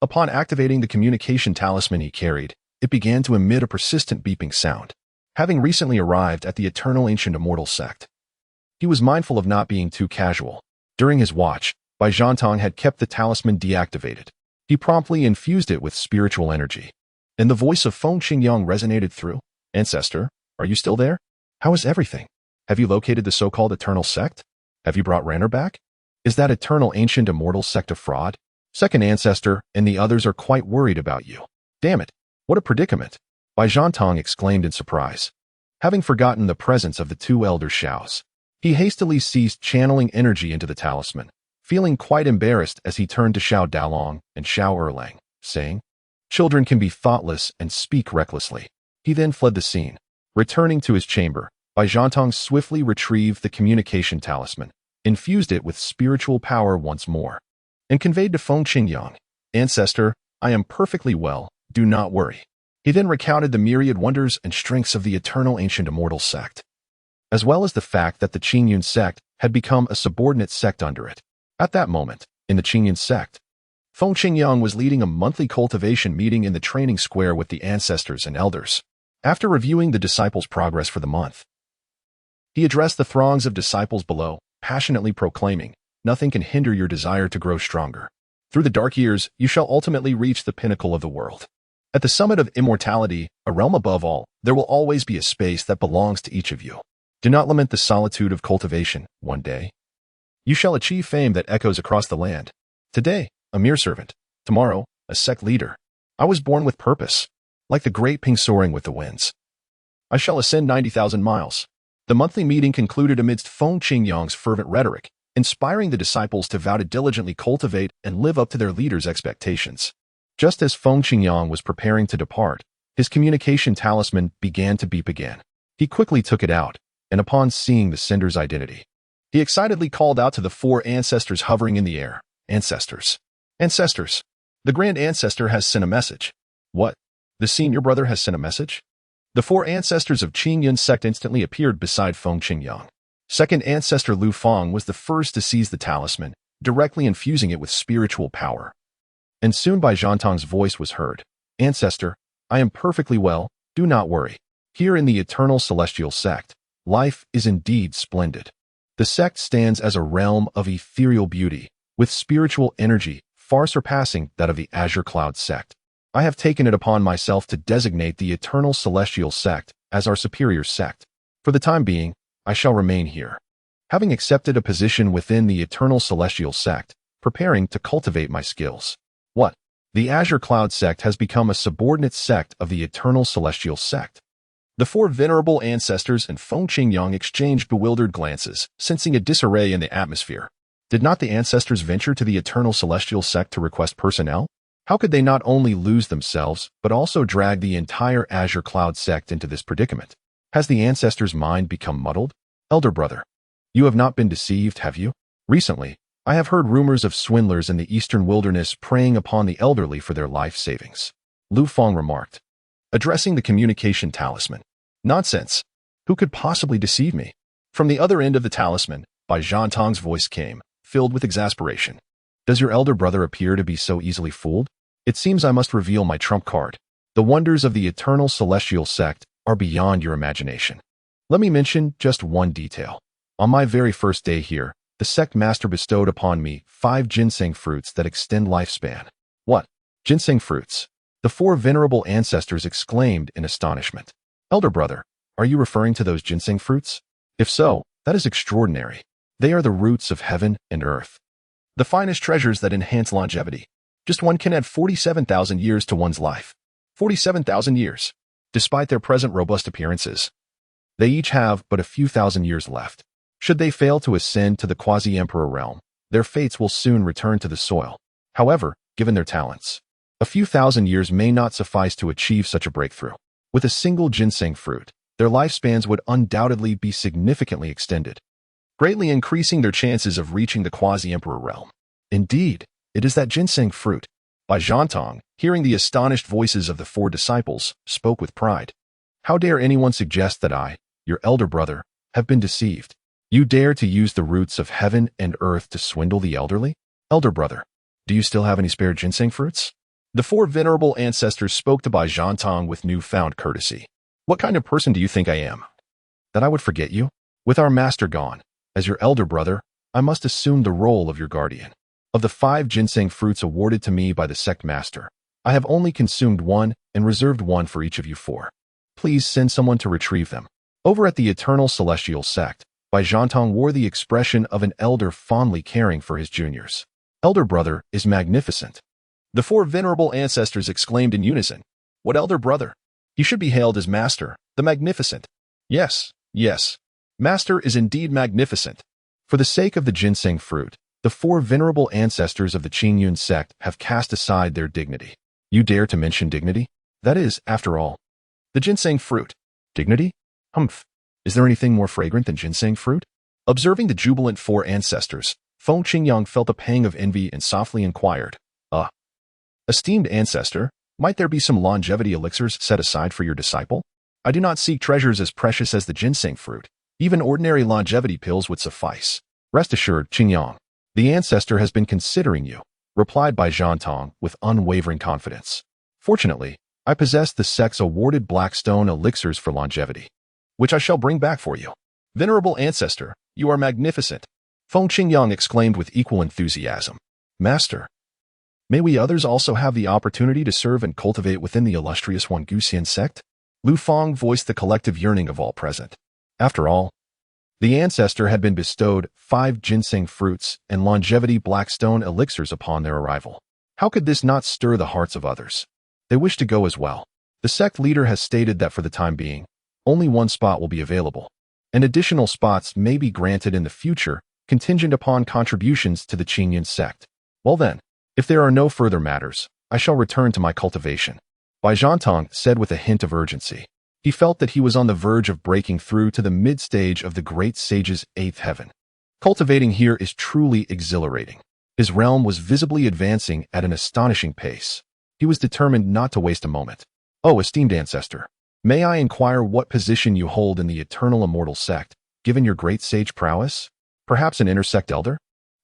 Upon activating the communication talisman he carried, it began to emit a persistent beeping sound. Having recently arrived at the Eternal Ancient Immortal Sect, he was mindful of not being too casual. During his watch, Bai Zhantong had kept the talisman deactivated. He promptly infused it with spiritual energy, and the voice of Feng Qingyang resonated through. Ancestor, are you still there? How is everything? Have you located the so-called Eternal Sect? Have you brought Ranner back? Is that Eternal Ancient Immortal Sect a fraud? Second Ancestor and the others are quite worried about you. Damn it, what a predicament! Bai Zhantong exclaimed in surprise. Having forgotten the presence of the two elder Xiaos, he hastily ceased channeling energy into the talisman, feeling quite embarrassed as he turned to Xiao Dalong and Xiao Erlang, saying, Children can be thoughtless and speak recklessly. He then fled the scene. Returning to his chamber, Bai Zhantong swiftly retrieved the communication talisman, infused it with spiritual power once more, and conveyed to Feng Qingyang, Ancestor, I am perfectly well, do not worry. He then recounted the myriad wonders and strengths of the Eternal Ancient Immortal Sect, as well as the fact that the Qingyun sect had become a subordinate sect under it. At that moment, in the Qingyun sect, Feng Qingyang was leading a monthly cultivation meeting in the training square with the ancestors and elders. After reviewing the disciples' progress for the month, he addressed the throngs of disciples below, passionately proclaiming, Nothing can hinder your desire to grow stronger. Through the dark years, you shall ultimately reach the pinnacle of the world. At the summit of immortality, a realm above all, there will always be a space that belongs to each of you. Do not lament the solitude of cultivation. One day, you shall achieve fame that echoes across the land. Today, a mere servant. Tomorrow, a sect leader. I was born with purpose. like the great ping soaring with the winds. I shall ascend 90,000 miles. The monthly meeting concluded amidst Feng Qingyang's fervent rhetoric, inspiring the disciples to vow to diligently cultivate and live up to their leader's expectations. Just as Feng Qingyang was preparing to depart, his communication talisman began to beep again. He quickly took it out, and upon seeing the sender's identity, he excitedly called out to the 4 ancestors hovering in the air. Ancestors. Ancestors. The Grand Ancestor has sent a message. What? The senior brother has sent a message? The 4 ancestors of Qingyun sect instantly appeared beside Feng Qingyang. Second Ancestor Lu Fang was the first to seize the talisman, directly infusing it with spiritual power. And soon Bai Zhantang's voice was heard. Ancestor, I am perfectly well, do not worry. Here in the Eternal Celestial Sect, life is indeed splendid. The sect stands as a realm of ethereal beauty, with spiritual energy far surpassing that of the Azure Cloud sect. I have taken it upon myself to designate the Eternal Celestial Sect as our superior sect. For the time being, I shall remain here. Having accepted a position within the Eternal Celestial Sect, preparing to cultivate my skills. What? The Azure Cloud sect has become a subordinate sect of the Eternal Celestial Sect. The 4 venerable ancestors and Feng Qingyang exchanged bewildered glances, sensing a disarray in the atmosphere. Did not the ancestors venture to the Eternal Celestial Sect to request personnel? How could they not only lose themselves, but also drag the entire Azure Cloud sect into this predicament? Has the ancestors' mind become muddled? Elder brother, you have not been deceived, have you? Recently, I have heard rumors of swindlers in the eastern wilderness preying upon the elderly for their life savings. Lu Fang remarked, addressing the communication talisman. Nonsense. Who could possibly deceive me? From the other end of the talisman, Bai Zhantang's voice came, filled with exasperation. Does your elder brother appear to be so easily fooled? It seems I must reveal my trump card. The wonders of the Eternal Celestial Sect are beyond your imagination. Let me mention just one detail. On my very first day here, the sect master bestowed upon me 5 ginseng fruits that extend lifespan. What? Ginseng fruits? The 4 venerable ancestors exclaimed in astonishment. Elder brother, are you referring to those ginseng fruits? If so, that is extraordinary. They are the roots of heaven and earth. The finest treasures that enhance longevity. Just one can add 47,000 years to one's life. 47,000 years. Despite their present robust appearances, they each have but a few thousand years left. Should they fail to ascend to the quasi-emperor realm, their fates will soon return to the soil. However, given their talents, a few thousand years may not suffice to achieve such a breakthrough. With a single ginseng fruit, their lifespans would undoubtedly be significantly extended, greatly increasing their chances of reaching the quasi-emperor realm. Indeed, it is that ginseng fruit. Bai Zhantang, hearing the astonished voices of the 4 disciples, spoke with pride. How dare anyone suggest that I, your elder brother, have been deceived? You dare to use the roots of heaven and earth to swindle the elderly? Elder brother, do you still have any spare ginseng fruits? The 4 venerable ancestors spoke to Bai Zhantang with newfound courtesy. What kind of person do you think I am? That I would forget you? With our master gone, as your elder brother, I must assume the role of your guardian. Of the 5 ginseng fruits awarded to me by the sect master, I have only consumed 1 and reserved 1 for each of you 4. Please send someone to retrieve them. Over at the Eternal Celestial Sect, Bai Zhantang wore the expression of an elder fondly caring for his juniors. Elder brother is magnificent. The 4 venerable ancestors exclaimed in unison. What elder brother? He should be hailed as Master, the Magnificent. Yes, yes. Master is indeed magnificent. For the sake of the ginseng fruit, the 4 venerable ancestors of the Qingyun sect have cast aside their dignity. You dare to mention dignity? That is, after all, the ginseng fruit. Dignity? Humph. Is there anything more fragrant than ginseng fruit? Observing the jubilant 4 ancestors, Feng Qingyang felt a pang of envy and softly inquired, esteemed ancestor, might there be some longevity elixirs set aside for your disciple? I do not seek treasures as precious as the ginseng fruit. Even ordinary longevity pills would suffice. Rest assured, Qingyang, the ancestor has been considering you, replied Bai Zhantang with unwavering confidence. Fortunately, I possess the sect's awarded blackstone elixirs for longevity, which I shall bring back for you. Venerable ancestor, you are magnificent. Feng Qingyang exclaimed with equal enthusiasm. Master, may we others also have the opportunity to serve and cultivate within the illustrious Guxian sect? Lu Fang voiced the collective yearning of all present. After all, the ancestor had been bestowed 5 ginseng fruits and longevity blackstone elixirs upon their arrival. How could this not stir the hearts of others? They wished to go as well. The sect leader has stated that for the time being, only one spot will be available, and additional spots may be granted in the future, contingent upon contributions to the Changge sect. Well then, if there are no further matters, I shall return to my cultivation. Bai Zhantong said with a hint of urgency. He felt that he was on the verge of breaking through to the mid-stage of the great sage's eighth heaven. Cultivating here is truly exhilarating. His realm was visibly advancing at an astonishing pace. He was determined not to waste a moment. Oh, esteemed ancestor, may I inquire what position you hold in the Eternal Immortal Sect, given your great sage prowess? Perhaps an intersect elder?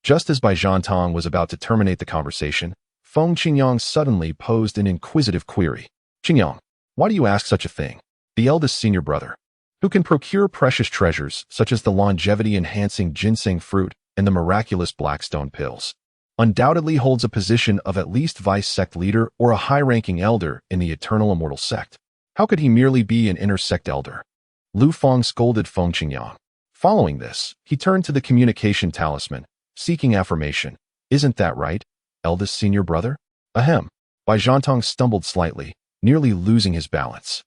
Just as Bai Zhantong was about to terminate the conversation, Feng Qingyang suddenly posed an inquisitive query. Qingyang, why do you ask such a thing? The eldest senior brother, who can procure precious treasures such as the longevity-enhancing ginseng fruit and the miraculous blackstone pills, undoubtedly holds a position of at least vice sect leader or a high-ranking elder in the Eternal Immortal Sect. How could he merely be an intersect elder? Lu Feng scolded Feng Qingyang. Following this, he turned to the communication talisman, seeking affirmation. Isn't that right, eldest senior brother? Ahem. Bai Zhantong stumbled slightly, nearly losing his balance.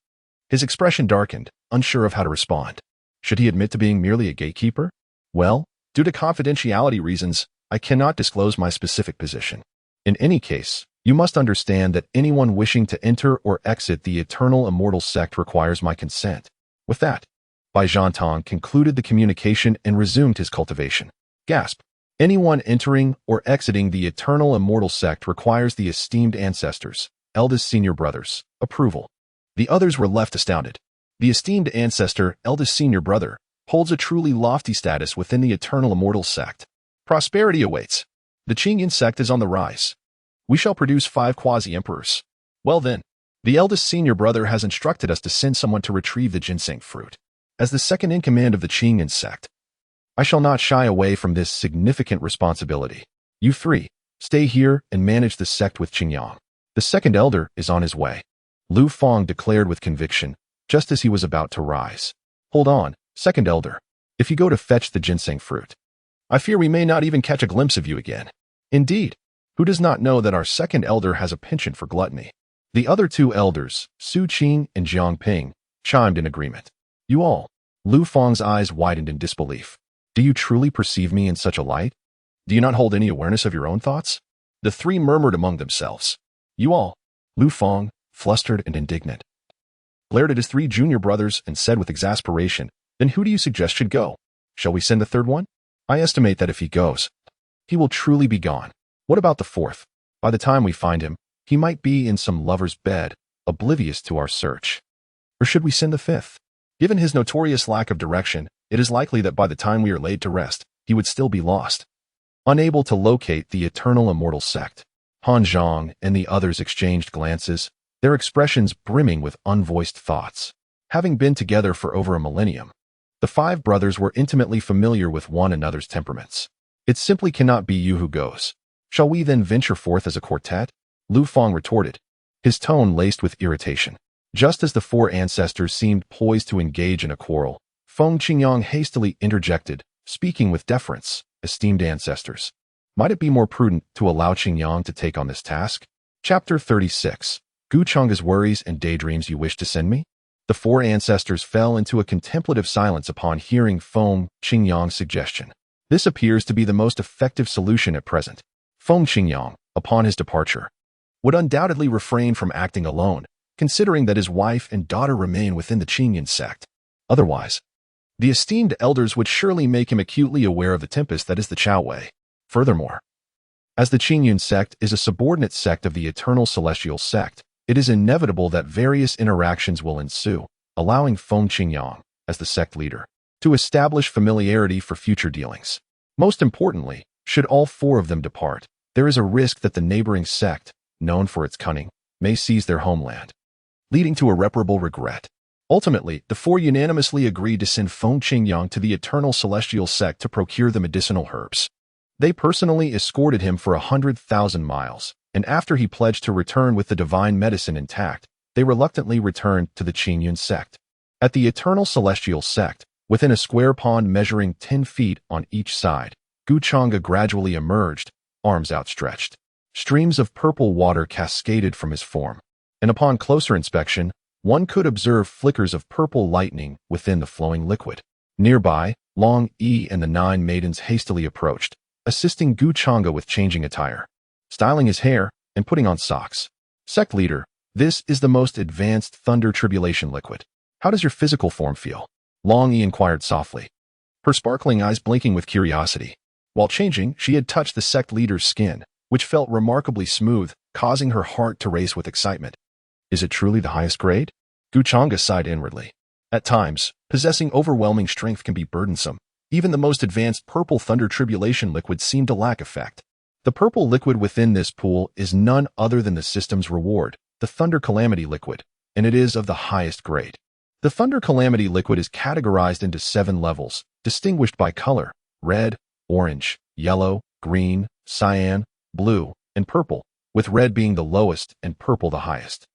His expression darkened, unsure of how to respond. Should he admit to being merely a gatekeeper? Well, due to confidentiality reasons, I cannot disclose my specific position. In any case, you must understand that anyone wishing to enter or exit the Eternal Immortal Sect requires my consent. With that, Bai Zhantong concluded the communication and resumed his cultivation. Gasp. Anyone entering or exiting the Eternal Immortal Sect requires the esteemed ancestors, eldest senior brothers, approval. The others were left astounded. The esteemed ancestor, eldest senior brother, holds a truly lofty status within the Eternal Immortal Sect. Prosperity awaits. The Changge sect is on the rise. We shall produce 5 quasi-emperors. Well then, the eldest senior brother has instructed us to send someone to retrieve the ginseng fruit. As the second in command of the Changge sect, I shall not shy away from this significant responsibility. You 3, stay here and manage the sect with Qingyang. The second elder is on his way. Lu Feng declared with conviction, just as he was about to rise. Hold on, second elder. If you go to fetch the ginseng fruit, I fear we may not even catch a glimpse of you again. Indeed, who does not know that our second elder has a penchant for gluttony? The other 2 elders, Su Qing and Jiang Ping, chimed in agreement. You all. Lu Feng's eyes widened in disbelief. Do you truly perceive me in such a light? Do you not hold any awareness of your own thoughts? The 3 murmured among themselves. You all. Lu Feng, flustered and indignant, glared at his 3 junior brothers and said with exasperation, then who do you suggest should go? Shall we send the 3rd one? I estimate that if he goes, he will truly be gone. What about the 4th? By the time we find him, he might be in some lover's bed, oblivious to our search. Or should we send the 5th? Given his notorious lack of direction, it is likely that by the time we are laid to rest, he would still be lost. Unable to locate the Eternal Immortal Sect, Han Zhang and the others exchanged glances, their expressions brimming with unvoiced thoughts. Having been together for over a millennium, the 5 brothers were intimately familiar with one another's temperaments. It simply cannot be you who goes. Shall we then venture forth as a quartet? Lu Feng retorted, his tone laced with irritation. Just as the 4 ancestors seemed poised to engage in a quarrel, Feng Qingyang hastily interjected, speaking with deference. Esteemed ancestors, might it be more prudent to allow Qingyang to take on this task? Chapter 36. Gu Changge's worries and daydreams you wish to send me? The 4 ancestors fell into a contemplative silence upon hearing Feng Qingyang's suggestion. This appears to be the most effective solution at present. Feng Qingyang, upon his departure, would undoubtedly refrain from acting alone, considering that his wife and daughter remain within the Changge sect. Otherwise, the esteemed elders would surely make him acutely aware of the tempest that is the Chao Wei. Furthermore, as the Changge sect is a subordinate sect of the Eternal Celestial Sect, it is inevitable that various interactions will ensue, allowing Feng Qingyang, as the sect leader, to establish familiarity for future dealings. Most importantly, should all 4 of them depart, there is a risk that the neighboring sect, known for its cunning, may seize their homeland, leading to irreparable regret. Ultimately, the 4 unanimously agreed to send Feng Qingyang to the Eternal Celestial Sect to procure the medicinal herbs. They personally escorted him for 100,000 miles, and after he pledged to return with the divine medicine intact, they reluctantly returned to the Changge sect. At the Eternal Celestial Sect, within a square pond measuring 10 feet on each side, Gu Changge gradually emerged, arms outstretched. Streams of purple water cascaded from his form. and upon closer inspection, one could observe flickers of purple lightning within the flowing liquid. Nearby, Long E and the 9 maidens hastily approached, assisting Gu Changge with changing attire, styling his hair, and putting on socks. Sect leader, this is the most advanced thunder tribulation liquid. How does your physical form feel? Long E inquired softly, her sparkling eyes blinking with curiosity. While changing, she had touched the sect leader's skin, which felt remarkably smooth, causing her heart to race with excitement. Is it truly the highest grade? Gu Changge sighed inwardly. At times, possessing overwhelming strength can be burdensome. Even the most advanced purple thunder tribulation liquid seemed to lack effect. The purple liquid within this pool is none other than the system's reward, the Thunder Calamity liquid, and it is of the highest grade. The Thunder Calamity liquid is categorized into 7 levels, distinguished by color: red, orange, yellow, green, cyan, blue, and purple, with red being the lowest and purple the highest.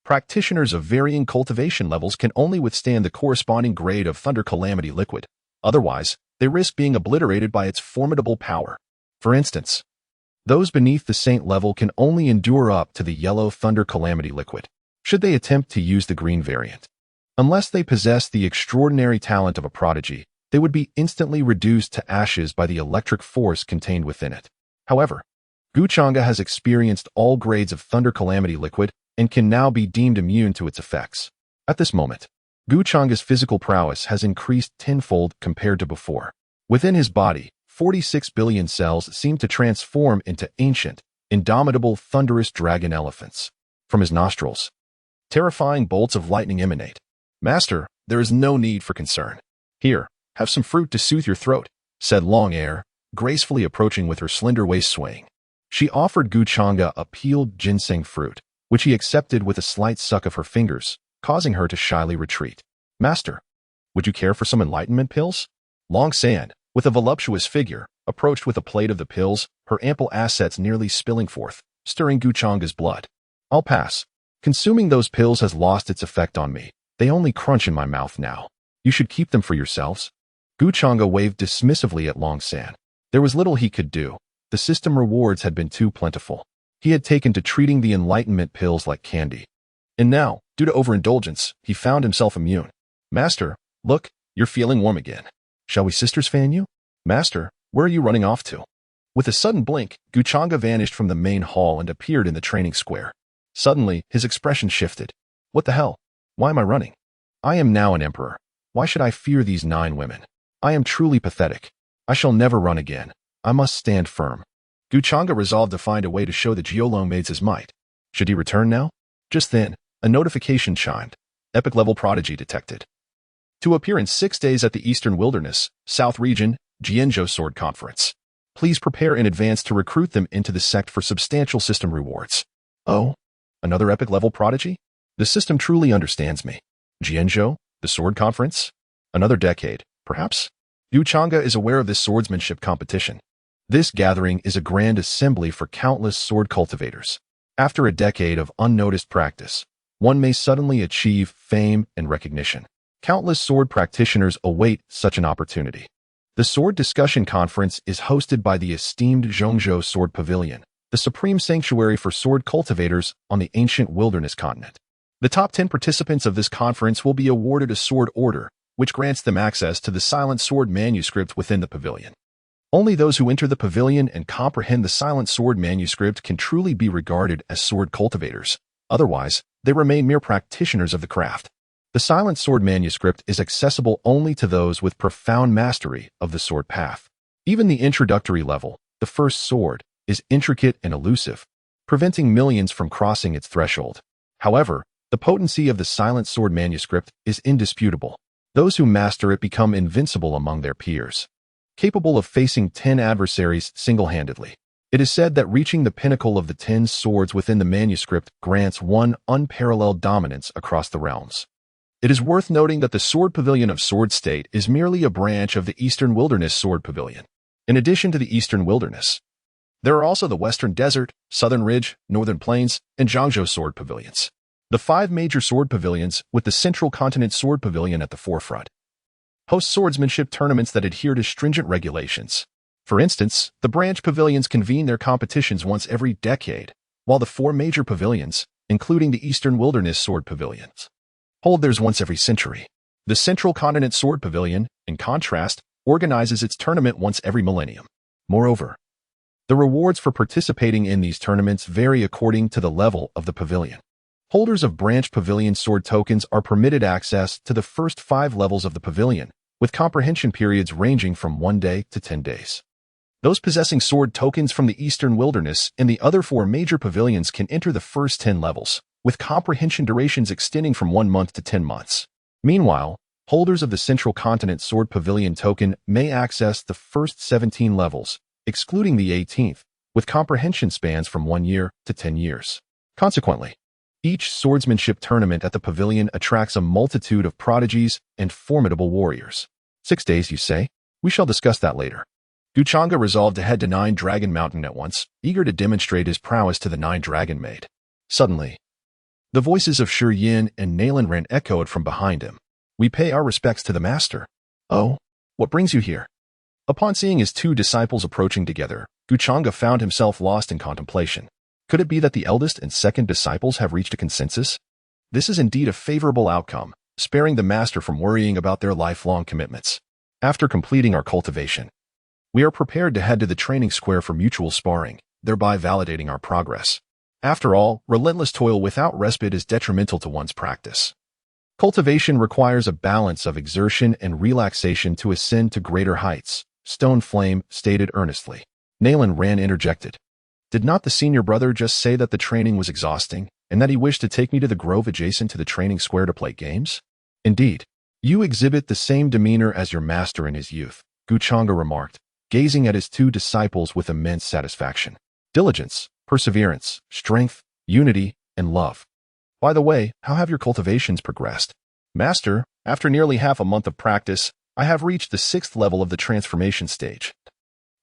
Practitioners of varying cultivation levels can only withstand the corresponding grade of Thunder Calamity liquid. Otherwise, they risk being obliterated by its formidable power. For instance, those beneath the Saint level can only endure up to the yellow Thunder Calamity liquid, should they attempt to use the green variant. Unless they possess the extraordinary talent of a prodigy, they would be instantly reduced to ashes by the electric force contained within it. However, Gu Changge has experienced all grades of Thunder Calamity liquid and can now be deemed immune to its effects. At this moment, Gu Changge's physical prowess has increased tenfold compared to before. Within his body, 46 billion cells seem to transform into ancient, indomitable, thunderous dragon elephants. From his nostrils, terrifying bolts of lightning emanate. Master, there is no need for concern. Here, have some fruit to soothe your throat, said Long Air, gracefully approaching with her slender waist swaying. She offered Gu Changge a peeled ginseng fruit, which he accepted with a slight suck of her fingers, causing her to shyly retreat. Master, would you care for some enlightenment pills? Long San, with a voluptuous figure, approached with a plate of the pills, her ample assets nearly spilling forth, stirring Gu Changge's blood. I'll pass. Consuming those pills has lost its effect on me. They only crunch in my mouth now. You should keep them for yourselves. Gu Changge waved dismissively at Long San. There was little he could do. The system rewards had been too plentiful. He had taken to treating the enlightenment pills like candy. And now, due to overindulgence, he found himself immune. Master, look, you're feeling warm again. Shall we sisters fan you? Master, where are you running off to? With a sudden blink, Gu Changge vanished from the main hall and appeared in the training square. Suddenly, his expression shifted. What the hell? Why am I running? I am now an emperor. Why should I fear these 9 women? I am truly pathetic. I shall never run again. I must stand firm. Gu Changge resolved to find a way to show the Jiolong maids his might. Should he return now? Just then, a notification chimed. Epic-level prodigy detected. To appear in 6 days at the Eastern Wilderness, South Region, Jianzhou Sword Conference. Please prepare in advance to recruit them into the sect for substantial system rewards. Oh, another epic-level prodigy? The system truly understands me. Jianzhou, the Sword Conference? Another decade, perhaps? Gu Changge is aware of this swordsmanship competition. This gathering is a grand assembly for countless sword cultivators. After a decade of unnoticed practice, one may suddenly achieve fame and recognition. Countless sword practitioners await such an opportunity. The Sword Discussion Conference is hosted by the esteemed Zhongzhou Sword Pavilion, the supreme sanctuary for sword cultivators on the ancient wilderness continent. The top 10 participants of this conference will be awarded a sword order, which grants them access to the Silent Sword manuscript within the pavilion. Only those who enter the pavilion and comprehend the Silent Sword manuscript can truly be regarded as sword cultivators. Otherwise, they remain mere practitioners of the craft. The Silent Sword manuscript is accessible only to those with profound mastery of the sword path. Even the introductory level, the first sword, is intricate and elusive, preventing millions from crossing its threshold. However, the potency of the Silent Sword manuscript is indisputable. Those who master it become invincible among their peers, capable of facing 10 adversaries single-handedly. It is said that reaching the pinnacle of the 10 swords within the manuscript grants one unparalleled dominance across the realms. It is worth noting that the Sword Pavilion of Sword State is merely a branch of the Eastern Wilderness Sword Pavilion. In addition to the Eastern Wilderness, there are also the Western Desert, Southern Ridge, Northern Plains, and Zhangzhou Sword Pavilions. The 5 major sword pavilions, with the Central Continent Sword Pavilion at the forefront, host swordsmanship tournaments that adhere to stringent regulations. For instance, the branch pavilions convene their competitions once every decade, while the 4 major pavilions, including the Eastern Wilderness Sword Pavilions, hold theirs once every century. The Central Continent Sword Pavilion, in contrast, organizes its tournament once every millennium. Moreover, the rewards for participating in these tournaments vary according to the level of the pavilion. Holders of branch pavilion sword tokens are permitted access to the first 5 levels of the pavilion, with comprehension periods ranging from 1 day to 10 days. Those possessing sword tokens from the Eastern Wilderness and the other 4 major pavilions can enter the first 10 levels, with comprehension durations extending from 1 month to 10 months. Meanwhile, holders of the Central Continent Sword Pavilion token may access the first 17 levels, excluding the 18th, with comprehension spans from 1 year to 10 years. Consequently, each swordsmanship tournament at the pavilion attracts a multitude of prodigies and formidable warriors. 6 days, you say? We shall discuss that later. Changge resolved to head to 9 Dragon Mountain at once, eager to demonstrate his prowess to the 9 Dragon Maid. Suddenly, the voices of Shi Yin and Nalan Ran echoed from behind him. We pay our respects to the master. Oh, what brings you here? Upon seeing his 2 disciples approaching together, Changge found himself lost in contemplation. Could it be that the eldest and second disciples have reached a consensus? This is indeed a favorable outcome, sparing the master from worrying about their lifelong commitments. After completing our cultivation, we are prepared to head to the training square for mutual sparring, thereby validating our progress. After all, relentless toil without respite is detrimental to one's practice. Cultivation requires a balance of exertion and relaxation to ascend to greater heights, Stone Flame stated earnestly. Nalan Ran interjected. Did not the senior brother just say that the training was exhausting, and that he wished to take me to the grove adjacent to the training square to play games? Indeed, you exhibit the same demeanor as your master in his youth, Changge remarked, gazing at his 2 disciples with immense satisfaction. Diligence, perseverance, strength, unity, and love. By the way, how have your cultivations progressed? Master, after nearly half a month of practice, I have reached the 6th level of the transformation stage.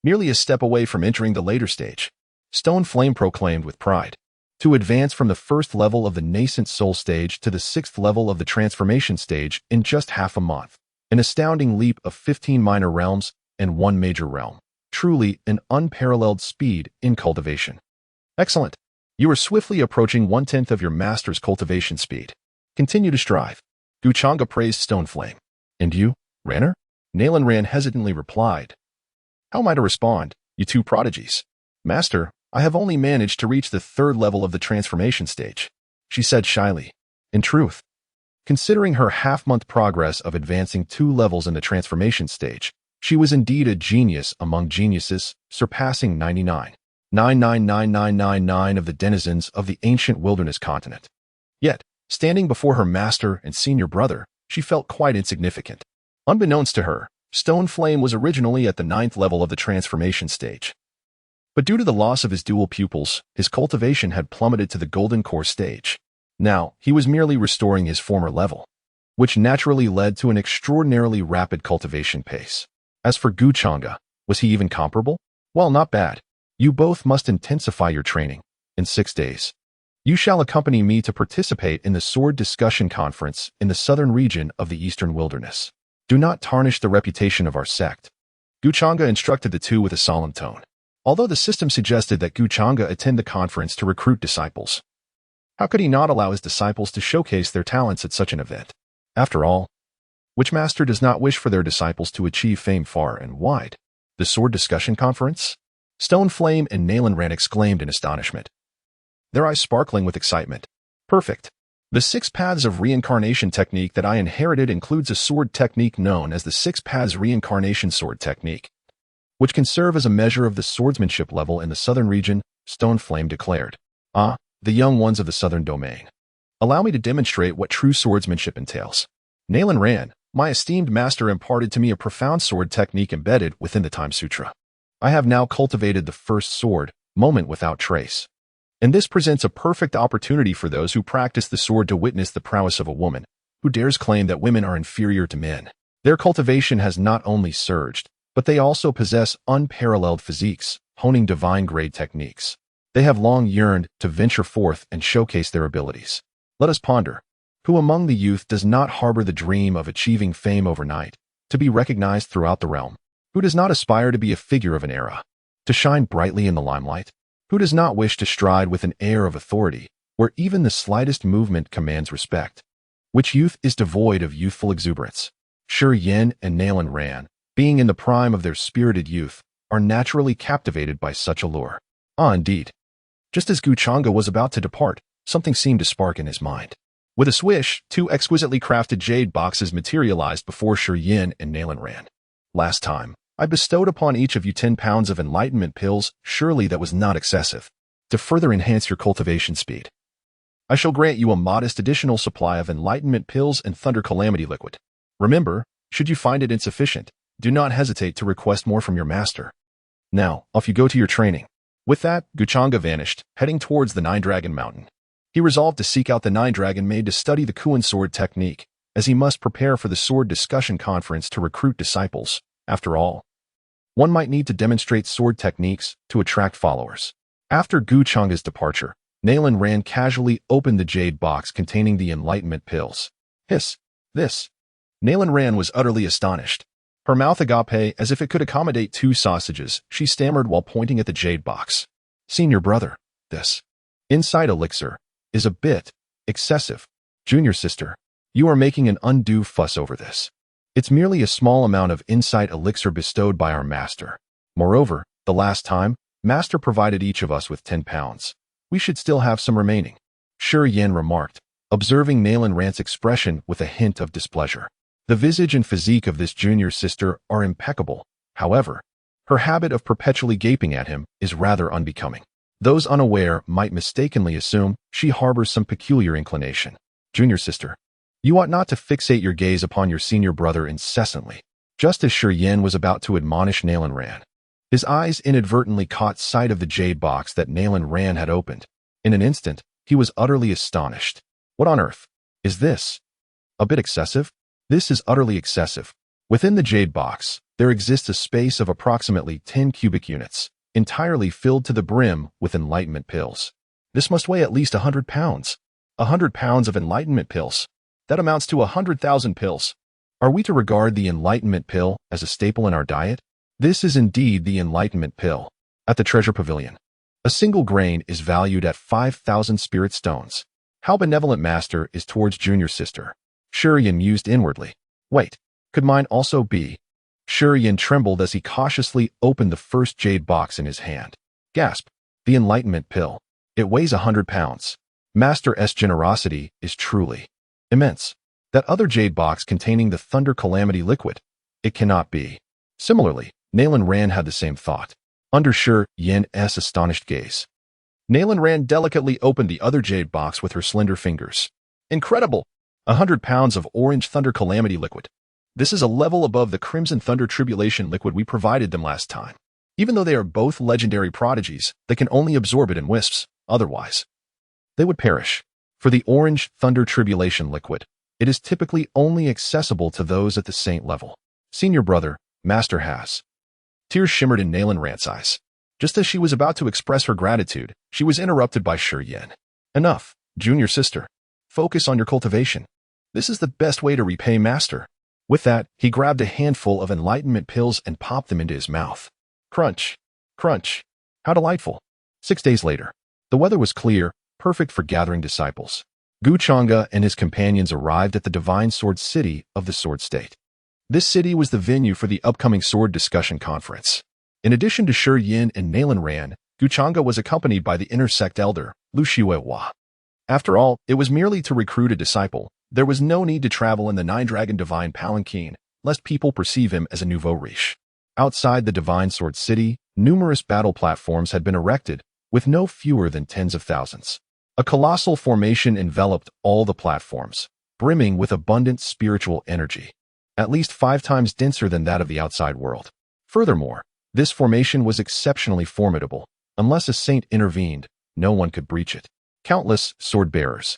Merely a step away from entering the later stage, Stone Flame proclaimed with pride. To advance from the 1st level of the nascent soul stage to the 6th level of the transformation stage in just half a month. An astounding leap of 15 minor realms and 1 major realm. Truly an unparalleled speed in cultivation. Excellent. You are swiftly approaching 1/10 of your master's cultivation speed. Continue to strive. Changge praised Stone Flame. And you, Ranner? Nalan Ran hesitantly replied. How am I to respond, you 2 prodigies? Master, I have only managed to reach the 3rd level of the transformation stage, she said shyly. In truth, considering her half-month progress of advancing 2 levels in the transformation stage, she was indeed a genius among geniuses, surpassing 99.99999 of the denizens of the ancient wilderness continent. Yet, standing before her master and senior brother, she felt quite insignificant. Unbeknownst to her, Stone Flame was originally at the 9th level of the transformation stage. But due to the loss of his dual pupils, his cultivation had plummeted to the golden core stage. Now, he was merely restoring his former level, which naturally led to an extraordinarily rapid cultivation pace. As for Changge, was he even comparable? Well, not bad. You both must intensify your training. In 6 days, you shall accompany me to participate in the Sword Discussion Conference in the southern region of the Eastern Wilderness. Do not tarnish the reputation of our sect. Changge instructed the 2 with a solemn tone. Although the system suggested that Changge attend the conference to recruit disciples, how could he not allow his disciples to showcase their talents at such an event? After all, which master does not wish for their disciples to achieve fame far and wide? The Sword Discussion Conference? Stone Flame and Nalan Ran exclaimed in astonishment, their eyes sparkling with excitement. Perfect. The 6 paths of reincarnation technique that I inherited includes a sword technique known as the 6 paths reincarnation sword technique, which can serve as a measure of the swordsmanship level in the southern region, Stone Flame declared. Ah, the young ones of the southern domain. Allow me to demonstrate what true swordsmanship entails. Nalan Ran, my esteemed master, imparted to me a profound sword technique embedded within the Time Sutra. I have now cultivated the first sword, Moment Without Trace. And this presents a perfect opportunity for those who practice the sword to witness the prowess of a woman, who dares claim that women are inferior to men. Their cultivation has not only surged, but they also possess unparalleled physiques, honing divine-grade techniques. They have long yearned to venture forth and showcase their abilities. Let us ponder. Who among the youth does not harbor the dream of achieving fame overnight, to be recognized throughout the realm? Who does not aspire to be a figure of an era, to shine brightly in the limelight? Who does not wish to stride with an air of authority, where even the slightest movement commands respect. Which youth is devoid of youthful exuberance? Shi Yin and Nalan Ran, being in the prime of their spirited youth, are naturally captivated by such allure. Ah, indeed. Just as Changge was about to depart, something seemed to spark in his mind. With a swish, two exquisitely crafted jade boxes materialized before Shi Yin and Nalan Ran. Last time, I bestowed upon each of you 10 pounds of enlightenment pills. Surely that was not excessive. To further enhance your cultivation speed, I shall grant you a modest additional supply of enlightenment pills and thunder calamity liquid. Remember, should you find it insufficient, do not hesitate to request more from your master. Now, off you go to your training. With that, Changge vanished, heading towards the Nine Dragon Mountain. He resolved to seek out the Nine Dragon Maid to study the Kuan sword technique, as he must prepare for the sword discussion conference to recruit disciples. After all, one might need to demonstrate sword techniques to attract followers. After Changge's departure, Nalan Ran casually opened the jade box containing the enlightenment pills. Hiss! This! Nalan Ran was utterly astonished. Her mouth agape as if it could accommodate 2 sausages, she stammered while pointing at the jade box. Senior brother, this insight elixir is a bit excessive. Junior sister, you are making an undue fuss over this. It's merely a small amount of insight elixir bestowed by our master. Moreover, the last time, master provided each of us with 10 pounds. We should still have some remaining. Shi Yin remarked, observing Nalan Ran's expression with a hint of displeasure. The visage and physique of this junior sister are impeccable. However, her habit of perpetually gaping at him is rather unbecoming. Those unaware might mistakenly assume she harbors some peculiar inclination. Junior sister, you ought not to fixate your gaze upon your senior brother incessantly. Just as Shi Yin was about to admonish Nalan Ran, his eyes inadvertently caught sight of the jade box that Nalan Ran had opened. In an instant, he was utterly astonished. What on earth is this? A bit excessive? This is utterly excessive. Within the jade box, there exists a space of approximately 10 cubic units, entirely filled to the brim with enlightenment pills. This must weigh at least 100 pounds. 100 pounds of enlightenment pills. That amounts to 100,000 pills. Are we to regard the enlightenment pill as a staple in our diet? This is indeed the enlightenment pill. At the treasure pavilion, a single grain is valued at 5,000 spirit stones. How benevolent master is towards junior sister. Shi Yin mused inwardly. Wait, could mine also be? Shi Yin trembled as he cautiously opened the first jade box in his hand. Gasp! The enlightenment pill. It weighs 100 pounds. Master's generosity is truly immense. That other jade box containing the thunder calamity liquid. It cannot be. Similarly, Nalan Ran had the same thought. Under Shi Yin's astonished gaze, Nalan Ran delicately opened the other jade box with her slender fingers. Incredible! 100 pounds of orange thunder calamity liquid. This is a level above the crimson thunder tribulation liquid we provided them last time. Even though they are both legendary prodigies, they can only absorb it in wisps, otherwise they would perish. For the orange thunder tribulation liquid, it is typically only accessible to those at the saint level. Senior brother, master has. Tears shimmered in Nalan Ran's eyes. Just as she was about to express her gratitude, she was interrupted by Shi Yin. Enough, junior sister. Focus on your cultivation. This is the best way to repay master. With that, he grabbed a handful of enlightenment pills and popped them into his mouth. Crunch. Crunch. How delightful. 6 days later, the weather was clear, perfect for gathering disciples. Changge and his companions arrived at the divine sword city of the Sword State. This city was the venue for the upcoming sword discussion conference. In addition to Shi Yin and Nalan Ran, Changge was accompanied by the inner sect elder, Lu Shiwei. After all, it was merely to recruit a disciple. There was no need to travel in the Nine-Dragon Divine Palanquin, lest people perceive him as a nouveau riche. Outside the Divine Sword City, numerous battle platforms had been erected, with no fewer than tens of thousands. A colossal formation enveloped all the platforms, brimming with abundant spiritual energy, at least 5 times denser than that of the outside world. Furthermore, this formation was exceptionally formidable. Unless a saint intervened, no one could breach it. Countless sword-bearers,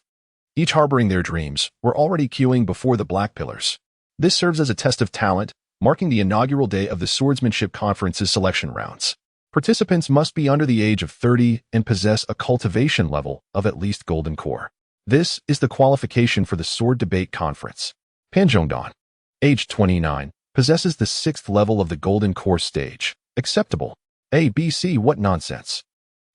each harboring their dreams, were already queuing before the black pillars. This serves as a test of talent, marking the inaugural day of the Swordsmanship Conference's selection rounds. Participants must be under the age of 30 and possess a cultivation level of at least Golden Core. This is the qualification for the Sword Debate Conference. Pan Zhongdan, age 29, possesses the 6th level of the Golden Core stage. Acceptable. A, B, C, what nonsense.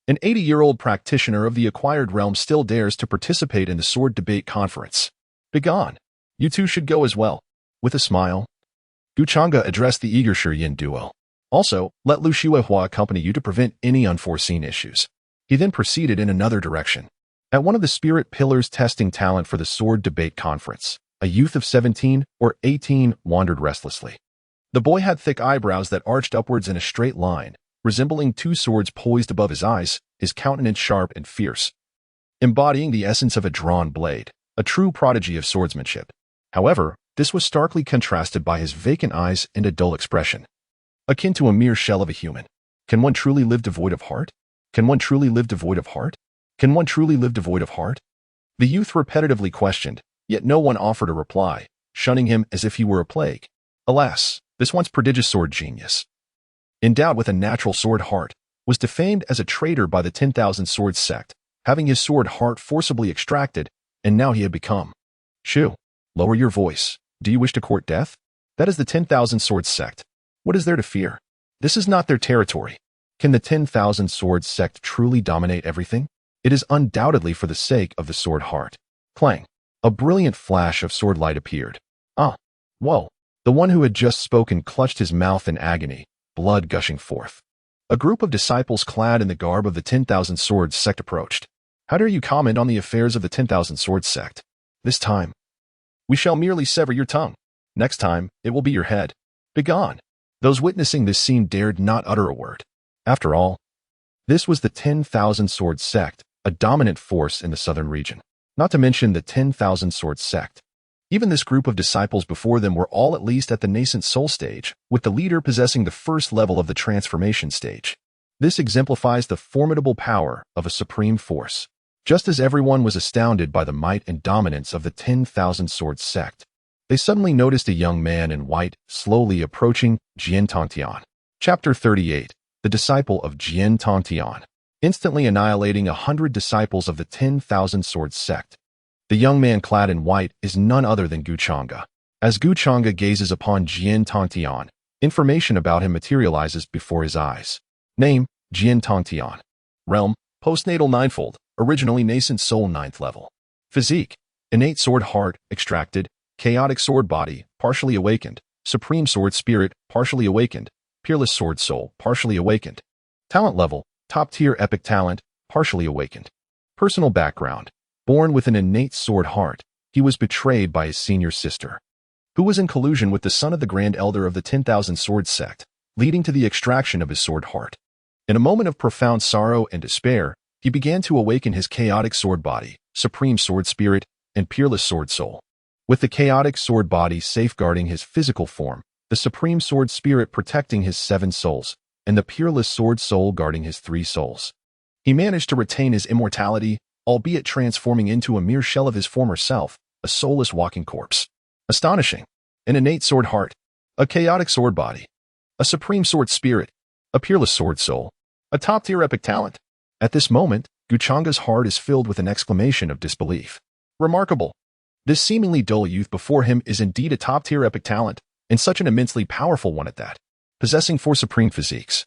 An 80-year-old practitioner of the acquired realm still dares to participate in the sword debate conference. Begone. You two should go as well. With a smile, Changge addressed the eager Shiyin duo. Also, let Lu Xuehua accompany you to prevent any unforeseen issues. He then proceeded in another direction. At one of the spirit pillars testing talent for the sword debate conference, a youth of 17 or 18 wandered restlessly. The boy had thick eyebrows that arched upwards in a straight line, resembling two swords poised above his eyes, his countenance sharp and fierce, embodying the essence of a drawn blade, a true prodigy of swordsmanship. However, this was starkly contrasted by his vacant eyes and a dull expression, akin to a mere shell of a human. Can one truly live devoid of heart? Can one truly live devoid of heart? Can one truly live devoid of heart? The youth repetitively questioned, yet no one offered a reply, shunning him as if he were a plague. Alas, this once prodigious sword genius, endowed with a natural sword heart, was defamed as a traitor by the 10,000 Sword Sect, having his sword heart forcibly extracted, and now he had become. Shu, lower your voice. Do you wish to court death? That is the 10,000 Sword Sect. What is there to fear? This is not their territory. Can the 10,000 Sword Sect truly dominate everything? It is undoubtedly for the sake of the sword heart. Clang. A brilliant flash of sword light appeared. Ah, whoa. The one who had just spoken clutched his mouth in agony, blood gushing forth. A group of disciples clad in the garb of the 10,000 Sword Sect approached. How dare you comment on the affairs of the 10,000 Sword Sect? This time, we shall merely sever your tongue. Next time, it will be your head. Begone. Those witnessing this scene dared not utter a word. After all, this was the 10,000 Sword Sect, a dominant force in the southern region. Not to mention the 10,000 Sword Sect. Even this group of disciples before them were all at least at the nascent soul stage, with the leader possessing the first level of the transformation stage. This exemplifies the formidable power of a supreme force. Just as everyone was astounded by the might and dominance of the 10,000 Sword Sect, they suddenly noticed a young man in white slowly approaching Jian Tongtian. Chapter 38. The Disciple of Jian Tongtian. Instantly annihilating 100 disciples of the 10,000 Sword Sect. The young man clad in white is none other than Changge. As Changge gazes upon Jian Tongtian, information about him materializes before his eyes. Name, Jian Tongtian. Realm, postnatal ninefold, originally nascent soul 9th level. Physique, innate sword heart, extracted, chaotic sword body, partially awakened, supreme sword spirit, partially awakened, peerless sword soul, partially awakened. Talent level, top-tier epic talent, partially awakened. Personal background. Born with an innate sword heart, he was betrayed by his senior sister, who was in collusion with the son of the Grand Elder of the 10,000 Sword Sect, leading to the extraction of his sword heart. In a moment of profound sorrow and despair, he began to awaken his chaotic sword body, supreme sword spirit, and peerless sword soul. With the chaotic sword body safeguarding his physical form, the supreme sword spirit protecting his 7 souls, and the peerless sword soul guarding his 3 souls. He managed to retain his immortality, albeit transforming into a mere shell of his former self, a soulless walking corpse. Astonishing. An innate sword heart, a chaotic sword body, a supreme sword spirit, a peerless sword soul, a top-tier epic talent. At this moment, Changge's heart is filled with an exclamation of disbelief. Remarkable. This seemingly dull youth before him is indeed a top-tier epic talent, and such an immensely powerful one at that, possessing 4 supreme physiques.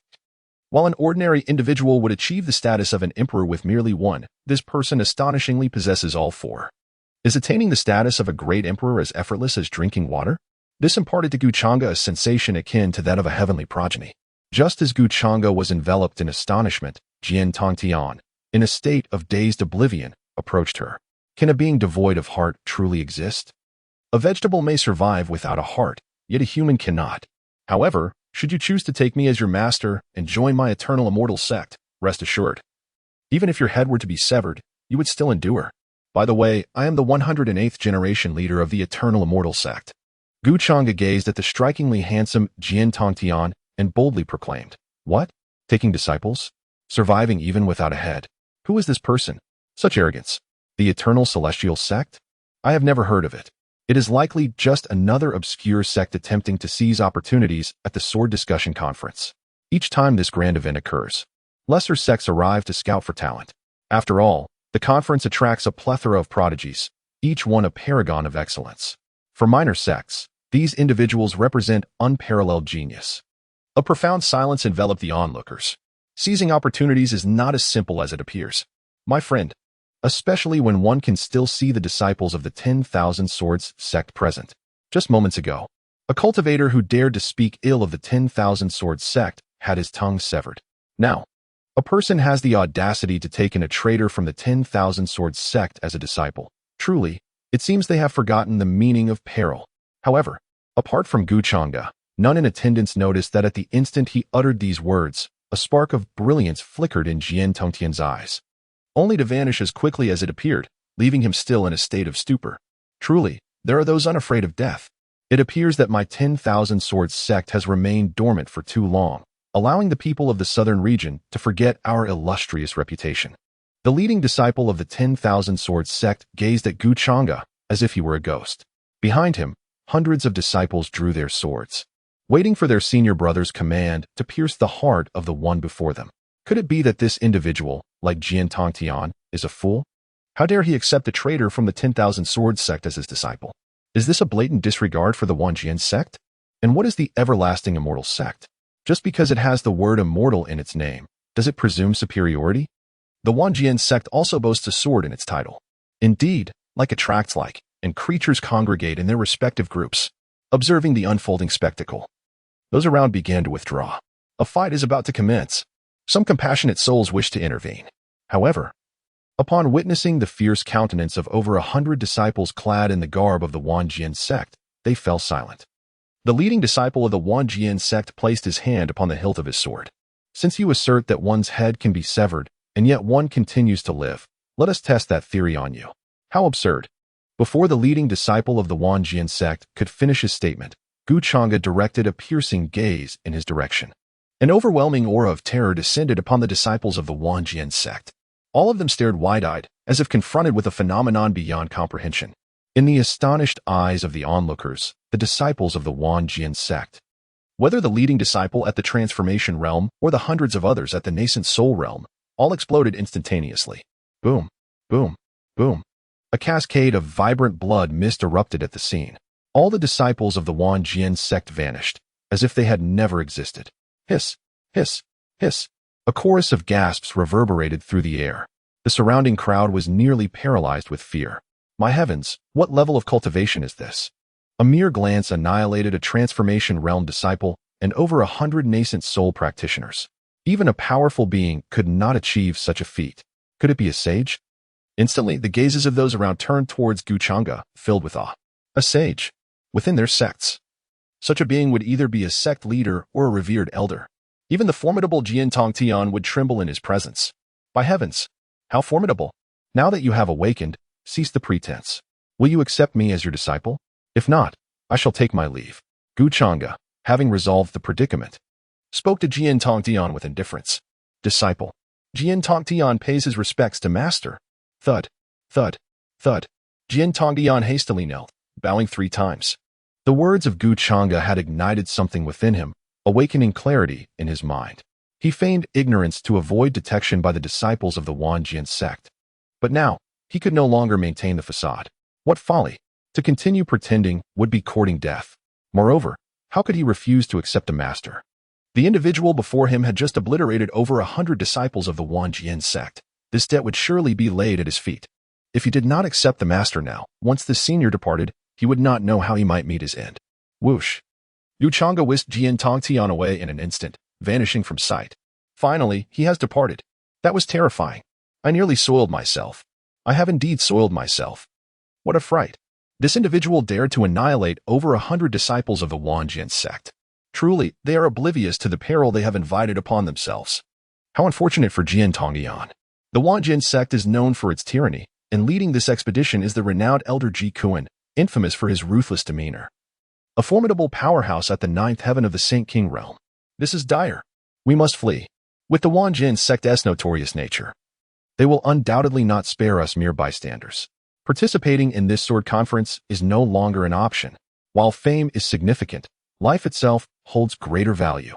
While an ordinary individual would achieve the status of an emperor with merely 1, this person astonishingly possesses all 4. Is attaining the status of a great emperor as effortless as drinking water? This imparted to Changge a sensation akin to that of a heavenly progeny. Just as Changge was enveloped in astonishment, Jian Tongtian, in a state of dazed oblivion, approached her. Can a being devoid of heart truly exist? A vegetable may survive without a heart, yet a human cannot. However, should you choose to take me as your master and join my Eternal Immortal Sect, rest assured, even if your head were to be severed, you would still endure. By the way, I am the 108th generation leader of the Eternal Immortal Sect. Changge gazed at the strikingly handsome Jian Tongtian and boldly proclaimed, "What? Taking disciples? Surviving even without a head? Who is this person? Such arrogance. The Eternal Celestial Sect? I have never heard of it. It is likely just another obscure sect attempting to seize opportunities at the sword discussion conference. Each time this grand event occurs, lesser sects arrive to scout for talent. After all, the conference attracts a plethora of prodigies, each one a paragon of excellence. For minor sects, these individuals represent unparalleled genius. A profound silence enveloped the onlookers. Seizing opportunities is not as simple as it appears, my friend, especially when one can still see the disciples of the 10,000 Swords sect present. Just moments ago, a cultivator who dared to speak ill of the 10,000 Swords sect had his tongue severed. Now, a person has the audacity to take in a traitor from the 10,000 Swords sect as a disciple. Truly, it seems they have forgotten the meaning of peril. However, apart from Changge, none in attendance noticed that at the instant he uttered these words, a spark of brilliance flickered in Jian Tongtian's eyes, only to vanish as quickly as it appeared, leaving him still in a state of stupor. Truly, there are those unafraid of death. It appears that my 10,000 Swords sect has remained dormant for too long, allowing the people of the southern region to forget our illustrious reputation. The leading disciple of the 10,000 Swords sect gazed at Changge as if he were a ghost. Behind him, hundreds of disciples drew their swords, waiting for their senior brother's command to pierce the heart of the one before them. Could it be that this individual, like Jian Tongtian, is a fool? How dare he accept a traitor from the 10,000 Swords sect as his disciple? Is this a blatant disregard for the Wanjian sect? And what is the everlasting immortal sect? Just because it has the word immortal in its name, does it presume superiority? The Wanjian sect also boasts a sword in its title. Indeed, like attracts like, and creatures congregate in their respective groups, observing the unfolding spectacle. Those around began to withdraw. A fight is about to commence. Some compassionate souls wish to intervene. However, upon witnessing the fierce countenance of over 100 disciples clad in the garb of the Wanjian sect, they fell silent. The leading disciple of the Wanjian sect placed his hand upon the hilt of his sword. Since you assert that one's head can be severed, and yet one continues to live, let us test that theory on you. How absurd. Before the leading disciple of the Wanjian sect could finish his statement, Changge directed a piercing gaze in his direction. An overwhelming aura of terror descended upon the disciples of the Wanjian sect. All of them stared wide-eyed, as if confronted with a phenomenon beyond comprehension. In the astonished eyes of the onlookers, the disciples of the Wanjian sect, whether the leading disciple at the transformation realm or the hundreds of others at the nascent soul realm, all exploded instantaneously. Boom, boom, boom. A cascade of vibrant blood mist erupted at the scene. All the disciples of the Wanjian sect vanished, as if they had never existed. Hiss, hiss, hiss. A chorus of gasps reverberated through the air. The surrounding crowd was nearly paralyzed with fear. My heavens, what level of cultivation is this? A mere glance annihilated a transformation realm disciple and over 100 nascent soul practitioners. Even a powerful being could not achieve such a feat. Could it be a sage? Instantly, the gazes of those around turned towards Changge, filled with awe. A sage. Within their sects, such a being would either be a sect leader or a revered elder. Even the formidable Jian Tongtian would tremble in his presence. By heavens, how formidable! Now that you have awakened, cease the pretense. Will you accept me as your disciple? If not, I shall take my leave. Changge, having resolved the predicament, spoke to Jian Tongtian with indifference. Disciple. Jian Tongtian pays his respects to master. Thud, thud, thud. Jian Tongtian hastily knelt, bowing 3 times. The words of Changge had ignited something within him, awakening clarity in his mind. He feigned ignorance to avoid detection by the disciples of the Wanjian sect. But now, he could no longer maintain the facade. What folly! To continue pretending would be courting death. Moreover, how could he refuse to accept a master? The individual before him had just obliterated over 100 disciples of the Wanjian sect. This debt would surely be laid at his feet. If he did not accept the master now, once the senior departed, he would not know how he might meet his end. Whoosh! Changge whisked Jian Tongtian away in an instant, vanishing from sight. Finally, he has departed. That was terrifying. I nearly soiled myself. I have indeed soiled myself. What a fright. This individual dared to annihilate over 100 disciples of the Wanjian sect. Truly, they are oblivious to the peril they have invited upon themselves. How unfortunate for Jian Tongtian. The Wanjian sect is known for its tyranny, and leading this expedition is the renowned elder Ji Kuan, infamous for his ruthless demeanor. A formidable powerhouse at the 9th heaven of the Saint King realm. This is dire. We must flee. With the Wanjian sect's notorious nature, they will undoubtedly not spare us mere bystanders. Participating in this sword conference is no longer an option. While fame is significant, life itself holds greater value.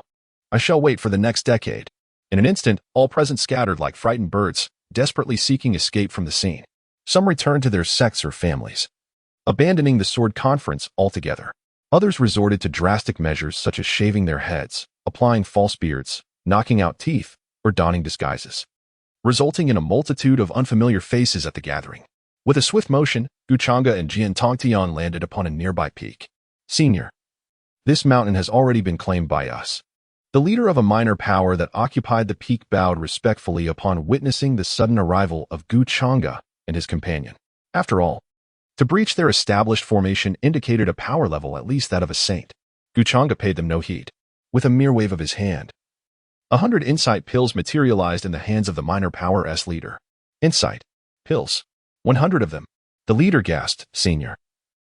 I shall wait for the next decade. In an instant, all present scattered like frightened birds, desperately seeking escape from the scene. Some returned to their sects or families, abandoning the sword conference altogether. Others resorted to drastic measures such as shaving their heads, applying false beards, knocking out teeth, or donning disguises, resulting in a multitude of unfamiliar faces at the gathering. With a swift motion, Changge and Jian Tongtian landed upon a nearby peak. Senior, this mountain has already been claimed by us. The leader of a minor power that occupied the peak bowed respectfully upon witnessing the sudden arrival of Changge and his companion. After all, to breach their established formation indicated a power level at least that of a saint. Changge paid them no heed. With a mere wave of his hand, 100 insight pills materialized in the hands of the minor power's leader. Insight pills. 100 of them. The leader gasped, Senior,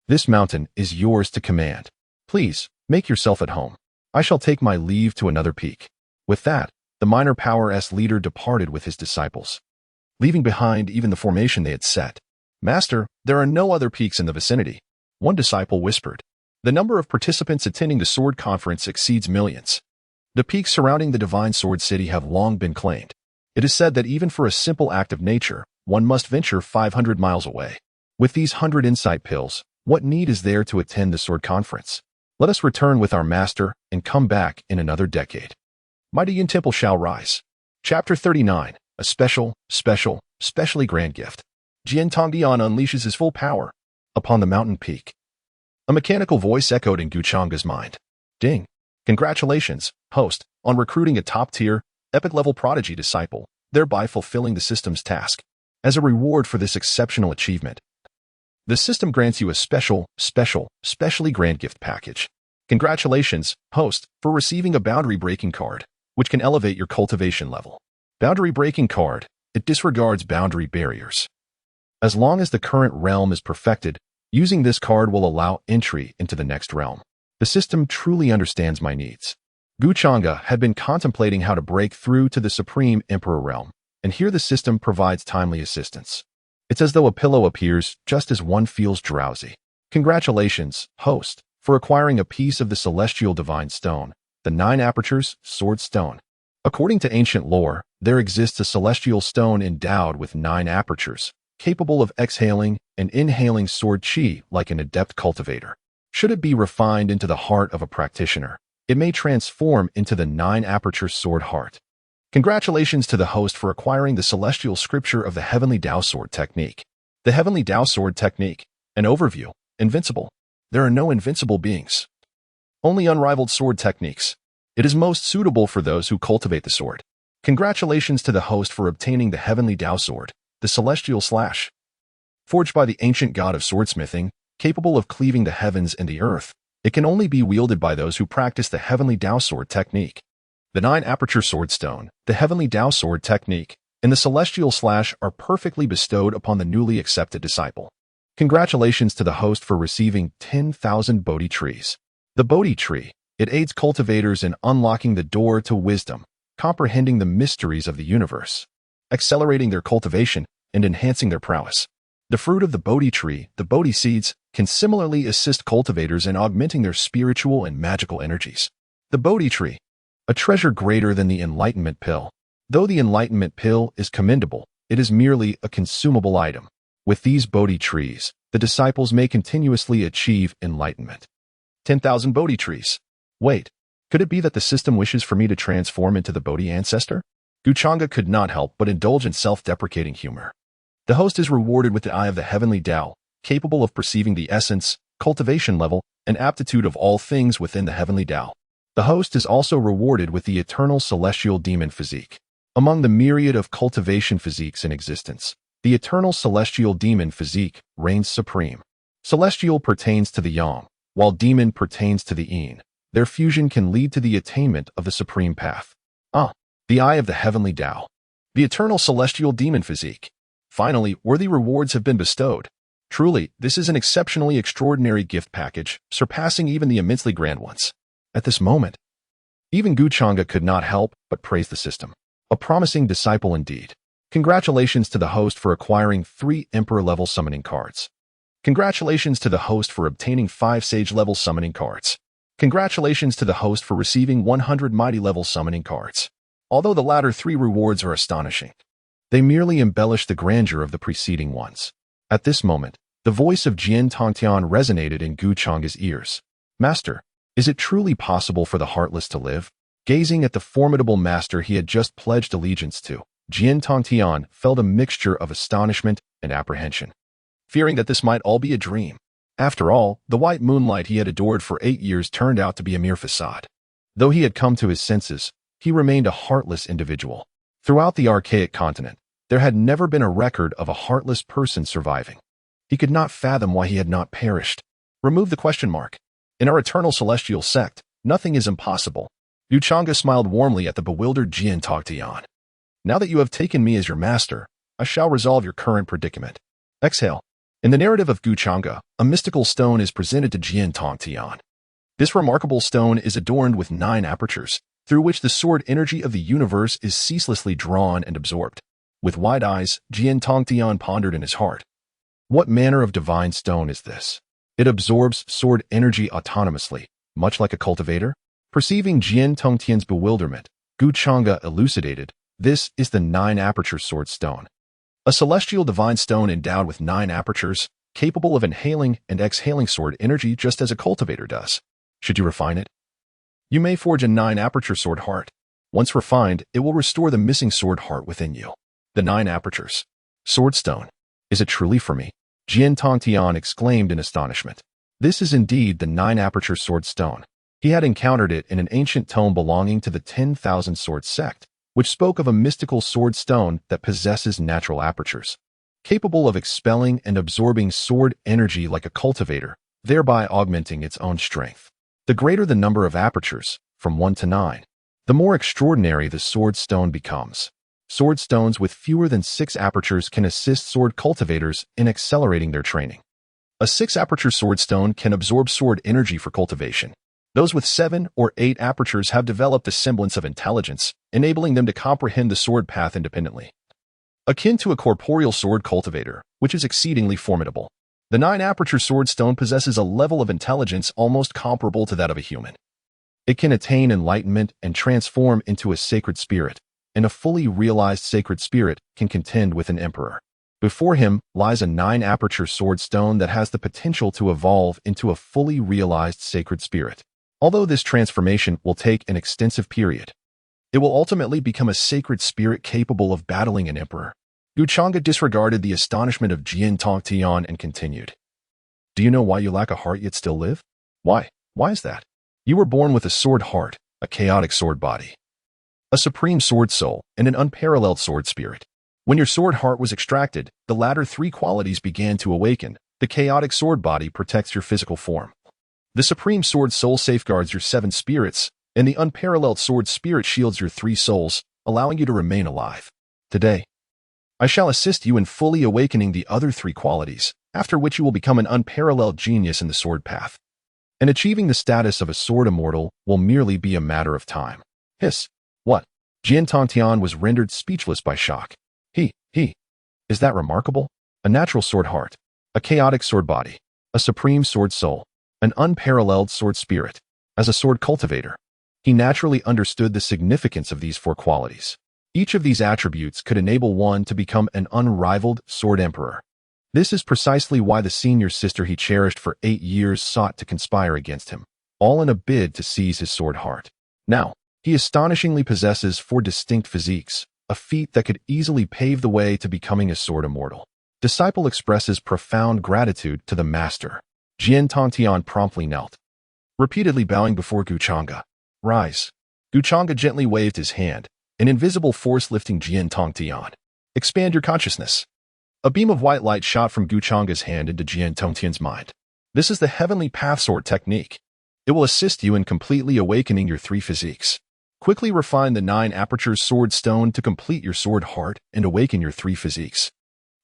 this mountain is yours to command. Please, make yourself at home. I shall take my leave to another peak. With that, the minor power's leader departed with his disciples, leaving behind even the formation they had set. Master, there are no other peaks in the vicinity. One disciple whispered. The number of participants attending the sword conference exceeds millions. The peaks surrounding the divine sword city have long been claimed. It is said that even for a simple act of nature, one must venture 500 miles away. With these 100 insight pills, what need is there to attend the sword conference? Let us return with our master and come back in another decade. Mighty Yin Temple shall rise. Chapter 39, a specially grand gift. Jian Tongtian unleashes his full power upon the mountain peak. A mechanical voice echoed in Changge's mind. Ding. Congratulations, host, on recruiting a top-tier, epic-level prodigy disciple, thereby fulfilling the system's task. As a reward for this exceptional achievement, the system grants you a specially grand gift package. Congratulations, host, for receiving a boundary-breaking card, which can elevate your cultivation level. Boundary-breaking card. It disregards boundary barriers. As long as the current realm is perfected, using this card will allow entry into the next realm. The system truly understands my needs. Changge had been contemplating how to break through to the Supreme Emperor realm, and here the system provides timely assistance. It's as though a pillow appears just as one feels drowsy. Congratulations, host, for acquiring a piece of the celestial divine stone, the 9 apertures sword stone. According to ancient lore, there exists a celestial stone endowed with 9 apertures, capable of exhaling and inhaling sword chi like an adept cultivator. Should it be refined into the heart of a practitioner, it may transform into the 9 aperture sword heart. Congratulations to the host for acquiring the celestial scripture of the Heavenly Dao Sword Technique. The Heavenly Dao Sword Technique. An overview. Invincible. There are no invincible beings. Only unrivaled sword techniques. It is most suitable for those who cultivate the sword. Congratulations to the host for obtaining the Heavenly Dao Sword, the Celestial Slash. Forged by the ancient god of swordsmithing, capable of cleaving the heavens and the earth, it can only be wielded by those who practice the Heavenly Dao Sword Technique. The 9 aperture sword stone, the Heavenly Dao Sword Technique, and the Celestial Slash are perfectly bestowed upon the newly accepted disciple. Congratulations to the host for receiving 10,000 Bodhi trees. The Bodhi tree. It aids cultivators in unlocking the door to wisdom, comprehending the mysteries of the universe, accelerating their cultivation, and enhancing their prowess. The fruit of the Bodhi tree, the Bodhi seeds, can similarly assist cultivators in augmenting their spiritual and magical energies. The Bodhi tree. A treasure greater than the enlightenment pill. Though the enlightenment pill is commendable, it is merely a consumable item. With these Bodhi trees, the disciples may continuously achieve enlightenment. 10,000 Bodhi trees. Wait, could it be that the system wishes for me to transform into the Bodhi ancestor? Changge could not help but indulge in self-deprecating humor. The host is rewarded with the Eye of the Heavenly Tao, capable of perceiving the essence, cultivation level, and aptitude of all things within the Heavenly Tao. The host is also rewarded with the Eternal Celestial Demon Physique. Among the myriad of cultivation physiques in existence, the Eternal Celestial Demon Physique reigns supreme. Celestial pertains to the Yang, while Demon pertains to the Yin. Their fusion can lead to the attainment of the Supreme Path. The Eye of the Heavenly Tao. The Eternal Celestial Demon Physique. Finally, worthy rewards have been bestowed. Truly, this is an exceptionally extraordinary gift package, surpassing even the immensely grand ones. At this moment, even Changge could not help but praise the system. A promising disciple indeed. Congratulations to the host for acquiring 3 Emperor-level summoning cards. Congratulations to the host for obtaining 5 Sage-level summoning cards. Congratulations to the host for receiving 100 Mighty-level summoning cards. Although the latter 3 rewards are astonishing, they merely embellish the grandeur of the preceding ones. At this moment, the voice of Jian Tongtian resonated in Changge's ears. Master, is it truly possible for the heartless to live? Gazing at the formidable master he had just pledged allegiance to, Jian Tongtian felt a mixture of astonishment and apprehension, fearing that this might all be a dream. After all, the white moonlight he had adored for 8 years turned out to be a mere facade. Though he had come to his senses, he remained a heartless individual. Throughout the archaic continent, there had never been a record of a heartless person surviving. He could not fathom why he had not perished. Remove the question mark. In our eternal celestial sect, nothing is impossible. Changge smiled warmly at the bewildered Jian Tongtian. Now that you have taken me as your master, I shall resolve your current predicament. Exhale. In the narrative of Changge, a mystical stone is presented to Jian Tongtian. This remarkable stone is adorned with 9 apertures, through which the sword energy of the universe is ceaselessly drawn and absorbed. With wide eyes, Jian Tongtian pondered in his heart. What manner of divine stone is this? It absorbs sword energy autonomously, much like a cultivator. Perceiving Jian Tongtian's bewilderment, Changge elucidated, this is the 9-aperture sword stone. A celestial divine stone endowed with 9 apertures, capable of inhaling and exhaling sword energy just as a cultivator does. Should you refine it? You may forge a 9-aperture sword heart. Once refined, it will restore the missing sword heart within you. The 9 apertures. Sword stone. Is it truly for me? Jian Tongtian exclaimed in astonishment. This is indeed the 9-aperture sword stone. He had encountered it in an ancient tome belonging to the 10,000 Sword Sect, which spoke of a mystical sword stone that possesses natural apertures, capable of expelling and absorbing sword energy like a cultivator, thereby augmenting its own strength. The greater the number of apertures, from 1 to 9, the more extraordinary the sword stone becomes. Sword stones with fewer than 6 apertures can assist sword cultivators in accelerating their training. A 6-aperture sword stone can absorb sword energy for cultivation. Those with 7 or 8 apertures have developed a semblance of intelligence, enabling them to comprehend the sword path independently. Akin to a corporeal sword cultivator, which is exceedingly formidable, the 9-aperture sword stone possesses a level of intelligence almost comparable to that of a human. It can attain enlightenment and transform into a sacred spirit, and a fully realized sacred spirit can contend with an emperor. Before him lies a 9-aperture sword stone that has the potential to evolve into a fully realized sacred spirit. Although this transformation will take an extensive period, it will ultimately become a sacred spirit capable of battling an emperor. Changge disregarded the astonishment of Jian Tongtian and continued. Do you know why you lack a heart yet still live? Why? Why is that? You were born with a sword heart, a chaotic sword body, a supreme sword soul, and an unparalleled sword spirit. When your sword heart was extracted, the latter 3 qualities began to awaken. The chaotic sword body protects your physical form. The supreme sword soul safeguards your 7 spirits, and the unparalleled sword spirit shields your 3 souls, allowing you to remain alive. Today, I shall assist you in fully awakening the other 3 qualities, after which you will become an unparalleled genius in the sword path. And achieving the status of a sword immortal will merely be a matter of time. Hiss. What? Jian Tongtian was rendered speechless by shock. Is that remarkable? A natural sword heart, a chaotic sword body, a supreme sword soul, an unparalleled sword spirit. As a sword cultivator, he naturally understood the significance of these 4 qualities. Each of these attributes could enable one to become an unrivaled sword emperor. This is precisely why the senior sister he cherished for 8 years sought to conspire against him, all in a bid to seize his sword heart. Now, he astonishingly possesses 4 distinct physiques, a feat that could easily pave the way to becoming a sword immortal. Disciple expresses profound gratitude to the master. Jian Tongtian promptly knelt, repeatedly bowing before Changge. Rise. Changge gently waved his hand, an invisible force lifting Jian Tongtian. Expand your consciousness. A beam of white light shot from Changge's hand into Jian Tongtian's mind. This is the heavenly path sword technique. It will assist you in completely awakening your 3 physiques. Quickly refine the 9-aperture sword stone to complete your sword heart and awaken your 3 physiques.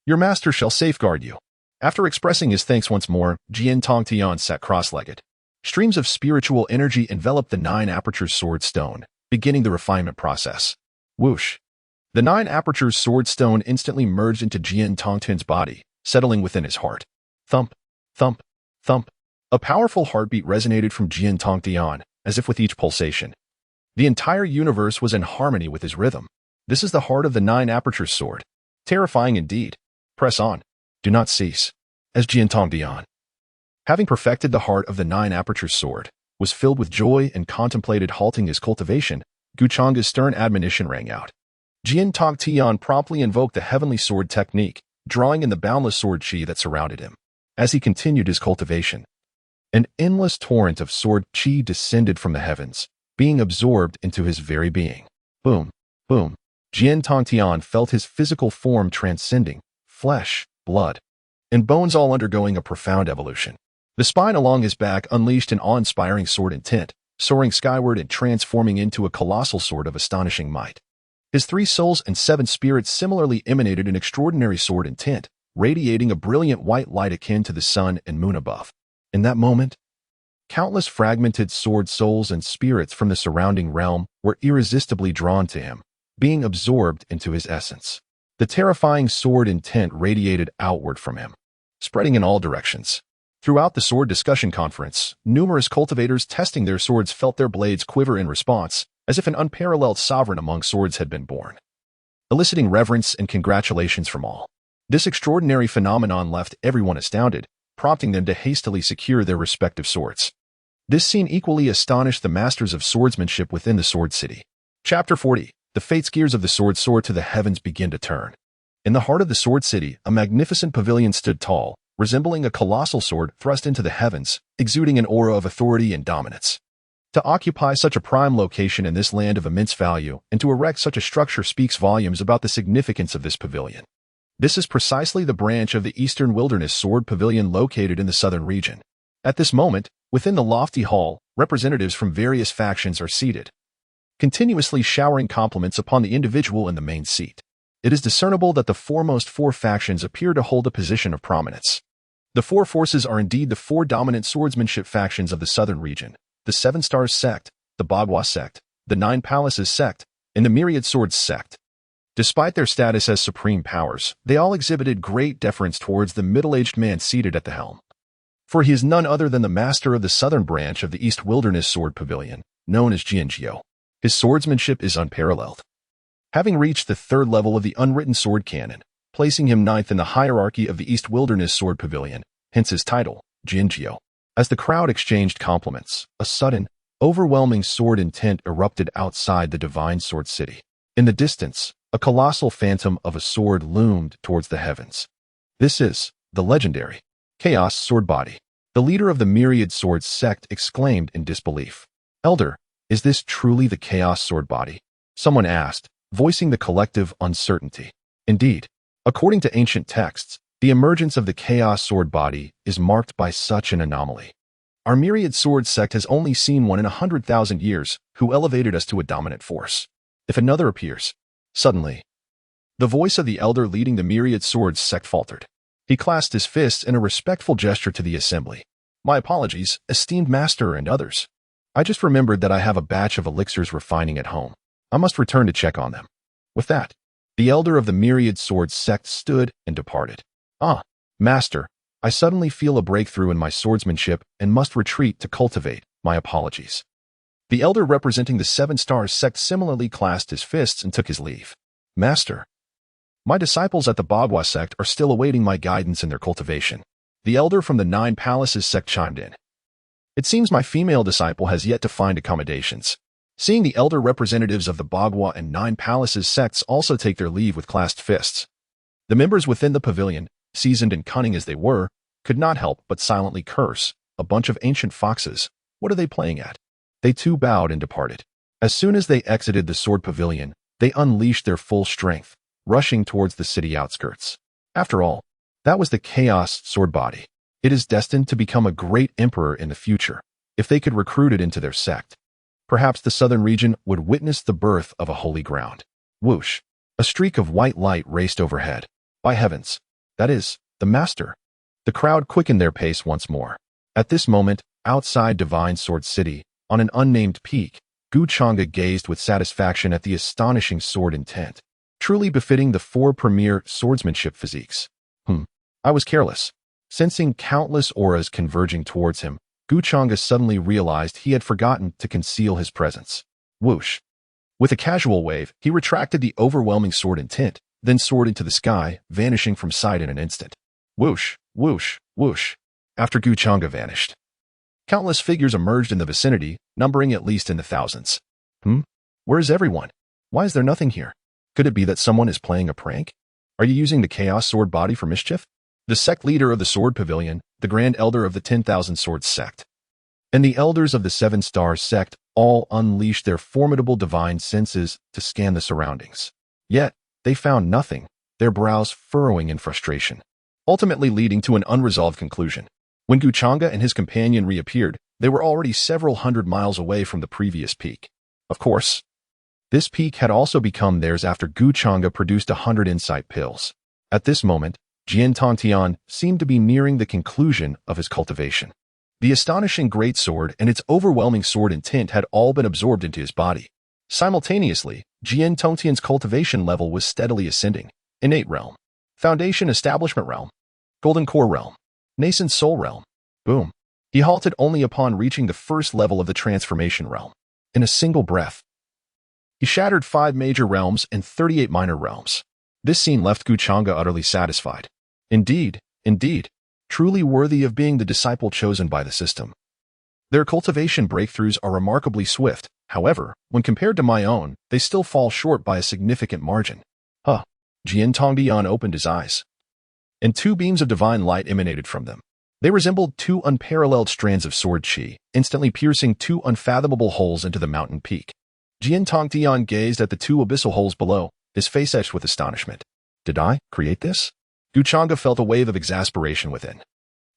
Your master shall safeguard you. After expressing his thanks once more, Jian Tongtian sat cross-legged. Streams of spiritual energy enveloped the 9-aperture sword stone, beginning the refinement process. Whoosh. The 9-aperture sword stone instantly merged into Jian Tongtian's body, settling within his heart. Thump, thump, thump. A powerful heartbeat resonated from Jian Tongtian, as if with each pulsation. The entire universe was in harmony with his rhythm. This is the heart of the 9-aperture sword. Terrifying indeed. Press on. Do not cease. As Jian Tongtian, having perfected the heart of the 9-aperture sword, was filled with joy and contemplated halting his cultivation, Changge's stern admonition rang out. Jian Tongtian promptly invoked the heavenly sword technique, drawing in the boundless sword chi that surrounded him. As he continued his cultivation, an endless torrent of sword chi descended from the heavens, being absorbed into his very being. Boom, boom. Jian Tongtian felt his physical form transcending, flesh, blood, and bones all undergoing a profound evolution. The spine along his back unleashed an awe-inspiring sword intent, soaring skyward and transforming into a colossal sword of astonishing might. His 3 souls and 7 spirits similarly emanated an extraordinary sword intent, radiating a brilliant white light akin to the sun and moon above. In that moment, countless fragmented sword souls and spirits from the surrounding realm were irresistibly drawn to him, being absorbed into his essence. The terrifying sword intent radiated outward from him, spreading in all directions. Throughout the sword discussion conference, numerous cultivators testing their swords felt their blades quiver in response, as if an unparalleled sovereign among swords had been born, eliciting reverence and congratulations from all. This extraordinary phenomenon left everyone astounded, prompting them to hastily secure their respective swords. This scene equally astonished the masters of swordsmanship within the Sword City. Chapter 40. The fates gears of the sword soar to the heavens begin to turn. In the heart of the Sword City, a magnificent pavilion stood tall, resembling a colossal sword thrust into the heavens, exuding an aura of authority and dominance. To occupy such a prime location in this land of immense value and to erect such a structure speaks volumes about the significance of this pavilion. This is precisely the branch of the Eastern Wilderness Sword Pavilion located in the southern region. At this moment, within the lofty hall, representatives from various factions are seated, continuously showering compliments upon the individual in the main seat. It is discernible that the foremost 4 factions appear to hold a position of prominence. The 4 forces are indeed the 4 dominant swordsmanship factions of the southern region: the 7 Stars Sect, the Beidou Sect, the 9 Palaces Sect, and the Myriad Swords Sect. Despite their status as supreme powers, they all exhibited great deference towards the middle-aged man seated at the helm. For he is none other than the master of the southern branch of the East Wilderness Sword Pavilion, known as Changge. His swordsmanship is unparalleled, having reached the 3rd level of the unwritten sword canon, placing him 9th in the hierarchy of the East Wilderness Sword Pavilion, hence his title, Changge. As the crowd exchanged compliments, a sudden, overwhelming sword intent erupted outside the divine sword city. In the distance, a colossal phantom of a sword loomed towards the heavens. This is the legendary Chaos Sword Body. The leader of the Myriad Swords Sect exclaimed in disbelief. "Elder, is this truly the Chaos Sword Body?" Someone asked, voicing the collective uncertainty. Indeed, according to ancient texts, the emergence of the Chaos Sword Body is marked by such an anomaly. Our Myriad Swords Sect has only seen one in 100,000 years who elevated us to a dominant force. If another appears, suddenly, the voice of the elder leading the Myriad Swords Sect faltered. He clasped his fists in a respectful gesture to the assembly. "My apologies, esteemed master and others. I just remembered that I have a batch of elixirs refining at home. I must return to check on them." With that, the elder of the Myriad Swords Sect stood and departed. "Ah, master, I suddenly feel a breakthrough in my swordsmanship and must retreat to cultivate. My apologies." The elder representing the 7 Stars Sect similarly clasped his fists and took his leave. "Master, my disciples at the Beidou Sect are still awaiting my guidance in their cultivation." The elder from the 9 Palaces Sect chimed in. "It seems my female disciple has yet to find accommodations." Seeing the elder representatives of the Beidou and 9 Palaces sects also take their leave with clasped fists, the members within the pavilion, seasoned and cunning as they were, could not help but silently curse. "A bunch of ancient foxes, what are they playing at?" They too bowed and departed. As soon as they exited the sword pavilion, they unleashed their full strength, rushing towards the city outskirts. After all, that was the Chaos Sword Body. It is destined to become a great emperor in the future, if they could recruit it into their sect. Perhaps the southern region would witness the birth of a holy ground. Whoosh! A streak of white light raced overhead. By heavens, that is, the master. The crowd quickened their pace once more. At this moment, outside Divine Sword City, on an unnamed peak, Changge gazed with satisfaction at the astonishing sword intent, truly befitting the 4 premier swordsmanship physiques. I was careless. Sensing countless auras converging towards him, Changge suddenly realized he had forgotten to conceal his presence. Whoosh! With a casual wave, he retracted the overwhelming sword intent, then soared into the sky, vanishing from sight in an instant. Whoosh! Whoosh! Whoosh! After Changge vanished, countless figures emerged in the vicinity, numbering at least in the thousands. Where is everyone? Why is there nothing here? Could it be that someone is playing a prank? Are you using the Chaos Sword body for mischief? The sect leader of the Sword Pavilion, the Grand Elder of the 10,000 Swords Sect, and the Elders of the 7 Stars Sect all unleashed their formidable divine senses to scan the surroundings. Yet, they found nothing, their brows furrowing in frustration, ultimately leading to an unresolved conclusion. When Changge and his companion reappeared, they were already several hundred miles away from the previous peak. Of course, this peak had also become theirs after Changge produced 100 insight pills. At this moment, Jian Tongtian seemed to be nearing the conclusion of his cultivation. The astonishing great sword and its overwhelming sword intent had all been absorbed into his body. Simultaneously, Jian Tongtian's cultivation level was steadily ascending. Innate realm, foundation establishment realm, golden core realm, nascent soul realm. Boom. He halted only upon reaching the first level of the transformation realm. In a single breath, he shattered 5 major realms and 38 minor realms. This scene left Changge utterly satisfied. Indeed, truly worthy of being the disciple chosen by the system. Their cultivation breakthroughs are remarkably swift. However, when compared to my own, they still fall short by a significant margin. Jian Tongtian opened his eyes, and 2 beams of divine light emanated from them. They resembled 2 unparalleled strands of sword chi, instantly piercing 2 unfathomable holes into the mountain peak. Jian Tongtian gazed at the 2 abyssal holes below, his face etched with astonishment. Did I create this? Changge felt a wave of exasperation within.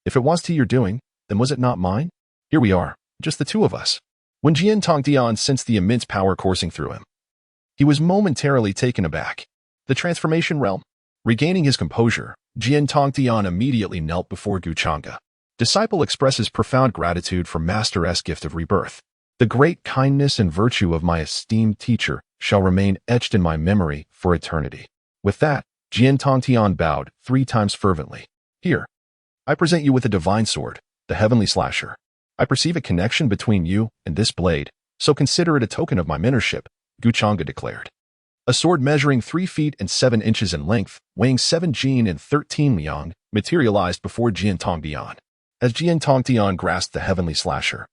If it was to your doing, then was it not mine? Here we are, just the 2 of us. When Jian Tongtian sensed the immense power coursing through him, he was momentarily taken aback. The transformation realm. Regaining his composure, Jian Tongtian immediately knelt before Changge. Disciple expresses profound gratitude for Master S' gift of rebirth. The great kindness and virtue of my esteemed teacher shall remain etched in my memory for eternity. With that, Jian Tongtian bowed 3 times fervently. Here, I present you with a divine sword, the Heavenly Slasher. I perceive a connection between you and this blade, so consider it a token of my mentorship, Changge declared. A sword measuring 3 feet and 7 inches in length, weighing 7 jin and 13 liang, materialized before Jian Tongtian. As Jian Tongtian grasped the Heavenly Slasher,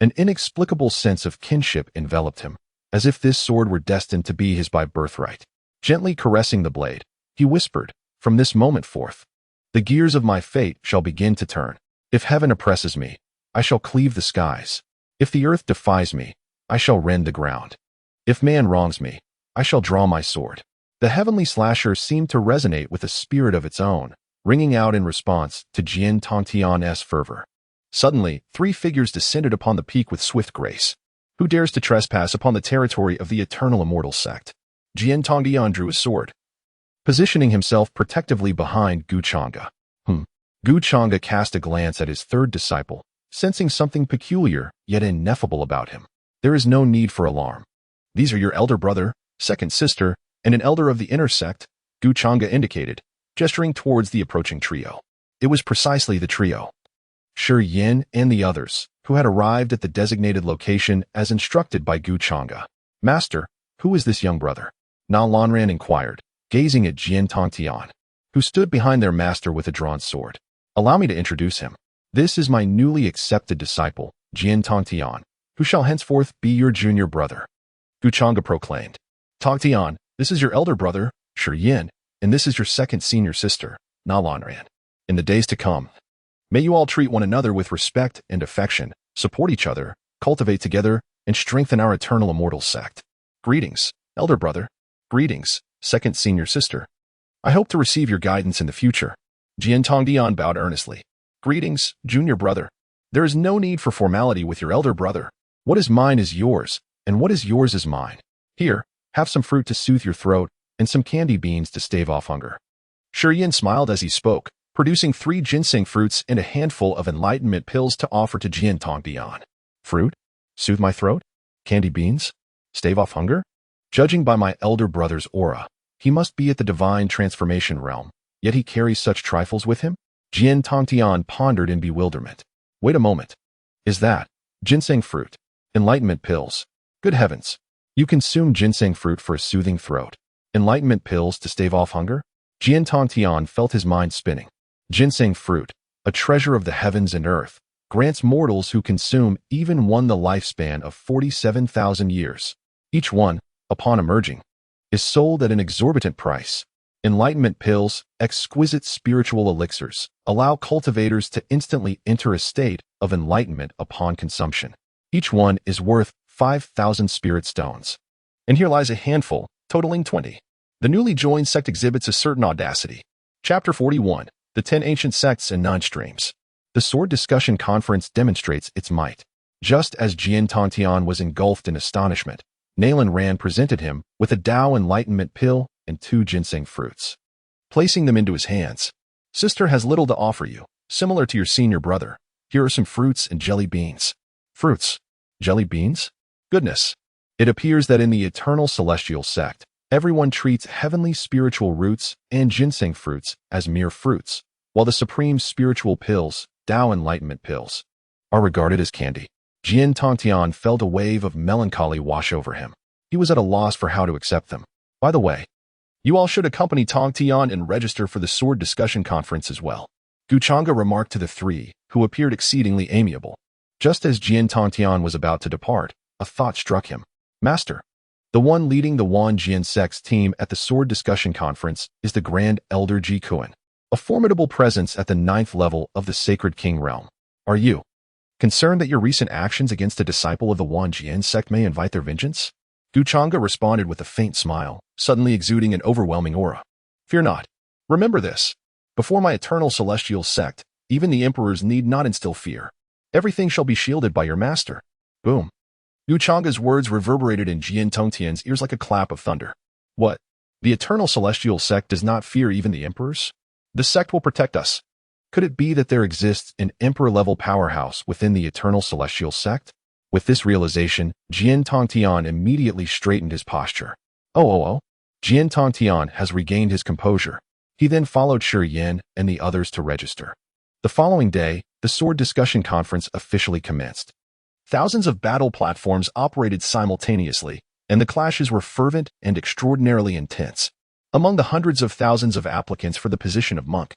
an inexplicable sense of kinship enveloped him, as if this sword were destined to be his by birthright. Gently caressing the blade, he whispered, "From this moment forth, the gears of my fate shall begin to turn. If heaven oppresses me, I shall cleave the skies. If the earth defies me, I shall rend the ground. If man wrongs me, I shall draw my sword." The Heavenly Slasher seemed to resonate with a spirit of its own, ringing out in response to Jian Tongtian's fervor. Suddenly, 3 figures descended upon the peak with swift grace. Who dares to trespass upon the territory of the Eternal Immortal Sect? Jian Tongtian drew his sword, positioning himself protectively behind Changge. Changge cast a glance at his 3rd disciple, sensing something peculiar yet ineffable about him. There is no need for alarm. These are your elder brother, 2nd sister, and an elder of the inner sect, Changge indicated, gesturing towards the approaching trio. It was precisely the trio, Shi Yin and the others, who had arrived at the designated location as instructed by Changge. Master, who is this young brother? Na Lanran inquired, gazing at Jian Tongtian, who stood behind their master with a drawn sword. Allow me to introduce him. This is my newly accepted disciple, Jian Tongtian, who shall henceforth be your junior brother. Changge proclaimed. Tongtian, this is your elder brother, Shi Yin, and this is your 2nd senior sister, Na Lanran. In the days to come, may you all treat one another with respect and affection, support each other, cultivate together, and strengthen our Eternal Immortal Sect. Greetings, elder brother. Greetings, 2nd senior sister. I hope to receive your guidance in the future. Jian Tongtian bowed earnestly. Greetings, junior brother. There is no need for formality with your elder brother. What is mine is yours, and what is yours is mine. Here, have some fruit to soothe your throat, and some candy beans to stave off hunger. Shi Yin smiled as he spoke, producing 3 ginseng fruits and a handful of enlightenment pills to offer to Jian Tongtian. Fruit? Soothe my throat? Candy beans? Stave off hunger? Judging by my elder brother's aura, he must be at the divine transformation realm, yet he carries such trifles with him? Jian Tongtian pondered in bewilderment. Wait a moment. Is that ginseng fruit? Enlightenment pills? Good heavens. You consume ginseng fruit for a soothing throat. Enlightenment pills to stave off hunger? Jian Tongtian felt his mind spinning. Ginseng fruit, a treasure of the heavens and earth, grants mortals who consume even one the lifespan of 47,000 years. Each one, upon emerging, is sold at an exorbitant price. Enlightenment pills, exquisite spiritual elixirs, allow cultivators to instantly enter a state of enlightenment upon consumption. Each one is worth 5,000 spirit stones. And here lies a handful, totaling 20. The newly joined sect exhibits a certain audacity. Chapter 41, The 10 Ancient Sects and 9 Streams. The Sword Discussion Conference demonstrates its might. Just as Jian Tongtian was engulfed in astonishment, Nayland Rand presented him with a Tao Enlightenment pill and 2 ginseng fruits. Placing them into his hands, "Sister has little to offer you, similar to your senior brother. Here are some fruits and jelly beans." Fruits? Jelly beans? Goodness. It appears that in the Eternal Celestial Sect, everyone treats heavenly spiritual roots and ginseng fruits as mere fruits, while the supreme spiritual pills, Tao Enlightenment pills, are regarded as candy. Jian Tongtian felt a wave of melancholy wash over him. He was at a loss for how to accept them. By the way, you all should accompany Tongtian and register for the Sword Discussion Conference as well, Changge remarked to the 3, who appeared exceedingly amiable. Just as Jian Tongtian was about to depart, a thought struck him. Master, the one leading the Wan Jian Sect's team at the Sword Discussion Conference is the Grand Elder Ji Kuan, a formidable presence at the 9th level of the Sacred King Realm. Are you concerned that your recent actions against a disciple of the Wan Jian Sect may invite their vengeance? Changge responded with a faint smile, suddenly exuding an overwhelming aura. Fear not. Remember this. Before my Eternal Celestial Sect, even the emperors need not instill fear. Everything shall be shielded by your master. Boom. Changge's words reverberated in Jian Tongtian's ears like a clap of thunder. What? The Eternal Celestial Sect does not fear even the emperors? The sect will protect us. Could it be that there exists an emperor-level powerhouse within the Eternal Celestial Sect? With this realization, Jian Tongtian immediately straightened his posture. Oh. Jian Tongtian has regained his composure. He then followed Shi Yan and the others to register. The following day, the Sword Discussion Conference officially commenced. Thousands of battle platforms operated simultaneously, and the clashes were fervent and extraordinarily intense. Among the hundreds of thousands of applicants for the position of monk,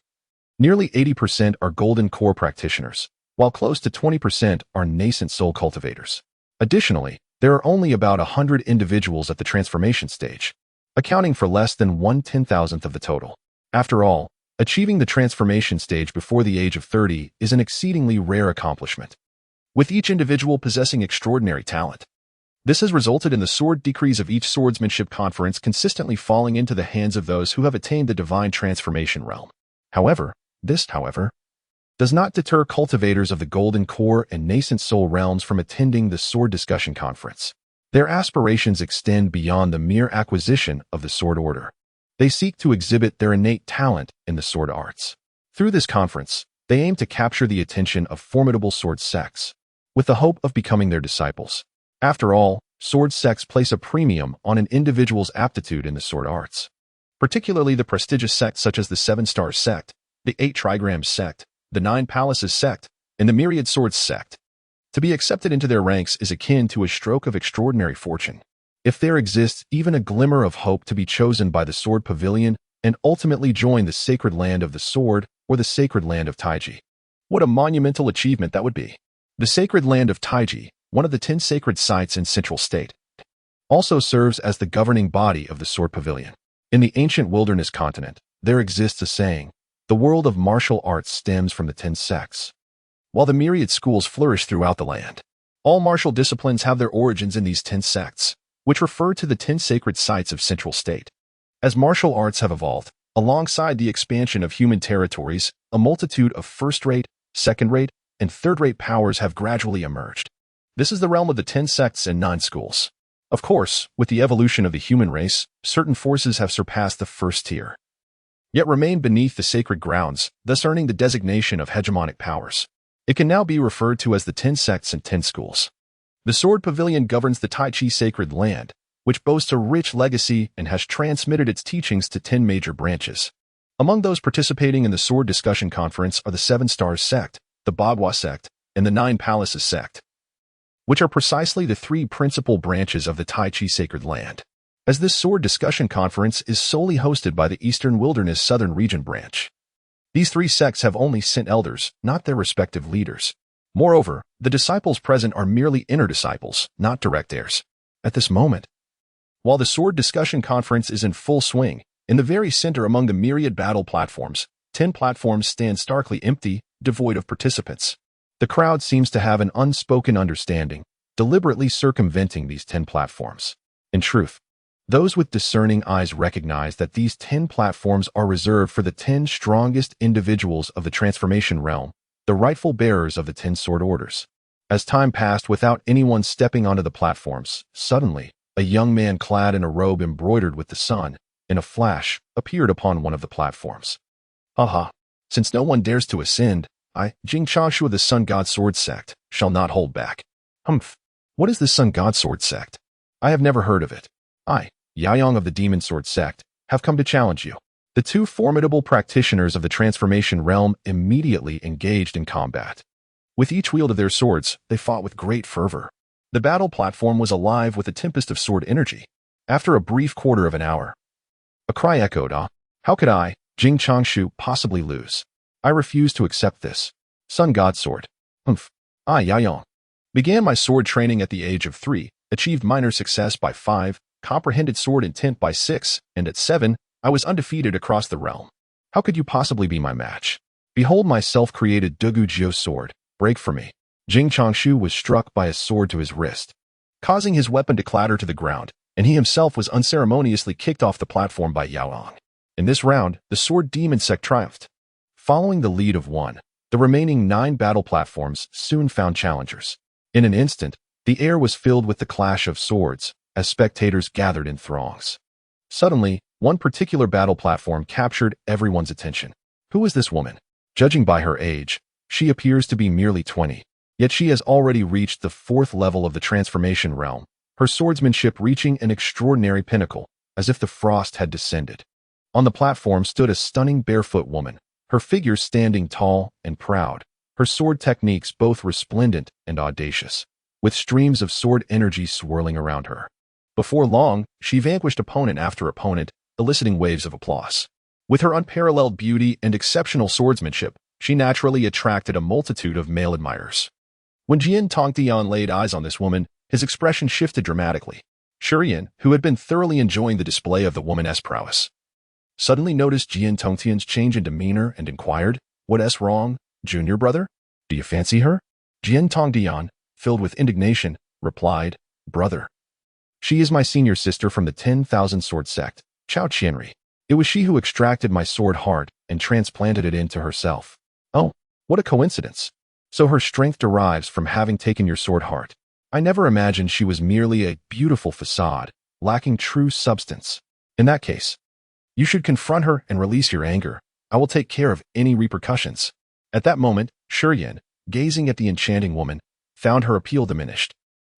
nearly 80% are Golden Core practitioners, while close to 20% are nascent soul cultivators. Additionally, there are only about 100 individuals at the transformation stage, accounting for less than 1/10,000th of the total. After all, achieving the transformation stage before the age of 30 is an exceedingly rare accomplishment, with each individual possessing extraordinary talent. This has resulted in the sword decrees of each swordsmanship conference consistently falling into the hands of those who have attained the divine transformation realm. However, this does not deter cultivators of the Golden Core and nascent soul realms from attending the Sword Discussion Conference. Their aspirations extend beyond the mere acquisition of the sword order. They seek to exhibit their innate talent in the sword arts. Through this conference, they aim to capture the attention of formidable sword sects, with the hope of becoming their disciples. After all, sword sects place a premium on an individual's aptitude in the sword arts, particularly the prestigious sects such as the 7-Star Sect, the 8 Trigrams Sect, the 9 Palaces Sect, and the Myriad Swords Sect. To be accepted into their ranks is akin to a stroke of extraordinary fortune. If there exists even a glimmer of hope to be chosen by the Sword Pavilion and ultimately join the sacred land of the sword or the sacred land of Taiji, what a monumental achievement that would be. The sacred land of Taiji, one of the 10 sacred sites in Central State, also serves as the governing body of the Sword Pavilion. In the ancient wilderness continent, there exists a saying, the world of martial arts stems from the 10 sects. While the myriad schools flourish throughout the land, all martial disciplines have their origins in these 10 sects, which refer to the 10 sacred sites of Central State. As martial arts have evolved, alongside the expansion of human territories, a multitude of first-rate, second-rate, and third-rate powers have gradually emerged. This is the realm of the 10 sects and 9 schools. Of course, with the evolution of the human race, certain forces have surpassed the first tier, yet remain beneath the sacred grounds, thus earning the designation of hegemonic powers. It can now be referred to as the 10 sects and 10 schools. The Sword Pavilion governs the Tai Chi sacred land, which boasts a rich legacy and has transmitted its teachings to 10 major branches. Among those participating in the Sword Discussion Conference are the 7-Star Sect, the Bagua Sect, and the 9 Palaces Sect, which are precisely the 3 principal branches of the Tai Chi sacred land. As this Sword Discussion Conference is solely hosted by the Eastern Wilderness Southern Region branch, these 3 sects have only sent elders, not their respective leaders. Moreover, the disciples present are merely inner disciples, not direct heirs. At this moment, While the sword discussion conference is in full swing, in the very center among the myriad battle platforms, 10 platforms stand starkly empty, devoid of participants. The crowd seems to have an unspoken understanding, deliberately circumventing these 10 platforms. In truth, those with discerning eyes recognize that these 10 platforms are reserved for the 10 strongest individuals of the transformation realm, the rightful bearers of the 10 sword orders. As time passed without anyone stepping onto the platforms, suddenly, a young man clad in a robe embroidered with the sun, in a flash, appeared upon one of the platforms. Haha, since no one dares to ascend, I, Jing Changshu of the Sun God Sword Sect, shall not hold back. Humph, what is the Sun God Sword Sect? I have never heard of it. I, Yaoyong of the Demon Sword Sect, have come to challenge you. The two formidable practitioners of the transformation realm immediately engaged in combat. With each wield of their swords, they fought with great fervor. The battle platform was alive with a tempest of sword energy. After a brief quarter of an hour, a cry echoed, how could I, Jing Changshu, possibly lose? I refuse to accept this. Sun God Sword. Humph. I, Yaoyong, began my sword training at the age of 3, achieved minor success by 5, comprehended sword intent by 6, and at 7, I was undefeated across the realm. How could you possibly be my match? Behold my self-created Dugu Jiu sword. Break for me. Jing Changshu was struck by a sword to his wrist, causing his weapon to clatter to the ground, and he himself was unceremoniously kicked off the platform by Yaoyong. In this round, the Sword Demon Sect triumphed. Following the lead of one, the remaining 9 battle platforms soon found challengers. In an instant, the air was filled with the clash of swords as spectators gathered in throngs. Suddenly, one particular battle platform captured everyone's attention. Who is this woman? Judging by her age, she appears to be merely 20, yet she has already reached the 4th level of the transformation realm, her swordsmanship reaching an extraordinary pinnacle, as if the frost had descended. On the platform stood a stunning barefoot woman, her figure standing tall and proud, her sword techniques both resplendent and audacious, with streams of sword energy swirling around her. Before long, she vanquished opponent after opponent, eliciting waves of applause. With her unparalleled beauty and exceptional swordsmanship, she naturally attracted a multitude of male admirers. When Jian Tongtian laid eyes on this woman, his expression shifted dramatically. Shurian, who had been thoroughly enjoying the display of the woman's prowess, suddenly noticed Jian Tongtian's change in demeanor and inquired, "What's wrong, junior brother? Do you fancy her?" Jian Tongtian, filled with indignation, replied, "Brother, she is my senior sister from the 10,000 Sword Sect, Chao Qianri. It was she who extracted my sword heart and transplanted it into herself." "Oh, what a coincidence. So her strength derives from having taken your sword heart. I never imagined she was merely a beautiful facade, lacking true substance. In that case, you should confront her and release your anger. I will take care of any repercussions." At that moment, Shurian, gazing at the enchanting woman, found her appeal diminished.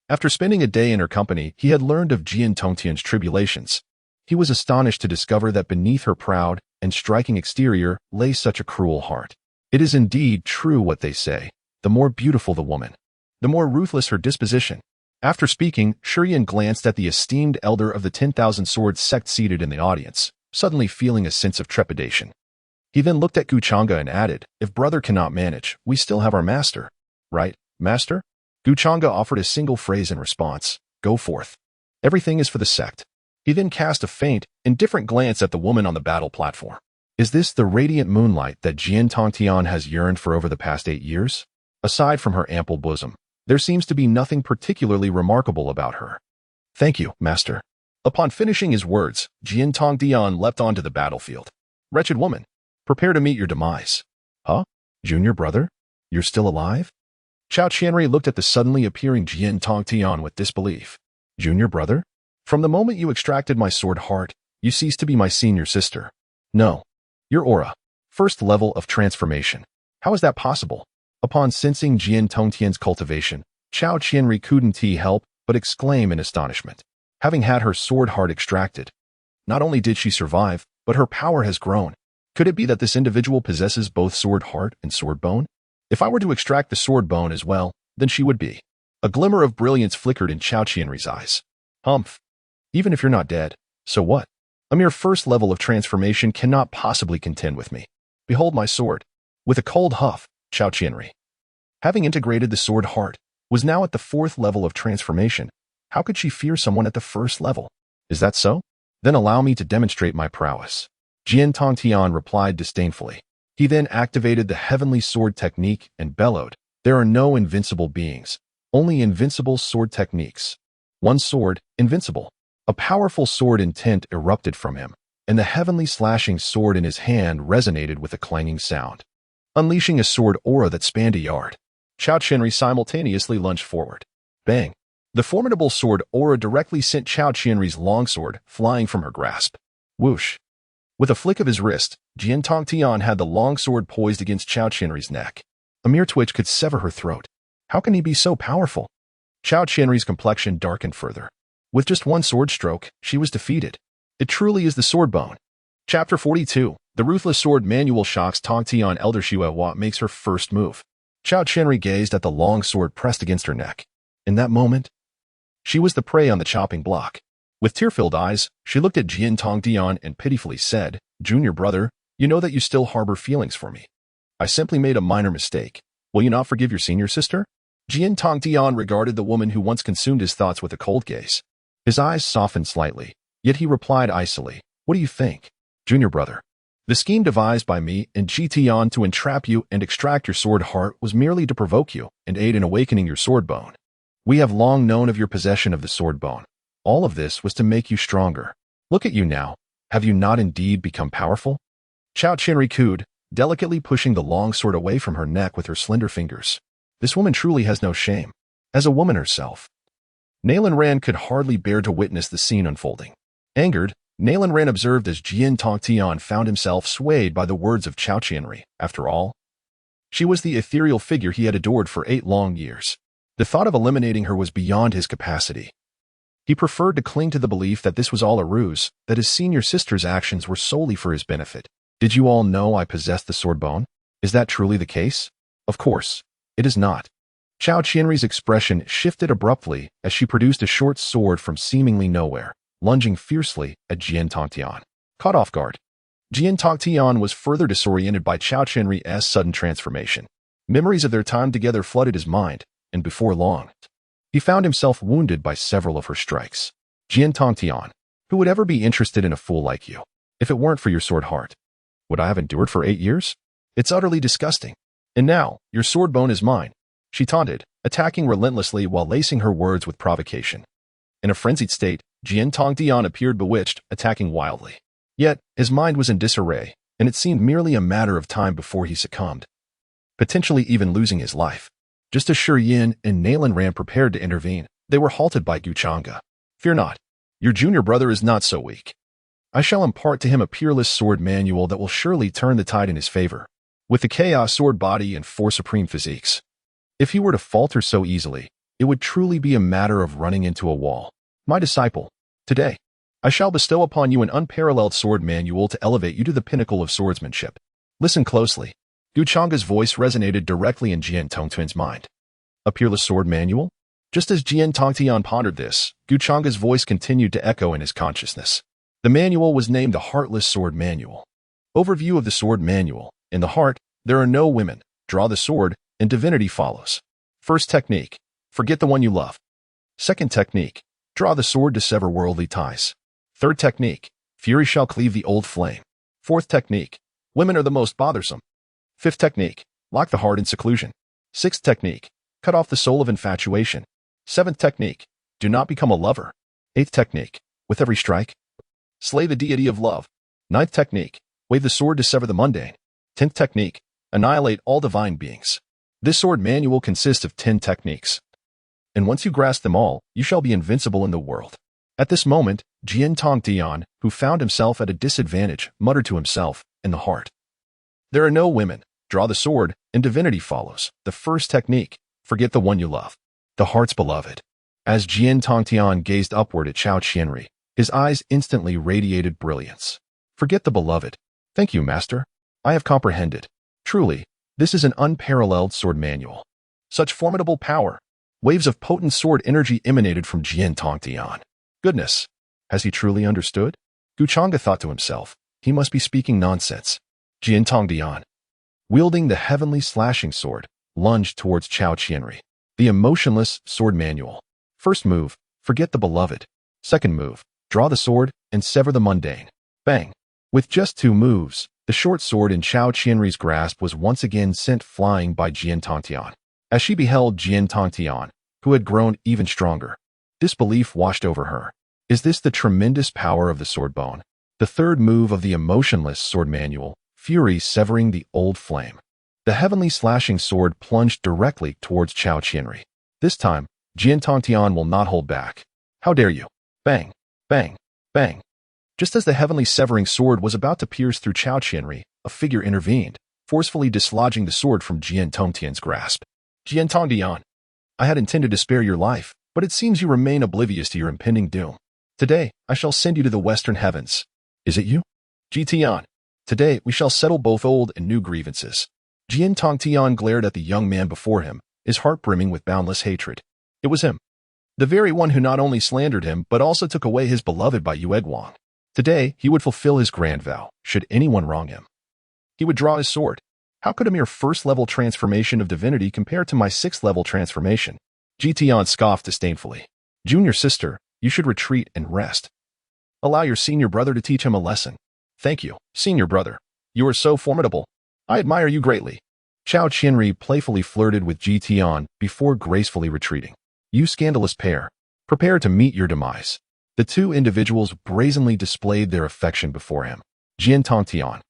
After spending a day in her company, he had learned of Jian Tongtian's tribulations. He was astonished to discover that beneath her proud and striking exterior lay such a cruel heart. It is indeed true what they say: the more beautiful the woman, the more ruthless her disposition. After speaking, Shurian glanced at the esteemed elder of the 10,000 Sword Sect seated in the audience, suddenly feeling a sense of trepidation. He then looked at Changge and added, "If brother cannot manage, we still have our master. Right, master?" Changge offered a single phrase in response: "Go forth. Everything is for the sect." He then cast a faint, indifferent glance at the woman on the battle platform. Is this the radiant moonlight that Jian Tongtian has yearned for over the past 8 years? Aside from her ample bosom, there seems to be nothing particularly remarkable about her. "Thank you, master." Upon finishing his words, Jian Tongtian leapt onto the battlefield. "Wretched woman, prepare to meet your demise." "Huh? Junior brother? You're still alive?" Chao Qianri looked at the suddenly appearing Jian Tongtian with disbelief. "Junior brother? From the moment you extracted my sword heart, you ceased to be my senior sister." "No. Your aura. 1st level of transformation. How is that possible?" Upon sensing Jian Tongtian's cultivation, Chao Qianri couldn't help but exclaim in astonishment. Having had her sword heart extracted, not only did she survive, but her power has grown. Could it be that this individual possesses both sword heart and sword bone? If I were to extract the sword bone as well, then she would be. A glimmer of brilliance flickered in Chao Qianri's eyes. "Humph. Even if you're not dead, so what? A mere 1st level of transformation cannot possibly contend with me. Behold my sword." With a cold huff, Chao Qianri, having integrated the sword heart, was now at the 4th level of transformation. How could she fear someone at the 1st level? Is that so? Then allow me to demonstrate my prowess. Jian Tongtian replied disdainfully. He then activated the heavenly sword technique and bellowed, "There are no invincible beings, only invincible sword techniques. One sword, invincible." A powerful sword intent erupted from him, and the heavenly slashing sword in his hand resonated with a clanging sound, unleashing a sword aura that spanned a yard. Chao Qianri simultaneously lunged forward. Bang! The formidable sword aura directly sent Chao Qianri's longsword flying from her grasp. Whoosh! With a flick of his wrist, Jian Tongtian had the longsword poised against Chao Qianri's neck. A mere twitch could sever her throat. How can he be so powerful? Chao Qianri's complexion darkened further. With just one sword stroke, she was defeated. It truly is the sword bone. Chapter 42. The Ruthless Sword Manual shocks Tongtian. Elder Shuehua makes her first move. Chao Qianri gazed at the long sword pressed against her neck. In that moment, she was the prey on the chopping block. With tear-filled eyes, she looked at Jian Tongtian and pitifully said, "Junior brother, you know that you still harbor feelings for me. I simply made a minor mistake. Will you not forgive your senior sister?" Jian Tongtian regarded the woman who once consumed his thoughts with a cold gaze. His eyes softened slightly, yet he replied icily, "What do you think, junior brother? The scheme devised by me and Jitian to entrap you and extract your sword heart was merely to provoke you and aid in awakening your sword bone. We have long known of your possession of the sword bone. All of this was to make you stronger. Look at you now. Have you not indeed become powerful?" Chao Qianri cooed, delicately pushing the long sword away from her neck with her slender fingers. This woman truly has no shame. As a woman herself. Nalan Ran could hardly bear to witness the scene unfolding. Angered, Nalan Ran observed as Jian Tongtian found himself swayed by the words of Chao Qianri. After all, she was the ethereal figure he had adored for 8 long years. The thought of eliminating her was beyond his capacity. He preferred to cling to the belief that this was all a ruse, that his senior sister's actions were solely for his benefit. "Did you all know I possessed the sword bone? Is that truly the case?" "Of course, it is not." Chao Qianri's expression shifted abruptly as she produced a short sword from seemingly nowhere, lunging fiercely at Jian Tongtian. Caught off guard, Jian Tongtian was further disoriented by Chao Qianri's sudden transformation. Memories of their time together flooded his mind, and before long, he found himself wounded by several of her strikes. "Jian Tongtian, who would ever be interested in a fool like you? If it weren't for your sword heart, would I have endured for 8 years? It's utterly disgusting. And now, your sword bone is mine," she taunted, attacking relentlessly while lacing her words with provocation. In a frenzied state, Jian Tongtian appeared bewitched, attacking wildly. Yet, his mind was in disarray, and it seemed merely a matter of time before he succumbed, potentially even losing his life. Just as Shi Yin and Nalan Ran prepared to intervene, they were halted by Changge. "Fear not. Your junior brother is not so weak. I shall impart to him a peerless sword manual that will surely turn the tide in his favor, with the chaos sword body and 4 supreme physiques. If he were to falter so easily, it would truly be a matter of running into a wall. My disciple, today, I shall bestow upon you an unparalleled sword manual to elevate you to the pinnacle of swordsmanship. Listen closely." Changge's voice resonated directly in Jian Tongtian's mind. A peerless sword manual? Just as Jian Tongtian pondered this, Changge's voice continued to echo in his consciousness. The manual was named the Heartless Sword Manual. Overview of the Sword Manual. In the heart, there are no women. Draw the sword, and divinity follows. First technique, forget the one you love. Second technique, draw the sword to sever worldly ties. Third technique, fury shall cleave the old flame. Fourth technique, women are the most bothersome. Fifth technique, lock the heart in seclusion. Sixth technique, cut off the soul of infatuation. Seventh technique, do not become a lover. Eighth technique, with every strike, slay the deity of love. Ninth technique, wave the sword to sever the mundane. 10th technique, annihilate all divine beings. This sword manual consists of 10 techniques, and once you grasp them all, you shall be invincible in the world. At this moment, Jian Tongtian, who found himself at a disadvantage, muttered to himself, in the heart, "There are no women. Draw the sword, and divinity follows. The first technique, forget the one you love. The heart's beloved." As Jian Tongtian gazed upward at Chao Qianri, his eyes instantly radiated brilliance. "Forget the beloved. Thank you, master. I have comprehended. Truly, this is an unparalleled sword manual. Such formidable power." Waves of potent sword energy emanated from Jian Tongtian. Goodness, has he truly understood? Changge thought to himself, he must be speaking nonsense. Jian Tongtian, wielding the heavenly slashing sword, lunged towards Chao Qianri. The emotionless sword manual. First move, forget the beloved. Second move, Draw the sword and sever the mundane. Bang! With just 2 moves, the short sword in Chao Qianrui's grasp was once again sent flying by Jian Tongtian. As she beheld Jian Tongtian, who had grown even stronger, disbelief washed over her. Is this the tremendous power of the sword bone? The third move of the emotionless sword manual, fury severing the old flame. The heavenly slashing sword plunged directly towards Chao Qianrui. This time, Jian Tongtian will not hold back. How dare you? Bang! Bang! Bang! Just as the heavenly severing sword was about to pierce through Chao Qianrui, a figure intervened, forcefully dislodging the sword from Jian Tongtian's grasp. Jian Tongtian, I had intended to spare your life, but it seems you remain oblivious to your impending doom. Today, I shall send you to the western heavens. Is it you? Ji Tian. Today, we shall settle both old and new grievances. Jian Tongtian glared at the young man before him, his heart brimming with boundless hatred. It was him. The very one who not only slandered him, but also took away his beloved by Yue Guang. Today, he would fulfill his grand vow, should anyone wrong him. He would draw his sword. How could a mere first-level transformation of divinity compare to my 6th-level transformation? Ji Tian scoffed disdainfully. Junior sister, you should retreat and rest. Allow your senior brother to teach him a lesson. Thank you, senior brother. You are so formidable. I admire you greatly. Chao Qianrui playfully flirted with Ji Tian before gracefully retreating. You scandalous pair. Prepare to meet your demise. The two individuals brazenly displayed their affection before him. Jian Tongtian,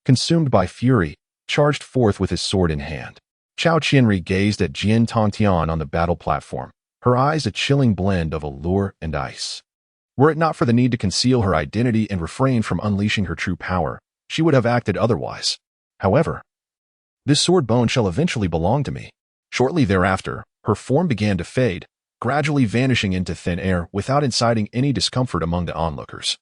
consumed by fury, charged forth with his sword in hand. Chao Qianrui gazed at Jian Tongtian on the battle platform, her eyes a chilling blend of allure and ice. Were it not for the need to conceal her identity and refrain from unleashing her true power, she would have acted otherwise. However, this sword bone shall eventually belong to me. Shortly thereafter, her form began to fade, gradually vanishing into thin air without inciting any discomfort among the onlookers.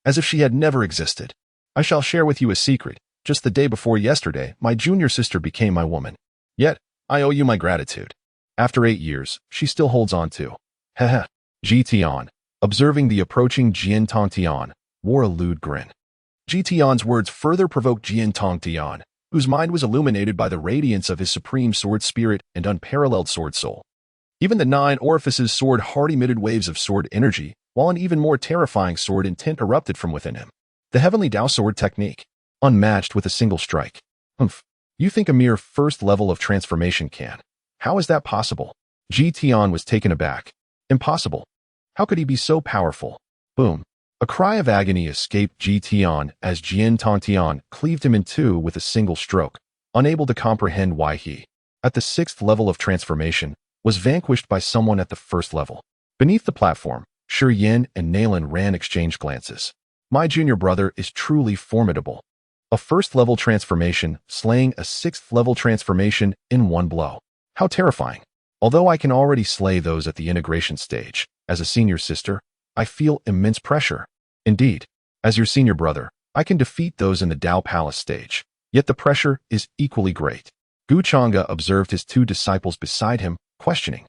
As if she had never existed. I shall share with you a secret. Just the day before yesterday, my junior sister became my woman. Yet, I owe you my gratitude. After 8 years, she still holds on to. Heh. Ji Tian, observing the approaching Jian Tongtian, wore a lewd grin. Ji Tian's words further provoked Jian Tongtian, whose mind was illuminated by the radiance of his supreme sword spirit and unparalleled sword soul. Even the 9 orifices sword heart emitted waves of sword energy, while an even more terrifying sword intent erupted from within him. The heavenly Dao sword technique, unmatched with a single strike. You think a mere first level of transformation can? How is that possible? Ji Tian was taken aback. Impossible. How could he be so powerful? Boom. A cry of agony escaped Ji Tian as Jian Tongtian cleaved him in two with a single stroke, unable to comprehend why he, at the 6th level of transformation, was vanquished by someone at the 1st level. Beneath the platform, Shi Yin and Nalan Ran exchanged glances. My junior brother is truly formidable. A 1st-level transformation slaying a 6th-level transformation in one blow. How terrifying. Although I can already slay those at the integration stage, as a senior sister, I feel immense pressure. Indeed, as your senior brother, I can defeat those in the Dao Palace stage, yet the pressure is equally great. Gu Changge observed his 2 disciples beside him, questioning.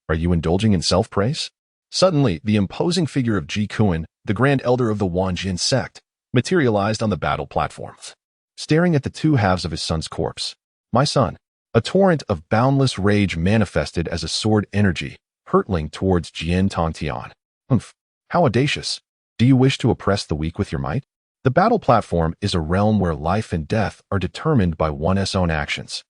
Are you indulging in self-praise? Suddenly, the imposing figure of Ji Kuan, the Grand Elder of the Wanjin sect, materialized on the battle platform, staring at the 2 halves of his son's corpse. My son. A torrent of boundless rage manifested as a sword energy, hurtling towards Jian Tongtian. How audacious. Do you wish to oppress the weak with your might? The battle platform is a realm where life and death are determined by one's own actions.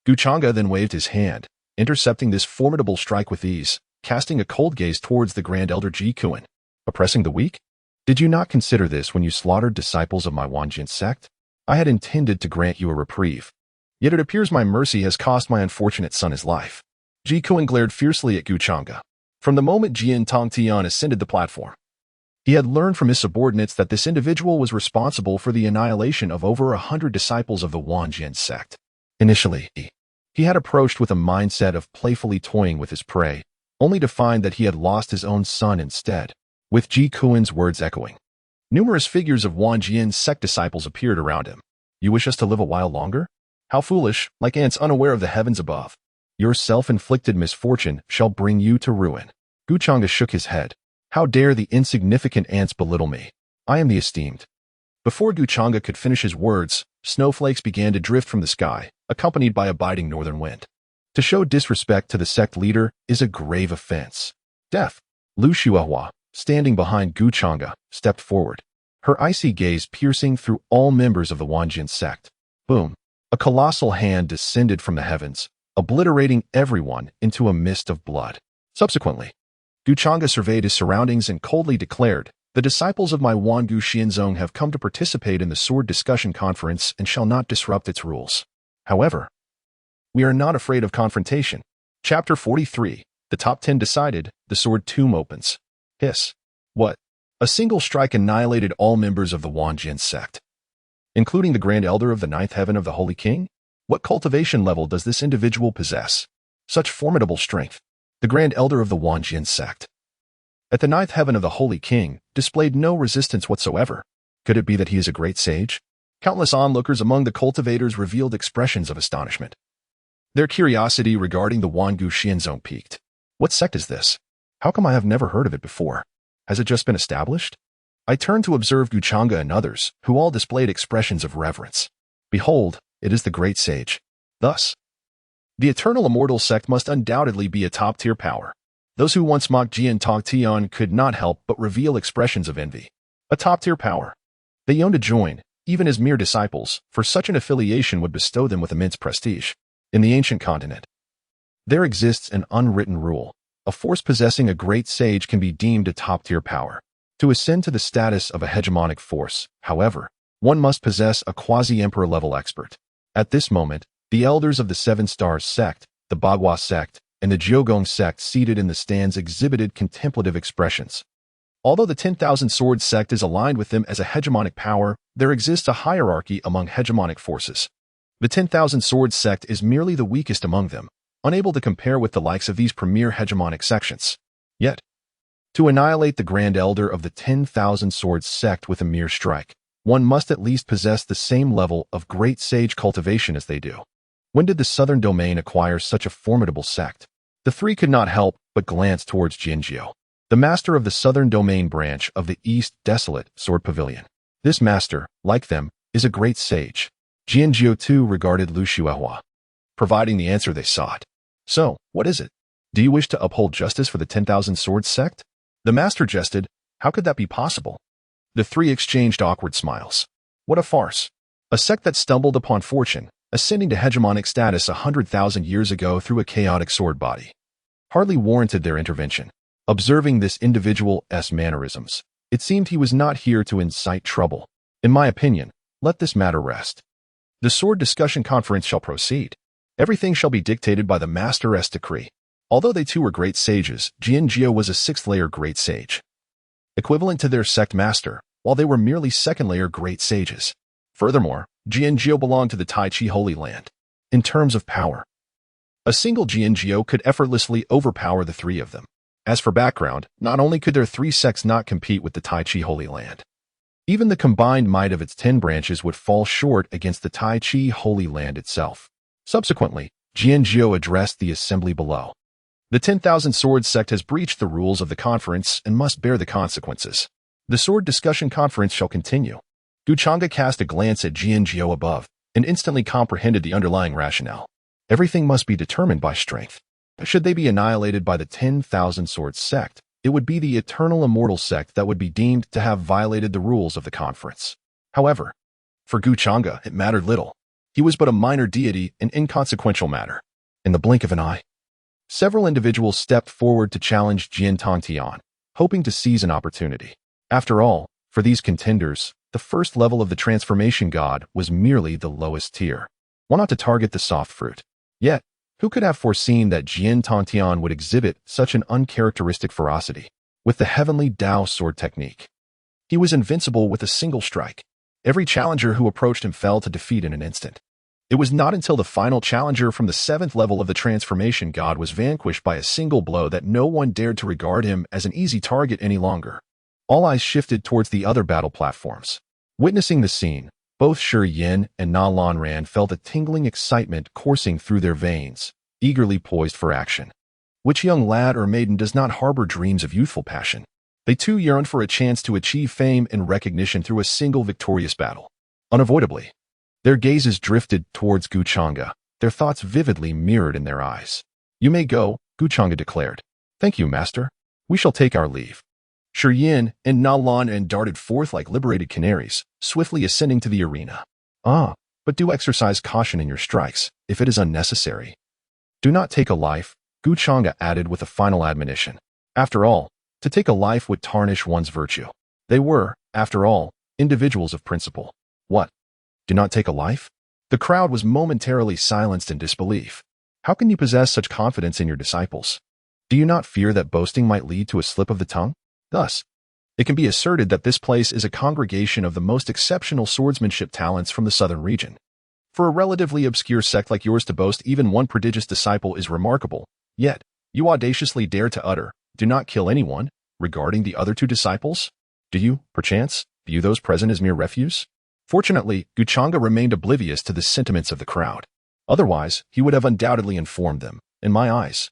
Gu Changge then waved his hand, intercepting this formidable strike with ease, casting a cold gaze towards the Grand Elder Ji Kuan. Oppressing the weak? Did you not consider this when you slaughtered disciples of my Wanjin sect? I had intended to grant you a reprieve. Yet it appears my mercy has cost my unfortunate son his life. Ji Kuan glared fiercely at Gu Changge. From the moment Jian Tongtian ascended the platform, he had learned from his subordinates that this individual was responsible for the annihilation of over 100 disciples of the Wanjin sect. Initially, he had approached with a mindset of playfully toying with his prey, only to find that he had lost his own son instead. With Ji Kuan's words echoing, numerous figures of Wanjin sect disciples appeared around him. You wish us to live a while longer? How foolish, like ants unaware of the heavens above. Your self-inflicted misfortune shall bring you to ruin. Gu Changge shook his head. How dare the insignificant ants belittle me? I am the esteemed. Before Gu Changge could finish his words, snowflakes began to drift from the sky, accompanied by a biting northern wind. To show disrespect to the sect leader is a grave offense. Death. Lu Shuahua, standing behind Gu Changge, stepped forward, her icy gaze piercing through all members of the Wanjian sect. Boom! A colossal hand descended from the heavens, obliterating everyone into a mist of blood. Subsequently, Gu Changge surveyed his surroundings and coldly declared, "The disciples of my Wangu Xianzong have come to participate in the sword discussion conference and shall not disrupt its rules. However, we are not afraid of confrontation." Chapter 43. The top 10 decided, the sword tomb opens. Hiss. What? A single strike annihilated all members of the Wanjian sect, including the Grand Elder of the Ninth Heaven of the Holy King? What cultivation level does this individual possess? Such formidable strength. The Grand Elder of the Wanjian sect, at the Ninth Heaven of the Holy King, displayed no resistance whatsoever. Could it be that he is a great sage? Countless onlookers among the cultivators revealed expressions of astonishment. Their curiosity regarding the Wangu Xianzong piqued. What sect is this? How come I have never heard of it before? Has it just been established? I turned to observe Gu Changge and others, who all displayed expressions of reverence. Behold, it is the great sage. Thus, the Eternal Immortal Sect must undoubtedly be a top-tier power. Those who once mocked Jian Tongtian could not help but reveal expressions of envy. A top-tier power. They yearned to join, even as mere disciples, for such an affiliation would bestow them with immense prestige. In the ancient continent, there exists an unwritten rule. A force possessing a great sage can be deemed a top-tier power. To ascend to the status of a hegemonic force, however, one must possess a quasi-emperor level expert. At this moment, the elders of the Seven Stars sect, the Bagua sect, and the Jiogong sect seated in the stands exhibited contemplative expressions. Although the 10,000 Swords sect is aligned with them as a hegemonic power, there exists a hierarchy among hegemonic forces. The 10,000 Swords sect is merely the weakest among them, unable to compare with the likes of these premier hegemonic sections. Yet, to annihilate the Grand Elder of the 10,000 Swords sect with a mere strike, one must at least possess the same level of great sage cultivation as they do. When did the Southern Domain acquire such a formidable sect? The three could not help but glance towards Jianjiu, the master of the Southern Domain branch of the East Desolate Sword Pavilion. This master, like them, is a great sage. Jianjiu too regarded Lu Xuehua, providing the answer they sought. So, what is it? Do you wish to uphold justice for the 10,000 Swords sect? The master jested. How could that be possible? The three exchanged awkward smiles. What a farce. A sect that stumbled upon fortune, ascending to hegemonic status 100,000 years ago through a chaotic sword body, hardly warranted their intervention. Observing this individual's mannerisms, it seemed he was not here to incite trouble. In my opinion, let this matter rest. The sword discussion conference shall proceed. Everything shall be dictated by the master's decree. Although they too were great sages, Jianjiu was a sixth-layer great sage, equivalent to their sect master, while they were merely second-layer great sages. Furthermore, Jianjiu belonged to the Tai Chi Holy Land. In terms of power, a single Jianjiu could effortlessly overpower the three of them. As for background, not only could their three sects not compete with the Tai Chi Holy Land, even the combined might of its 10 branches would fall short against the Tai Chi Holy Land itself. Subsequently, Jianjiu addressed the assembly below. The 10,000 Swords sect has breached the rules of the conference and must bear the consequences. The sword discussion conference shall continue. Gu Changge cast a glance at Jianjiu above and instantly comprehended the underlying rationale. Everything must be determined by strength. Should they be annihilated by the 10,000 Swords sect, it would be the Eternal Immortal Sect that would be deemed to have violated the rules of the conference. However, for Gu Changge, it mattered little. He was but a minor deity, an inconsequential matter. In the blink of an eye, several individuals stepped forward to challenge Jian Tongtian, hoping to seize an opportunity. After all, for these contenders, the first level of the transformation god was merely the lowest tier. Why not to target the soft fruit? Yet, who could have foreseen that Jian Tongtian would exhibit such an uncharacteristic ferocity? With the heavenly Dao sword technique, he was invincible with a single strike. Every challenger who approached him fell to defeat in an instant. It was not until the final challenger from the 7th level of the transformation god was vanquished by a single blow that no one dared to regard him as an easy target any longer. All eyes shifted towards the other battle platforms. Witnessing the scene, both Shi Yin and Na Lanran felt a tingling excitement coursing through their veins, eagerly poised for action. Which young lad or maiden does not harbor dreams of youthful passion? They too yearned for a chance to achieve fame and recognition through a single victorious battle. Unavoidably, their gazes drifted towards Gu Changge, their thoughts vividly mirrored in their eyes. "You may go," Gu Changge declared. "Thank you, master. We shall take our leave." Yin and Nalan and darted forth like liberated canaries, swiftly ascending to the arena. But do exercise caution in your strikes, if it is unnecessary. Do not take a life, Changge added with a final admonition. After all, to take a life would tarnish one's virtue. They were, after all, individuals of principle. What? Do not take a life? The crowd was momentarily silenced in disbelief. How can you possess such confidence in your disciples? Do you not fear that boasting might lead to a slip of the tongue? Thus, it can be asserted that this place is a congregation of the most exceptional swordsmanship talents from the southern region. For a relatively obscure sect like yours to boast even one prodigious disciple is remarkable, yet you audaciously dare to utter, "Do not kill anyone," regarding the other two disciples? Do you, perchance, view those present as mere refuse? Fortunately, Changge remained oblivious to the sentiments of the crowd. Otherwise, he would have undoubtedly informed them. In my eyes,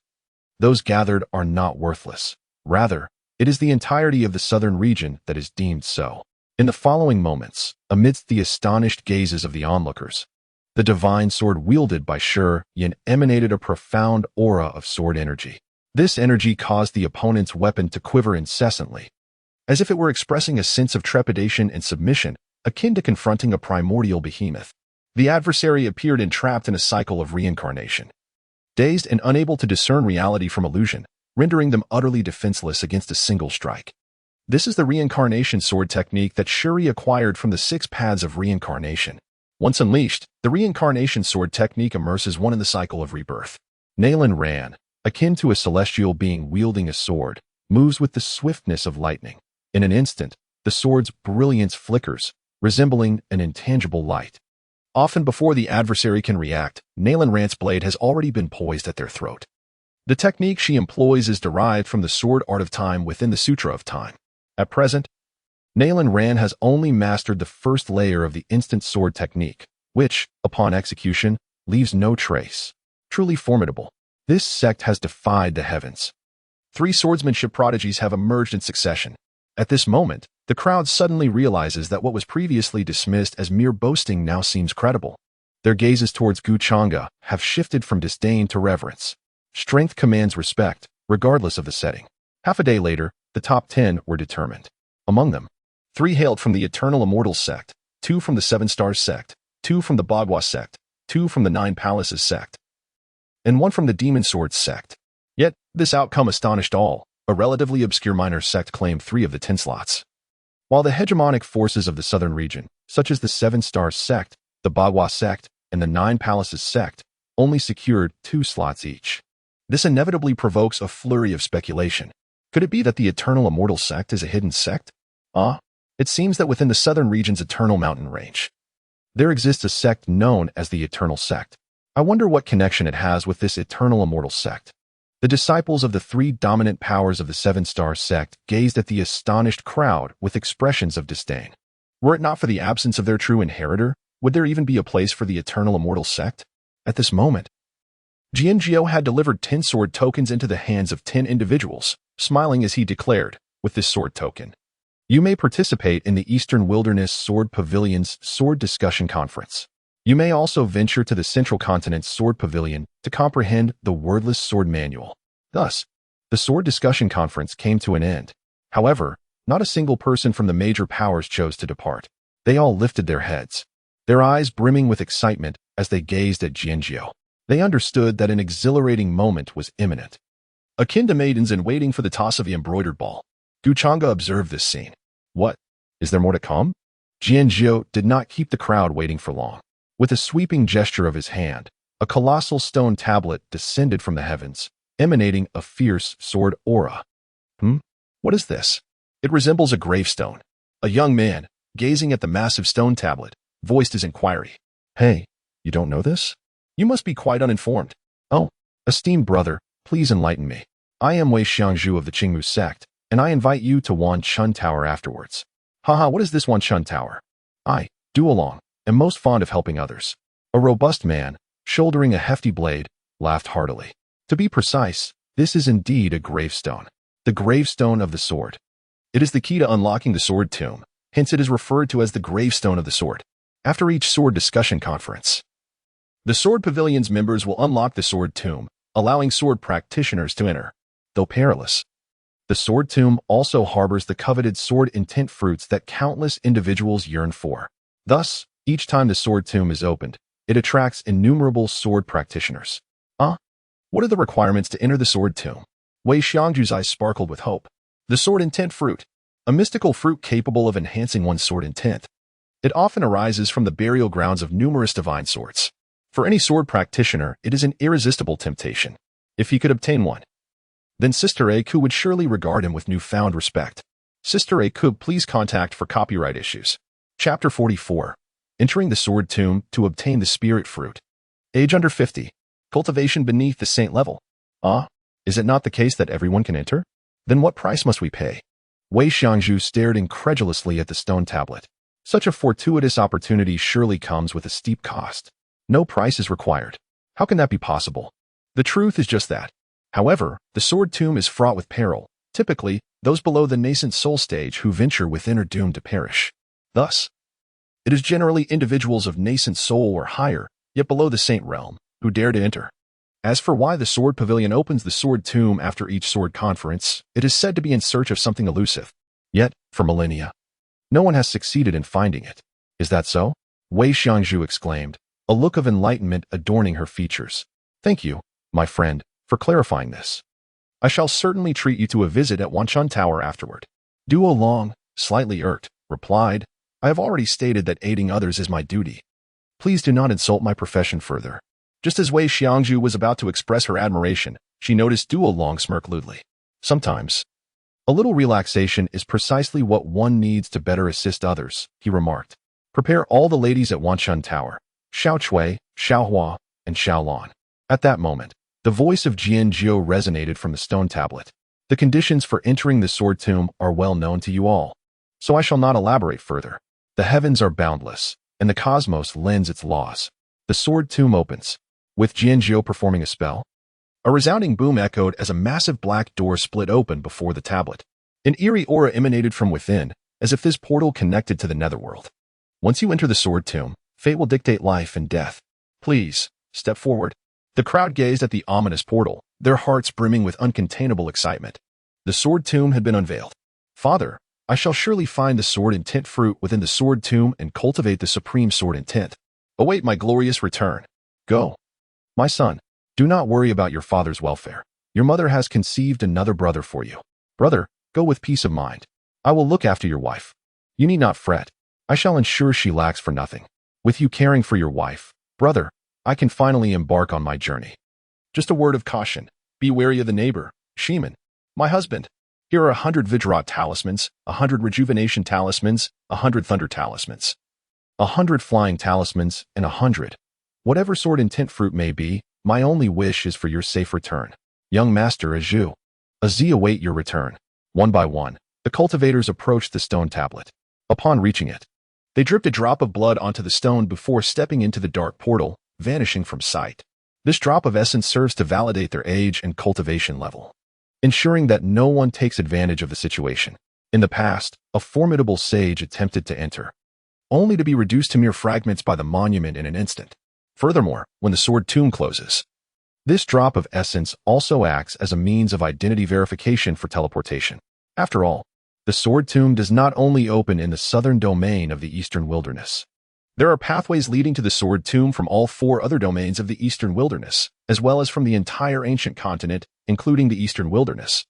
those gathered are not worthless. Rather, it is the entirety of the southern region that is deemed so. In the following moments, amidst the astonished gazes of the onlookers, the divine sword wielded by Yin emanated a profound aura of sword energy. This energy caused the opponent's weapon to quiver incessantly, as if it were expressing a sense of trepidation and submission, akin to confronting a primordial behemoth. The adversary appeared entrapped in a cycle of reincarnation, dazed and unable to discern reality from illusion, rendering them utterly defenseless against a single strike. This is the reincarnation sword technique that Shuri acquired from the 6 paths of reincarnation. Once unleashed, the reincarnation sword technique immerses one in the cycle of rebirth. Nalan ran, akin to a celestial being wielding a sword, moves with the swiftness of lightning. In an instant, the sword's brilliance flickers, resembling an intangible light. Often before the adversary can react, Nalan Rant's blade has already been poised at their throat. The technique she employs is derived from the sword art of time within the Sutra of Time. At present, Nalan Rand has only mastered the first layer of the instant sword technique, which, upon execution, leaves no trace. Truly formidable, this sect has defied the heavens. 3 swordsmanship prodigies have emerged in succession. At this moment, the crowd suddenly realizes that what was previously dismissed as mere boasting now seems credible. Their gazes towards Changge have shifted from disdain to reverence. Strength commands respect, regardless of the setting. Half a day later, the top 10 were determined. Among them, 3 hailed from the Eternal Immortal Sect, 2 from the 7 Stars Sect, 2 from the Beidou Sect, 2 from the 9 Palaces Sect, and 1 from the Demon Swords Sect. Yet, this outcome astonished all. A relatively obscure minor sect claimed 3 of the 10 slots, while the hegemonic forces of the southern region, such as the 7 Stars Sect, the Beidou Sect, and the 9 Palaces Sect, only secured 2 slots each. This inevitably provokes a flurry of speculation. Could it be that the Eternal Immortal Sect is a hidden sect? It seems that within the southern region's eternal mountain range, there exists a sect known as the Eternal Sect. I wonder what connection it has with this Eternal Immortal Sect. The disciples of the 3 dominant powers of the 7 Stars Sect gazed at the astonished crowd with expressions of disdain. Were it not for the absence of their true inheritor, would there even be a place for the Eternal Immortal Sect? At this moment, Changge had delivered 10 sword tokens into the hands of 10 individuals, smiling as he declared, with this sword token, you may participate in the Eastern Wilderness Sword Pavilion's Sword Discussion Conference. You may also venture to the Central Continent's Sword Pavilion to comprehend the wordless sword manual. Thus, the Sword Discussion Conference came to an end. However, not a single person from the major powers chose to depart. They all lifted their heads, their eyes brimming with excitement as they gazed at Changge. They understood that an exhilarating moment was imminent. Akin to maidens in waiting for the toss of the embroidered ball, Changge observed this scene. What? Is there more to come? Changge did not keep the crowd waiting for long. With a sweeping gesture of his hand, a colossal stone tablet descended from the heavens, emanating a fierce sword aura. What is this? It resembles a gravestone. A young man, gazing at the massive stone tablet, voiced his inquiry. Hey, you don't know this? You must be quite uninformed. Oh, esteemed brother, please enlighten me. I am Wei Xiangzhu of the Qingmu sect, and I invite you to Wan Chun Tower afterwards. Haha, what is this Wan Chun Tower? I, do along, am most fond of helping others. A robust man, shouldering a hefty blade, laughed heartily. To be precise, this is indeed a gravestone. The gravestone of the sword. It is the key to unlocking the sword tomb, hence it is referred to as the gravestone of the sword. After each sword discussion conference, the Sword Pavilion's members will unlock the sword tomb, allowing sword practitioners to enter. Though perilous, the The sword tomb also harbors the coveted sword intent fruits that countless individuals yearn for. Thus, each time the sword tomb is opened, it attracts innumerable sword practitioners. What are the requirements to enter the sword tomb? Wei Xiangju's eyes sparkled with hope. The sword intent fruit, a mystical fruit capable of enhancing one's sword intent. It often arises from the burial grounds of numerous divine swords. For any sword practitioner, it is an irresistible temptation. If he could obtain one, then Sister Aku would surely regard him with newfound respect. Sister Aku, please contact for copyright issues. Chapter 44. Entering the sword tomb to obtain the spirit fruit. Age under 50. Cultivation beneath the saint level. Is it not the case that everyone can enter? Then what price must we pay? Wei Xiangju stared incredulously at the stone tablet. Such a fortuitous opportunity surely comes with a steep cost. No price is required. How can that be possible? The truth is just that. However, the sword tomb is fraught with peril. Typically, those below the nascent soul stage who venture within are doomed to perish. Thus, it is generally individuals of nascent soul or higher, yet below the saint realm, who dare to enter. As for why the sword pavilion opens the sword tomb after each sword conference, it is said to be in search of something elusive. Yet, for millennia, no one has succeeded in finding it. Is that so? Wei Xiangju exclaimed, a look of enlightenment adorning her features. Thank you, my friend, for clarifying this. I shall certainly treat you to a visit at Wanshan Tower afterward. Duo Long, slightly irked, replied, I have already stated that aiding others is my duty. Please do not insult my profession further. Just as Wei Xiangju was about to express her admiration, she noticed Duo Long smirk lewdly. Sometimes, a little relaxation is precisely what one needs to better assist others, he remarked. Prepare all the ladies at Wanshan Tower, Xiao Chui, Xiao Hua, and Xiao Lan. At that moment, the voice of Jian Jiu resonated from the stone tablet. The conditions for entering the sword tomb are well known to you all, so I shall not elaborate further. The heavens are boundless, and the cosmos lends its laws. The sword tomb opens, with Jian Jiu performing a spell. A resounding boom echoed as a massive black door split open before the tablet. An eerie aura emanated from within, as if this portal connected to the netherworld. Once you enter the sword tomb, fate will dictate life and death. Please, step forward. The crowd gazed at the ominous portal, their hearts brimming with uncontainable excitement. The sword tomb had been unveiled. Father, I shall surely find the sword intent fruit within the sword tomb and cultivate the supreme sword intent. Await my glorious return. Go. My son, do not worry about your father's welfare. Your mother has conceived another brother for you. Brother, go with peace of mind. I will look after your wife. You need not fret. I shall ensure she lacks for nothing. With you caring for your wife, brother, I can finally embark on my journey. Just a word of caution. Be wary of the neighbor, Sheeman. My husband. Here are 100 Vajrat talismans, 100 rejuvenation talismans, 100 thunder talismans, 100 flying talismans, and 100. Whatever sword intent fruit may be, my only wish is for your safe return. Young Master Aju. Azi await your return. One by one, the cultivators approached the stone tablet. Upon reaching it, they dripped a drop of blood onto the stone before stepping into the dark portal, vanishing from sight. This drop of essence serves to validate their age and cultivation level, ensuring that no one takes advantage of the situation. In the past, a formidable sage attempted to enter, only to be reduced to mere fragments by the monument in an instant. Furthermore, when the sword tomb closes, this drop of essence also acts as a means of identity verification for teleportation. After all, the sword tomb does not only open in the southern domain of the eastern wilderness. There are pathways leading to the sword tomb from all 4 other domains of the eastern wilderness, as well as from the entire ancient continent, including the eastern wilderness,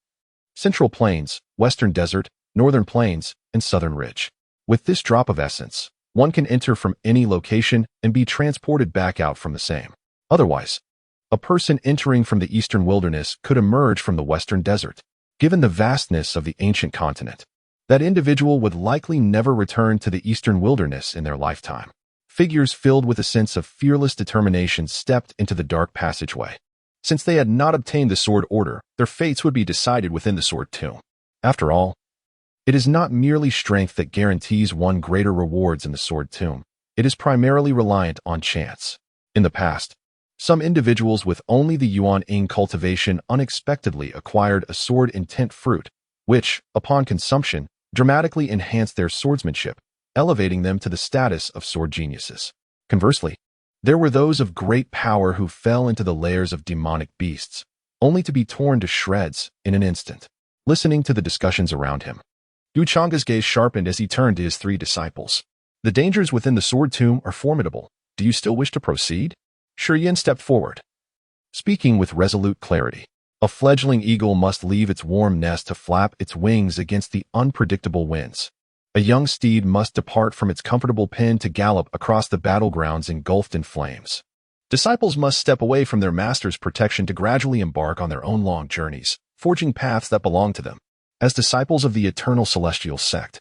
central plains, western desert, northern plains, and southern ridge. With this drop of essence, one can enter from any location and be transported back out from the same. Otherwise, a person entering from the eastern wilderness could emerge from the western desert. Given the vastness of the ancient continent, that individual would likely never return to the eastern wilderness in their lifetime. Figures filled with a sense of fearless determination stepped into the dark passageway. Since they had not obtained the sword order, their fates would be decided within the sword tomb. After all, it is not merely strength that guarantees one greater rewards in the sword tomb. It is primarily reliant on chance. In the past, some individuals with only the Yuan Ing cultivation unexpectedly acquired a sword intent fruit, which, upon consumption, dramatically enhanced their swordsmanship, elevating them to the status of sword geniuses. Conversely, there were those of great power who fell into the lairs of demonic beasts, only to be torn to shreds in an instant. listening to the discussions around him. Changge's gaze sharpened as he turned to his three disciples. The dangers within the sword tomb are formidable. Do you still wish to proceed? Shi stepped forward, speaking with resolute clarity. A fledgling eagle must leave its warm nest to flap its wings against the unpredictable winds. A young steed must depart from its comfortable pen to gallop across the battlegrounds engulfed in flames. Disciples must step away from their master's protection to gradually embark on their own long journeys, forging paths that belong to them. As disciples of the Eternal Celestial Sect,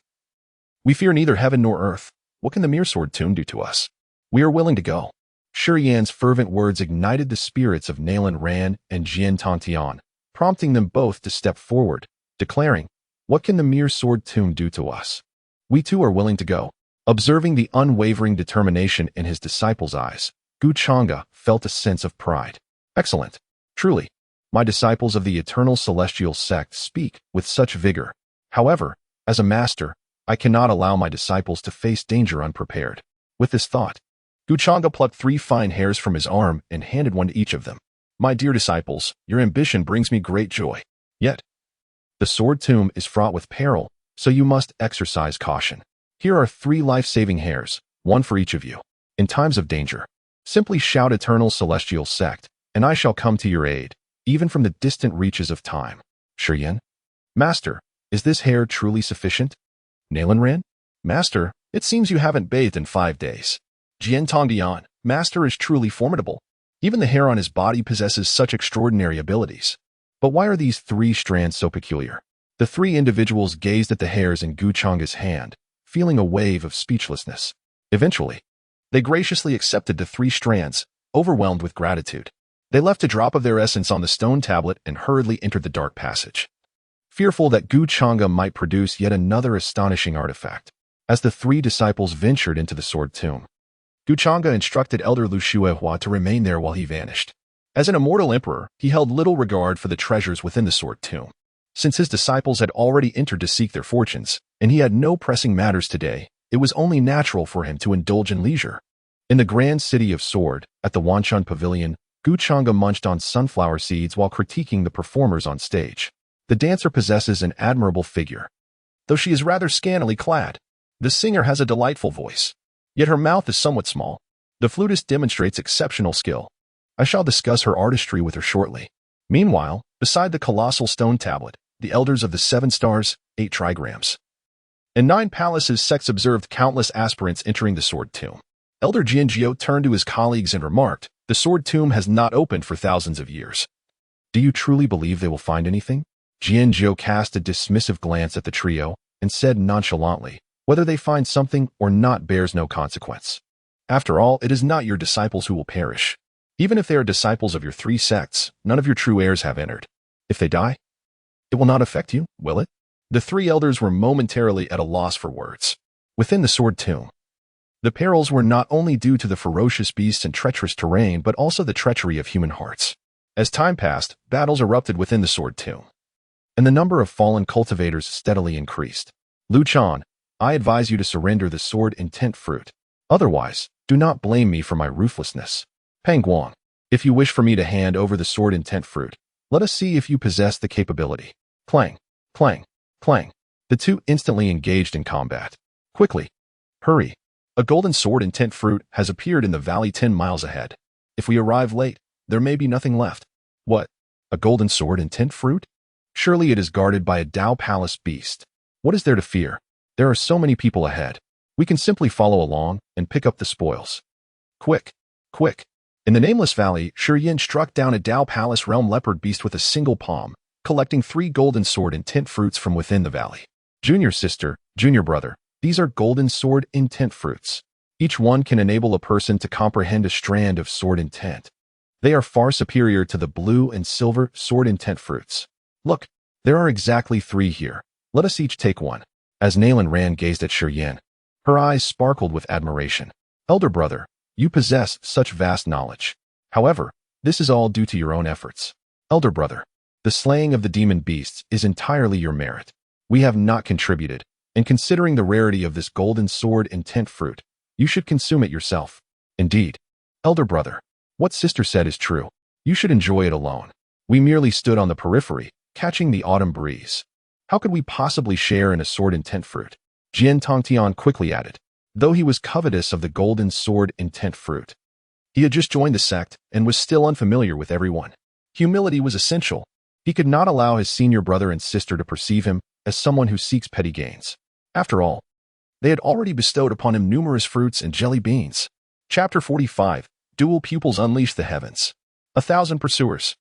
we fear neither heaven nor earth. What can the mere sword tomb do to us? We are willing to go. Shi fervent words ignited the spirits of Nalan Ran and Jian Tongtian, prompting them both to step forward, declaring, "What can the mere sword tomb do to us? We too are willing to go." Observing the unwavering determination in his disciples' eyes, Changge felt a sense of pride. Excellent. Truly, my disciples of the Eternal Celestial Sect speak with such vigor. However, as a master, I cannot allow my disciples to face danger unprepared. With this thought, Changge plucked 3 fine hairs from his arm and handed one to each of them. My dear disciples, your ambition brings me great joy. Yet, the sword tomb is fraught with peril, so you must exercise caution. Here are 3 life-saving hairs, one for each of you. In times of danger, simply shout Eternal Celestial Sect, and I shall come to your aid, even from the distant reaches of time. Shi, Master, is this hair truly sufficient? Nalan Ran, Master, it seems you haven't bathed in 5 days. Jian Tongtian, Master is truly formidable. Even the hair on his body possesses such extraordinary abilities. But why are these 3 strands so peculiar? The 3 individuals gazed at the hairs in Changge's hand, feeling a wave of speechlessness. Eventually, they graciously accepted the 3 strands, overwhelmed with gratitude. They left a drop of their essence on the stone tablet and hurriedly entered the dark passage, fearful that Changge might produce yet another astonishing artifact. As the 3 disciples ventured into the sword tomb, Changge instructed Elder Lu Shuehua to remain there while he vanished. As an immortal emperor, he held little regard for the treasures within the sword tomb. Since his disciples had already entered to seek their fortunes, and he had no pressing matters today, it was only natural for him to indulge in leisure. In the grand city of Sword, at the Wanchun Pavilion, Changge munched on sunflower seeds while critiquing the performers on stage. The dancer possesses an admirable figure, though she is rather scantily clad. The singer has a delightful voice, yet her mouth is somewhat small. The flutist demonstrates exceptional skill. I shall discuss her artistry with her shortly. Meanwhile, beside the colossal stone tablet, the elders of the 7 stars, 8 trigrams, and 9 palaces sects observed countless aspirants entering the sword tomb. Elder Jianjiu turned to his colleagues and remarked, "The sword tomb has not opened for thousands of years. Do you truly believe they will find anything?" Jianjiu cast a dismissive glance at the trio and said nonchalantly, "Whether they find something or not bears no consequence. After all, it is not your disciples who will perish. Even if they are disciples of your 3 sects, none of your true heirs have entered. If they die, it will not affect you, will it?" The 3 elders were momentarily at a loss for words. Within the sword tomb, the perils were not only due to the ferocious beasts and treacherous terrain, but also the treachery of human hearts. As time passed, battles erupted within the sword tomb, and the number of fallen cultivators steadily increased. Lu Chan, I advise you to surrender the sword intent fruit. Otherwise, do not blame me for my ruthlessness. Peng Guang, if you wish for me to hand over the sword intent fruit, let us see if you possess the capability. Clang, clang, clang. The 2 instantly engaged in combat. Quickly, hurry. A golden sword intent fruit has appeared in the valley 10 miles ahead. If we arrive late, there may be nothing left. What? A golden sword intent fruit? Surely it is guarded by a Dao Palace beast. What is there to fear? There are so many people ahead. We can simply follow along and pick up the spoils. Quick, quick. In the Nameless Valley, Shi struck down a Dao Palace realm leopard beast with a single palm, collecting 3 golden sword intent fruits from within the valley. Junior sister, junior brother, these are golden sword intent fruits. Each one can enable a person to comprehend a strand of sword intent. They are far superior to the blue and silver sword intent fruits. Look, there are exactly 3 here. Let us each take one. As Nalan Ran gazed at Shi, her eyes sparkled with admiration. Elder brother, you possess such vast knowledge. However, this is all due to your own efforts. Elder brother, the slaying of the demon beasts is entirely your merit. We have not contributed, and considering the rarity of this golden sword intent fruit, you should consume it yourself. Indeed, elder brother, what sister said is true. You should enjoy it alone. We merely stood on the periphery, catching the autumn breeze. How could we possibly share in a sword intent fruit? Jian Tongtian quickly added, though he was covetous of the golden sword intent fruit. He had just joined the sect and was still unfamiliar with everyone. Humility was essential. He could not allow his senior brother and sister to perceive him as someone who seeks petty gains. After all, they had already bestowed upon him numerous fruits and jelly beans. Chapter 45, Dual Pupils Unleash the Heavens. 1,000 Pursuers.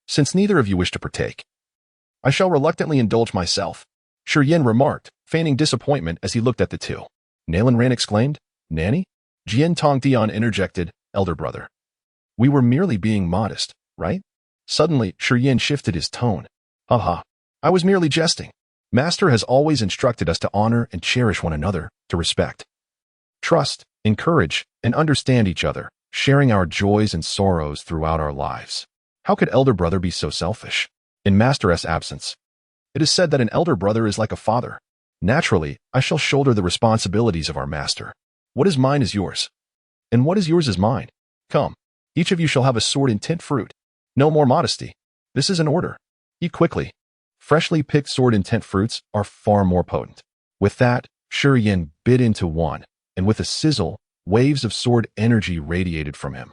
Since neither of you wish to partake, I shall reluctantly indulge myself, Shi Yin remarked, feigning disappointment as he looked at the two. Nalan Ran exclaimed, Nanny? Jian Tongtian interjected, Elder brother. We were merely being modest, right? Suddenly, Shi Yin shifted his tone. Haha, I was merely jesting. Master has always instructed us to honor and cherish one another, to respect, trust, encourage, and understand each other, sharing our joys and sorrows throughout our lives. How could elder brother be so selfish? In Master's absence, it is said that an elder brother is like a father. Naturally, I shall shoulder the responsibilities of our master. What is mine is yours, and what is yours is mine. Come, each of you shall have a sword intent fruit. No more modesty. This is an order. Eat quickly. Freshly picked sword intent fruits are far more potent. With that, Shi Yin bit into one, and with a sizzle, waves of sword energy radiated from him,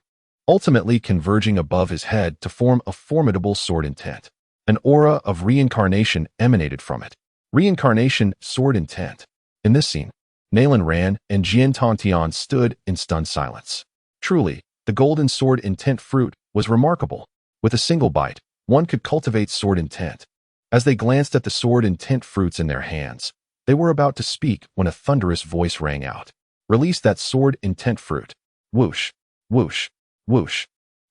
ultimately converging above his head to form a formidable sword intent. An aura of reincarnation emanated from it. Reincarnation, sword intent. In this scene, Nalan Ran and Jian Tongtian stood in stunned silence. Truly, the golden sword intent fruit was remarkable. With a single bite, one could cultivate sword intent. As they glanced at the sword intent fruits in their hands, they were about to speak when a thunderous voice rang out. Release that sword intent fruit. Whoosh, whoosh, whoosh.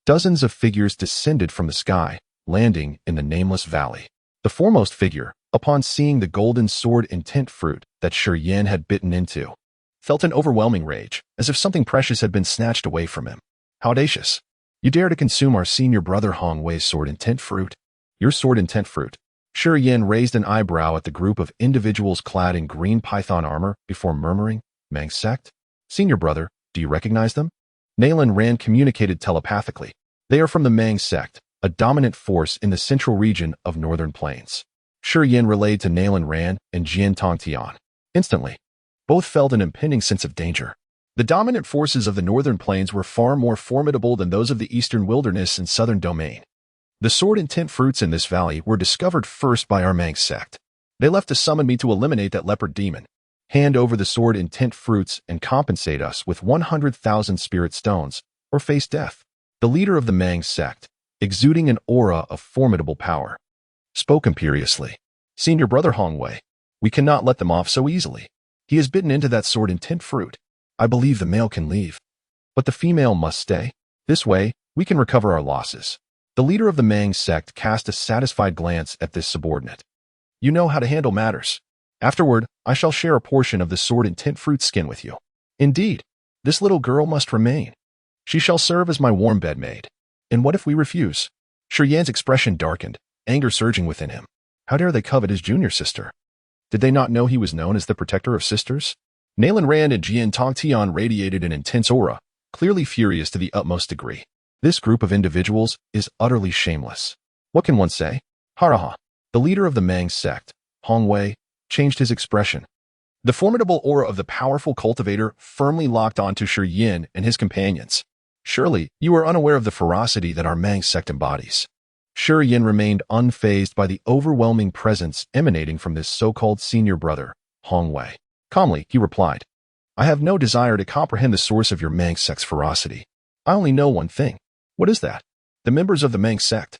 Dozens of figures descended from the sky, landing in the nameless valley. The foremost figure, upon seeing the golden sword intent fruit that Shi Yin had bitten into, felt an overwhelming rage, as if something precious had been snatched away from him. How audacious! You dare to consume our senior brother Hong Wei's sword intent fruit? Your sword intent fruit. Shi Yin raised an eyebrow at the group of individuals clad in green python armor before murmuring, Mang Sect? Senior brother, do you recognize them? Nalan Ran communicated telepathically. They are from the Mang Sect, a dominant force in the central region of Northern Plains. Shi Yin relayed to Nalan Ran and Jian Tongtian. Instantly, both felt an impending sense of danger. The dominant forces of the Northern Plains were far more formidable than those of the Eastern Wilderness and Southern Domain. The sword intent fruits in this valley were discovered first by our Mang Sect. They left to summon me to eliminate that leopard demon, hand over the sword intent fruits, and compensate us with 100,000 spirit stones, or face death. The leader of the Mang Sect, exuding an aura of formidable power, spoke imperiously. Senior brother Hong Wei, we cannot let them off so easily. He has bitten into that sword intent fruit. I believe the male can leave, but the female must stay. This way, we can recover our losses. The leader of the Mang Sect cast a satisfied glance at this subordinate. You know how to handle matters. Afterward, I shall share a portion of the sword intent fruit skin with you. Indeed, this little girl must remain. She shall serve as my warm bedmaid. And what if we refuse? Shi Yan's expression darkened, anger surging within him. How dare they covet his junior sister? Did they not know he was known as the protector of sisters? Nalan Ran and Jian Tongtian radiated an intense aura, clearly furious to the utmost degree. This group of individuals is utterly shameless. What can one say? Haraha. The leader of the Mang Sect, Hong Wei, changed his expression. The formidable aura of the powerful cultivator firmly locked onto Shi Yin and his companions. Surely, you are unaware of the ferocity that our Mang Sect embodies. Shi Yin remained unfazed by the overwhelming presence emanating from this so-called senior brother, Hong Wei. Calmly, he replied, I have no desire to comprehend the source of your Mang Sect's ferocity. I only know one thing. What is that? The members of the Mang Sect,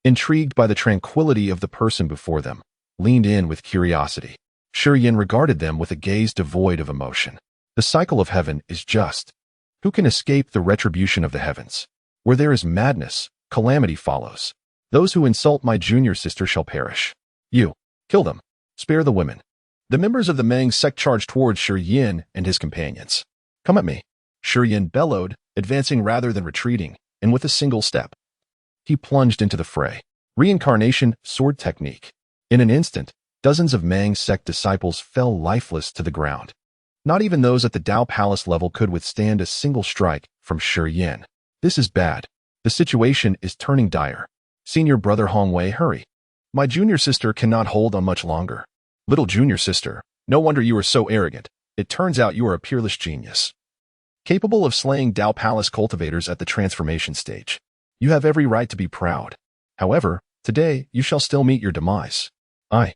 intrigued by the tranquility of the person before them, leaned in with curiosity. Shi Yin regarded them with a gaze devoid of emotion. The cycle of heaven is just. Who can escape the retribution of the heavens? Where there is madness, calamity follows. Those who insult my junior sister shall perish. You, kill them. Spare the women. The members of the Mang Sect charged towards Shi Yin and his companions. Come at me. Shi Yin bellowed, advancing rather than retreating, and with a single step, he plunged into the fray. Reincarnation, sword technique. In an instant, dozens of Mang Sect disciples fell lifeless to the ground. Not even those at the Dao Palace level could withstand a single strike from Shi Yin. This is bad. The situation is turning dire. Senior brother Hong Wei, hurry. My junior sister cannot hold on much longer. Little junior sister, no wonder you are so arrogant. It turns out you are a peerless genius, capable of slaying Dao Palace cultivators at the transformation stage. You have every right to be proud. However, today you shall still meet your demise. I,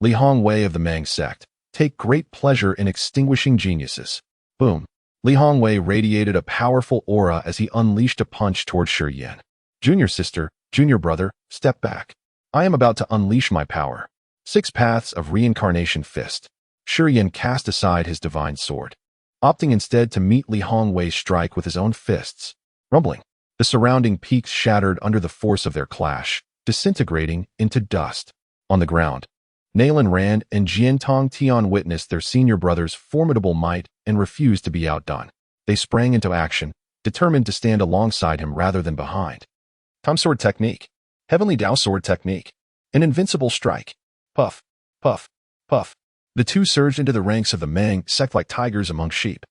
Li Hongwei of the Mang sect, take great pleasure in extinguishing geniuses. Boom. Li Hongwei radiated a powerful aura as he unleashed a punch toward Shi Yan. Junior sister, junior brother, step back. I am about to unleash my power. 6 paths of reincarnation fist. Shi Yan cast aside his divine sword, opting instead to meet Li Hongwei's strike with his own fists. Rumbling, the surrounding peaks shattered under the force of their clash, disintegrating into dust. On the ground, Nalan Rand and Jiantong Tian witnessed their senior brother's formidable might and refused to be outdone. They sprang into action, determined to stand alongside him rather than behind. Time Sword Technique. Heavenly Dao Sword Technique. An invincible strike. Puff, puff, puff. The two surged into the ranks of the Mang sect like tigers among sheep,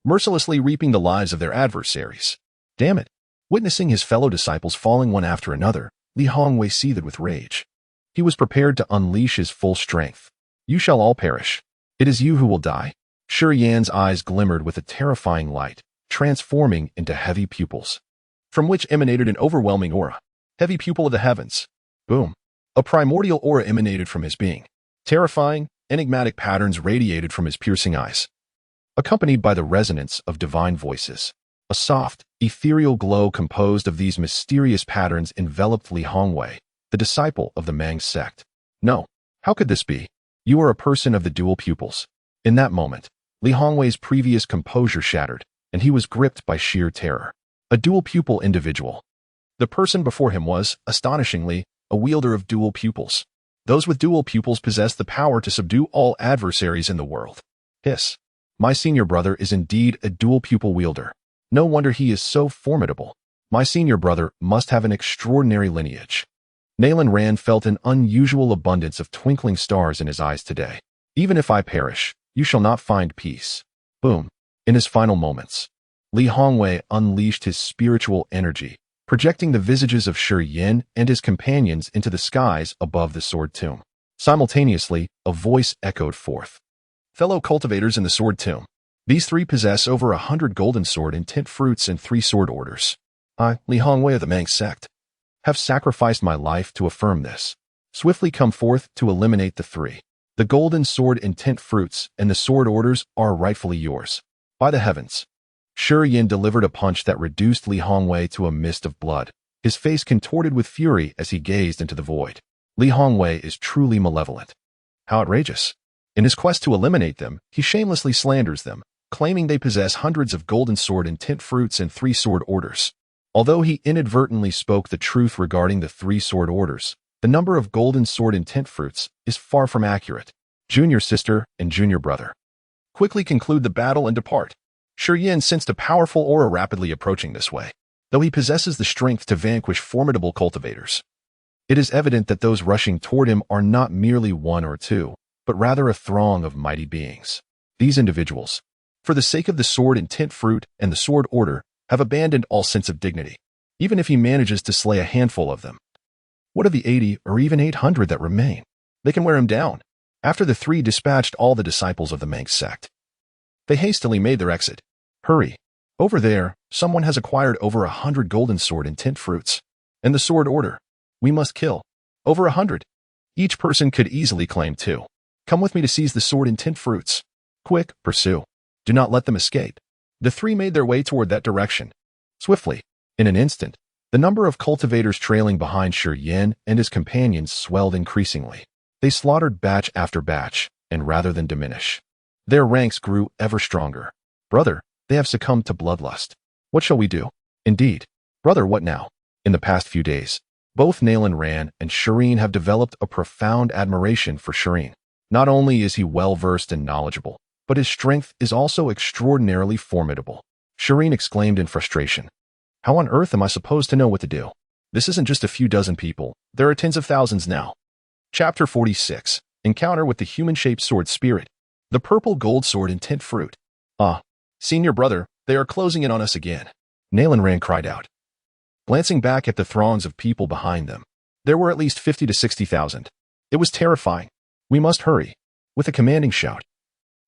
mercilessly reaping the lives of their adversaries. Damn it! Witnessing his fellow disciples falling one after another, Li Hongwei seethed with rage. He was prepared to unleash his full strength. You shall all perish. It is you who will die. Shi Yan's eyes glimmered with a terrifying light, transforming into heavy pupils, from which emanated an overwhelming aura. Heavy pupil of the heavens. Boom. A primordial aura emanated from his being. Terrifying, enigmatic patterns radiated from his piercing eyes, accompanied by the resonance of divine voices. A soft, ethereal glow composed of these mysterious patterns enveloped Li Hongwei, the disciple of the Mang sect. No, how could this be? You are a person of the dual pupils. In that moment, Li Hongwei's previous composure shattered, and he was gripped by sheer terror. A dual pupil individual. The person before him was, astonishingly, a wielder of dual pupils. Those with dual pupils possess the power to subdue all adversaries in the world. Hiss. My senior brother is indeed a dual pupil wielder. No wonder he is so formidable. My senior brother must have an extraordinary lineage. Nalan Rand felt an unusual abundance of twinkling stars in his eyes today. Even if I perish, you shall not find peace. Boom. In his final moments, Li Hongwei unleashed his spiritual energy, projecting the visages of Shi Yan and his companions into the skies above the Sword Tomb. Simultaneously, a voice echoed forth. Fellow cultivators in the Sword Tomb, these 3 possess over 100 golden sword and tint fruits and 3 sword orders. I, Li Hongwei of the Mang sect, have sacrificed my life to affirm this. Swiftly come forth to eliminate the 3. The golden sword and tint fruits and the sword orders are rightfully yours. By the heavens. Shi Yan delivered a punch that reduced Li Hongwei to a mist of blood, his face contorted with fury as he gazed into the void. Li Hongwei is truly malevolent. How outrageous. In his quest to eliminate them, he shamelessly slanders them, claiming they possess hundreds of golden sword and tint fruits and 3 sword orders. Although he inadvertently spoke the truth regarding the 3 sword orders, the number of golden sword and tint fruits is far from accurate. Junior sister and junior brother, quickly conclude the battle and depart. Shi Yan sensed a powerful aura rapidly approaching this way, though he possesses the strength to vanquish formidable cultivators. It is evident that those rushing toward him are not merely 1 or 2, but rather a throng of mighty beings. These individuals, for the sake of the sword and tint fruit and the sword order, have abandoned all sense of dignity, even if he manages to slay a handful of them. What of the 80 or even 800 that remain? They can wear him down. After the 3 dispatched all the disciples of the Mang sect, they hastily made their exit. Hurry. Over there, someone has acquired over 100 golden sword and tint fruits. And the sword order. We must kill. Over 100. Each person could easily claim 2. Come with me to seize the sword and tint fruits. Quick, pursue. Do not let them escape. The 3 made their way toward that direction. Swiftly, in an instant, the number of cultivators trailing behind Shi Yan and his companions swelled increasingly. They slaughtered batch after batch, and rather than diminish, their ranks grew ever stronger. Brother, they have succumbed to bloodlust. What shall we do? Indeed. Brother, what now? In the past few days, both Nalan Rand and Shireen have developed a profound admiration for Shireen. Not only is he well-versed and knowledgeable, but his strength is also extraordinarily formidable. Shireen exclaimed in frustration. How on earth am I supposed to know what to do? This isn't just a few dozen people. There are tens of thousands now. Chapter 46. Encounter with the human-shaped sword spirit. The purple gold sword and tint fruit. Ah, senior brother, they are closing in on us again. Nalan Rand cried out, glancing back at the throngs of people behind them. There were at least 50 to 60,000. It was terrifying. We must hurry. With a commanding shout,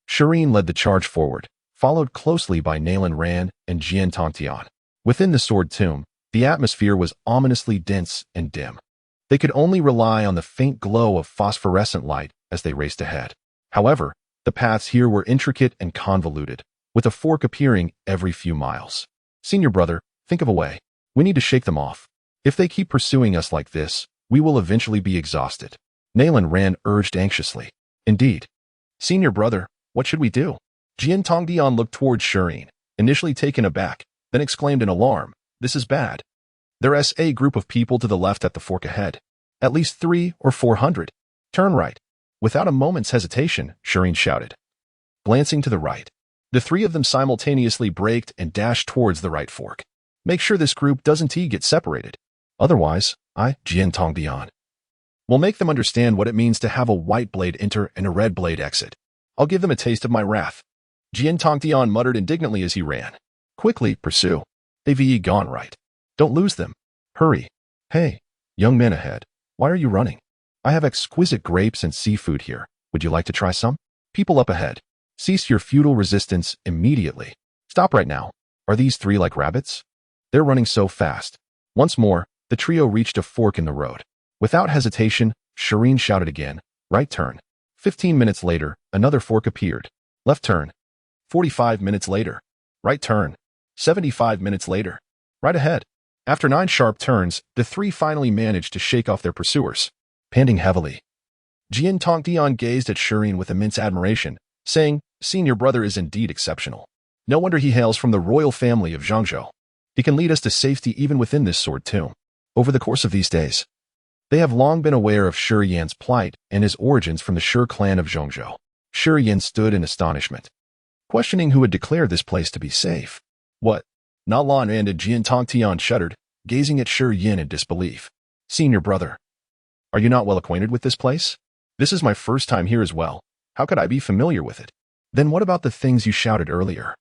Shireen led the charge forward, followed closely by Nalan Ran and Jian Tongtian. Within the sword tomb, the atmosphere was ominously dense and dim. They could only rely on the faint glow of phosphorescent light as they raced ahead. However, the paths here were intricate and convoluted, with a fork appearing every few miles. Senior brother, think of a way. We need to shake them off. If they keep pursuing us like this, we will eventually be exhausted. Nalan Ran urged anxiously. Indeed. Senior brother, what should we do? Jian Tongdian looked towards Shireen, initially taken aback, then exclaimed in alarm, this is bad. There's a group of people to the left at the fork ahead. At least 300 or 400. Turn right. Without a moment's hesitation, Shireen shouted. Glancing to the right, the three of them simultaneously braked and dashed towards the right fork. Make sure this group doesn't get separated. Otherwise, Jian Tongdian, will make them understand what it means to have a white blade enter and a red blade exit. I'll give them a taste of my wrath. Jian Tongtian muttered indignantly as he ran. Quickly, pursue. They've gone right. Don't lose them. Hurry. Hey, young man ahead, why are you running? I have exquisite grapes and seafood here. Would you like to try some? People up ahead, cease your futile resistance immediately. Stop right now. Are these three like rabbits? They're running so fast. Once more, the trio reached a fork in the road. Without hesitation, Shireen shouted again, right turn. 15 minutes later, another fork appeared. Left turn. 45 minutes later. Right turn. 75 minutes later. Right ahead. After 9 sharp turns, the three finally managed to shake off their pursuers. Panting heavily, Jian Tongtian gazed at Shireen with immense admiration, saying, Senior brother is indeed exceptional. No wonder he hails from the royal family of Zhangzhou. He can lead us to safety even within this sword tomb. Over the course of these days, they have long been aware of Shi Yan's plight and his origins from the Shi clan of Zhangzhou. Shi Yan stood in astonishment, questioning who had declared this place to be safe. What? Nalan and Jian Tongtian shuddered, gazing at Shi Yan in disbelief. Senior brother, are you not well acquainted with this place? This is my first time here as well. How could I be familiar with it? Then what about the things you shouted earlier?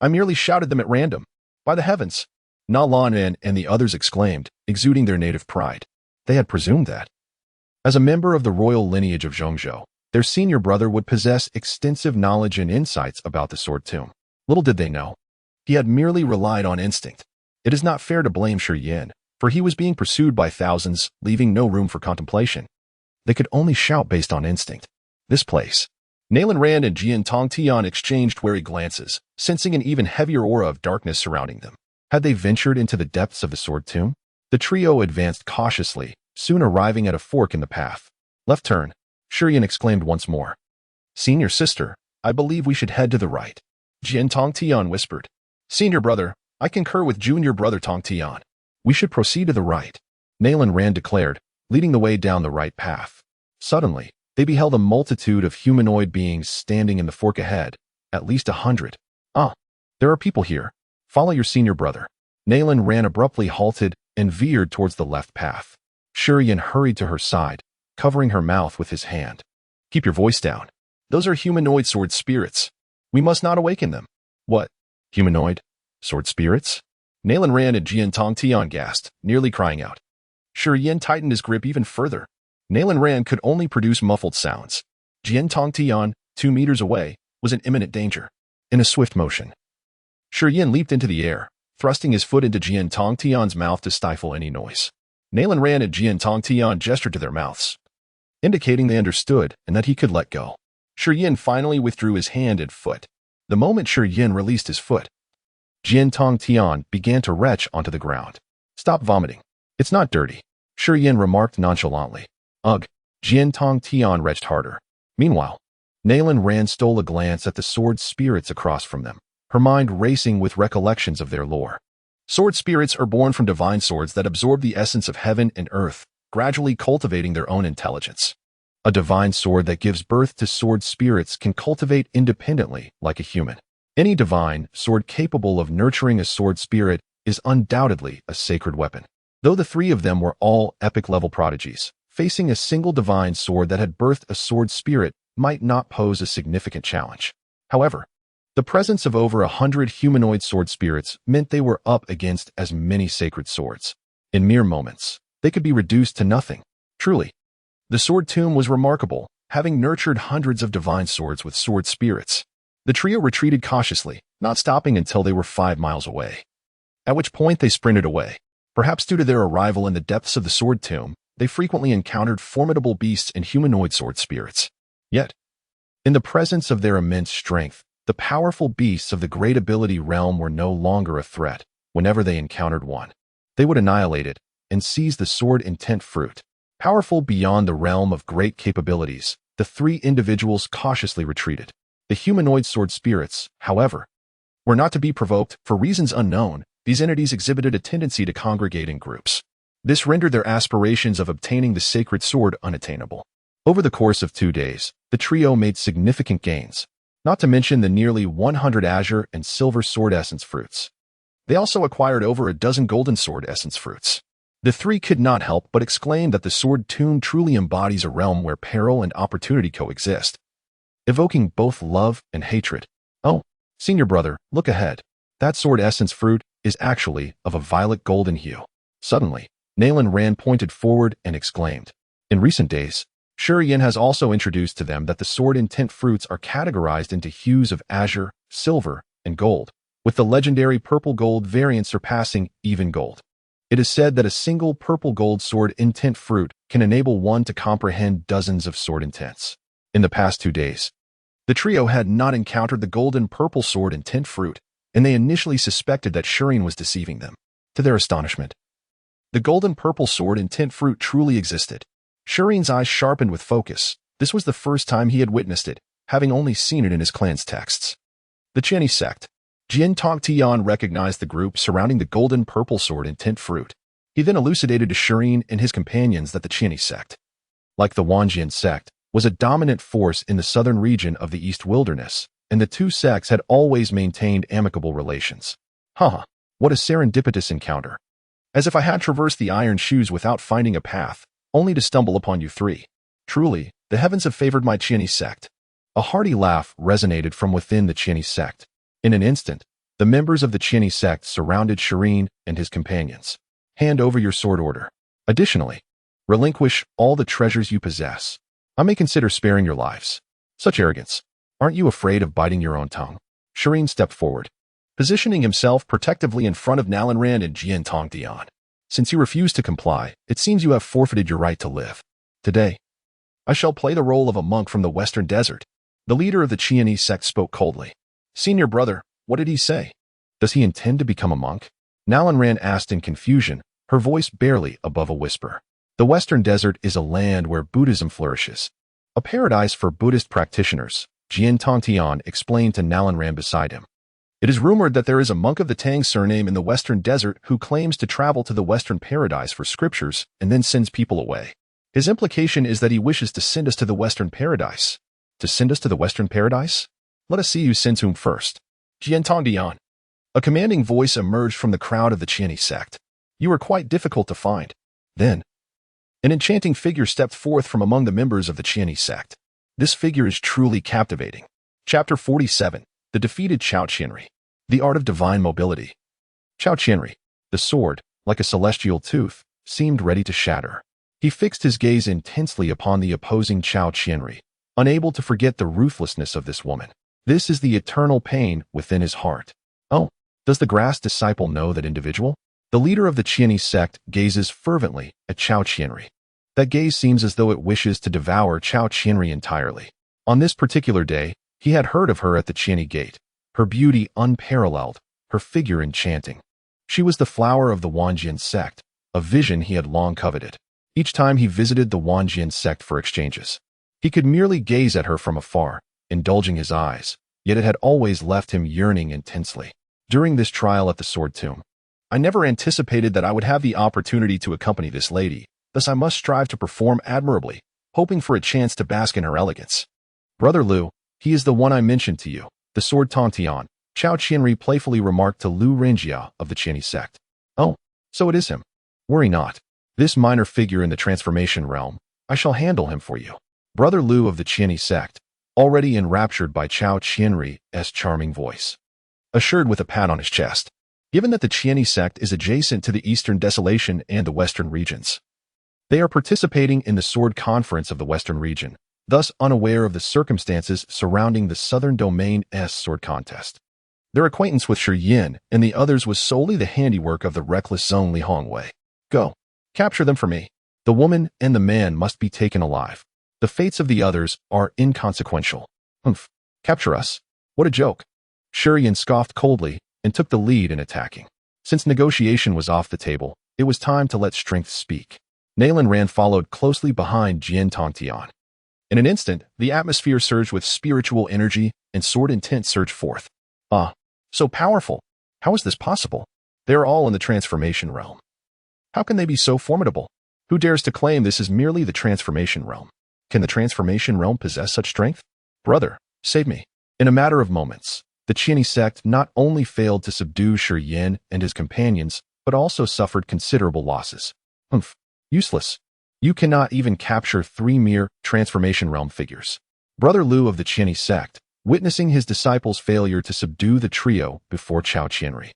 I merely shouted them at random. By the heavens! Nalan and the others exclaimed, exuding their native pride. They had presumed that, as a member of the royal lineage of Zhangzhou, their senior brother would possess extensive knowledge and insights about the sword tomb. Little did they know, he had merely relied on instinct. It is not fair to blame Shi Yan, for he was being pursued by thousands, leaving no room for contemplation. They could only shout based on instinct. This place. Nalan Ran and Jian Tongtian exchanged wary glances, sensing an even heavier aura of darkness surrounding them. Had they ventured into the depths of the sword tomb? The trio advanced cautiously, soon arriving at a fork in the path. Left turn, Shi Yan exclaimed once more. Senior sister, I believe we should head to the right. Jian Tongtian whispered. Senior brother, I concur with junior brother Tongtian. We should proceed to the right, Nalan Ran declared, leading the way down the right path. Suddenly, they beheld a multitude of humanoid beings standing in the fork ahead, at least 100. There are people here. Follow your senior brother. Nalan Ran abruptly halted and veered towards the left path. Shi Yan hurried to her side, covering her mouth with his hand. Keep your voice down. Those are humanoid sword spirits. We must not awaken them. What? Humanoid? Sword spirits? Nalan Ran and Jian Tongtian gasped, nearly crying out. Shi Yan tightened his grip even further. Nalan Ran could only produce muffled sounds. Jian Tongtian, 2 meters away, was in imminent danger. In a swift motion, Shi Yan leaped into the air, thrusting his foot into Jian Tongtian's mouth to stifle any noise. Nalan Ran and Jian Tongtian gestured to their mouths, indicating they understood and that he could let go. Shi Yan finally withdrew his hand and foot. The moment Shi Yan released his foot, Jian Tongtian began to retch onto the ground. Stop vomiting. It's not dirty, Shi Yan remarked nonchalantly. Ugh. Jian Tongtian retched harder. Meanwhile, Nalan Ran stole a glance at the sword spirits across from them, her mind racing with recollections of their lore. Sword spirits are born from divine swords that absorb the essence of heaven and earth, gradually cultivating their own intelligence. A divine sword that gives birth to sword spirits can cultivate independently like a human. Any divine sword capable of nurturing a sword spirit is undoubtedly a sacred weapon. Though the three of them were all epic-level prodigies, facing a single divine sword that had birthed a sword spirit might not pose a significant challenge. However, the presence of over 100 humanoid sword spirits meant they were up against as many sacred swords. In mere moments, they could be reduced to nothing. Truly, the sword tomb was remarkable, having nurtured hundreds of divine swords with sword spirits. The trio retreated cautiously, not stopping until they were 5 miles away, at which point they sprinted away. Perhaps due to their arrival in the depths of the sword tomb, they frequently encountered formidable beasts and humanoid sword spirits. Yet, in the presence of their immense strength, the powerful beasts of the great ability realm were no longer a threat. Whenever they encountered one, they would annihilate it and seize the sword intent fruit. Powerful beyond the realm of great capabilities, the 3 individuals cautiously retreated. The humanoid sword spirits, however, were not to be provoked. For reasons unknown, these entities exhibited a tendency to congregate in groups. This rendered their aspirations of obtaining the sacred sword unattainable. Over the course of 2 days, the trio made significant gains, not to mention the nearly 100 azure and silver sword essence fruits. They also acquired over a dozen golden sword essence fruits. The 3 could not help but exclaim that the sword tomb truly embodies a realm where peril and opportunity coexist, evoking both love and hatred. Oh, senior brother, look ahead. That sword essence fruit is actually of a violet golden hue. Suddenly, Nalan Ran pointed forward and exclaimed. In recent days, Shurian has also introduced to them that the sword intent fruits are categorized into hues of azure, silver, and gold, with the legendary purple gold variant surpassing even gold. It is said that a single purple gold sword intent fruit can enable one to comprehend dozens of sword intents. In the past 2 days, the trio had not encountered the golden purple sword intent fruit, and they initially suspected that Shurian was deceiving them. To their astonishment, the golden purple sword intent fruit truly existed. Shurian's eyes sharpened with focus. This was the first time he had witnessed it, having only seen it in his clan's texts. The Changge sect. Jian Tongtian recognized the group surrounding the golden purple sword intent fruit. He then elucidated to Shurian and his companions that the Changge sect, like the Wanjian sect, was a dominant force in the southern region of the East Wilderness, and the 2 sects had always maintained amicable relations. What a serendipitous encounter. As if I had traversed the iron shoes without finding a path, only to stumble upon you 3. Truly, the heavens have favored my Changge sect. A hearty laugh resonated from within the Changge sect. In an instant, the members of the Changge sect surrounded Shurian and his companions. Hand over your sword order. Additionally, relinquish all the treasures you possess. I may consider sparing your lives. Such arrogance. Aren't you afraid of biting your own tongue? Shurian stepped forward, positioning himself protectively in front of Nalan Ran and Jian Tongtian. Since you refuse to comply, it seems you have forfeited your right to live. Today, I shall play the role of a monk from the western desert. The leader of the Changge sect spoke coldly. Senior brother, what did he say? Does he intend to become a monk? Nalan Ran asked in confusion, her voice barely above a whisper. The western desert is a land where Buddhism flourishes, a paradise for Buddhist practitioners, Jian Tongtian explained to Nalan Ran beside him. It is rumored that there is a monk of the Tang surname in the western desert who claims to travel to the western paradise for scriptures and then sends people away. His implication is that he wishes to send us to the western paradise. To send us to the western paradise? Let us see who sends whom first. Jian Tongtian. A commanding voice emerged from the crowd of the Changge sect. You are quite difficult to find. Then, an enchanting figure stepped forth from among the members of the Changge sect. This figure is truly captivating. Chapter 47. The defeated Chao Qianri. The art of divine mobility. Chao Qianri, the sword, like a celestial tooth, seemed ready to shatter. He fixed his gaze intensely upon the opposing Chao Qianri, unable to forget the ruthlessness of this woman. This is the eternal pain within his heart. Oh, does the grass disciple know that individual? The leader of the Changge sect gazes fervently at Chao Qianri. That gaze seems as though it wishes to devour Chao Qianri entirely. On this particular day, he had heard of her at the Changge gate, her beauty unparalleled, her figure enchanting. She was the flower of the Wanjian sect, a vision he had long coveted. Each time he visited the Wanjian sect for exchanges, he could merely gaze at her from afar, indulging his eyes, yet it had always left him yearning intensely. During this trial at the Sword Tomb, I never anticipated that I would have the opportunity to accompany this lady, thus I must strive to perform admirably, hoping for a chance to bask in her elegance. Brother Liu, he is the one I mentioned to you, the Sword Tongtian, Chao Qianri playfully remarked to Liu Renjia of the Changge sect. Oh, so it is him. Worry not. This minor figure in the transformation realm, I shall handle him for you. Brother Liu of the Changge sect, already enraptured by Chao Qianri's charming voice, assured with a pat on his chest. Given that the Changge sect is adjacent to the Eastern Desolation and the Western regions, They are participating in the sword conference of the Western region, thus unaware of the circumstances surrounding the Southern Domain's sword contest. Their acquaintance with Shi Yin and the others was solely the handiwork of the reckless Zhong Li Hongwei. Go. Capture them for me. The woman and the man must be taken alive. The fates of the others are inconsequential. Humph. Capture us? What a joke. Shi Yin scoffed coldly and took the lead in attacking. Since negotiation was off the table, it was time to let strength speak. Nalan Ran followed closely behind Jian Tongtian. In an instant, the atmosphere surged with spiritual energy and sword intent surged forth. Ah, so powerful. How is this possible? They are all in the transformation realm. How can they be so formidable? Who dares to claim this is merely the transformation realm? Can the transformation realm possess such strength? Brother, save me. In a matter of moments, the Changge sect not only failed to subdue Shi Yin and his companions, but also suffered considerable losses. Humph. Useless. You cannot even capture 3 mere transformation realm figures. Brother Lu of the Changge sect, witnessing his disciples' failure to subdue the trio before Chao Qianri,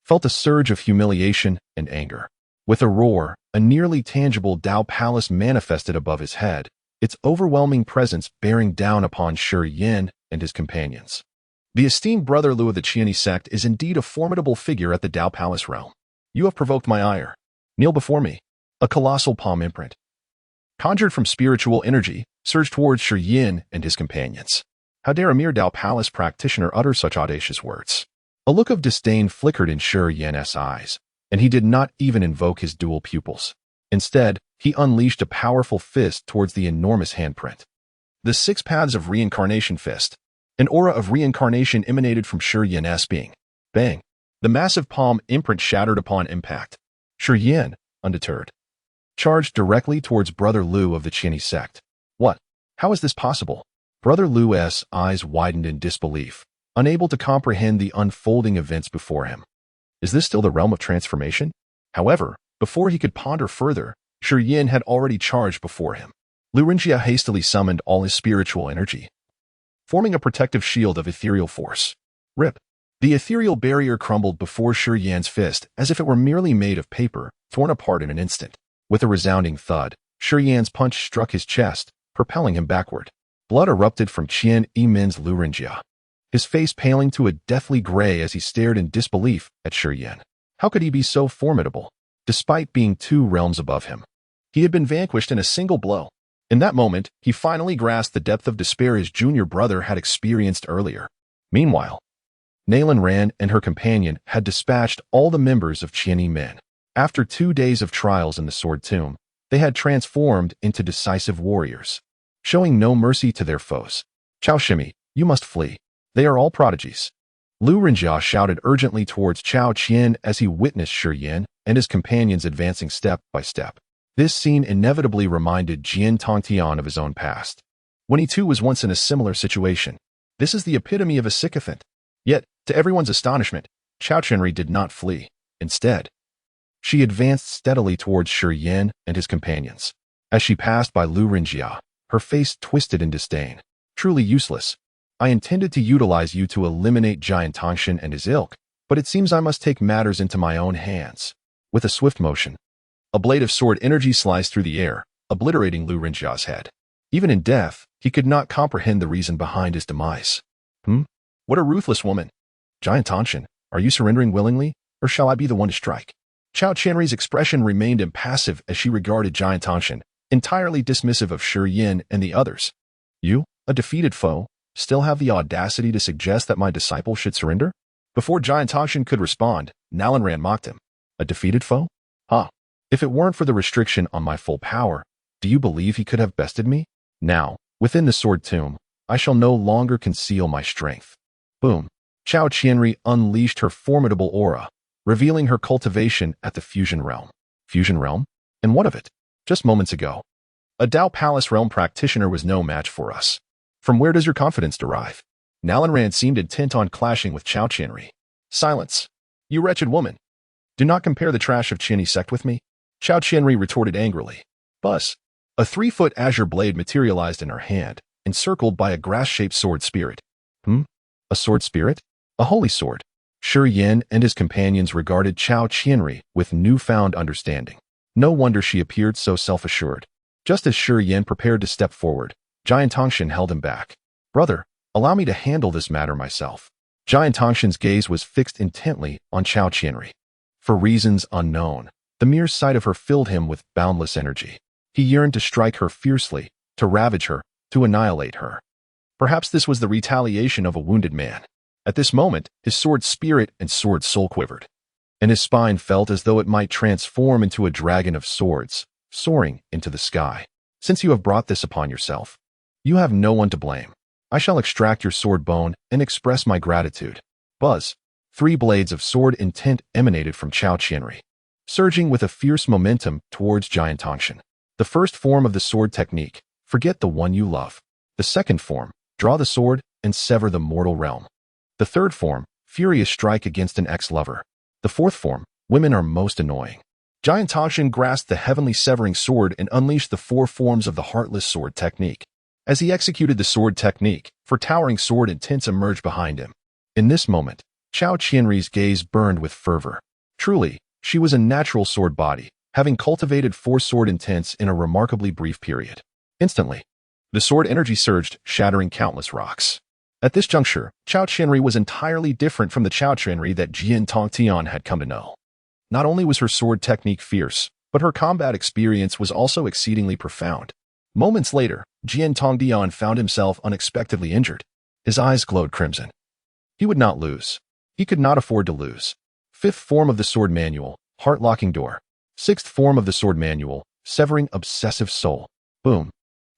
felt a surge of humiliation and anger. With a roar, a nearly tangible Dao palace manifested above his head, its overwhelming presence bearing down upon Shi Yin and his companions. The esteemed Brother Lu of the Changge sect is indeed a formidable figure at the Dao palace realm. You have provoked my ire. Kneel before me. A colossal palm imprint, conjured from spiritual energy, surged towards Shi Yin and his companions. How dare a mere Dao Palace practitioner utter such audacious words? A look of disdain flickered in Shi Yin's eyes, and he did not even invoke his dual pupils. Instead, he unleashed a powerful fist towards the enormous handprint. The 6 paths of reincarnation fist. An aura of reincarnation emanated from Shi Yin's being. Bang! The massive palm imprint shattered upon impact. Shi Yin, undeterred, charged directly towards Brother Lu of the Changge sect. What? How is this possible? Brother Lu's eyes widened in disbelief, unable to comprehend the unfolding events before him. Is this still the realm of transformation? However, before he could ponder further, Shi Yin had already charged before him. Lu Renjia hastily summoned all his spiritual energy, forming a protective shield of ethereal force. Rip! The ethereal barrier crumbled before Shi Yin's fist as if it were merely made of paper, torn apart in an instant. With a resounding thud, Shi Yin's punch struck his chest, propelling him backward. Blood erupted from Qian Yimin's Lu Renjia, his face paling to a deathly gray as he stared in disbelief at Shi Yin. How could he be so formidable, despite being 2 realms above him? He had been vanquished in a single blow. In that moment, he finally grasped the depth of despair his junior brother had experienced earlier. Meanwhile, Nalan Ran and her companion had dispatched all the members of Qian Yimin. After 2 days of trials in the Sword Tomb, they had transformed into decisive warriors, showing no mercy to their foes. Chao Shimi, you must flee. They are all prodigies. Lu Renjia shouted urgently towards Chao Qian as he witnessed Shi Yin and his companions advancing step by step. This scene inevitably reminded Jian Tongtian of his own past, when he too was once in a similar situation. This is the epitome of a sycophant. Yet, to everyone's astonishment, Chao Qianri did not flee. Instead, she advanced steadily towards Shi Yin and his companions. As she passed by Lu Renjia, her face twisted in disdain. Truly useless. I intended to utilize you to eliminate Jian Tongshan and his ilk, but it seems I must take matters into my own hands. With a swift motion, a blade of sword energy sliced through the air, obliterating Lu Renjia's head. Even in death, he could not comprehend the reason behind his demise. What a ruthless woman. Jian Tongshan, are you surrendering willingly, or shall I be the one to strike? Chao Qianri's expression remained impassive as she regarded Jian Tongshan, entirely dismissive of Shi Yin and the others. You, a defeated foe, still have the audacity to suggest that my disciple should surrender? Before Jian Tongshan could respond, Nalan Ran mocked him. A defeated foe? Ha! If it weren't for the restriction on my full power, do you believe he could have bested me? Now, within the Sword Tomb, I shall no longer conceal my strength. Boom! Chao Qianri unleashed her formidable aura, revealing her cultivation at the Fusion Realm. Fusion Realm? And what of it? Just moments ago, a Dao Palace Realm practitioner was no match for us. From where does your confidence derive? Nalan Ran seemed intent on clashing with Chao Qianri. Silence! You wretched woman! Do not compare the trash of Changge sect with me. Chao Qianri retorted angrily. Buzz! A 3-foot azure blade materialized in her hand, encircled by a grass-shaped sword spirit. A sword spirit? A holy sword. Shi Yin and his companions regarded Chao Qianri with newfound understanding. No wonder she appeared so self-assured. Just as Shi Yan prepared to step forward, Giant Tongshan held him back. Brother, allow me to handle this matter myself. Giant Tongshan's gaze was fixed intently on Chao Qianri. For reasons unknown, the mere sight of her filled him with boundless energy. He yearned to strike her fiercely, to ravage her, to annihilate her. Perhaps this was the retaliation of a wounded man. At this moment, his sword spirit and sword soul quivered, and his spine felt as though it might transform into a dragon of swords, soaring into the sky. Since you have brought this upon yourself, you have no one to blame. I shall extract your sword bone and express my gratitude. Buzz. 3 blades of sword intent emanated from Chao Qianri, surging with a fierce momentum towards Giant Tongshan. The first form of the sword technique, forget the one you love. The second form, draw the sword and sever the mortal realm. The third form, furious strike against an ex-lover. The fourth form, women are most annoying. Giant Tongshan grasped the heavenly severing sword and unleashed the 4 forms of the heartless sword technique. As he executed the sword technique, 4 towering sword intents emerged behind him. In this moment, Chao Qianri's gaze burned with fervor. Truly, she was a natural sword body, having cultivated 4 sword intents in a remarkably brief period. Instantly, the sword energy surged, shattering countless rocks. At this juncture, Chao Qianri was entirely different from the Chao Qianri that Jian Tongtian had come to know. Not only was her sword technique fierce, but her combat experience was also exceedingly profound. Moments later, Jian Tongtian found himself unexpectedly injured. His eyes glowed crimson. He would not lose. He could not afford to lose. 5th form of the sword manual, heart-locking door. 6th form of the sword manual, severing obsessive soul. Boom.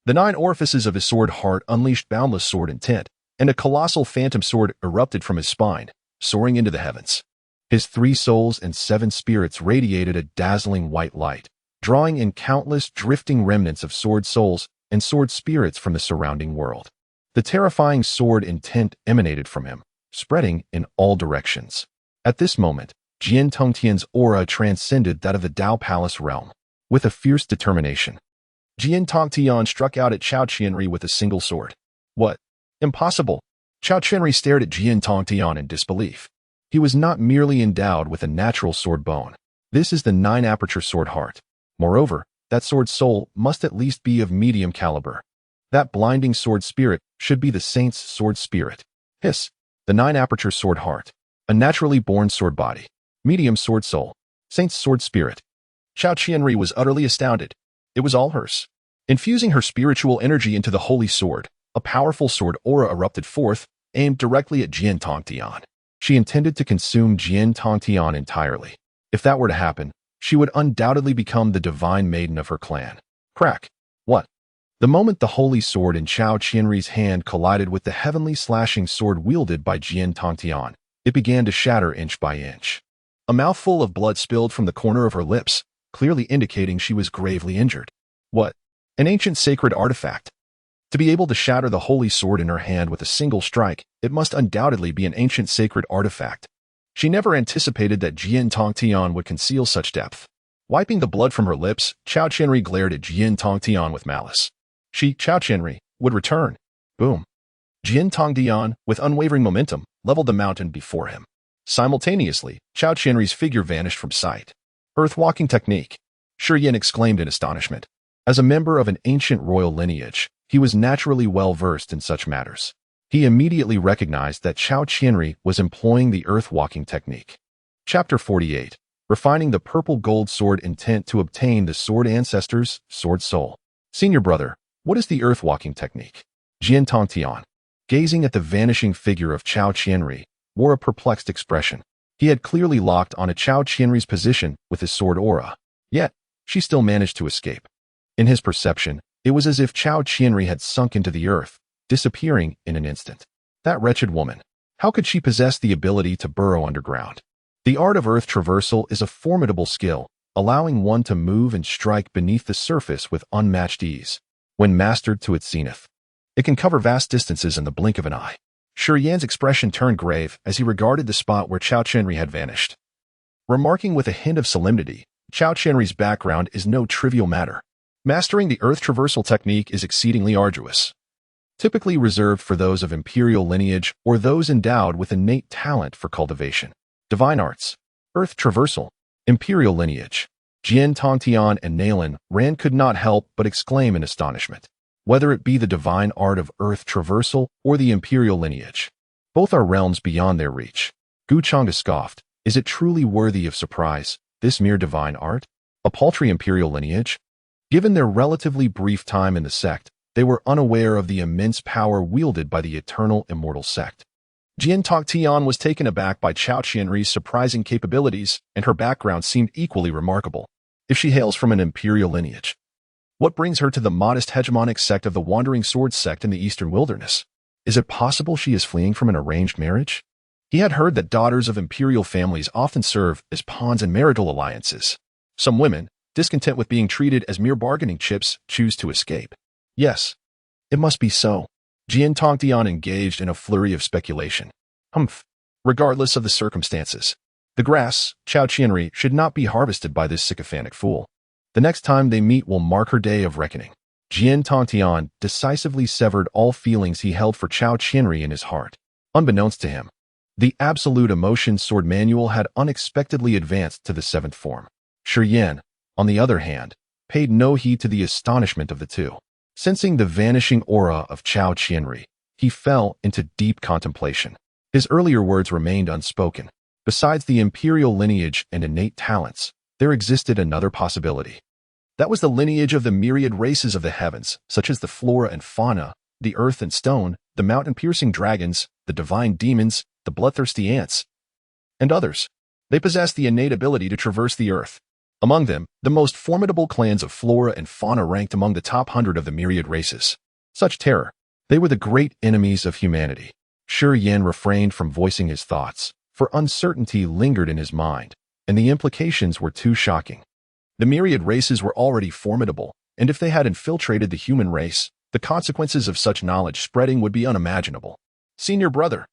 The 9 orifices of his sword heart unleashed boundless sword intent, and a colossal phantom sword erupted from his spine, soaring into the heavens. His 3 souls and 7 spirits radiated a dazzling white light, drawing in countless drifting remnants of sword souls and sword spirits from the surrounding world. The terrifying sword intent emanated from him, spreading in all directions. At this moment, Jian Tongtian's aura transcended that of the Dao Palace realm. With a fierce determination, Jian Tongtian struck out at Chao Qianri with a single sword. What? Impossible! Chao Qianri stared at Jian Tongtian in disbelief. He was not merely endowed with a natural sword bone. This is the 9-aperture sword heart. Moreover, that sword soul must at least be of medium caliber. That blinding sword spirit should be the saint's sword spirit. Hiss. The 9-aperture sword heart. A naturally born sword body. Medium sword soul. Saint's sword spirit. Chao Qianri was utterly astounded. It was all hers. Infusing her spiritual energy into the holy sword, a powerful sword aura erupted forth, aimed directly at Jian Tongtian. She intended to consume Jian Tongtian entirely. If that were to happen, she would undoubtedly become the divine maiden of her clan. Crack. What? The moment the holy sword in Chao Qianri's hand collided with the heavenly slashing sword wielded by Jian Tongtian, it began to shatter inch by inch. A mouthful of blood spilled from the corner of her lips, clearly indicating she was gravely injured. What? An ancient sacred artifact. To be able to shatter the holy sword in her hand with a single strike, it must undoubtedly be an ancient sacred artifact. She never anticipated that Jian Tongtian would conceal such depth. Wiping the blood from her lips, Chao Qianri glared at Jian Tongtian with malice. Chao Qianri, would return. Boom. Jian Tongtian, with unwavering momentum, leveled the mountain before him. Simultaneously, Chao Qianri's figure vanished from sight. Earth-walking technique. Shi Yan exclaimed in astonishment. As a member of an ancient royal lineage, he was naturally well-versed in such matters. He immediately recognized that Chao Qianri was employing the earth-walking technique. Chapter 48. Refining the purple gold sword intent to obtain the sword ancestor's sword soul. Senior brother, what is the earth-walking technique? Jian Tongtian, gazing at the vanishing figure of Chao Qianri, wore a perplexed expression. He had clearly locked on a Chao Qianri's position with his sword aura. Yet, she still managed to escape. In his perception, it was as if Chao Qianri had sunk into the earth, disappearing in an instant. That wretched woman. How could she possess the ability to burrow underground? The art of earth traversal is a formidable skill, allowing one to move and strike beneath the surface with unmatched ease. When mastered to its zenith, it can cover vast distances in the blink of an eye. Shi Yan's expression turned grave as he regarded the spot where Chao Qianri had vanished. Remarking with a hint of solemnity, Chao Qianri's background is no trivial matter. Mastering the earth traversal technique is exceedingly arduous, typically reserved for those of imperial lineage or those endowed with innate talent for cultivation. Divine arts, earth traversal, imperial lineage. Jian Tongtian and Nalan Ran could not help but exclaim in astonishment. Whether it be the divine art of earth traversal or the imperial lineage, both are realms beyond their reach. Gu Changge scoffed. Is it truly worthy of surprise, this mere divine art? A paltry imperial lineage? Given their relatively brief time in the sect, they were unaware of the immense power wielded by the Eternal Immortal Sect. Jian Tongtian was taken aback by Chao Qianri's surprising capabilities, and her background seemed equally remarkable. If she hails from an imperial lineage, what brings her to the modest hegemonic sect of the Wandering Sword sect in the Eastern Wilderness? Is it possible she is fleeing from an arranged marriage? He had heard that daughters of imperial families often serve as pawns in marital alliances. Some women, discontent with being treated as mere bargaining chips, choose to escape. Yes, it must be so. Jian Tongtian engaged in a flurry of speculation. Regardless of the circumstances, the grass, Chao Qianri, should not be harvested by this sycophantic fool. The next time they meet will mark her day of reckoning. Jian Tongtian decisively severed all feelings he held for Chao Qianri in his heart. Unbeknownst to him, the Absolute Emotion Sword Manual had unexpectedly advanced to the 7th form. Shi Yan, on the other hand, paid no heed to the astonishment of the two. Sensing the vanishing aura of Chao Qianri, he fell into deep contemplation. His earlier words remained unspoken. Besides the imperial lineage and innate talents, there existed another possibility. That was the lineage of the myriad races of the heavens, such as the flora and fauna, the earth and stone, the mountain-piercing dragons, the divine demons, the bloodthirsty ants, and others. They possessed the innate ability to traverse the earth. Among them, the most formidable clans of flora and fauna ranked among the top 100 of the myriad races. Such terror. They were the great enemies of humanity. Shi Yan refrained from voicing his thoughts, for uncertainty lingered in his mind, and the implications were too shocking. The myriad races were already formidable, and if they had infiltrated the human race, the consequences of such knowledge spreading would be unimaginable. Senior brother.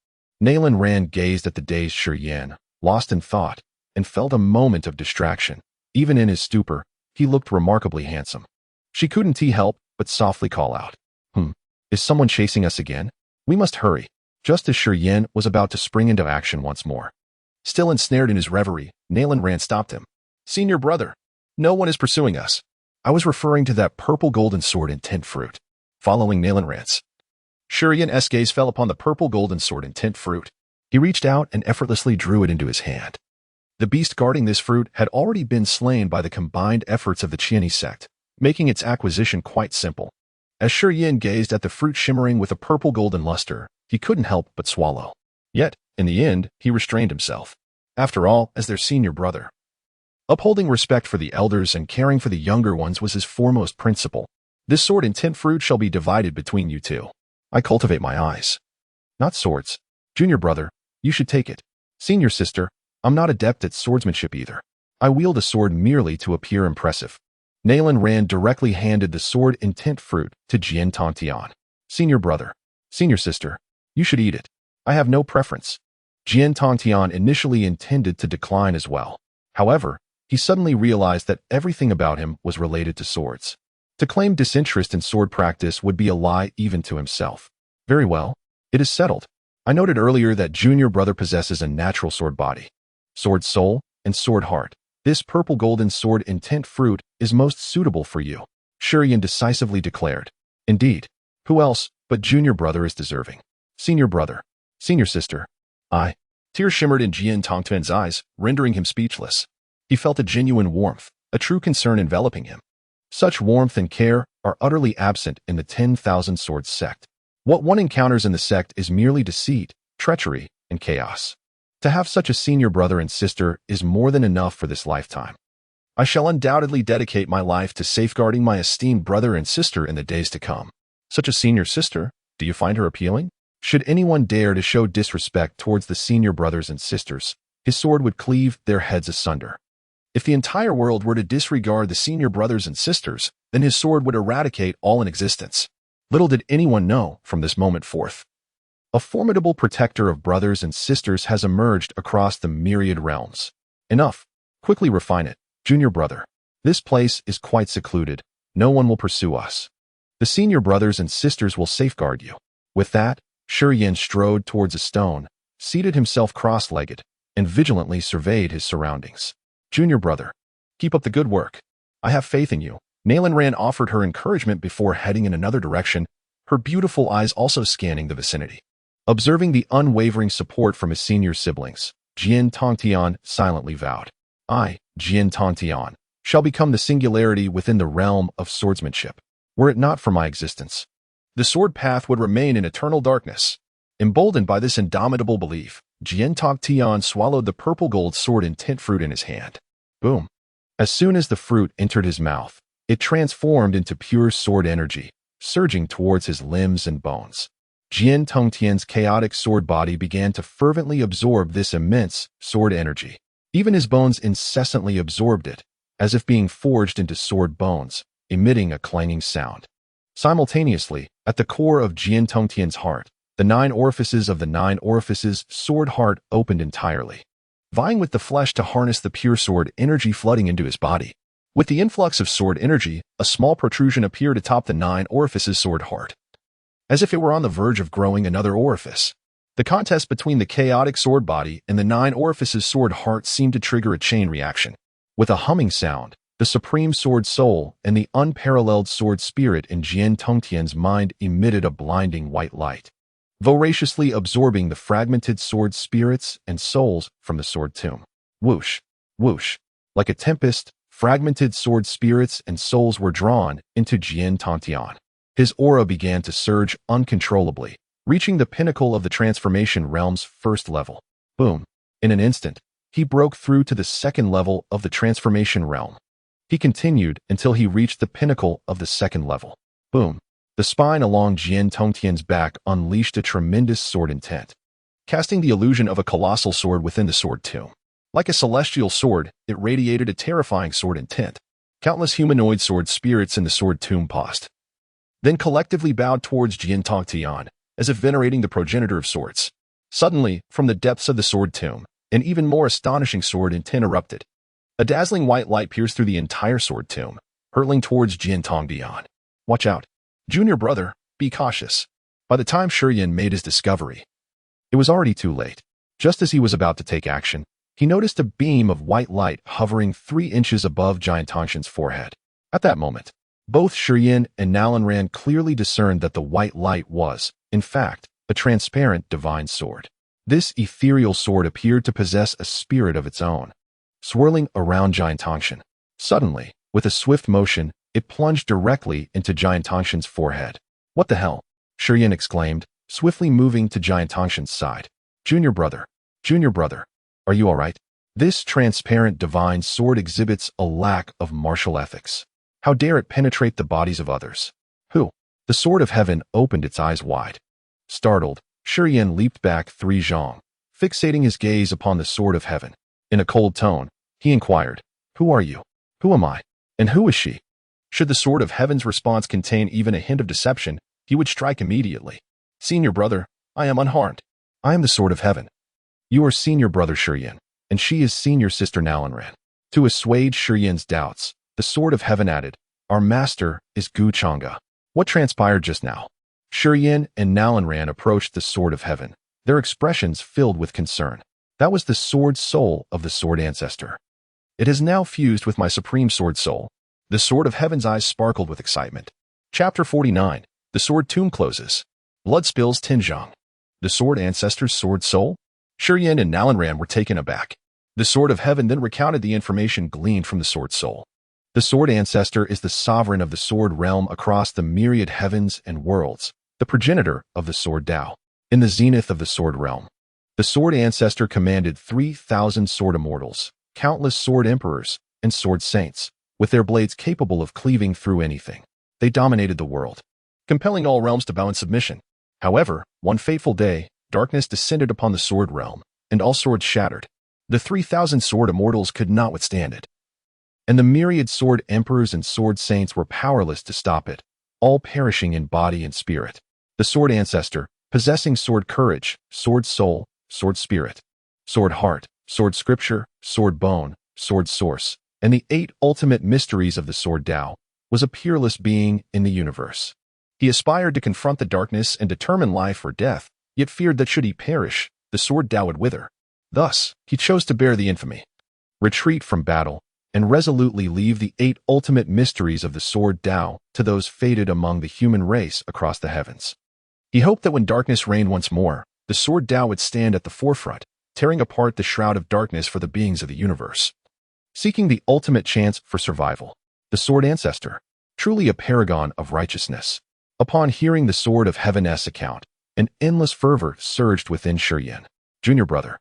Nalan Ran gazed at the dazed Shi Yan, lost in thought, and felt a moment of distraction. Even in his stupor, he looked remarkably handsome. She couldn't help but softly call out. Is someone chasing us again? We must hurry. Just as Shi Yan was about to spring into action once more. Still ensnared in his reverie, Nalan Ran stopped him. Senior brother, no one is pursuing us. I was referring to that purple golden sword intent fruit. Following Nalan Ran's, Shi Yan's gaze fell upon the purple golden sword intent fruit. He reached out and effortlessly drew it into his hand. The beast guarding this fruit had already been slain by the combined efforts of the Qianni sect, making its acquisition quite simple. As Shi Yan gazed at the fruit shimmering with a purple golden luster, he couldn't help but swallow. Yet, in the end, he restrained himself. After all, as their senior brother, upholding respect for the elders and caring for the younger ones was his foremost principle. This sword intent fruit shall be divided between you two. I cultivate my eyes, not swords. Junior brother, you should take it. Senior sister, I'm not adept at swordsmanship either. I wield a sword merely to appear impressive. Nalan Ran directly handed the sword intent fruit to Jian Tongtian. Senior brother, senior sister, you should eat it. I have no preference. Jian Tongtian initially intended to decline as well. However, he suddenly realized that everything about him was related to swords. To claim disinterest in sword practice would be a lie even to himself. Very well, it is settled. I noted earlier that junior brother possesses a natural sword body, sword soul, and sword heart. This purple golden sword intent fruit is most suitable for you, Shi Yan decisively declared. Indeed, who else but junior brother is deserving? Senior brother, senior sister, I. Tears shimmered in Jian Tongtian's eyes, rendering him speechless. He felt a genuine warmth, a true concern enveloping him. Such warmth and care are utterly absent in the 10,000 Swords sect. What one encounters in the sect is merely deceit, treachery, and chaos. To have such a senior brother and sister is more than enough for this lifetime. I shall undoubtedly dedicate my life to safeguarding my esteemed brother and sister in the days to come. Such a senior sister, do you find her appealing? Should anyone dare to show disrespect towards the senior brothers and sisters, his sword would cleave their heads asunder. If the entire world were to disregard the senior brothers and sisters, then his sword would eradicate all in existence. Little did anyone know from this moment forth. A formidable protector of brothers and sisters has emerged across the myriad realms. Enough. Quickly refine it, junior brother. This place is quite secluded. No one will pursue us. The senior brothers and sisters will safeguard you. With that, Shi Yan strode towards a stone, seated himself cross-legged, and vigilantly surveyed his surroundings. Junior brother, Keep up the good work. I have faith in you. Nalanran offered her encouragement before heading in another direction, her beautiful eyes also scanning the vicinity. Observing the unwavering support from his senior siblings, Jian Tongtian silently vowed, I, Jian Tongtian, shall become the singularity within the realm of swordsmanship. Were it not for my existence, the sword path would remain in eternal darkness. Emboldened by this indomitable belief, Jian Tongtian swallowed the purple gold sword intent fruit in his hand. Boom. As soon as the fruit entered his mouth, it transformed into pure sword energy, surging towards his limbs and bones. Jian Tongtian's chaotic sword body began to fervently absorb this immense sword energy. Even his bones incessantly absorbed it, as if being forged into sword bones, emitting a clanging sound. Simultaneously, at the core of Jian Tongtian's heart, the 9 orifices of the 9 orifices sword heart opened entirely, vying with the flesh to harness the pure sword energy flooding into his body. With the influx of sword energy, a small protrusion appeared atop the 9 orifices sword heart, as if it were on the verge of growing another orifice. The contest between the chaotic sword body and the 9 orifices sword heart seemed to trigger a chain reaction. With a humming sound, the supreme sword soul and the unparalleled sword spirit in Jian Tongtian's mind emitted a blinding white light, voraciously absorbing the fragmented sword spirits and souls from the sword tomb. Whoosh, whoosh. Like a tempest, fragmented sword spirits and souls were drawn into Jian Tongtian. His aura began to surge uncontrollably, reaching the pinnacle of the transformation realm's first level. Boom. In an instant, he broke through to the second level of the transformation realm. He continued until he reached the pinnacle of the second level. Boom. The spine along Jian Tongtian's back unleashed a tremendous sword intent, casting the illusion of a colossal sword within the sword tomb. Like a celestial sword, it radiated a terrifying sword intent. Countless humanoid sword spirits in the sword tomb paused, then collectively bowed towards Jian Tongtian, as if venerating the progenitor of swords. Suddenly, from the depths of the sword tomb, an even more astonishing sword intent erupted. A dazzling white light pierced through the entire sword tomb, hurtling towards Jian Tongtian. Watch out. Junior brother, be cautious. By the time Shiyan made his discovery, it was already too late. Just as he was about to take action, he noticed a beam of white light hovering 3 inches above Jian Tongtian's forehead. At that moment, both Shiyan and Nalanran clearly discerned that the white light was, in fact, a transparent divine sword. This ethereal sword appeared to possess a spirit of its own, swirling around Jian Tongtian. Suddenly, with a swift motion, it plunged directly into Jian Tongtian's forehead. What the hell? Shiyan exclaimed, swiftly moving to Jian Tongtian's side. Junior brother, are you all right? This transparent divine sword exhibits a lack of martial ethics. How dare it penetrate the bodies of others? Who? The sword of heaven opened its eyes wide. Startled, Shiyan leaped back 3 zhang, fixating his gaze upon the sword of heaven. In a cold tone, he inquired, Who are you? Who am I? And who is she? Should the sword of heaven's response contain even a hint of deception, he would strike immediately. Senior brother, I am unharmed. I am the sword of heaven. You are senior brother Shiyan, and she is senior sister Nalanran. To assuage Shiyan's doubts, the sword of heaven added, Our master is Gu Changge. What transpired just now? Shiyan and Nalanran approached the sword of heaven, their expressions filled with concern. That was the sword soul of the sword ancestor. It has now fused with my supreme sword soul. The sword of heaven's eyes sparkled with excitement. Chapter 49. The sword tomb closes. Blood spills 10 zhang. The sword ancestor's sword soul? Shiyan and Nalanran were taken aback. The sword of heaven then recounted the information gleaned from the sword soul. The sword ancestor is the sovereign of the sword realm across the myriad heavens and worlds, the progenitor of the sword Tao. In the zenith of the sword realm, the sword ancestor commanded 3,000 sword immortals, countless sword emperors, and sword saints, with their blades capable of cleaving through anything. They dominated the world, compelling all realms to bow in submission. However, one fateful day, darkness descended upon the sword realm, and all swords shattered. The 3,000 sword immortals could not withstand it, and the myriad sword emperors and sword saints were powerless to stop it, all perishing in body and spirit. The sword ancestor, possessing sword courage, sword soul, sword spirit, sword heart, sword scripture, sword bone, sword source, and the 8 ultimate mysteries of the sword Tao, was a peerless being in the universe. He aspired to confront the darkness and determine life or death, yet feared that should he perish, the sword Tao would wither. Thus, he chose to bear the infamy. Retreat from battle, and resolutely leave the 8 ultimate mysteries of the Sword Tao to those fated among the human race across the heavens. He hoped that when darkness reigned once more, the Sword Tao would stand at the forefront, tearing apart the shroud of darkness for the beings of the universe. Seeking the ultimate chance for survival, the Sword Ancestor, truly a paragon of righteousness. Upon hearing the Sword of Heaven's account, an endless fervor surged within Shiyin. Junior brother,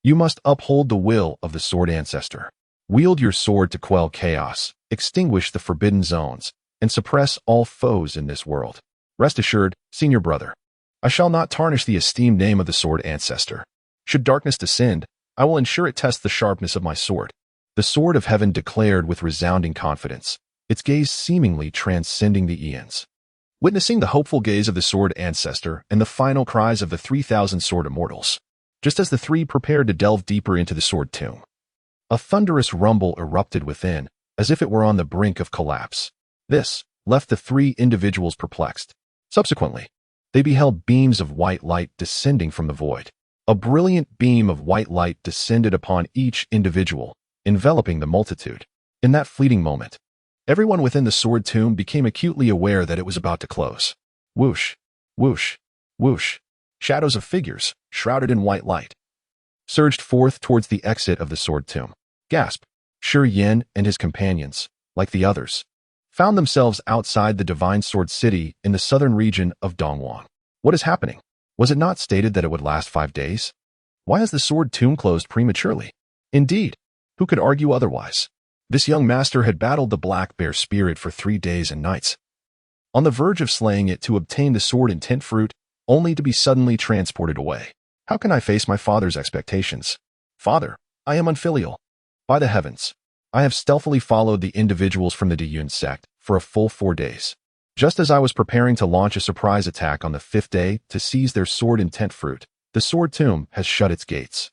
you must uphold the will of the Sword Ancestor. Wield your sword to quell chaos, extinguish the forbidden zones, and suppress all foes in this world. Rest assured, senior brother, I shall not tarnish the esteemed name of the Sword Ancestor. Should darkness descend, I will ensure it tests the sharpness of my sword. The Sword of Heaven declared with resounding confidence, its gaze seemingly transcending the eons. Witnessing the hopeful gaze of the Sword Ancestor and the final cries of the 3,000 Sword Immortals, just as the three prepared to delve deeper into the Sword Tomb, a thunderous rumble erupted within, as if it were on the brink of collapse. This left the 3 individuals perplexed. Subsequently, they beheld beams of white light descending from the void. A brilliant beam of white light descended upon each individual, enveloping the multitude. In that fleeting moment, everyone within the Sword Tomb became acutely aware that it was about to close. Whoosh, whoosh, whoosh. Shadows of figures, shrouded in white light, surged forth towards the exit of the Sword Tomb. Gasp! Shiyin and his companions, like the others, found themselves outside the Divine Sword City in the southern region of Dongwon. What is happening? Was it not stated that it would last 5 days? Why has the Sword Tomb closed prematurely? Indeed, who could argue otherwise? This young master had battled the Black Bear Spirit for 3 days and nights, on the verge of slaying it to obtain the Sword Intent Fruit, only to be suddenly transported away. How can I face my father's expectations? Father, I am unfilial. By the heavens, I have stealthily followed the individuals from the Beidou Sect for a full 4 days. Just as I was preparing to launch a surprise attack on the 5th day to seize their Sword Intent Fruit, the Sword Tomb has shut its gates.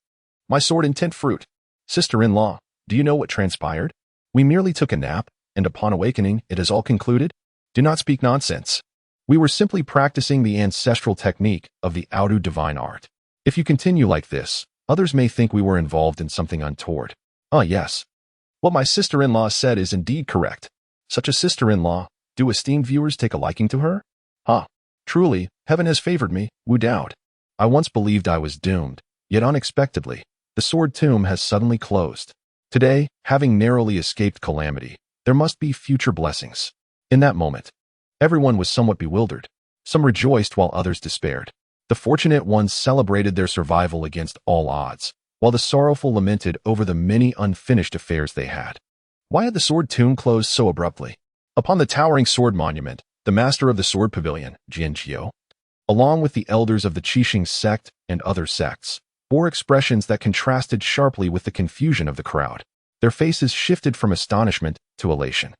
My Sword Intent Fruit. Sister-in-law, do you know what transpired? We merely took a nap, and upon awakening, it is all concluded? Do not speak nonsense. We were simply practicing the ancestral technique of the Beidou divine art. If you continue like this, others may think we were involved in something untoward. Ah, yes. What my sister-in-law said is indeed correct. Such a sister-in-law, do esteemed viewers take a liking to her? Ha! Truly, heaven has favored me, Wu Daoed. I once believed I was doomed, yet unexpectedly, the Sword Tomb has suddenly closed. Today, having narrowly escaped calamity, there must be future blessings. In that moment, everyone was somewhat bewildered. Some rejoiced while others despaired. The fortunate ones celebrated their survival against all odds, while the sorrowful lamented over the many unfinished affairs they had. Why had the Sword Tomb closed so abruptly? Upon the towering sword monument, the master of the Sword Pavilion, Changge, along with the elders of the Changge sect and other sects, bore expressions that contrasted sharply with the confusion of the crowd. Their faces shifted from astonishment to elation.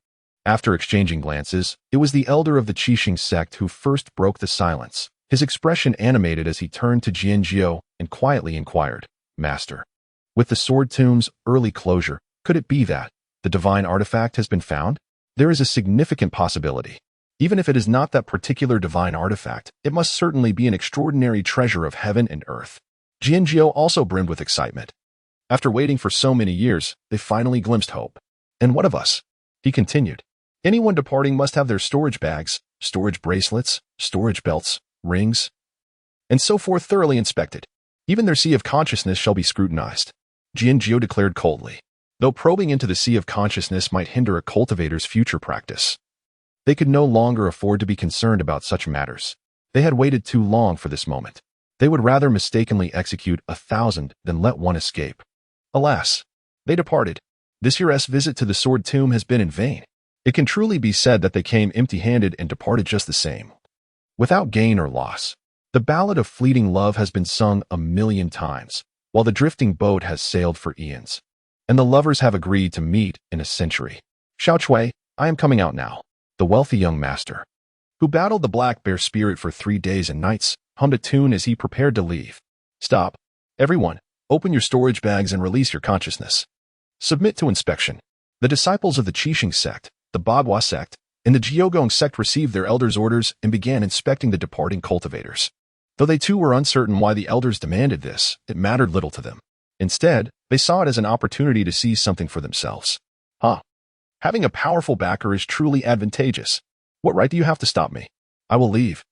After exchanging glances, it was the elder of the Changge sect who first broke the silence. His expression animated as he turned to Changge and quietly inquired, Master, with the Sword Tomb's early closure, could it be that the divine artifact has been found? There is a significant possibility. Even if it is not that particular divine artifact, it must certainly be an extraordinary treasure of heaven and earth. Changge also brimmed with excitement. After waiting for so many years, they finally glimpsed hope. And what of us? He continued. Anyone departing must have their storage bags, storage bracelets, storage belts, rings, and so forth thoroughly inspected. Even their sea of consciousness shall be scrutinized. Changge declared coldly, though probing into the sea of consciousness might hinder a cultivator's future practice. They could no longer afford to be concerned about such matters. They had waited too long for this moment. They would rather mistakenly execute 1,000 than let one escape. Alas, they departed. This year's visit to the Sword Tomb has been in vain. It can truly be said that they came empty-handed and departed just the same, without gain or loss. The ballad of fleeting love has been sung 1,000,000 times, while the drifting boat has sailed for eons, and the lovers have agreed to meet in a century. Xiao Chui, I am coming out now. The wealthy young master, who battled the Black Bear Spirit for 3 days and nights, hummed a tune as he prepared to leave. Stop. Everyone, open your storage bags and release your consciousness. Submit to inspection. The disciples of the Changge sect, the Beidou sect, and the Jiogong sect received their elders' orders and began inspecting the departing cultivators. Though they too were uncertain why the elders demanded this, it mattered little to them. Instead, they saw it as an opportunity to seize something for themselves. Huh. Having a powerful backer is truly advantageous. What right do you have to stop me? I will leave.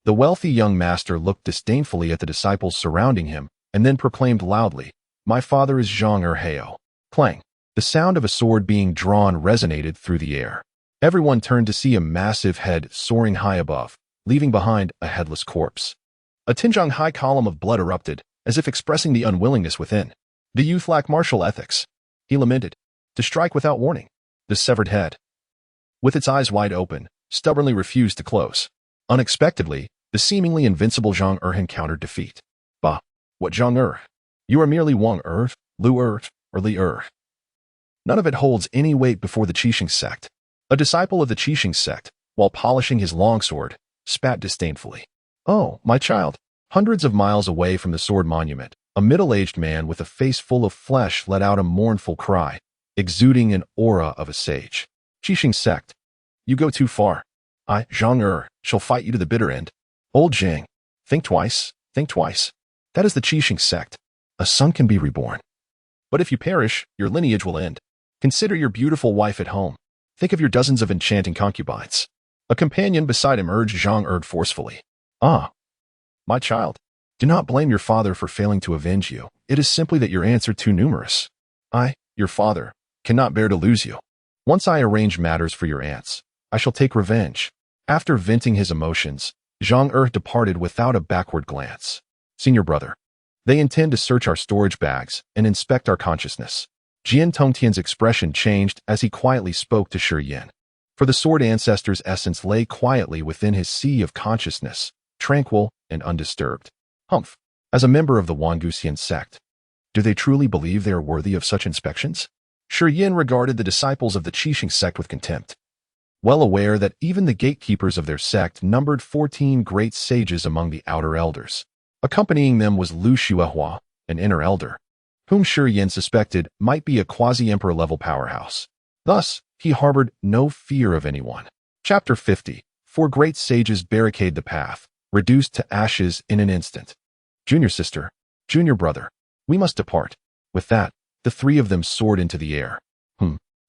The wealthy young master looked disdainfully at the disciples surrounding him and then proclaimed loudly, "My father is Changge Heo." Clang. The sound of a sword being drawn resonated through the air. Everyone turned to see a massive head soaring high above, leaving behind a headless corpse. A Tinjong high column of blood erupted, as if expressing the unwillingness within. The youth lack martial ethics, he lamented, to strike without warning. The severed head, with its eyes wide open, stubbornly refused to close. Unexpectedly, the seemingly invincible Zhang encountered defeat. Bah, what Zhang? You are merely Wang Lu or Li None of it holds any weight before the Qixing sect. A disciple of the Qixing sect, while polishing his longsword, spat disdainfully. Oh, my child. Hundreds of miles away from the sword monument, a middle-aged man with a face full of flesh let out a mournful cry, exuding an aura of a sage. Qixing sect. You go too far. I, Zhang shall fight you to the bitter end. Old Zhang, think twice, think twice. That is the Qixing sect. A son can be reborn. But if you perish, your lineage will end. Consider your beautiful wife at home. Think of your dozens of enchanting concubines. A companion beside him urged Zhang forcefully. Ah, my child, do not blame your father for failing to avenge you. It is simply that your ants are too numerous. I, your father, cannot bear to lose you. Once I arrange matters for your ants, I shall take revenge. After venting his emotions, Zhang departed without a backward glance. Senior brother, they intend to search our storage bags and inspect our consciousness. Jian Tongtian's expression changed as he quietly spoke to Shi Yin. For the sword ancestor's essence lay quietly within his sea of consciousness, tranquil and undisturbed. Humph. As a member of the Wangusian sect, do they truly believe they are worthy of such inspections? Shi Yin regarded the disciples of the Qixing sect with contempt, well aware that even the gatekeepers of their sect numbered 14 great sages among the outer elders. Accompanying them was Lu Xuehua, an inner elder, whom Shi Yin suspected might be a quasi-emperor level powerhouse. Thus, he harbored no fear of anyone. Chapter 50. 4 great sages barricade the path, reduced to ashes in an instant. Junior sister, junior brother, we must depart. With that, the 3 of them soared into the air.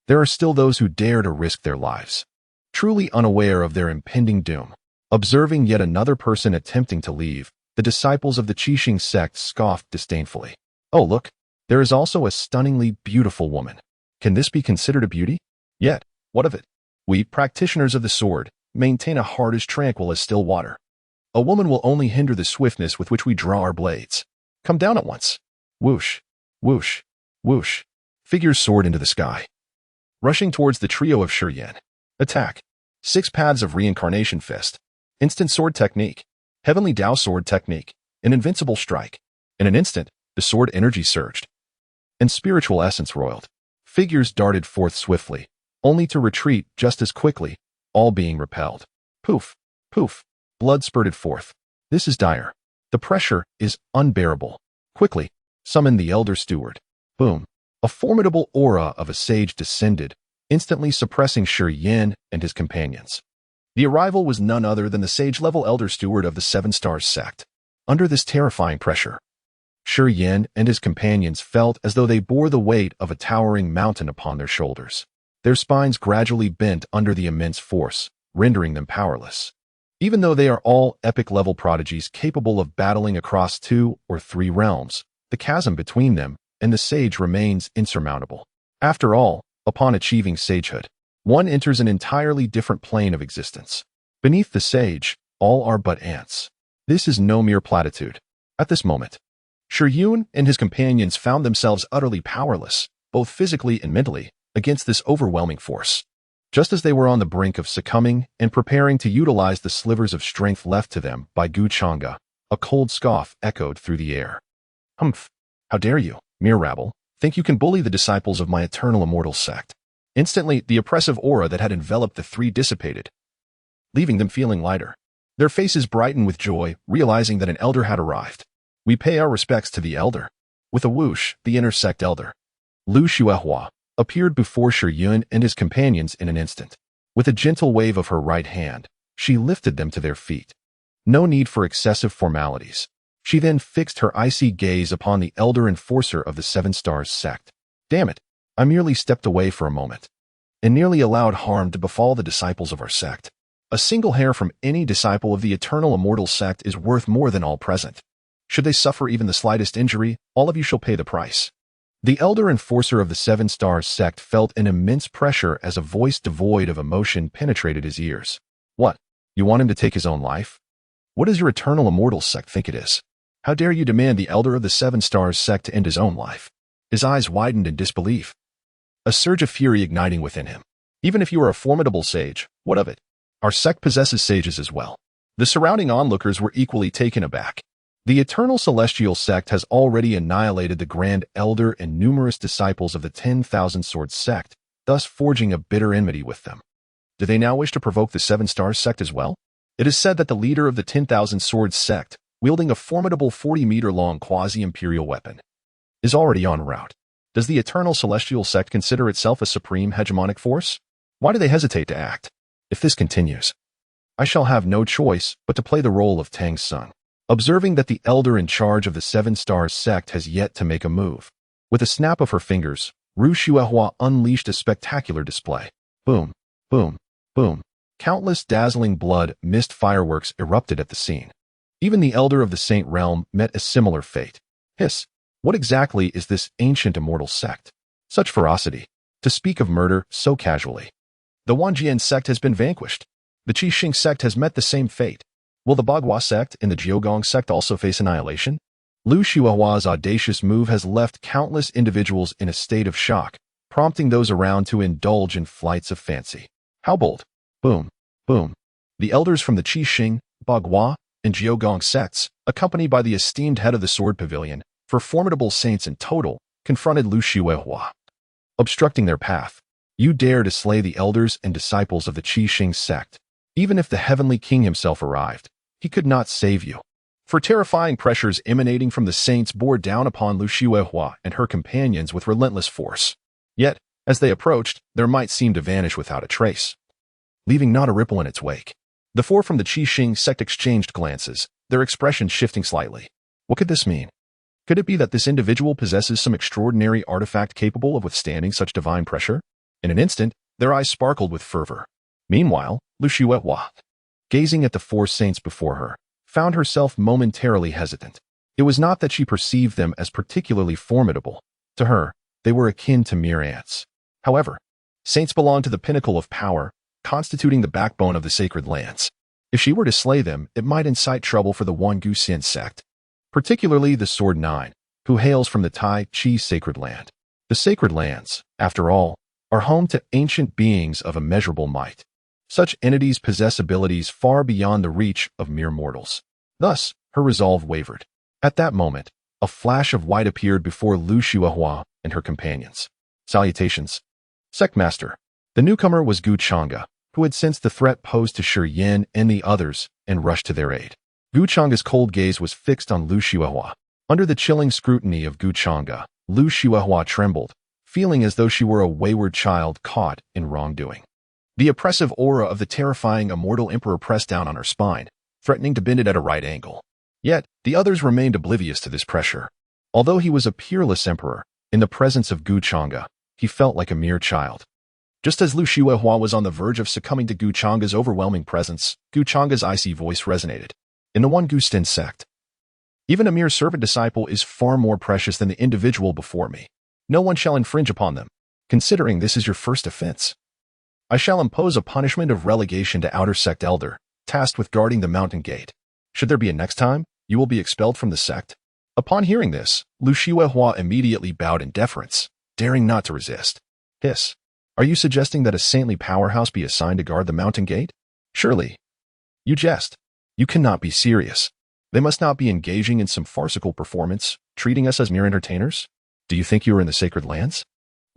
There are still those who dare to risk their lives. Truly unaware of their impending doom. Observing yet another person attempting to leave, the disciples of the Qixing sect scoffed disdainfully. Oh look, there is also a stunningly beautiful woman. Can this be considered a beauty? Yet, what of it? We, practitioners of the sword, maintain a heart as tranquil as still water. A woman will only hinder the swiftness with which we draw our blades. Come down at once. Whoosh, whoosh, whoosh. Figures soared into the sky. Rushing towards the trio of Shi Yin. Attack. 6 paths of reincarnation fist. Instant sword technique. Heavenly Dao sword technique. An invincible strike. In an instant, the sword energy surged, and spiritual essence roiled. Figures darted forth swiftly, only to retreat just as quickly, all being repelled. Poof, poof, blood spurted forth. This is dire. The pressure is unbearable. Quickly, summon the Elder Steward. Boom. A formidable aura of a sage descended, instantly suppressing Shi Yin and his companions. The arrival was none other than the sage-level Elder Steward of the 7 Stars sect. Under this terrifying pressure, Shi Yin and his companions felt as though they bore the weight of a towering mountain upon their shoulders. Their spines gradually bent under the immense force, rendering them powerless. Even though they are all epic-level prodigies capable of battling across 2 or 3 realms, the chasm between them and the sage remains insurmountable. After all, upon achieving sagehood, one enters an entirely different plane of existence. Beneath the sage, all are but ants. This is no mere platitude. At this moment, Shi Yin and his companions found themselves utterly powerless, both physically and mentally, against this overwhelming force. Just as they were on the brink of succumbing and preparing to utilize the slivers of strength left to them by Gu Changge, a cold scoff echoed through the air. Humph! How dare you, mere rabble, think you can bully the disciples of my Eternal Immortal Sect? Instantly, the oppressive aura that had enveloped the 3 dissipated, leaving them feeling lighter. Their faces brightened with joy, realizing that an elder had arrived. We pay our respects to the elder. With a whoosh, the inner sect elder, Lu Xuehua, appeared before Shi Yin and his companions in an instant. With a gentle wave of her right hand, she lifted them to their feet. No need for excessive formalities. She then fixed her icy gaze upon the elder enforcer of the 7 Stars sect. Damn it, I merely stepped away for a moment. and nearly allowed harm to befall the disciples of our sect. A single hair from any disciple of the Eternal Immortal Sect is worth more than all present. Should they suffer even the slightest injury, all of you shall pay the price. The elder enforcer of the Seven-Star Sect felt an immense pressure as a voice devoid of emotion penetrated his ears. What? You want him to take his own life? What does your Eternal Immortal Sect think it is? How dare you demand the elder of the Seven-Star Sect to end his own life? His eyes widened in disbelief, a surge of fury igniting within him. Even if you are a formidable sage, what of it? Our sect possesses sages as well. The surrounding onlookers were equally taken aback. The Eternal Celestial Sect has already annihilated the Grand Elder and numerous disciples of the 10,000 Sword Sect, thus forging a bitter enmity with them. Do they now wish to provoke the Seven-Star Sect as well? It is said that the leader of the 10,000 Sword Sect, wielding a formidable 40-meter-long quasi-imperial weapon, is already en route. Does the Eternal Celestial Sect consider itself a supreme hegemonic force? Why do they hesitate to act? If this continues, I shall have no choice but to play the role of Tang's son. Observing that the elder in charge of the Seven-Star Sect has yet to make a move, with a snap of her fingers, Ru Xuehua unleashed a spectacular display. Boom, boom, boom. Countless dazzling blood mist fireworks erupted at the scene. Even the elder of the Saint Realm met a similar fate. Hiss, what exactly is this ancient immortal sect? Such ferocity. To speak of murder so casually. The Wanjian sect has been vanquished. The Qixing sect has met the same fate. Will the Bagua sect and the Jiogong sect also face annihilation? Lu Xuehua's audacious move has left countless individuals in a state of shock, prompting those around to indulge in flights of fancy. How bold! Boom, boom. The elders from the Qixing, Bagua, and Jiogong sects, accompanied by the esteemed head of the Sword Pavilion, for formidable saints in total, confronted Lu Xuehua, obstructing their path. You dare to slay the elders and disciples of the Qixing sect. Even if the Heavenly King himself arrived, he could not save you. For terrifying pressures emanating from the saints bore down upon Lu Xuehua and her companions with relentless force. Yet, as they approached, their might seemed to vanish without a trace, leaving not a ripple in its wake. The four from the Qixing sect exchanged glances, their expressions shifting slightly. What could this mean? Could it be that this individual possesses some extraordinary artifact capable of withstanding such divine pressure? In an instant, their eyes sparkled with fervor. Meanwhile, Lu Xuehua, gazing at the four saints before her, found herself momentarily hesitant. It was not that she perceived them as particularly formidable. To her, they were akin to mere ants. However, saints belong to the pinnacle of power, constituting the backbone of the sacred lands. If she were to slay them, it might incite trouble for the Wan Guxian sect, particularly the Sword Nine, who hails from the Tai Chi sacred land. The sacred lands, after all, are home to ancient beings of immeasurable might. Such entities possess abilities far beyond the reach of mere mortals. Thus, her resolve wavered. At that moment, a flash of white appeared before Lu Xuehua and her companions. Salutations. Sectmaster. The newcomer was Gu Changge, who had sensed the threat posed to Shi Yin and the others and rushed to their aid. Gu Changge's cold gaze was fixed on Lu Xuehua. Under the chilling scrutiny of Gu Changge, Lu Xuehua trembled, feeling as though she were a wayward child caught in wrongdoing. The oppressive aura of the terrifying Immortal Emperor pressed down on her spine, threatening to bend it at a right angle. Yet, the others remained oblivious to this pressure. Although he was a peerless emperor, in the presence of Gu Changge, he felt like a mere child. Just as Lu Xuehua was on the verge of succumbing to Gu Changge's overwhelming presence, Gu Changge's icy voice resonated. In the Wan Guxian sect, even a mere servant disciple is far more precious than the individual before me. No one shall infringe upon them. Considering this is your first offense, I shall impose a punishment of relegation to Outer Sect Elder, tasked with guarding the mountain gate. Should there be a next time, you will be expelled from the sect. Upon hearing this, Lu Xuehua immediately bowed in deference, daring not to resist. Hiss. Are you suggesting that a saintly powerhouse be assigned to guard the mountain gate? Surely. You jest. You cannot be serious. They must not be engaging in some farcical performance, treating us as mere entertainers? Do you think you are in the sacred lands?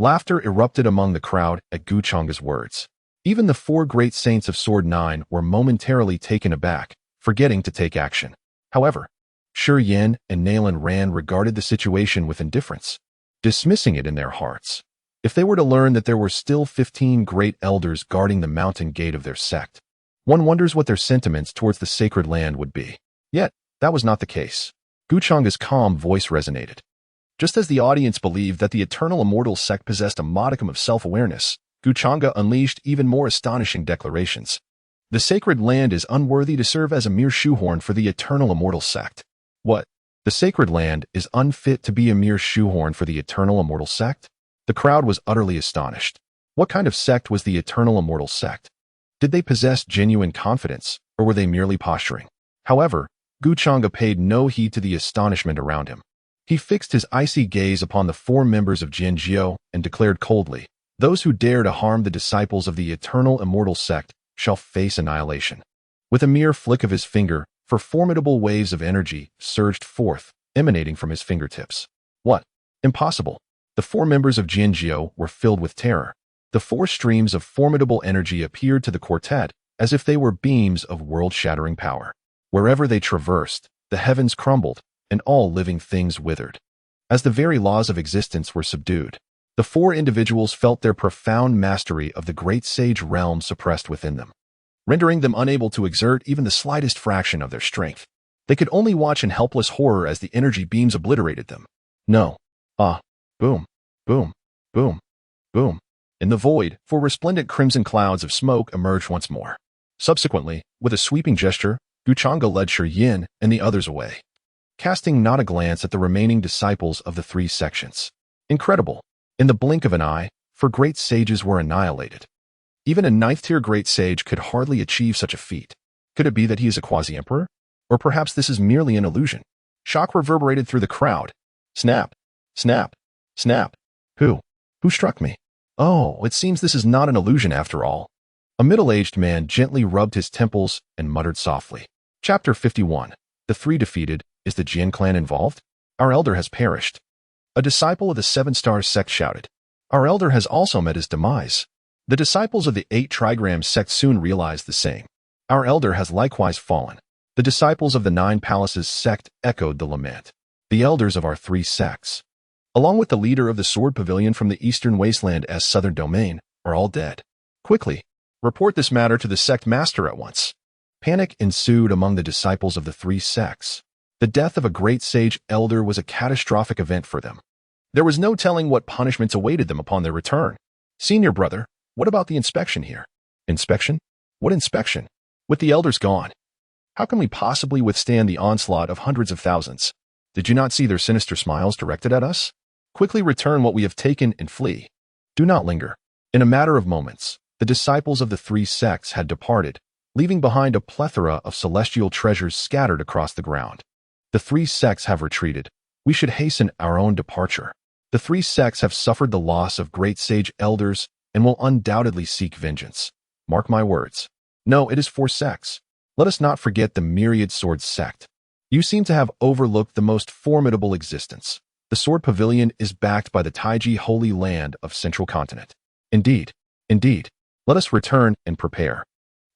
Laughter erupted among the crowd at Gu Changge's words. Even the four great saints of Sword Nine were momentarily taken aback, forgetting to take action. However, Shi Yin and Nalan Ran regarded the situation with indifference, dismissing it in their hearts. If they were to learn that there were still 15 great elders guarding the mountain gate of their sect, one wonders what their sentiments towards the sacred land would be. Yet, that was not the case. Gu Changge's calm voice resonated. Just as the audience believed that the Eternal Immortal Sect possessed a modicum of self-awareness, Changge unleashed even more astonishing declarations. The sacred land is unworthy to serve as a mere shoehorn for the Eternal Immortal Sect. What? The sacred land is unfit to be a mere shoehorn for the Eternal Immortal Sect? The crowd was utterly astonished. What kind of sect was the Eternal Immortal Sect? Did they possess genuine confidence, or were they merely posturing? However, Changge paid no heed to the astonishment around him. He fixed his icy gaze upon the 4 members of Changge and declared coldly, "Those who dare to harm the disciples of the Eternal Immortal Sect shall face annihilation." With a mere flick of his finger, 4 formidable waves of energy surged forth, emanating from his fingertips. What? Impossible. The 4 members of Changge were filled with terror. The 4 streams of formidable energy appeared to the quartet as if they were beams of world-shattering power. Wherever they traversed, the heavens crumbled, and all living things withered. As the very laws of existence were subdued, the 4 individuals felt their profound mastery of the great sage realm suppressed within them, rendering them unable to exert even the slightest fraction of their strength. They could only watch in helpless horror as the energy beams obliterated them. No. Boom, boom, boom, boom. In the void, 4 resplendent crimson clouds of smoke emerged once more. Subsequently, with a sweeping gesture, Changge led Shi Yin and the others away, casting not a glance at the remaining disciples of the 3 sections. Incredible. In the blink of an eye, 4 great sages were annihilated. Even a 9th-tier great sage could hardly achieve such a feat. Could it be that he is a quasi-emperor? Or perhaps this is merely an illusion? Shock reverberated through the crowd. Snap! Snap! Snap! Who struck me? Oh, it seems this is not an illusion after all. A middle-aged man gently rubbed his temples and muttered softly. Chapter 51. The 3 defeated. Is the Jin clan involved? Our elder has perished. A disciple of the 7-star sect shouted. Our elder has also met his demise. The disciples of the 8 trigram sect soon realized the same. Our elder has likewise fallen. The disciples of the 9 palaces sect echoed the lament. The elders of our 3 sects, along with the leader of the sword pavilion from the eastern wasteland as southern domain, are all dead. Quickly, report this matter to the sect master at once. Panic ensued among the disciples of the 3 sects. The death of a great sage elder was a catastrophic event for them. There was no telling what punishments awaited them upon their return. Senior brother, what about the inspection here? Inspection? What inspection? With the elders gone, how can we possibly withstand the onslaught of hundreds of thousands? Did you not see their sinister smiles directed at us? Quickly return what we have taken and flee. Do not linger. In a matter of moments, the disciples of the 3 sects had departed, leaving behind a plethora of celestial treasures scattered across the ground. The 3 sects have retreated. We should hasten our own departure. The 3 sects have suffered the loss of great sage elders and will undoubtedly seek vengeance. Mark my words. No, it is 4 sects. Let us not forget the myriad sword sect. You seem to have overlooked the most formidable existence. The sword pavilion is backed by the Taiji holy land of central continent. Indeed. Let us return and prepare.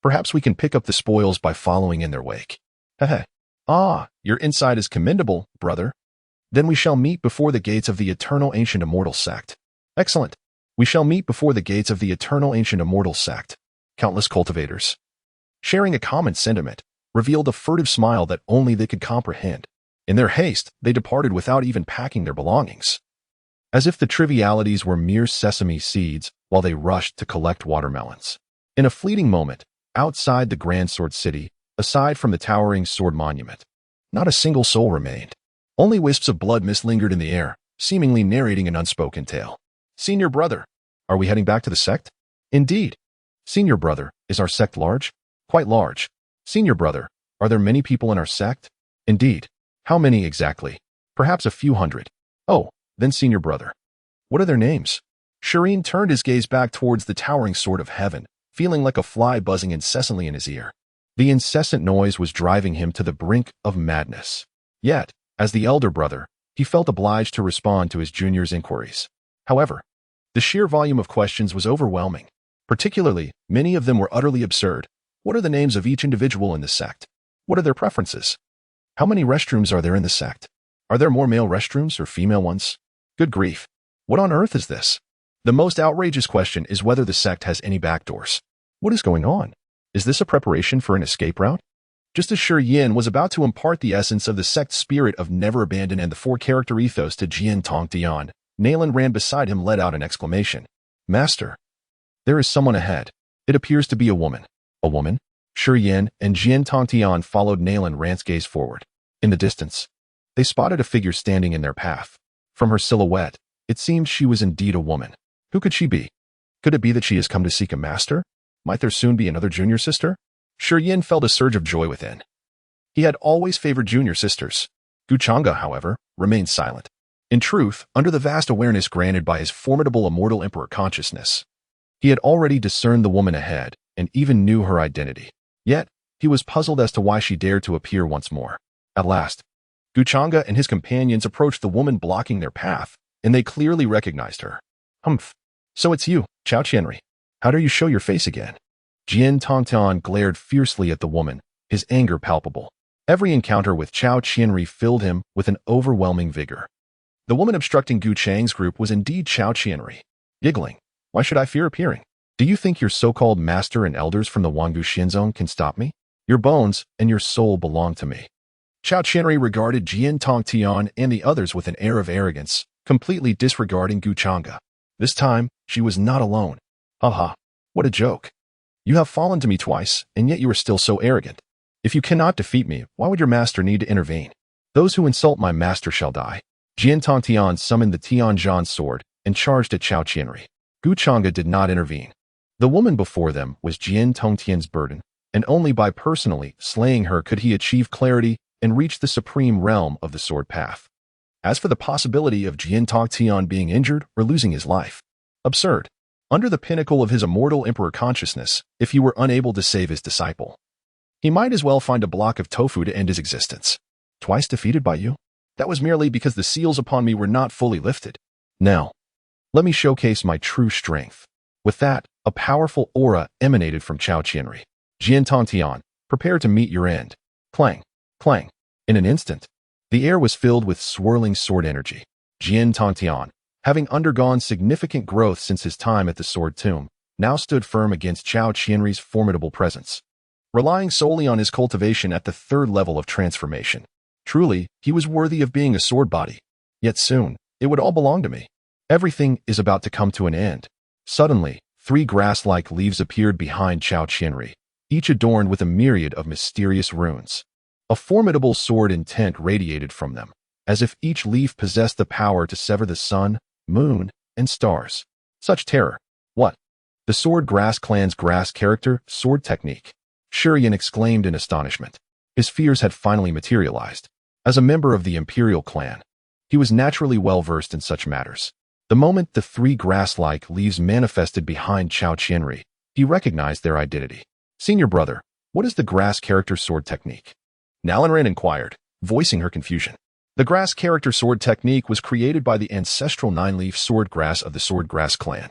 Perhaps we can pick up the spoils by following in their wake. Hehe. Your insight is commendable, brother. Then we shall meet before the gates of the Eternal Ancient Immortal Sect. Excellent. We shall meet before the gates of the Eternal Ancient Immortal Sect. Countless cultivators, sharing a common sentiment, revealed a furtive smile that only they could comprehend. In their haste, they departed without even packing their belongings, as if the trivialities were mere sesame seeds while they rushed to collect watermelons. In a fleeting moment, outside the Grand Sword City, aside from the towering sword monument, not a single soul remained. Only wisps of blood mist lingered in the air, seemingly narrating an unspoken tale. Senior brother, are we heading back to the sect? Indeed. Senior brother, is our sect large? Quite large. Senior brother, are there many people in our sect? Indeed. How many exactly? Perhaps a few hundred. Oh, then senior brother. What are their names? Shireen turned his gaze back towards the towering sword of heaven, feeling like a fly buzzing incessantly in his ear. The incessant noise was driving him to the brink of madness. Yet, as the elder brother, he felt obliged to respond to his junior's inquiries. However, the sheer volume of questions was overwhelming. Particularly, many of them were utterly absurd. What are the names of each individual in the sect? What are their preferences? How many restrooms are there in the sect? Are there more male restrooms or female ones? Good grief. What on earth is this? The most outrageous question is whether the sect has any backdoors. What is going on? Is this a preparation for an escape route? Just as Shi Yin was about to impart the essence of the sect's spirit of never abandon and the 4-character ethos to Jian Tong Tian, Nayland ran beside him let out an exclamation. Master. There is someone ahead. It appears to be a woman. A woman? Shi Yan and Jian Tongtian followed Nalan Rant's gaze forward. In the distance, they spotted a figure standing in their path. From her silhouette, it seemed she was indeed a woman. Who could she be? Could it be that she has come to seek a master? Might there soon be another junior sister? Shi Yan felt a surge of joy within. He had always favored junior sisters. Changge, however, remained silent. In truth, under the vast awareness granted by his formidable Immortal Emperor consciousness, he had already discerned the woman ahead and even knew her identity. Yet, he was puzzled as to why she dared to appear once more. At last, Changge and his companions approached the woman blocking their path, and they clearly recognized her. Humph. So it's you, Chao Qianri. How dare you show your face again? Jian Tongtian glared fiercely at the woman, his anger palpable. Every encounter with Chao Qianri filled him with an overwhelming vigor. The woman obstructing Gu Chang's group was indeed Chao Qianri. Giggling, why should I fear appearing? Do you think your so-called master and elders from the Wangu Xinzong can stop me? Your bones and your soul belong to me. Chao Qianri regarded Jian Tongtian and the others with an air of arrogance, completely disregarding Changge. This time, she was not alone. Haha, what a joke. You have fallen to me twice, and yet you are still so arrogant. If you cannot defeat me, why would your master need to intervene? Those who insult my master shall die. Jian Tongtian summoned the Tianzhan sword and charged at Chao Qianri. Changge did not intervene. The woman before them was Jian Tongtian's burden, and only by personally slaying her could he achieve clarity and reach the supreme realm of the sword path. As for the possibility of Jian Tongtian being injured or losing his life, absurd. Under the pinnacle of his Immortal Emperor consciousness, if he were unable to save his disciple, he might as well find a block of tofu to end his existence. Twice defeated by you? That was merely because the seals upon me were not fully lifted. Now, let me showcase my true strength. With that, a powerful aura emanated from Chao Qianri. Jian Tongtian, prepare to meet your end. Clang, clang. In an instant, the air was filled with swirling sword energy. Jian Tongtian, having undergone significant growth since his time at the Sword Tomb, now stood firm against Chao Qianri's formidable presence. Relying solely on his cultivation at the third level of transformation. Truly, he was worthy of being a sword body. Yet soon, it would all belong to me. Everything is about to come to an end. Suddenly, 3 grass-like leaves appeared behind Chao Qianri, each adorned with a myriad of mysterious runes. A formidable sword intent radiated from them, as if each leaf possessed the power to sever the sun, moon, and stars. Such terror. What? The Sword Grass Clan's grass character, sword technique. Shi Yan exclaimed in astonishment. His fears had finally materialized. As a member of the Imperial clan, he was naturally well-versed in such matters. The moment the 3 grass-like leaves manifested behind Chao Qianri, he recognized their identity. Senior brother, what is the grass character sword technique? Nalan inquired, voicing her confusion. The grass character sword technique was created by the ancestral 9-leaf sword grass of the Sword Grass clan,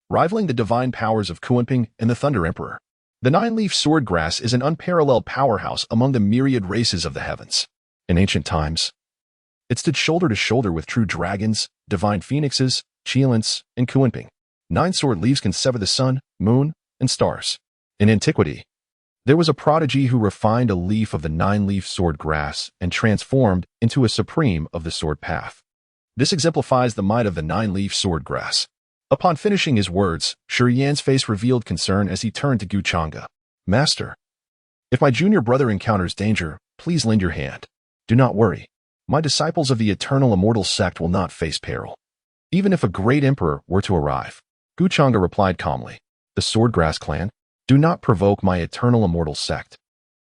rivaling the divine powers of Kunping and the Thunder Emperor. The 9-leaf sword grass is an unparalleled powerhouse among the myriad races of the heavens. In ancient times, it stood shoulder to shoulder with true dragons, divine phoenixes, Qilins, and Kunping. 9 sword leaves can sever the sun, moon, and stars. In antiquity, there was a prodigy who refined a leaf of the 9-leaf sword grass and transformed into a supreme of the sword path. This exemplifies the might of the 9-leaf sword grass. Upon finishing his words, Shi Yan's face revealed concern as he turned to Changge. Master, if my junior brother encounters danger, please lend your hand. Do not worry. My disciples of the Eternal Immortal Sect will not face peril. Even if a great emperor were to arrive. Changge replied calmly. The Swordgrass clan, do not provoke my Eternal Immortal Sect,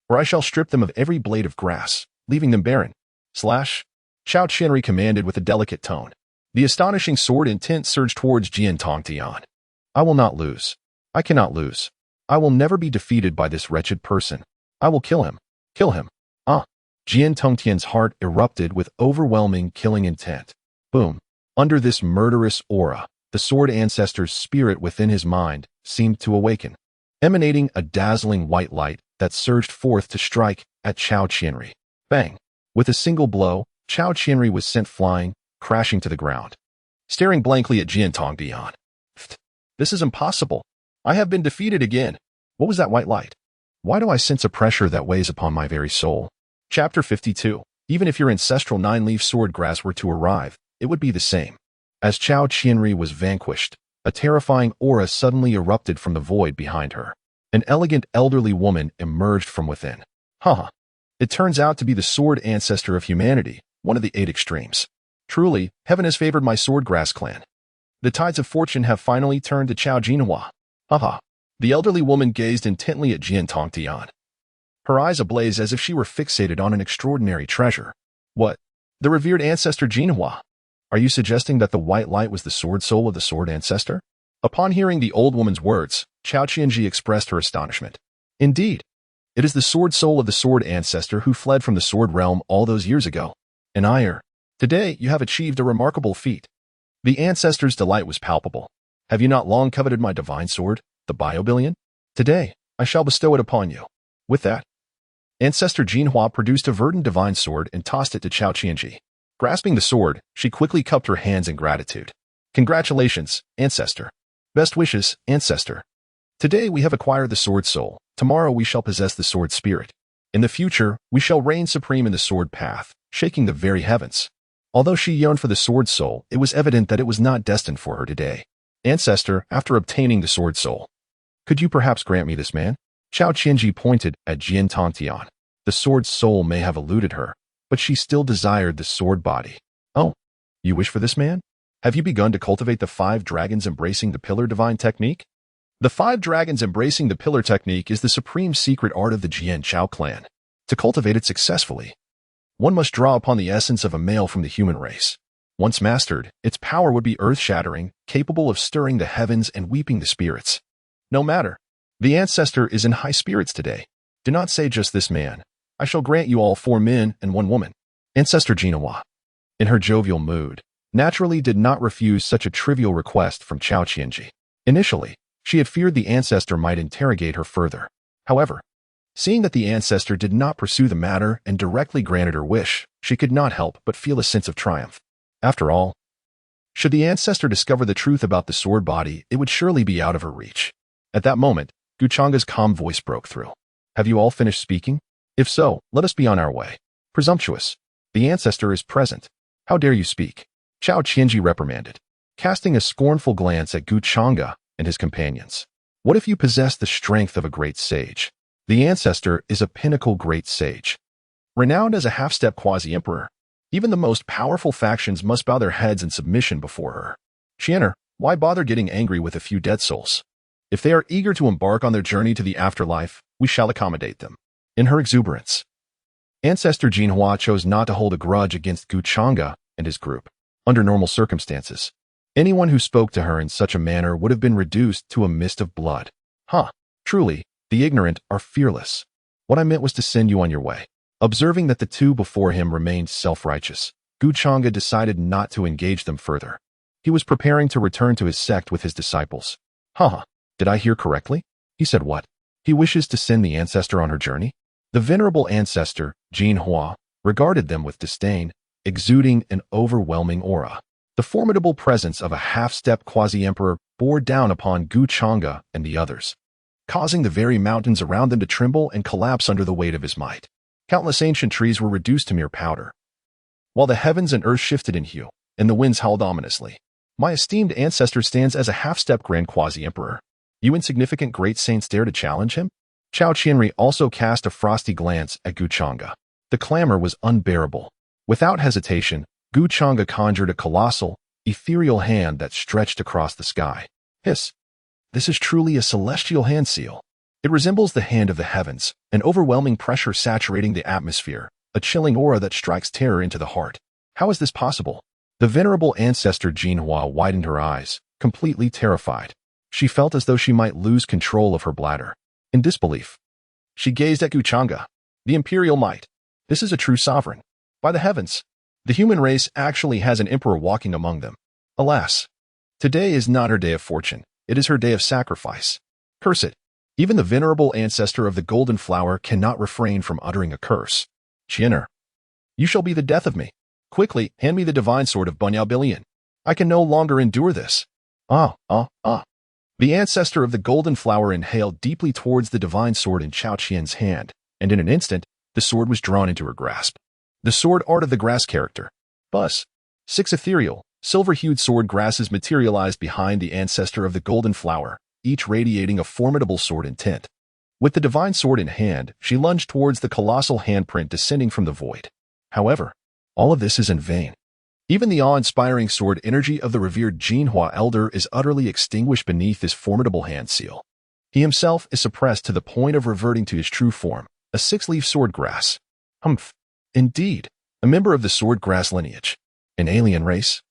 or I shall strip them of every blade of grass, leaving them barren. Chao Qianri commanded with a delicate tone. The astonishing sword intent surged towards Jian Tongtian. I will not lose. I cannot lose. I will never be defeated by this wretched person. I will kill him. Kill him. Jian Tongtian's heart erupted with overwhelming killing intent. Boom. Under this murderous aura, the sword ancestor's spirit within his mind seemed to awaken, emanating a dazzling white light that surged forth to strike at Chao Qianri. Bang! With a single blow, Chao Qianri was sent flying, crashing to the ground. Staring blankly at Jian Tongtian. This is impossible. I have been defeated again. What was that white light? Why do I sense a pressure that weighs upon my very soul? Chapter 52. Even if your ancestral 9-leaf sword grass were to arrive, it would be the same. As Chao Qianri was vanquished, A terrifying aura suddenly erupted from the void behind her. An elegant elderly woman emerged from within. Haha. It turns out to be the sword ancestor of humanity, one of the 8 extremes. Truly, heaven has favored my swordgrass clan. The tides of fortune have finally turned to Chao Jinhua. Haha. The elderly woman gazed intently at Jian Tongtian. Her eyes ablaze as if she were fixated on an extraordinary treasure. What? The revered ancestor Jinhua? Are you suggesting that the white light was the sword soul of the sword ancestor? Upon hearing the old woman's words, Chao Qianji expressed her astonishment. Indeed, it is the sword soul of the sword ancestor who fled from the sword realm all those years ago. And Ire, today you have achieved a remarkable feat. The ancestor's delight was palpable. Have you not long coveted my divine sword, the Biobillion? Today, I shall bestow it upon you. With that, Ancestor Jinhua produced a verdant divine sword and tossed it to Chao Qianji. Grasping the sword, she quickly cupped her hands in gratitude. Congratulations, Ancestor. Best wishes, Ancestor. Today we have acquired the sword soul. Tomorrow we shall possess the sword spirit. In the future, we shall reign supreme in the sword path, shaking the very heavens. Although she yearned for the sword soul, it was evident that it was not destined for her today. Ancestor, after obtaining the sword soul, could you perhaps grant me this man? Chao Qianji pointed at Jian Tongtian. The sword soul may have eluded her, but she still desired the sword body. Oh, you wish for this man? Have you begun to cultivate the 5 dragons embracing the pillar divine technique? The 5 dragons embracing the pillar technique is the supreme secret art of the Jian Chao clan. To cultivate it successfully, one must draw upon the essence of a male from the human race. Once mastered, its power would be earth-shattering, capable of stirring the heavens and weeping the spirits. No matter. The ancestor is in high spirits today. Do not say just this man. I shall grant you all 4 men and 1 woman. Ancestor Jinhua, in her jovial mood, naturally did not refuse such a trivial request from Chao Qianji. Initially, she had feared the ancestor might interrogate her further. However, seeing that the ancestor did not pursue the matter and directly granted her wish, she could not help but feel a sense of triumph. After all, should the ancestor discover the truth about the sword body, it would surely be out of her reach. At that moment, Gu Changge's calm voice broke through. Have you all finished speaking? If so, let us be on our way. Presumptuous. The ancestor is present. How dare you speak? Chao Qianji reprimanded, casting a scornful glance at Gu Changge and his companions. What if you possess the strength of a great sage? The ancestor is a pinnacle great sage. Renowned as a half-step quasi-emperor, even the most powerful factions must bow their heads in submission before her. Qianer, why bother getting angry with a few dead souls? If they are eager to embark on their journey to the afterlife, we shall accommodate them. In her exuberance, Ancestor Jinhua chose not to hold a grudge against Gu Changge and his group. Under normal circumstances, anyone who spoke to her in such a manner would have been reduced to a mist of blood. Truly, the ignorant are fearless. What I meant was to send you on your way. Observing that the 2 before him remained self-righteous, Gu Changge decided not to engage them further. He was preparing to return to his sect with his disciples. Did I hear correctly? He said what? He wishes to send the ancestor on her journey? The venerable ancestor, Jinhua, regarded them with disdain, exuding an overwhelming aura. The formidable presence of a half-step quasi-emperor bore down upon Gu Changge and the others, causing the very mountains around them to tremble and collapse under the weight of his might. Countless ancient trees were reduced to mere powder, while the heavens and earth shifted in hue, and the winds howled ominously. My esteemed ancestor stands as a half-step grand quasi-emperor. You insignificant great saints dare to challenge him? Chao Qianri also cast a frosty glance at Gu Changge. The clamor was unbearable. Without hesitation, Gu Changge conjured a colossal, ethereal hand that stretched across the sky. Hiss! This is truly a celestial hand seal. It resembles the hand of the heavens, an overwhelming pressure saturating the atmosphere, a chilling aura that strikes terror into the heart. How is this possible? The venerable ancestor Jinhua widened her eyes, completely terrified. She felt as though she might lose control of her bladder. In disbelief, she gazed at Gu Changge. The imperial might. This is a true sovereign. By the heavens, the human race actually has an emperor walking among them. Alas, today is not her day of fortune. It is her day of sacrifice. Curse it. Even the venerable ancestor of the golden flower cannot refrain from uttering a curse. Qianer, you shall be the death of me. Quickly, hand me the divine sword of Biobillion. I can no longer endure this. The ancestor of the golden flower inhaled deeply towards the divine sword in Chao Qian's hand, and in an instant, the sword was drawn into her grasp. The sword art of the grass character. Buzz. 6 ethereal, Silver-hued sword grasses materialized behind the ancestor of the golden flower, each radiating a formidable sword intent. With the divine sword in hand, she lunged towards the colossal handprint descending from the void. However, all of this is in vain. Even the awe-inspiring sword energy of the revered Jinhua Elder is utterly extinguished beneath this formidable hand seal. He himself is suppressed to the point of reverting to his true form, a six-leaf sword grass. Humph. Indeed, a member of the sword grass lineage. An alien race?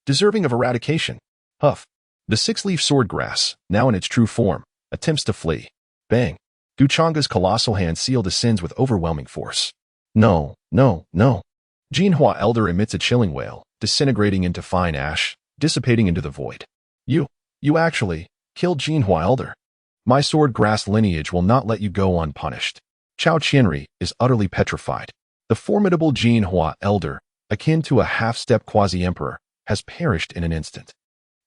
Deserving of eradication. Huff. The six-leaf sword grass, now in its true form, attempts to flee. Bang. Changge's colossal hand seal descends with overwhelming force. No, no, no. Jinhua Elder emits a chilling wail, disintegrating into fine ash, dissipating into the void. You actually killed Jinhua Elder. My sword grass lineage will not let you go unpunished. Chao Qianri is utterly petrified. The formidable Jinhua Elder, akin to a half-step quasi-emperor, has perished in an instant.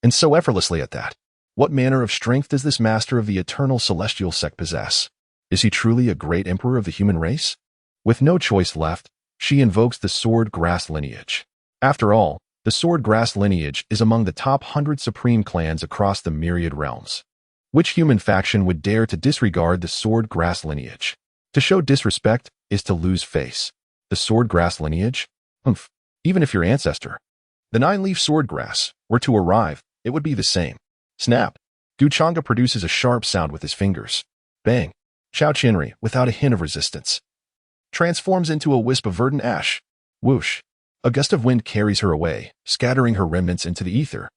And so effortlessly at that. What manner of strength does this master of the Eternal Celestial Sect possess? Is he truly a great emperor of the human race? With no choice left, she invokes the sword grass lineage. After all, the sword grass lineage is among the top 100 supreme clans across the myriad realms. Which human faction would dare to disregard the sword grass lineage? To show disrespect is to lose face. The sword grass lineage? Humph. Even if your ancestor, the nine-leaf sword grass, were to arrive, it would be the same. Snap. Changge produces a sharp sound with his fingers. Bang. Chao Qianri, without a hint of resistance, transforms into a wisp of verdant ash. Whoosh. A gust of wind carries her away, scattering her remnants into the ether.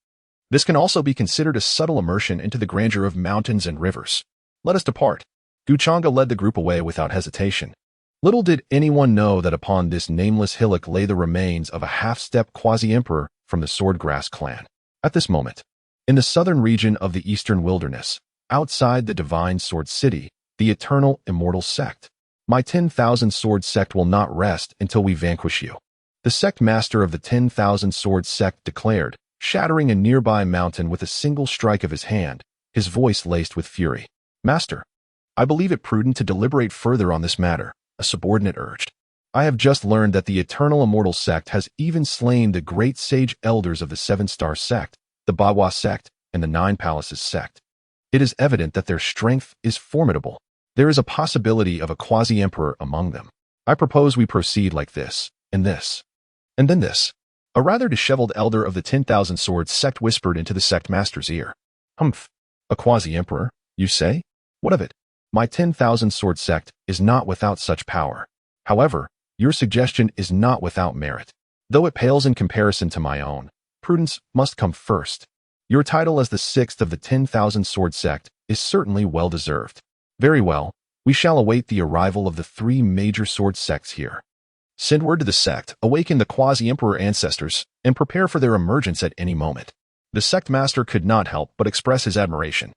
This can also be considered a subtle immersion into the grandeur of mountains and rivers. Let us depart. Changge led the group away without hesitation. Little did anyone know that upon this nameless hillock lay the remains of a half-step quasi-emperor from the Swordgrass clan. At this moment, in the southern region of the eastern wilderness, outside the divine sword city, the Eternal Immortal Sect. My 10,000 sword sect will not rest until we vanquish you. The sect master of the 10,000 sword sect declared, shattering a nearby mountain with a single strike of his hand, his voice laced with fury. Master, I believe it prudent to deliberate further on this matter, a subordinate urged. I have just learned that the Eternal Immortal Sect has even slain the great sage elders of the Seven-Star Sect, the Beidou Sect, and the Nine Palaces Sect. It is evident that their strength is formidable. There is a possibility of a quasi-emperor among them. I propose we proceed like this, and then this. A rather disheveled elder of the 10,000 Swords Sect whispered into the sect master's ear. Humph, a quasi-emperor, you say? What of it? My 10,000 Sword Sect is not without such power. However, your suggestion is not without merit. Though it pales in comparison to my own, prudence must come first. Your title as the sixth of the 10,000 Sword Sect is certainly well-deserved. Very well, we shall await the arrival of the three major sword sects here. Send word to the sect, awaken the quasi-emperor ancestors, and prepare for their emergence at any moment. The sect master could not help but express his admiration.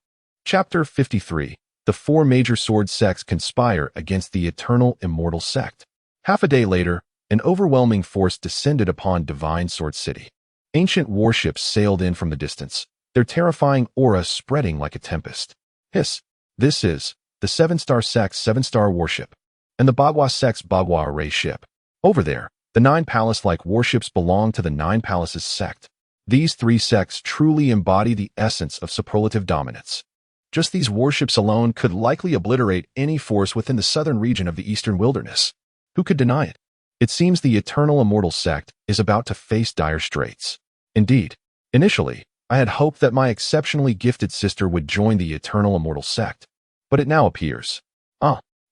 Chapter 53. The four major sword sects conspire against the Eternal Immortal Sect. Half a day later, an overwhelming force descended upon Divine Sword City. Ancient warships sailed in from the distance, their terrifying aura spreading like a tempest. Hiss! This is the Seven-Star Sect's Seven-Star warship, and the Beidou Sect's Beidou array ship. Over there, the Nine Palace-like warships belong to the Nine Palaces Sect. These three sects truly embody the essence of superlative dominance. Just these warships alone could likely obliterate any force within the southern region of the eastern wilderness. Who could deny it? It seems the Eternal Immortal Sect is about to face dire straits. Indeed, initially, I had hoped that my exceptionally gifted sister would join the Eternal Immortal Sect, but it now appears.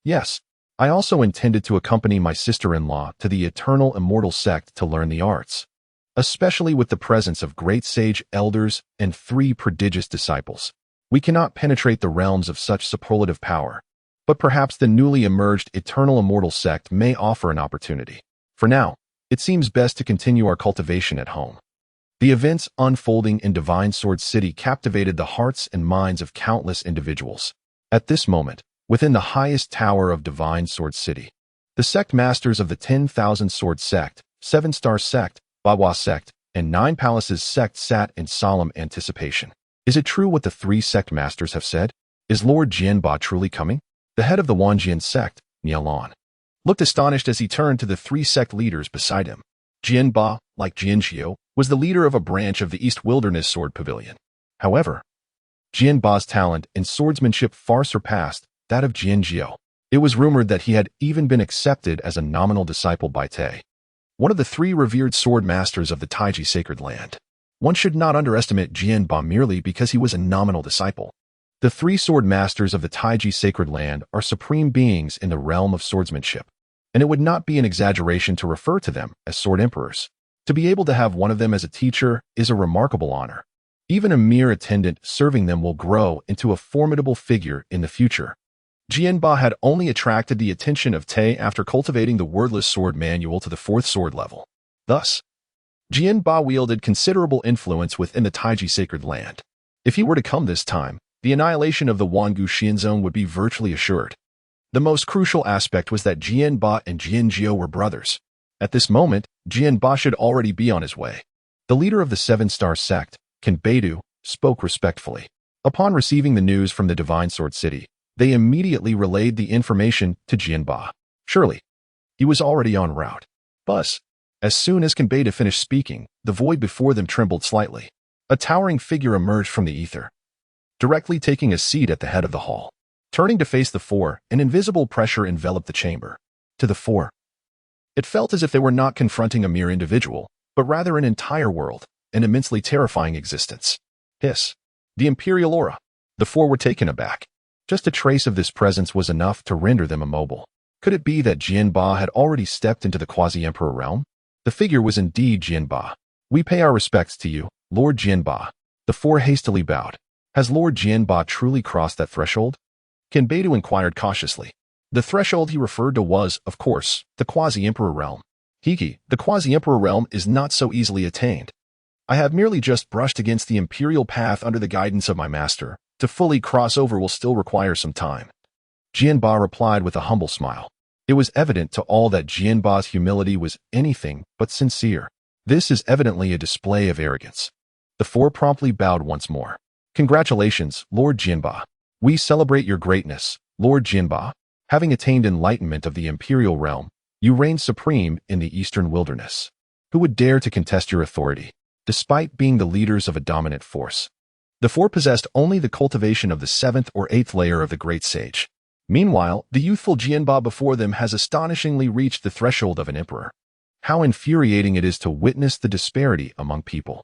Yes, I also intended to accompany my sister-in-law to the Eternal Immortal Sect to learn the arts, especially with the presence of great sage elders and three prodigious disciples. We cannot penetrate the realms of such superlative power, but perhaps the newly emerged Eternal Immortal Sect may offer an opportunity. For now, it seems best to continue our cultivation at home. The events unfolding in Divine Sword City captivated the hearts and minds of countless individuals. At this moment, within the highest tower of Divine Sword City, the sect masters of the 10,000 Sword Sect, Seven-Star Sect, Beidou Sect, and Nine Palaces Sect sat in solemn anticipation. Is it true what the three sect masters have said? Is Lord Jianba truly coming? The head of the Wanjian sect, Nialan, looked astonished as he turned to the three sect leaders beside him. Jianba, like Jianxiu, was the leader of a branch of the East Wilderness Sword Pavilion. However, Jianba's talent in swordsmanship far surpassed that of Jianjiao. It was rumored that he had even been accepted as a nominal disciple by Tai, one of the three revered sword masters of the Taiji Sacred Land. One should not underestimate Jianba merely because he was a nominal disciple. The three sword masters of the Taiji Sacred Land are supreme beings in the realm of swordsmanship, and it would not be an exaggeration to refer to them as sword emperors. To be able to have one of them as a teacher is a remarkable honor. Even a mere attendant serving them will grow into a formidable figure in the future. Jianba had only attracted the attention of Tai after cultivating the wordless sword manual to the 4th sword level. Thus, Jianba wielded considerable influence within the Taiji Sacred Land. If he were to come this time, the annihilation of the Wangu Xianzong would be virtually assured. The most crucial aspect was that Jianba and Jianjiao were brothers. At this moment, Jianba should already be on his way. The leader of the 7-star sect, Beidou, spoke respectfully. Upon receiving the news from the Divine Sword City, they immediately relayed the information to Jianba. Surely, he was already en route. But, as soon as Beidou finished speaking, the void before them trembled slightly. A towering figure emerged from the ether, directly taking a seat at the head of the hall. Turning to face the four, an invisible pressure enveloped the chamber. To the four, it felt as if they were not confronting a mere individual, but rather an entire world, an immensely terrifying existence. Hiss. The imperial aura. The four were taken aback. Just a trace of this presence was enough to render them immobile. Could it be that Jianba had already stepped into the quasi-emperor realm? The figure was indeed Jianba. We pay our respects to you, Lord Jianba. The four hastily bowed. Has Lord Jianba truly crossed that threshold? Beidou inquired cautiously. The threshold he referred to was, of course, the quasi-emperor realm. Hiki, the quasi-emperor realm is not so easily attained. I have merely just brushed against the imperial path under the guidance of my master. To fully cross over will still require some time. Jianba replied with a humble smile. It was evident to all that Jianba's humility was anything but sincere. This is evidently a display of arrogance. The four promptly bowed once more. Congratulations, Lord Jianba. We celebrate your greatness, Lord Jianba. Having attained enlightenment of the imperial realm, you reign supreme in the eastern wilderness. Who would dare to contest your authority, despite being the leaders of a dominant force? The four possessed only the cultivation of the 7th or 8th layer of the Great Sage. Meanwhile, the youthful Jianba before them has astonishingly reached the threshold of an emperor. How infuriating it is to witness the disparity among people.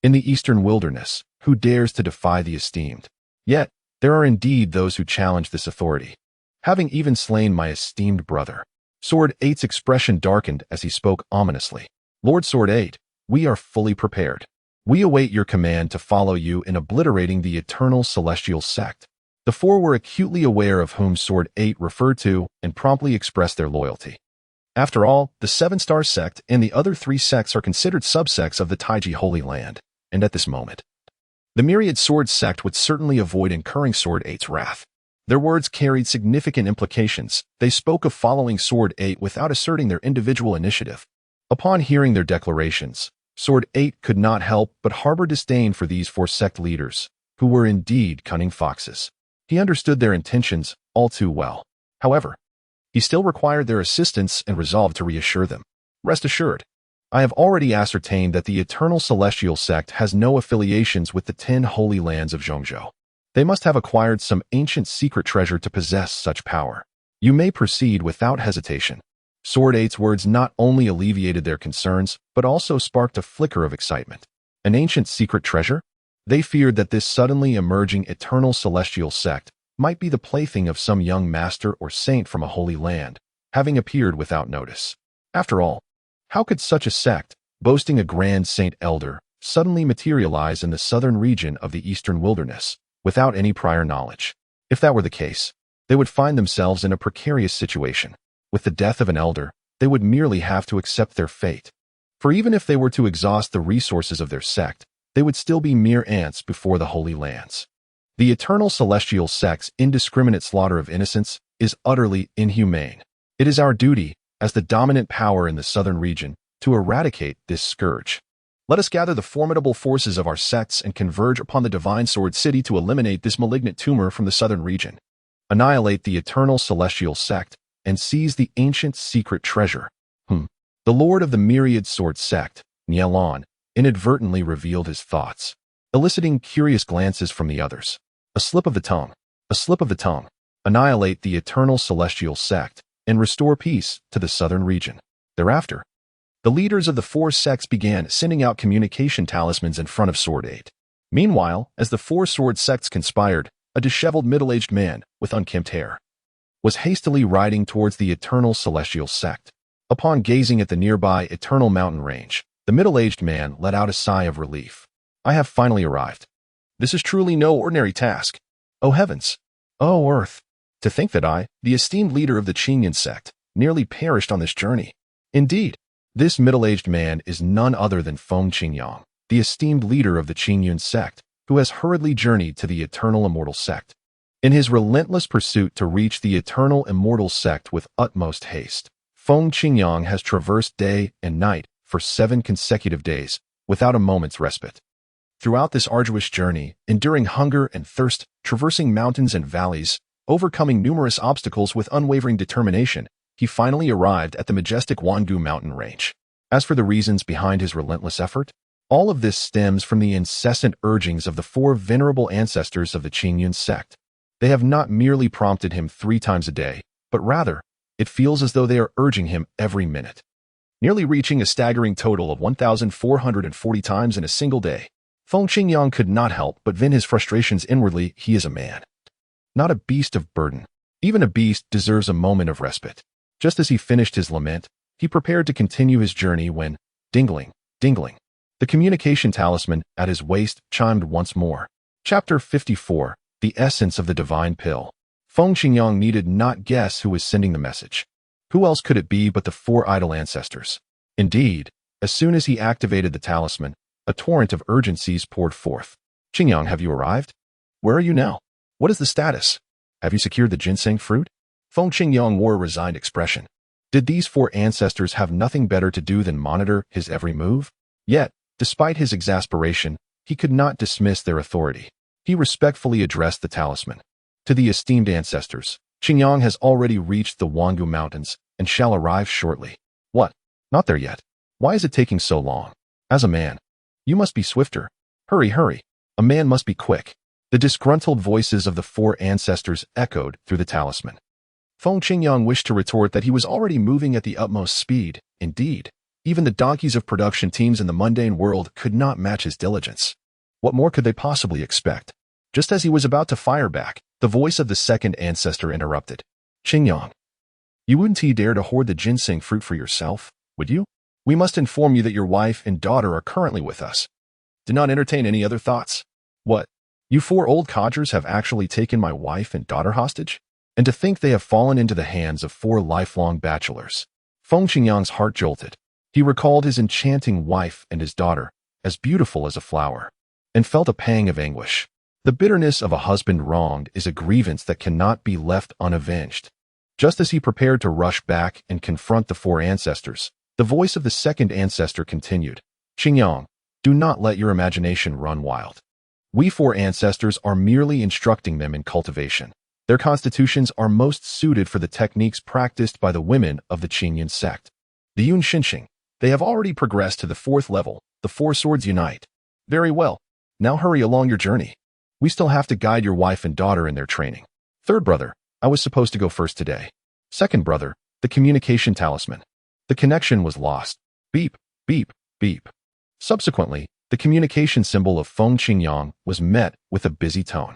In the eastern wilderness, who dares to defy the esteemed? Yet, there are indeed those who challenge this authority. Having even slain my esteemed brother. Sword 8's expression darkened as he spoke ominously. Lord Sword 8, we are fully prepared. We await your command to follow you in obliterating the Eternal Celestial Sect. The four were acutely aware of whom Sword 8 referred to and promptly expressed their loyalty. After all, the 7-star sect and the other 3 sects are considered subsects of the Taiji Holy Land, and at this moment, the Myriad Sword sect would certainly avoid incurring Sword 8's wrath. Their words carried significant implications. They spoke of following Sword 8 without asserting their individual initiative. Upon hearing their declarations, Sword 8 could not help but harbor disdain for these 4 sect leaders, who were indeed cunning foxes. He understood their intentions all too well. However, he still required their assistance and resolved to reassure them. Rest assured, I have already ascertained that the Eternal Celestial Sect has no affiliations with the 10 Holy Lands of Zhongzhou. They must have acquired some ancient secret treasure to possess such power. You may proceed without hesitation. Sword 8's words not only alleviated their concerns, but also sparked a flicker of excitement. An ancient secret treasure? They feared that this suddenly emerging Eternal Celestial Sect might be the plaything of some young master or saint from a holy land, having appeared without notice. After all, how could such a sect, boasting a grand saint elder, suddenly materialize in the southern region of the eastern wilderness, without any prior knowledge? If that were the case, they would find themselves in a precarious situation. With the death of an elder, they would merely have to accept their fate. For even if they were to exhaust the resources of their sect, they would still be mere ants before the Holy Lands. The Eternal Celestial Sect's indiscriminate slaughter of innocents is utterly inhumane. It is our duty, as the dominant power in the southern region, to eradicate this scourge. Let us gather the formidable forces of our sects and converge upon the Divine Sword City to eliminate this malignant tumor from the southern region. Annihilate the Eternal Celestial Sect and seize the ancient secret treasure. The Lord of the Myriad Sword Sect, Nielon, inadvertently revealed his thoughts, eliciting curious glances from the others. A slip of the tongue. A slip of the tongue. Annihilate the Eternal Celestial Sect and restore peace to the southern region. Thereafter, the leaders of the four sects began sending out communication talismans in front of Sword 8. Meanwhile, as the four sword sects conspired, a disheveled middle-aged man with unkempt hair was hastily riding towards the Eternal Celestial Sect. Upon gazing at the nearby Eternal Mountain Range, the middle-aged man let out a sigh of relief. I have finally arrived. This is truly no ordinary task. Oh heavens! Oh earth! To think that I, the esteemed leader of the Changge sect, nearly perished on this journey. Indeed, this middle-aged man is none other than Feng Qingyang, the esteemed leader of the Changge sect, who has hurriedly journeyed to the Eternal Immortal Sect. In his relentless pursuit to reach the Eternal Immortal Sect with utmost haste, Feng Qingyang has traversed day and night for 7 consecutive days, without a moment's respite. Throughout this arduous journey, enduring hunger and thirst, traversing mountains and valleys, overcoming numerous obstacles with unwavering determination, he finally arrived at the majestic Wangu mountain range. As for the reasons behind his relentless effort, all of this stems from the incessant urgings of the 4 venerable ancestors of the Changge sect. They have not merely prompted him 3 times a day, but rather, it feels as though they are urging him every minute, nearly reaching a staggering total of 1,440 times in a single day. Feng Qingyang could not help but vent his frustrations inwardly. He is a man, not a beast of burden. Even a beast deserves a moment of respite. Just as he finished his lament, he prepared to continue his journey when, dingling, dingling, the communication talisman at his waist chimed once more. Chapter 54, The Essence of the Divine Pill. Feng Qingyang needed not guess who was sending the message. Who else could it be but the 4 idol ancestors? Indeed, as soon as he activated the talisman, a torrent of urgencies poured forth. Qingyang, have you arrived? Where are you now? What is the status? Have you secured the ginseng fruit? Feng Qingyang wore a resigned expression. Did these 4 ancestors have nothing better to do than monitor his every move? Yet, despite his exasperation, he could not dismiss their authority. He respectfully addressed the talisman. To the esteemed ancestors, Qingyang has already reached the Wangu Mountains and shall arrive shortly. What? Not there yet? Why is it taking so long? As a man, you must be swifter. Hurry, hurry. A man must be quick. The disgruntled voices of the 4 ancestors echoed through the talisman. Feng Qingyang wished to retort that he was already moving at the utmost speed. Indeed, even the donkeys of production teams in the mundane world could not match his diligence. What more could they possibly expect? Just as he was about to fire back, the voice of the second ancestor interrupted. Qingyang, you wouldn't dare to hoard the ginseng fruit for yourself, would you? We must inform you that your wife and daughter are currently with us. Do not entertain any other thoughts. What? You 4 old codgers have actually taken my wife and daughter hostage? And to think they have fallen into the hands of 4 lifelong bachelors. Feng Qingyang's heart jolted. He recalled his enchanting wife and his daughter, as beautiful as a flower, and felt a pang of anguish. The bitterness of a husband wronged is a grievance that cannot be left unavenged. Just as he prepared to rush back and confront the 4 ancestors, the voice of the second ancestor continued. Qingyang, do not let your imagination run wild. We 4 ancestors are merely instructing them in cultivation. Their constitutions are most suited for the techniques practiced by the women of the Changge sect. The Yun Xinxing, they have already progressed to the 4th level. The 4 swords unite. Very well. Now hurry along your journey. We still have to guide your wife and daughter in their training. 3rd brother, I was supposed to go first today. 2nd brother, the communication talisman. The connection was lost. Beep, beep, beep. Subsequently, the communication symbol of Feng Qingyang was met with a busy tone.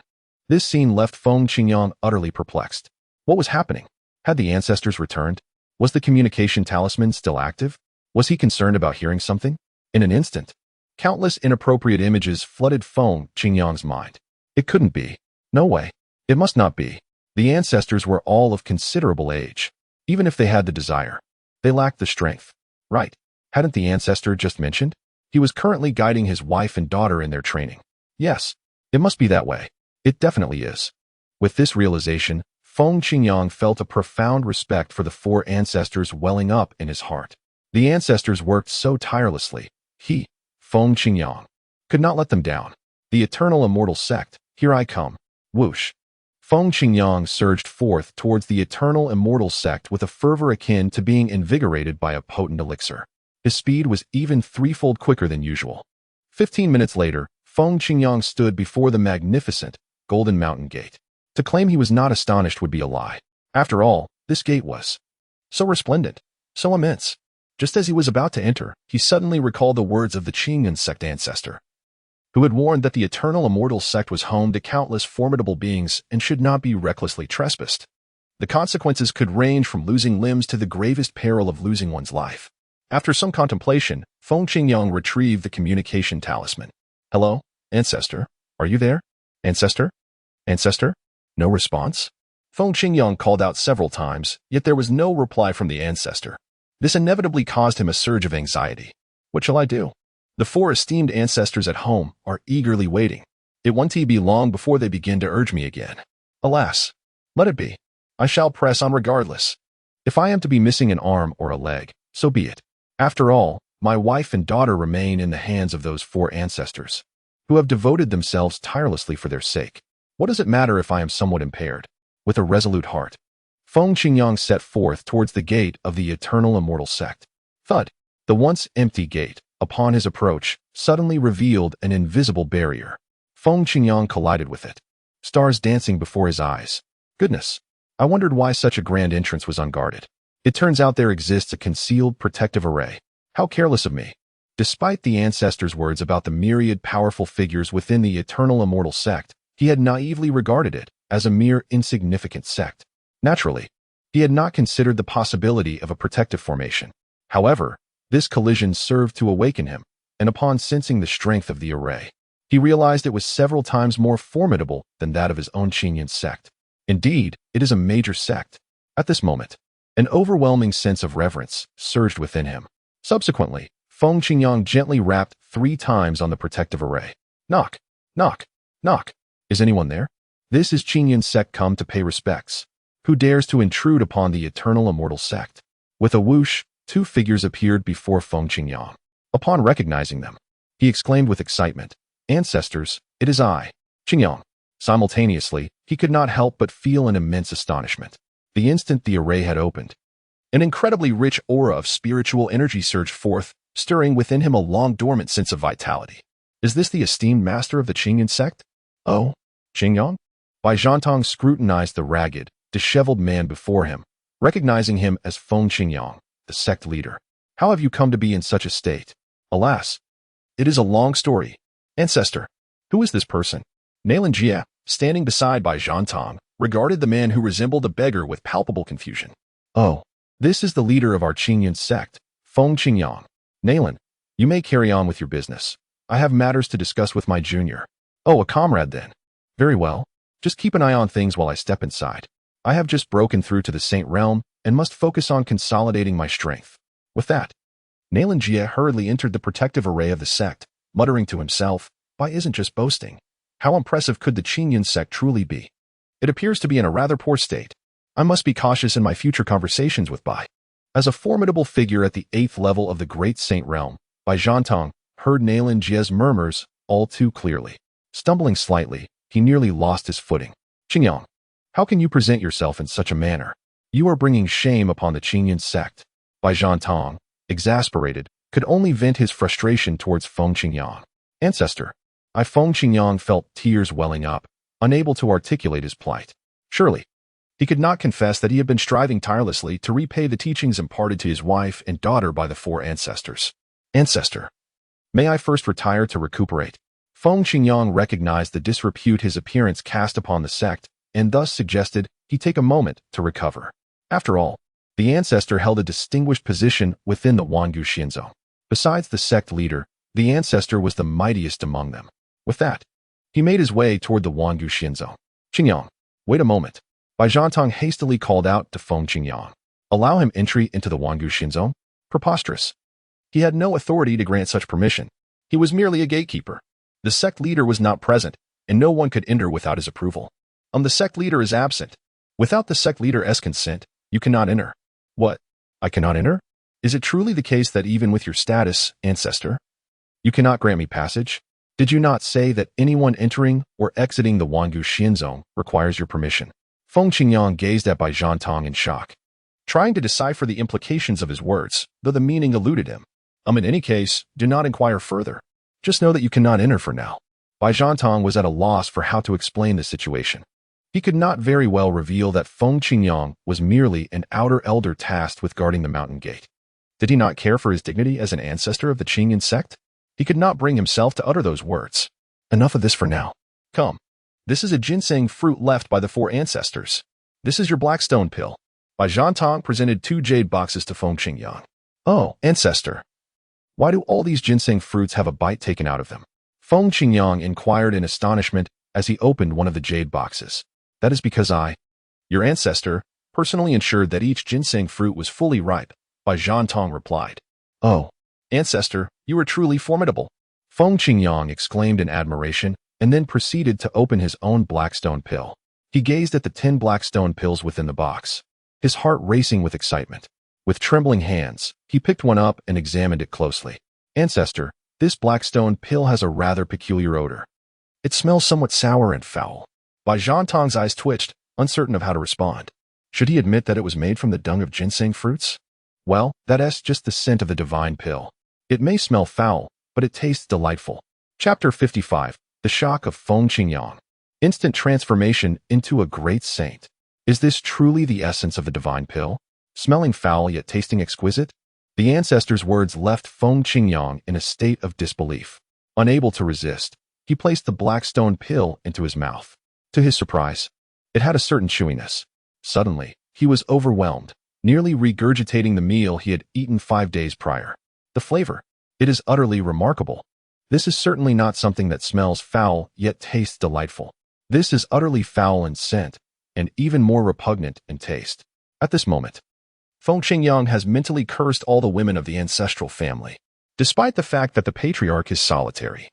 This scene left Feng Qingyang utterly perplexed. What was happening? Had the ancestors returned? Was the communication talisman still active? Was he concerned about hearing something? In an instant, countless inappropriate images flooded Feng Qingyang's mind. It couldn't be. No way. It must not be. The ancestors were all of considerable age. Even if they had the desire, they lacked the strength. Right. Hadn't the ancestor just mentioned? He was currently guiding his wife and daughter in their training. Yes, it must be that way. It definitely is. With this realization, Feng Qingyang felt a profound respect for the 4 ancestors welling up in his heart. The ancestors worked so tirelessly. He, Feng Qingyang, could not let them down. The Eternal Immortal Sect, here I come. Whoosh. Feng Qingyang surged forth towards the Eternal Immortal Sect with a fervor akin to being invigorated by a potent elixir. His speed was even threefold quicker than usual. 15 minutes later, Feng Qingyang stood before the magnificent Golden Mountain Gate. To claim he was not astonished would be a lie. After all, this gate was so resplendent, so immense. Just as he was about to enter, he suddenly recalled the words of the Changge sect ancestor, who had warned that the Eternal Immortal Sect was home to countless formidable beings and should not be recklessly trespassed. The consequences could range from losing limbs to the gravest peril of losing one's life. After some contemplation, Feng Qingyang retrieved the communication talisman. "Hello, ancestor? Are you there? Ancestor? Ancestor?" No response? Feng Qingyang called out several times, yet there was no reply from the ancestor. This inevitably caused him a surge of anxiety. What shall I do? The four esteemed ancestors at home are eagerly waiting. It won't be long before they begin to urge me again. Alas, let it be. I shall press on regardless. If I am to be missing an arm or a leg, so be it. After all, my wife and daughter remain in the hands of those four ancestors, who have devoted themselves tirelessly for their sake. What does it matter if I am somewhat impaired? With a resolute heart, Feng Qingyang set forth towards the gate of the Eternal Immortal Sect. Thud! The once empty gate, upon his approach, suddenly revealed an invisible barrier. Feng Qingyang collided with it, stars dancing before his eyes. Goodness! I wondered why such a grand entrance was unguarded. It turns out there exists a concealed protective array. How careless of me! Despite the ancestors' words about the myriad powerful figures within the Eternal Immortal Sect, he had naively regarded it as a mere insignificant sect. Naturally, he had not considered the possibility of a protective formation. However, this collision served to awaken him, and upon sensing the strength of the array, he realized it was several times more formidable than that of his own Changge sect. Indeed, it is a major sect. At this moment, an overwhelming sense of reverence surged within him. Subsequently, Feng Qingyang gently rapped 3 times on the protective array. Knock, knock, knock. Is anyone there? This is Changge sect come to pay respects. Who dares to intrude upon the Eternal Immortal Sect? With a whoosh, 2 figures appeared before Feng Qingyang. Upon recognizing them, he exclaimed with excitement, "Ancestors, it is I, Qingyang." Simultaneously, he could not help but feel an immense astonishment. The instant the array had opened, an incredibly rich aura of spiritual energy surged forth, stirring within him a long-dormant sense of vitality. Is this the esteemed master of the Changge sect? Oh, Qingyang? Bai Zhantong scrutinized the ragged, disheveled man before him, recognizing him as Feng Qingyang, the sect leader. How have you come to be in such a state? Alas, it is a long story. Ancestor, who is this person? Nailan Jie, standing beside Bai Zhantong, regarded the man who resembled a beggar with palpable confusion. Oh, this is the leader of our Changge sect, Feng Qingyang. Nailan, you may carry on with your business. I have matters to discuss with my junior. Oh, a comrade then. Very well. Just keep an eye on things while I step inside. I have just broken through to the Saint Realm and must focus on consolidating my strength. With that, Nailan Jie hurriedly entered the protective array of the sect, muttering to himself, Bai isn't just boasting. How impressive could the Changge sect truly be? It appears to be in a rather poor state. I must be cautious in my future conversations with Bai. As a formidable figure at the 8th level of the Great Saint Realm, Bai Zhantong heard Nailan Jie's murmurs all too clearly. Stumbling slightly, he nearly lost his footing. Qingyang, how can you present yourself in such a manner? You are bringing shame upon the Changge sect. Bai Zhantong, exasperated, could only vent his frustration towards Feng Qingyang. Ancestor, Feng Qingyang felt tears welling up, unable to articulate his plight. Surely, he could not confess that he had been striving tirelessly to repay the teachings imparted to his wife and daughter by the 4 ancestors. Ancestor, may I first retire to recuperate? Feng Qingyang recognized the disrepute his appearance cast upon the sect, and thus suggested he take a moment to recover. After all, the ancestor held a distinguished position within the Wangu Xianzhou. Besides the sect leader, the ancestor was the mightiest among them. With that, he made his way toward the Wangu Xianzhou. Qingyang, wait a moment. Bai Zhantong hastily called out to Feng Qingyang. Allow him entry into the Wangu Xianzhou? Preposterous. He had no authority to grant such permission. He was merely a gatekeeper. The sect leader was not present, and no one could enter without his approval. The sect leader is absent. Without the sect leader's consent, you cannot enter. What? I cannot enter? Is it truly the case that even with your status, ancestor, you cannot grant me passage? Did you not say that anyone entering or exiting the Wangu Xianzhou requires your permission? Feng Qingyang gazed at Bai Zhantong in shock, trying to decipher the implications of his words, though the meaning eluded him. In any case, do not inquire further. Just know that you cannot enter for now. Bai Zhantong was at a loss for how to explain the situation. He could not very well reveal that Feng Qingyang was merely an outer elder tasked with guarding the mountain gate. Did he not care for his dignity as an ancestor of the Changge sect? He could not bring himself to utter those words. Enough of this for now. Come. This is a ginseng fruit left by the 4 ancestors. This is your blackstone pill. Bai Zhantong presented 2 jade boxes to Feng Qingyang. Oh, ancestor. Why do all these ginseng fruits have a bite taken out of them? Feng Qingyang inquired in astonishment as he opened one of the jade boxes. That is because your ancestor, personally ensured that each ginseng fruit was fully ripe, Bai Zhantong replied. Oh, ancestor, you are truly formidable. Feng Qingyang exclaimed in admiration and then proceeded to open his own blackstone pill. He gazed at the 10 blackstone pills within the box, his heart racing with excitement. With trembling hands, he picked one up and examined it closely. Ancestor, this blackstone pill has a rather peculiar odor. It smells somewhat sour and foul. Bai Zhantong's eyes twitched, uncertain of how to respond. Should he admit that it was made from the dung of ginseng fruits? Well, that's just the scent of the divine pill. It may smell foul, but it tastes delightful. Chapter 55. The Shock of Feng Qingyang. Instant transformation into a great saint. Is this truly the essence of the divine pill? Smelling foul yet tasting exquisite? The ancestor's words left Feng Qingyang in a state of disbelief. Unable to resist, he placed the blackstone pill into his mouth. To his surprise, it had a certain chewiness. Suddenly, he was overwhelmed, nearly regurgitating the meal he had eaten 5 days prior. The flavor. It is utterly remarkable. This is certainly not something that smells foul yet tastes delightful. This is utterly foul in scent, and even more repugnant in taste. At this moment, Feng Qingyang has mentally cursed all the women of the ancestral family, despite the fact that the patriarch is solitary.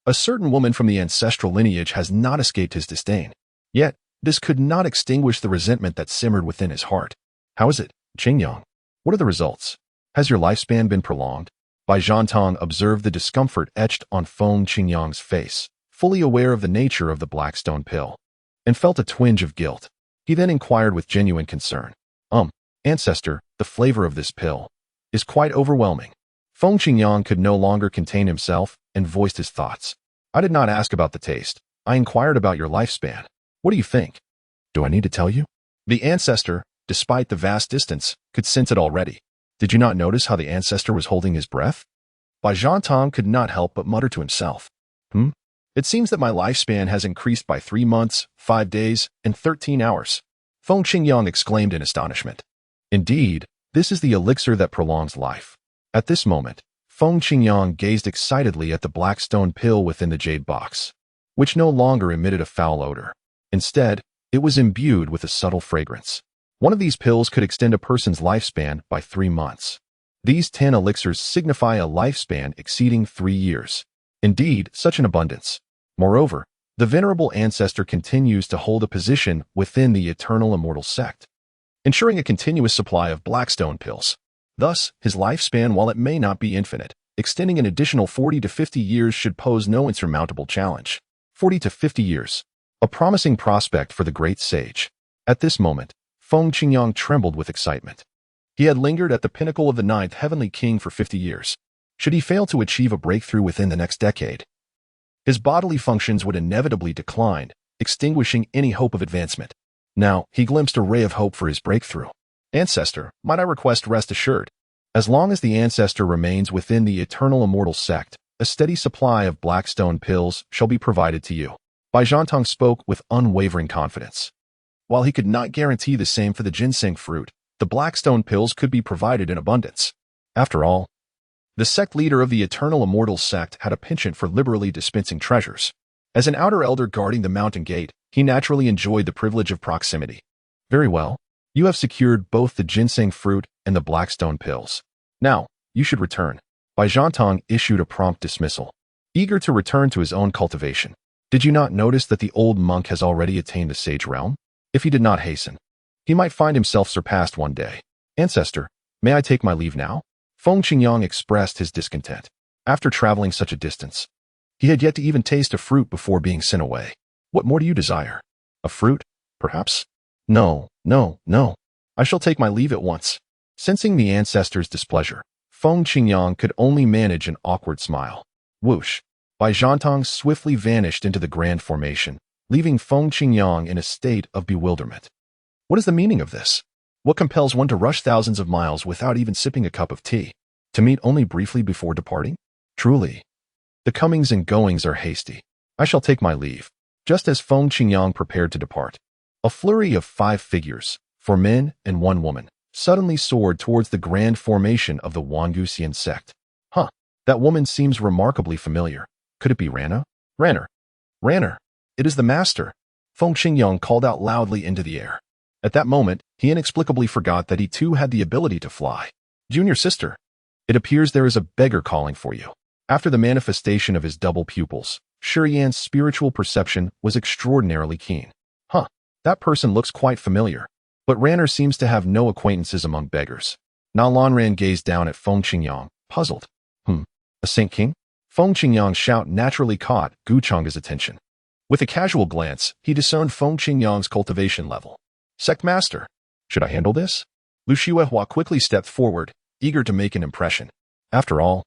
A certain woman from the ancestral lineage has not escaped his disdain. Yet, this could not extinguish the resentment that simmered within his heart. How is it, Qingyang? What are the results? Has your lifespan been prolonged? Bai Zhantong observed the discomfort etched on Feng Qingyang's face, fully aware of the nature of the blackstone pill, and felt a twinge of guilt. He then inquired with genuine concern. Ancestor, the flavor of this pill is quite overwhelming. Feng Qingyang could no longer contain himself and voiced his thoughts. I did not ask about the taste. I inquired about your lifespan. What do you think? Do I need to tell you? The ancestor, despite the vast distance, could sense it already. Did you not notice how the ancestor was holding his breath? Bai Zhantong could not help but mutter to himself. It seems that my lifespan has increased by 3 months, 5 days, and 13 hours. Feng Qingyang exclaimed in astonishment. Indeed, this is the elixir that prolongs life. At this moment, Feng Qingyang gazed excitedly at the blackstone pill within the jade box, which no longer emitted a foul odor. Instead, it was imbued with a subtle fragrance. One of these pills could extend a person's lifespan by 3 months. These 10 elixirs signify a lifespan exceeding 3 years. Indeed, such an abundance. Moreover, the venerable ancestor continues to hold a position within the Eternal Immortal Sect, ensuring a continuous supply of blackstone pills. Thus, his lifespan, while it may not be infinite, extending an additional 40 to 50 years should pose no insurmountable challenge. 40 to 50 years. A promising prospect for the great sage. At this moment, Feng Qingyang trembled with excitement. He had lingered at the pinnacle of the 9th Heavenly King for 50 years. Should he fail to achieve a breakthrough within the next decade, his bodily functions would inevitably decline, extinguishing any hope of advancement. Now, he glimpsed a ray of hope for his breakthrough. Ancestor, might I request rest assured? As long as the ancestor remains within the Eternal Immortal Sect, a steady supply of blackstone pills shall be provided to you. Bai Zhantong spoke with unwavering confidence. While he could not guarantee the same for the ginseng fruit, the blackstone pills could be provided in abundance. After all, the sect leader of the Eternal Immortal Sect had a penchant for liberally dispensing treasures. As an outer elder guarding the mountain gate, he naturally enjoyed the privilege of proximity. Very well. You have secured both the ginseng fruit and the blackstone pills. Now, you should return. Bai Zhantong issued a prompt dismissal, eager to return to his own cultivation. Did you not notice that the old monk has already attained the sage realm? If he did not hasten, he might find himself surpassed one day. Ancestor, may I take my leave now? Feng Qingyang expressed his discontent. After traveling such a distance, he had yet to even taste a fruit before being sent away. What more do you desire? A fruit, perhaps? No. I shall take my leave at once. Sensing the ancestor's displeasure, Feng Qingyang could only manage an awkward smile. Whoosh! Bai Zhantong swiftly vanished into the grand formation, leaving Feng Qingyang in a state of bewilderment. What is the meaning of this? What compels one to rush thousands of miles without even sipping a cup of tea? To meet only briefly before departing? Truly, the comings and goings are hasty. I shall take my leave. Just as Feng Qingyang prepared to depart, a flurry of 5 figures, 4 men and 1 woman, suddenly soared towards the grand formation of the Wangusian sect. That woman seems remarkably familiar. Could it be Rana? Ranner! It is the master! Feng Qingyang called out loudly into the air. At that moment, he inexplicably forgot that he too had the ability to fly. Junior sister, it appears there is a beggar calling for you. After the manifestation of his double pupils, Shiyan's spiritual perception was extraordinarily keen. That person looks quite familiar. But Ranner seems to have no acquaintances among beggars. Na Lanran gazed down at Feng Qingyang, puzzled. A Saint King? Feng Qingyang's shout naturally caught Gu Changge's attention. With a casual glance, he discerned Feng Qingyang's cultivation level. Sect Master, should I handle this? Lu Xuehua quickly stepped forward, eager to make an impression. After all,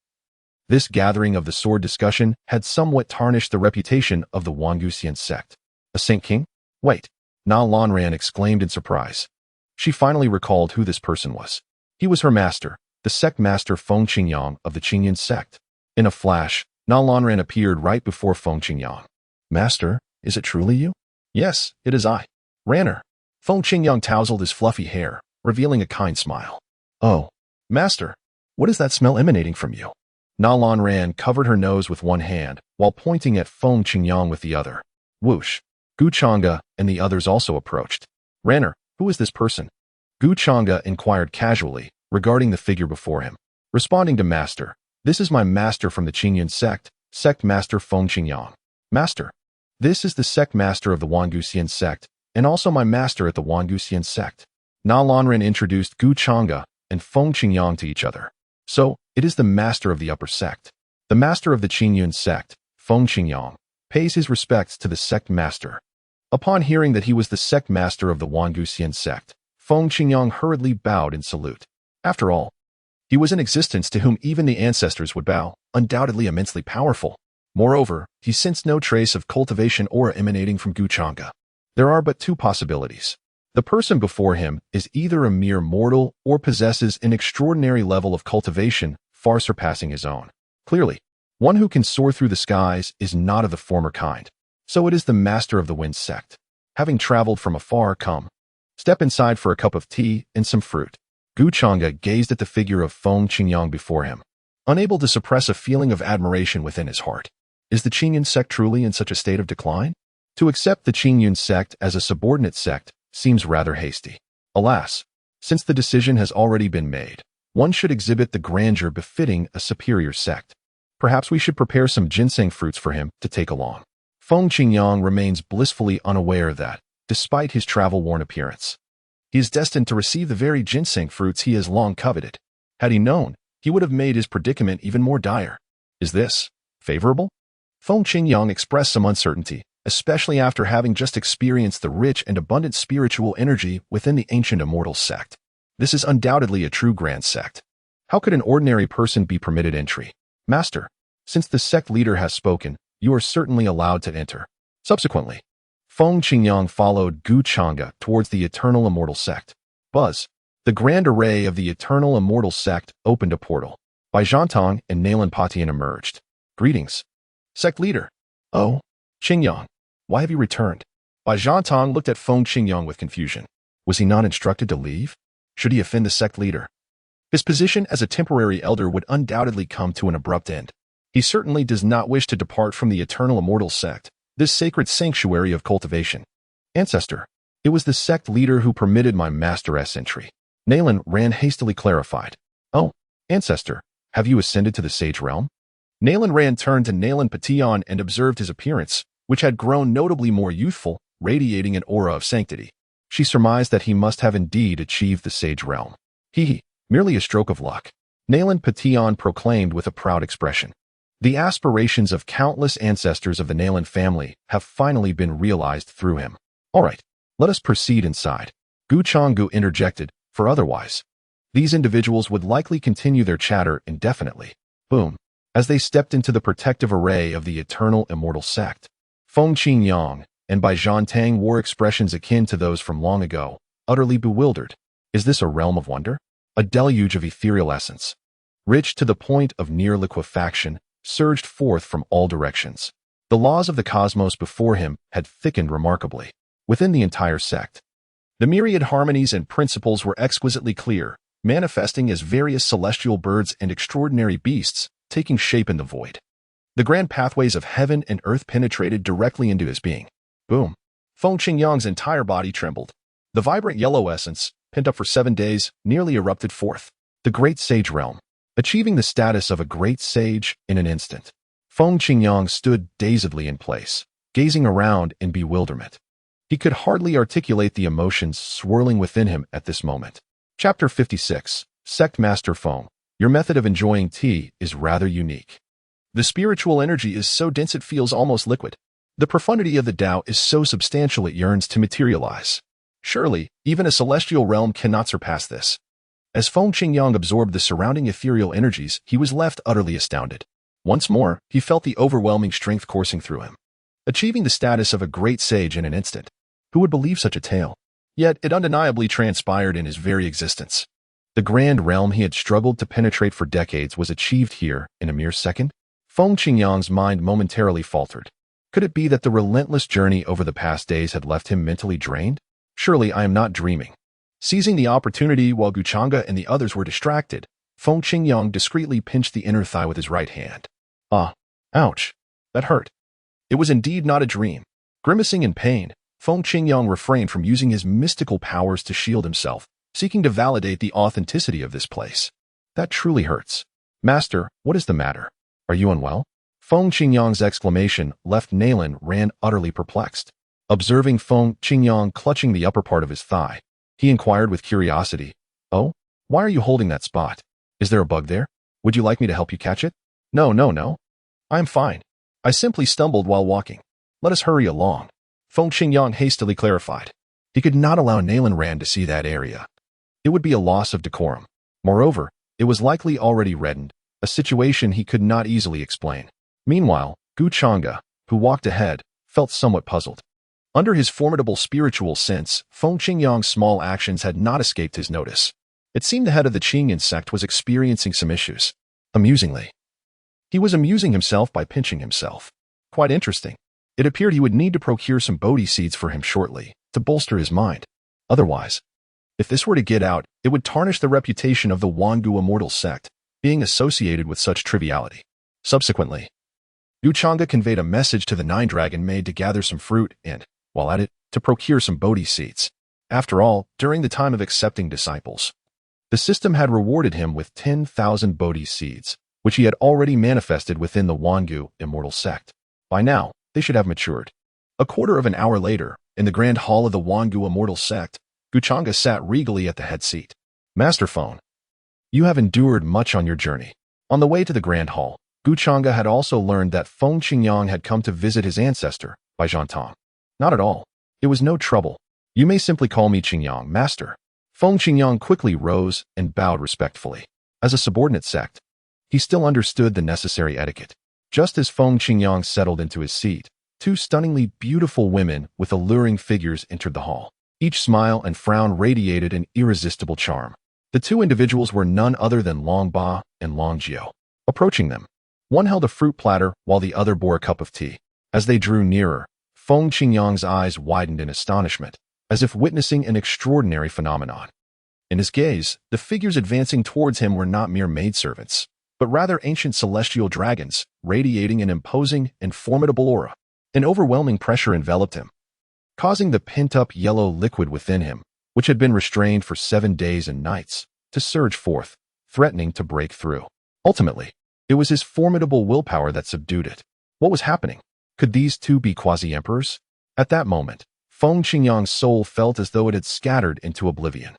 this gathering of the sword discussion had somewhat tarnished the reputation of the Wangusian sect. A Saint King? Wait, Na Lanran exclaimed in surprise. She finally recalled who this person was. He was her master, the sect master Feng Qingyang of the Qingyan sect. In a flash, Na Lanran appeared right before Feng Qingyang. Master, is it truly you? Yes, it is I. Ranner. Feng Qingyang tousled his fluffy hair, revealing a kind smile. Oh, Master, what is that smell emanating from you? Na Lanran covered her nose with one hand, while pointing at Feng Qingyang with the other. Whoosh! Gu Changge and the others also approached. Ranner, who is this person? Gu Changge inquired casually, regarding the figure before him. Responding to Master, this is my master from the Qingyan sect, Sect Master Feng Qingyang. Master, this is the Sect Master of the Wangusian sect, and also my master at the Wangusian sect. Na Lanran introduced Gu Changge and Feng Qingyang to each other. So, it is the master of the upper sect. The master of the Qingyun sect, Feng Qingyang, pays his respects to the sect master. Upon hearing that he was the sect master of the Wangusian sect, Feng Qingyang hurriedly bowed in salute. After all, he was in existence to whom even the ancestors would bow, undoubtedly immensely powerful. Moreover, he sensed no trace of cultivation aura emanating from Gu Changge. There are but 2 possibilities. The person before him is either a mere mortal or possesses an extraordinary level of cultivation far surpassing his own. Clearly, one who can soar through the skies is not of the former kind. So it is the master of the wind sect. Having traveled from afar, come. Step inside for a cup of tea and some fruit. Gu Changge gazed at the figure of Feng Qingyang before him, unable to suppress a feeling of admiration within his heart. Is the Qingyun sect truly in such a state of decline? To accept the Qingyun sect as a subordinate sect seems rather hasty. Alas, since the decision has already been made, one should exhibit the grandeur befitting a superior sect. Perhaps we should prepare some ginseng fruits for him to take along. Feng Qingyang remains blissfully unaware that, despite his travel-worn appearance, he is destined to receive the very ginseng fruits he has long coveted. Had he known, he would have made his predicament even more dire. Is this favorable? Feng Qingyang expressed some uncertainty, especially after having just experienced the rich and abundant spiritual energy within the ancient Immortal Sect. This is undoubtedly a true grand sect. How could an ordinary person be permitted entry? Master, since the sect leader has spoken, you are certainly allowed to enter. Subsequently, Feng Qingyang followed Gu Changge towards the Eternal Immortal Sect. Buzz, the grand array of the Eternal Immortal Sect opened a portal. Bai Zhantong and Nalan Patian emerged. Greetings. Sect leader. Oh, Qingyang, why have you returned? Bai Zhantong looked at Feng Qingyang with confusion. Was he not instructed to leave? Should he offend the sect leader? His position as a temporary elder would undoubtedly come to an abrupt end. He certainly does not wish to depart from the Eternal Immortal Sect, this sacred sanctuary of cultivation. Ancestor, it was the sect leader who permitted my master's entry. Nalan Ran hastily clarified. Oh, Ancestor, have you ascended to the sage realm? Nalan Ran turned to Nalan Patian and observed his appearance, which had grown notably more youthful, radiating an aura of sanctity. She surmised that he must have indeed achieved the sage realm. Merely a stroke of luck. Nalan Patian proclaimed with a proud expression. The aspirations of countless ancestors of the Nalan family have finally been realized through him. All right, let us proceed inside. Gu Changge interjected, for otherwise, These individuals would likely continue their chatter indefinitely. Boom. As they stepped into the protective array of the Eternal Immortal Sect, Feng Qingyang and Bai Zhantang wore expressions akin to those from long ago, utterly bewildered. Is this a realm of wonder? A deluge of ethereal essence, rich to the point of near liquefaction, surged forth from all directions. The laws of the cosmos before him had thickened remarkably. Within the entire sect, the myriad harmonies and principles were exquisitely clear, manifesting as various celestial birds and extraordinary beasts, taking shape in the void. The grand pathways of heaven and earth penetrated directly into his being. Boom. Feng Qingyang's entire body trembled. The vibrant yellow essence, pent up for 7 days, nearly erupted forth. The great sage realm, achieving the status of a great sage in an instant. Feng Qingyang stood dazedly in place, gazing around in bewilderment. He could hardly articulate the emotions swirling within him at this moment. Chapter 56. Sect Master Feng, your method of enjoying tea is rather unique. The spiritual energy is so dense it feels almost liquid. The profundity of the Tao is so substantial it yearns to materialize. Surely, even a celestial realm cannot surpass this. As Feng Qingyang absorbed the surrounding ethereal energies, he was left utterly astounded. Once more, he felt the overwhelming strength coursing through him, achieving the status of a great sage in an instant. Who would believe such a tale? Yet it undeniably transpired in his very existence. The grand realm he had struggled to penetrate for decades was achieved here in a mere second. Feng Qingyang's mind momentarily faltered. Could it be that the relentless journey over the past days had left him mentally drained? Surely I am not dreaming. Seizing the opportunity while Changge and the others were distracted, Feng Qingyang discreetly pinched the inner thigh with his right hand. Ah, ouch. That hurt. It was indeed not a dream. Grimacing in pain, Feng Qingyang refrained from using his mystical powers to shield himself, seeking to validate the authenticity of this place. That truly hurts. Master, what is the matter? Are you unwell? Feng Qingyang's exclamation left Nalan Ran utterly perplexed. Observing Feng Qingyang clutching the upper part of his thigh, he inquired with curiosity, "Oh, why are you holding that spot? Is there a bug there? Would you like me to help you catch it?" No. I'm fine. I simply stumbled while walking. Let us hurry along. Feng Qingyang hastily clarified. He could not allow Nalan Ran to see that area. It would be a loss of decorum. Moreover, it was likely already reddened, a situation he could not easily explain. Meanwhile, Changge, who walked ahead, felt somewhat puzzled. Under his formidable spiritual sense, Feng Qingyang's small actions had not escaped his notice. It seemed the head of the Changge sect was experiencing some issues. Amusingly, he was amusing himself by pinching himself. Quite interesting. It appeared he would need to procure some Bodhi seeds for him shortly, to bolster his mind. Otherwise, if this were to get out, it would tarnish the reputation of the Immortal Sect, being associated with such triviality. Subsequently, Changge conveyed a message to the 9-dragon maid to gather some fruit and, while at it, to procure some Bodhi seeds. After all, during the time of accepting disciples, the system had rewarded him with 10,000 Bodhi seeds, which he had already manifested within the Immortal Sect. By now, they should have matured. A quarter of an hour later, in the grand hall of the Immortal Sect, Changge sat regally at the head seat. Master Feng, you have endured much on your journey. On the way to the grand hall, Changge had also learned that Feng Qingyang had come to visit his ancestor, Bai Zhantang. Not at all. It was no trouble. You may simply call me Qingyang, Master. Feng Qingyang quickly rose and bowed respectfully. As a subordinate sect, he still understood the necessary etiquette. Just as Feng Qingyang settled into his seat, 2 stunningly beautiful women with alluring figures entered the hall. Each smile and frown radiated an irresistible charm. The 2 individuals were none other than Long Ba and Long Jiao. Approaching them, one held a fruit platter while the other bore a cup of tea. As they drew nearer, Feng Qingyang's eyes widened in astonishment, as if witnessing an extraordinary phenomenon. In his gaze, the figures advancing towards him were not mere maidservants, but rather ancient celestial dragons, radiating an imposing and formidable aura. An overwhelming pressure enveloped him, causing the pent-up yellow liquid within him, which had been restrained for 7 days and nights, to surge forth, threatening to break through. Ultimately, it was his formidable willpower that subdued it. What was happening? Could these 2 be quasi-emperors? At that moment, Feng Qingyang's soul felt as though it had scattered into oblivion.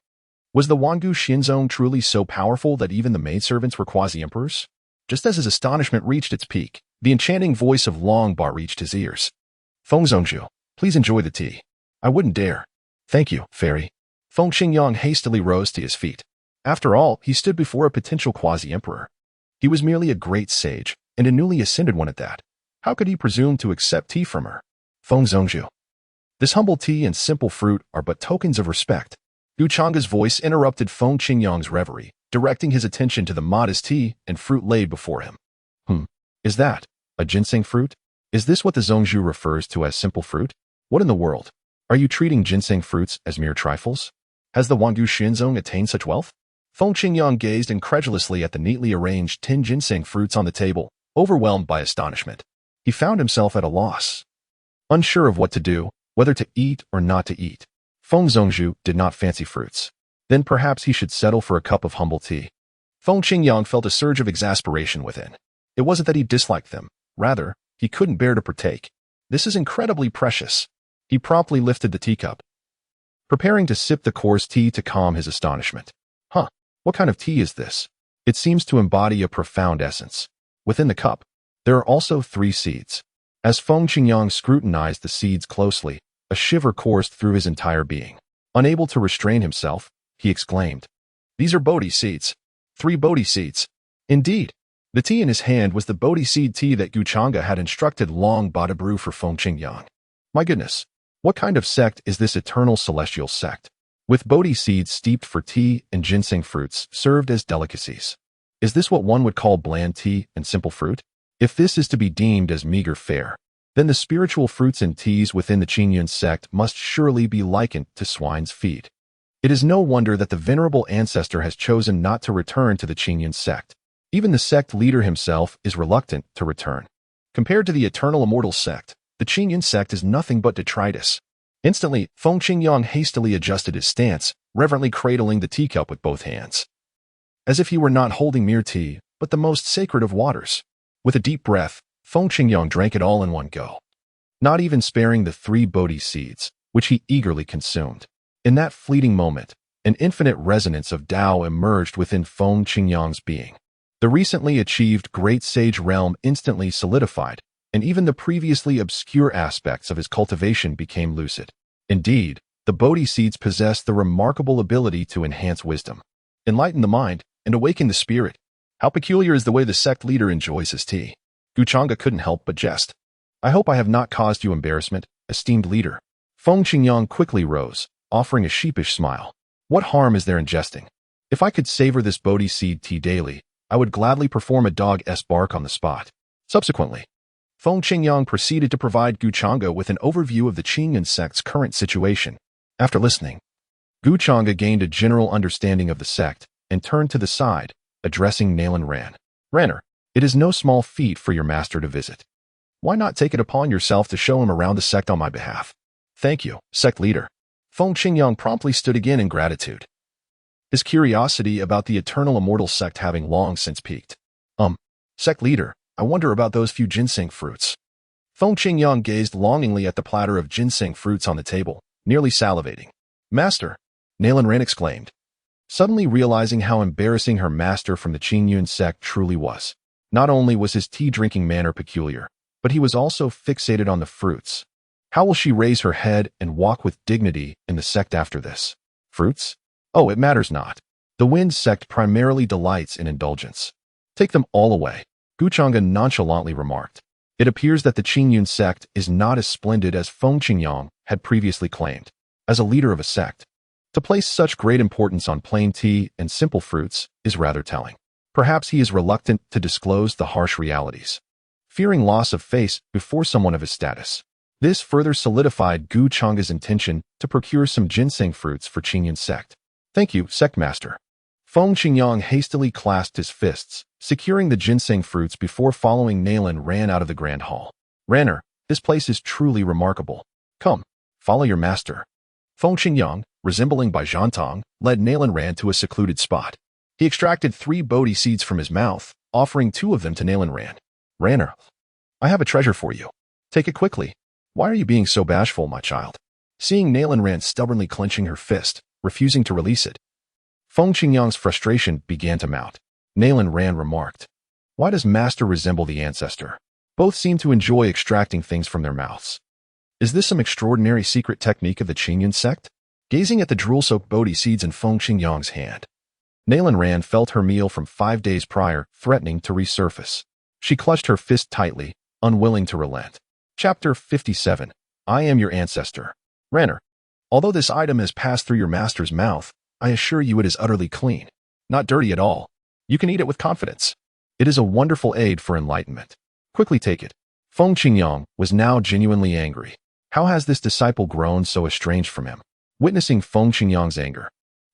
Was the Wangu Xinzong truly so powerful that even the maidservants were quasi-emperors? Just as his astonishment reached its peak, the enchanting voice of Long Ba reached his ears. Feng Zongzhu, please enjoy the tea. I wouldn't dare. Thank you, fairy. Feng Qingyang hastily rose to his feet. After all, he stood before a potential quasi-emperor. He was merely a great sage, and a newly ascended one at that. How could he presume to accept tea from her? Feng Zhongzhu. This humble tea and simple fruit are but tokens of respect. Gu Changge's voice interrupted Feng Qingyang's reverie, directing his attention to the modest tea and fruit laid before him. Is that a ginseng fruit? Is this what the Zhongzhu refers to as simple fruit? What in the world? Are you treating ginseng fruits as mere trifles? Has the Wanggu Xuanzong attained such wealth? Feng Qingyang gazed incredulously at the neatly arranged 10 ginseng fruits on the table, overwhelmed by astonishment. He found himself at a loss. Unsure of what to do, whether to eat or not to eat. Feng Zhongzhu did not fancy fruits. Then perhaps he should settle for a cup of humble tea. Feng Qingyang felt a surge of exasperation within. It wasn't that he disliked them. Rather, he couldn't bear to partake. This is incredibly precious. He promptly lifted the teacup, preparing to sip the coarse tea to calm his astonishment. What kind of tea is this? It seems to embody a profound essence. Within the cup, there are also 3 seeds. As Feng Qingyang scrutinized the seeds closely, a shiver coursed through his entire being. Unable to restrain himself, he exclaimed, "These are Bodhi seeds. 3 Bodhi seeds." Indeed, the tea in his hand was the Bodhi seed tea that Gu Changge had instructed Long Ba to brew for Feng Qingyang. My goodness, what kind of sect is this Eternal Celestial Sect? With Bodhi seeds steeped for tea and ginseng fruits served as delicacies. Is this what one would call bland tea and simple fruit? If this is to be deemed as meager fare, then the spiritual fruits and teas within the Qingyun sect must surely be likened to swine's feed. It is no wonder that the venerable ancestor has chosen not to return to the Qingyun sect. Even the sect leader himself is reluctant to return. Compared to the Eternal Immortal Sect, the Qingyun sect is nothing but detritus. Instantly, Feng Qingyang hastily adjusted his stance, reverently cradling the teacup with both hands. As if he were not holding mere tea, but the most sacred of waters. With a deep breath, Feng Qingyang drank it all in one go, not even sparing the 3 Bodhi seeds, which he eagerly consumed. In that fleeting moment, an infinite resonance of Tao emerged within Feng Qingyang's being. The recently achieved great sage realm instantly solidified, and even the previously obscure aspects of his cultivation became lucid. Indeed, the Bodhi seeds possess the remarkable ability to enhance wisdom, enlighten the mind, and awaken the spirit. How peculiar is the way the sect leader enjoys his tea. Gu Changge couldn't help but jest. I hope I have not caused you embarrassment, esteemed leader. Feng Qingyang quickly rose, offering a sheepish smile. What harm is there in jesting? If I could savor this Bodhi seed tea daily, I would gladly perform a dog's bark on the spot. Subsequently, Feng Qingyang proceeded to provide Gu Changge with an overview of the Qingyun sect's current situation. After listening, Gu Changge gained a general understanding of the sect and turned to the side, addressing Nalan Ran. Ranner, it is no small feat for your master to visit. Why not take it upon yourself to show him around the sect on my behalf? Thank you, sect leader. Feng Qingyang promptly stood again in gratitude, his curiosity about the Eternal Immortal Sect having long since peaked. Sect leader, I wonder about those few ginseng fruits. Feng Qingyang gazed longingly at the platter of ginseng fruits on the table, nearly salivating. Master, Nalan Ran exclaimed, suddenly realizing how embarrassing her master from the Qingyun sect truly was. Not only was his tea-drinking manner peculiar, but he was also fixated on the fruits. How will she raise her head and walk with dignity in the sect after this? Fruits? Oh, it matters not. The Wind sect primarily delights in indulgence. Take them all away, Gu Changge nonchalantly remarked. It appears that the Qingyun sect is not as splendid as Feng Qingyang had previously claimed. As a leader of a sect, to place such great importance on plain tea and simple fruits is rather telling. Perhaps he is reluctant to disclose the harsh realities, fearing loss of face before someone of his status. This further solidified Gu Changge's intention to procure some ginseng fruits for Qingyun sect. Thank you, sect master. Feng Qingyang hastily clasped his fists, securing the ginseng fruits before following Nalan Ran out of the grand hall. Ranner, this place is truly remarkable. Come, follow your master. Feng Qingyang, resembling by Zhantong, led Nalan Ran to a secluded spot. He extracted 3 Bodhi seeds from his mouth, offering 2 of them to Nalan Ran. Ranner, I have a treasure for you. Take it quickly. Why are you being so bashful, my child? Seeing Nalan Ran stubbornly clenching her fist, refusing to release it, Feng Qingyang's frustration began to mount. Nalan Ran remarked, why does master resemble the ancestor? Both seem to enjoy extracting things from their mouths. Is this some extraordinary secret technique of the Qingyun sect? Gazing at the drool-soaked Bodhi seeds in Feng Qingyang's hand, Nalan Rand felt her meal from 5 days prior threatening to resurface. She clutched her fist tightly, unwilling to relent. Chapter 57. I am your ancestor. Ranner. Although this item has passed through your master's mouth, I assure you it is utterly clean. Not dirty at all. You can eat it with confidence. It is a wonderful aid for enlightenment. Quickly take it. Feng Qingyang was now genuinely angry. How has this disciple grown so estranged from him? Witnessing Feng Qingyang's anger,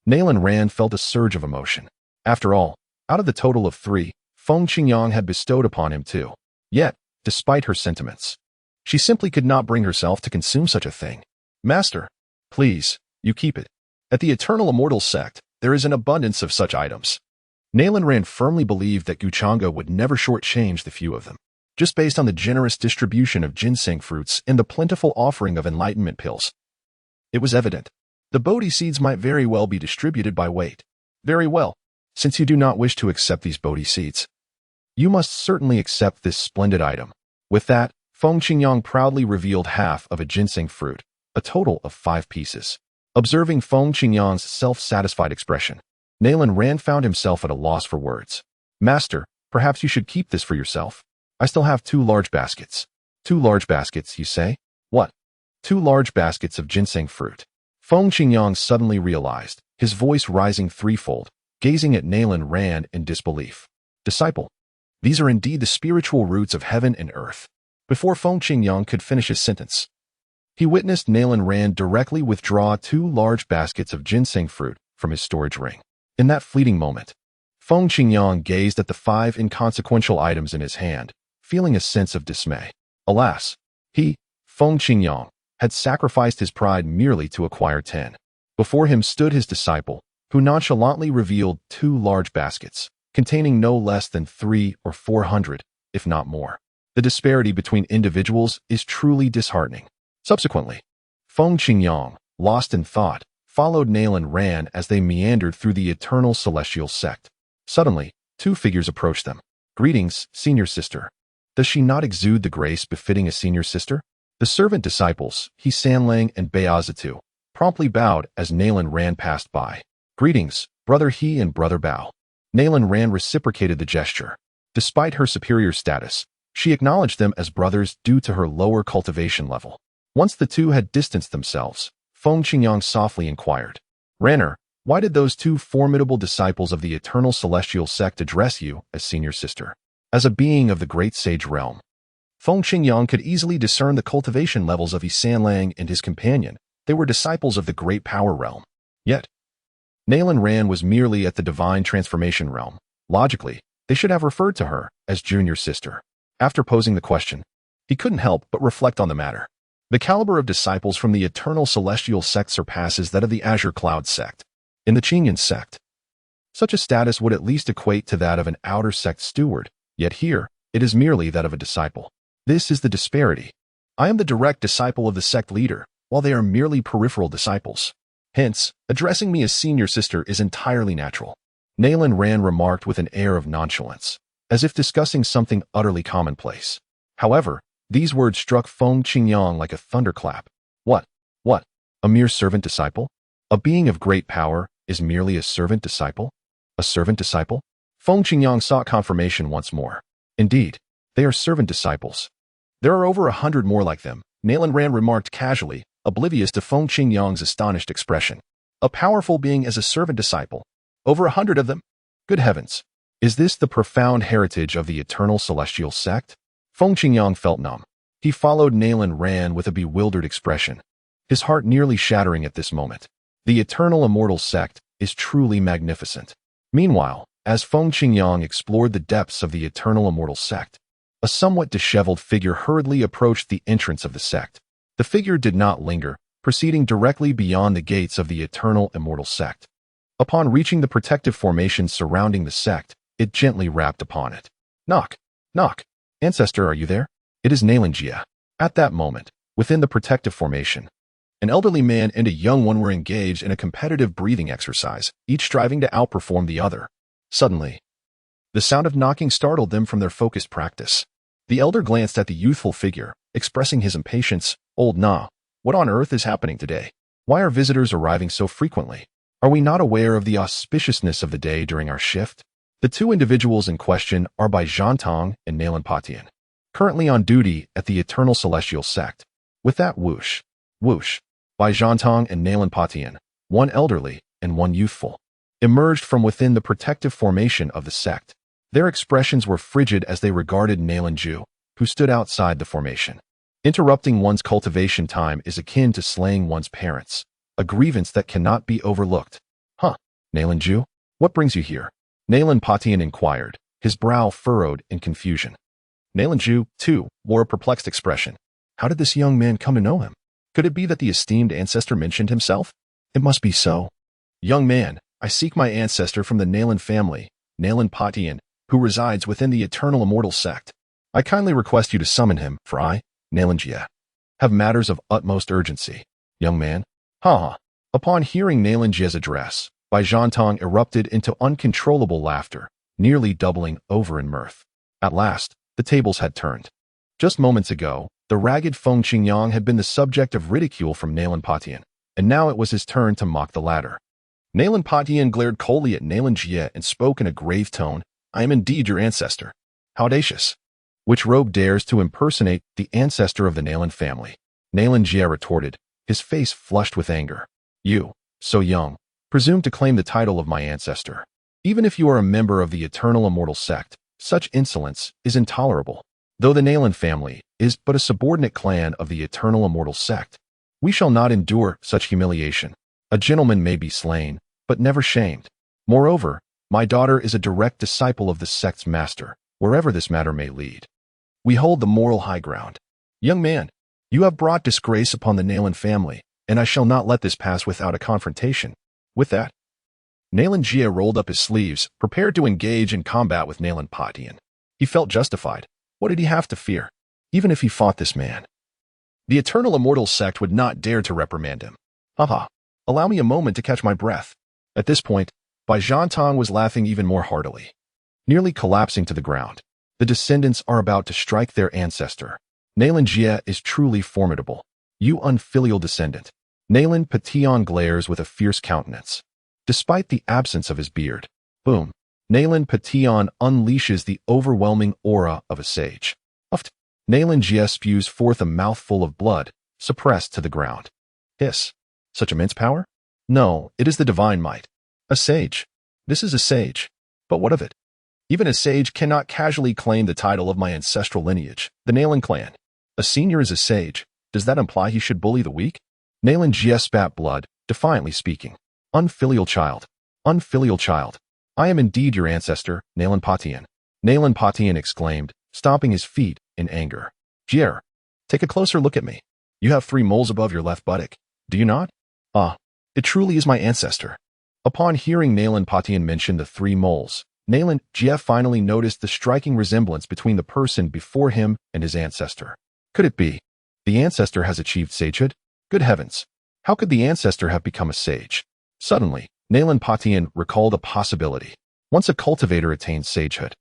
Nalan Rand felt a surge of emotion. After all, out of the total of 3, Feng Qingyang had bestowed upon him 2. Yet, despite her sentiments, she simply could not bring herself to consume such a thing. Master, please, you keep it. At the Eternal Immortal Sect, there is an abundance of such items. Nalan Rand firmly believed that Changge would never shortchange the few of them, just based on the generous distribution of ginseng fruits and the plentiful offering of enlightenment pills. It was evident. The Bodhi seeds might very well be distributed by weight. Very well. Since you do not wish to accept these Bodhi seeds, you must certainly accept this splendid item. With that, Feng Qingyang proudly revealed half of a ginseng fruit, a total of 5 pieces. Observing Feng Qingyang's self-satisfied expression, Nalan Rand found himself at a loss for words. Master, perhaps you should keep this for yourself. I still have 2 large baskets. 2 large baskets, you say? What? 2 large baskets of ginseng fruit. Feng Qingyang suddenly realized, his voice rising threefold, gazing at Nalan Rand in disbelief. Disciple, these are indeed the spiritual roots of heaven and earth. Before Feng Qingyang could finish his sentence, he witnessed Nalan Rand directly withdraw 2 large baskets of ginseng fruit from his storage ring. In that fleeting moment, Feng Qingyang gazed at the 5 inconsequential items in his hand, feeling a sense of dismay. Alas, he, Feng Qingyang, had sacrificed his pride merely to acquire 10. Before him stood his disciple, who nonchalantly revealed 2 large baskets, containing no less than 300 or 400, if not more. The disparity between individuals is truly disheartening. Subsequently, Feng Qingyang, lost in thought, followed Nalan Rand as they meandered through the Eternal Celestial Sect. Suddenly, 2 figures approached them. Greetings, senior sister. Does she not exude the grace befitting a senior sister? The servant disciples, He Sanlang and Beidou, promptly bowed as Nalan Rand passed by. Greetings, brother He and brother Bao. Nalan Rand reciprocated the gesture. Despite her superior status, she acknowledged them as brothers due to her lower cultivation level. Once the 2 had distanced themselves, Feng Qingyang softly inquired, Ranner, why did those 2 formidable disciples of the Eternal Celestial Sect address you as senior sister? As a being of the great sage realm, Feng Qingyang could easily discern the cultivation levels of He Sanlang and his companion. They were disciples of the great power realm. Yet, Nalan Rand was merely at the divine transformation realm. Logically, they should have referred to her as junior sister. After posing the question, he couldn't help but reflect on the matter. The caliber of disciples from the Eternal Celestial Sect surpasses that of the Azure Cloud Sect. In the Changge sect, such a status would at least equate to that of an outer sect steward, yet here, it is merely that of a disciple. This is the disparity. I am the direct disciple of the sect leader, while they are merely peripheral disciples. Hence, addressing me as senior sister is entirely natural. Nalan Rand remarked with an air of nonchalance, as if discussing something utterly commonplace. However, these words struck Feng Qingyang like a thunderclap. What? A mere servant disciple? A being of great power is merely a servant disciple? A servant disciple? Feng Qingyang sought confirmation once more. Indeed, they are servant disciples. There are over 100 more like them, Nalan Rand remarked casually, oblivious to Feng Qingyang's astonished expression. A powerful being as a servant disciple. Over 100 of them? Good heavens. Is this the profound heritage of the Eternal Celestial Sect? Feng Qingyang felt numb. He followed Nalan Rand with a bewildered expression, his heart nearly shattering at this moment. The Eternal Immortal Sect is truly magnificent. Meanwhile, as Feng Qingyang explored the depths of the Eternal Immortal Sect, a somewhat disheveled figure hurriedly approached the entrance of the sect. The figure did not linger, proceeding directly beyond the gates of the Eternal Immortal Sect. Upon reaching the protective formation surrounding the sect, it gently rapped upon it. Knock, knock. Ancestor, are you there? It is Nalan Jia. At that moment, within the protective formation, an elderly man and a young one were engaged in a competitive breathing exercise, each striving to outperform the other. Suddenly, the sound of knocking startled them from their focused practice. The elder glanced at the youthful figure, expressing his impatience. Old Na, what on earth is happening today? Why are visitors arriving so frequently? Are we not aware of the auspiciousness of the day during our shift? The two individuals in question are by Zhantong and Nalan Patian, currently on duty at the Eternal Celestial Sect. With that whoosh, whoosh, by Zhantong and Nalan Patian, one elderly and one youthful, emerged from within the protective formation of the sect. Their expressions were frigid as they regarded Nalan Ju, who stood outside the formation. Interrupting one's cultivation time is akin to slaying one's parents, a grievance that cannot be overlooked. Huh, Nalan Ju, what brings you here? Nalan Patian inquired, his brow furrowed in confusion. Nalan Ju, too, wore a perplexed expression. How did this young man come to know him? Could it be that the esteemed ancestor mentioned himself? It must be so. Young man, I seek my ancestor from the Nalan family, Nalan Patian, who resides within the Eternal Immortal Sect. I kindly request you to summon him, for I, Nalan Jie, have matters of utmost urgency. Young man? Ha! Upon hearing Nalan Jie's address, Bai Zhantong erupted into uncontrollable laughter, nearly doubling over in mirth. At last, the tables had turned. Just moments ago, the ragged Feng Qingyang had been the subject of ridicule from Nalan Patian, and now it was his turn to mock the latter. Nalan Patian glared coldly at Nalan Jie and spoke in a grave tone, I am indeed your ancestor. How audacious. Which rogue dares to impersonate the ancestor of the Nalan family? Nalan Jie retorted, his face flushed with anger. You, so young, presume to claim the title of my ancestor. Even if you are a member of the Eternal Immortal Sect, such insolence is intolerable. Though the Nalan family is but a subordinate clan of the Eternal Immortal Sect, we shall not endure such humiliation. A gentleman may be slain, but never shamed. Moreover, my daughter is a direct disciple of the sect's master, wherever this matter may lead. We hold the moral high ground. Young man, you have brought disgrace upon the Nalan family, and I shall not let this pass without a confrontation. With that, Nalan Jie rolled up his sleeves, prepared to engage in combat with Nalan Patian. He felt justified. What did he have to fear, even if he fought this man? The Eternal Immortal Sect would not dare to reprimand him. Haha, allow me a moment to catch my breath. At this point, Bai Zhantong was laughing even more heartily. Nearly collapsing to the ground, the descendants are about to strike their ancestor. Nalan Jie is truly formidable. You unfilial descendant. Nalan Patian glares with a fierce countenance. Despite the absence of his beard, boom, Nalan Patian unleashes the overwhelming aura of a sage. Uft. Nalan Jie spews forth a mouthful of blood, suppressed to the ground. Hiss. Such immense power? No, it is the divine might. A sage. This is a sage. But what of it? Even a sage cannot casually claim the title of my ancestral lineage, the Nalan clan. A senior is a sage. Does that imply he should bully the weak? Nalan Jie spat blood, defiantly speaking. Unfilial child. Unfilial child. I am indeed your ancestor, Nalan Patian. Nalan Patian exclaimed, stomping his feet in anger. Jier, take a closer look at me. You have 3 moles above your left buttock, do you not? Ah, it truly is my ancestor. Upon hearing Nalan Patian mention the 3 moles, Nalan Jie finally noticed the striking resemblance between the person before him and his ancestor. Could it be? The ancestor has achieved sagehood? Good heavens! How could the ancestor have become a sage? Suddenly, Nalan Patian recalled a possibility. Once a cultivator attains sagehood,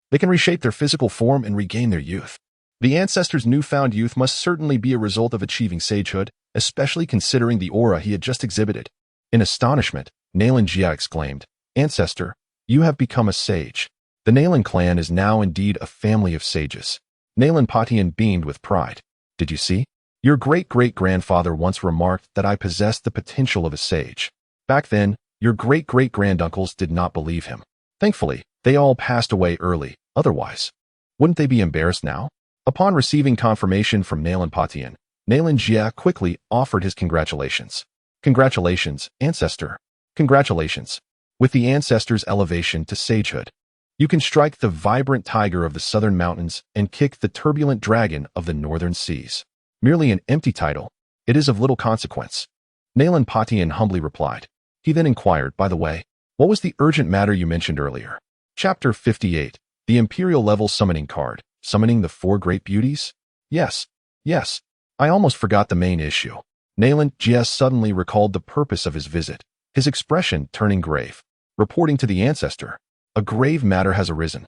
they can reshape their physical form and regain their youth. The ancestor's newfound youth must certainly be a result of achieving sagehood, especially considering the aura he had just exhibited. In astonishment, Nalan Jie exclaimed, Ancestor, you have become a sage. The Nalan clan is now indeed a family of sages. Nalan Patian beamed with pride. Did you see? Your great-great-grandfather once remarked that I possessed the potential of a sage. Back then, your great-great-granduncles did not believe him. Thankfully, they all passed away early, otherwise. Wouldn't they be embarrassed now? Upon receiving confirmation from Nalan Patian, Nalan Jie quickly offered his congratulations. Congratulations, ancestor. Congratulations. With the ancestor's elevation to sagehood, you can strike the vibrant tiger of the southern mountains and kick the turbulent dragon of the northern seas. Merely an empty title, it is of little consequence. Nalan Patian humbly replied. He then inquired, by the way, what was the urgent matter you mentioned earlier? Chapter 58, the Imperial level summoning card, summoning the 4 great beauties? Yes, I almost forgot the main issue. Nalan Jie suddenly recalled the purpose of his visit, his expression turning grave. Reporting to the ancestor, a grave matter has arisen.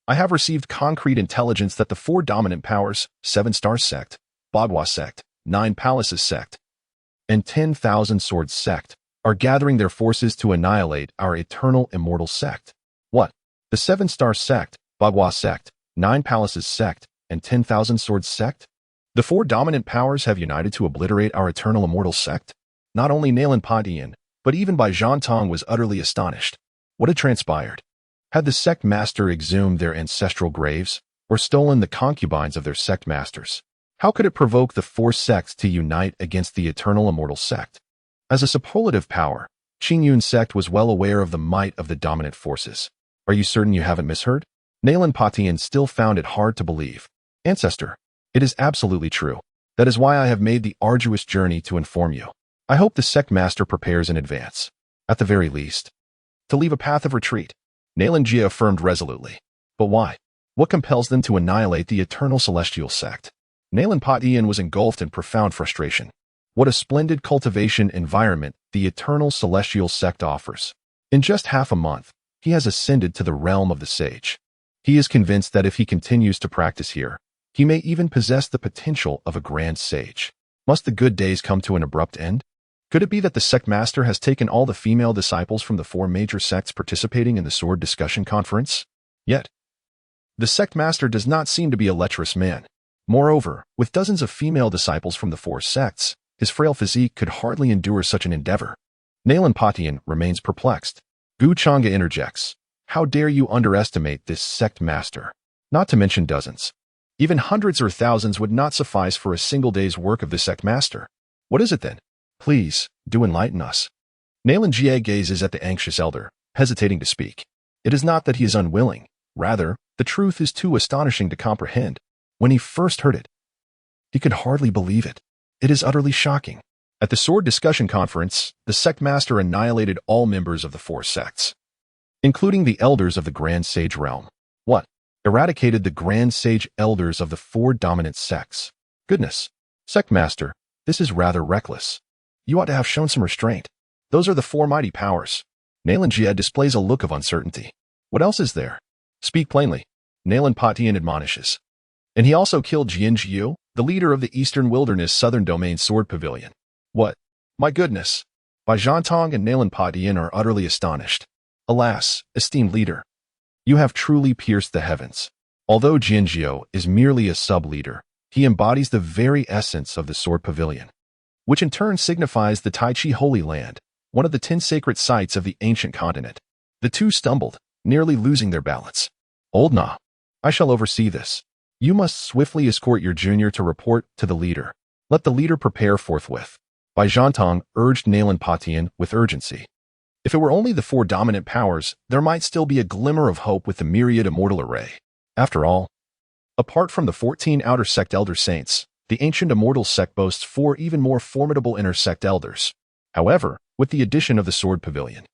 I have received concrete intelligence that the 4 dominant powers, 7 Stars Sect, Beidou Sect, 9 Palaces Sect, and 10,000 Swords Sect, are gathering their forces to annihilate our Eternal Immortal Sect. What? The 7-Star Sect, Beidou Sect, 9 Palaces Sect, and 10,000 Swords Sect? The 4 dominant powers have united to obliterate our Eternal Immortal Sect? Not only Nailan Padian, but even Bai Zhantong was utterly astonished. What had transpired? Had the sect master exhumed their ancestral graves, or stolen the concubines of their sect masters? How could it provoke the 4 sects to unite against the Eternal Immortal Sect? As a superlative power, Changge sect was well aware of the might of the dominant forces. Are you certain you haven't misheard? Nailan Padian still found it hard to believe. Ancestor, it is absolutely true. That is why I have made the arduous journey to inform you. I hope the sect master prepares in advance, at the very least, to leave a path of retreat. Nailan Jie affirmed resolutely. But why? What compels them to annihilate the Eternal Celestial Sect? Nailan Padian was engulfed in profound frustration. What a splendid cultivation environment the Eternal Celestial Sect offers. In just half a month, he has ascended to the realm of the sage. He is convinced that if he continues to practice here, he may even possess the potential of a grand sage. Must the good days come to an abrupt end? Could it be that the sect master has taken all the female disciples from the 4 major sects participating in the sword discussion conference? Yet, the sect master does not seem to be a lecherous man. Moreover, with dozens of female disciples from the 4 sects, his frail physique could hardly endure such an endeavor. Nailan Padian remains perplexed. Changge interjects. How dare you underestimate this sect master? Not to mention dozens. Even hundreds or thousands would not suffice for a single day's work of the sect master. What is it then? Please, do enlighten us. Nailan Jie gazes at the anxious elder, hesitating to speak. It is not that he is unwilling. Rather, the truth is too astonishing to comprehend. When he first heard it, he could hardly believe it. It is utterly shocking. At the sword discussion conference, the sect master annihilated all members of the 4 sects, including the elders of the Grand Sage realm. What? Eradicated the Grand Sage elders of the 4 dominant sects. Goodness. Sect master, this is rather reckless. You ought to have shown some restraint. Those are the 4 mighty powers. Nailan Jie displays a look of uncertainty. What else is there? Speak plainly. Nailan Padian admonishes. And he also killed Jian Jiu, the leader of the Eastern Wilderness Southern Domain Sword Pavilion. What? My goodness. Bai Zhantong and Nailan Padian are utterly astonished. Alas, esteemed leader, you have truly pierced the heavens. Although Jian Jiu is merely a sub-leader, he embodies the very essence of the Sword Pavilion, which in turn signifies the Tai Chi Holy Land, one of the 10 sacred sites of the ancient continent. The two stumbled, nearly losing their balance. Old Na, I shall oversee this. You must swiftly escort your junior to report to the leader. Let the leader prepare forthwith. Bai Zhantong urged Nailan Padian with urgency. If it were only the 4 dominant powers, there might still be a glimmer of hope with the myriad immortal array. After all, apart from the 14 outer sect elder saints, the ancient immortal sect boasts 4 even more formidable inner sect elders. However, with the addition of the sword pavilion,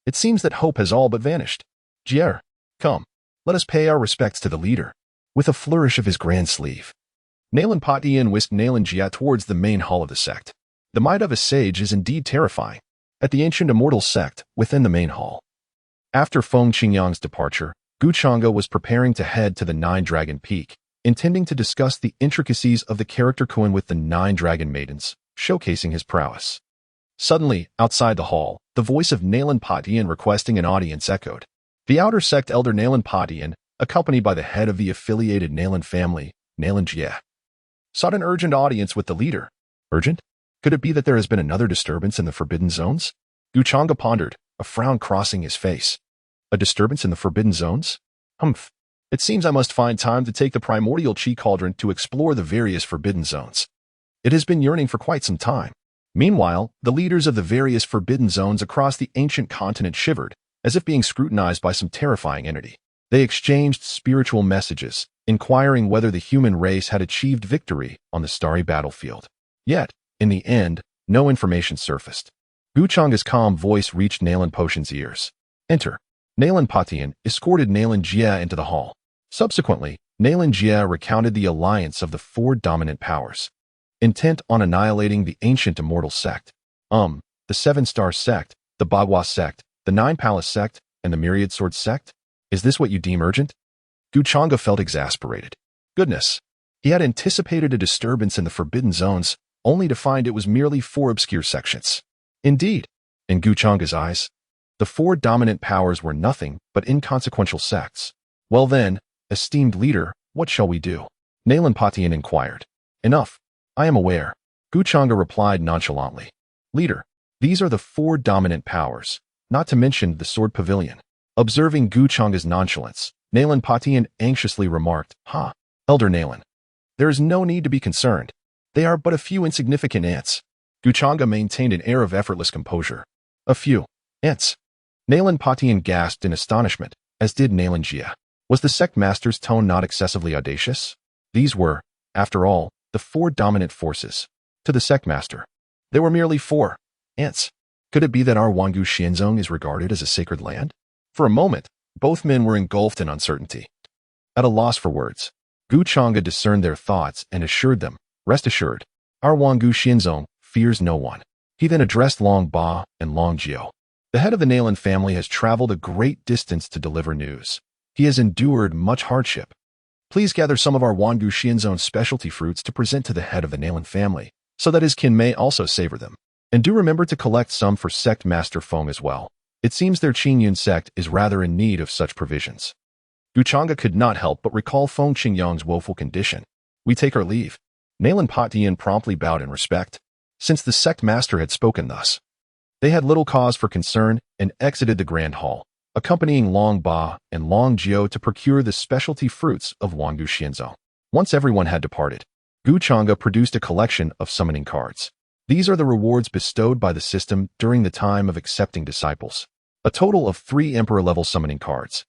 it seems that hope has all but vanished. Jier, come, let us pay our respects to the leader. With a flourish of his grand sleeve, Nailan Padian whisked Nailan Jie towards the main hall of the sect. The might of a sage is indeed terrifying. At the ancient immortal sect, within the main hall, after Feng Qingyang's departure, Changge was preparing to head to the 9-Dragon Peak, intending to discuss the intricacies of the character coin with the 9 Dragon Maidens, showcasing his prowess. Suddenly, outside the hall, the voice of Nailan Padian requesting an audience echoed. The outer sect elder Nailan Padian, accompanied by the head of the affiliated Nailan family, Nailan Jie, sought an urgent audience with the leader. Urgent? Could it be that there has been another disturbance in the Forbidden Zones? Changge pondered, a frown crossing his face. A disturbance in the Forbidden Zones? Humph. It seems I must find time to take the primordial Qi Cauldron to explore the various Forbidden Zones. It has been yearning for quite some time. Meanwhile, the leaders of the various Forbidden Zones across the ancient continent shivered, as if being scrutinized by some terrifying entity. They exchanged spiritual messages, inquiring whether the human race had achieved victory on the starry battlefield. Yet, in the end, no information surfaced. Changge's calm voice reached Nailan Potion's ears. Enter. Nailan Padian escorted Nailan Jie into the hall. Subsequently, Nailan Jie recounted the alliance of the 4 dominant powers, intent on annihilating the ancient immortal sect. The 7-Star Sect, the Beidou Sect, the 9 Palace Sect, and the Myriad Sword Sect? Is this what you deem urgent? Changge felt exasperated. Goodness. He had anticipated a disturbance in the Forbidden Zones, only to find it was merely 4 obscure sections. Indeed, In Gu Change's eyes, the four dominant powers were nothing but inconsequential sects. Well then, esteemed leader, what shall we do? Nalan Patian inquired. Enough. I am aware. Gu Changge replied nonchalantly. Leader, these are the four dominant powers, not to mention the sword pavilion. Observing Gu Change's nonchalance, Nalan Patian anxiously remarked, Elder Nalan, there is no need to be concerned. They are but a few insignificant ants. Gu Changge maintained an air of effortless composure. A few ants. Nalan Patian gasped in astonishment, as did Nalan Jia. Was the sect master's tone not excessively audacious? These were, after all, the four dominant forces. To the sect master, there were merely four ants. Could it be that our Wangu Xianzong is regarded as a sacred land? For a moment, both men were engulfed in uncertainty. At a loss for words, Gu Changge discerned their thoughts and assured them, rest assured, our Wangu Xianzong fears no one. He then addressed Long Ba and Long Jiao. The head of the Nalan family has traveled a great distance to deliver news. He has endured much hardship. Please gather some of our Wangu Xianzong's specialty fruits to present to the head of the Nalan family, so that his kin may also savor them. And do remember to collect some for Sect Master Feng as well. It seems their Qingyun sect is rather in need of such provisions. Gu Changge could not help but recall Feng Qingyang's woeful condition. We take our leave. Nalan Patian promptly bowed in respect. Since the sect master had spoken thus, they had little cause for concern and exited the grand hall, accompanying Long Ba and Long Jiao to procure the specialty fruits of Wangu Xianzong. Once everyone had departed, Gu Changge produced a collection of summoning cards. These are the rewards bestowed by the system during the time of accepting disciples. A total of 3 Emperor-level summoning cards,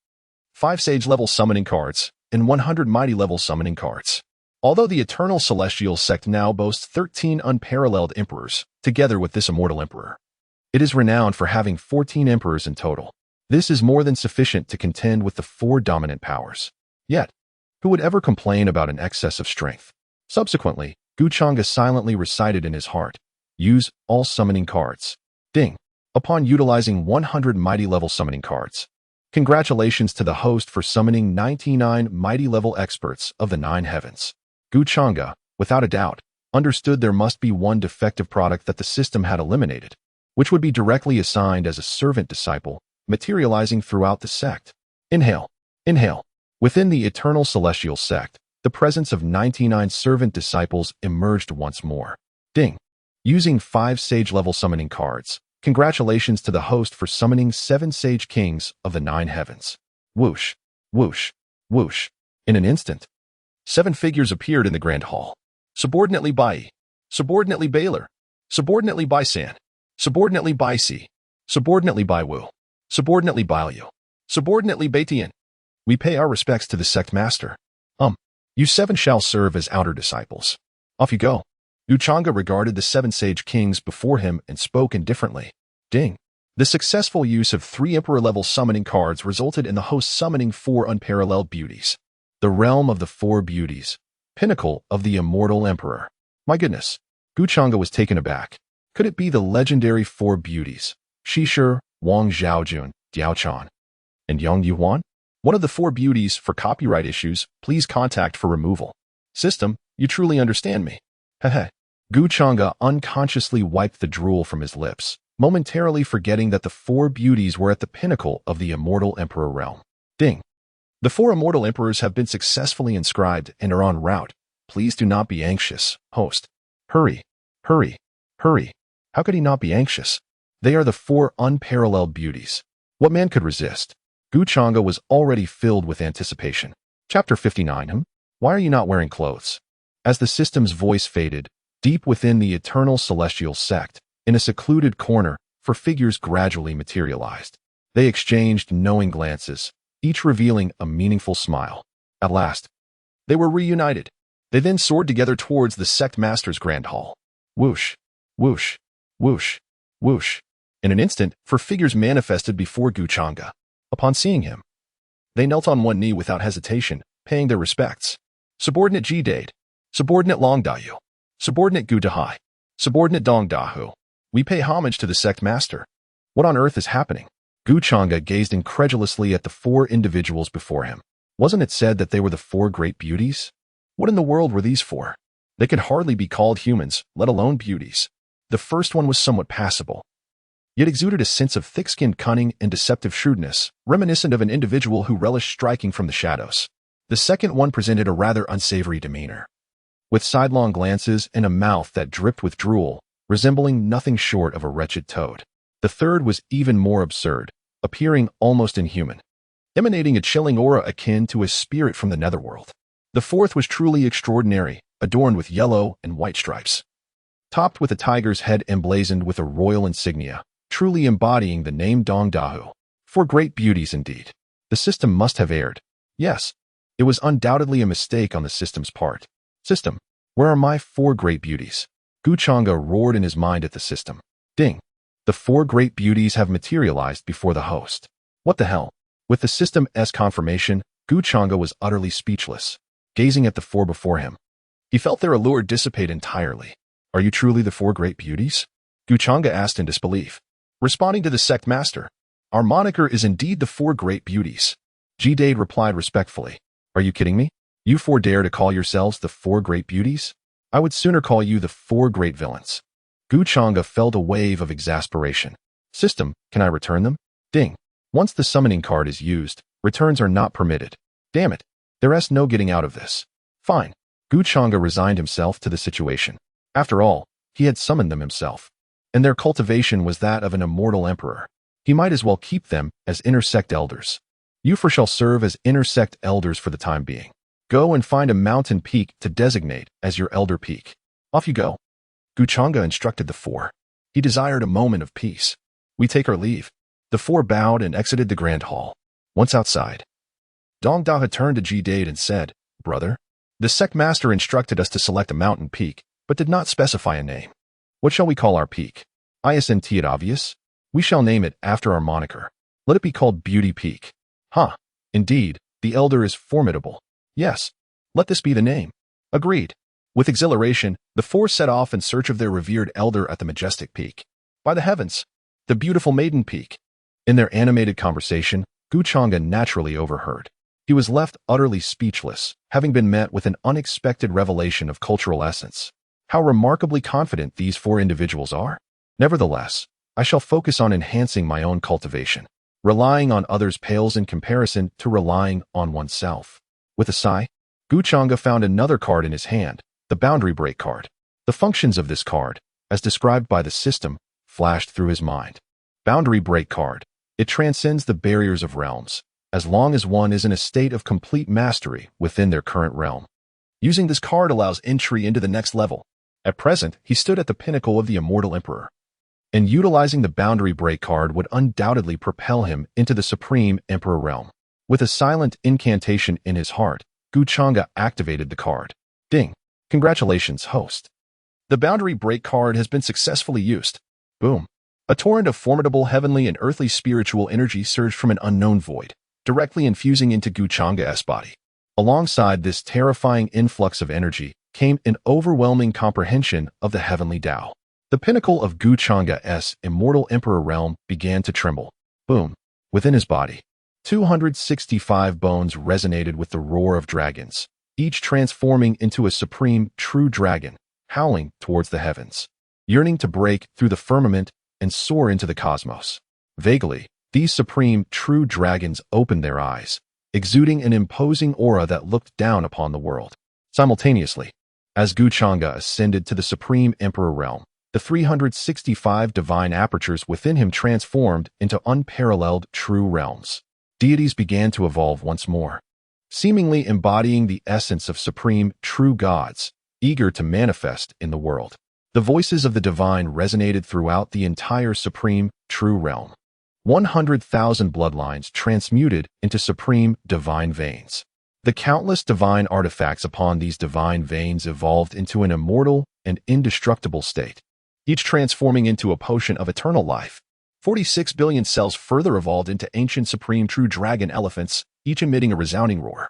5 Sage-level summoning cards, and 100 Mighty-level summoning cards. Although the Eternal Celestial Sect now boasts 13 unparalleled emperors, together with this Immortal Emperor, it is renowned for having 14 emperors in total. This is more than sufficient to contend with the 4 dominant powers. Yet, who would ever complain about an excess of strength? Subsequently, Gu Changge silently recited in his heart, use all summoning cards. Ding. Upon utilizing 100 mighty-level summoning cards. Congratulations to the host for summoning 99 mighty-level experts of the 9 heavens. Gu Changge, without a doubt, understood there must be one defective product that the system had eliminated, which would be directly assigned as a servant disciple, materializing throughout the sect. Inhale. Inhale. Within the Eternal Celestial Sect, the presence of 99 servant disciples emerged once more. Ding. Using 5 sage-level summoning cards, congratulations to the host for summoning 7 sage kings of the 9 heavens. Whoosh. Whoosh. Whoosh. In an instant, 7 figures appeared in the grand hall. Subordinately Bai. Subordinately Baylor. Subordinately Bai San. Subordinately Bai Si. Subordinately Bai Wu. Subordinately Bai Liu. Subordinately Beitian. We pay our respects to the sect master. You 7 shall serve as outer disciples. Off you go. Gu Changge regarded the 7 sage kings before him and spoke indifferently. Ding. The successful use of 3 Emperor-level summoning cards resulted in the host summoning 4 unparalleled beauties. The realm of the 4 beauties. Pinnacle of the Immortal Emperor. My goodness. Gu Changge was taken aback. Could it be the legendary 4 beauties? Shishir, Wang Zhaojun, Diao Chan, and Yang Yuan? One of the 4 beauties. For copyright issues, please contact for removal. System, you truly understand me. Hehe. Gu Changge unconsciously wiped the drool from his lips, momentarily forgetting that the 4 beauties were at the pinnacle of the Immortal Emperor realm. Ding. The 4 Immortal Emperors have been successfully inscribed and are en route. Please do not be anxious, host. Hurry. Hurry. Hurry. How could he not be anxious? They are the 4 unparalleled beauties. What man could resist? Gu Changge was already filled with anticipation. Chapter 59. Why are you not wearing clothes? As the system's voice faded, deep within the Eternal Celestial Sect, in a secluded corner, 4 figures gradually materialized. They exchanged knowing glances, each revealing a meaningful smile. At last, they were reunited. They then soared together towards the sect master's grand hall. Whoosh, whoosh, whoosh, whoosh. In an instant, 4 figures manifested before Gu Changge. Upon seeing him, they knelt on one knee without hesitation, paying their respects. Subordinate Ji Dade. Subordinate Long Dayu. Subordinate Gu Dahai. Subordinate Dong Dahu. We pay homage to the sect master. What on earth is happening? Gu Changge gazed incredulously at the 4 individuals before him. Wasn't it said that they were the 4 great beauties? What in the world were these 4? They could hardly be called humans, let alone beauties. The first one was somewhat passable. yet exuded a sense of thick-skinned cunning and deceptive shrewdness, reminiscent of an individual who relished striking from the shadows. The second one presented a rather unsavory demeanor, with sidelong glances and a mouth that dripped with drool, resembling nothing short of a wretched toad. The third was even more absurd, appearing almost inhuman, emanating a chilling aura akin to a spirit from the netherworld. The fourth was truly extraordinary, adorned with yellow and white stripes, topped with a tiger's head emblazoned with a royal insignia, truly embodying the name Dong Dahu. Four great beauties indeed. The system must have erred. Yes, it was undoubtedly a mistake on the system's part. System, where are my four great beauties? Changge roared in his mind at the system. Ding. The four great beauties have materialized before the host. What the hell? With the system's confirmation, Changge was utterly speechless, gazing at the four before him. He felt their allure dissipate entirely. Are you truly the four great beauties? Changge asked in disbelief. Responding to the sect master, our moniker is indeed the four great beauties. Jade replied respectfully. Are you kidding me? You four dare to call yourselves the four great beauties? I would sooner call you the four great villains. Changge felt a wave of exasperation. System, can I return them? Ding. Once the summoning card is used, returns are not permitted. Damn it. There's no getting out of this. Fine. Changge resigned himself to the situation. After all, he had summoned them himself, and their cultivation was that of an immortal emperor. He might as well keep them as inner sect elders. You four shall serve as inner sect elders for the time being. Go and find a mountain peak to designate as your elder peak. Off you go. Changge instructed the four. He desired a moment of peace. We take our leave. The four bowed and exited the grand hall. Once outside, Dong Dahu turned to Jade and said, Brother, the sect master instructed us to select a mountain peak, but did not specify a name. What shall we call our peak? Isn't it obvious? We shall name it after our moniker. Let it be called Beauty Peak. Huh. Indeed, the elder is formidable. Yes. Let this be the name. Agreed. With exhilaration, the four set off in search of their revered elder at the majestic peak. By the heavens, the beautiful maiden peak. In their animated conversation, Changge naturally overheard. He was left utterly speechless, having been met with an unexpected revelation of cultural essence. How remarkably confident these four individuals are. Nevertheless, I shall focus on enhancing my own cultivation. Relying on others pales in comparison to relying on oneself. With a sigh, Changge found another card in his hand, the Boundary Break card. The functions of this card, as described by the system, flashed through his mind. Boundary Break card. It transcends the barriers of realms, as long as one is in a state of complete mastery within their current realm. Using this card allows entry into the next level. At present, he stood at the pinnacle of the Immortal Emperor, and utilizing the Boundary Break card would undoubtedly propel him into the Supreme Emperor realm. With a silent incantation in his heart, Changge activated the card. Ding. Congratulations, host. The Boundary Break card has been successfully used. Boom. A torrent of formidable heavenly and earthly spiritual energy surged from an unknown void, directly infusing into Changge's body. Alongside this terrifying influx of energy came an overwhelming comprehension of the heavenly Tao. The pinnacle of Changge's Immortal Emperor realm began to tremble. Boom. Within his body, 265 bones resonated with the roar of dragons, each transforming into a supreme true dragon, howling towards the heavens, yearning to break through the firmament and soar into the cosmos. Vaguely, these supreme true dragons opened their eyes, exuding an imposing aura that looked down upon the world. Simultaneously, as Changge ascended to the Supreme Emperor realm, the 365 divine apertures within him transformed into unparalleled true realms. Deities began to evolve once more, seemingly embodying the essence of supreme true gods, eager to manifest in the world. The voices of the divine resonated throughout the entire supreme true realm. 100,000 bloodlines transmuted into supreme divine veins. The countless divine artifacts upon these divine veins evolved into an immortal and indestructible state, each transforming into a potion of eternal life. 46 billion cells further evolved into ancient supreme true dragon elephants, each emitting a resounding roar.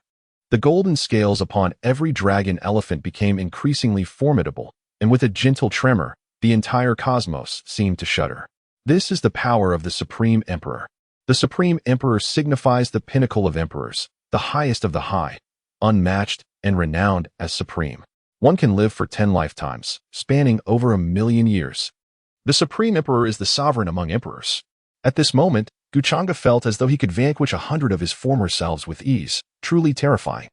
The golden scales upon every dragon elephant became increasingly formidable, and with a gentle tremor, the entire cosmos seemed to shudder. This is the power of the Supreme Emperor. The Supreme Emperor signifies the pinnacle of emperors, the highest of the high, unmatched and renowned as supreme. One can live for 10 lifetimes, spanning over 1,000,000 years, The Supreme Emperor is the sovereign among emperors. At this moment, Changge felt as though he could vanquish 100 of his former selves with ease, truly terrifying.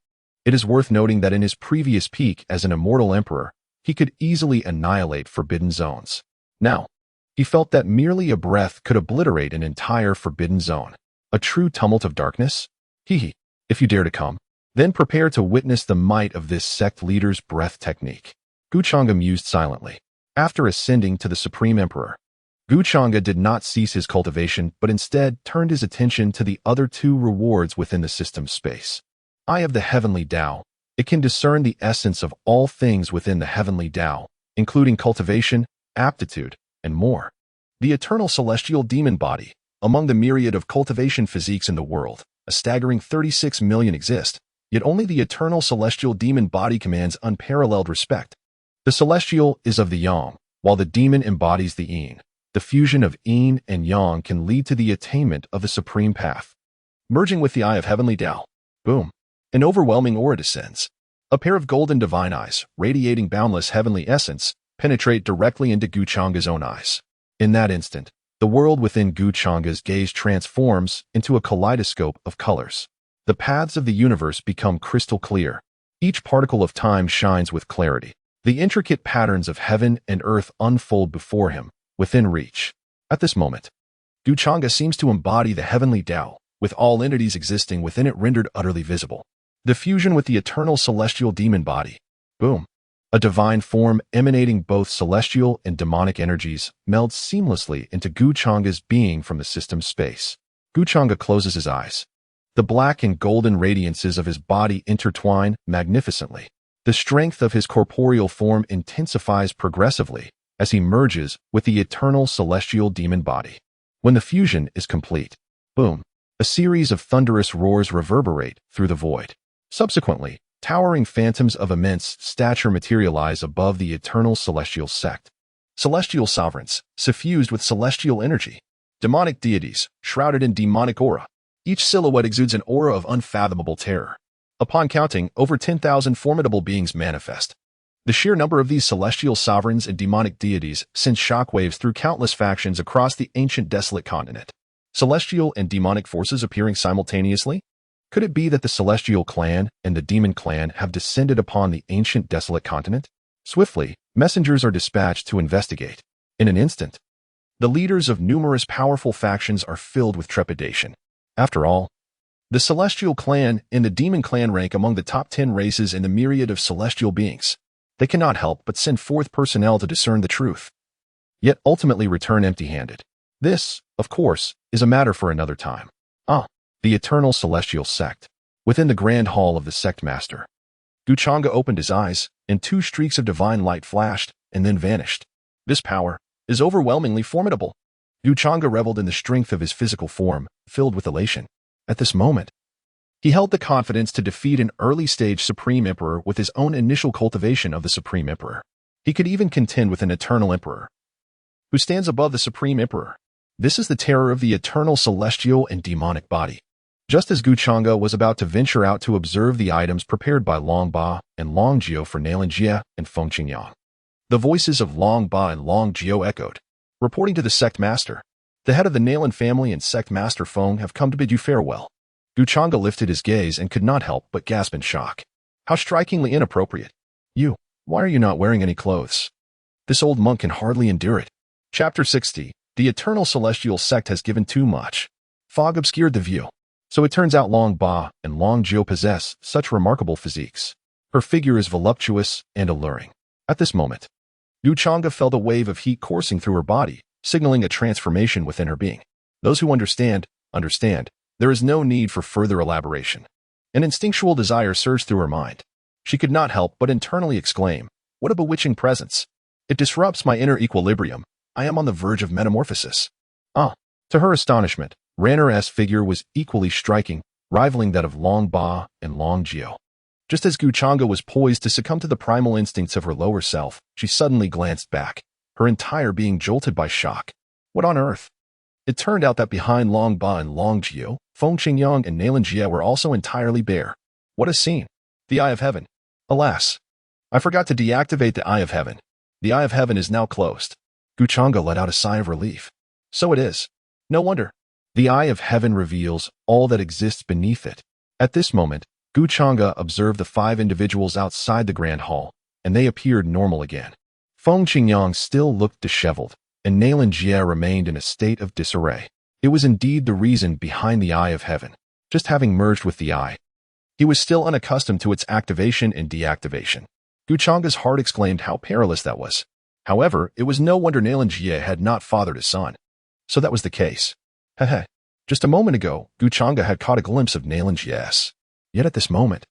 It is worth noting that in his previous peak as an immortal emperor, he could easily annihilate forbidden zones. Now, he felt that merely a breath could obliterate an entire forbidden zone. A true tumult of darkness? If you dare to come, then prepare to witness the might of this sect leader's breath technique. Changge mused silently. After ascending to the Supreme Emperor, Changge did not cease his cultivation, but instead turned his attention to the other two rewards within the system's space. Eye of the Heavenly Tao. It can discern the essence of all things within the Heavenly Tao, including cultivation, aptitude, and more. The Eternal Celestial Demon Body. Among the myriad of cultivation physiques in the world, a staggering 36 million exist, yet only the Eternal Celestial Demon Body commands unparalleled respect. The Celestial is of the Yang, while the Demon embodies the Yin. The fusion of Yin and Yang can lead to the attainment of the Supreme Path. Merging with the Eye of Heavenly Tao. Boom. An overwhelming aura descends. A pair of golden divine eyes, radiating boundless heavenly essence, penetrate directly into Changge's own eyes. In that instant, the world within Changge's gaze transforms into a kaleidoscope of colors. The paths of the universe become crystal clear. Each particle of time shines with clarity. The intricate patterns of heaven and earth unfold before him, within reach. At this moment, Changge seems to embody the Heavenly Tao, with all entities existing within it rendered utterly visible. The fusion with the Eternal Celestial Demon Body. Boom. A divine form emanating both celestial and demonic energies melds seamlessly into Changge's being from the system's space. Changge closes his eyes. The black and golden radiances of his body intertwine magnificently. The strength of his corporeal form intensifies progressively as he merges with the Eternal Celestial Demon Body. When the fusion is complete, boom, a series of thunderous roars reverberate through the void. Subsequently, towering phantoms of immense stature materialize above the Eternal Celestial Sect. Celestial sovereigns, suffused with celestial energy. Demonic deities, shrouded in demonic aura. Each silhouette exudes an aura of unfathomable terror. Upon counting, over 10,000 formidable beings manifest. The sheer number of these celestial sovereigns and demonic deities sends shockwaves through countless factions across the ancient desolate continent. Celestial and demonic forces appearing simultaneously? Could it be that the celestial clan and the demon clan have descended upon the ancient desolate continent? Swiftly, messengers are dispatched to investigate. In an instant, the leaders of numerous powerful factions are filled with trepidation. After all, the celestial clan and the demon clan rank among the top 10 races in the myriad of celestial beings. They cannot help but send forth personnel to discern the truth, yet ultimately return empty-handed. This, of course, is a matter for another time. The Eternal Celestial Sect. Within the grand hall of the sect master, Changge opened his eyes, and two streaks of divine light flashed and then vanished. This power is overwhelmingly formidable. Changge reveled in the strength of his physical form, filled with elation. At this moment, he held the confidence to defeat an early-stage Supreme Emperor with his own initial cultivation of the Supreme Emperor. He could even contend with an Eternal Emperor, who stands above the Supreme Emperor. This is the terror of the Eternal Celestial and Demonic Body. Just as Changge was about to venture out to observe the items prepared by Long Ba and Long Jiao for Nalan Jie and Feng Qingyang, the voices of Long Ba and Long Jiao echoed, reporting to the sect master. The head of the Nalan family and sect master Feng have come to bid you farewell. Changge lifted his gaze and could not help but gasp in shock. How strikingly inappropriate. Why are you not wearing any clothes? This old monk can hardly endure it. Chapter 60. The Eternal Celestial Sect has given too much. Fog obscured the view. So it turns out Long Ba and Long Jiao possess such remarkable physiques. Her figure is voluptuous and alluring. At this moment, Changge felt a wave of heat coursing through her body, signaling a transformation within her being. Those who understand. There is no need for further elaboration. An instinctual desire surged through her mind. She could not help but internally exclaim, "What a bewitching presence! It disrupts my inner equilibrium. I am on the verge of metamorphosis." To her astonishment, Ranner's figure was equally striking, rivaling that of Long Ba and Long Jiao. Just as Changge was poised to succumb to the primal instincts of her lower self, she suddenly glanced back, her entire being jolted by shock. What on earth? It turned out that behind Long Ba and Long Jiao, Feng Qingyang and Nalan Jie were also entirely bare. What a scene! The Eye of Heaven. Alas, I forgot to deactivate the Eye of Heaven. The Eye of Heaven is now closed. Changge let out a sigh of relief. So it is. No wonder. The eye of heaven reveals all that exists beneath it. At this moment, Changge observed the 5 individuals outside the grand hall, and they appeared normal again. Feng Qingyang still looked disheveled, and Nailan Jie remained in a state of disarray. It was indeed the reason behind the eye of heaven. Just having merged with the eye, he was still unaccustomed to its activation and deactivation. Changge's heart exclaimed how perilous that was. However, it was no wonder Nailan Jie had not fathered a son. So that was the case. Heh. Just a moment ago, Changge had caught a glimpse of Nailan Jie's. Yet at this moment,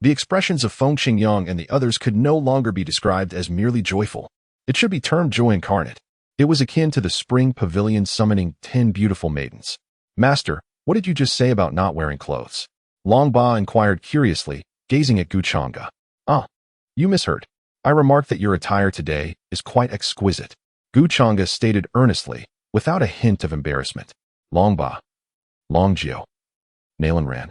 the expressions of Feng Qingyang and the others could no longer be described as merely joyful. It should be termed joy incarnate. It was akin to the spring pavilion summoning 10 beautiful maidens. Master, what did you just say about not wearing clothes? Long Ba inquired curiously, gazing at Changge. Ah, you misheard. I remarked that your attire today is quite exquisite. Changge stated earnestly, without a hint of embarrassment. Long Ba, Long Jiu, Nailan ran.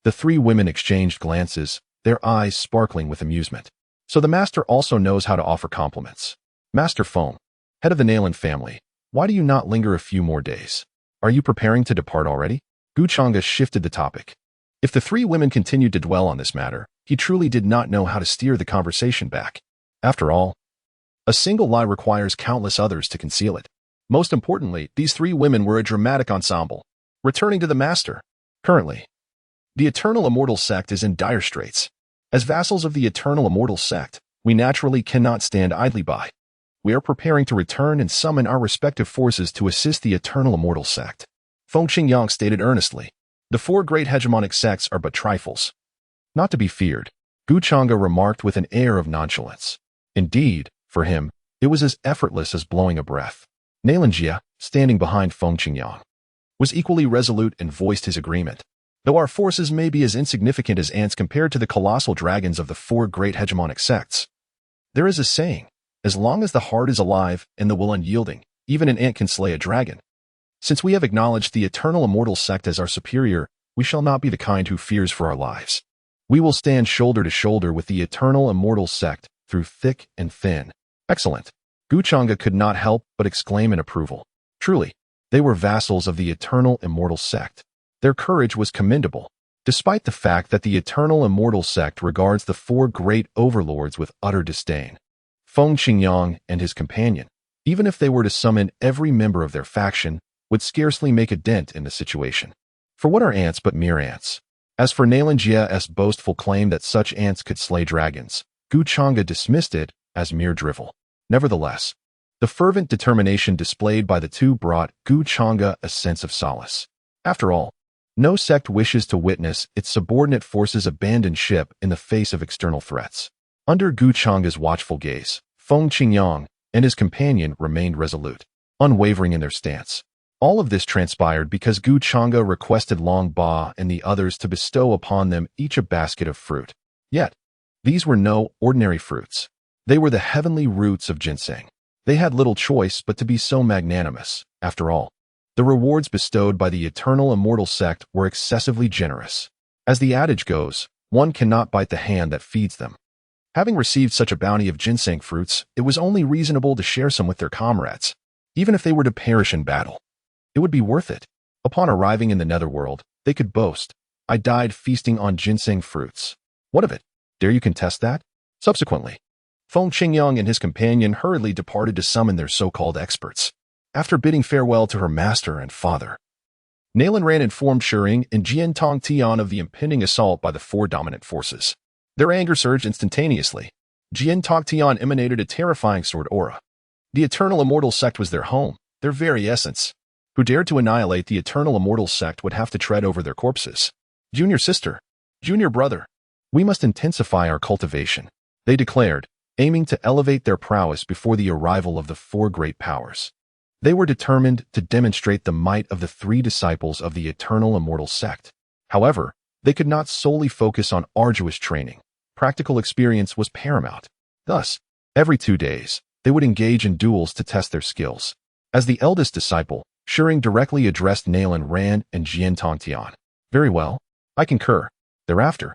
The 3 women exchanged glances, their eyes sparkling with amusement. So the master also knows how to offer compliments. Master Feng, head of the Nailan family, why do you not linger a few more days? Are you preparing to depart already? Changge shifted the topic. If the 3 women continued to dwell on this matter, he truly did not know how to steer the conversation back. After all, a single lie requires countless others to conceal it. Most importantly, these 3 women were a dramatic ensemble. Returning to the master. Currently, the Eternal Immortal Sect is in dire straits. As vassals of the Eternal Immortal Sect, we naturally cannot stand idly by. We are preparing to return and summon our respective forces to assist the Eternal Immortal Sect. Feng Qingyang stated earnestly. The 4 great hegemonic sects are but trifles. Not to be feared, Changge remarked with an air of nonchalance. Indeed, for him, it was as effortless as blowing a breath. Nailan Jie, standing behind Feng Qingyang, was equally resolute and voiced his agreement. Though our forces may be as insignificant as ants compared to the colossal dragons of the 4 great hegemonic sects, there is a saying, as long as the heart is alive and the will unyielding, even an ant can slay a dragon. Since we have acknowledged the Eternal Immortal Sect as our superior, we shall not be the kind who fears for our lives. We will stand shoulder to shoulder with the Eternal Immortal Sect through thick and thin. Excellent. Changge could not help but exclaim in approval. Truly, they were vassals of the Eternal Immortal Sect. Their courage was commendable, despite the fact that the Eternal Immortal Sect regards the 4 great overlords with utter disdain. Feng Qingyang and his companion, even if they were to summon every member of their faction, would scarcely make a dent in the situation. For what are ants but mere ants? As for Nailan Jie's boastful claim that such ants could slay dragons, Changge dismissed it as mere drivel. Nevertheless, the fervent determination displayed by the 2 brought Changge a sense of solace. After all, no sect wishes to witness its subordinate forces abandon ship in the face of external threats. Under Changge's watchful gaze, Feng Qingyang and his companion remained resolute, unwavering in their stance. All of this transpired because Changge requested Long Ba and the others to bestow upon them each a basket of fruit. Yet, these were no ordinary fruits. They were the heavenly roots of ginseng. They had little choice but to be so magnanimous. After all, the rewards bestowed by the Eternal Immortal Sect were excessively generous. As the adage goes, one cannot bite the hand that feeds them. Having received such a bounty of ginseng fruits, it was only reasonable to share some with their comrades. Even if they were to perish in battle, it would be worth it. Upon arriving in the netherworld, they could boast, I died feasting on ginseng fruits. What of it? Dare you contest that? Subsequently, Feng Qingyang and his companion hurriedly departed to summon their so-called experts. After bidding farewell to her master and father, Nailan Ran informed Shering and Jian Tong Tian of the impending assault by the 4 dominant forces. Their anger surged instantaneously. Jian Tong Tian emanated a terrifying sword aura. The Eternal Immortal Sect was their home, their very essence. Who dared to annihilate the Eternal Immortal Sect would have to tread over their corpses. Junior sister, junior brother, we must intensify our cultivation, they declared, aiming to elevate their prowess before the arrival of the 4 great powers. They were determined to demonstrate the might of the 3 disciples of the Eternal Immortal Sect. However, they could not solely focus on arduous training. Practical experience was paramount. Thus, every 2 days, they would engage in duels to test their skills. As the eldest disciple, Shering directly addressed Nailan Ran and Jian Tongtian. Very well, I concur. Thereafter,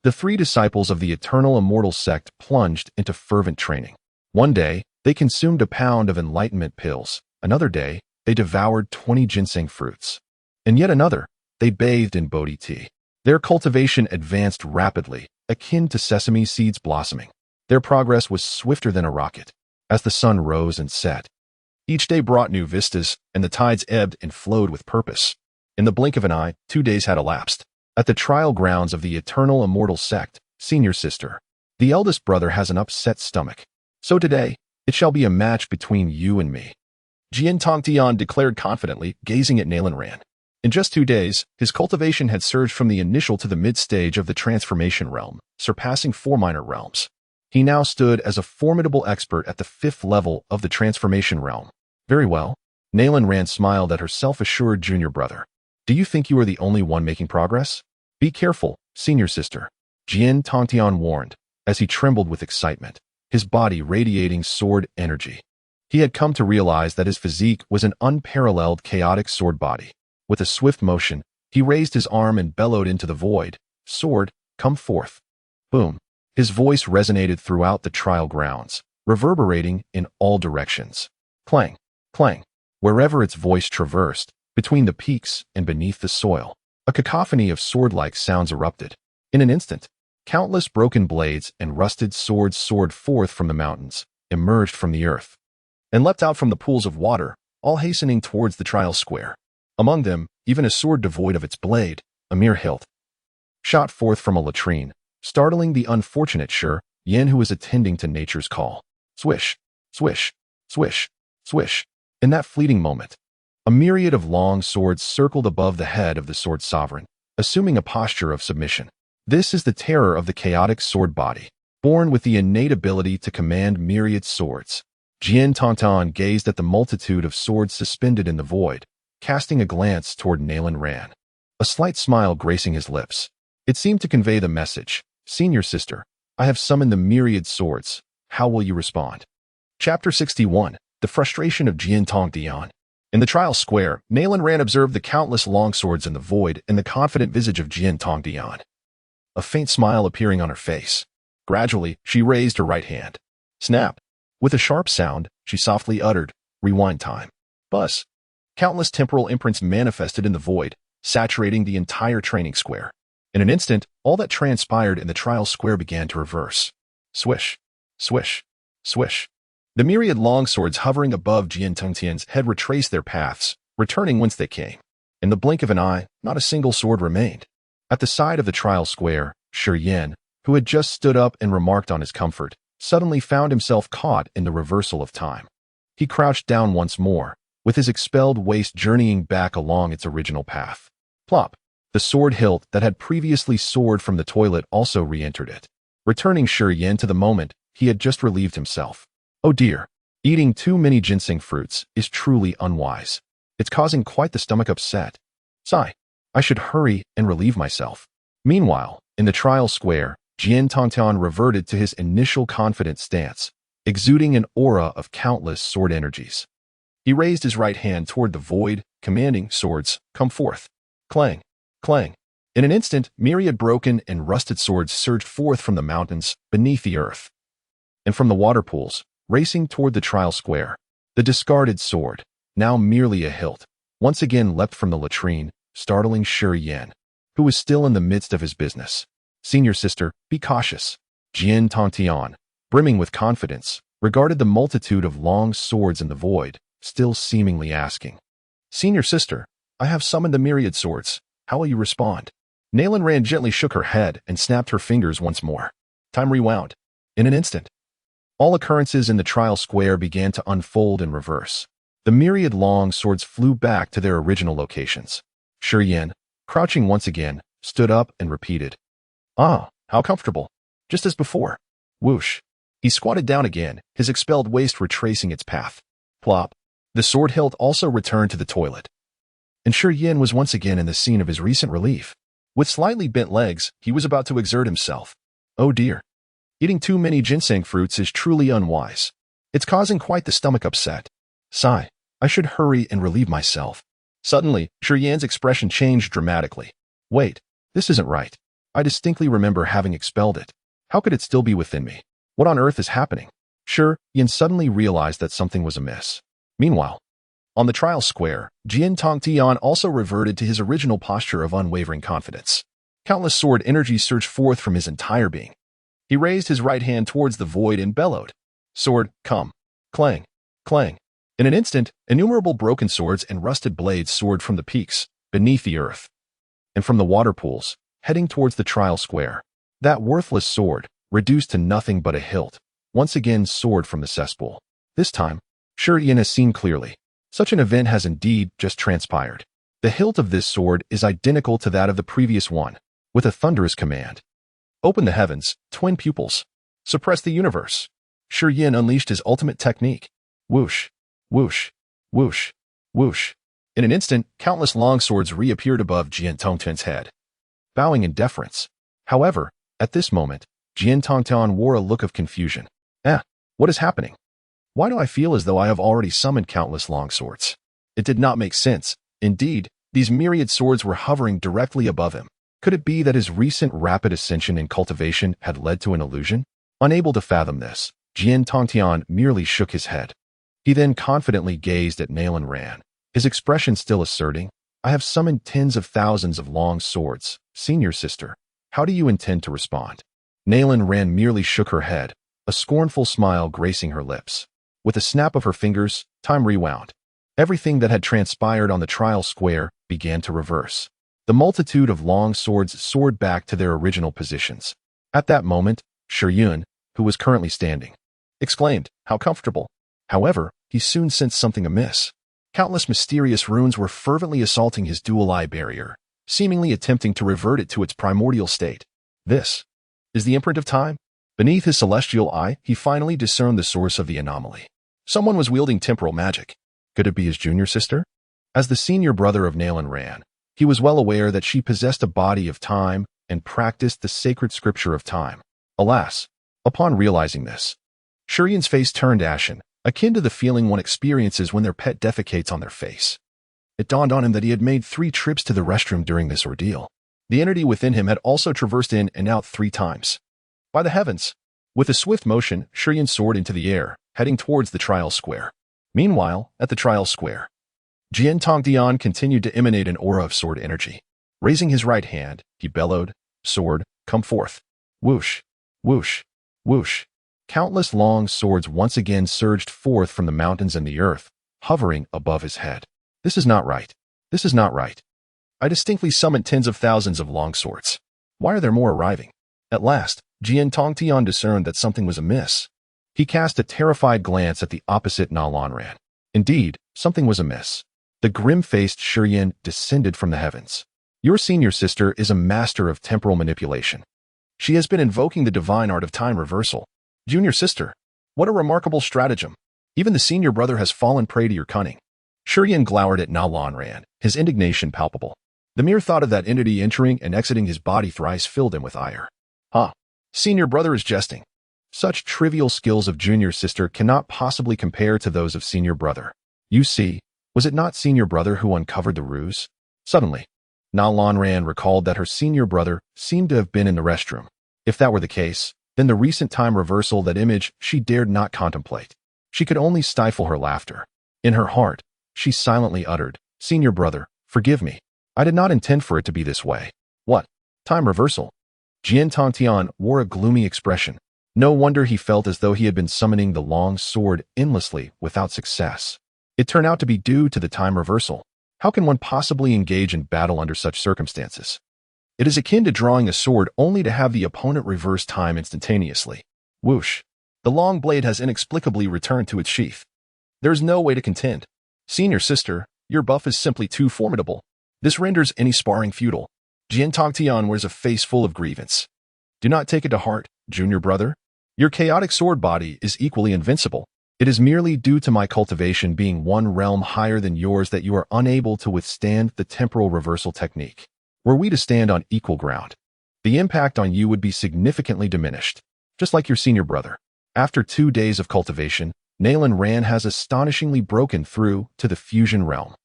the 3 disciples of the Eternal Immortal Sect plunged into fervent training. One day, They consumed a pound of enlightenment pills. Another day, they devoured 20 ginseng fruits. And yet another, they bathed in Bodhi tea. Their cultivation advanced rapidly, akin to sesame seeds blossoming. Their progress was swifter than a rocket. As the sun rose and set, each day brought new vistas, and the tides ebbed and flowed with purpose. In the blink of an eye, 2 days had elapsed. At the trial grounds of the Eternal Immortal Sect, senior sister, the eldest brother has an upset stomach. So today, it shall be a match between you and me. Jian Tongtian declared confidently, gazing at Nalan Ran. In just 2 days, his cultivation had surged from the initial to the mid-stage of the transformation realm, surpassing 4 minor realms. He now stood as a formidable expert at the 5th level of the transformation realm. Very well. Nalan Ran smiled at her self-assured junior brother. Do you think you are the only one making progress? Be careful, senior sister. Jian Tongtian warned, as he trembled with excitement, his body radiating sword energy. He had come to realize that his physique was an unparalleled chaotic sword body. With a swift motion, he raised his arm and bellowed into the void, "Sword, come forth." Boom. His voice resonated throughout the trial grounds, reverberating in all directions. Clang, clang. Wherever its voice traversed, between the peaks and beneath the soil, a cacophony of sword-like sounds erupted. In an instant, countless broken blades and rusted swords soared forth from the mountains, emerged from the earth, and leapt out from the pools of water, all hastening towards the trial square. Among them, even a sword devoid of its blade, a mere hilt, shot forth from a latrine, startling the unfortunate Shi Yan who was attending to nature's call. Swish, swish, swish, swish. In that fleeting moment, a myriad of long swords circled above the head of the sword sovereign, assuming a posture of submission. This is the terror of the chaotic sword body, born with the innate ability to command myriad swords. Jian Tongtian gazed at the multitude of swords suspended in the void, casting a glance toward Nalan Ran, a slight smile gracing his lips. It seemed to convey the message, "Senior sister, I have summoned the myriad swords. How will you respond?" Chapter 61, The Frustration of Jian Tongtian. In the trial square, Nalan Ran observed the countless longswords in the void and the confident visage of Jian Tongtian, a faint smile appearing on her face. Gradually, she raised her right hand. Snap! With a sharp sound, she softly uttered, "Rewind time." Buzz! Countless temporal imprints manifested in the void, saturating the entire training square. In an instant, all that transpired in the trial square began to reverse. Swish, swish, swish. The myriad longswords hovering above Jian Tongtian's head retraced their paths, returning whence they came. In the blink of an eye, not a single sword remained. At the side of the trial square, Shi Yan, who had just stood up and remarked on his comfort, suddenly found himself caught in the reversal of time. He crouched down once more, with his expelled waist journeying back along its original path. Plop! The sword hilt that had previously soared from the toilet also re-entered it, returning Shi Yan to the moment he had just relieved himself. Oh dear, eating too many ginseng fruits is truly unwise. It's causing quite the stomach upset. Sigh, I should hurry and relieve myself. Meanwhile, in the trial square, Jian Tongtian reverted to his initial confident stance, exuding an aura of countless sword energies. He raised his right hand toward the void, commanding, "Swords, come forth." Clang, clang. In an instant, myriad broken and rusted swords surged forth from the mountains, beneath the earth, and from the water pools, racing toward the trial square. The discarded sword, now merely a hilt, once again leapt from the latrine, startling Shi Yan, who was still in the midst of his business. "Senior sister, be cautious." Jian Tongtian, brimming with confidence, regarded the multitude of long swords in the void, still seemingly asking, "Senior sister, I have summoned the myriad swords. How will you respond?" Nalan Ran gently shook her head and snapped her fingers once more. Time rewound. In an instant, all occurrences in the trial square began to unfold in reverse. The myriad long swords flew back to their original locations. Shi Yan, crouching once again, stood up and repeated, "Ah, how comfortable. Just as before." Whoosh. He squatted down again, his expelled waist retracing its path. Plop. The sword hilt also returned to the toilet. And Shi Yan was once again in the scene of his recent relief. With slightly bent legs, he was about to exert himself. Oh dear. Eating too many ginseng fruits is truly unwise. It's causing quite the stomach upset. Sigh, I should hurry and relieve myself. Suddenly, Shi Yan's expression changed dramatically. Wait, this isn't right. I distinctly remember having expelled it. How could it still be within me? What on earth is happening? Shi Yin suddenly realized that something was amiss. Meanwhile, on the trial square, Jian Tongtian also reverted to his original posture of unwavering confidence. Countless sword energies surged forth from his entire being. He raised his right hand towards the void and bellowed, "Sword, come!" Clang, clang. In an instant, innumerable broken swords and rusted blades soared from the peaks, beneath the earth, and from the water pools, heading towards the trial square. That worthless sword, reduced to nothing but a hilt, once again soared from the cesspool. This time, Shi Yin has seen clearly. Such an event has indeed just transpired. The hilt of this sword is identical to that of the previous one, with a thunderous command. Open the heavens, twin pupils. Suppress the universe. Shi Yin unleashed his ultimate technique. Whoosh, whoosh, whoosh, whoosh. In an instant, countless longswords reappeared above Jian Tongtian's head, bowing in deference. However, at this moment, Jian Tongtian wore a look of confusion. What is happening? Why do I feel as though I have already summoned countless longswords? It did not make sense. Indeed, these myriad swords were hovering directly above him. Could it be that his recent rapid ascension in cultivation had led to an illusion? Unable to fathom this, Jian Tongtian merely shook his head. He then confidently gazed at Nalan Ran, his expression still asserting, "I have summoned tens of thousands of long swords, senior sister. How do you intend to respond?" Nalan Ran merely shook her head, a scornful smile gracing her lips. With a snap of her fingers, time rewound. Everything that had transpired on the trial square began to reverse. The multitude of long swords soared back to their original positions. At that moment, Shi Yin, who was currently standing, exclaimed, "How comfortable." However, he soon sensed something amiss. Countless mysterious runes were fervently assaulting his dual eye barrier, seemingly attempting to revert it to its primordial state. This is the imprint of time. Beneath his celestial eye, he finally discerned the source of the anomaly. Someone was wielding temporal magic. Could it be his junior sister? As the senior brother of Nalan Ran, he was well aware that she possessed a body of time and practiced the sacred scripture of time. Alas, upon realizing this, Shi Yin's face turned ashen, akin to the feeling one experiences when their pet defecates on their face. It dawned on him that he had made 3 trips to the restroom during this ordeal. The entity within him had also traversed in and out 3 times. By the heavens! With a swift motion, Shi Yin soared into the air, heading towards the trial square. Meanwhile, at the trial square, Jian Tongtian continued to emanate an aura of sword energy. Raising his right hand, he bellowed, "Sword, come forth." Whoosh, whoosh, whoosh. Countless long swords once again surged forth from the mountains and the earth, hovering above his head. This is not right. This is not right. I distinctly summoned tens of thousands of long swords. Why are there more arriving? At last, Jian Tongtian discerned that something was amiss. He cast a terrified glance at the opposite Nalan Ran. Indeed, something was amiss. The grim-faced Shi Yin descended from the heavens. Your senior sister is a master of temporal manipulation. She has been invoking the divine art of time reversal. Junior sister, what a remarkable stratagem. Even the senior brother has fallen prey to your cunning. Shi Yin glowered at Nalan Ran, his indignation palpable. The mere thought of that entity entering and exiting his body thrice filled him with ire. Senior brother is jesting. Such trivial skills of junior sister cannot possibly compare to those of senior brother. You see, was it not senior brother who uncovered the ruse? Suddenly, Nalan Ran recalled that her senior brother seemed to have been in the restroom. If that were the case, then the recent time reversal, that image, she dared not contemplate. She could only stifle her laughter. In her heart, she silently uttered, "Senior brother, forgive me. I did not intend for it to be this way." What? Time reversal? Jian Tongtian wore a gloomy expression. No wonder he felt as though he had been summoning the long sword endlessly without success. It turned out to be due to the time reversal. How can one possibly engage in battle under such circumstances? It is akin to drawing a sword only to have the opponent reverse time instantaneously. Whoosh! The long blade has inexplicably returned to its sheath. There is no way to contend. Senior sister, your buff is simply too formidable. This renders any sparring futile. Jian Tongtian wears a face full of grievance. Do not take it to heart, junior brother. Your chaotic sword body is equally invincible. It is merely due to my cultivation being one realm higher than yours that you are unable to withstand the temporal reversal technique. Were we to stand on equal ground, the impact on you would be significantly diminished, just like your senior brother. After 2 days of cultivation, Nalan Ran has astonishingly broken through to the fusion realm.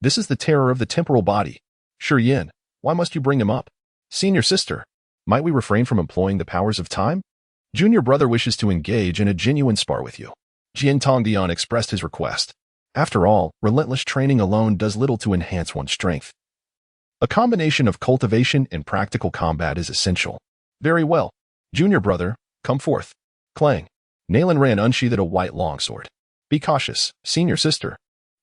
This is the terror of the temporal body. Shi Yin, why must you bring him up? Senior sister, might we refrain from employing the powers of time? Junior brother wishes to engage in a genuine spar with you. Jian Tongdian expressed his request. After all, relentless training alone does little to enhance one's strength. A combination of cultivation and practical combat is essential. Very well. Junior brother, come forth. Clang. Nalan Ran unsheathed a white longsword. Be cautious, senior sister.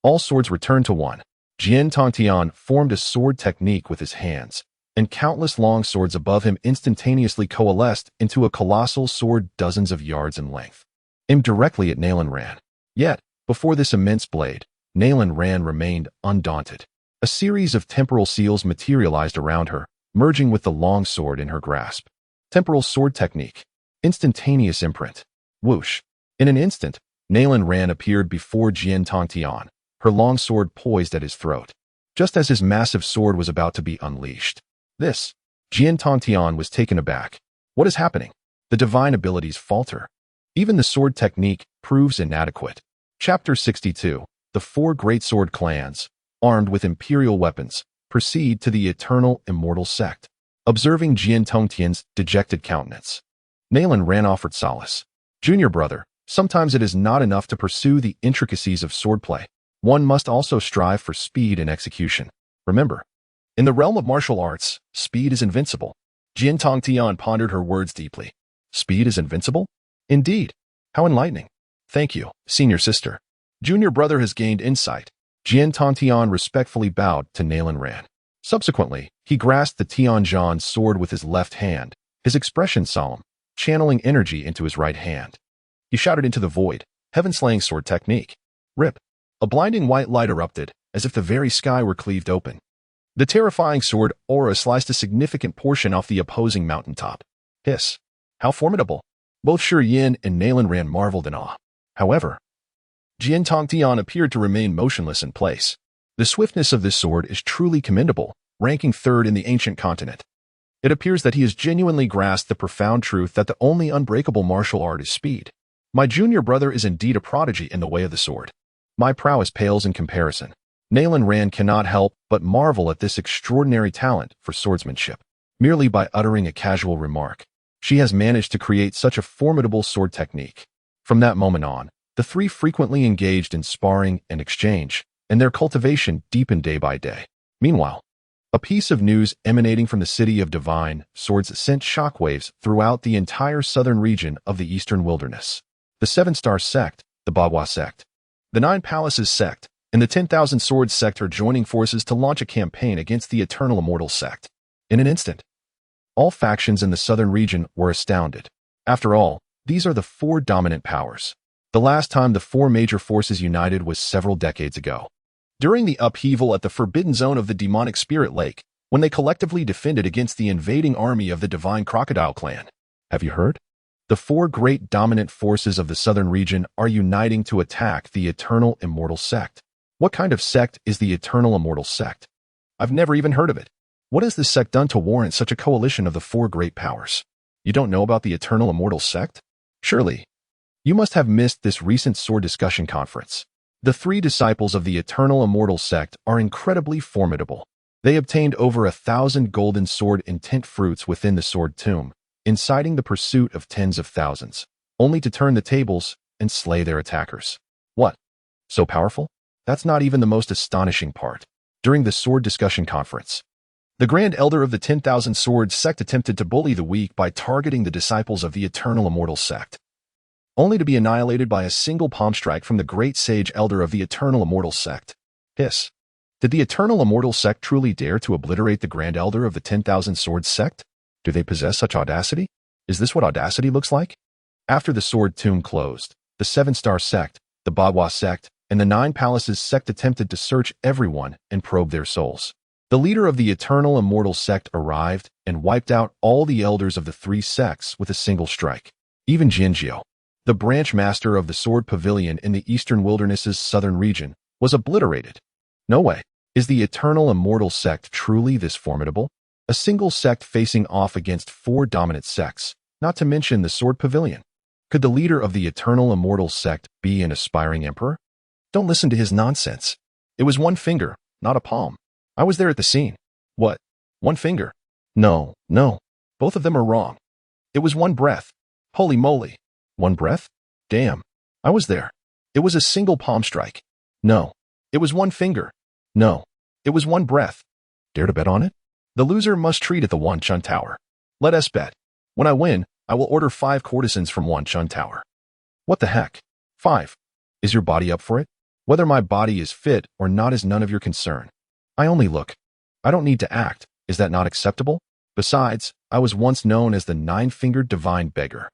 All swords returned to one. Jian Tongtian formed a sword technique with his hands, and countless long swords above him instantaneously coalesced into a colossal sword dozens of yards in length, aimed directly at Nalan Ran. Yet, before this immense blade, Nalan Ran remained undaunted. A series of temporal seals materialized around her, merging with the long sword in her grasp. Temporal sword technique. Instantaneous imprint. Whoosh. In an instant, Nalan Ran appeared before Jian Tongtian, her long sword poised at his throat, just as his massive sword was about to be unleashed. Jian Tongtian was taken aback. What is happening? The divine abilities falter. Even the sword technique proves inadequate. Chapter 62. The four great sword clans, armed with imperial weapons, proceed to the Eternal Immortal Sect. Observing Jian Tongtian's dejected countenance, Nalan Ran offered solace. Junior brother, sometimes it is not enough to pursue the intricacies of swordplay. One must also strive for speed and execution. Remember, in the realm of martial arts, speed is invincible. Jian Tongtian pondered her words deeply. Speed is invincible? Indeed. How enlightening. Thank you, senior sister. Junior brother has gained insight. Jian Tongtian respectfully bowed to Nalan Ran. Subsequently, he grasped the Tianzhan's sword with his left hand, his expression solemn, channeling energy into his right hand. He shouted into the void, heaven-slaying sword technique. Rip. A blinding white light erupted, as if the very sky were cleaved open. The terrifying sword aura sliced a significant portion off the opposing mountaintop. Hiss. How formidable. Both Shi Yin and Nalan Ran marveled in awe. However, Jian Tongtian appeared to remain motionless in place. The swiftness of this sword is truly commendable, ranking third in the ancient continent. It appears that he has genuinely grasped the profound truth that the only unbreakable martial art is speed. My junior brother is indeed a prodigy in the way of the sword. My prowess pales in comparison. Nalan Ran cannot help but marvel at this extraordinary talent for swordsmanship. Merely by uttering a casual remark, she has managed to create such a formidable sword technique. From that moment on, the three frequently engaged in sparring and exchange, and their cultivation deepened day by day. Meanwhile, a piece of news emanating from the city of divine swords sent shockwaves throughout the entire southern region of the eastern wilderness. The 7-star sect, the Beidou sect, the 9 palaces sect, and the 10,000 swords sect are joining forces to launch a campaign against the Eternal Immortal Sect. In an instant, all factions in the southern region were astounded. After all, these are the 4 dominant powers. The last time the 4 major forces united was several decades ago, during the upheaval at the Forbidden Zone of the Demonic Spirit Lake, when they collectively defended against the invading army of the Divine Crocodile Clan. Have you heard? The 4 great dominant forces of the southern region are uniting to attack the Eternal Immortal Sect. What kind of sect is the Eternal Immortal Sect? I've never even heard of it. What has this sect done to warrant such a coalition of the 4 great powers? You don't know about the Eternal Immortal Sect? Surely, you must have missed this recent sword discussion conference. The 3 disciples of the Eternal Immortal Sect are incredibly formidable. They obtained over 1,000 golden sword intent fruits within the sword tomb, inciting the pursuit of tens of thousands, only to turn the tables and slay their attackers. What? So powerful? That's not even the most astonishing part. During the sword discussion conference, the Grand Elder of the 10,000 Swords Sect attempted to bully the weak by targeting the disciples of the Eternal Immortal Sect, only to be annihilated by a single palm strike from the Great Sage Elder of the Eternal Immortal Sect. Hiss. Did the Eternal Immortal Sect truly dare to obliterate the Grand Elder of the 10,000 Swords Sect? Do they possess such audacity? Is this what audacity looks like? After the sword tomb closed, the 7-star sect, the Beidou sect, and the 9 palaces sect attempted to search everyone and probe their souls. The leader of the Eternal Immortal Sect arrived and wiped out all the elders of the 3 sects with a single strike. Even Jinjiu, the branch master of the Sword Pavilion in the Eastern Wilderness's southern region, was obliterated. No way. Is the Eternal Immortal Sect truly this formidable? A single sect facing off against 4 dominant sects, not to mention the Sword Pavilion. Could the leader of the Eternal Immortal Sect be an aspiring emperor? Don't listen to his nonsense. It was 1 finger, not a palm. I was there at the scene. What? 1 finger? No. Both of them are wrong. It was 1 breath. Holy moly. One breath? Damn. I was there. It was a single palm strike. No. It was one finger. No. It was one breath. Dare to bet on it? The loser must treat at the Wanchun Tower. Let us bet. When I win, I will order 5 courtesans from Wanchun Tower. What the heck? 5. Is your body up for it? Whether my body is fit or not is none of your concern. I only look. I don't need to act. Is that not acceptable? Besides, I was once known as the 9-fingered divine beggar.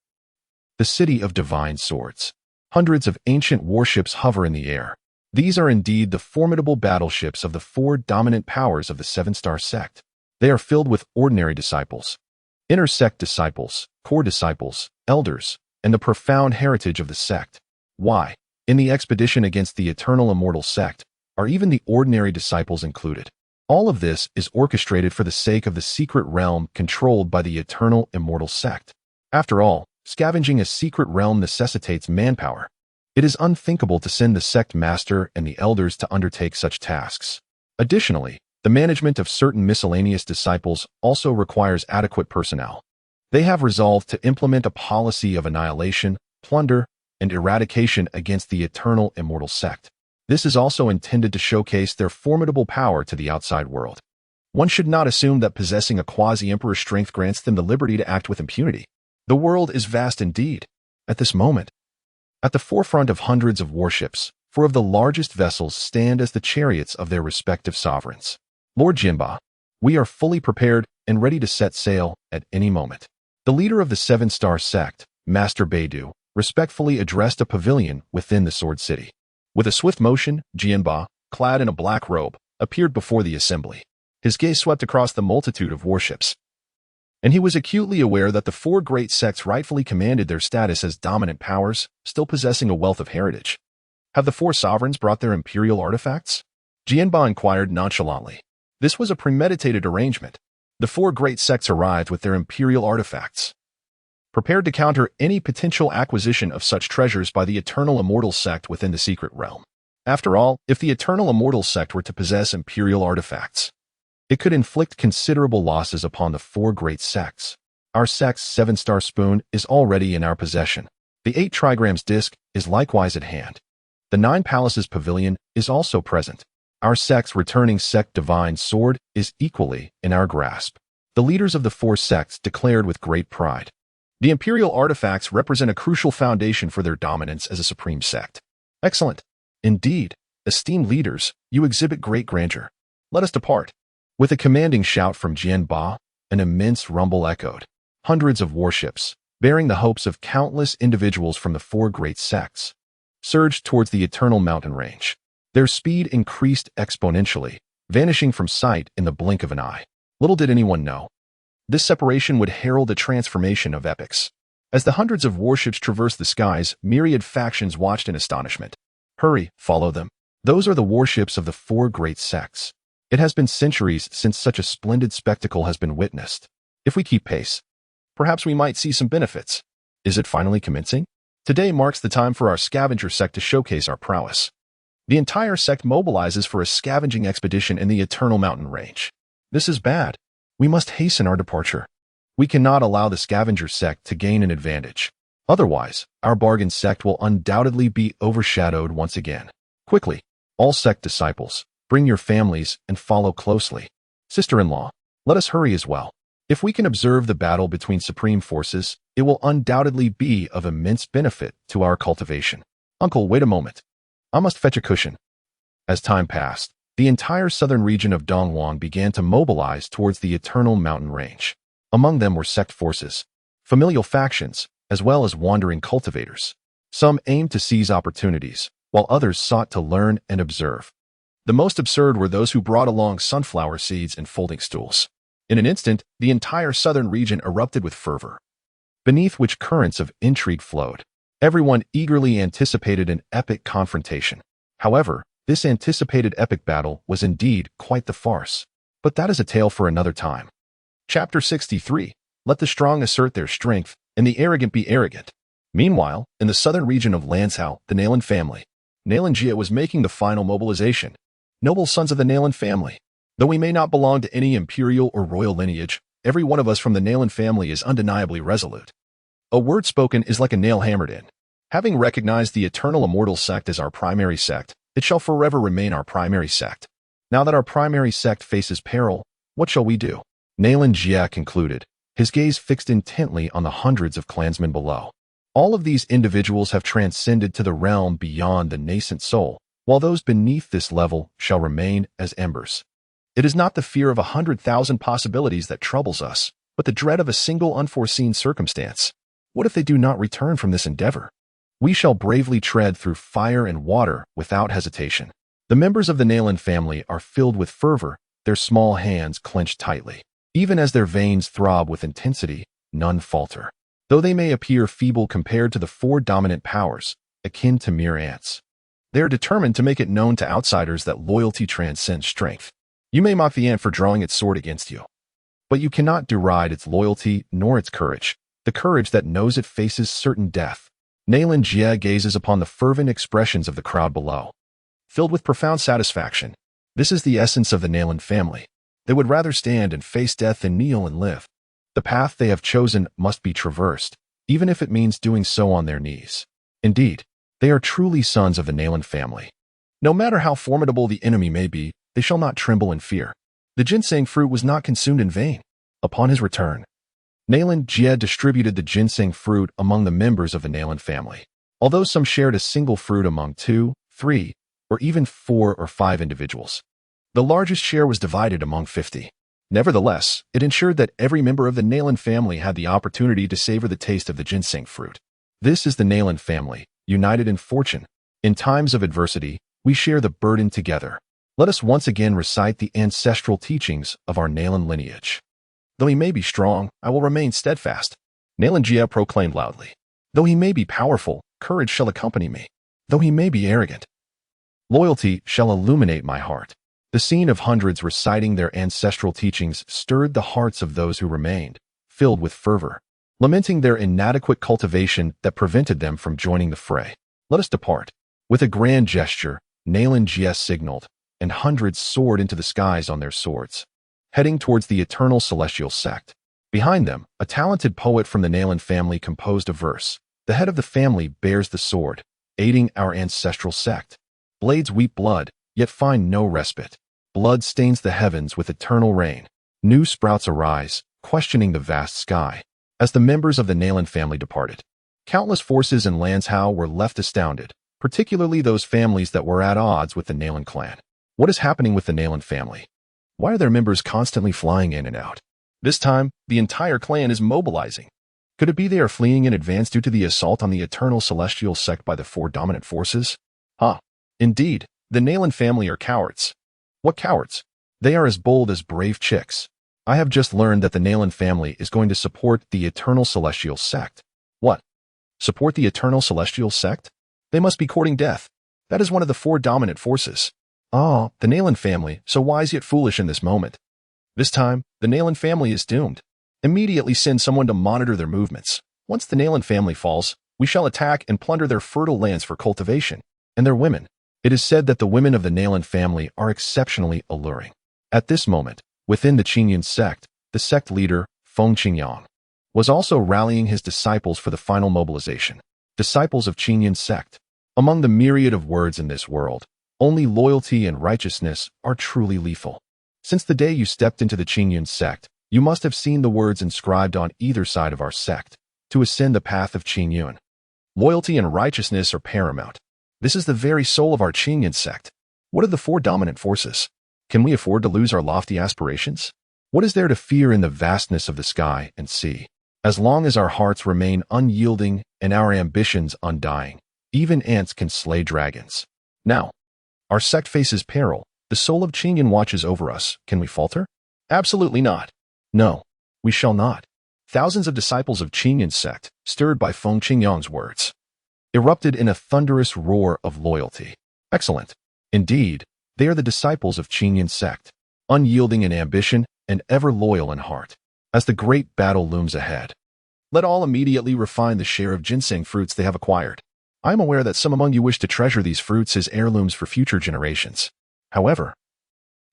The city of divine swords. Hundreds of ancient warships hover in the air. These are indeed the formidable battleships of the 4 dominant powers of the 7-star sect. They are filled with ordinary disciples, inner sect disciples, core disciples, elders, and the profound heritage of the sect. Why? In the expedition against the Eternal Immortal Sect, are even the ordinary disciples included? All of this is orchestrated for the sake of the secret realm controlled by the Eternal Immortal Sect. After all, scavenging a secret realm necessitates manpower. It is unthinkable to send the sect master and the elders to undertake such tasks. Additionally, the management of certain miscellaneous disciples also requires adequate personnel. They have resolved to implement a policy of annihilation, plunder, and eradication against the Eternal Immortal Sect. This is also intended to showcase their formidable power to the outside world. One should not assume that possessing a quasi-emperor strength grants them the liberty to act with impunity. The world is vast indeed. At this moment, at the forefront of hundreds of warships, 4 of the largest vessels stand as the chariots of their respective sovereigns. Lord Jinba, we are fully prepared and ready to set sail at any moment. The leader of the 7-star sect, Master Beidou, respectfully addressed a pavilion within the Sword City. With a swift motion, Jinba, clad in a black robe, appeared before the assembly. His gaze swept across the multitude of warships, and he was acutely aware that the 4 great sects rightfully commanded their status as dominant powers, still possessing a wealth of heritage. Have the 4 sovereigns brought their imperial artifacts? Jinba inquired nonchalantly. This was a premeditated arrangement. The 4 great sects arrived with their imperial artifacts, prepared to counter any potential acquisition of such treasures by the Eternal Immortal Sect within the secret realm. After all, if the Eternal Immortal Sect were to possess imperial artifacts, it could inflict considerable losses upon the 4 great sects. Our sect's 7-star spoon is already in our possession. The 8 trigrams disc is likewise at hand. The 9 palaces pavilion is also present. Our sect's returning sect divine sword is equally in our grasp. The leaders of the 4 sects declared with great pride. The imperial artifacts represent a crucial foundation for their dominance as a supreme sect. Excellent. Indeed, esteemed leaders, you exhibit great grandeur. Let us depart. With a commanding shout from Jinba, an immense rumble echoed. Hundreds of warships, bearing the hopes of countless individuals from the 4 great sects, surged towards the Eternal Mountain Range. Their speed increased exponentially, vanishing from sight in the blink of an eye. Little did anyone know, this separation would herald a transformation of epochs. As the hundreds of warships traversed the skies, myriad factions watched in astonishment. Hurry, follow them. Those are the warships of the 4 great sects. It has been centuries since such a splendid spectacle has been witnessed. If we keep pace, perhaps we might see some benefits. Is it finally commencing? Today marks the time for our scavenger sect to showcase our prowess. The entire sect mobilizes for a scavenging expedition in the Eternal Mountain Range. This is bad. We must hasten our departure. We cannot allow the scavenger sect to gain an advantage. Otherwise, our bargain sect will undoubtedly be overshadowed once again. Quickly, all sect disciples, bring your families and follow closely. Sister-in-law, let us hurry as well. If we can observe the battle between supreme forces, it will undoubtedly be of immense benefit to our cultivation. Uncle, wait a moment. I must fetch a cushion. As time passed, the entire southern region of Dongwang began to mobilize towards the Eternal Mountain Range. Among them were sect forces, familial factions, as well as wandering cultivators. Some aimed to seize opportunities, while others sought to learn and observe. The most absurd were those who brought along sunflower seeds and folding stools. In an instant, the entire southern region erupted with fervor, beneath which currents of intrigue flowed. Everyone eagerly anticipated an epic confrontation. However, this anticipated epic battle was indeed quite the farce. But that is a tale for another time. Chapter 63. Let the strong assert their strength, and the arrogant be arrogant. Meanwhile, in the southern region of Lanzhou, the Nalan family, Nalan Jia was making the final mobilization. Noble sons of the Nalan family. Though we may not belong to any imperial or royal lineage, every one of us from the Nalan family is undeniably resolute. A word spoken is like a nail hammered in. Having recognized the Eternal Immortal Sect as our primary sect, it shall forever remain our primary sect. Now that our primary sect faces peril, what shall we do? Nayland Jia concluded, his gaze fixed intently on the hundreds of clansmen below. All of these individuals have transcended to the realm beyond the nascent soul, while those beneath this level shall remain as embers. It is not the fear of 100,000 possibilities that troubles us, but the dread of a single unforeseen circumstance. What if they do not return from this endeavor? We shall bravely tread through fire and water without hesitation. The members of the Nayland family are filled with fervor, their small hands clenched tightly. Even as their veins throb with intensity, none falter. Though they may appear feeble compared to the four dominant powers, akin to mere ants, they are determined to make it known to outsiders that loyalty transcends strength. You may mock the ant for drawing its sword against you, but you cannot deride its loyalty nor its courage, the courage that knows it faces certain death. Nayland Jia gazes upon the fervent expressions of the crowd below, filled with profound satisfaction. This is the essence of the Nayland family. They would rather stand and face death than kneel and live. The path they have chosen must be traversed, even if it means doing so on their knees. Indeed, they are truly sons of the Nayland family. No matter how formidable the enemy may be, they shall not tremble in fear. The ginseng fruit was not consumed in vain. Upon his return, Nayland Jia distributed the ginseng fruit among the members of the Nayland family. Although some shared a single fruit among 2, 3, or even 4 or 5 individuals, the largest share was divided among 50. Nevertheless, it ensured that every member of the Nayland family had the opportunity to savor the taste of the ginseng fruit. This is the Nayland family, united in fortune. In times of adversity, we share the burden together. Let us once again recite the ancestral teachings of our Nayland lineage. Though he may be strong, I will remain steadfast. Nayland Jia proclaimed loudly. Though he may be powerful, courage shall accompany me. Though he may be arrogant, loyalty shall illuminate my heart. The scene of hundreds reciting their ancestral teachings stirred the hearts of those who remained, filled with fervor, lamenting their inadequate cultivation that prevented them from joining the fray. Let us depart. With a grand gesture, Nayland Jia signaled, and hundreds soared into the skies on their swords, heading towards the Eternal Celestial Sect. Behind them, a talented poet from the Nayland family composed a verse. The head of the family bears the sword, aiding our ancestral sect. Blades weep blood, yet find no respite. Blood stains the heavens with eternal rain. New sprouts arise, questioning the vast sky. As the members of the Nayland family departed, countless forces in Lanzhou were left astounded, particularly those families that were at odds with the Nayland clan. What is happening with the Nayland family? Why are their members constantly flying in and out? This time, the entire clan is mobilizing. Could it be they are fleeing in advance due to the assault on the Eternal Celestial Sect by the four dominant forces? Indeed, the Nayland family are cowards. What cowards? They are as bold as brave chicks. I have just learned that the Nayland family is going to support the Eternal Celestial Sect. What? Support the Eternal Celestial Sect? They must be courting death. That is one of the four dominant forces. The Nayland family, so wise yet foolish in this moment. This time, the Nayland family is doomed. Immediately send someone to monitor their movements. Once the Nayland family falls, we shall attack and plunder their fertile lands for cultivation, and their women. It is said that the women of the Nayland family are exceptionally alluring. At this moment, within the Qingyun sect, the sect leader, Feng Qingyang, was also rallying his disciples for the final mobilization. Disciples of Qingyun sect. Among the myriad of words in this world, only loyalty and righteousness are truly lethal. Since the day you stepped into the Qingyun sect, you must have seen the words inscribed on either side of our sect, to ascend the path of Qingyun. Loyalty and righteousness are paramount. This is the very soul of our Qingyun sect. What are the four dominant forces? Can we afford to lose our lofty aspirations? What is there to fear in the vastness of the sky and sea? As long as our hearts remain unyielding and our ambitions undying, even ants can slay dragons. Now, our sect faces peril. The soul of Qingyun watches over us. Can we falter? Absolutely not. No, we shall not. Thousands of disciples of Qingyun sect, stirred by Feng Qingyang's words, erupted in a thunderous roar of loyalty. Excellent. Indeed, they are the disciples of Qingyun sect, unyielding in ambition and ever loyal in heart. As the great battle looms ahead, let all immediately refine the share of ginseng fruits they have acquired. I am aware that some among you wish to treasure these fruits as heirlooms for future generations. However,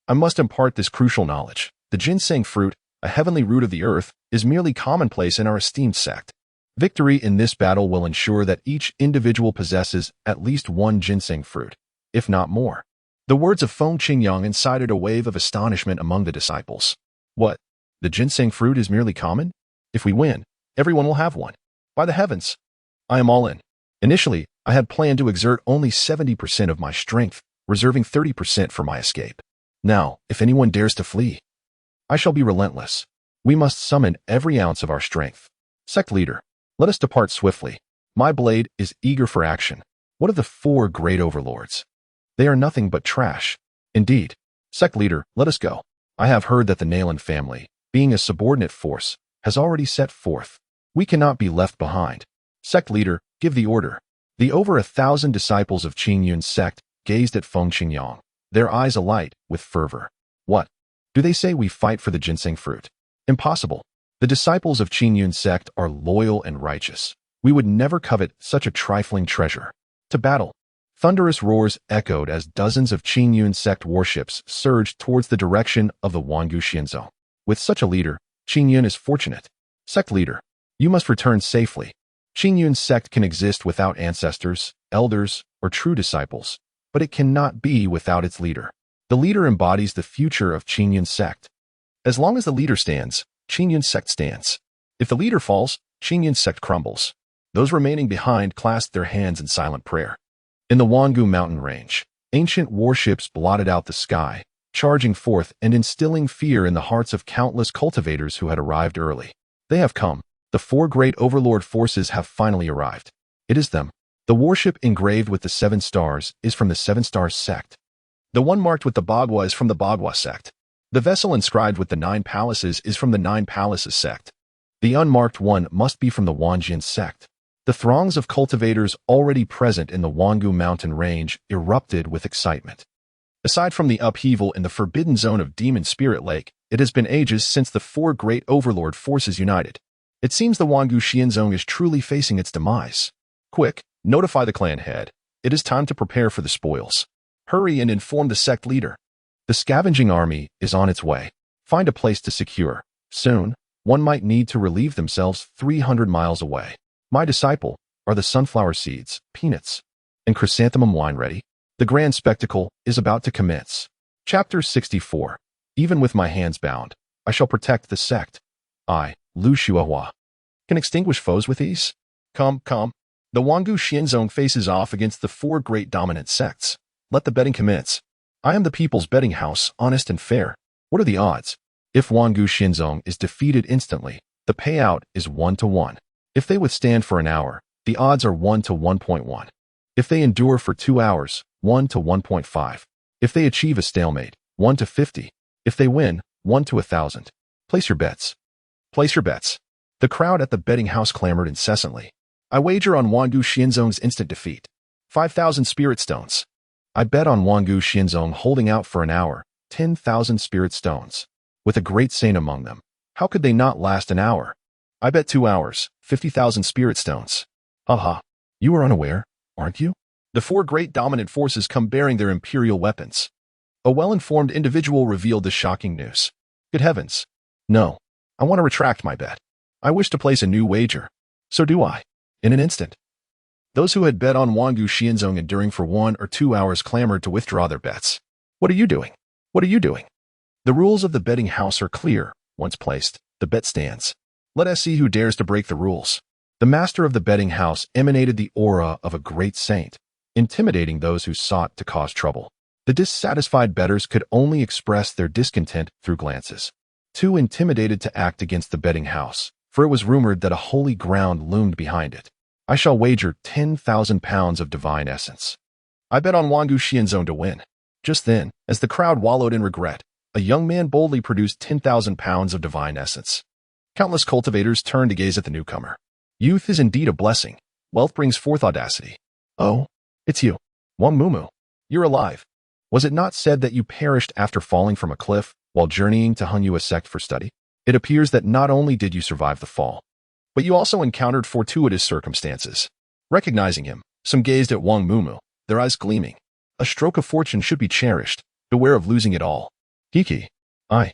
I must impart this crucial knowledge. The ginseng fruit, a heavenly root of the earth, is merely commonplace in our esteemed sect. Victory in this battle will ensure that each individual possesses at least one ginseng fruit, if not more. The words of Feng Qingyang incited a wave of astonishment among the disciples. What? The ginseng fruit is merely common? If we win, everyone will have one. By the heavens! I am all in. Initially, I had planned to exert only 70% of my strength, reserving 30% for my escape. Now, if anyone dares to flee, I shall be relentless. We must summon every ounce of our strength. Sect leader, let us depart swiftly. My blade is eager for action. What of the 4 great overlords? They are nothing but trash. Indeed. Sect leader, let us go. I have heard that the Nalan family, being a subordinate force, has already set forth. We cannot be left behind. Sect leader, give the order. The over 1,000 disciples of Qingyun's sect gazed at Feng Qingyang, their eyes alight with fervor. What? Do they say we fight for the ginseng fruit? Impossible. The disciples of Qingyun's sect are loyal and righteous. We would never covet such a trifling treasure. To battle. Thunderous roars echoed as dozens of Qingyun sect warships surged towards the direction of the Wangu Xianzong. With such a leader, Qingyun is fortunate. Sect leader, you must return safely. Qingyun's sect can exist without ancestors, elders, or true disciples, but it cannot be without its leader. The leader embodies the future of Qingyun's sect. As long as the leader stands, Qingyun's sect stands. If the leader falls, Qingyun's sect crumbles. Those remaining behind clasped their hands in silent prayer. In the Wangu mountain range, ancient warships blotted out the sky, charging forth and instilling fear in the hearts of countless cultivators who had arrived early. They have come. The 4 great overlord forces have finally arrived. It is them. The warship engraved with the 7 stars is from the 7 Stars sect. The one marked with the Bagua is from the Bagua sect. The vessel inscribed with the 9 palaces is from the 9 palaces sect. The unmarked one must be from the Wanjian sect. The throngs of cultivators already present in the Wangu mountain range erupted with excitement. Aside from the upheaval in the forbidden zone of Demon Spirit Lake, it has been ages since the 4 great overlord forces united. It seems the Wangu Xianzong is truly facing its demise. Quick, notify the clan head. It is time to prepare for the spoils. Hurry and inform the sect leader. The scavenging army is on its way. Find a place to secure. Soon, one might need to relieve themselves 300 miles away. My disciple, are the sunflower seeds, peanuts, and chrysanthemum wine ready? The grand spectacle is about to commence. Chapter 64. Even with my hands bound, I shall protect the sect. I, Lu Shuahua, can extinguish foes with ease. Come. The Wangu Xianzong faces off against the 4 great dominant sects. Let the betting commence. I am the people's betting house, honest and fair. What are the odds? If Wangu Xianzong is defeated instantly, the payout is 1-to-1. If they withstand for an hour, the odds are 1-to-1.1. If they endure for 2 hours, 1-to-1.5. If they achieve a stalemate, 1-to-50. If they win, 1-to-1,000. Place your bets. Place your bets. The crowd at the betting house clamored incessantly. I wager on Wangu Xianzong's instant defeat. 5,000 spirit stones. I bet on Wangu Xianzong holding out for an hour, 10,000 spirit stones. With a great saint among them, how could they not last an hour? I bet 2 hours, 50,000 spirit stones. Aha, you are unaware, aren't you? The 4 great dominant forces come bearing their imperial weapons. A well-informed individual revealed the shocking news. Good heavens. No, I want to retract my bet. I wish to place a new wager. So do I. In an instant. Those who had bet on Wangu Xianzong enduring for 1 or 2 hours clamored to withdraw their bets. What are you doing? What are you doing? The rules of the betting house are clear. Once placed, the bet stands. Let us see who dares to break the rules. The master of the betting house emanated the aura of a great saint, intimidating those who sought to cause trouble. The dissatisfied bettors could only express their discontent through glances. Too intimidated to act against the betting house, for it was rumored that a holy ground loomed behind it. I shall wager 10,000 pounds of divine essence. I bet on Wangu Xianzong to win. Just then, as the crowd wallowed in regret, a young man boldly produced 10,000 pounds of divine essence. Countless cultivators turned to gaze at the newcomer. Youth is indeed a blessing. Wealth brings forth audacity. Oh, it's you. Wang Mumu. You're alive. Was it not said that you perished after falling from a cliff while journeying to Hunyua sect for study? It appears that not only did you survive the fall, but you also encountered fortuitous circumstances. Recognizing him, some gazed at Wang Mumu, their eyes gleaming. A stroke of fortune should be cherished. Beware of losing it all. Hiki. I,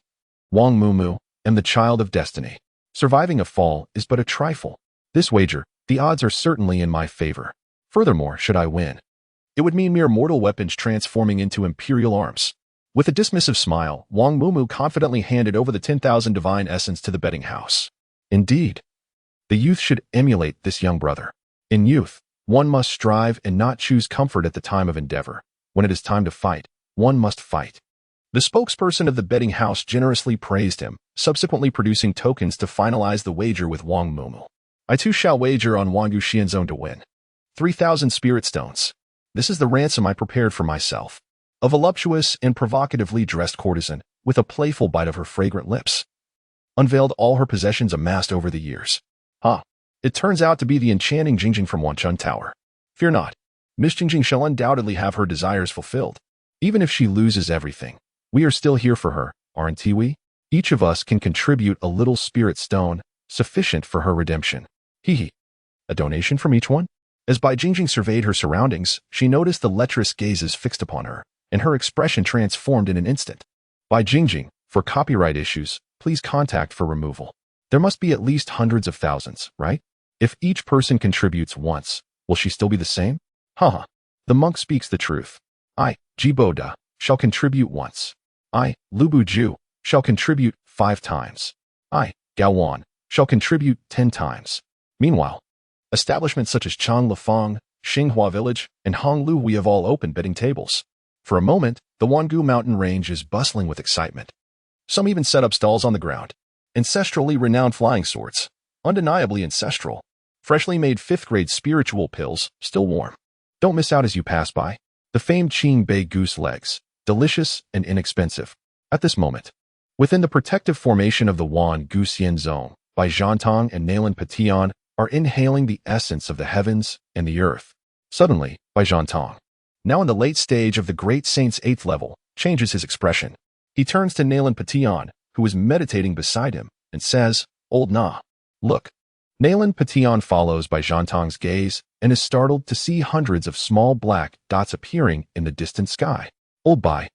Wang Mumu, am the child of destiny. Surviving a fall is but a trifle. This wager, the odds are certainly in my favor. Furthermore, should I win, it would mean mere mortal weapons transforming into imperial arms. With a dismissive smile, Wang Mumu confidently handed over the 10,000 divine essence to the betting house. Indeed, the youth should emulate this young brother. In youth, one must strive and not choose comfort at the time of endeavor. When it is time to fight, one must fight. The spokesperson of the betting house generously praised him, subsequently producing tokens to finalize the wager with Wang Mumu. I too shall wager on Wangu Xianzong to win. 3,000 spirit stones. This is the ransom I prepared for myself. A voluptuous and provocatively dressed courtesan, with a playful bite of her fragrant lips, unveiled all her possessions amassed over the years. It turns out to be the enchanting Jingjing from Wanchun Tower. Fear not. Miss Jingjing shall undoubtedly have her desires fulfilled. Even if she loses everything, we are still here for her, aren't we? Each of us can contribute a little spirit stone, sufficient for her redemption. Hee. A donation from each one? As Bai Jingjing surveyed her surroundings, she noticed the lecherous gazes fixed upon her, and her expression transformed in an instant. Bai Jingjing, for copyright issues, please contact for removal. There must be at least hundreds of thousands, right? If each person contributes once, will she still be the same? The monk speaks the truth. I, Jiboda, shall contribute once. I, Lubu Ju, shall contribute 5 times. I, Gaowan, shall contribute 10 times. Meanwhile, establishments such as Changlefang, Xinghua Village, and Honglu we have all opened betting tables. For a moment, the Wangu mountain range is bustling with excitement. Some even set up stalls on the ground. Ancestrally renowned flying swords, undeniably ancestral, freshly made 5th grade spiritual pills, still warm. Don't miss out as you pass by. The famed Qing Bei goose legs, delicious and inexpensive. At this moment, within the protective formation of the Wan Gu Xian Zone, Bai Zhantong and Nalan Patian are inhaling the essence of the heavens and the earth. Suddenly, Bai Zhantong, now in the late stage of the great saint's 8th level, changes his expression. He turns to Nalan Patian, who is meditating beside him, and says, "Old Na, look." Nalan Patian follows Bai Zhantong's gaze and is startled to see hundreds of small black dots appearing in the distant sky. Old Bai,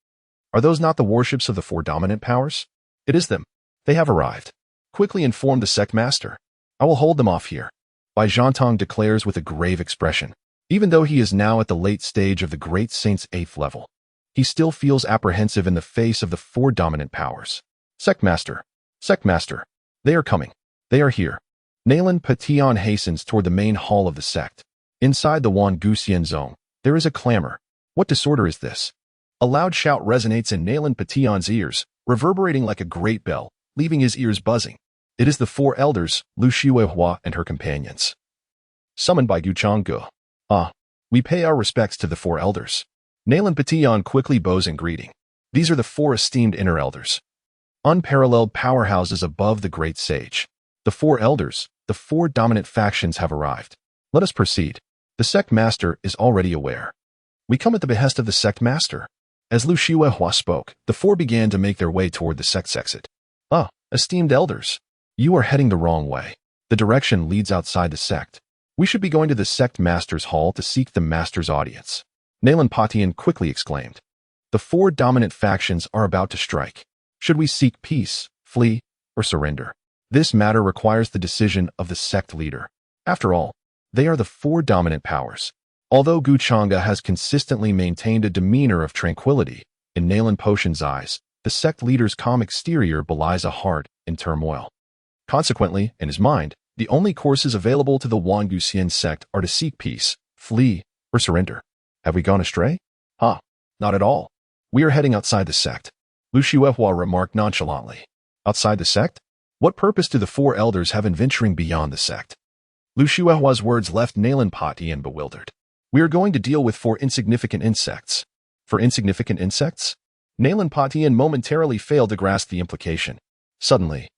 are those not the warships of the 4 dominant powers? It is them. They have arrived. Quickly inform the sect master. I will hold them off here. Bai Zhantong declares with a grave expression. Even though he is now at the late stage of the great saint's 8th level, he still feels apprehensive in the face of the 4 dominant powers. Sect master, they are coming. They are here. Nalan Patian hastens toward the main hall of the sect. Inside the Wan Guxian Zone, there is a clamor. What disorder is this? A loud shout resonates in Nalan Patian's ears, reverberating like a great bell, leaving his ears buzzing. It is the 4 elders, Lu Xuehua and her companions, summoned by Gu Changge. We pay our respects to the 4 elders. Nalan Patian quickly bows in greeting. These are the 4 esteemed inner elders, unparalleled powerhouses above the great sage. The 4 elders, the 4 dominant factions have arrived. Let us proceed. The sect master is already aware. We come at the behest of the sect master. As Lu Xuehua spoke, the 4 began to make their way toward the sect's exit. Esteemed elders, you are heading the wrong way. The direction leads outside the sect. We should be going to the sect master's hall to seek the master's audience. Nalan Patian quickly exclaimed. The 4 dominant factions are about to strike. Should we seek peace, flee, or surrender? This matter requires the decision of the sect leader. After all, they are the 4 dominant powers. Although Gu Changge has consistently maintained a demeanor of tranquility, in Nalan Potion's eyes, the sect leader's calm exterior belies a heart in turmoil. Consequently, in his mind, the only courses available to the Wan Guxian sect are to seek peace, flee, or surrender. Have we gone astray? Not at all. We are heading outside the sect. Lu Xuehua remarked nonchalantly. Outside the sect? What purpose do the 4 elders have in venturing beyond the sect? Lu Xuehua's words left Nalan Patian bewildered. We are going to deal with 4 insignificant insects. For insignificant insects? Nalan Patian momentarily failed to grasp the implication. Suddenly,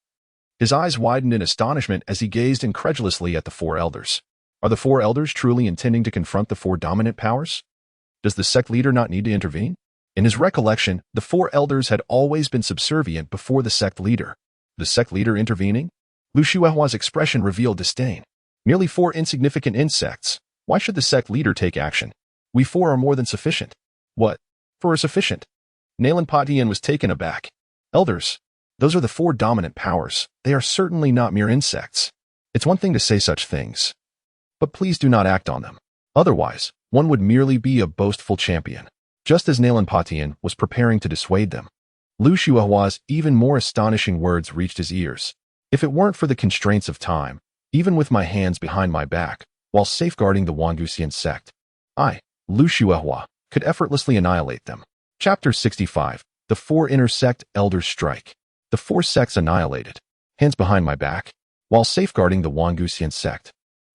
his eyes widened in astonishment as he gazed incredulously at the 4 elders. Are the 4 elders truly intending to confront the 4 dominant powers? Does the sect leader not need to intervene? In his recollection, the 4 elders had always been subservient before the sect leader. The sect leader intervening? Lu Xuehua's expression revealed disdain. Merely 4 insignificant insects. Why should the sect leader take action? We 4 are more than sufficient. What? 4 are sufficient? Nalan Patian was taken aback. Elders, those are the 4 dominant powers. They are certainly not mere insects. It's one thing to say such things, but please do not act on them. Otherwise, one would merely be a boastful champion. Just as Nalan Patian was preparing to dissuade them, Lu Shuihua's even more astonishing words reached his ears. If it weren't for the constraints of time, even with my hands behind my back, while safeguarding the Wangusian sect, I, Lu Shuihua, could effortlessly annihilate them. Chapter 65. The Four Inter-Sect Elders Strike. The four sects annihilated. Hands behind my back, while safeguarding the Wangusian sect.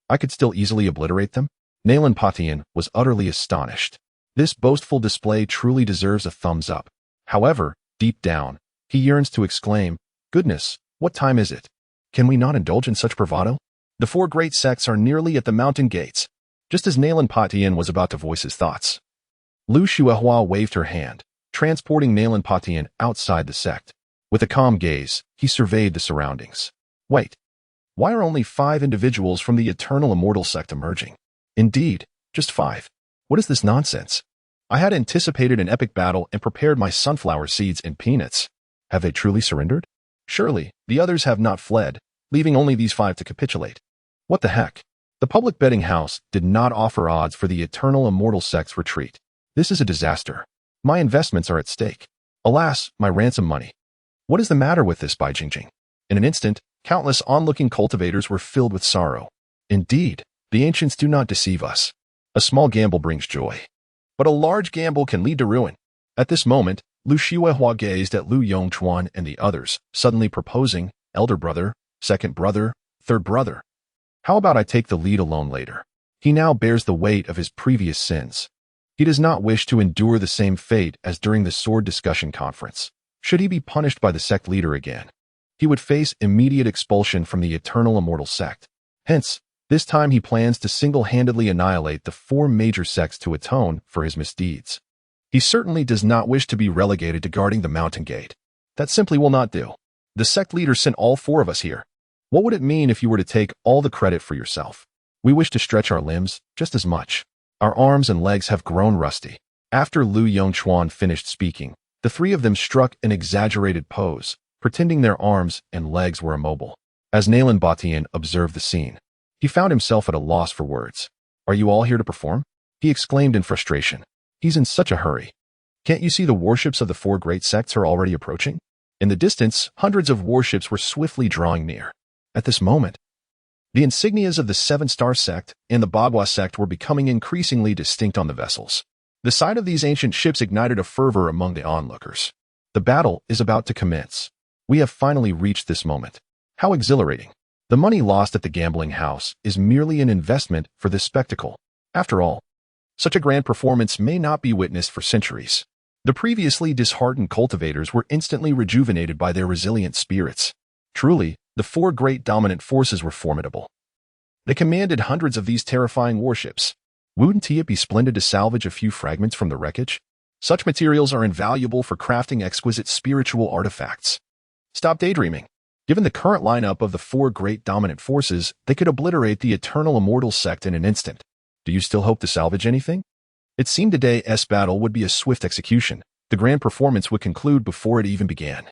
I could still easily obliterate them? Nalan Patian was utterly astonished. This boastful display truly deserves a thumbs up. However, deep down, he yearns to exclaim, "Goodness, what time is it? Can we not indulge in such bravado?" The four great sects are nearly at the mountain gates. Just as Nalan Patian was about to voice his thoughts, Lu Shuihua waved her hand, transporting Nalan Patian outside the sect. With a calm gaze, he surveyed the surroundings. Wait, why are only 5 individuals from the Eternal Immortal Sect emerging? Indeed, just 5. What is this nonsense? I had anticipated an epic battle and prepared my sunflower seeds and peanuts. Have they truly surrendered? Surely, the others have not fled, leaving only these 5 to capitulate. What the heck? The public betting house did not offer odds for the Eternal Immortal Sect's retreat. This is a disaster. My investments are at stake. Alas, my ransom money. What is the matter with this, Bai Jingjing? In an instant, countless onlooking cultivators were filled with sorrow. Indeed, the ancients do not deceive us. A small gamble brings joy, but a large gamble can lead to ruin. At this moment, Lu Shuihua gazed at Lu Yongchuan and the others, suddenly proposing, elder brother, second brother, third brother. How about I take the lead alone later? He now bears the weight of his previous sins. He does not wish to endure the same fate as during the sword discussion conference. Should he be punished by the sect leader again, he would face immediate expulsion from the Eternal Immortal Sect. Hence, this time he plans to single-handedly annihilate the 4 major sects to atone for his misdeeds. He certainly does not wish to be relegated to guarding the mountain gate. That simply will not do. The sect leader sent all 4 of us here. What would it mean if you were to take all the credit for yourself? We wish to stretch our limbs just as much. Our arms and legs have grown rusty. After Lu Yongchuan finished speaking, the 3 of them struck an exaggerated pose, pretending their arms and legs were immobile. As Nalan Patian observed the scene, he found himself at a loss for words. "Are you all here to perform?" he exclaimed in frustration. He's in such a hurry. Can't you see the warships of the 4 great sects are already approaching? In the distance, hundreds of warships were swiftly drawing near. At this moment, the insignias of the 7-Star Sect and the Bagua Sect were becoming increasingly distinct on the vessels. The sight of these ancient ships ignited a fervor among the onlookers. The battle is about to commence. We have finally reached this moment. How exhilarating. The money lost at the gambling house is merely an investment for this spectacle. After all, such a grand performance may not be witnessed for centuries. The previously disheartened cultivators were instantly rejuvenated by their resilient spirits. Truly, the 4 great dominant forces were formidable. They commanded hundreds of these terrifying warships. Wouldn't it be splendid to salvage a few fragments from the wreckage? Such materials are invaluable for crafting exquisite spiritual artifacts. Stop daydreaming. Given the current lineup of the 4 great dominant forces, they could obliterate the Eternal Immortal Sect in an instant. Do you still hope to salvage anything? It seemed today's battle would be a swift execution. The grand performance would conclude before it even began.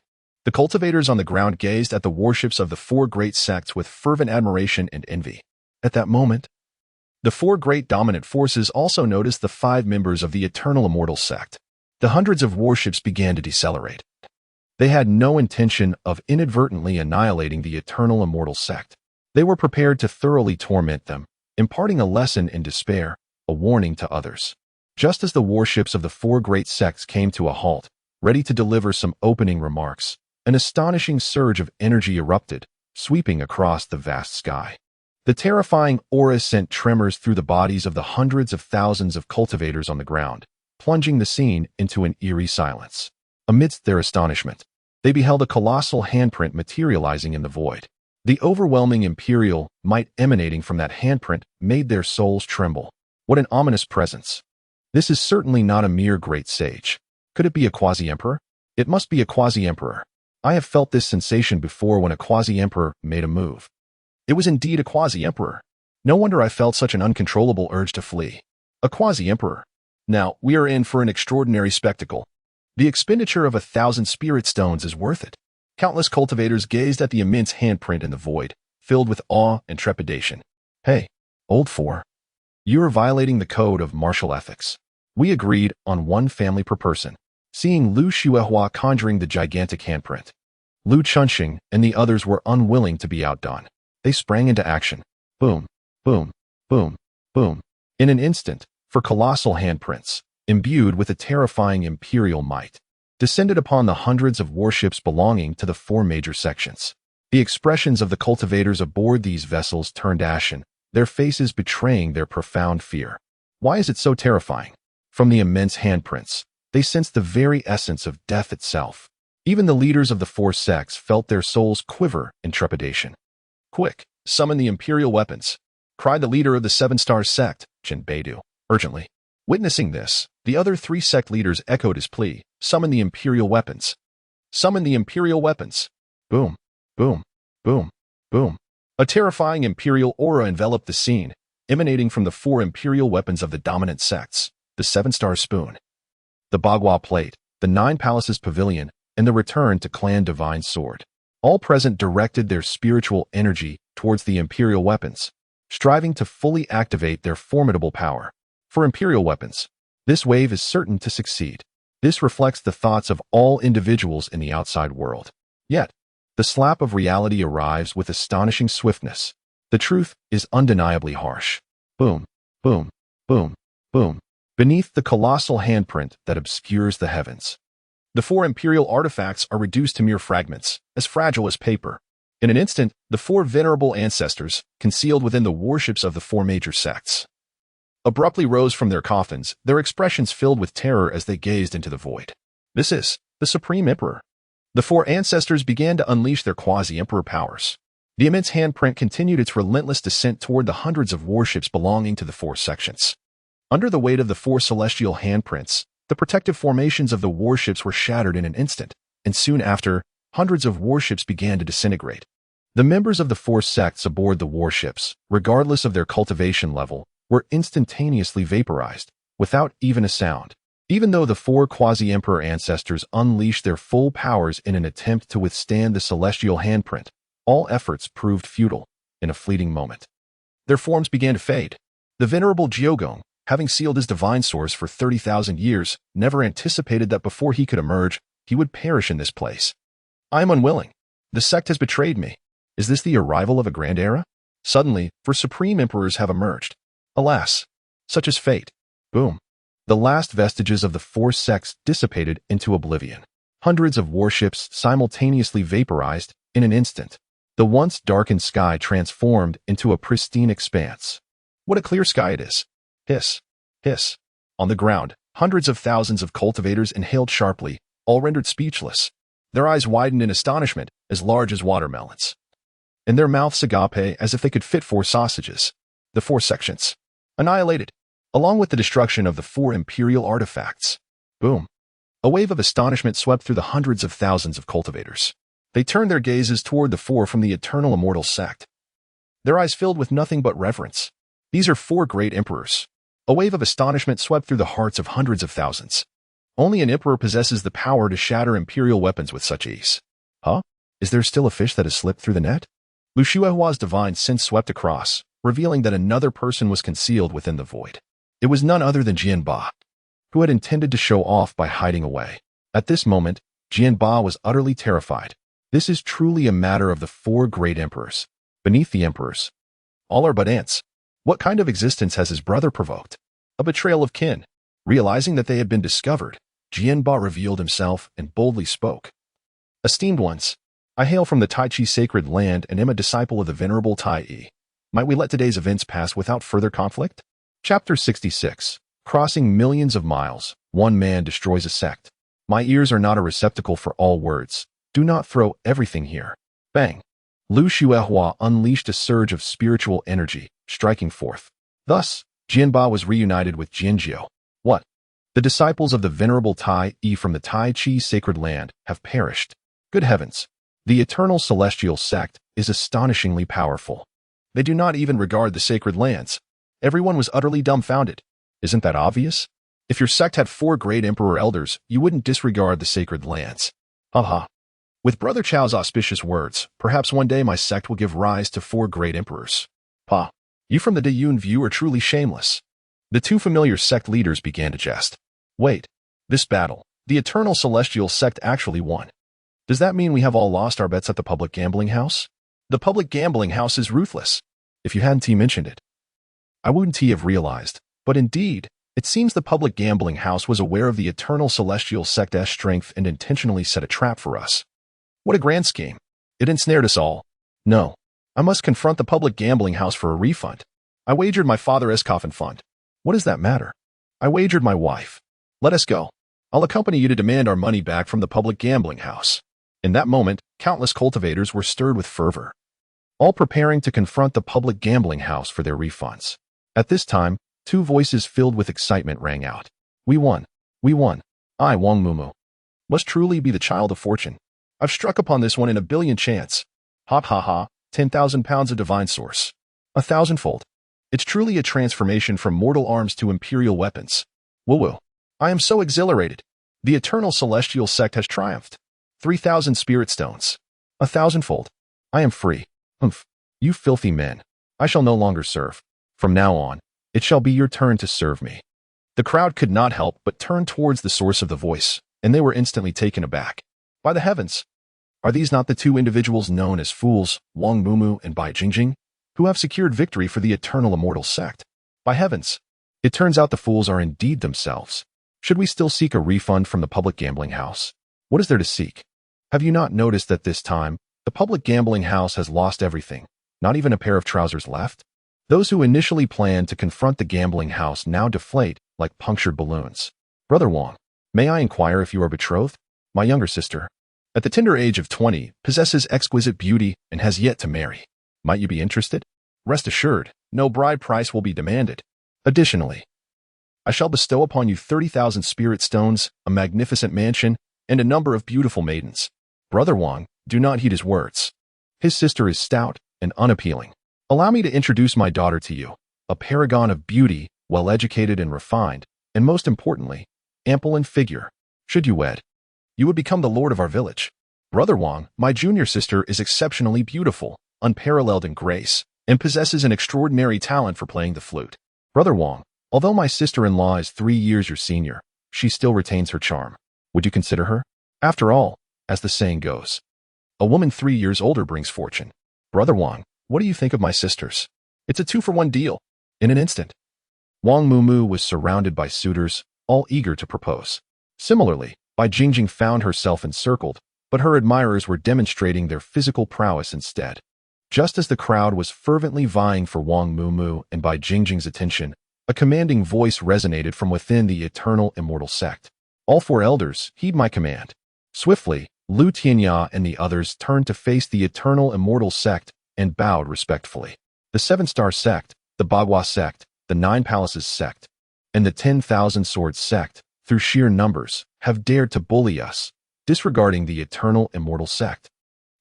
The cultivators on the ground gazed at the warships of the 4 great sects with fervent admiration and envy. At that moment, the 4 great dominant forces also noticed the 5 members of the Eternal Immortal Sect. The hundreds of warships began to decelerate. They had no intention of inadvertently annihilating the Eternal Immortal Sect. They were prepared to thoroughly torment them, imparting a lesson in despair, a warning to others. Just as the warships of the 4 great sects came to a halt, ready to deliver some opening remarks, an astonishing surge of energy erupted, sweeping across the vast sky. The terrifying aura sent tremors through the bodies of the hundreds of thousands of cultivators on the ground, plunging the scene into an eerie silence. Amidst their astonishment, they beheld a colossal handprint materializing in the void. The overwhelming imperial might emanating from that handprint made their souls tremble. What an ominous presence. This is certainly not a mere great sage. Could it be a quasi-emperor? It must be a quasi-emperor. I have felt this sensation before when a quasi-emperor made a move. It was indeed a quasi-emperor. No wonder I felt such an uncontrollable urge to flee. A quasi-emperor. Now, we are in for an extraordinary spectacle. The expenditure of 1,000 spirit stones is worth it. Countless cultivators gazed at the immense handprint in the void, filled with awe and trepidation. Hey, old four. You are violating the code of martial ethics. We agreed on one family per person. Seeing Lu Xuehua conjuring the gigantic handprint, Lu Chunxing and the others were unwilling to be outdone. They sprang into action. Boom, boom, boom, boom. In an instant, for colossal handprints, imbued with a terrifying imperial might, descended upon the hundreds of warships belonging to the four major sections. The expressions of the cultivators aboard these vessels turned ashen, their faces betraying their profound fear. Why is it so terrifying? From the immense handprints, they sensed the very essence of death itself. Even the leaders of the four sects felt their souls quiver in trepidation. Quick, summon the imperial weapons, cried the leader of the seven-star sect, Beidou, urgently. Witnessing this, the other three sect leaders echoed his plea, summon the imperial weapons. Summon the imperial weapons. Boom, boom, boom, boom. A terrifying imperial aura enveloped the scene, emanating from the four imperial weapons of the dominant sects, the seven-star spoon, the Bagua plate, the nine palaces pavilion, and the return to clan divine sword. All present directed their spiritual energy towards the imperial weapons, striving to fully activate their formidable power. For imperial weapons, this wave is certain to succeed. This reflects the thoughts of all individuals in the outside world. Yet, the slap of reality arrives with astonishing swiftness. The truth is undeniably harsh. Boom, boom, boom, boom. Beneath the colossal handprint that obscures the heavens, the four imperial artifacts are reduced to mere fragments, as fragile as paper. In an instant, the four venerable ancestors, concealed within the warships of the four major sects, abruptly rose from their coffins, their expressions filled with terror as they gazed into the void. This is the Supreme Emperor. The four ancestors began to unleash their quasi-emperor powers. The immense handprint continued its relentless descent toward the hundreds of warships belonging to the four sections. Under the weight of the four celestial handprints, the protective formations of the warships were shattered in an instant, and soon after, hundreds of warships began to disintegrate. The members of the four sects aboard the warships, regardless of their cultivation level, were instantaneously vaporized, without even a sound. Even though the four quasi-emperor ancestors unleashed their full powers in an attempt to withstand the celestial handprint, all efforts proved futile in a fleeting moment. Their forms began to fade. The venerable Jiogong, having sealed his divine source for 30,000 years, never anticipated that before he could emerge, he would perish in this place. I am unwilling. The sect has betrayed me. Is this the arrival of a grand era? Suddenly, four supreme emperors have emerged. Alas, such is fate. Boom. The last vestiges of the four sects dissipated into oblivion. Hundreds of warships simultaneously vaporized in an instant. The once darkened sky transformed into a pristine expanse. What a clear sky it is. Hiss, hiss. On the ground, hundreds of thousands of cultivators inhaled sharply, all rendered speechless. Their eyes widened in astonishment, as large as watermelons. In their mouths agape as if they could fit four sausages. The four sections annihilated, along with the destruction of the four imperial artifacts. Boom. A wave of astonishment swept through the hundreds of thousands of cultivators. They turned their gazes toward the four from the Eternal Immortal Sect. Their eyes filled with nothing but reverence. These are four great emperors. A wave of astonishment swept through the hearts of hundreds of thousands. Only an emperor possesses the power to shatter imperial weapons with such ease. Huh? Is there still a fish that has slipped through the net? Lu Xuehua's divine sense swept across, revealing that another person was concealed within the void. It was none other than Jianba, who had intended to show off by hiding away. At this moment, Jianba was utterly terrified. This is truly a matter of the four great emperors. Beneath the emperors, all are but ants. What kind of existence has his brother provoked? A betrayal of kin. Realizing that they had been discovered, Jianba revealed himself and boldly spoke. Esteemed ones, I hail from the Tai Chi sacred land and am a disciple of the venerable Tai Yi. Might we let today's events pass without further conflict? Chapter 66. Crossing millions of miles, one man destroys a sect. My ears are not a receptacle for all words. Do not throw everything here. Bang. Lu Xuehua unleashed a surge of spiritual energy, striking forth. Thus, Jianba was reunited with Jianjiu. What? The disciples of the venerable Tai Yi from the Tai Chi sacred land have perished. Good heavens. The Eternal Celestial Sect is astonishingly powerful. They do not even regard the sacred lands. Everyone was utterly dumbfounded. Isn't that obvious? If your sect had four great emperor elders, you wouldn't disregard the sacred lands. Haha. With Brother Chao's auspicious words, perhaps one day my sect will give rise to 4 great emperors. Pa, you from the Dayun view are truly shameless. The 2 familiar sect leaders began to jest. Wait, this battle, the Eternal Celestial Sect actually won. Does that mean we have all lost our bets at the public gambling house? The public gambling house is ruthless. If you hadn't mentioned it, I wouldn't have realized, but indeed, it seems the public gambling house was aware of the Eternal Celestial Sect's strength and intentionally set a trap for us. What a grand scheme. It ensnared us all. No, I must confront the public gambling house for a refund. I wagered my father's coffin fund. What does that matter? I wagered my wife. Let us go. I'll accompany you to demand our money back from the public gambling house. In that moment, countless cultivators were stirred with fervor, all preparing to confront the public gambling house for their refunds. At this time, 2 voices filled with excitement rang out. We won. We won. I, Wang Mumu, must truly be the child of fortune. I've struck upon this one in a billion chance. Hop ha ha, 10,000 pounds of divine source. 1,000-fold. It's truly a transformation from mortal arms to imperial weapons. Woo woo. I am so exhilarated. The Eternal Celestial Sect has triumphed. 3,000 spirit stones. 1,000-fold. I am free. Humph. You filthy men. I shall no longer serve. From now on, it shall be your turn to serve me. The crowd could not help but turn towards the source of the voice, and they were instantly taken aback. By the heavens! Are these not the 2 individuals known as fools, Wang Mumu and Bai Jingjing, who have secured victory for the Eternal Immortal Sect? By heavens! It turns out the fools are indeed themselves. Should we still seek a refund from the public gambling house? What is there to seek? Have you not noticed that this time, the public gambling house has lost everything, not even a pair of trousers left? Those who initially planned to confront the gambling house now deflate like punctured balloons. Brother Wang, may I inquire if you are betrothed? My younger sister, at the tender age of 20, possesses exquisite beauty and has yet to marry. Might you be interested? Rest assured, no bride price will be demanded. Additionally, I shall bestow upon you 30,000 spirit stones, a magnificent mansion, and a number of beautiful maidens. Brother Wang, do not heed his words. His sister is stout and unappealing. Allow me to introduce my daughter to you, a paragon of beauty, well-educated and refined, and most importantly, ample in figure. Should you wed, you would become the lord of our village. Brother Wang, my junior sister is exceptionally beautiful, unparalleled in grace, and possesses an extraordinary talent for playing the flute. Brother Wang, although my sister-in-law is 3 years your senior, she still retains her charm. Would you consider her? After all, as the saying goes, a woman 3 years older brings fortune. Brother Wang, what do you think of my sisters? It's a 2-for-1 deal. In an instant, Wang Mumu was surrounded by suitors, all eager to propose. Similarly, Bai Jingjing found herself encircled, but her admirers were demonstrating their physical prowess instead. Just as the crowd was fervently vying for Wang Mumu and Bai Jingjing's attention, a commanding voice resonated from within the Eternal Immortal Sect. All 4 elders, heed my command. Swiftly, Lu Tianya and the others turned to face the Eternal Immortal Sect and bowed respectfully. The 7-Star Sect, the Bagua Sect, the 9 Palaces Sect, and the 10,000 Swords Sect, through sheer numbers, have dared to bully us, disregarding the Eternal Immortal Sect.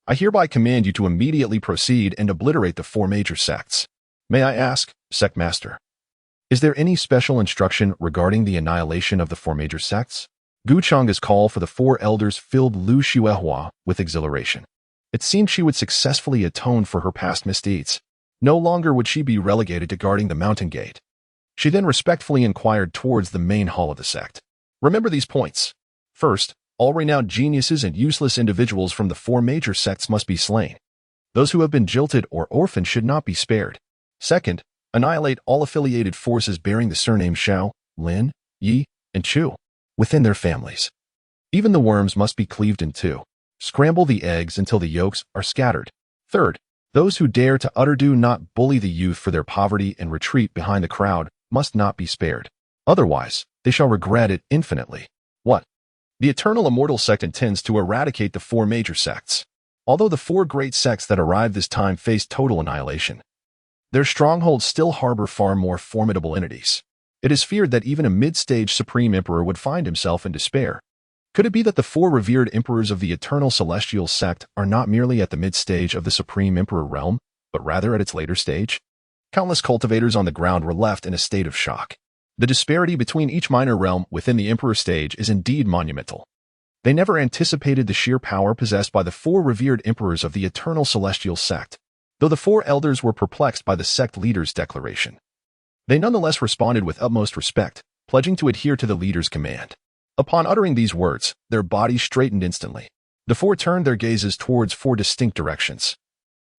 I hereby command you to immediately proceed and obliterate the 4 major sects. May I ask, Sect Master, is there any special instruction regarding the annihilation of the 4 major sects? Gu Changge's call for the 4 elders filled Lu Xuehua with exhilaration. It seemed she would successfully atone for her past misdeeds. No longer would she be relegated to guarding the mountain gate. She then respectfully inquired towards the main hall of the sect. Remember these points. First, all renowned geniuses and useless individuals from the 4 major sects must be slain. Those who have been jilted or orphaned should not be spared. Second, annihilate all affiliated forces bearing the surname Shao, Lin, Yi, and Chu within their families. Even the worms must be cleaved in 2. Scramble the eggs until the yolks are scattered. Third, those who dare to do not bully the youth for their poverty and retreat behind the crowd must not be spared. Otherwise, they shall regret it infinitely. What? The Eternal Immortal Sect intends to eradicate the 4 major sects. Although the 4 great sects that arrived this time faced total annihilation, their strongholds still harbor far more formidable entities. It is feared that even a mid-stage Supreme Emperor would find himself in despair. Could it be that the 4 revered emperors of the Eternal Celestial Sect are not merely at the mid-stage of the Supreme Emperor realm, but rather at its later stage? Countless cultivators on the ground were left in a state of shock. The disparity between each minor realm within the Emperor stage is indeed monumental. They never anticipated the sheer power possessed by the four revered emperors of the Eternal Celestial Sect. Though the four elders were perplexed by the sect leader's declaration, they nonetheless responded with utmost respect, pledging to adhere to the leader's command. Upon uttering these words, their bodies straightened instantly. The four turned their gazes towards four distinct directions,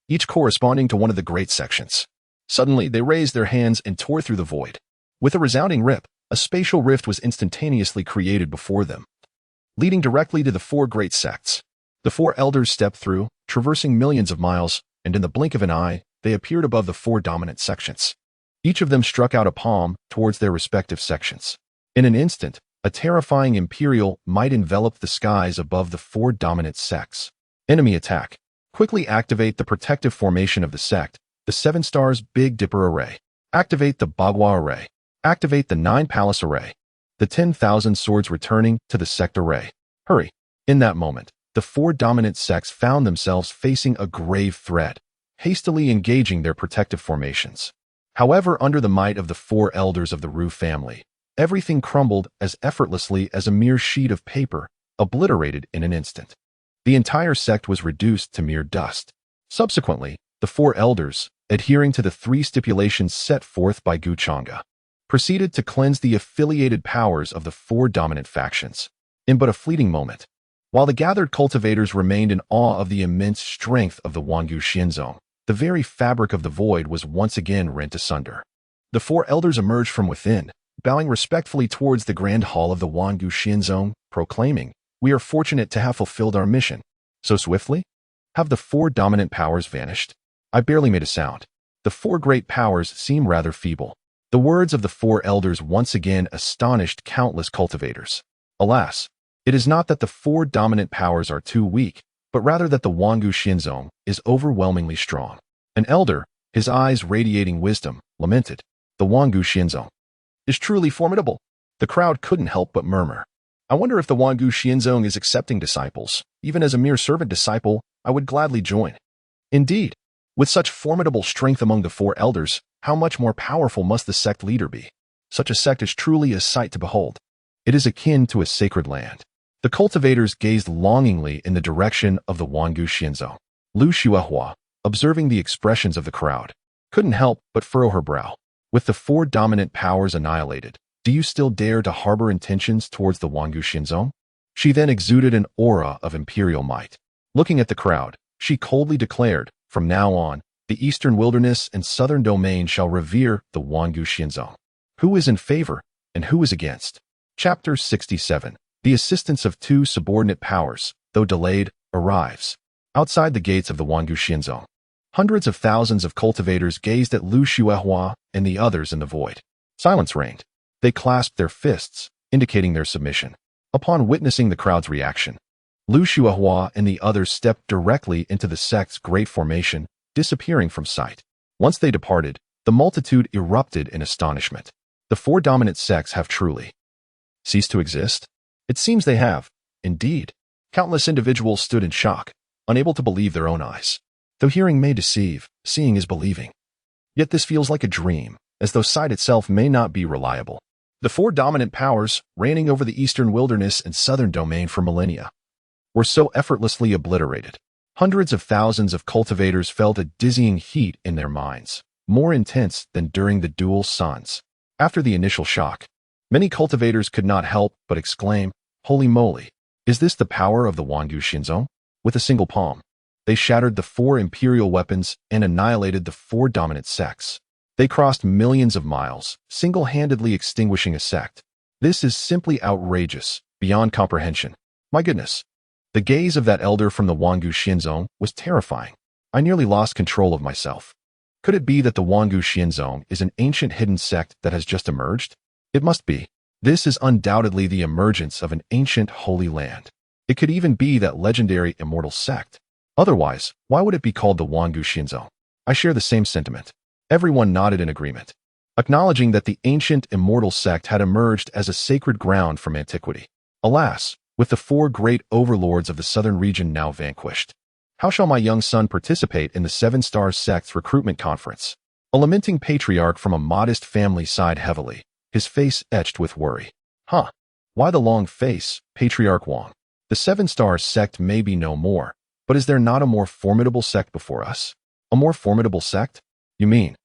each corresponding to one of the great sections. Suddenly, they raised their hands and tore through the void. With a resounding rip, a spatial rift was instantaneously created before them, leading directly to the four great sects. The four elders stepped through, traversing millions of miles, and in the blink of an eye, they appeared above the four dominant sections. Each of them struck out a palm towards their respective sections. In an instant, a terrifying imperial might envelop the skies above the four dominant sects. Enemy attack. Quickly activate the protective formation of the sect, the 7 stars Big Dipper array. Activate the Bagua array. Activate the 9 palace array. The 10,000 swords returning to the sect array. Hurry. In that moment, the four dominant sects found themselves facing a grave threat, hastily engaging their protective formations. However, under the might of the four elders of the Ru family, everything crumbled as effortlessly as a mere sheet of paper, obliterated in an instant. The entire sect was reduced to mere dust. Subsequently, the four elders, adhering to the 3 stipulations set forth by Changge, proceeded to cleanse the affiliated powers of the four dominant factions. In but a fleeting moment, while the gathered cultivators remained in awe of the immense strength of the Wangu Xianzong, the very fabric of the void was once again rent asunder. The four elders emerged from within, bowing respectfully towards the grand hall of the Wangu Xianzong, proclaiming, "We are fortunate to have fulfilled our mission." So swiftly? Have the four dominant powers vanished? I barely made a sound. The four great powers seem rather feeble. The words of the four elders once again astonished countless cultivators. Alas, it is not that the four dominant powers are too weak, but rather that the Wangu Xianzong is overwhelmingly strong. An elder, his eyes radiating wisdom, lamented, "The Wangu Xianzong is truly formidable." The crowd couldn't help but murmur. I wonder if the Wangu Xianzong is accepting disciples. Even as a mere servant disciple, I would gladly join. Indeed, with such formidable strength among the four elders, how much more powerful must the sect leader be? Such a sect is truly a sight to behold. It is akin to a sacred land. The cultivators gazed longingly in the direction of the Wangu Xianzong. Lu Xuehua, observing the expressions of the crowd, couldn't help but furrow her brow. With the four dominant powers annihilated, do you still dare to harbor intentions towards the Wangu Xianzong? She then exuded an aura of imperial might. Looking at the crowd, she coldly declared, "From now on, the eastern wilderness and southern domain shall revere the Wangu Xianzong." Who is in favor and who is against? Chapter 67. The assistance of 2 subordinate powers, though delayed, arrives. Outside the gates of the Wangu Xianzong, hundreds of thousands of cultivators gazed at Lu Xuehua and the others in the void. Silence reigned. They clasped their fists, indicating their submission. Upon witnessing the crowd's reaction, Lu Xuehua and the others stepped directly into the sect's great formation, disappearing from sight. Once they departed, the multitude erupted in astonishment. The four dominant sects have truly ceased to exist? It seems they have. Indeed, countless individuals stood in shock, unable to believe their own eyes. Though hearing may deceive, seeing is believing. Yet this feels like a dream, as though sight itself may not be reliable. The four dominant powers, reigning over the eastern wilderness and southern domain for millennia, were so effortlessly obliterated. Hundreds of thousands of cultivators felt a dizzying heat in their minds, more intense than during the dual suns. After the initial shock, many cultivators could not help but exclaim, "Holy moly! Is this the power of the Wangu Xianzong?" With a single palm, they shattered the four imperial weapons and annihilated the four dominant sects. They crossed millions of miles, single-handedly extinguishing a sect. This is simply outrageous, beyond comprehension. My goodness. The gaze of that elder from the Wangu Xianzong was terrifying. I nearly lost control of myself. Could it be that the Wangu Xianzong is an ancient hidden sect that has just emerged? It must be. This is undoubtedly the emergence of an ancient holy land. It could even be that legendary Immortal Sect. Otherwise, why would it be called the Wangu Xianzong? I share the same sentiment. Everyone nodded in agreement, acknowledging that the ancient Immortal Sect had emerged as a sacred ground from antiquity. Alas, with the four great overlords of the southern region now vanquished, how shall my young son participate in the 7 Star Sect's recruitment conference? A lamenting patriarch from a modest family sighed heavily, his face etched with worry. Why the long face, Patriarch Wang? The seven-star sect may be no more, but is there not a more formidable sect before us? A more formidable sect? You mean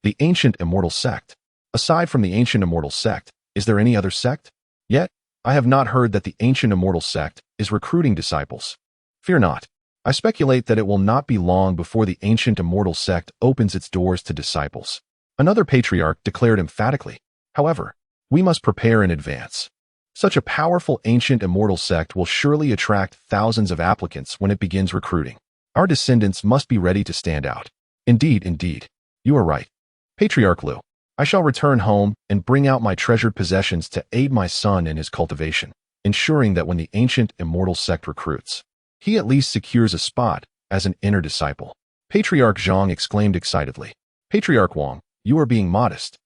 the ancient Immortal Sect? Aside from the ancient Immortal Sect, is there any other sect? Yet, I have not heard that the ancient Immortal Sect is recruiting disciples. Fear not. I speculate that it will not be long before the ancient Immortal Sect opens its doors to disciples. Another patriarch declared emphatically, however, we must prepare in advance. Such a powerful ancient Immortal Sect will surely attract thousands of applicants when it begins recruiting. Our descendants must be ready to stand out. Indeed, you are right. Patriarch Lu, I shall return home and bring out my treasured possessions to aid my son in his cultivation, ensuring that when the ancient Immortal Sect recruits, he at least secures a spot as an inner disciple. Patriarch Zhang exclaimed excitedly. Patriarch Wang, you are being modest.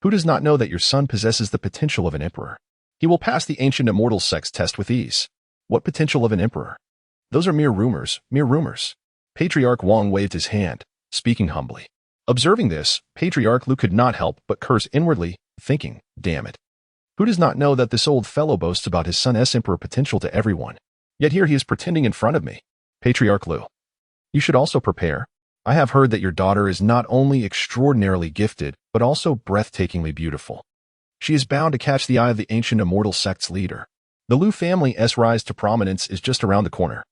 Who does not know that your son possesses the potential of an emperor? He will pass the ancient Immortal Sect's test with ease. What potential of an emperor? Those are mere rumors. Patriarch Wang waved his hand, speaking humbly. Observing this, Patriarch Lu could not help but curse inwardly, thinking, damn it. Who does not know that this old fellow boasts about his son's emperor potential to everyone? Yet here he is pretending in front of me. Patriarch Lu, you should also prepare. I have heard that your daughter is not only extraordinarily gifted, but also breathtakingly beautiful. She is bound to catch the eye of the ancient Immortal Sect's leader. The Lu family's rise to prominence is just around the corner.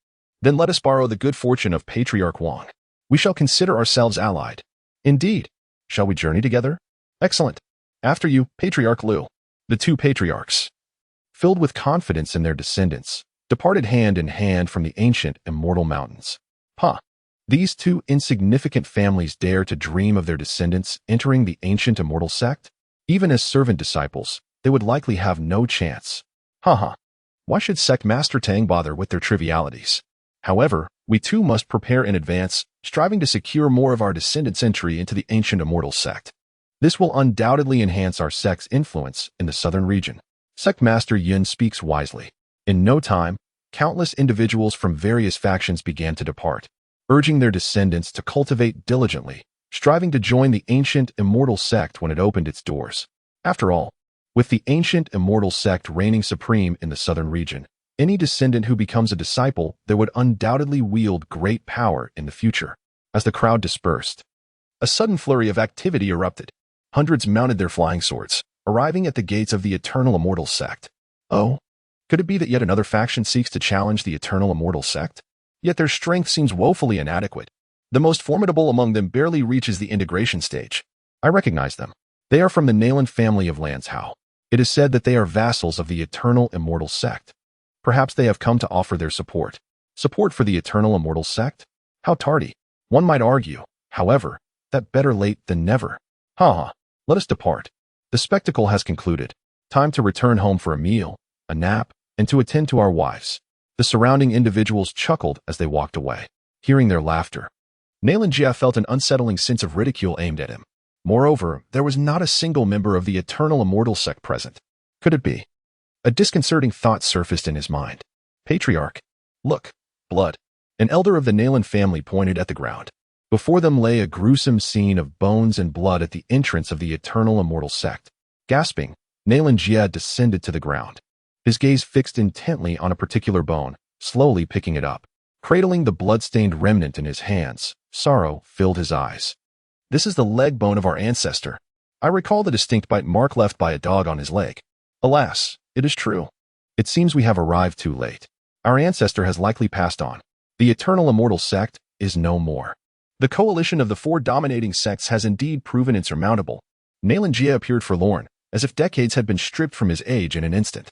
Then let us borrow the good fortune of Patriarch Wang. We shall consider ourselves allied. Indeed. Shall we journey together? Excellent. After you, Patriarch Lu. The two patriarchs, filled with confidence in their descendants, departed hand in hand from the ancient Immortal Mountains. These two insignificant families dare to dream of their descendants entering the ancient Immortal Sect? Even as servant disciples, they would likely have no chance. Why should Sect Master Tang bother with their trivialities? However, we too must prepare in advance, striving to secure more of our descendants' entry into the ancient Immortal Sect. This will undoubtedly enhance our sect's influence in the southern region. Sect Master Yun speaks wisely. In no time, countless individuals from various factions began to depart, urging their descendants to cultivate diligently, striving to join the ancient Immortal Sect when it opened its doors. After all, with the ancient Immortal Sect reigning supreme in the southern region, any descendant who becomes a disciple there would undoubtedly wield great power in the future. As the crowd dispersed, a sudden flurry of activity erupted. Hundreds mounted their flying swords, arriving at the gates of the Eternal Immortal Sect. Oh, could it be that yet another faction seeks to challenge the Eternal Immortal Sect? Yet their strength seems woefully inadequate. The most formidable among them barely reaches the integration stage. I recognize them. They are from the Nalan family of Lanzhou. It is said that they are vassals of the Eternal Immortal Sect. Perhaps they have come to offer their support. Support for the Eternal Immortal Sect? How tardy. One might argue, however, that better late than never. Let us depart. The spectacle has concluded. Time to return home for a meal, a nap, and to attend to our wives. The surrounding individuals chuckled as they walked away. Hearing their laughter, Nalan Jia felt an unsettling sense of ridicule aimed at him. Moreover, there was not a single member of the Eternal Immortal Sect present. Could it be? A disconcerting thought surfaced in his mind. Patriarch, look, blood. An elder of the Nalan family pointed at the ground. Before them lay a gruesome scene of bones and blood at the entrance of the Eternal Immortal Sect. Gasping, Nalan Jia descended to the ground. His gaze fixed intently on a particular bone, slowly picking it up. Cradling the blood-stained remnant in his hands, sorrow filled his eyes. This is the leg bone of our ancestor. I recall the distinct bite mark left by a dog on his leg. Alas, it is true. It seems we have arrived too late. Our ancestor has likely passed on. The Eternal Immortal Sect is no more. The coalition of the four dominating sects has indeed proven insurmountable. Nalan Jia appeared forlorn, as if decades had been stripped from his age in an instant.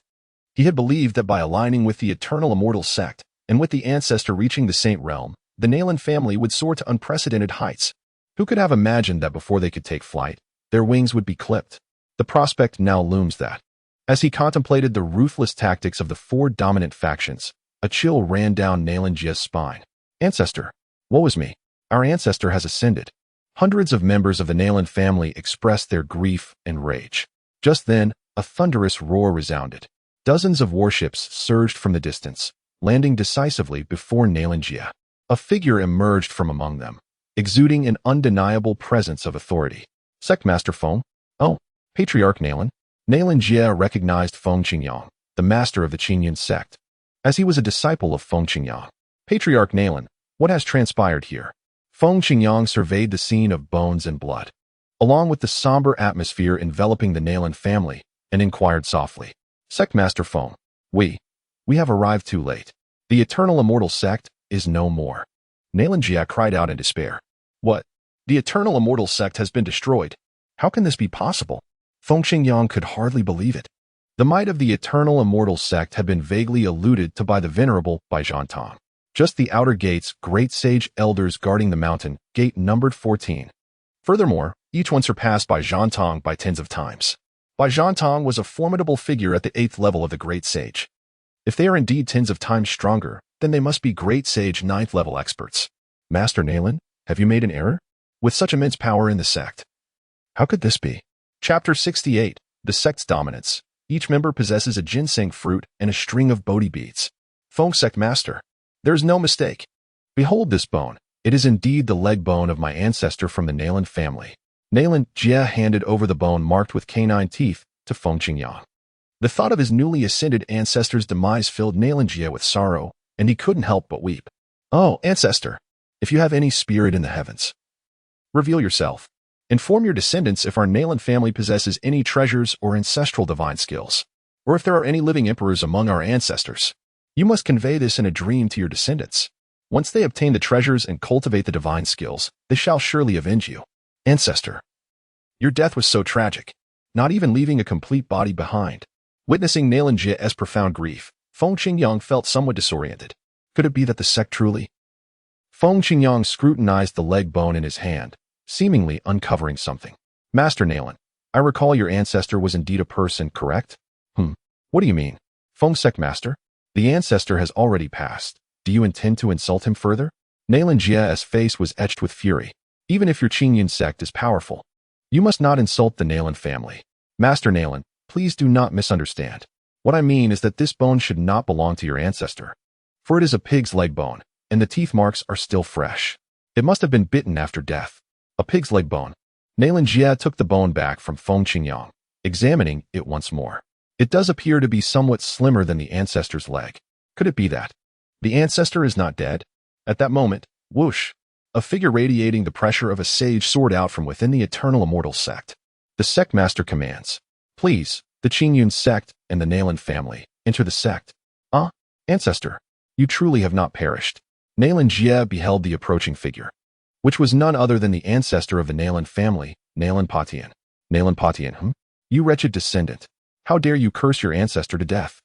He had believed that by aligning with the Eternal Immortal Sect, and with the ancestor reaching the Saint Realm, the Nalan family would soar to unprecedented heights. Who could have imagined that before they could take flight, their wings would be clipped? The prospect now looms that. As he contemplated the ruthless tactics of the four dominant factions, a chill ran down Nalan Jia's spine. Ancestor, woe is me. Our ancestor has ascended. Hundreds of members of the Nalan family expressed their grief and rage. Just then, a thunderous roar resounded. Dozens of warships surged from the distance, landing decisively before Nalan Jia. A figure emerged from among them, exuding an undeniable presence of authority. Sect Master Feng? Oh, Patriarch Nalan. Nalan Jia recognized Feng Qingyang, the master of the Qingyun sect. as he was a disciple of Feng Qingyang. Patriarch Nalen, what has transpired here? Feng Qingyang surveyed the scene of bones and blood, along with the somber atmosphere enveloping the Nalen family, and inquired softly. Sect Master Feng, we have arrived too late. The Eternal Immortal Sect is no more. Nalen Jia cried out in despair. What? The Eternal Immortal Sect has been destroyed. How can this be possible? Feng Qingyang could hardly believe it. The might of the Eternal Immortal Sect had been vaguely alluded to by the venerable Bai Zhantong. Just the outer gates, great sage elders guarding the mountain, gate numbered 14. Furthermore, each one surpassed Bai Zhantong by tens of times. Bai Zhantong was a formidable figure at the 8th level of the Great Sage. If they are indeed tens of times stronger, then they must be Great Sage 9th level experts. Master Nalen, have you made an error? With such immense power in the sect. How could this be? Chapter 68, The Sect's Dominance. Each member possesses a ginseng fruit and a string of Bodhi beads. Feng Sect Master, there is no mistake. Behold this bone. It is indeed the leg bone of my ancestor from the Nalen family. Nalen Jia handed over the bone marked with canine teeth to Feng Qingyang. The thought of his newly ascended ancestor's demise filled Nalen Jia with sorrow, and he couldn't help but weep. Oh, ancestor, if you have any spirit in the heavens, reveal yourself. Inform your descendants if our Nalen family possesses any treasures or ancestral divine skills, or if there are any living emperors among our ancestors. You must convey this in a dream to your descendants. Once they obtain the treasures and cultivate the divine skills, they shall surely avenge you. Ancestor, your death was so tragic, not even leaving a complete body behind. Witnessing Nalen Jia's profound grief, Feng Qingyang felt somewhat disoriented. Could it be that the sect truly? Feng Qingyang scrutinized the leg bone in his hand, seemingly uncovering something. Master Nalen, I recall your ancestor was indeed a person, correct? What do you mean? Feng Sect Master? The ancestor has already passed. Do you intend to insult him further? Nalen Jia's face was etched with fury. Even if your Qingyun sect is powerful, you must not insult the Nalen family. Master Nalen, please do not misunderstand. What I mean is that this bone should not belong to your ancestor, for it is a pig's leg bone, and the teeth marks are still fresh. It must have been bitten after death. A pig's leg bone. Nalen Jia took the bone back from Feng Qingyang, examining it once more. It does appear to be somewhat slimmer than the ancestor's leg. Could it be that the ancestor is not dead? At that moment, whoosh, a figure radiating the pressure of a sage soared out from within the Eternal Immortal Sect. The sect master commands, please, the Qingyun sect and the Nalen family, enter the sect. Ancestor, you truly have not perished. Nalen Jia beheld the approaching figure, which was none other than the ancestor of the Nalen family, Nalen Patian. Nalen Patian, You wretched descendant. How dare you curse your ancestor to death?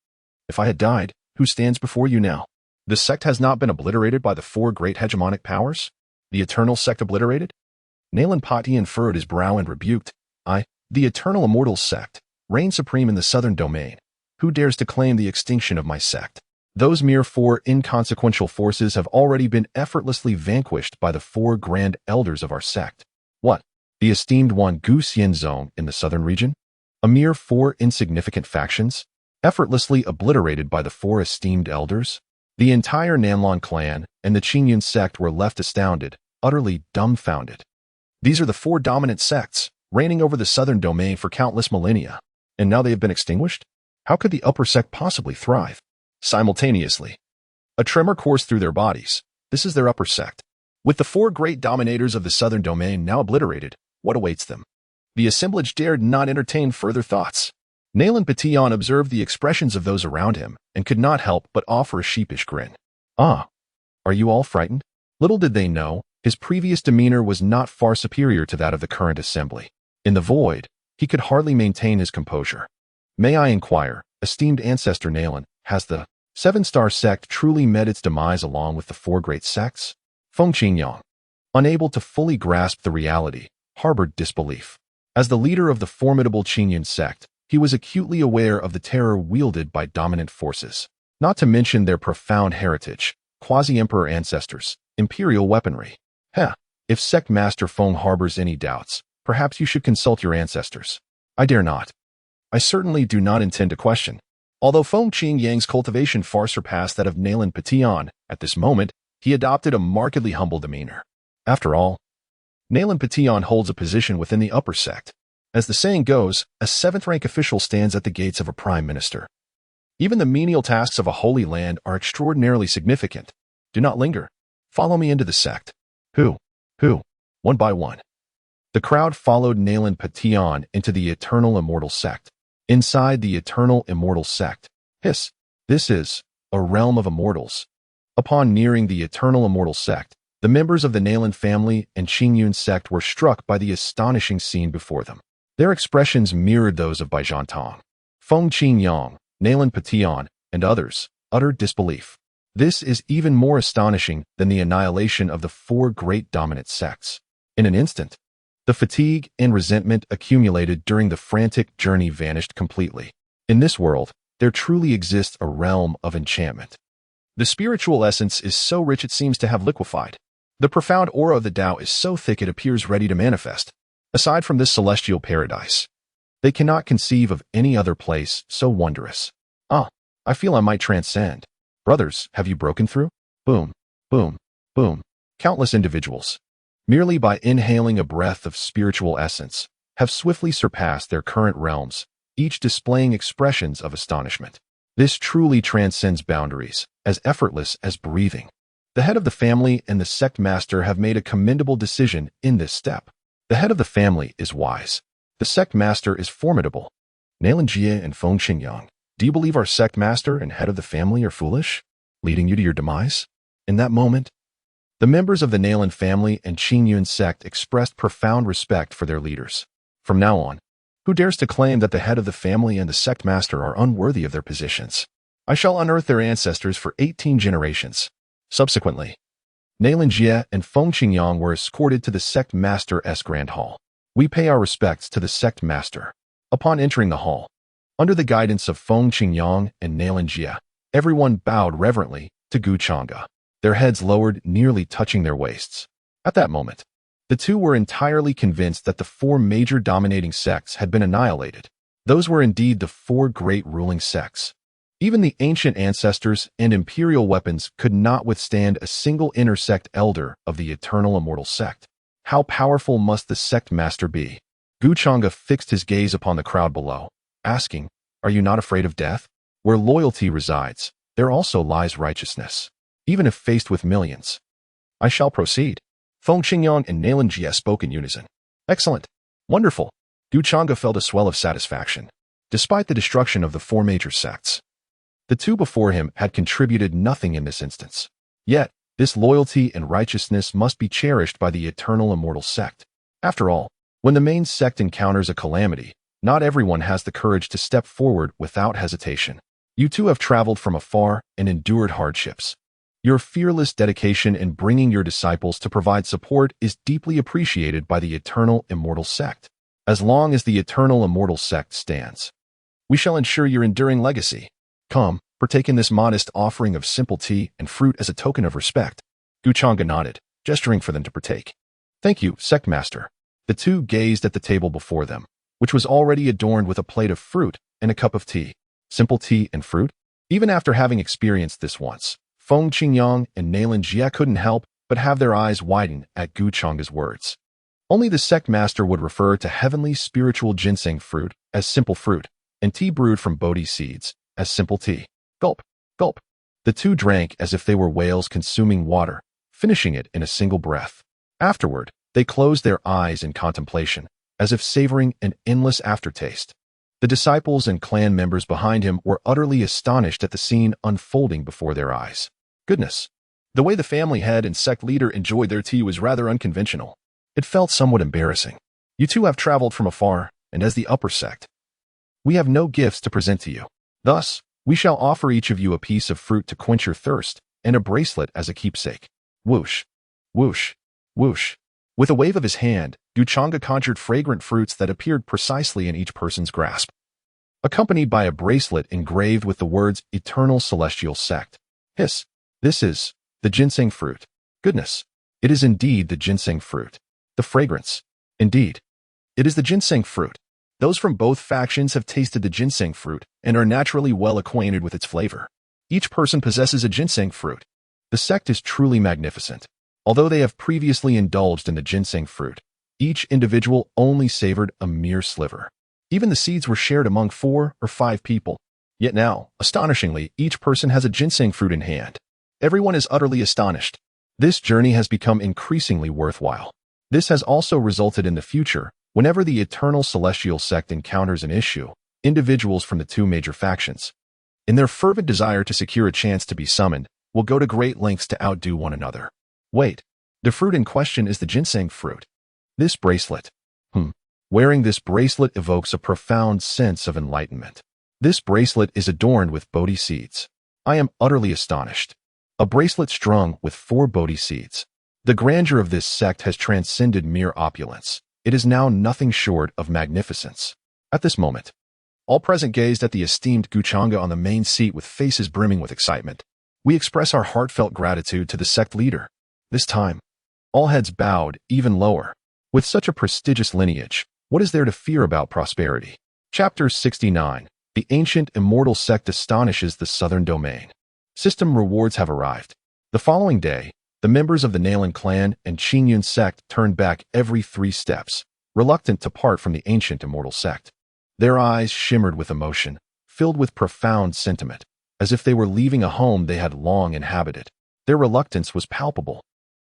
If I had died, who stands before you now? The sect has not been obliterated by the 4 great hegemonic powers? The Eternal Sect obliterated? Nalen Patian furrowed his brow and rebuked. The Eternal Immortal Sect, reign supreme in the southern domain. Who dares to claim the extinction of my sect? Those mere 4 inconsequential forces have already been effortlessly vanquished by the 4 grand elders of our sect. What? The esteemed one Gu Xianzong in the southern region? A mere 4 insignificant factions, effortlessly obliterated by the 4 esteemed elders? The entire Nanlong clan and the Qingyun sect were left astounded, utterly dumbfounded. These are the 4 dominant sects, reigning over the southern domain for countless millennia, and now they have been extinguished? How could the upper sect possibly thrive? Simultaneously, a tremor coursed through their bodies. This is their upper sect. With the 4 great dominators of the southern domain now obliterated, what awaits them? The assemblage dared not entertain further thoughts. Nalen Patian observed the expressions of those around him and could not help but offer a sheepish grin. Are you all frightened? Little did they know, his previous demeanor was not far superior to that of the current assembly. In the void, he could hardly maintain his composure. May I inquire, esteemed ancestor Nalen, has the 7-star sect truly met its demise along with the 4 great sects? Feng Qingyang, unable to fully grasp the reality, harbored disbelief. As the leader of the formidable Qingyun sect, he was acutely aware of the terror wielded by dominant forces, not to mention their profound heritage, quasi-emperor ancestors, imperial weaponry. If sect master Feng harbors any doubts, perhaps you should consult your ancestors. I dare not. I certainly do not intend to question. Although Feng Qingyang's cultivation far surpassed that of Nalen Patian, at this moment, he adopted a markedly humble demeanor. After all, Nalen Patian holds a position within the upper sect. As the saying goes, a 7th-rank official stands at the gates of a prime minister. Even the menial tasks of a holy land are extraordinarily significant. Do not linger. Follow me into the sect. Who? One by one. The crowd followed Nalan Pation into the Eternal Immortal Sect. Inside the Eternal Immortal Sect. This is a realm of immortals. Upon nearing the Eternal Immortal Sect, the members of the Nalan family and Qingyun sect were struck by the astonishing scene before them. Their expressions mirrored those of Baijian Tong, Feng Qingyang, Nalan Pation, and others, utter disbelief. This is even more astonishing than the annihilation of the four great dominant sects. In an instant, the fatigue and resentment accumulated during the frantic journey vanished completely. In this world, there truly exists a realm of enchantment. The spiritual essence is so rich it seems to have liquefied. The profound aura of the Tao is so thick it appears ready to manifest. Aside from this celestial paradise, they cannot conceive of any other place so wondrous. I feel I might transcend. Brothers, have you broken through? Boom, boom, boom. Countless individuals, merely by inhaling a breath of spiritual essence, have swiftly surpassed their current realms, each displaying expressions of astonishment. This truly transcends boundaries, as effortless as breathing. The head of the family and the sect master have made a commendable decision in this step. The head of the family is wise. The sect master is formidable. Nalan Jie and Feng Qingyang, do you believe our sect master and head of the family are foolish, leading you to your demise? In that moment, the members of the Nalan family and Qingyun sect expressed profound respect for their leaders. From now on, who dares to claim that the head of the family and the sect master are unworthy of their positions? I shall unearth their ancestors for 18 generations. Subsequently, Nalan Jie and Feng Qingyang were escorted to the sect master's grand hall. We pay our respects to the sect master. Upon entering the hall, under the guidance of Feng Qingyang and Nalan Jie, everyone bowed reverently to Gu Changge, their heads lowered, nearly touching their waists. At that moment, the two were entirely convinced that the four major dominating sects had been annihilated. Those were indeed the four great ruling sects. Even the ancient ancestors and imperial weapons could not withstand a single intersect elder of the Eternal Immortal Sect. How powerful must the sect master be? Gu Changge fixed his gaze upon the crowd below, asking, "Are you not afraid of death? Where loyalty resides, there also lies righteousness. Even if faced with millions, I shall proceed." Feng Qingyang and Nalan Jie spoke in unison. Excellent. Wonderful. Gu Changge felt a swell of satisfaction. Despite the destruction of the four major sects, the two before him had contributed nothing in this instance. Yet, this loyalty and righteousness must be cherished by the Eternal Immortal Sect. After all, when the main sect encounters a calamity, not everyone has the courage to step forward without hesitation. You two have traveled from afar and endured hardships. Your fearless dedication in bringing your disciples to provide support is deeply appreciated by the Eternal Immortal Sect. As long as the Eternal Immortal Sect stands, we shall ensure your enduring legacy. Come, partake in this modest offering of simple tea and fruit as a token of respect. Gu Changge nodded, gesturing for them to partake. Thank you, sect master. The two gazed at the table before them, which was already adorned with a plate of fruit and a cup of tea. Simple tea and fruit? Even after having experienced this once, Feng Qingyang and Nalan Jie couldn't help but have their eyes widen at Gu Changge's words. Only the sect master would refer to heavenly spiritual ginseng fruit as simple fruit, and tea brewed from Bodhi seeds as simple tea. Gulp, gulp. The two drank as if they were whales consuming water, finishing it in a single breath. Afterward, they closed their eyes in contemplation, as if savoring an endless aftertaste. The disciples and clan members behind him were utterly astonished at the scene unfolding before their eyes. Goodness! The way the family head and sect leader enjoyed their tea was rather unconventional. It felt somewhat embarrassing. You two have traveled from afar, and as the upper sect, we have no gifts to present to you. Thus, we shall offer each of you a piece of fruit to quench your thirst, and a bracelet as a keepsake. Whoosh, whoosh, whoosh. With a wave of his hand, Gu Changge conjured fragrant fruits that appeared precisely in each person's grasp, accompanied by a bracelet engraved with the words Eternal Celestial Sect. Hiss! This is the ginseng fruit. Goodness! It is indeed the ginseng fruit. The fragrance. Indeed, it is the ginseng fruit. Those from both factions have tasted the ginseng fruit and are naturally well acquainted with its flavor. Each person possesses a ginseng fruit. The sect is truly magnificent. Although they have previously indulged in the ginseng fruit, each individual only savored a mere sliver. Even the seeds were shared among 4 or 5 people. Yet now, astonishingly, each person has a ginseng fruit in hand. Everyone is utterly astonished. This journey has become increasingly worthwhile. This has also resulted in the future, whenever the Eternal Celestial Sect encounters an issue, individuals from the two major factions, in their fervent desire to secure a chance to be summoned, will go to great lengths to outdo one another. Wait, the fruit in question is the ginseng fruit. This bracelet. Wearing this bracelet evokes a profound sense of enlightenment. This bracelet is adorned with Bodhi seeds. I am utterly astonished. A bracelet strung with 4 Bodhi seeds. The grandeur of this sect has transcended mere opulence. It is now nothing short of magnificence. At this moment, all present gazed at the esteemed Changge on the main seat with faces brimming with excitement. We express our heartfelt gratitude to the sect leader. This time, all heads bowed even lower. With such a prestigious lineage, what is there to fear about prosperity? Chapter 69. The ancient Immortal Sect astonishes the Southern Domain. System rewards have arrived. The following day, the members of the Nalan clan and Changge sect turned back every 3 steps, reluctant to part from the ancient Immortal Sect. Their eyes shimmered with emotion, filled with profound sentiment, as if they were leaving a home they had long inhabited. Their reluctance was palpable.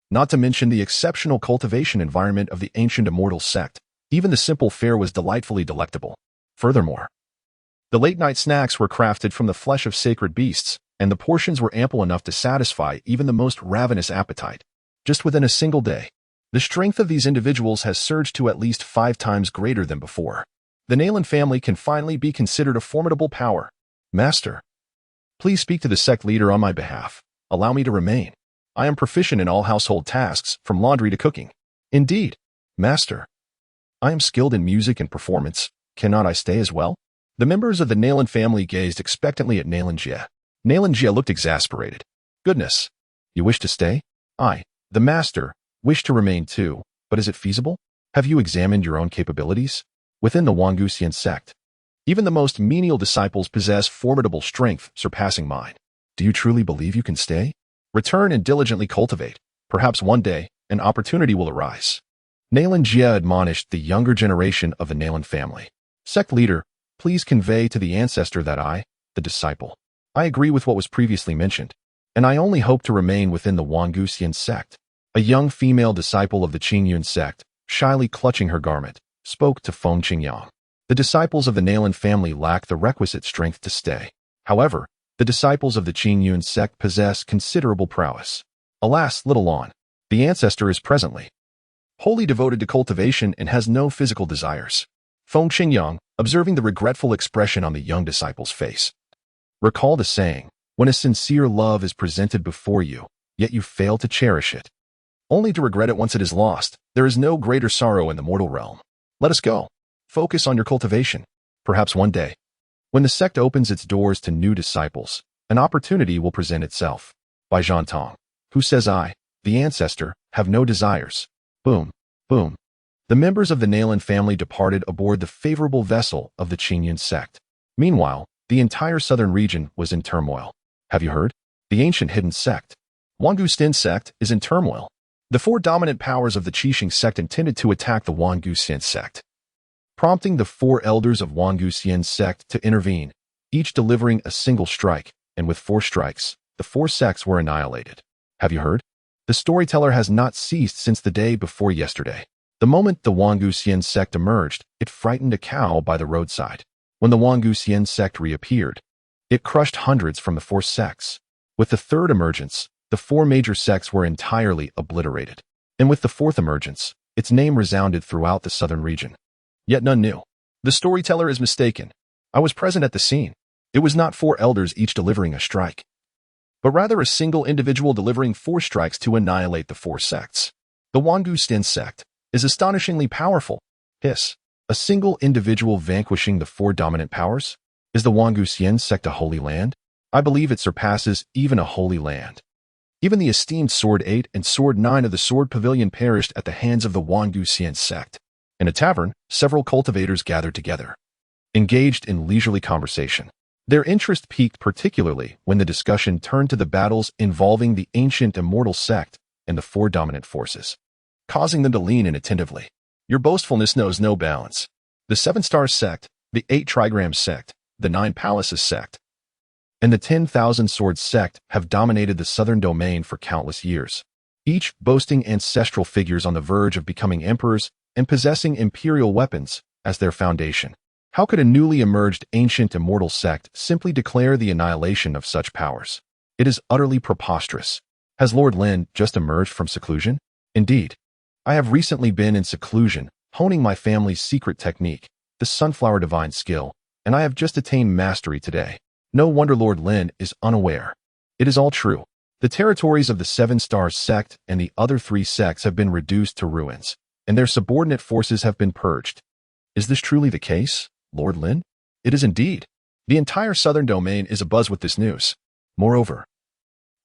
Not to mention the exceptional cultivation environment of the ancient Immortal Sect. Even the simple fare was delightfully delectable. Furthermore, the late-night snacks were crafted from the flesh of sacred beasts, and the portions were ample enough to satisfy even the most ravenous appetite. Just within a single day, the strength of these individuals has surged to at least 5 times greater than before. The Nalan family can finally be considered a formidable power. Master, please speak to the sect leader on my behalf. Allow me to remain. I am proficient in all household tasks, from laundry to cooking. Indeed, Master, I am skilled in music and performance. Cannot I stay as well? The members of the Nalan family gazed expectantly at Changge. Changge looked exasperated. Goodness, you wish to stay? I, the master, wish to remain too, but is it feasible? Have you examined your own capabilities? Within the Wangguxian sect, even the most menial disciples possess formidable strength surpassing mine. Do you truly believe you can stay? Return and diligently cultivate. Perhaps one day, an opportunity will arise. Changge admonished the younger generation of the Nalan family. Sect leader, please convey to the ancestor that I, the disciple, I agree with what was previously mentioned, and I only hope to remain within the Wangguxian sect. A young female disciple of the Changge sect, shyly clutching her garment, spoke to Feng Qingyang. The disciples of the Nalan family lack the requisite strength to stay. However, the disciples of the Changge sect possess considerable prowess. Alas, little on. The ancestor is presently wholly devoted to cultivation and has no physical desires. Feng Qingyang, observing the regretful expression on the young disciple's face, recall the saying, when a sincere love is presented before you, yet you fail to cherish it, only to regret it once it is lost, there is no greater sorrow in the mortal realm. Let us go. Focus on your cultivation. Perhaps one day, when the sect opens its doors to new disciples, an opportunity will present itself. By Zhan Tong, who says I, the ancestor, have no desires. Boom, boom. The members of the Nalan family departed aboard the favorable vessel of the Changge sect. Meanwhile, the entire southern region was in turmoil. Have you heard? The ancient hidden sect, Wangguxian sect, is in turmoil. The 4 dominant powers of the Changge sect intended to attack the Wangguxian sect, prompting the 4 elders of Wangguxian sect to intervene, each delivering a single strike, and with 4 strikes, the 4 sects were annihilated. Have you heard? The storyteller has not ceased since the day before yesterday. The moment the Wangguxian sect emerged, it frightened a cow by the roadside. When the Wangguxian sect reappeared, it crushed hundreds from the 4 sects. With the 3rd emergence, the 4 major sects were entirely obliterated. And with the 4th emergence, its name resounded throughout the southern region. Yet none knew. The storyteller is mistaken. I was present at the scene. It was not 4 elders each delivering a strike, but rather a single individual delivering 4 strikes to annihilate the 4 sects. The Wangguxian sect is astonishingly powerful. Hiss. A single individual vanquishing the 4 dominant powers? Is the Wangguxian sect a holy land? I believe it surpasses even a holy land. Even the esteemed Sword 8 and Sword 9 of the Sword Pavilion perished at the hands of the Wangguxian sect. In a tavern, several cultivators gathered together, engaged in leisurely conversation. Their interest peaked particularly when the discussion turned to the battles involving the ancient Immortal Sect and the 4 dominant forces, causing them to lean in attentively. Your boastfulness knows no bounds. The 7-star sect, the 8 trigram sect, the Nine Palaces Sect, and the 10,000 Swords Sect have dominated the southern domain for countless years, each boasting ancestral figures on the verge of becoming emperors and possessing imperial weapons as their foundation. How could a newly emerged ancient immortal sect simply declare the annihilation of such powers? It is utterly preposterous. Has Lord Lin just emerged from seclusion? Indeed. I have recently been in seclusion, honing my family's secret technique, the Sunflower Divine skill, and I have just attained mastery today. No wonder Lord Lin is unaware. It is all true. The territories of the Seven Stars Sect and the other 3 sects have been reduced to ruins, and their subordinate forces have been purged. Is this truly the case, Lord Lin? It is indeed. The entire southern domain is abuzz with this news. Moreover,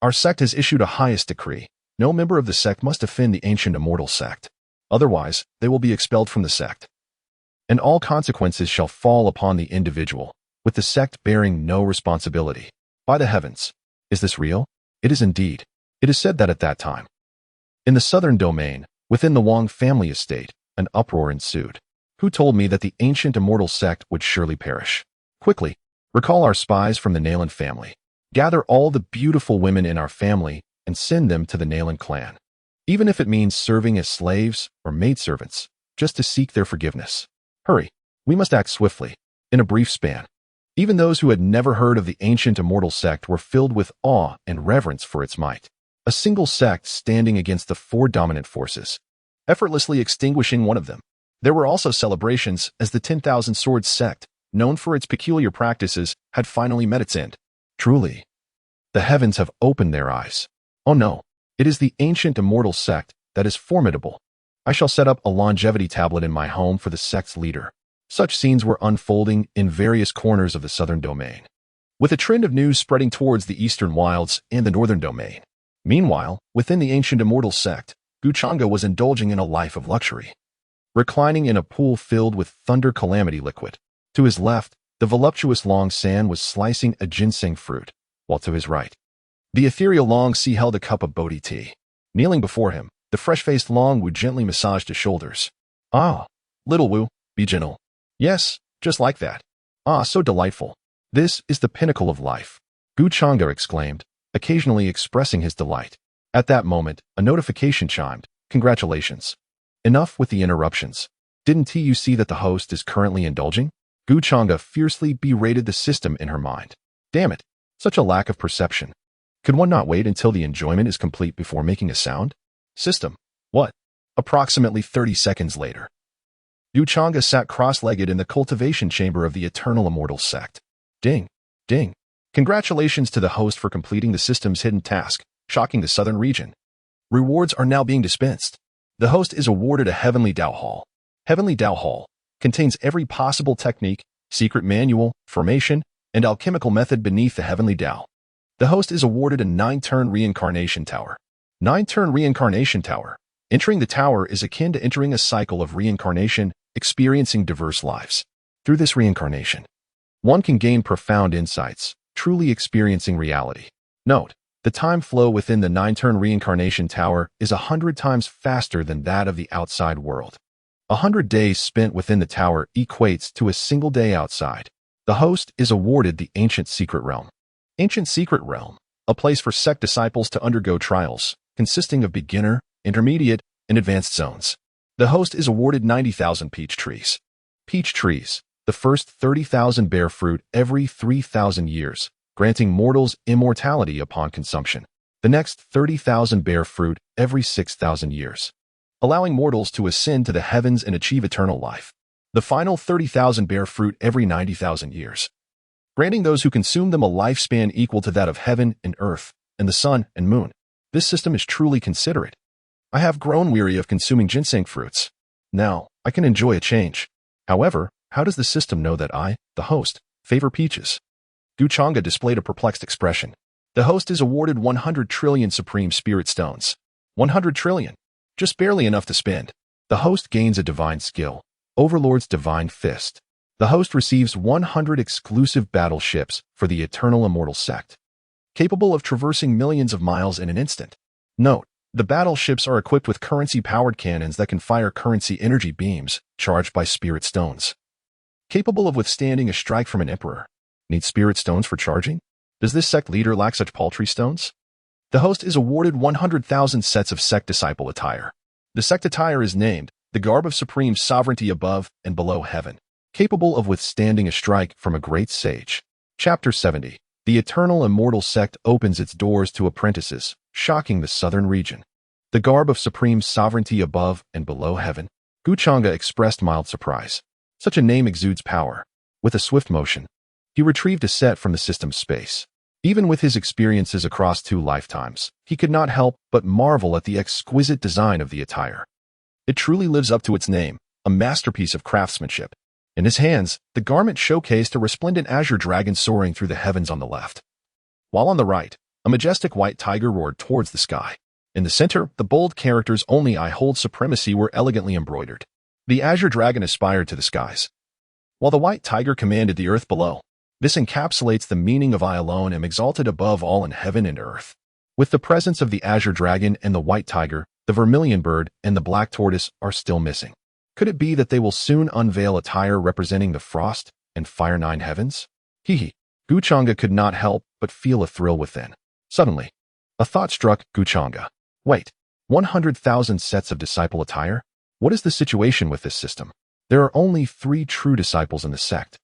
our sect has issued a highest decree. No member of the sect must offend the ancient immortal sect. Otherwise, they will be expelled from the sect. And all consequences shall fall upon the individual, with the sect bearing no responsibility. By the heavens, is this real? It is indeed. It is said that at that time, in the southern domain, within the Wang family estate, an uproar ensued. Who told me that the ancient immortal sect would surely perish? Quickly, recall our spies from the Nalan family. Gather all the beautiful women in our family and send them to the Nalan clan, even if it means serving as slaves or maidservants, just to seek their forgiveness. Hurry, we must act swiftly. In a brief span, even those who had never heard of the ancient immortal sect were filled with awe and reverence for its might. A single sect standing against the 4 dominant forces, effortlessly extinguishing one of them. There were also celebrations as the 10,000 Swords Sect, known for its peculiar practices, had finally met its end. Truly, the heavens have opened their eyes. Oh no, it is the ancient immortal sect that is formidable. I shall set up a longevity tablet in my home for the sect's leader. Such scenes were unfolding in various corners of the southern domain, with a trend of news spreading towards the eastern wilds and the northern domain. Meanwhile, within the ancient immortal sect, Changge was indulging in a life of luxury, reclining in a pool filled with thunder calamity liquid. To his left, the voluptuous Long San was slicing a ginseng fruit, while to his right, the ethereal Long Si held a cup of Bodhi tea. Kneeling before him, the fresh-faced Long Wu gently massaged his shoulders. Ah, little Wu, be gentle. Yes, just like that. Ah, so delightful. This is the pinnacle of life, Changge exclaimed, occasionally expressing his delight. At that moment, a notification chimed. Congratulations. Enough with the interruptions. Didn't you see that the host is currently indulging? Changge fiercely berated the system in her mind. Damn it, such a lack of perception. Could one not wait until the enjoyment is complete before making a sound? System, what? Approximately 30 seconds later, Changge sat cross-legged in the cultivation chamber of the Eternal Immortal Sect. Ding, ding. Congratulations to the host for completing the system's hidden task, shocking the southern region. Rewards are now being dispensed. The host is awarded a Heavenly Dao Hall. Heavenly Dao Hall contains every possible technique, secret manual, formation, and alchemical method beneath the Heavenly Dao. The host is awarded a 9-turn reincarnation tower. 9-turn reincarnation tower. Entering the tower is akin to entering a cycle of reincarnation, experiencing diverse lives. Through this reincarnation, one can gain profound insights, truly experiencing reality. Note, the time flow within the 9-turn reincarnation tower is 100 times faster than that of the outside world. 100 days spent within the tower equates to a single day outside. The host is awarded the Ancient Secret Realm. Ancient Secret Realm, a place for sect disciples to undergo trials, consisting of beginner, intermediate, and advanced zones. The host is awarded 90,000 peach trees. Peach trees, the first 30,000 bear fruit every 3,000 years, granting mortals immortality upon consumption. The next 30,000 bear fruit every 6,000 years, allowing mortals to ascend to the heavens and achieve eternal life. The final 30,000 bear fruit every 90,000 years, granting those who consume them a lifespan equal to that of heaven and earth, and the sun and moon. This system is truly considerate. I have grown weary of consuming ginseng fruits. Now, I can enjoy a change. However, how does the system know that I, the host, favor peaches? Changge displayed a perplexed expression. The host is awarded 100 trillion Supreme Spirit Stones. 100 trillion. Just barely enough to spend. The host gains a divine skill, Overlord's Divine Fist. The host receives 100 exclusive battleships for the Eternal Immortal Sect, capable of traversing millions of miles in an instant. Note, the battleships are equipped with currency-powered cannons that can fire currency energy beams charged by spirit stones, capable of withstanding a strike from an emperor. Need spirit stones for charging? Does this sect leader lack such paltry stones? The host is awarded 100,000 sets of sect disciple attire. The sect attire is named the garb of supreme sovereignty above and below heaven, capable of withstanding a strike from a great sage. Chapter 70. The Eternal Immortal Sect opens its doors to apprentices, shocking the southern region. The garb of supreme sovereignty above and below heaven. Changge expressed mild surprise. Such a name exudes power. With a swift motion, he retrieved a set from the system's space. Even with his experiences across 2 lifetimes, he could not help but marvel at the exquisite design of the attire. It truly lives up to its name, a masterpiece of craftsmanship. In his hands, the garment showcased a resplendent azure dragon soaring through the heavens on the left. While on the right, a majestic white tiger roared towards the sky. In the center, the bold characters "Only I Hold Supremacy" were elegantly embroidered. The azure dragon aspired to the skies, while the white tiger commanded the earth below. This encapsulates the meaning of "I alone am exalted above all in heaven and earth." With the presence of the azure dragon and the white tiger, the vermilion bird and the black tortoise are still missing. Could it be that they will soon unveil attire representing the frost and fire 9 heavens? Changge could not help but feel a thrill within. Suddenly, a thought struck Changge. Wait, 100,000 sets of disciple attire? What is the situation with this system? There are only 3 true disciples in the sect.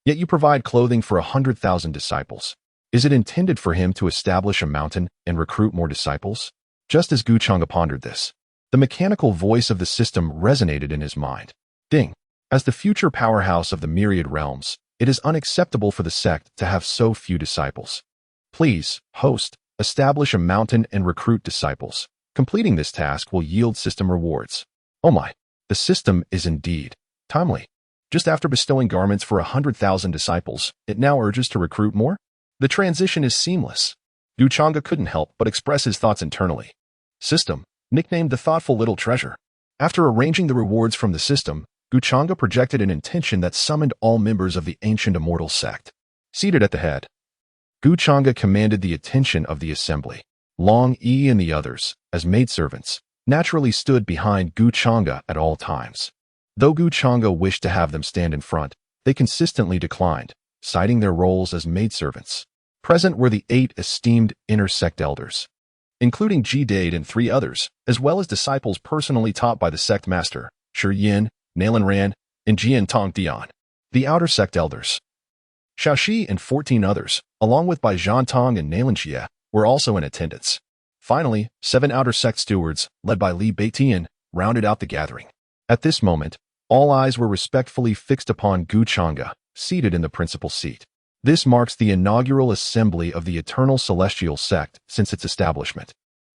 Yet you provide clothing for 100,000 disciples. Is it intended for him to establish a mountain and recruit more disciples? Just as Changge pondered this, the mechanical voice of the system resonated in his mind. Ding! As the future powerhouse of the myriad realms, it is unacceptable for the sect to have so few disciples. Please, host, establish a mountain and recruit disciples. Completing this task will yield system rewards. Oh my, the system is indeed timely. Just after bestowing garments for 100,000 disciples, it now urges to recruit more? The transition is seamless. Changge couldn't help but express his thoughts internally. System, nicknamed the thoughtful little treasure. After arranging the rewards from the system, Changge projected an intention that summoned all members of the ancient Immortal Sect. Seated at the head, Changge commanded the attention of the assembly. Long E and the others, as maidservants, naturally stood behind Changge at all times. Though Changge wished to have them stand in front, they consistently declined, citing their roles as maidservants. Present were the 8 esteemed inner sect elders, including Dade and 3 others, as well as disciples personally taught by the sect master, Shi Yin, Nalan Ran, and Jian Tong Dian. The outer sect elders, Xiaoxi and 14 others, along with Bai Zhantong and Nalan Jie, were also in attendance. Finally, 7 outer sect stewards, led by Li Beitian, rounded out the gathering. At this moment, all eyes were respectfully fixed upon Changge, seated in the principal seat. This marks the inaugural assembly of the Eternal Celestial Sect since its establishment,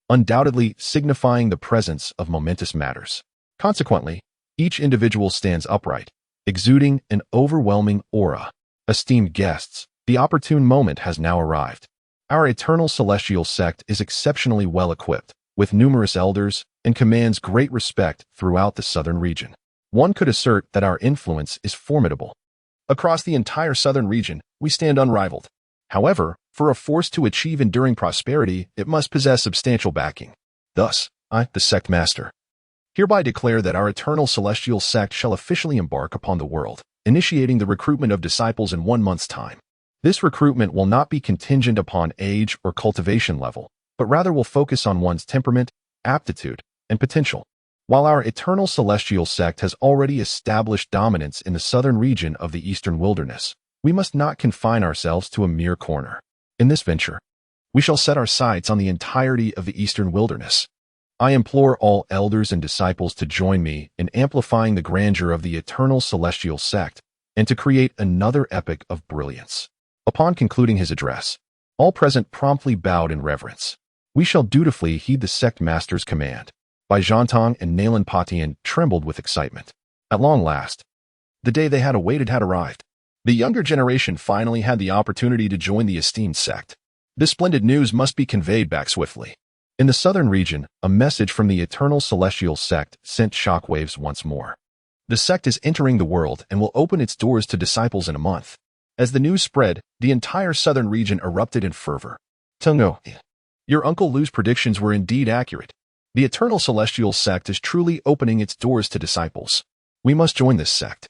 undoubtedly signifying the presence of momentous matters. Consequently, each individual stands upright, exuding an overwhelming aura. Esteemed guests, the opportune moment has now arrived. Our Eternal Celestial Sect is exceptionally well equipped, with numerous elders, and commands great respect throughout the southern region. One could assert that our influence is formidable. Across the entire southern region, we stand unrivaled. However, for a force to achieve enduring prosperity, it must possess substantial backing. Thus, I, the sect master, hereby declare that our Eternal Celestial Sect shall officially embark upon the world, initiating the recruitment of disciples in 1 month's time. This recruitment will not be contingent upon age or cultivation level, but rather will focus on one's temperament, aptitude, and potential. While our Eternal Celestial Sect has already established dominance in the southern region of the eastern wilderness, we must not confine ourselves to a mere corner. In this venture, we shall set our sights on the entirety of the eastern wilderness. I implore all elders and disciples to join me in amplifying the grandeur of the Eternal Celestial Sect and to create another epic of brilliance. Upon concluding his address, all present promptly bowed in reverence. We shall dutifully heed the sect master's command. Bai Zhantong and Nalan Patian trembled with excitement. At long last, the day they had awaited had arrived. The younger generation finally had the opportunity to join the esteemed sect. This splendid news must be conveyed back swiftly. In the southern region, a message from the Eternal Celestial Sect sent shockwaves once more. The sect is entering the world and will open its doors to disciples in a month. As the news spread, the entire southern region erupted in fervor. Tungo, your Uncle Lu's predictions were indeed accurate. The Eternal Celestial Sect is truly opening its doors to disciples. We must join this sect.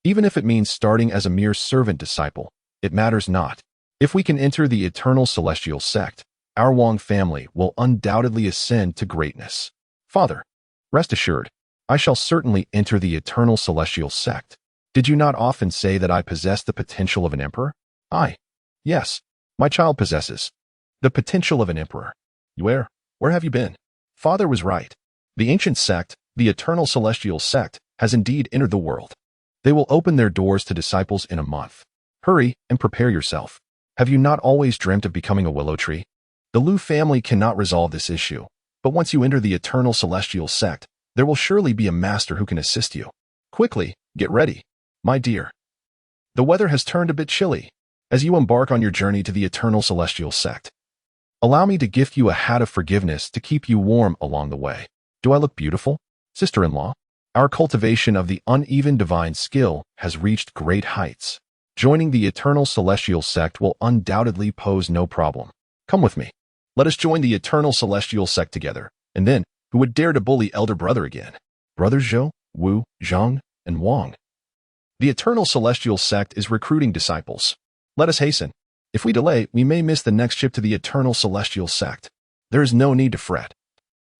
Even if it means starting as a mere servant disciple, it matters not. If we can enter the Eternal Celestial Sect, our Wang family will undoubtedly ascend to greatness. Father, rest assured, I shall certainly enter the Eternal Celestial Sect. Did you not often say that I possess the potential of an emperor? Yes, my child possesses the potential of an emperor. Where have you been? Father was right. The ancient sect, the Eternal Celestial Sect, has indeed entered the world. They will open their doors to disciples in a month. Hurry and prepare yourself. Have you not always dreamt of becoming a willow tree? The Lu family cannot resolve this issue, but once you enter the Eternal Celestial Sect, there will surely be a master who can assist you. Quickly, get ready, my dear. The weather has turned a bit chilly as you embark on your journey to the Eternal Celestial Sect. Allow me to gift you a hat of forgiveness to keep you warm along the way. Do I look beautiful, sister-in-law? Our cultivation of the uneven divine skill has reached great heights. Joining the Eternal Celestial Sect will undoubtedly pose no problem. Come with me. Let us join the Eternal Celestial Sect together, and then, who would dare to bully elder brother again? Brothers Zhou, Wu, Zhang, and Wang. The Eternal Celestial Sect is recruiting disciples. Let us hasten. If we delay, we may miss the next ship to the Eternal Celestial Sect. There is no need to fret.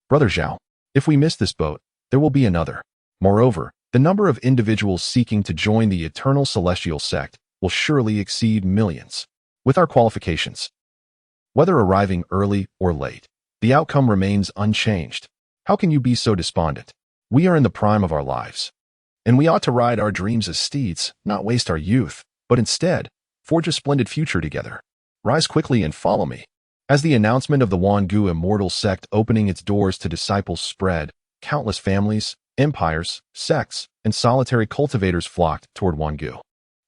Brother Zhao, if we miss this boat, there will be another. Moreover, the number of individuals seeking to join the Eternal Celestial Sect will surely exceed millions. With our qualifications, whether arriving early or late, the outcome remains unchanged. How can you be so despondent? We are in the prime of our lives, and we ought to ride our dreams as steeds, not waste our youth, but instead, forge a splendid future together. Rise quickly and follow me. As the announcement of the Wangu Immortal Sect opening its doors to disciples spread, countless families, empires, sects, and solitary cultivators flocked toward Wangu.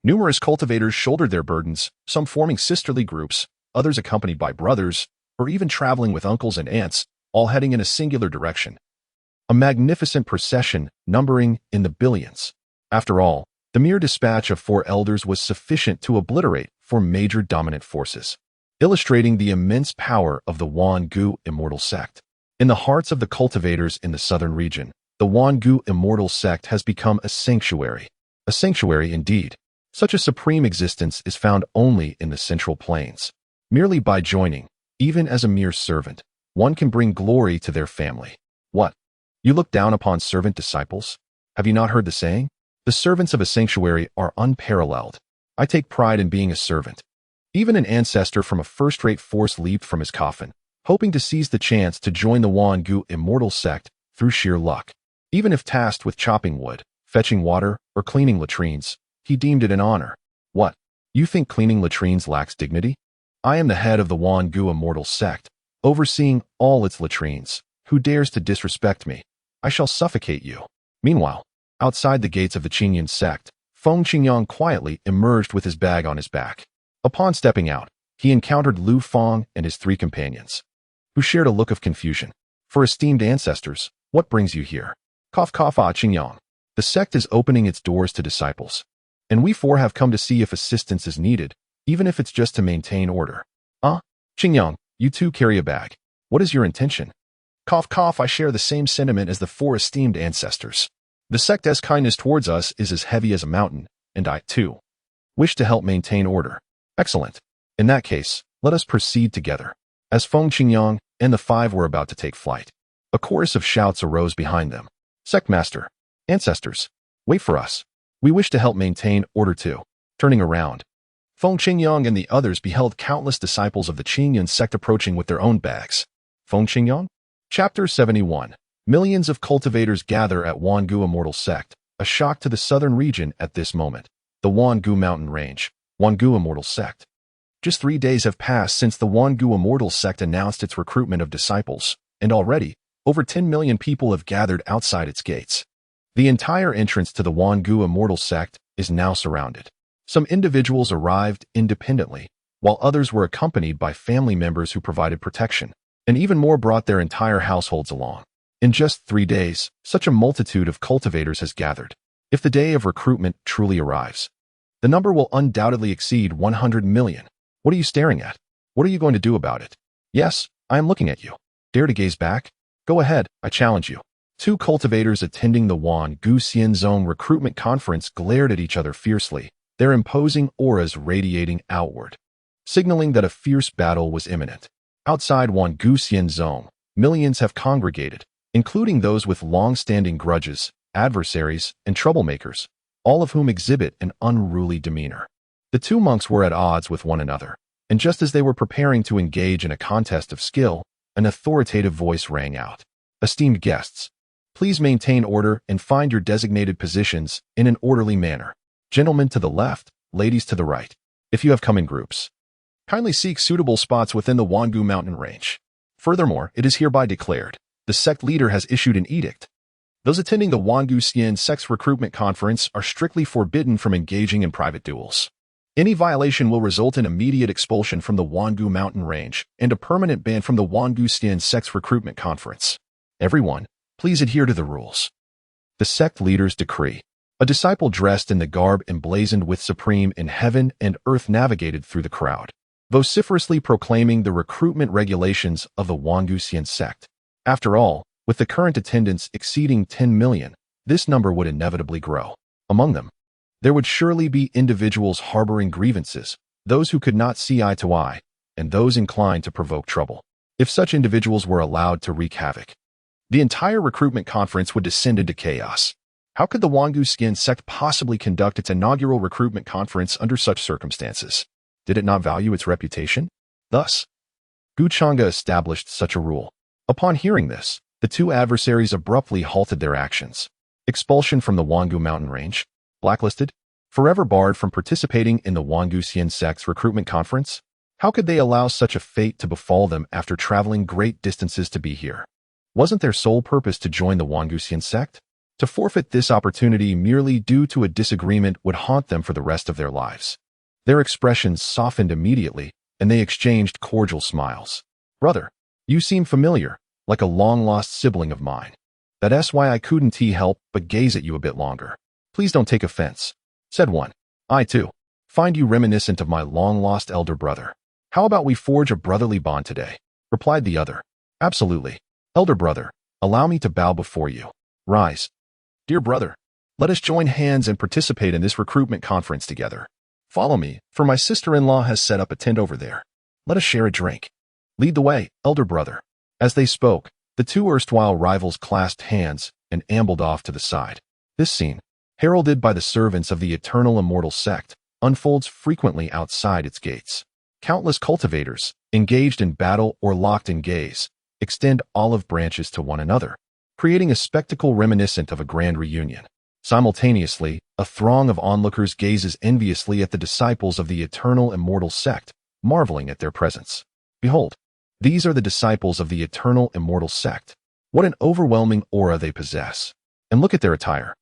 Numerous cultivators shouldered their burdens, some forming sisterly groups, others accompanied by brothers, or even traveling with uncles and aunts, all heading in a singular direction. A magnificent procession numbering in the billions. After all, the mere dispatch of 4 elders was sufficient to obliterate 4 major dominant forces, illustrating the immense power of the Wangu Immortal Sect. In the hearts of the cultivators in the southern region, the Wangu Immortal Sect has become a sanctuary. A sanctuary indeed. Such a supreme existence is found only in the Central Plains. Merely by joining, even as a mere servant, one can bring glory to their family. What? You look down upon servant disciples? Have you not heard the saying? The servants of a sanctuary are unparalleled. I take pride in being a servant. Even an ancestor from a first-rate force leaped from his coffin, hoping to seize the chance to join the Wangu Immortal Sect through sheer luck. Even if tasked with chopping wood, fetching water, or cleaning latrines, he deemed it an honor. What? You think cleaning latrines lacks dignity? I am the head of the Wangu Immortal Sect, overseeing all its latrines. Who dares to disrespect me? I shall suffocate you. Meanwhile, outside the gates of the Qingyan sect, Feng Qingyang quietly emerged with his bag on his back. Upon stepping out, he encountered Lu Feng and his 3 companions, who shared a look of confusion. For esteemed ancestors, what brings you here? Cough cough Qingyang. The sect is opening its doors to disciples, and we 4 have come to see if assistance is needed, even if it's just to maintain order. Qingyang, you too carry a bag. What is your intention? Cough cough, I share the same sentiment as the 4 esteemed ancestors. The sect's kindness towards us is as heavy as a mountain, and I, too, wish to help maintain order. Excellent. In that case, let us proceed together. As Feng Qingyang and the 5 were about to take flight, a chorus of shouts arose behind them. Sectmaster, ancestors, wait for us. We wish to help maintain order too. Turning around, Feng Qingyang and the others beheld countless disciples of the Qingyan sect approaching with their own bags. Feng Qingyang? Chapter 71. Millions of cultivators gather at Wangu Immortal Sect, a shock to the southern region at this moment. The Wangu Mountain Range, Wangu Immortal Sect. Just 3 days have passed since the Wangu Immortal Sect announced its recruitment of disciples, and already, over 10 million people have gathered outside its gates. The entire entrance to the Wangu Immortal Sect is now surrounded. Some individuals arrived independently, while others were accompanied by family members who provided protection, and even more brought their entire households along. In just 3 days, such a multitude of cultivators has gathered. If the day of recruitment truly arrives, the number will undoubtedly exceed 100 million. What are you staring at? What are you going to do about it? Yes, I am looking at you. Dare to gaze back? Go ahead, I challenge you. 2 cultivators attending the Wangu Xian Zone recruitment conference glared at each other fiercely, their imposing auras radiating outward, signaling that a fierce battle was imminent. Outside Wanguxian Zone, millions have congregated, including those with long-standing grudges, adversaries, and troublemakers, all of whom exhibit an unruly demeanor. The two monks were at odds with one another, and just as they were preparing to engage in a contest of skill, an authoritative voice rang out. Esteemed guests, please maintain order and find your designated positions in an orderly manner. Gentlemen to the left, ladies to the right. If you have come in groups, kindly seek suitable spots within the Wangu mountain range. Furthermore, it is hereby declared, the sect leader has issued an edict. Those attending the Wanguxian Sect's recruitment conference are strictly forbidden from engaging in private duels. Any violation will result in immediate expulsion from the Wangu mountain range and a permanent ban from the Wanguxian Sect's recruitment conference. Everyone, please adhere to the rules. The sect leader's decree. A disciple dressed in the garb emblazoned with supreme in heaven and earth navigated through the crowd, vociferously proclaiming the recruitment regulations of the Wanguxian sect. After all, with the current attendance exceeding 10 million, this number would inevitably grow. Among them, there would surely be individuals harboring grievances, those who could not see eye to eye, and those inclined to provoke trouble. If such individuals were allowed to wreak havoc, the entire recruitment conference would descend into chaos. How could the Wanguxian sect possibly conduct its inaugural recruitment conference under such circumstances? Did it not value its reputation? Thus, Changge established such a rule. Upon hearing this, the two adversaries abruptly halted their actions. Expulsion from the Wangu mountain range, blacklisted, forever barred from participating in the Wanguxian sect's recruitment conference? How could they allow such a fate to befall them after traveling great distances to be here? Wasn't their sole purpose to join the Wanguxian sect? To forfeit this opportunity merely due to a disagreement would haunt them for the rest of their lives. Their expressions softened immediately, and they exchanged cordial smiles. Brother, you seem familiar, like a long-lost sibling of mine. That's why I couldn't help but gaze at you a bit longer. Please don't take offense, said one. I, too, find you reminiscent of my long-lost elder brother. How about we forge a brotherly bond today? Replied the other. Absolutely. Elder brother, allow me to bow before you. Rise. Dear brother, let us join hands and participate in this recruitment conference together. Follow me, for my sister-in-law has set up a tent over there. Let us share a drink. Lead the way, elder brother. As they spoke, the two erstwhile rivals clasped hands and ambled off to the side. This scene, heralded by the servants of the Eternal Immortal Sect, unfolds frequently outside its gates. Countless cultivators, engaged in battle or locked in gaze, extend olive branches to one another, creating a spectacle reminiscent of a grand reunion. Simultaneously, a throng of onlookers gazes enviously at the disciples of the Eternal Immortal Sect, marveling at their presence. Behold, these are the disciples of the Eternal Immortal Sect. What an overwhelming aura they possess. And look at their attire.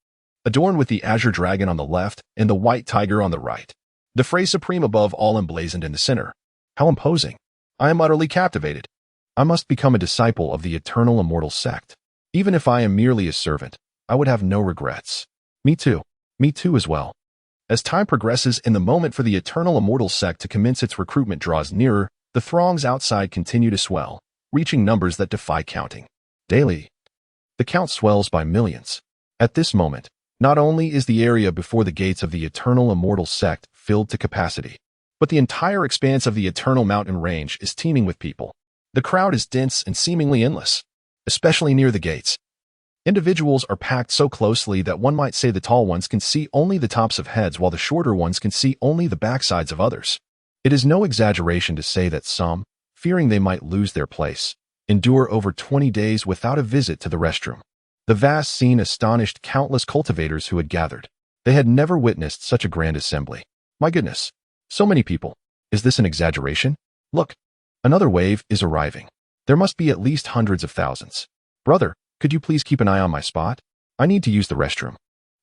Adorned with the azure dragon on the left and the white tiger on the right. The phrase supreme above all emblazoned in the center. How imposing. I am utterly captivated. I must become a disciple of the Eternal Immortal Sect. Even if I am merely a servant, I would have no regrets. Me too. Me too as well. As time progresses and the moment for the Eternal Immortal Sect to commence its recruitment draws nearer, the throngs outside continue to swell, reaching numbers that defy counting. Daily, the count swells by millions. At this moment, not only is the area before the gates of the Eternal Immortal Sect filled to capacity, but the entire expanse of the Eternal Mountain Range is teeming with people. The crowd is dense and seemingly endless, especially near the gates. Individuals are packed so closely that one might say the tall ones can see only the tops of heads while the shorter ones can see only the backsides of others. It is no exaggeration to say that some, fearing they might lose their place, endure over 20 days without a visit to the restroom. The vast scene astonished countless cultivators who had gathered. They had never witnessed such a grand assembly. My goodness, so many people. Is this an exaggeration? Look, another wave is arriving. There must be at least hundreds of thousands. Brother, could you please keep an eye on my spot? I need to use the restroom.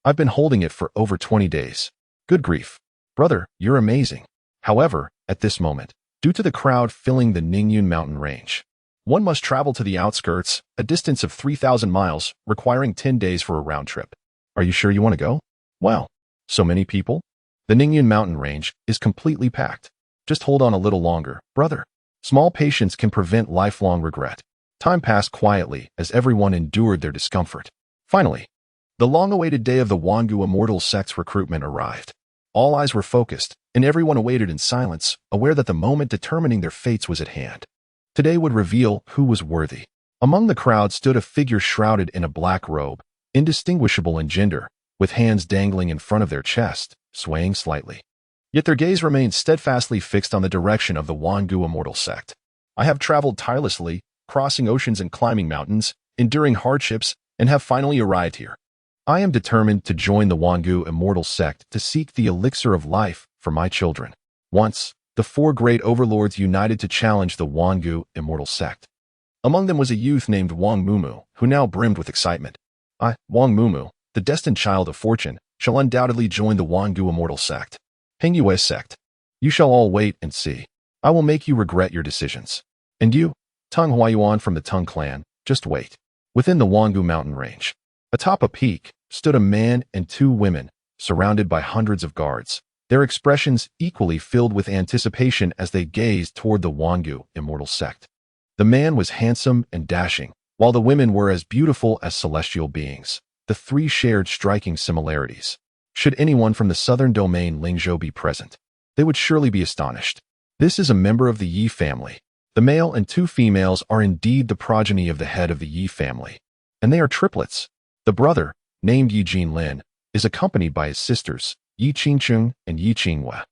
I've been holding it for over 20 days. Good grief. Brother, you're amazing. However, at this moment, due to the crowd filling the Ningyun mountain range, one must travel to the outskirts, a distance of 3,000 miles, requiring 10 days for a round trip. Are you sure you want to go? Wow, so many people? The Ningyun mountain range is completely packed. Just hold on a little longer, brother. Small patience can prevent lifelong regret. Time passed quietly as everyone endured their discomfort. Finally, the long-awaited day of the Wangu Immortal Sect's recruitment arrived. All eyes were focused, and everyone awaited in silence, aware that the moment determining their fates was at hand. Today would reveal who was worthy. Among the crowd stood a figure shrouded in a black robe, indistinguishable in gender, with hands dangling in front of their chest, swaying slightly. Yet their gaze remained steadfastly fixed on the direction of the Wangu Immortal Sect. I have traveled tirelessly, crossing oceans and climbing mountains, enduring hardships, and have finally arrived here. I am determined to join the Wangu Immortal Sect to seek the elixir of life for my children. Once, the four great overlords united to challenge the Wangu Immortal Sect. Among them was a youth named Wang Mumu, who now brimmed with excitement. I, Wang Mumu, the destined child of fortune, shall undoubtedly join the Wangu Immortal Sect. Pengyue Sect. You shall all wait and see. I will make you regret your decisions. And you, Tung Huayuan from the Tung clan, just wait. Within the Wangu mountain range, atop a peak, stood a man and two women, surrounded by hundreds of guards, their expressions equally filled with anticipation as they gazed toward the Wangu Immortal Sect. The man was handsome and dashing, while the women were as beautiful as celestial beings. The three shared striking similarities. Should anyone from the southern domain Lingzhou be present, they would surely be astonished. This is a member of the Yi family. The male and two females are indeed the progeny of the head of the Yi family, and they are triplets. The brother, named Yi Jinlin, is accompanied by his sisters, Yi Qingcheng and Yi Qinghua.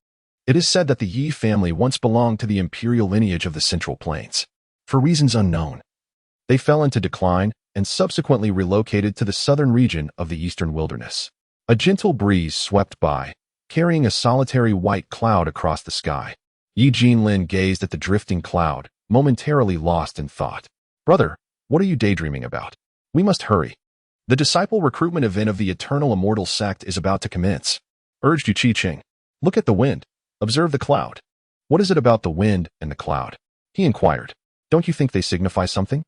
It is said that the Yi family once belonged to the imperial lineage of the Central Plains. For reasons unknown, they fell into decline and subsequently relocated to the southern region of the eastern wilderness. A gentle breeze swept by, carrying a solitary white cloud across the sky. Yi Jinlin gazed at the drifting cloud, momentarily lost in thought. Brother, what are you daydreaming about? We must hurry. The disciple recruitment event of the Eternal Immortal Sect is about to commence. Urged Yu Qi. Look at the wind. Observe the cloud. What is it about the wind and the cloud? He inquired. Don't you think they signify something?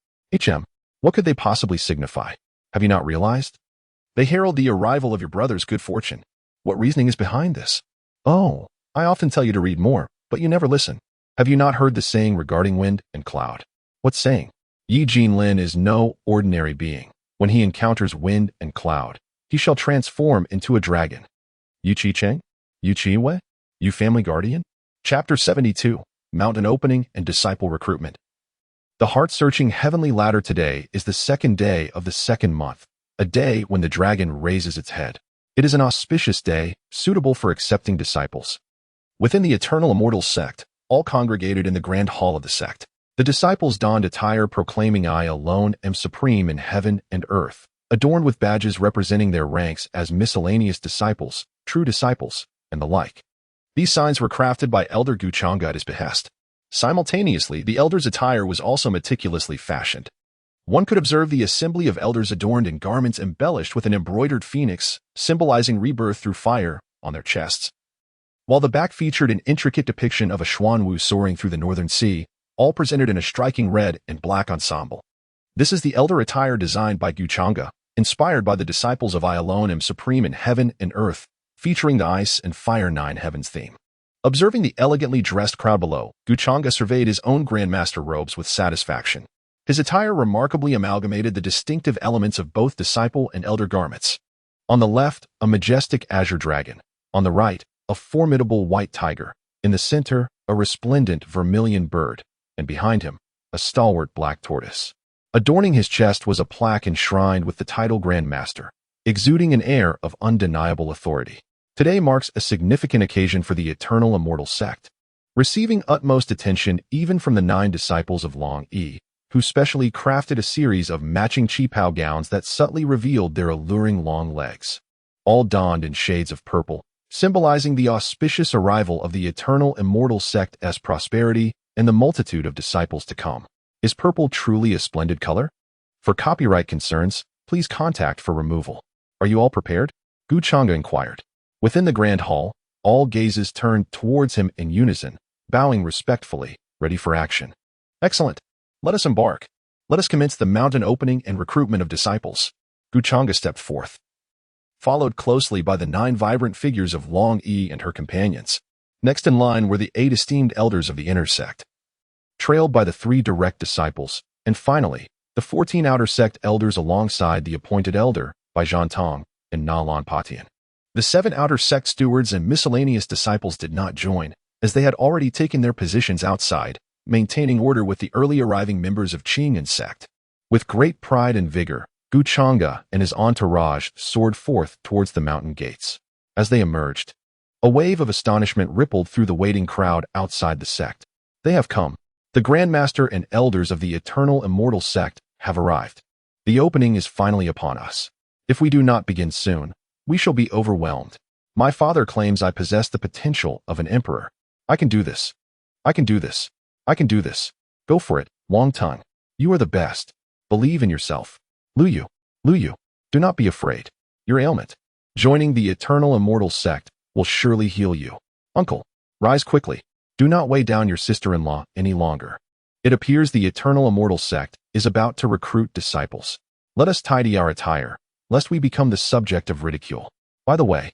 What could they possibly signify? Have you not realized? They herald the arrival of your brother's good fortune. What reasoning is behind this? Oh, I often tell you to read more, but you never listen. Have you not heard the saying regarding wind and cloud? What saying? Yi Jinlin is no ordinary being. When he encounters wind and cloud, he shall transform into a dragon. Yu Qi? Yu Qiwei? You family guardian? Chapter 72, Mountain Opening and Disciple Recruitment. The heart-searching heavenly ladder today is the second day of the second month, a day when the dragon raises its head. It is an auspicious day, suitable for accepting disciples. Within the Eternal Immortal Sect, all congregated in the grand hall of the sect, the disciples donned attire proclaiming I alone am supreme in heaven and earth, adorned with badges representing their ranks as miscellaneous disciples, true disciples, and the like. These signs were crafted by Elder Gu Changge at his behest. Simultaneously, the elders' attire was also meticulously fashioned. One could observe the assembly of elders adorned in garments embellished with an embroidered phoenix, symbolizing rebirth through fire, on their chests. While the back featured an intricate depiction of a Xuanwu soaring through the northern sea, all presented in a striking red and black ensemble. This is the elder attire designed by Gu Changge, inspired by the disciples of I alone am supreme in heaven and earth, featuring the ice and fire nine heavens theme. Observing the elegantly dressed crowd below, Gu Changge surveyed his own Grandmaster robes with satisfaction. His attire remarkably amalgamated the distinctive elements of both disciple and elder garments. On the left, a majestic azure dragon. On the right, a formidable white tiger. In the center, a resplendent vermilion bird. And behind him, a stalwart black tortoise. Adorning his chest was a plaque enshrined with the title Grand Master, exuding an air of undeniable authority. Today marks a significant occasion for the Eternal Immortal Sect, receiving utmost attention even from the 9 disciples of Long Yi, who specially crafted a series of matching qipao gowns that subtly revealed their alluring long legs, all donned in shades of purple, symbolizing the auspicious arrival of the Eternal Immortal Sect as prosperity and the multitude of disciples to come. Is purple truly a splendid color? For copyright concerns, please contact for removal. Are you all prepared? Gu Changge inquired. Within the grand hall, all gazes turned towards him in unison, bowing respectfully, ready for action. Excellent. Let us embark. Let us commence the mountain opening and recruitment of disciples. Gu Changge stepped forth, followed closely by the 9 vibrant figures of Long Yi and her companions. Next in line were the 8 esteemed elders of the inner sect, trailed by the 3 direct disciples, and finally, the 14 outer sect elders alongside the appointed elder by Zhantong and Na Lan Patian. The 7 outer sect stewards and miscellaneous disciples did not join, as they had already taken their positions outside, maintaining order with the early arriving members of Changge sect. With great pride and vigor, Changge and his entourage soared forth towards the mountain gates. As they emerged, a wave of astonishment rippled through the waiting crowd outside the sect. They have come. The Grand Master and elders of the Eternal Immortal Sect have arrived. The opening is finally upon us. If we do not begin soon, we shall be overwhelmed. My father claims I possess the potential of an emperor. I can do this. I can do this. I can do this. Go for it, Long Tongue. You are the best. Believe in yourself. Luyu, Luyu, do not be afraid. Your ailment, joining the Eternal Immortal Sect, will surely heal you. Uncle, rise quickly. Do not weigh down your sister-in-law any longer. It appears the Eternal Immortal Sect is about to recruit disciples. Let us tidy our attire, lest we become the subject of ridicule. By the way,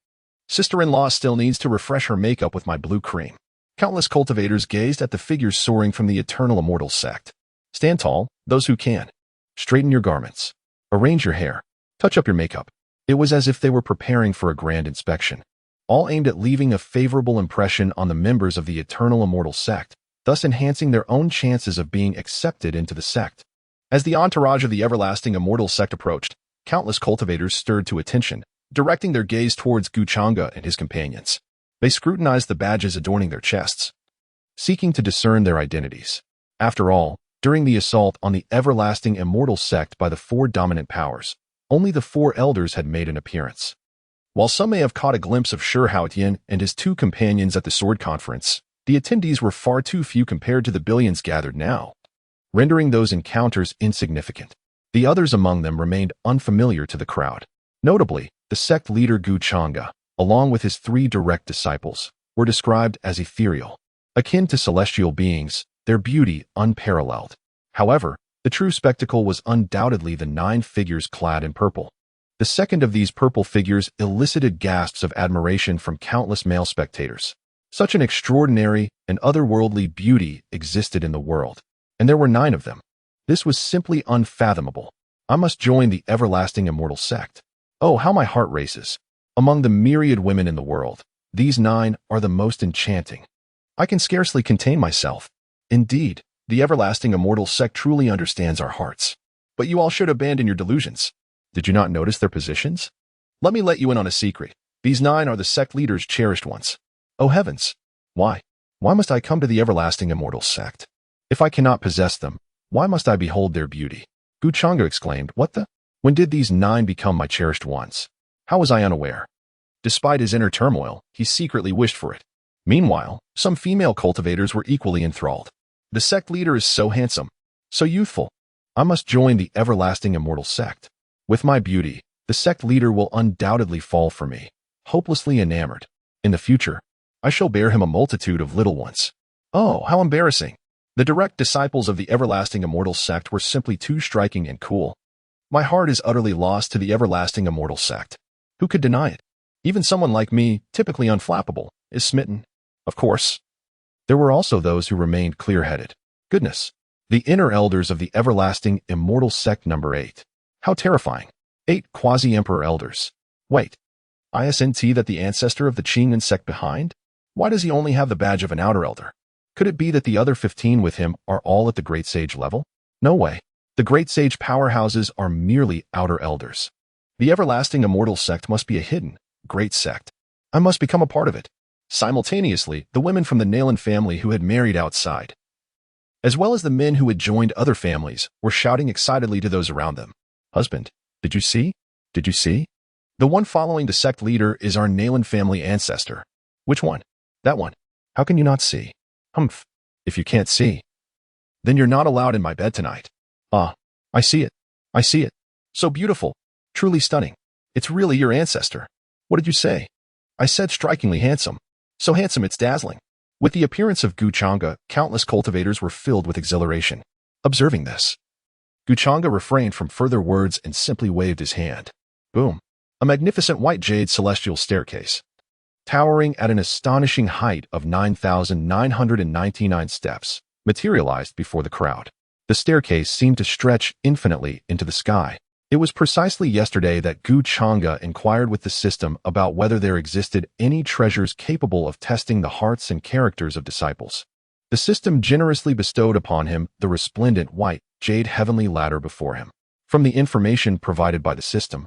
sister-in-law still needs to refresh her makeup with my blue cream. Countless cultivators gazed at the figures soaring from the Eternal Immortal Sect. Stand tall, those who can. Straighten your garments. Arrange your hair. Touch up your makeup. It was as if they were preparing for a grand inspection, all aimed at leaving a favorable impression on the members of the Eternal Immortal Sect, thus enhancing their own chances of being accepted into the sect. As the entourage of the Everlasting Immortal Sect approached, countless cultivators stirred to attention, directing their gaze towards Changge and his companions. They scrutinized the badges adorning their chests, seeking to discern their identities. After all, during the assault on the Everlasting Immortal Sect by the 4 dominant powers, only the 4 elders had made an appearance. While some may have caught a glimpse of Shi Haotian and his 2 companions at the sword conference, the attendees were far too few compared to the billions gathered now, rendering those encounters insignificant. The others among them remained unfamiliar to the crowd. Notably, the sect leader Changge, along with his 3 direct disciples, were described as ethereal, akin to celestial beings, their beauty unparalleled. However, the true spectacle was undoubtedly the 9 figures clad in purple. The second of these purple figures elicited gasps of admiration from countless male spectators. Such an extraordinary and otherworldly beauty existed in the world, and there were 9 of them. This was simply unfathomable. I must join the Everlasting Immortal Sect. Oh, how my heart races. Among the myriad women in the world, these 9 are the most enchanting. I can scarcely contain myself. Indeed, the Everlasting Immortal Sect truly understands our hearts. But you all should abandon your delusions. Did you not notice their positions? Let me let you in on a secret. These 9 are the sect leaders' cherished ones. Oh heavens! Why? Why must I come to the Everlasting Immortal Sect? If I cannot possess them, why must I behold their beauty? Changge exclaimed, what the? When did these 9 become my cherished ones? How was I unaware? Despite his inner turmoil, he secretly wished for it. Meanwhile, some female cultivators were equally enthralled. The sect leader is so handsome, so youthful. I must join the Everlasting Immortal Sect. With my beauty, the sect leader will undoubtedly fall for me, hopelessly enamored. In the future, I shall bear him a multitude of little ones. Oh, how embarrassing. The direct disciples of the Everlasting Immortal Sect were simply too striking and cool. My heart is utterly lost to the Everlasting Immortal Sect. Who could deny it? Even someone like me, typically unflappable, is smitten. Of course. There were also those who remained clear-headed. Goodness. The inner elders of the Everlasting Immortal Sect number 8. How terrifying. 8 quasi-emperor elders. Wait. Isn't that the ancestor of the Changge sect behind? Why does he only have the badge of an outer elder? Could it be that the other 15 with him are all at the Great Sage level? No way. The Great Sage powerhouses are merely outer elders. The Everlasting Immortal Sect must be a hidden, great sect. I must become a part of it. Simultaneously, the women from the Nalan family who had married outside, as well as the men who had joined other families, were shouting excitedly to those around them. Husband, did you see? Did you see? The one following the sect leader is our Nalan family ancestor. Which one? That one. How can you not see? Humph. If you can't see, then you're not allowed in my bed tonight. Ah, I see it. I see it. So beautiful. Truly stunning. It's really your ancestor. What did you say? I said strikingly handsome. So handsome it's dazzling. With the appearance of Changge, countless cultivators were filled with exhilaration. Observing this, Changge refrained from further words and simply waved his hand. Boom. A magnificent white jade celestial staircase, towering at an astonishing height of 9,999 steps, materialized before the crowd. The staircase seemed to stretch infinitely into the sky. It was precisely yesterday that Changge inquired with the system about whether there existed any treasures capable of testing the hearts and characters of disciples. The system generously bestowed upon him the resplendent white jade heavenly ladder before him. From the information provided by the system,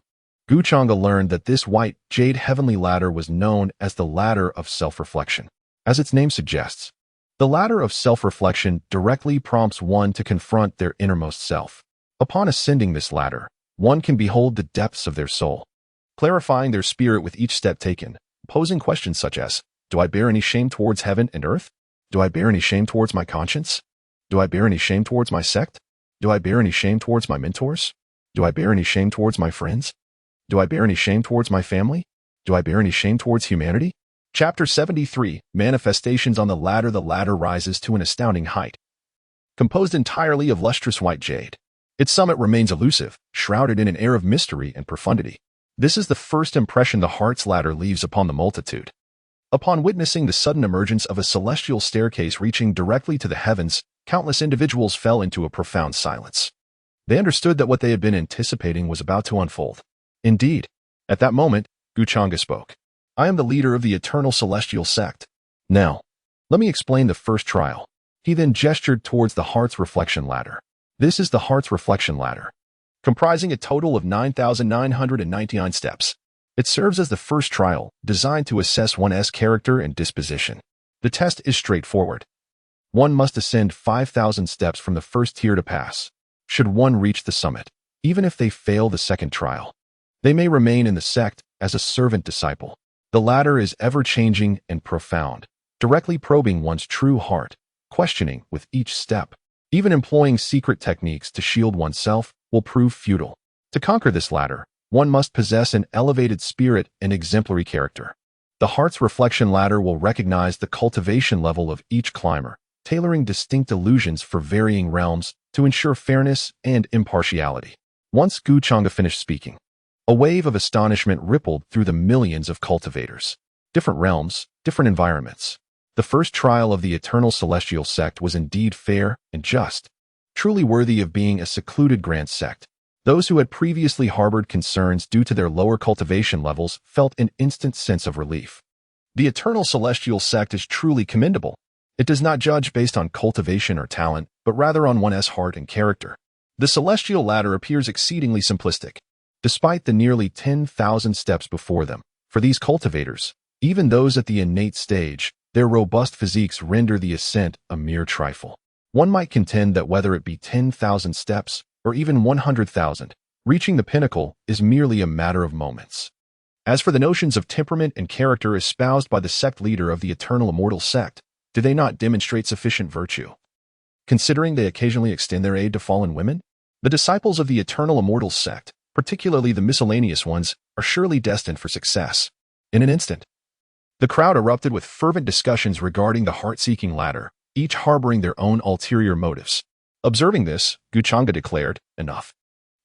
Changge learned that this white jade heavenly ladder was known as the ladder of self-reflection. As its name suggests, the ladder of self-reflection directly prompts one to confront their innermost self. Upon ascending this ladder, one can behold the depths of their soul, clarifying their spirit with each step taken, posing questions such as, do I bear any shame towards heaven and earth? Do I bear any shame towards my conscience? Do I bear any shame towards my sect? Do I bear any shame towards my mentors? Do I bear any shame towards my friends? Do I bear any shame towards my family? Do I bear any shame towards humanity? Chapter 73, Manifestations on the ladder. The ladder rises to an astounding height. Composed entirely of lustrous white jade, its summit remains elusive, shrouded in an air of mystery and profundity. This is the first impression the heart's ladder leaves upon the multitude. Upon witnessing the sudden emergence of a celestial staircase reaching directly to the heavens, countless individuals fell into a profound silence. They understood that what they had been anticipating was about to unfold. Indeed, at that moment, Changge spoke. I am the leader of the Eternal Celestial Sect. Now, let me explain the first trial. He then gestured towards the heart's reflection ladder. This is the heart's reflection ladder, comprising a total of 9,999 steps. It serves as the first trial, designed to assess one's character and disposition. The test is straightforward. One must ascend 5,000 steps from the first tier to pass. Should one reach the summit, even if they fail the second trial, they may remain in the sect as a servant disciple. The ladder is ever-changing and profound, directly probing one's true heart, questioning with each step. Even employing secret techniques to shield oneself will prove futile. To conquer this ladder, one must possess an elevated spirit and exemplary character. The heart's reflection ladder will recognize the cultivation level of each climber, tailoring distinct illusions for varying realms to ensure fairness and impartiality. Once Changge finished speaking, a wave of astonishment rippled through the millions of cultivators. Different realms, different environments. The first trial of the Eternal Celestial Sect was indeed fair and just, truly worthy of being a secluded grand sect. Those who had previously harbored concerns due to their lower cultivation levels felt an instant sense of relief. The Eternal Celestial Sect is truly commendable. It does not judge based on cultivation or talent, but rather on one's heart and character. The celestial ladder appears exceedingly simplistic, despite the nearly 10,000 steps before them. For these cultivators, even those at the innate stage, their robust physiques render the ascent a mere trifle. One might contend that whether it be 10,000 steps or even 100,000, reaching the pinnacle is merely a matter of moments. As for the notions of temperament and character espoused by the sect leader of the Eternal Immortal Sect, do they not demonstrate sufficient virtue? Considering they occasionally extend their aid to fallen women, the disciples of the Eternal Immortal Sect, particularly the miscellaneous ones, are surely destined for success. In an instant, the crowd erupted with fervent discussions regarding the heart-seeking ladder, each harboring their own ulterior motives. Observing this, Changge declared, enough.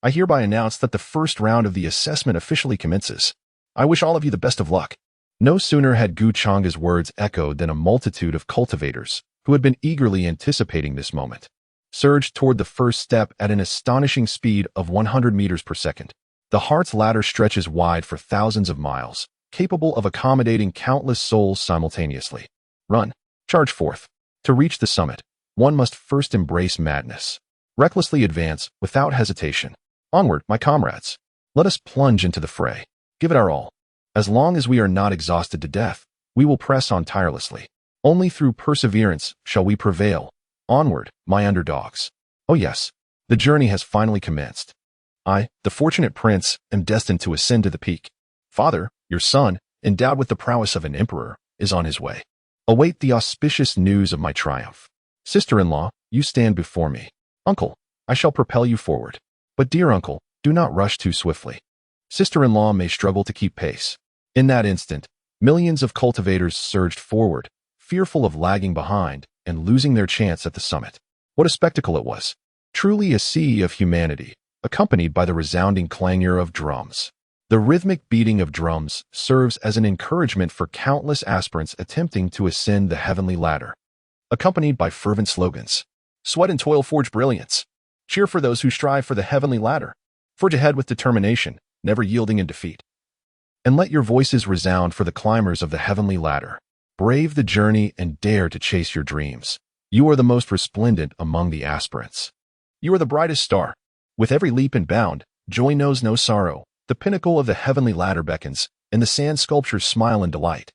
I hereby announce that the first round of the assessment officially commences. I wish all of you the best of luck. No sooner had Changge's words echoed than a multitude of cultivators, who had been eagerly anticipating this moment, surged toward the first step at an astonishing speed of 100 meters per second. The heart's ladder stretches wide for thousands of miles, capable of accommodating countless souls simultaneously. Run, charge forth. To reach the summit, one must first embrace madness. Recklessly advance without hesitation. Onward, my comrades. Let us plunge into the fray. Give it our all. As long as we are not exhausted to death, we will press on tirelessly. Only through perseverance shall we prevail. Onward, my underdogs. Oh yes, the journey has finally commenced. I, the fortunate prince, am destined to ascend to the peak. Father, your son, endowed with the prowess of an emperor, is on his way. Await the auspicious news of my triumph. Sister-in-law, you stand before me. Uncle, I shall propel you forward. But dear uncle, do not rush too swiftly. Sister-in-law may struggle to keep pace. In that instant, millions of cultivators surged forward, fearful of lagging behind and losing their chance at the summit. What a spectacle it was. Truly a sea of humanity, accompanied by the resounding clangor of drums. The rhythmic beating of drums serves as an encouragement for countless aspirants attempting to ascend the heavenly ladder, accompanied by fervent slogans. Sweat and toil forge brilliance. Cheer for those who strive for the heavenly ladder. Forge ahead with determination, never yielding in defeat. And let your voices resound for the climbers of the heavenly ladder. Brave the journey and dare to chase your dreams. You are the most resplendent among the aspirants. You are the brightest star. With every leap and bound, joy knows no sorrow. The pinnacle of the heavenly ladder beckons, and the sand sculptures smile in delight.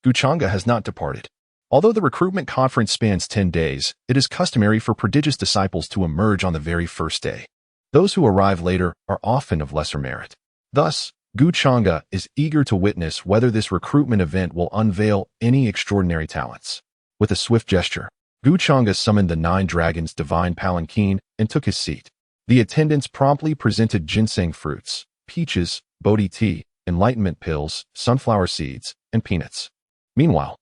Changge has not departed. Although the recruitment conference spans 10 days, it is customary for prodigious disciples to emerge on the very first day. Those who arrive later are often of lesser merit. Thus, Changge is eager to witness whether this recruitment event will unveil any extraordinary talents. With a swift gesture, Changge summoned the 9 dragons' divine palanquin and took his seat. The attendants promptly presented ginseng fruits, peaches, Bodhi tea, enlightenment pills, sunflower seeds, and peanuts. Meanwhile,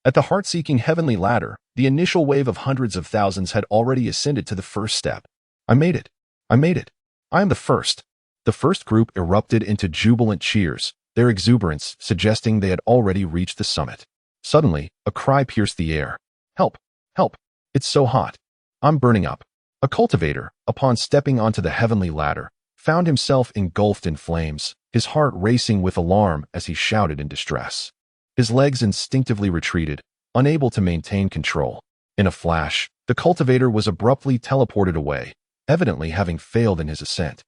at the heart-seeking heavenly ladder, the initial wave of hundreds of thousands had already ascended to the first step. I made it. I made it. I am the first. The first group erupted into jubilant cheers, their exuberance suggesting they had already reached the summit. Suddenly, a cry pierced the air. Help! Help! It's so hot. I'm burning up. A cultivator, upon stepping onto the heavenly ladder, found himself engulfed in flames, his heart racing with alarm as he shouted in distress. His legs instinctively retreated, unable to maintain control. In a flash, the cultivator was abruptly teleported away, evidently having failed in his ascent.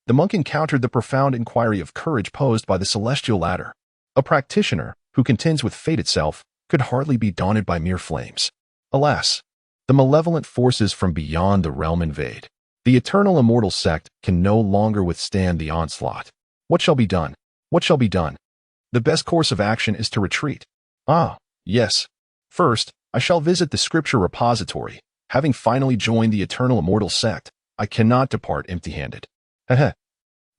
The monk encountered the profound inquiry of courage posed by the celestial ladder. A practitioner, who contends with fate itself, could hardly be daunted by mere flames. Alas! The malevolent forces from beyond the realm invade. The Eternal Immortal Sect can no longer withstand the onslaught. What shall be done? What shall be done? The best course of action is to retreat. Ah, yes. First, I shall visit the scripture repository. Having finally joined the Eternal Immortal Sect, I cannot depart empty-handed. Heh.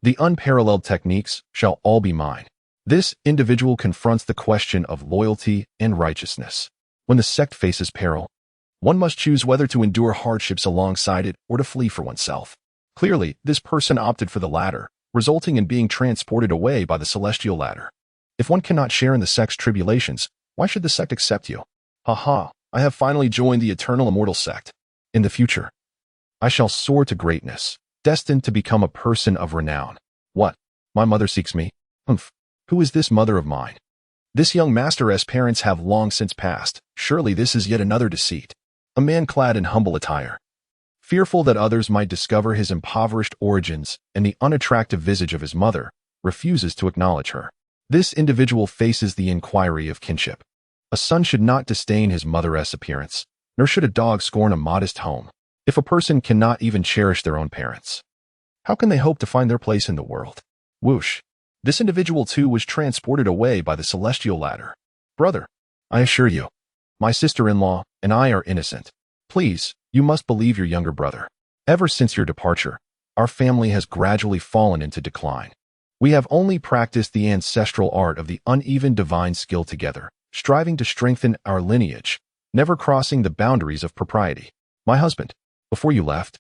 The unparalleled techniques shall all be mine. This individual confronts the question of loyalty and righteousness. When the sect faces peril, one must choose whether to endure hardships alongside it or to flee for oneself. Clearly, this person opted for the latter, resulting in being transported away by the celestial ladder. If one cannot share in the sect's tribulations, why should the sect accept you? Ha! I have finally joined the Eternal Immortal Sect. In the future, I shall soar to greatness, destined to become a person of renown. What? My mother seeks me? Humph. Who is this mother of mine? This young master's parents have long since passed. Surely this is yet another deceit. A man clad in humble attire. Fearful that others might discover his impoverished origins and the unattractive visage of his mother, refuses to acknowledge her. This individual faces the inquiry of kinship. A son should not disdain his mother's appearance, nor should a dog scorn a modest home. If a person cannot even cherish their own parents, how can they hope to find their place in the world? Whoosh! This individual too was transported away by the celestial ladder. Brother, I assure you, my sister-in-law and I are innocent. Please, you must believe your younger brother. Ever since your departure, our family has gradually fallen into decline. We have only practiced the ancestral art of the uneven divine skill together, striving to strengthen our lineage, never crossing the boundaries of propriety. My husband, before you left,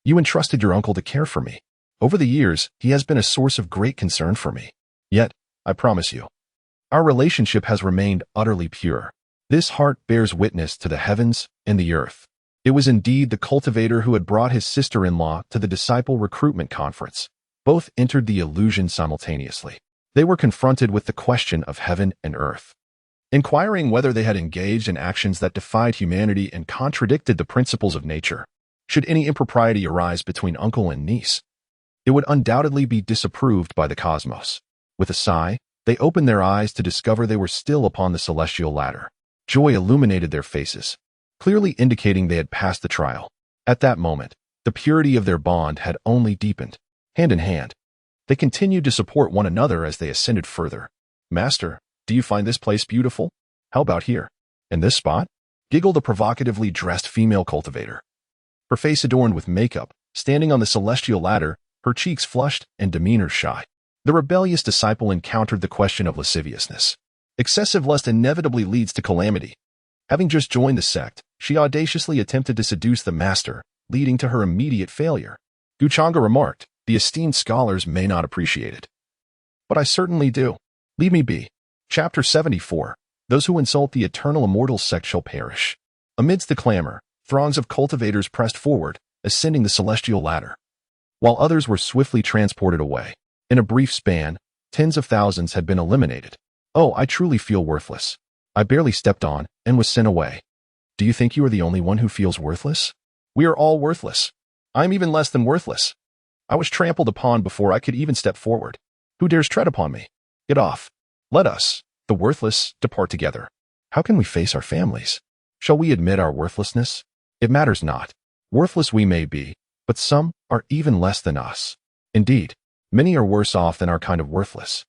you entrusted your uncle to care for me. Over the years, he has been a source of great concern for me. Yet, I promise you, our relationship has remained utterly pure. This heart bears witness to the heavens and the earth. It was indeed the cultivator who had brought his sister-in-law to the disciple recruitment conference. Both entered the illusion simultaneously. They were confronted with the question of heaven and earth, inquiring whether they had engaged in actions that defied humanity and contradicted the principles of nature. Should any impropriety arise between uncle and niece, it would undoubtedly be disapproved by the cosmos. With a sigh, they opened their eyes to discover they were still upon the celestial ladder. Joy illuminated their faces, clearly indicating they had passed the trial. At that moment, the purity of their bond had only deepened. Hand in hand, they continued to support one another as they ascended further. Master, do you find this place beautiful? How about here? In this spot? Giggled a provocatively dressed female cultivator. Her face adorned with makeup, standing on the celestial ladder, her cheeks flushed and demeanor shy. The rebellious disciple encountered the question of lasciviousness. Excessive lust inevitably leads to calamity. Having just joined the sect, she audaciously attempted to seduce the master, leading to her immediate failure. Changge remarked, "The esteemed scholars may not appreciate it, but I certainly do. Leave me be." Chapter 74. Those who insult the Eternal Immortal Sect shall perish. Amidst the clamor, throngs of cultivators pressed forward, ascending the celestial ladder. while others were swiftly transported away. In a brief span, tens of thousands had been eliminated. Oh, I truly feel worthless. I barely stepped on and was sent away. Do you think you are the only one who feels worthless? We are all worthless. I'm even less than worthless. I was trampled upon before I could even step forward. Who dares tread upon me? Get off. Let us, the worthless, depart together. How can we face our families? Shall we admit our worthlessness? It matters not. Worthless we may be, but some are even less than us. Indeed, many are worse off than our kind of worthless.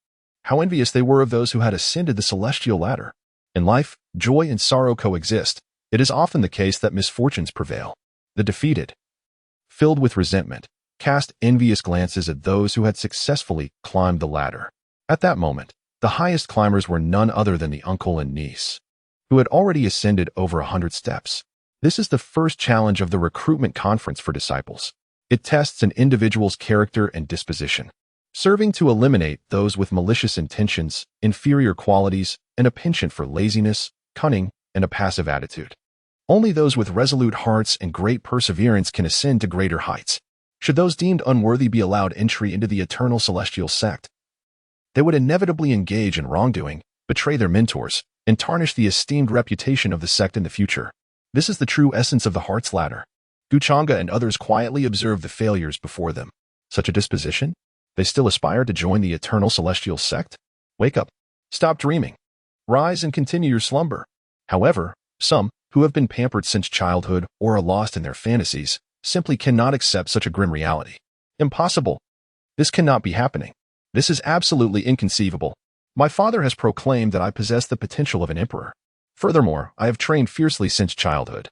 How envious they were of those who had ascended the celestial ladder. In life, joy and sorrow coexist. It is often the case that misfortunes prevail. The defeated, filled with resentment, cast envious glances at those who had successfully climbed the ladder. At that moment, the highest climbers were none other than the uncle and niece, who had already ascended over 100 steps. This is the first challenge of the recruitment conference for disciples. It tests an individual's character and disposition, serving to eliminate those with malicious intentions, inferior qualities, and a penchant for laziness, cunning, and a passive attitude. Only those with resolute hearts and great perseverance can ascend to greater heights. Should those deemed unworthy be allowed entry into the Eternal Celestial Sect, they would inevitably engage in wrongdoing, betray their mentors, and tarnish the esteemed reputation of the sect in the future. This is the true essence of the Heart's Ladder. Changge and others quietly observe the failures before them. Such a disposition? They still aspire to join the Eternal Celestial Sect? Wake up. Stop dreaming. Rise and continue your slumber. However, some, who have been pampered since childhood or are lost in their fantasies, simply cannot accept such a grim reality. Impossible. This cannot be happening. This is absolutely inconceivable. My father has proclaimed that I possess the potential of an emperor. Furthermore, I have trained fiercely since childhood,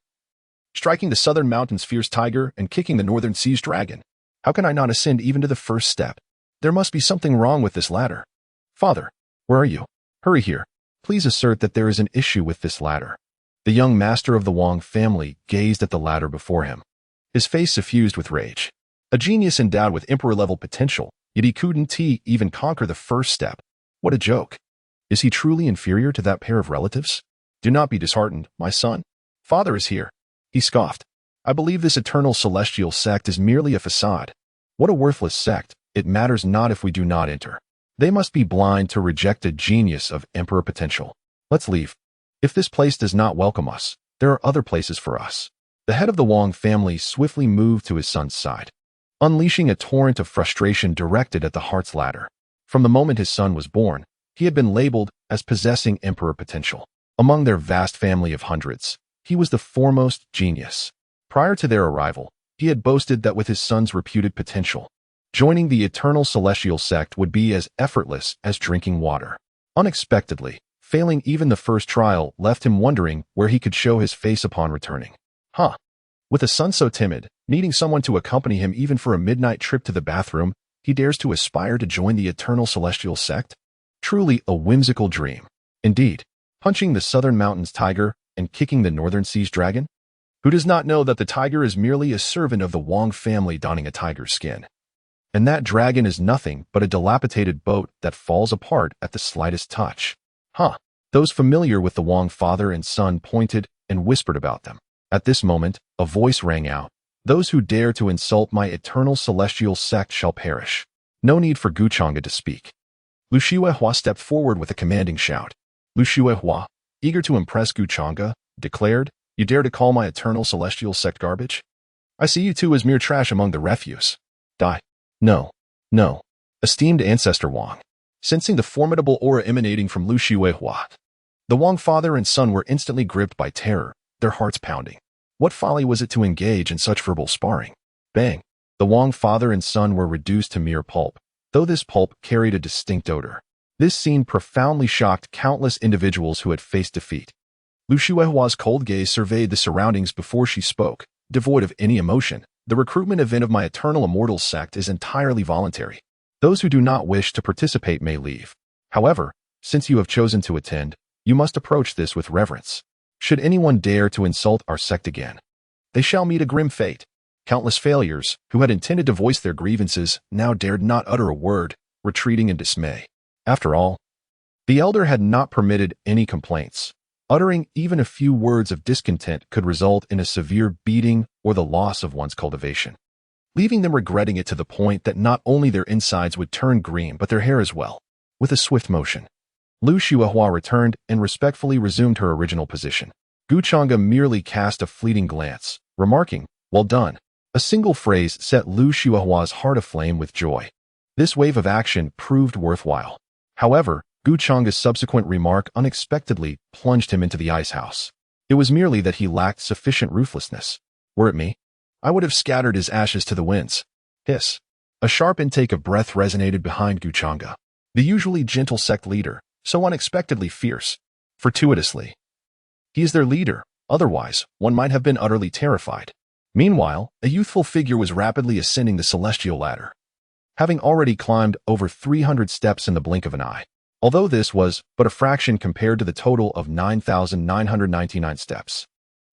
striking the southern mountains' fierce tiger and kicking the northern sea's dragon. How can I not ascend even to the first step? There must be something wrong with this ladder. Father, where are you? Hurry here. Please assert that there is an issue with this ladder. The young master of the Wang family gazed at the ladder before him, his face suffused with rage. A genius endowed with emperor-level potential, yet he couldn't even conquer the first step. What a joke. Is he truly inferior to that pair of relatives? Do not be disheartened, my son. Father is here. He scoffed. I believe this Eternal Celestial Sect is merely a facade. What a worthless sect. It matters not if we do not enter. They must be blind to reject a genius of emperor potential. Let's leave. If this place does not welcome us, there are other places for us. The head of the Wang family swiftly moved to his son's side, unleashing a torrent of frustration directed at the Heart's Ladder. From the moment his son was born, he had been labeled as possessing emperor potential. Among their vast family of hundreds, he was the foremost genius. Prior to their arrival, he had boasted that with his son's reputed potential, joining the Eternal Celestial Sect would be as effortless as drinking water. Unexpectedly, failing even the first trial left him wondering where he could show his face upon returning. With a son so timid, needing someone to accompany him even for a midnight trip to the bathroom, he dares to aspire to join the Eternal Celestial Sect? Truly a whimsical dream. Indeed, punching the southern mountains tiger and kicking the northern sea's dragon? Who does not know that the tiger is merely a servant of the Wang family donning a tiger's skin? And that dragon is nothing but a dilapidated boat that falls apart at the slightest touch. Those familiar with the Wang father and son pointed and whispered about them. At this moment, a voice rang out. Those who dare to insult my Eternal Celestial Sect shall perish. No need for Changge to speak. Lu Xuehua stepped forward with a commanding shout. Lu Xuehua, eager to impress Changge, declared, You dare to call my Eternal Celestial Sect garbage? I see you two as mere trash among the refuse. Die. No. Esteemed Ancestor Wang. Sensing the formidable aura emanating from Lu Xuehua, the Wang father and son were instantly gripped by terror, their hearts pounding. What folly was it to engage in such verbal sparring? Bang! The Wang father and son were reduced to mere pulp, though this pulp carried a distinct odor. This scene profoundly shocked countless individuals who had faced defeat. Lu Xuehua's cold gaze surveyed the surroundings before she spoke, devoid of any emotion. The recruitment event of my Eternal Immortal Sect is entirely voluntary. Those who do not wish to participate may leave. However, since you have chosen to attend, you must approach this with reverence. Should anyone dare to insult our sect again, they shall meet a grim fate. Countless failures, who had intended to voice their grievances, now dared not utter a word, retreating in dismay. After all, the elder had not permitted any complaints. Uttering even a few words of discontent could result in a severe beating or the loss of one's cultivation. leaving them regretting it to the point that not only their insides would turn green but their hair as well. With a swift motion, Lu Xiaohua returned and respectfully resumed her original position. Changge merely cast a fleeting glance, remarking, "Well done." A single phrase set Lu Xiaohua's heart aflame with joy. This wave of action proved worthwhile. However, Changge's subsequent remark unexpectedly plunged him into the ice house. It was merely that he lacked sufficient ruthlessness. Were it me, I would have scattered his ashes to the winds. Hiss. A sharp intake of breath resonated behind Changge, the usually gentle sect leader, so unexpectedly fierce. Fortuitously. He is their leader, otherwise, one might have been utterly terrified. Meanwhile, a youthful figure was rapidly ascending the celestial ladder, having already climbed over 300 steps in the blink of an eye. Although this was but a fraction compared to the total of 9,999 steps.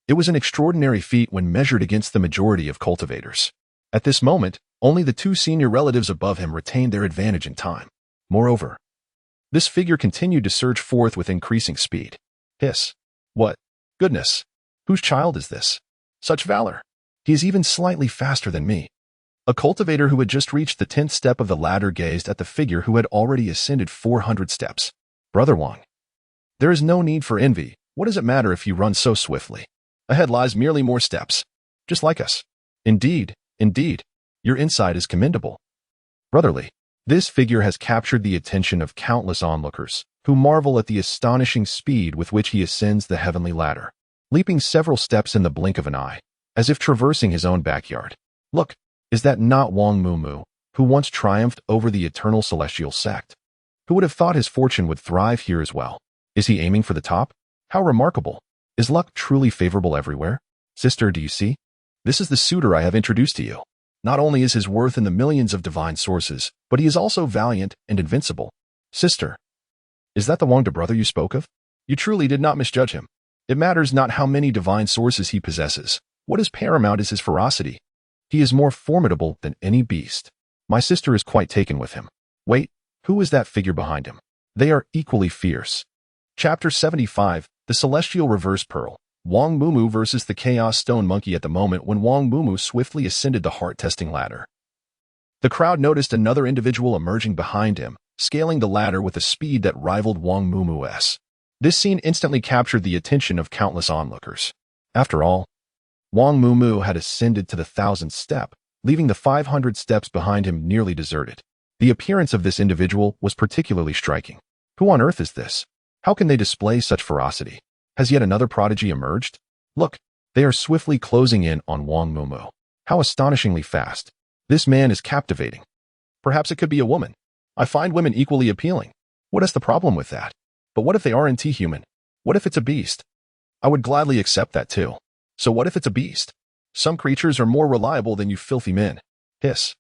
It was an extraordinary feat when measured against the majority of cultivators. At this moment, only the two senior relatives above him retained their advantage in time. Moreover, this figure continued to surge forth with increasing speed. Hiss. What? Goodness. Whose child is this? Such valor. He is even slightly faster than me. A cultivator who had just reached the 10th step of the ladder gazed at the figure who had already ascended 400 steps. Brother Wang. There is no need for envy. What does it matter if you run so swiftly? Ahead lies merely more steps. Just like us. Indeed, your insight is commendable. Brotherly. This figure has captured the attention of countless onlookers, who marvel at the astonishing speed with which he ascends the heavenly ladder, leaping several steps in the blink of an eye, as if traversing his own backyard. Look, is that not Wang Mumu, who once triumphed over the Eternal Celestial Sect? Who would have thought his fortune would thrive here as well? Is he aiming for the top? How remarkable! Is luck truly favorable everywhere? Sister, do you see? This is the suitor I have introduced to you. Not only is his worth in the millions of divine sources, but he is also valiant and invincible. Sister, is that the Wang brother you spoke of? You truly did not misjudge him. It matters not how many divine sources he possesses. What is paramount is his ferocity. He is more formidable than any beast. My sister is quite taken with him. Wait, who is that figure behind him? They are equally fierce. Chapter 75, The Celestial Reverse Pearl. Wang Mumu versus the Chaos Stone Monkey. At the moment when Wang Mumu swiftly ascended the heart-testing ladder, the crowd noticed another individual emerging behind him, scaling the ladder with a speed that rivaled Wang Mumu's. This scene instantly captured the attention of countless onlookers. After all, Wang Mumu had ascended to the 1,000th step, leaving the 500 steps behind him nearly deserted. The appearance of this individual was particularly striking. Who on earth is this? How can they display such ferocity? Has yet another prodigy emerged? Look, they are swiftly closing in on Wang Mumu. How astonishingly fast. This man is captivating. Perhaps it could be a woman. I find women equally appealing. What is the problem with that? But what if they aren't human? What if it's a beast? I would gladly accept that too. So what if it's a beast? Some creatures are more reliable than you filthy men. Hiss.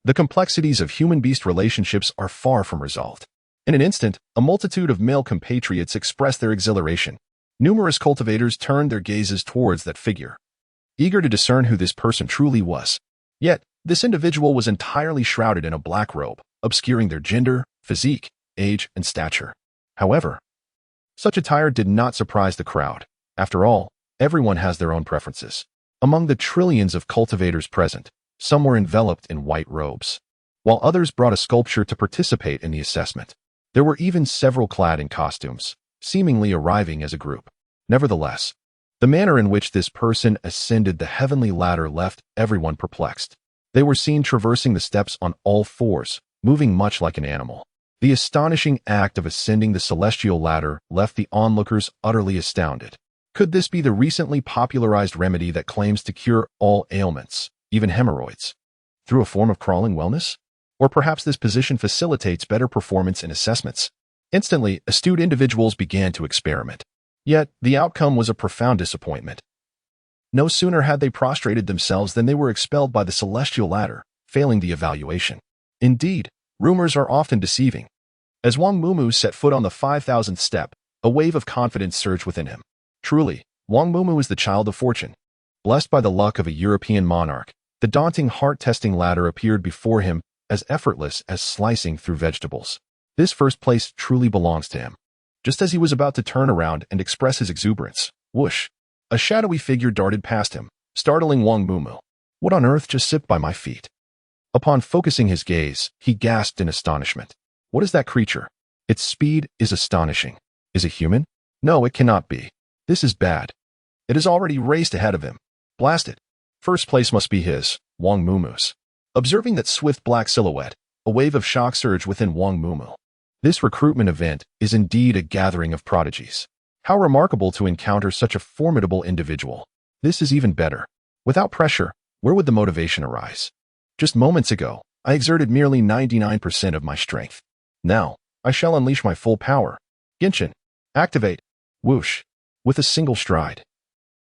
The complexities of human-beast relationships are far from resolved. In an instant, a multitude of male compatriots expressed their exhilaration. Numerous cultivators turned their gazes towards that figure, eager to discern who this person truly was. Yet, this individual was entirely shrouded in a black robe, obscuring their gender, physique, age, and stature. However, such attire did not surprise the crowd. After all, everyone has their own preferences. Among the trillions of cultivators present, some were enveloped in white robes, while others brought a sculpture to participate in the assessment. There were even several clad in costumes, seemingly arriving as a group. Nevertheless, the manner in which this person ascended the heavenly ladder left everyone perplexed. They were seen traversing the steps on all fours, moving much like an animal. The astonishing act of ascending the celestial ladder left the onlookers utterly astounded. Could this be the recently popularized remedy that claims to cure all ailments, even hemorrhoids, through a form of crawling wellness? Or perhaps this position facilitates better performance in assessments. Instantly, astute individuals began to experiment. Yet, the outcome was a profound disappointment. No sooner had they prostrated themselves than they were expelled by the celestial ladder, failing the evaluation. Indeed, rumors are often deceiving. As Wang Mumu set foot on the 5,000th step, a wave of confidence surged within him. Truly, Wang Mumu is the child of fortune. Blessed by the luck of a European monarch, the daunting heart-testing ladder appeared before him as effortless as slicing through vegetables. This first place truly belongs to him. Just as he was about to turn around and express his exuberance, whoosh, a shadowy figure darted past him, startling Wang Mumu. What on earth just sipped by my feet? Upon focusing his gaze, he gasped in astonishment. What is that creature? Its speed is astonishing. Is it human? No, it cannot be. This is bad. It has already raced ahead of him. Blast it. First place must be his, Wang Mumu's. Observing that swift black silhouette, a wave of shock surged within Wang Mumu. This recruitment event is indeed a gathering of prodigies. How remarkable to encounter such a formidable individual. This is even better. Without pressure, where would the motivation arise? Just moments ago, I exerted merely 99% of my strength. Now, I shall unleash my full power. Genshin, activate. Whoosh. With a single stride,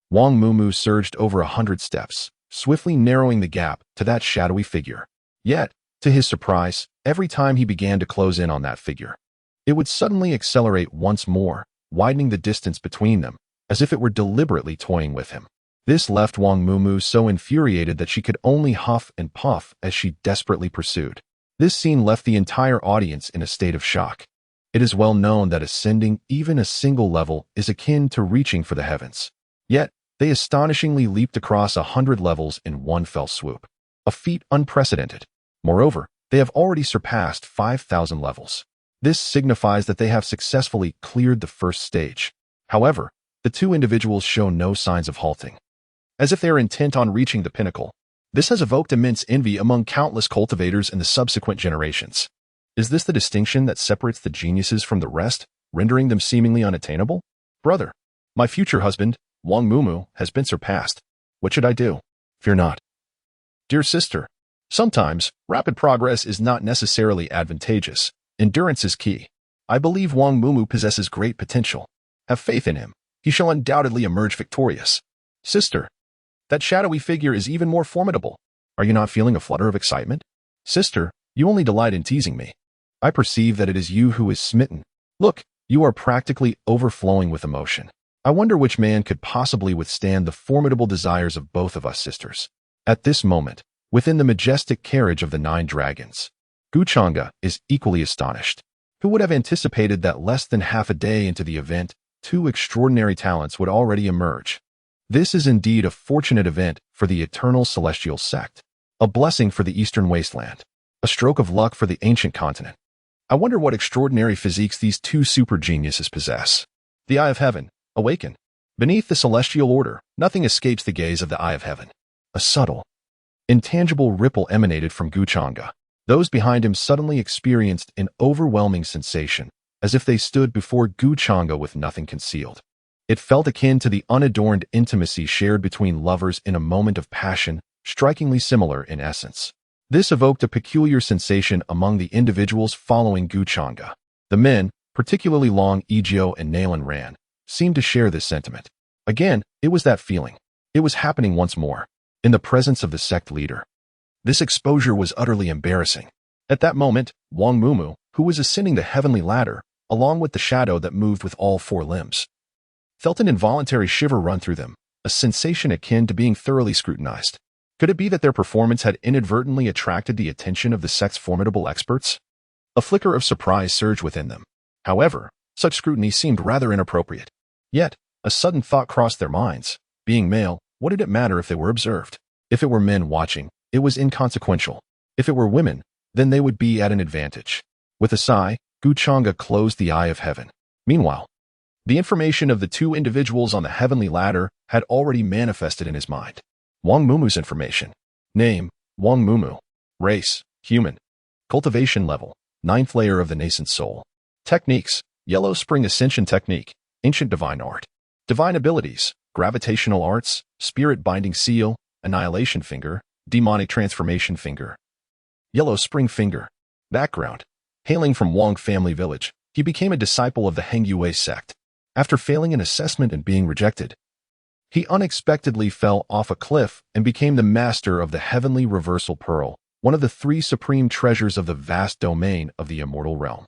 Wang Mumu surged over 100 steps, swiftly narrowing the gap to that shadowy figure. Yet, to his surprise, every time he began to close in on that figure, it would suddenly accelerate once more, widening the distance between them, as if it were deliberately toying with him. This left Wang Mumu so infuriated that she could only huff and puff as she desperately pursued. This scene left the entire audience in a state of shock. It is well known that ascending even a single level is akin to reaching for the heavens. Yet, they astonishingly leaped across 100 levels in one fell swoop. A feat unprecedented. Moreover, they have already surpassed 5,000 levels. This signifies that they have successfully cleared the first stage. However, the two individuals show no signs of halting, as if they are intent on reaching the pinnacle. This has evoked immense envy among countless cultivators in the subsequent generations. Is this the distinction that separates the geniuses from the rest, rendering them seemingly unattainable? Brother, my future husband, Wang Mumu, has been surpassed. What should I do? Fear not. Dear sister, sometimes rapid progress is not necessarily advantageous. Endurance is key. I believe Wang Mumu possesses great potential. Have faith in him. He shall undoubtedly emerge victorious. Sister, that shadowy figure is even more formidable. Are you not feeling a flutter of excitement? Sister, you only delight in teasing me. I perceive that it is you who is smitten. Look, you are practically overflowing with emotion. I wonder which man could possibly withstand the formidable desires of both of us sisters. At this moment, within the majestic carriage of the 9 dragons, Changge is equally astonished. Who would have anticipated that less than half a day into the event, 2 extraordinary talents would already emerge? This is indeed a fortunate event for the Eternal Celestial Sect, a blessing for the Eastern Wasteland, a stroke of luck for the ancient continent. I wonder what extraordinary physiques these 2 super geniuses possess. The Eye of Heaven, awaken. Beneath the celestial order, nothing escapes the gaze of the Eye of Heaven. A subtle, intangible ripple emanated from Changge. Those behind him suddenly experienced an overwhelming sensation, as if they stood before Changge with nothing concealed. It felt akin to the unadorned intimacy shared between lovers in a moment of passion, strikingly similar in essence. This evoked a peculiar sensation among the individuals following Changge. The men, particularly Long Egio and Nalan Ran, seemed to share this sentiment. Again, it was that feeling. It was happening once more, in the presence of the sect leader. This exposure was utterly embarrassing. At that moment, Wang Mumu, who was ascending the heavenly ladder, along with the shadow that moved with all 4 limbs, felt an involuntary shiver run through them, a sensation akin to being thoroughly scrutinized. Could it be that their performance had inadvertently attracted the attention of the sect's formidable experts? A flicker of surprise surged within them. However, such scrutiny seemed rather inappropriate. Yet, a sudden thought crossed their minds. Being male, what did it matter if they were observed? If it were men watching, it was inconsequential. If it were women, then they would be at an advantage. With a sigh, Changge closed the Eye of Heaven. Meanwhile, the information of the 2 individuals on the heavenly ladder had already manifested in his mind. Wang Mumu's information. Name, Wang Mumu. Race, human. Cultivation level, 9th layer of the nascent soul. Techniques, Yellow Spring Ascension Technique, Ancient Divine Art. Divine abilities, Gravitational Arts, Spirit Binding Seal, Annihilation Finger, Demonic Transformation Finger. Yellow Spring Finger. Background. Hailing from Wang family village, he became a disciple of the Hengyue sect. After failing an assessment and being rejected, he unexpectedly fell off a cliff and became the master of the Heavenly Reversal Pearl, one of the 3 supreme treasures of the vast domain of the immortal realm.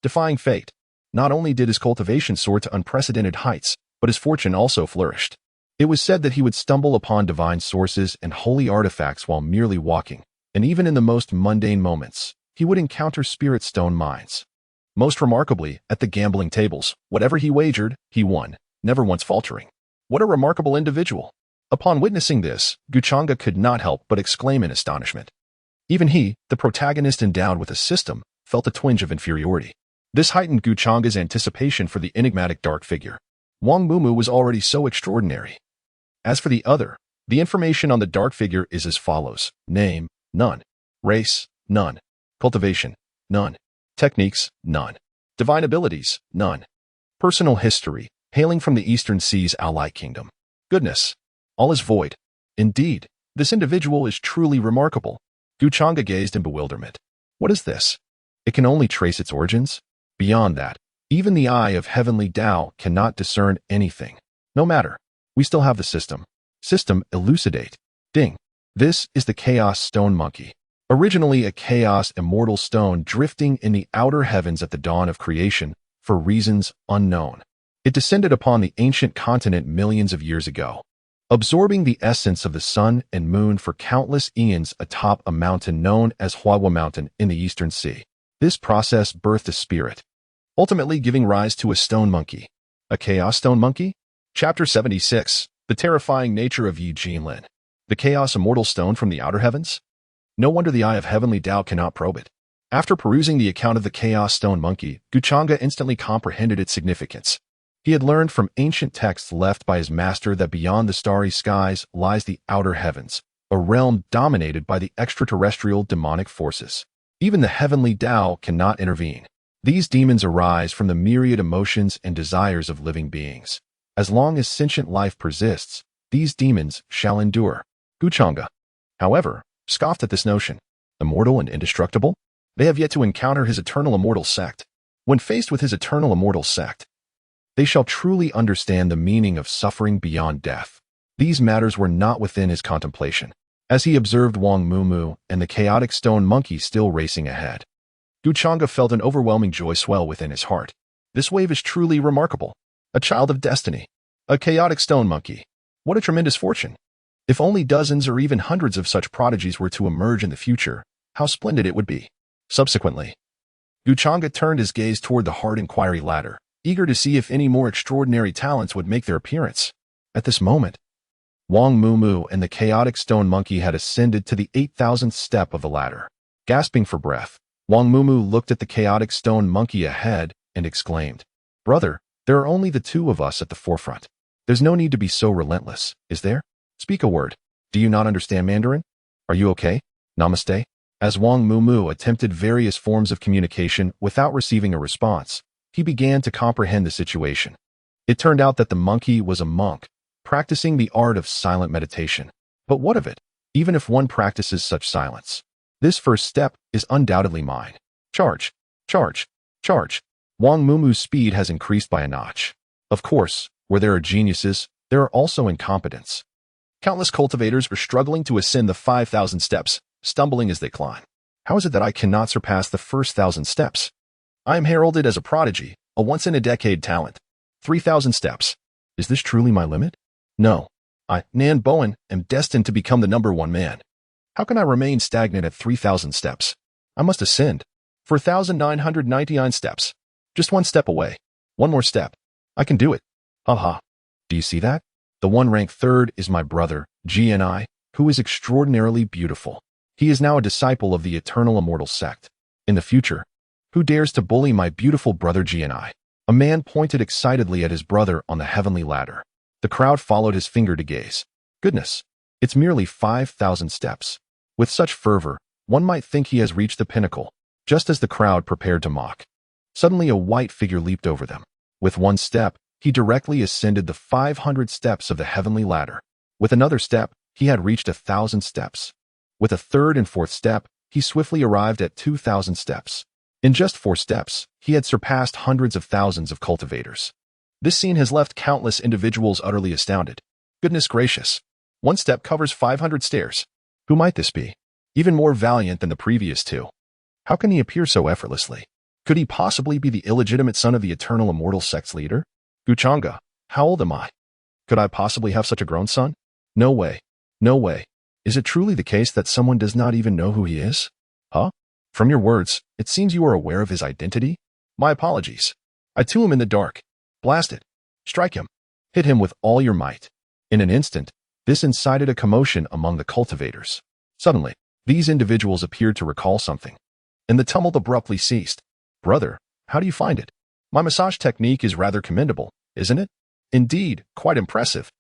Defying fate, not only did his cultivation soar to unprecedented heights, but his fortune also flourished. It was said that he would stumble upon divine sources and holy artifacts while merely walking, and even in the most mundane moments, he would encounter spirit stone mines. Most remarkably, at the gambling tables, whatever he wagered, he won, never once faltering. What a remarkable individual! Upon witnessing this, Changge could not help but exclaim in astonishment. Even he, the protagonist endowed with a system, felt a twinge of inferiority. This heightened Changge's anticipation for the enigmatic dark figure. Wang Mumu was already so extraordinary. As for the other, the information on the dark figure is as follows. Name, none. Race, none. Cultivation, none. Techniques, none. Divine abilities, none. Personal history, hailing from the Eastern Sea's ally kingdom. Goodness, all is void. Indeed, this individual is truly remarkable. Changge gazed in bewilderment. What is this? It can only trace its origins? Beyond that, even the eye of heavenly Tao cannot discern anything. No matter. We still have the system. System elucidate. Ding. This is the Chaos Stone Monkey. Originally a Chaos Immortal Stone drifting in the outer heavens at the dawn of creation, for reasons unknown. It descended upon the ancient continent millions of years ago, absorbing the essence of the sun and moon for countless eons atop a mountain known as Huahua Mountain in the Eastern Sea. This process birthed a spirit, ultimately giving rise to a stone monkey. A Chaos Stone Monkey? Chapter 76. The terrifying nature of Yi Jinlin. The Chaos Immortal Stone from the outer heavens? No wonder the eye of heavenly Tao cannot probe it. After perusing the account of the Chaos Stone Monkey, Changge instantly comprehended its significance. He had learned from ancient texts left by his master that beyond the starry skies lies the outer heavens, a realm dominated by the extraterrestrial demonic forces. Even the heavenly Tao cannot intervene. These demons arise from the myriad emotions and desires of living beings. As long as sentient life persists, these demons shall endure. Changge, however, scoffed at this notion. Immortal and indestructible? They have yet to encounter his Eternal Immortal Sect. When faced with his Eternal Immortal Sect, they shall truly understand the meaning of suffering beyond death. These matters were not within his contemplation, as he observed Wang Mumu and the chaotic stone monkey still racing ahead. Changge felt an overwhelming joy swell within his heart. This wave is truly remarkable. A child of destiny. A chaotic stone monkey. What a tremendous fortune. If only dozens or even hundreds of such prodigies were to emerge in the future, how splendid it would be. Subsequently, Changge turned his gaze toward the hard inquiry ladder, eager to see if any more extraordinary talents would make their appearance. At this moment, Wang Mumu and the chaotic stone monkey had ascended to the 8,000th step of the ladder. Gasping for breath, Wang Mumu looked at the chaotic stone monkey ahead and exclaimed, "Brother, there are only the two of us at the forefront. There's no need to be so relentless, is there? Speak a word. Do you not understand Mandarin? Are you okay? Namaste." As Wang Mumu attempted various forms of communication without receiving a response, he began to comprehend the situation. It turned out that the monkey was a monk, practicing the art of silent meditation. But what of it, even if one practices such silence? This first step is undoubtedly mine. Charge, charge, charge. Wang Mumu's speed has increased by a notch. Of course, where there are geniuses, there are also incompetents. Countless cultivators are struggling to ascend the 5,000 steps, stumbling as they climb. How is it that I cannot surpass the first 1,000 steps? I am heralded as a prodigy, a once-in-a-decade talent. 3,000 steps. Is this truly my limit? No. I, Nan Bowen, am destined to become the #1 man. How can I remain stagnant at 3,000 steps? I must ascend. 4,999 steps. Just one step away. One more step. I can do it. Ha. Do you see that? The one ranked third is my brother, Gni, who is extraordinarily beautiful. He is now a disciple of the Eternal Immortal Sect. In the future, who dares to bully my beautiful brother Gni? A man pointed excitedly at his brother on the heavenly ladder. The crowd followed his finger to gaze. Goodness, it's merely 5,000 steps. With such fervor, one might think he has reached the pinnacle, just as the crowd prepared to mock. Suddenly a white figure leaped over them. With one step, he directly ascended the 500 steps of the heavenly ladder. With another step, he had reached 1,000 steps. With a third and fourth step, he swiftly arrived at 2,000 steps. In just 4 steps, he had surpassed hundreds of thousands of cultivators. This scene has left countless individuals utterly astounded. Goodness gracious. One step covers 500 stairs. Who might this be? Even more valiant than the previous two. How can he appear so effortlessly? Could he possibly be the illegitimate son of the Eternal Immortal Sect's leader? Changge, how old am I? Could I possibly have such a grown son? No way. No way. Is it truly the case that someone does not even know who he is? Huh? From your words, it seems you are aware of his identity? My apologies. I too am in the dark. Blast it. Strike him. Hit him with all your might. In an instant, This incited a commotion among the cultivators. Suddenly, these individuals appeared to recall something, and the tumult abruptly ceased. "Brother, how do you find it? My massage technique is rather commendable, isn't it?" "Indeed, quite impressive.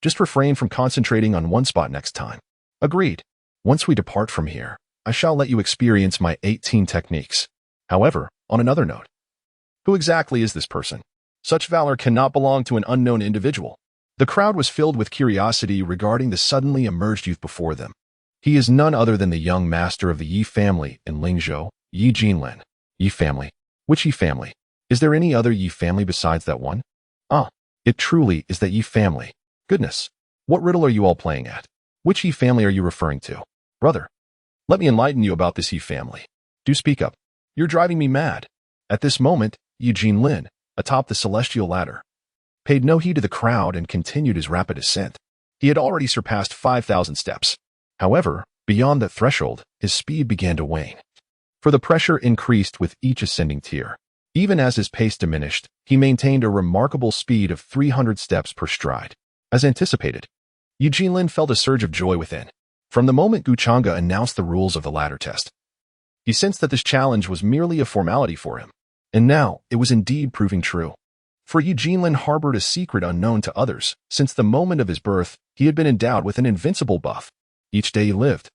Just refrain from concentrating on one spot next time." "Agreed. Once we depart from here, I shall let you experience my 18 techniques." However, on another note, who exactly is this person? Such valor cannot belong to an unknown individual. The crowd was filled with curiosity regarding the suddenly emerged youth before them. He is none other than the young master of the Yi family in Lingzhou, Yi Jinlin. Yi family? Which Yi family? Is there any other Yi family besides that one? Ah, it truly is that Yi family. Goodness, what riddle are you all playing at? Which Yi family are you referring to? Brother, let me enlighten you about this Yi family. Do speak up. You're driving me mad. At this moment, Yi Jinlin, atop the celestial ladder, paid no heed to the crowd and continued his rapid ascent. He had already surpassed 5,000 steps. However, beyond that threshold, his speed began to wane. For the pressure increased with each ascending tier. Even as his pace diminished, he maintained a remarkable speed of 300 steps per stride. As anticipated, Yi Jinlin felt a surge of joy within. From the moment Changge announced the rules of the ladder test, he sensed that this challenge was merely a formality for him. And now, it was indeed proving true. For Yi Jinlin harbored a secret unknown to others. Since the moment of his birth, he had been endowed with an invincible buff. Each day he lived,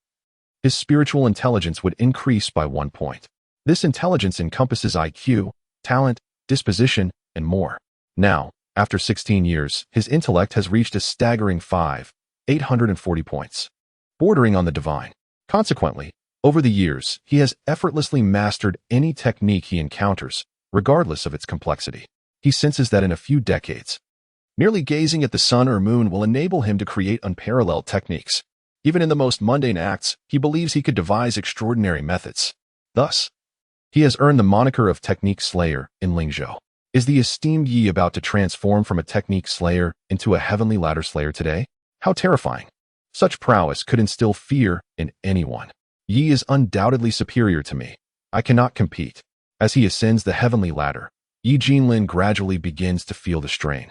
his spiritual intelligence would increase by 1 point. This intelligence encompasses IQ, talent, disposition, and more. Now, after 16 years, his intellect has reached a staggering 840 points, bordering on the divine. Consequently, over the years, he has effortlessly mastered any technique he encounters, regardless of its complexity. He senses that in a few decades, merely gazing at the sun or moon will enable him to create unparalleled techniques. Even in the most mundane acts, he believes he could devise extraordinary methods. Thus, he has earned the moniker of Technique Slayer in Lingzhou. Is the esteemed Yi about to transform from a technique slayer into a heavenly ladder slayer today? How terrifying! Such prowess could instill fear in anyone. Yi is undoubtedly superior to me. I cannot compete. As he ascends the heavenly ladder, Yi Jinlin gradually begins to feel the strain.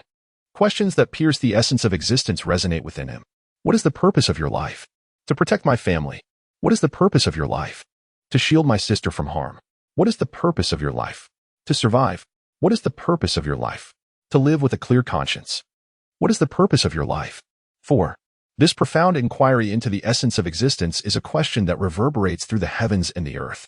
Questions that pierce the essence of existence resonate within him. What is the purpose of your life? To protect my family. What is the purpose of your life? To shield my sister from harm. What is the purpose of your life? To survive. What is the purpose of your life? To live with a clear conscience. What is the purpose of your life? 4. This profound inquiry into the essence of existence is a question that reverberates through the heavens and the earth.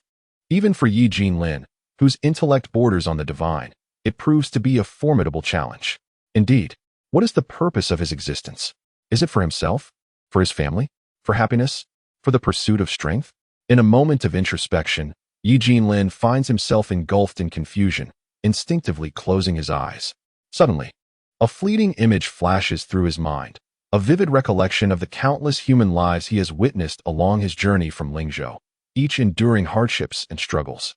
Even for Yi Jinlin, whose intellect borders on the divine, it proves to be a formidable challenge. Indeed, what is the purpose of his existence? Is it for himself? For his family? For happiness? For the pursuit of strength? In a moment of introspection, Yi Jinlin finds himself engulfed in confusion, instinctively closing his eyes. Suddenly, a fleeting image flashes through his mind, a vivid recollection of the countless human lives he has witnessed along his journey from Lingzhou, each enduring hardships and struggles.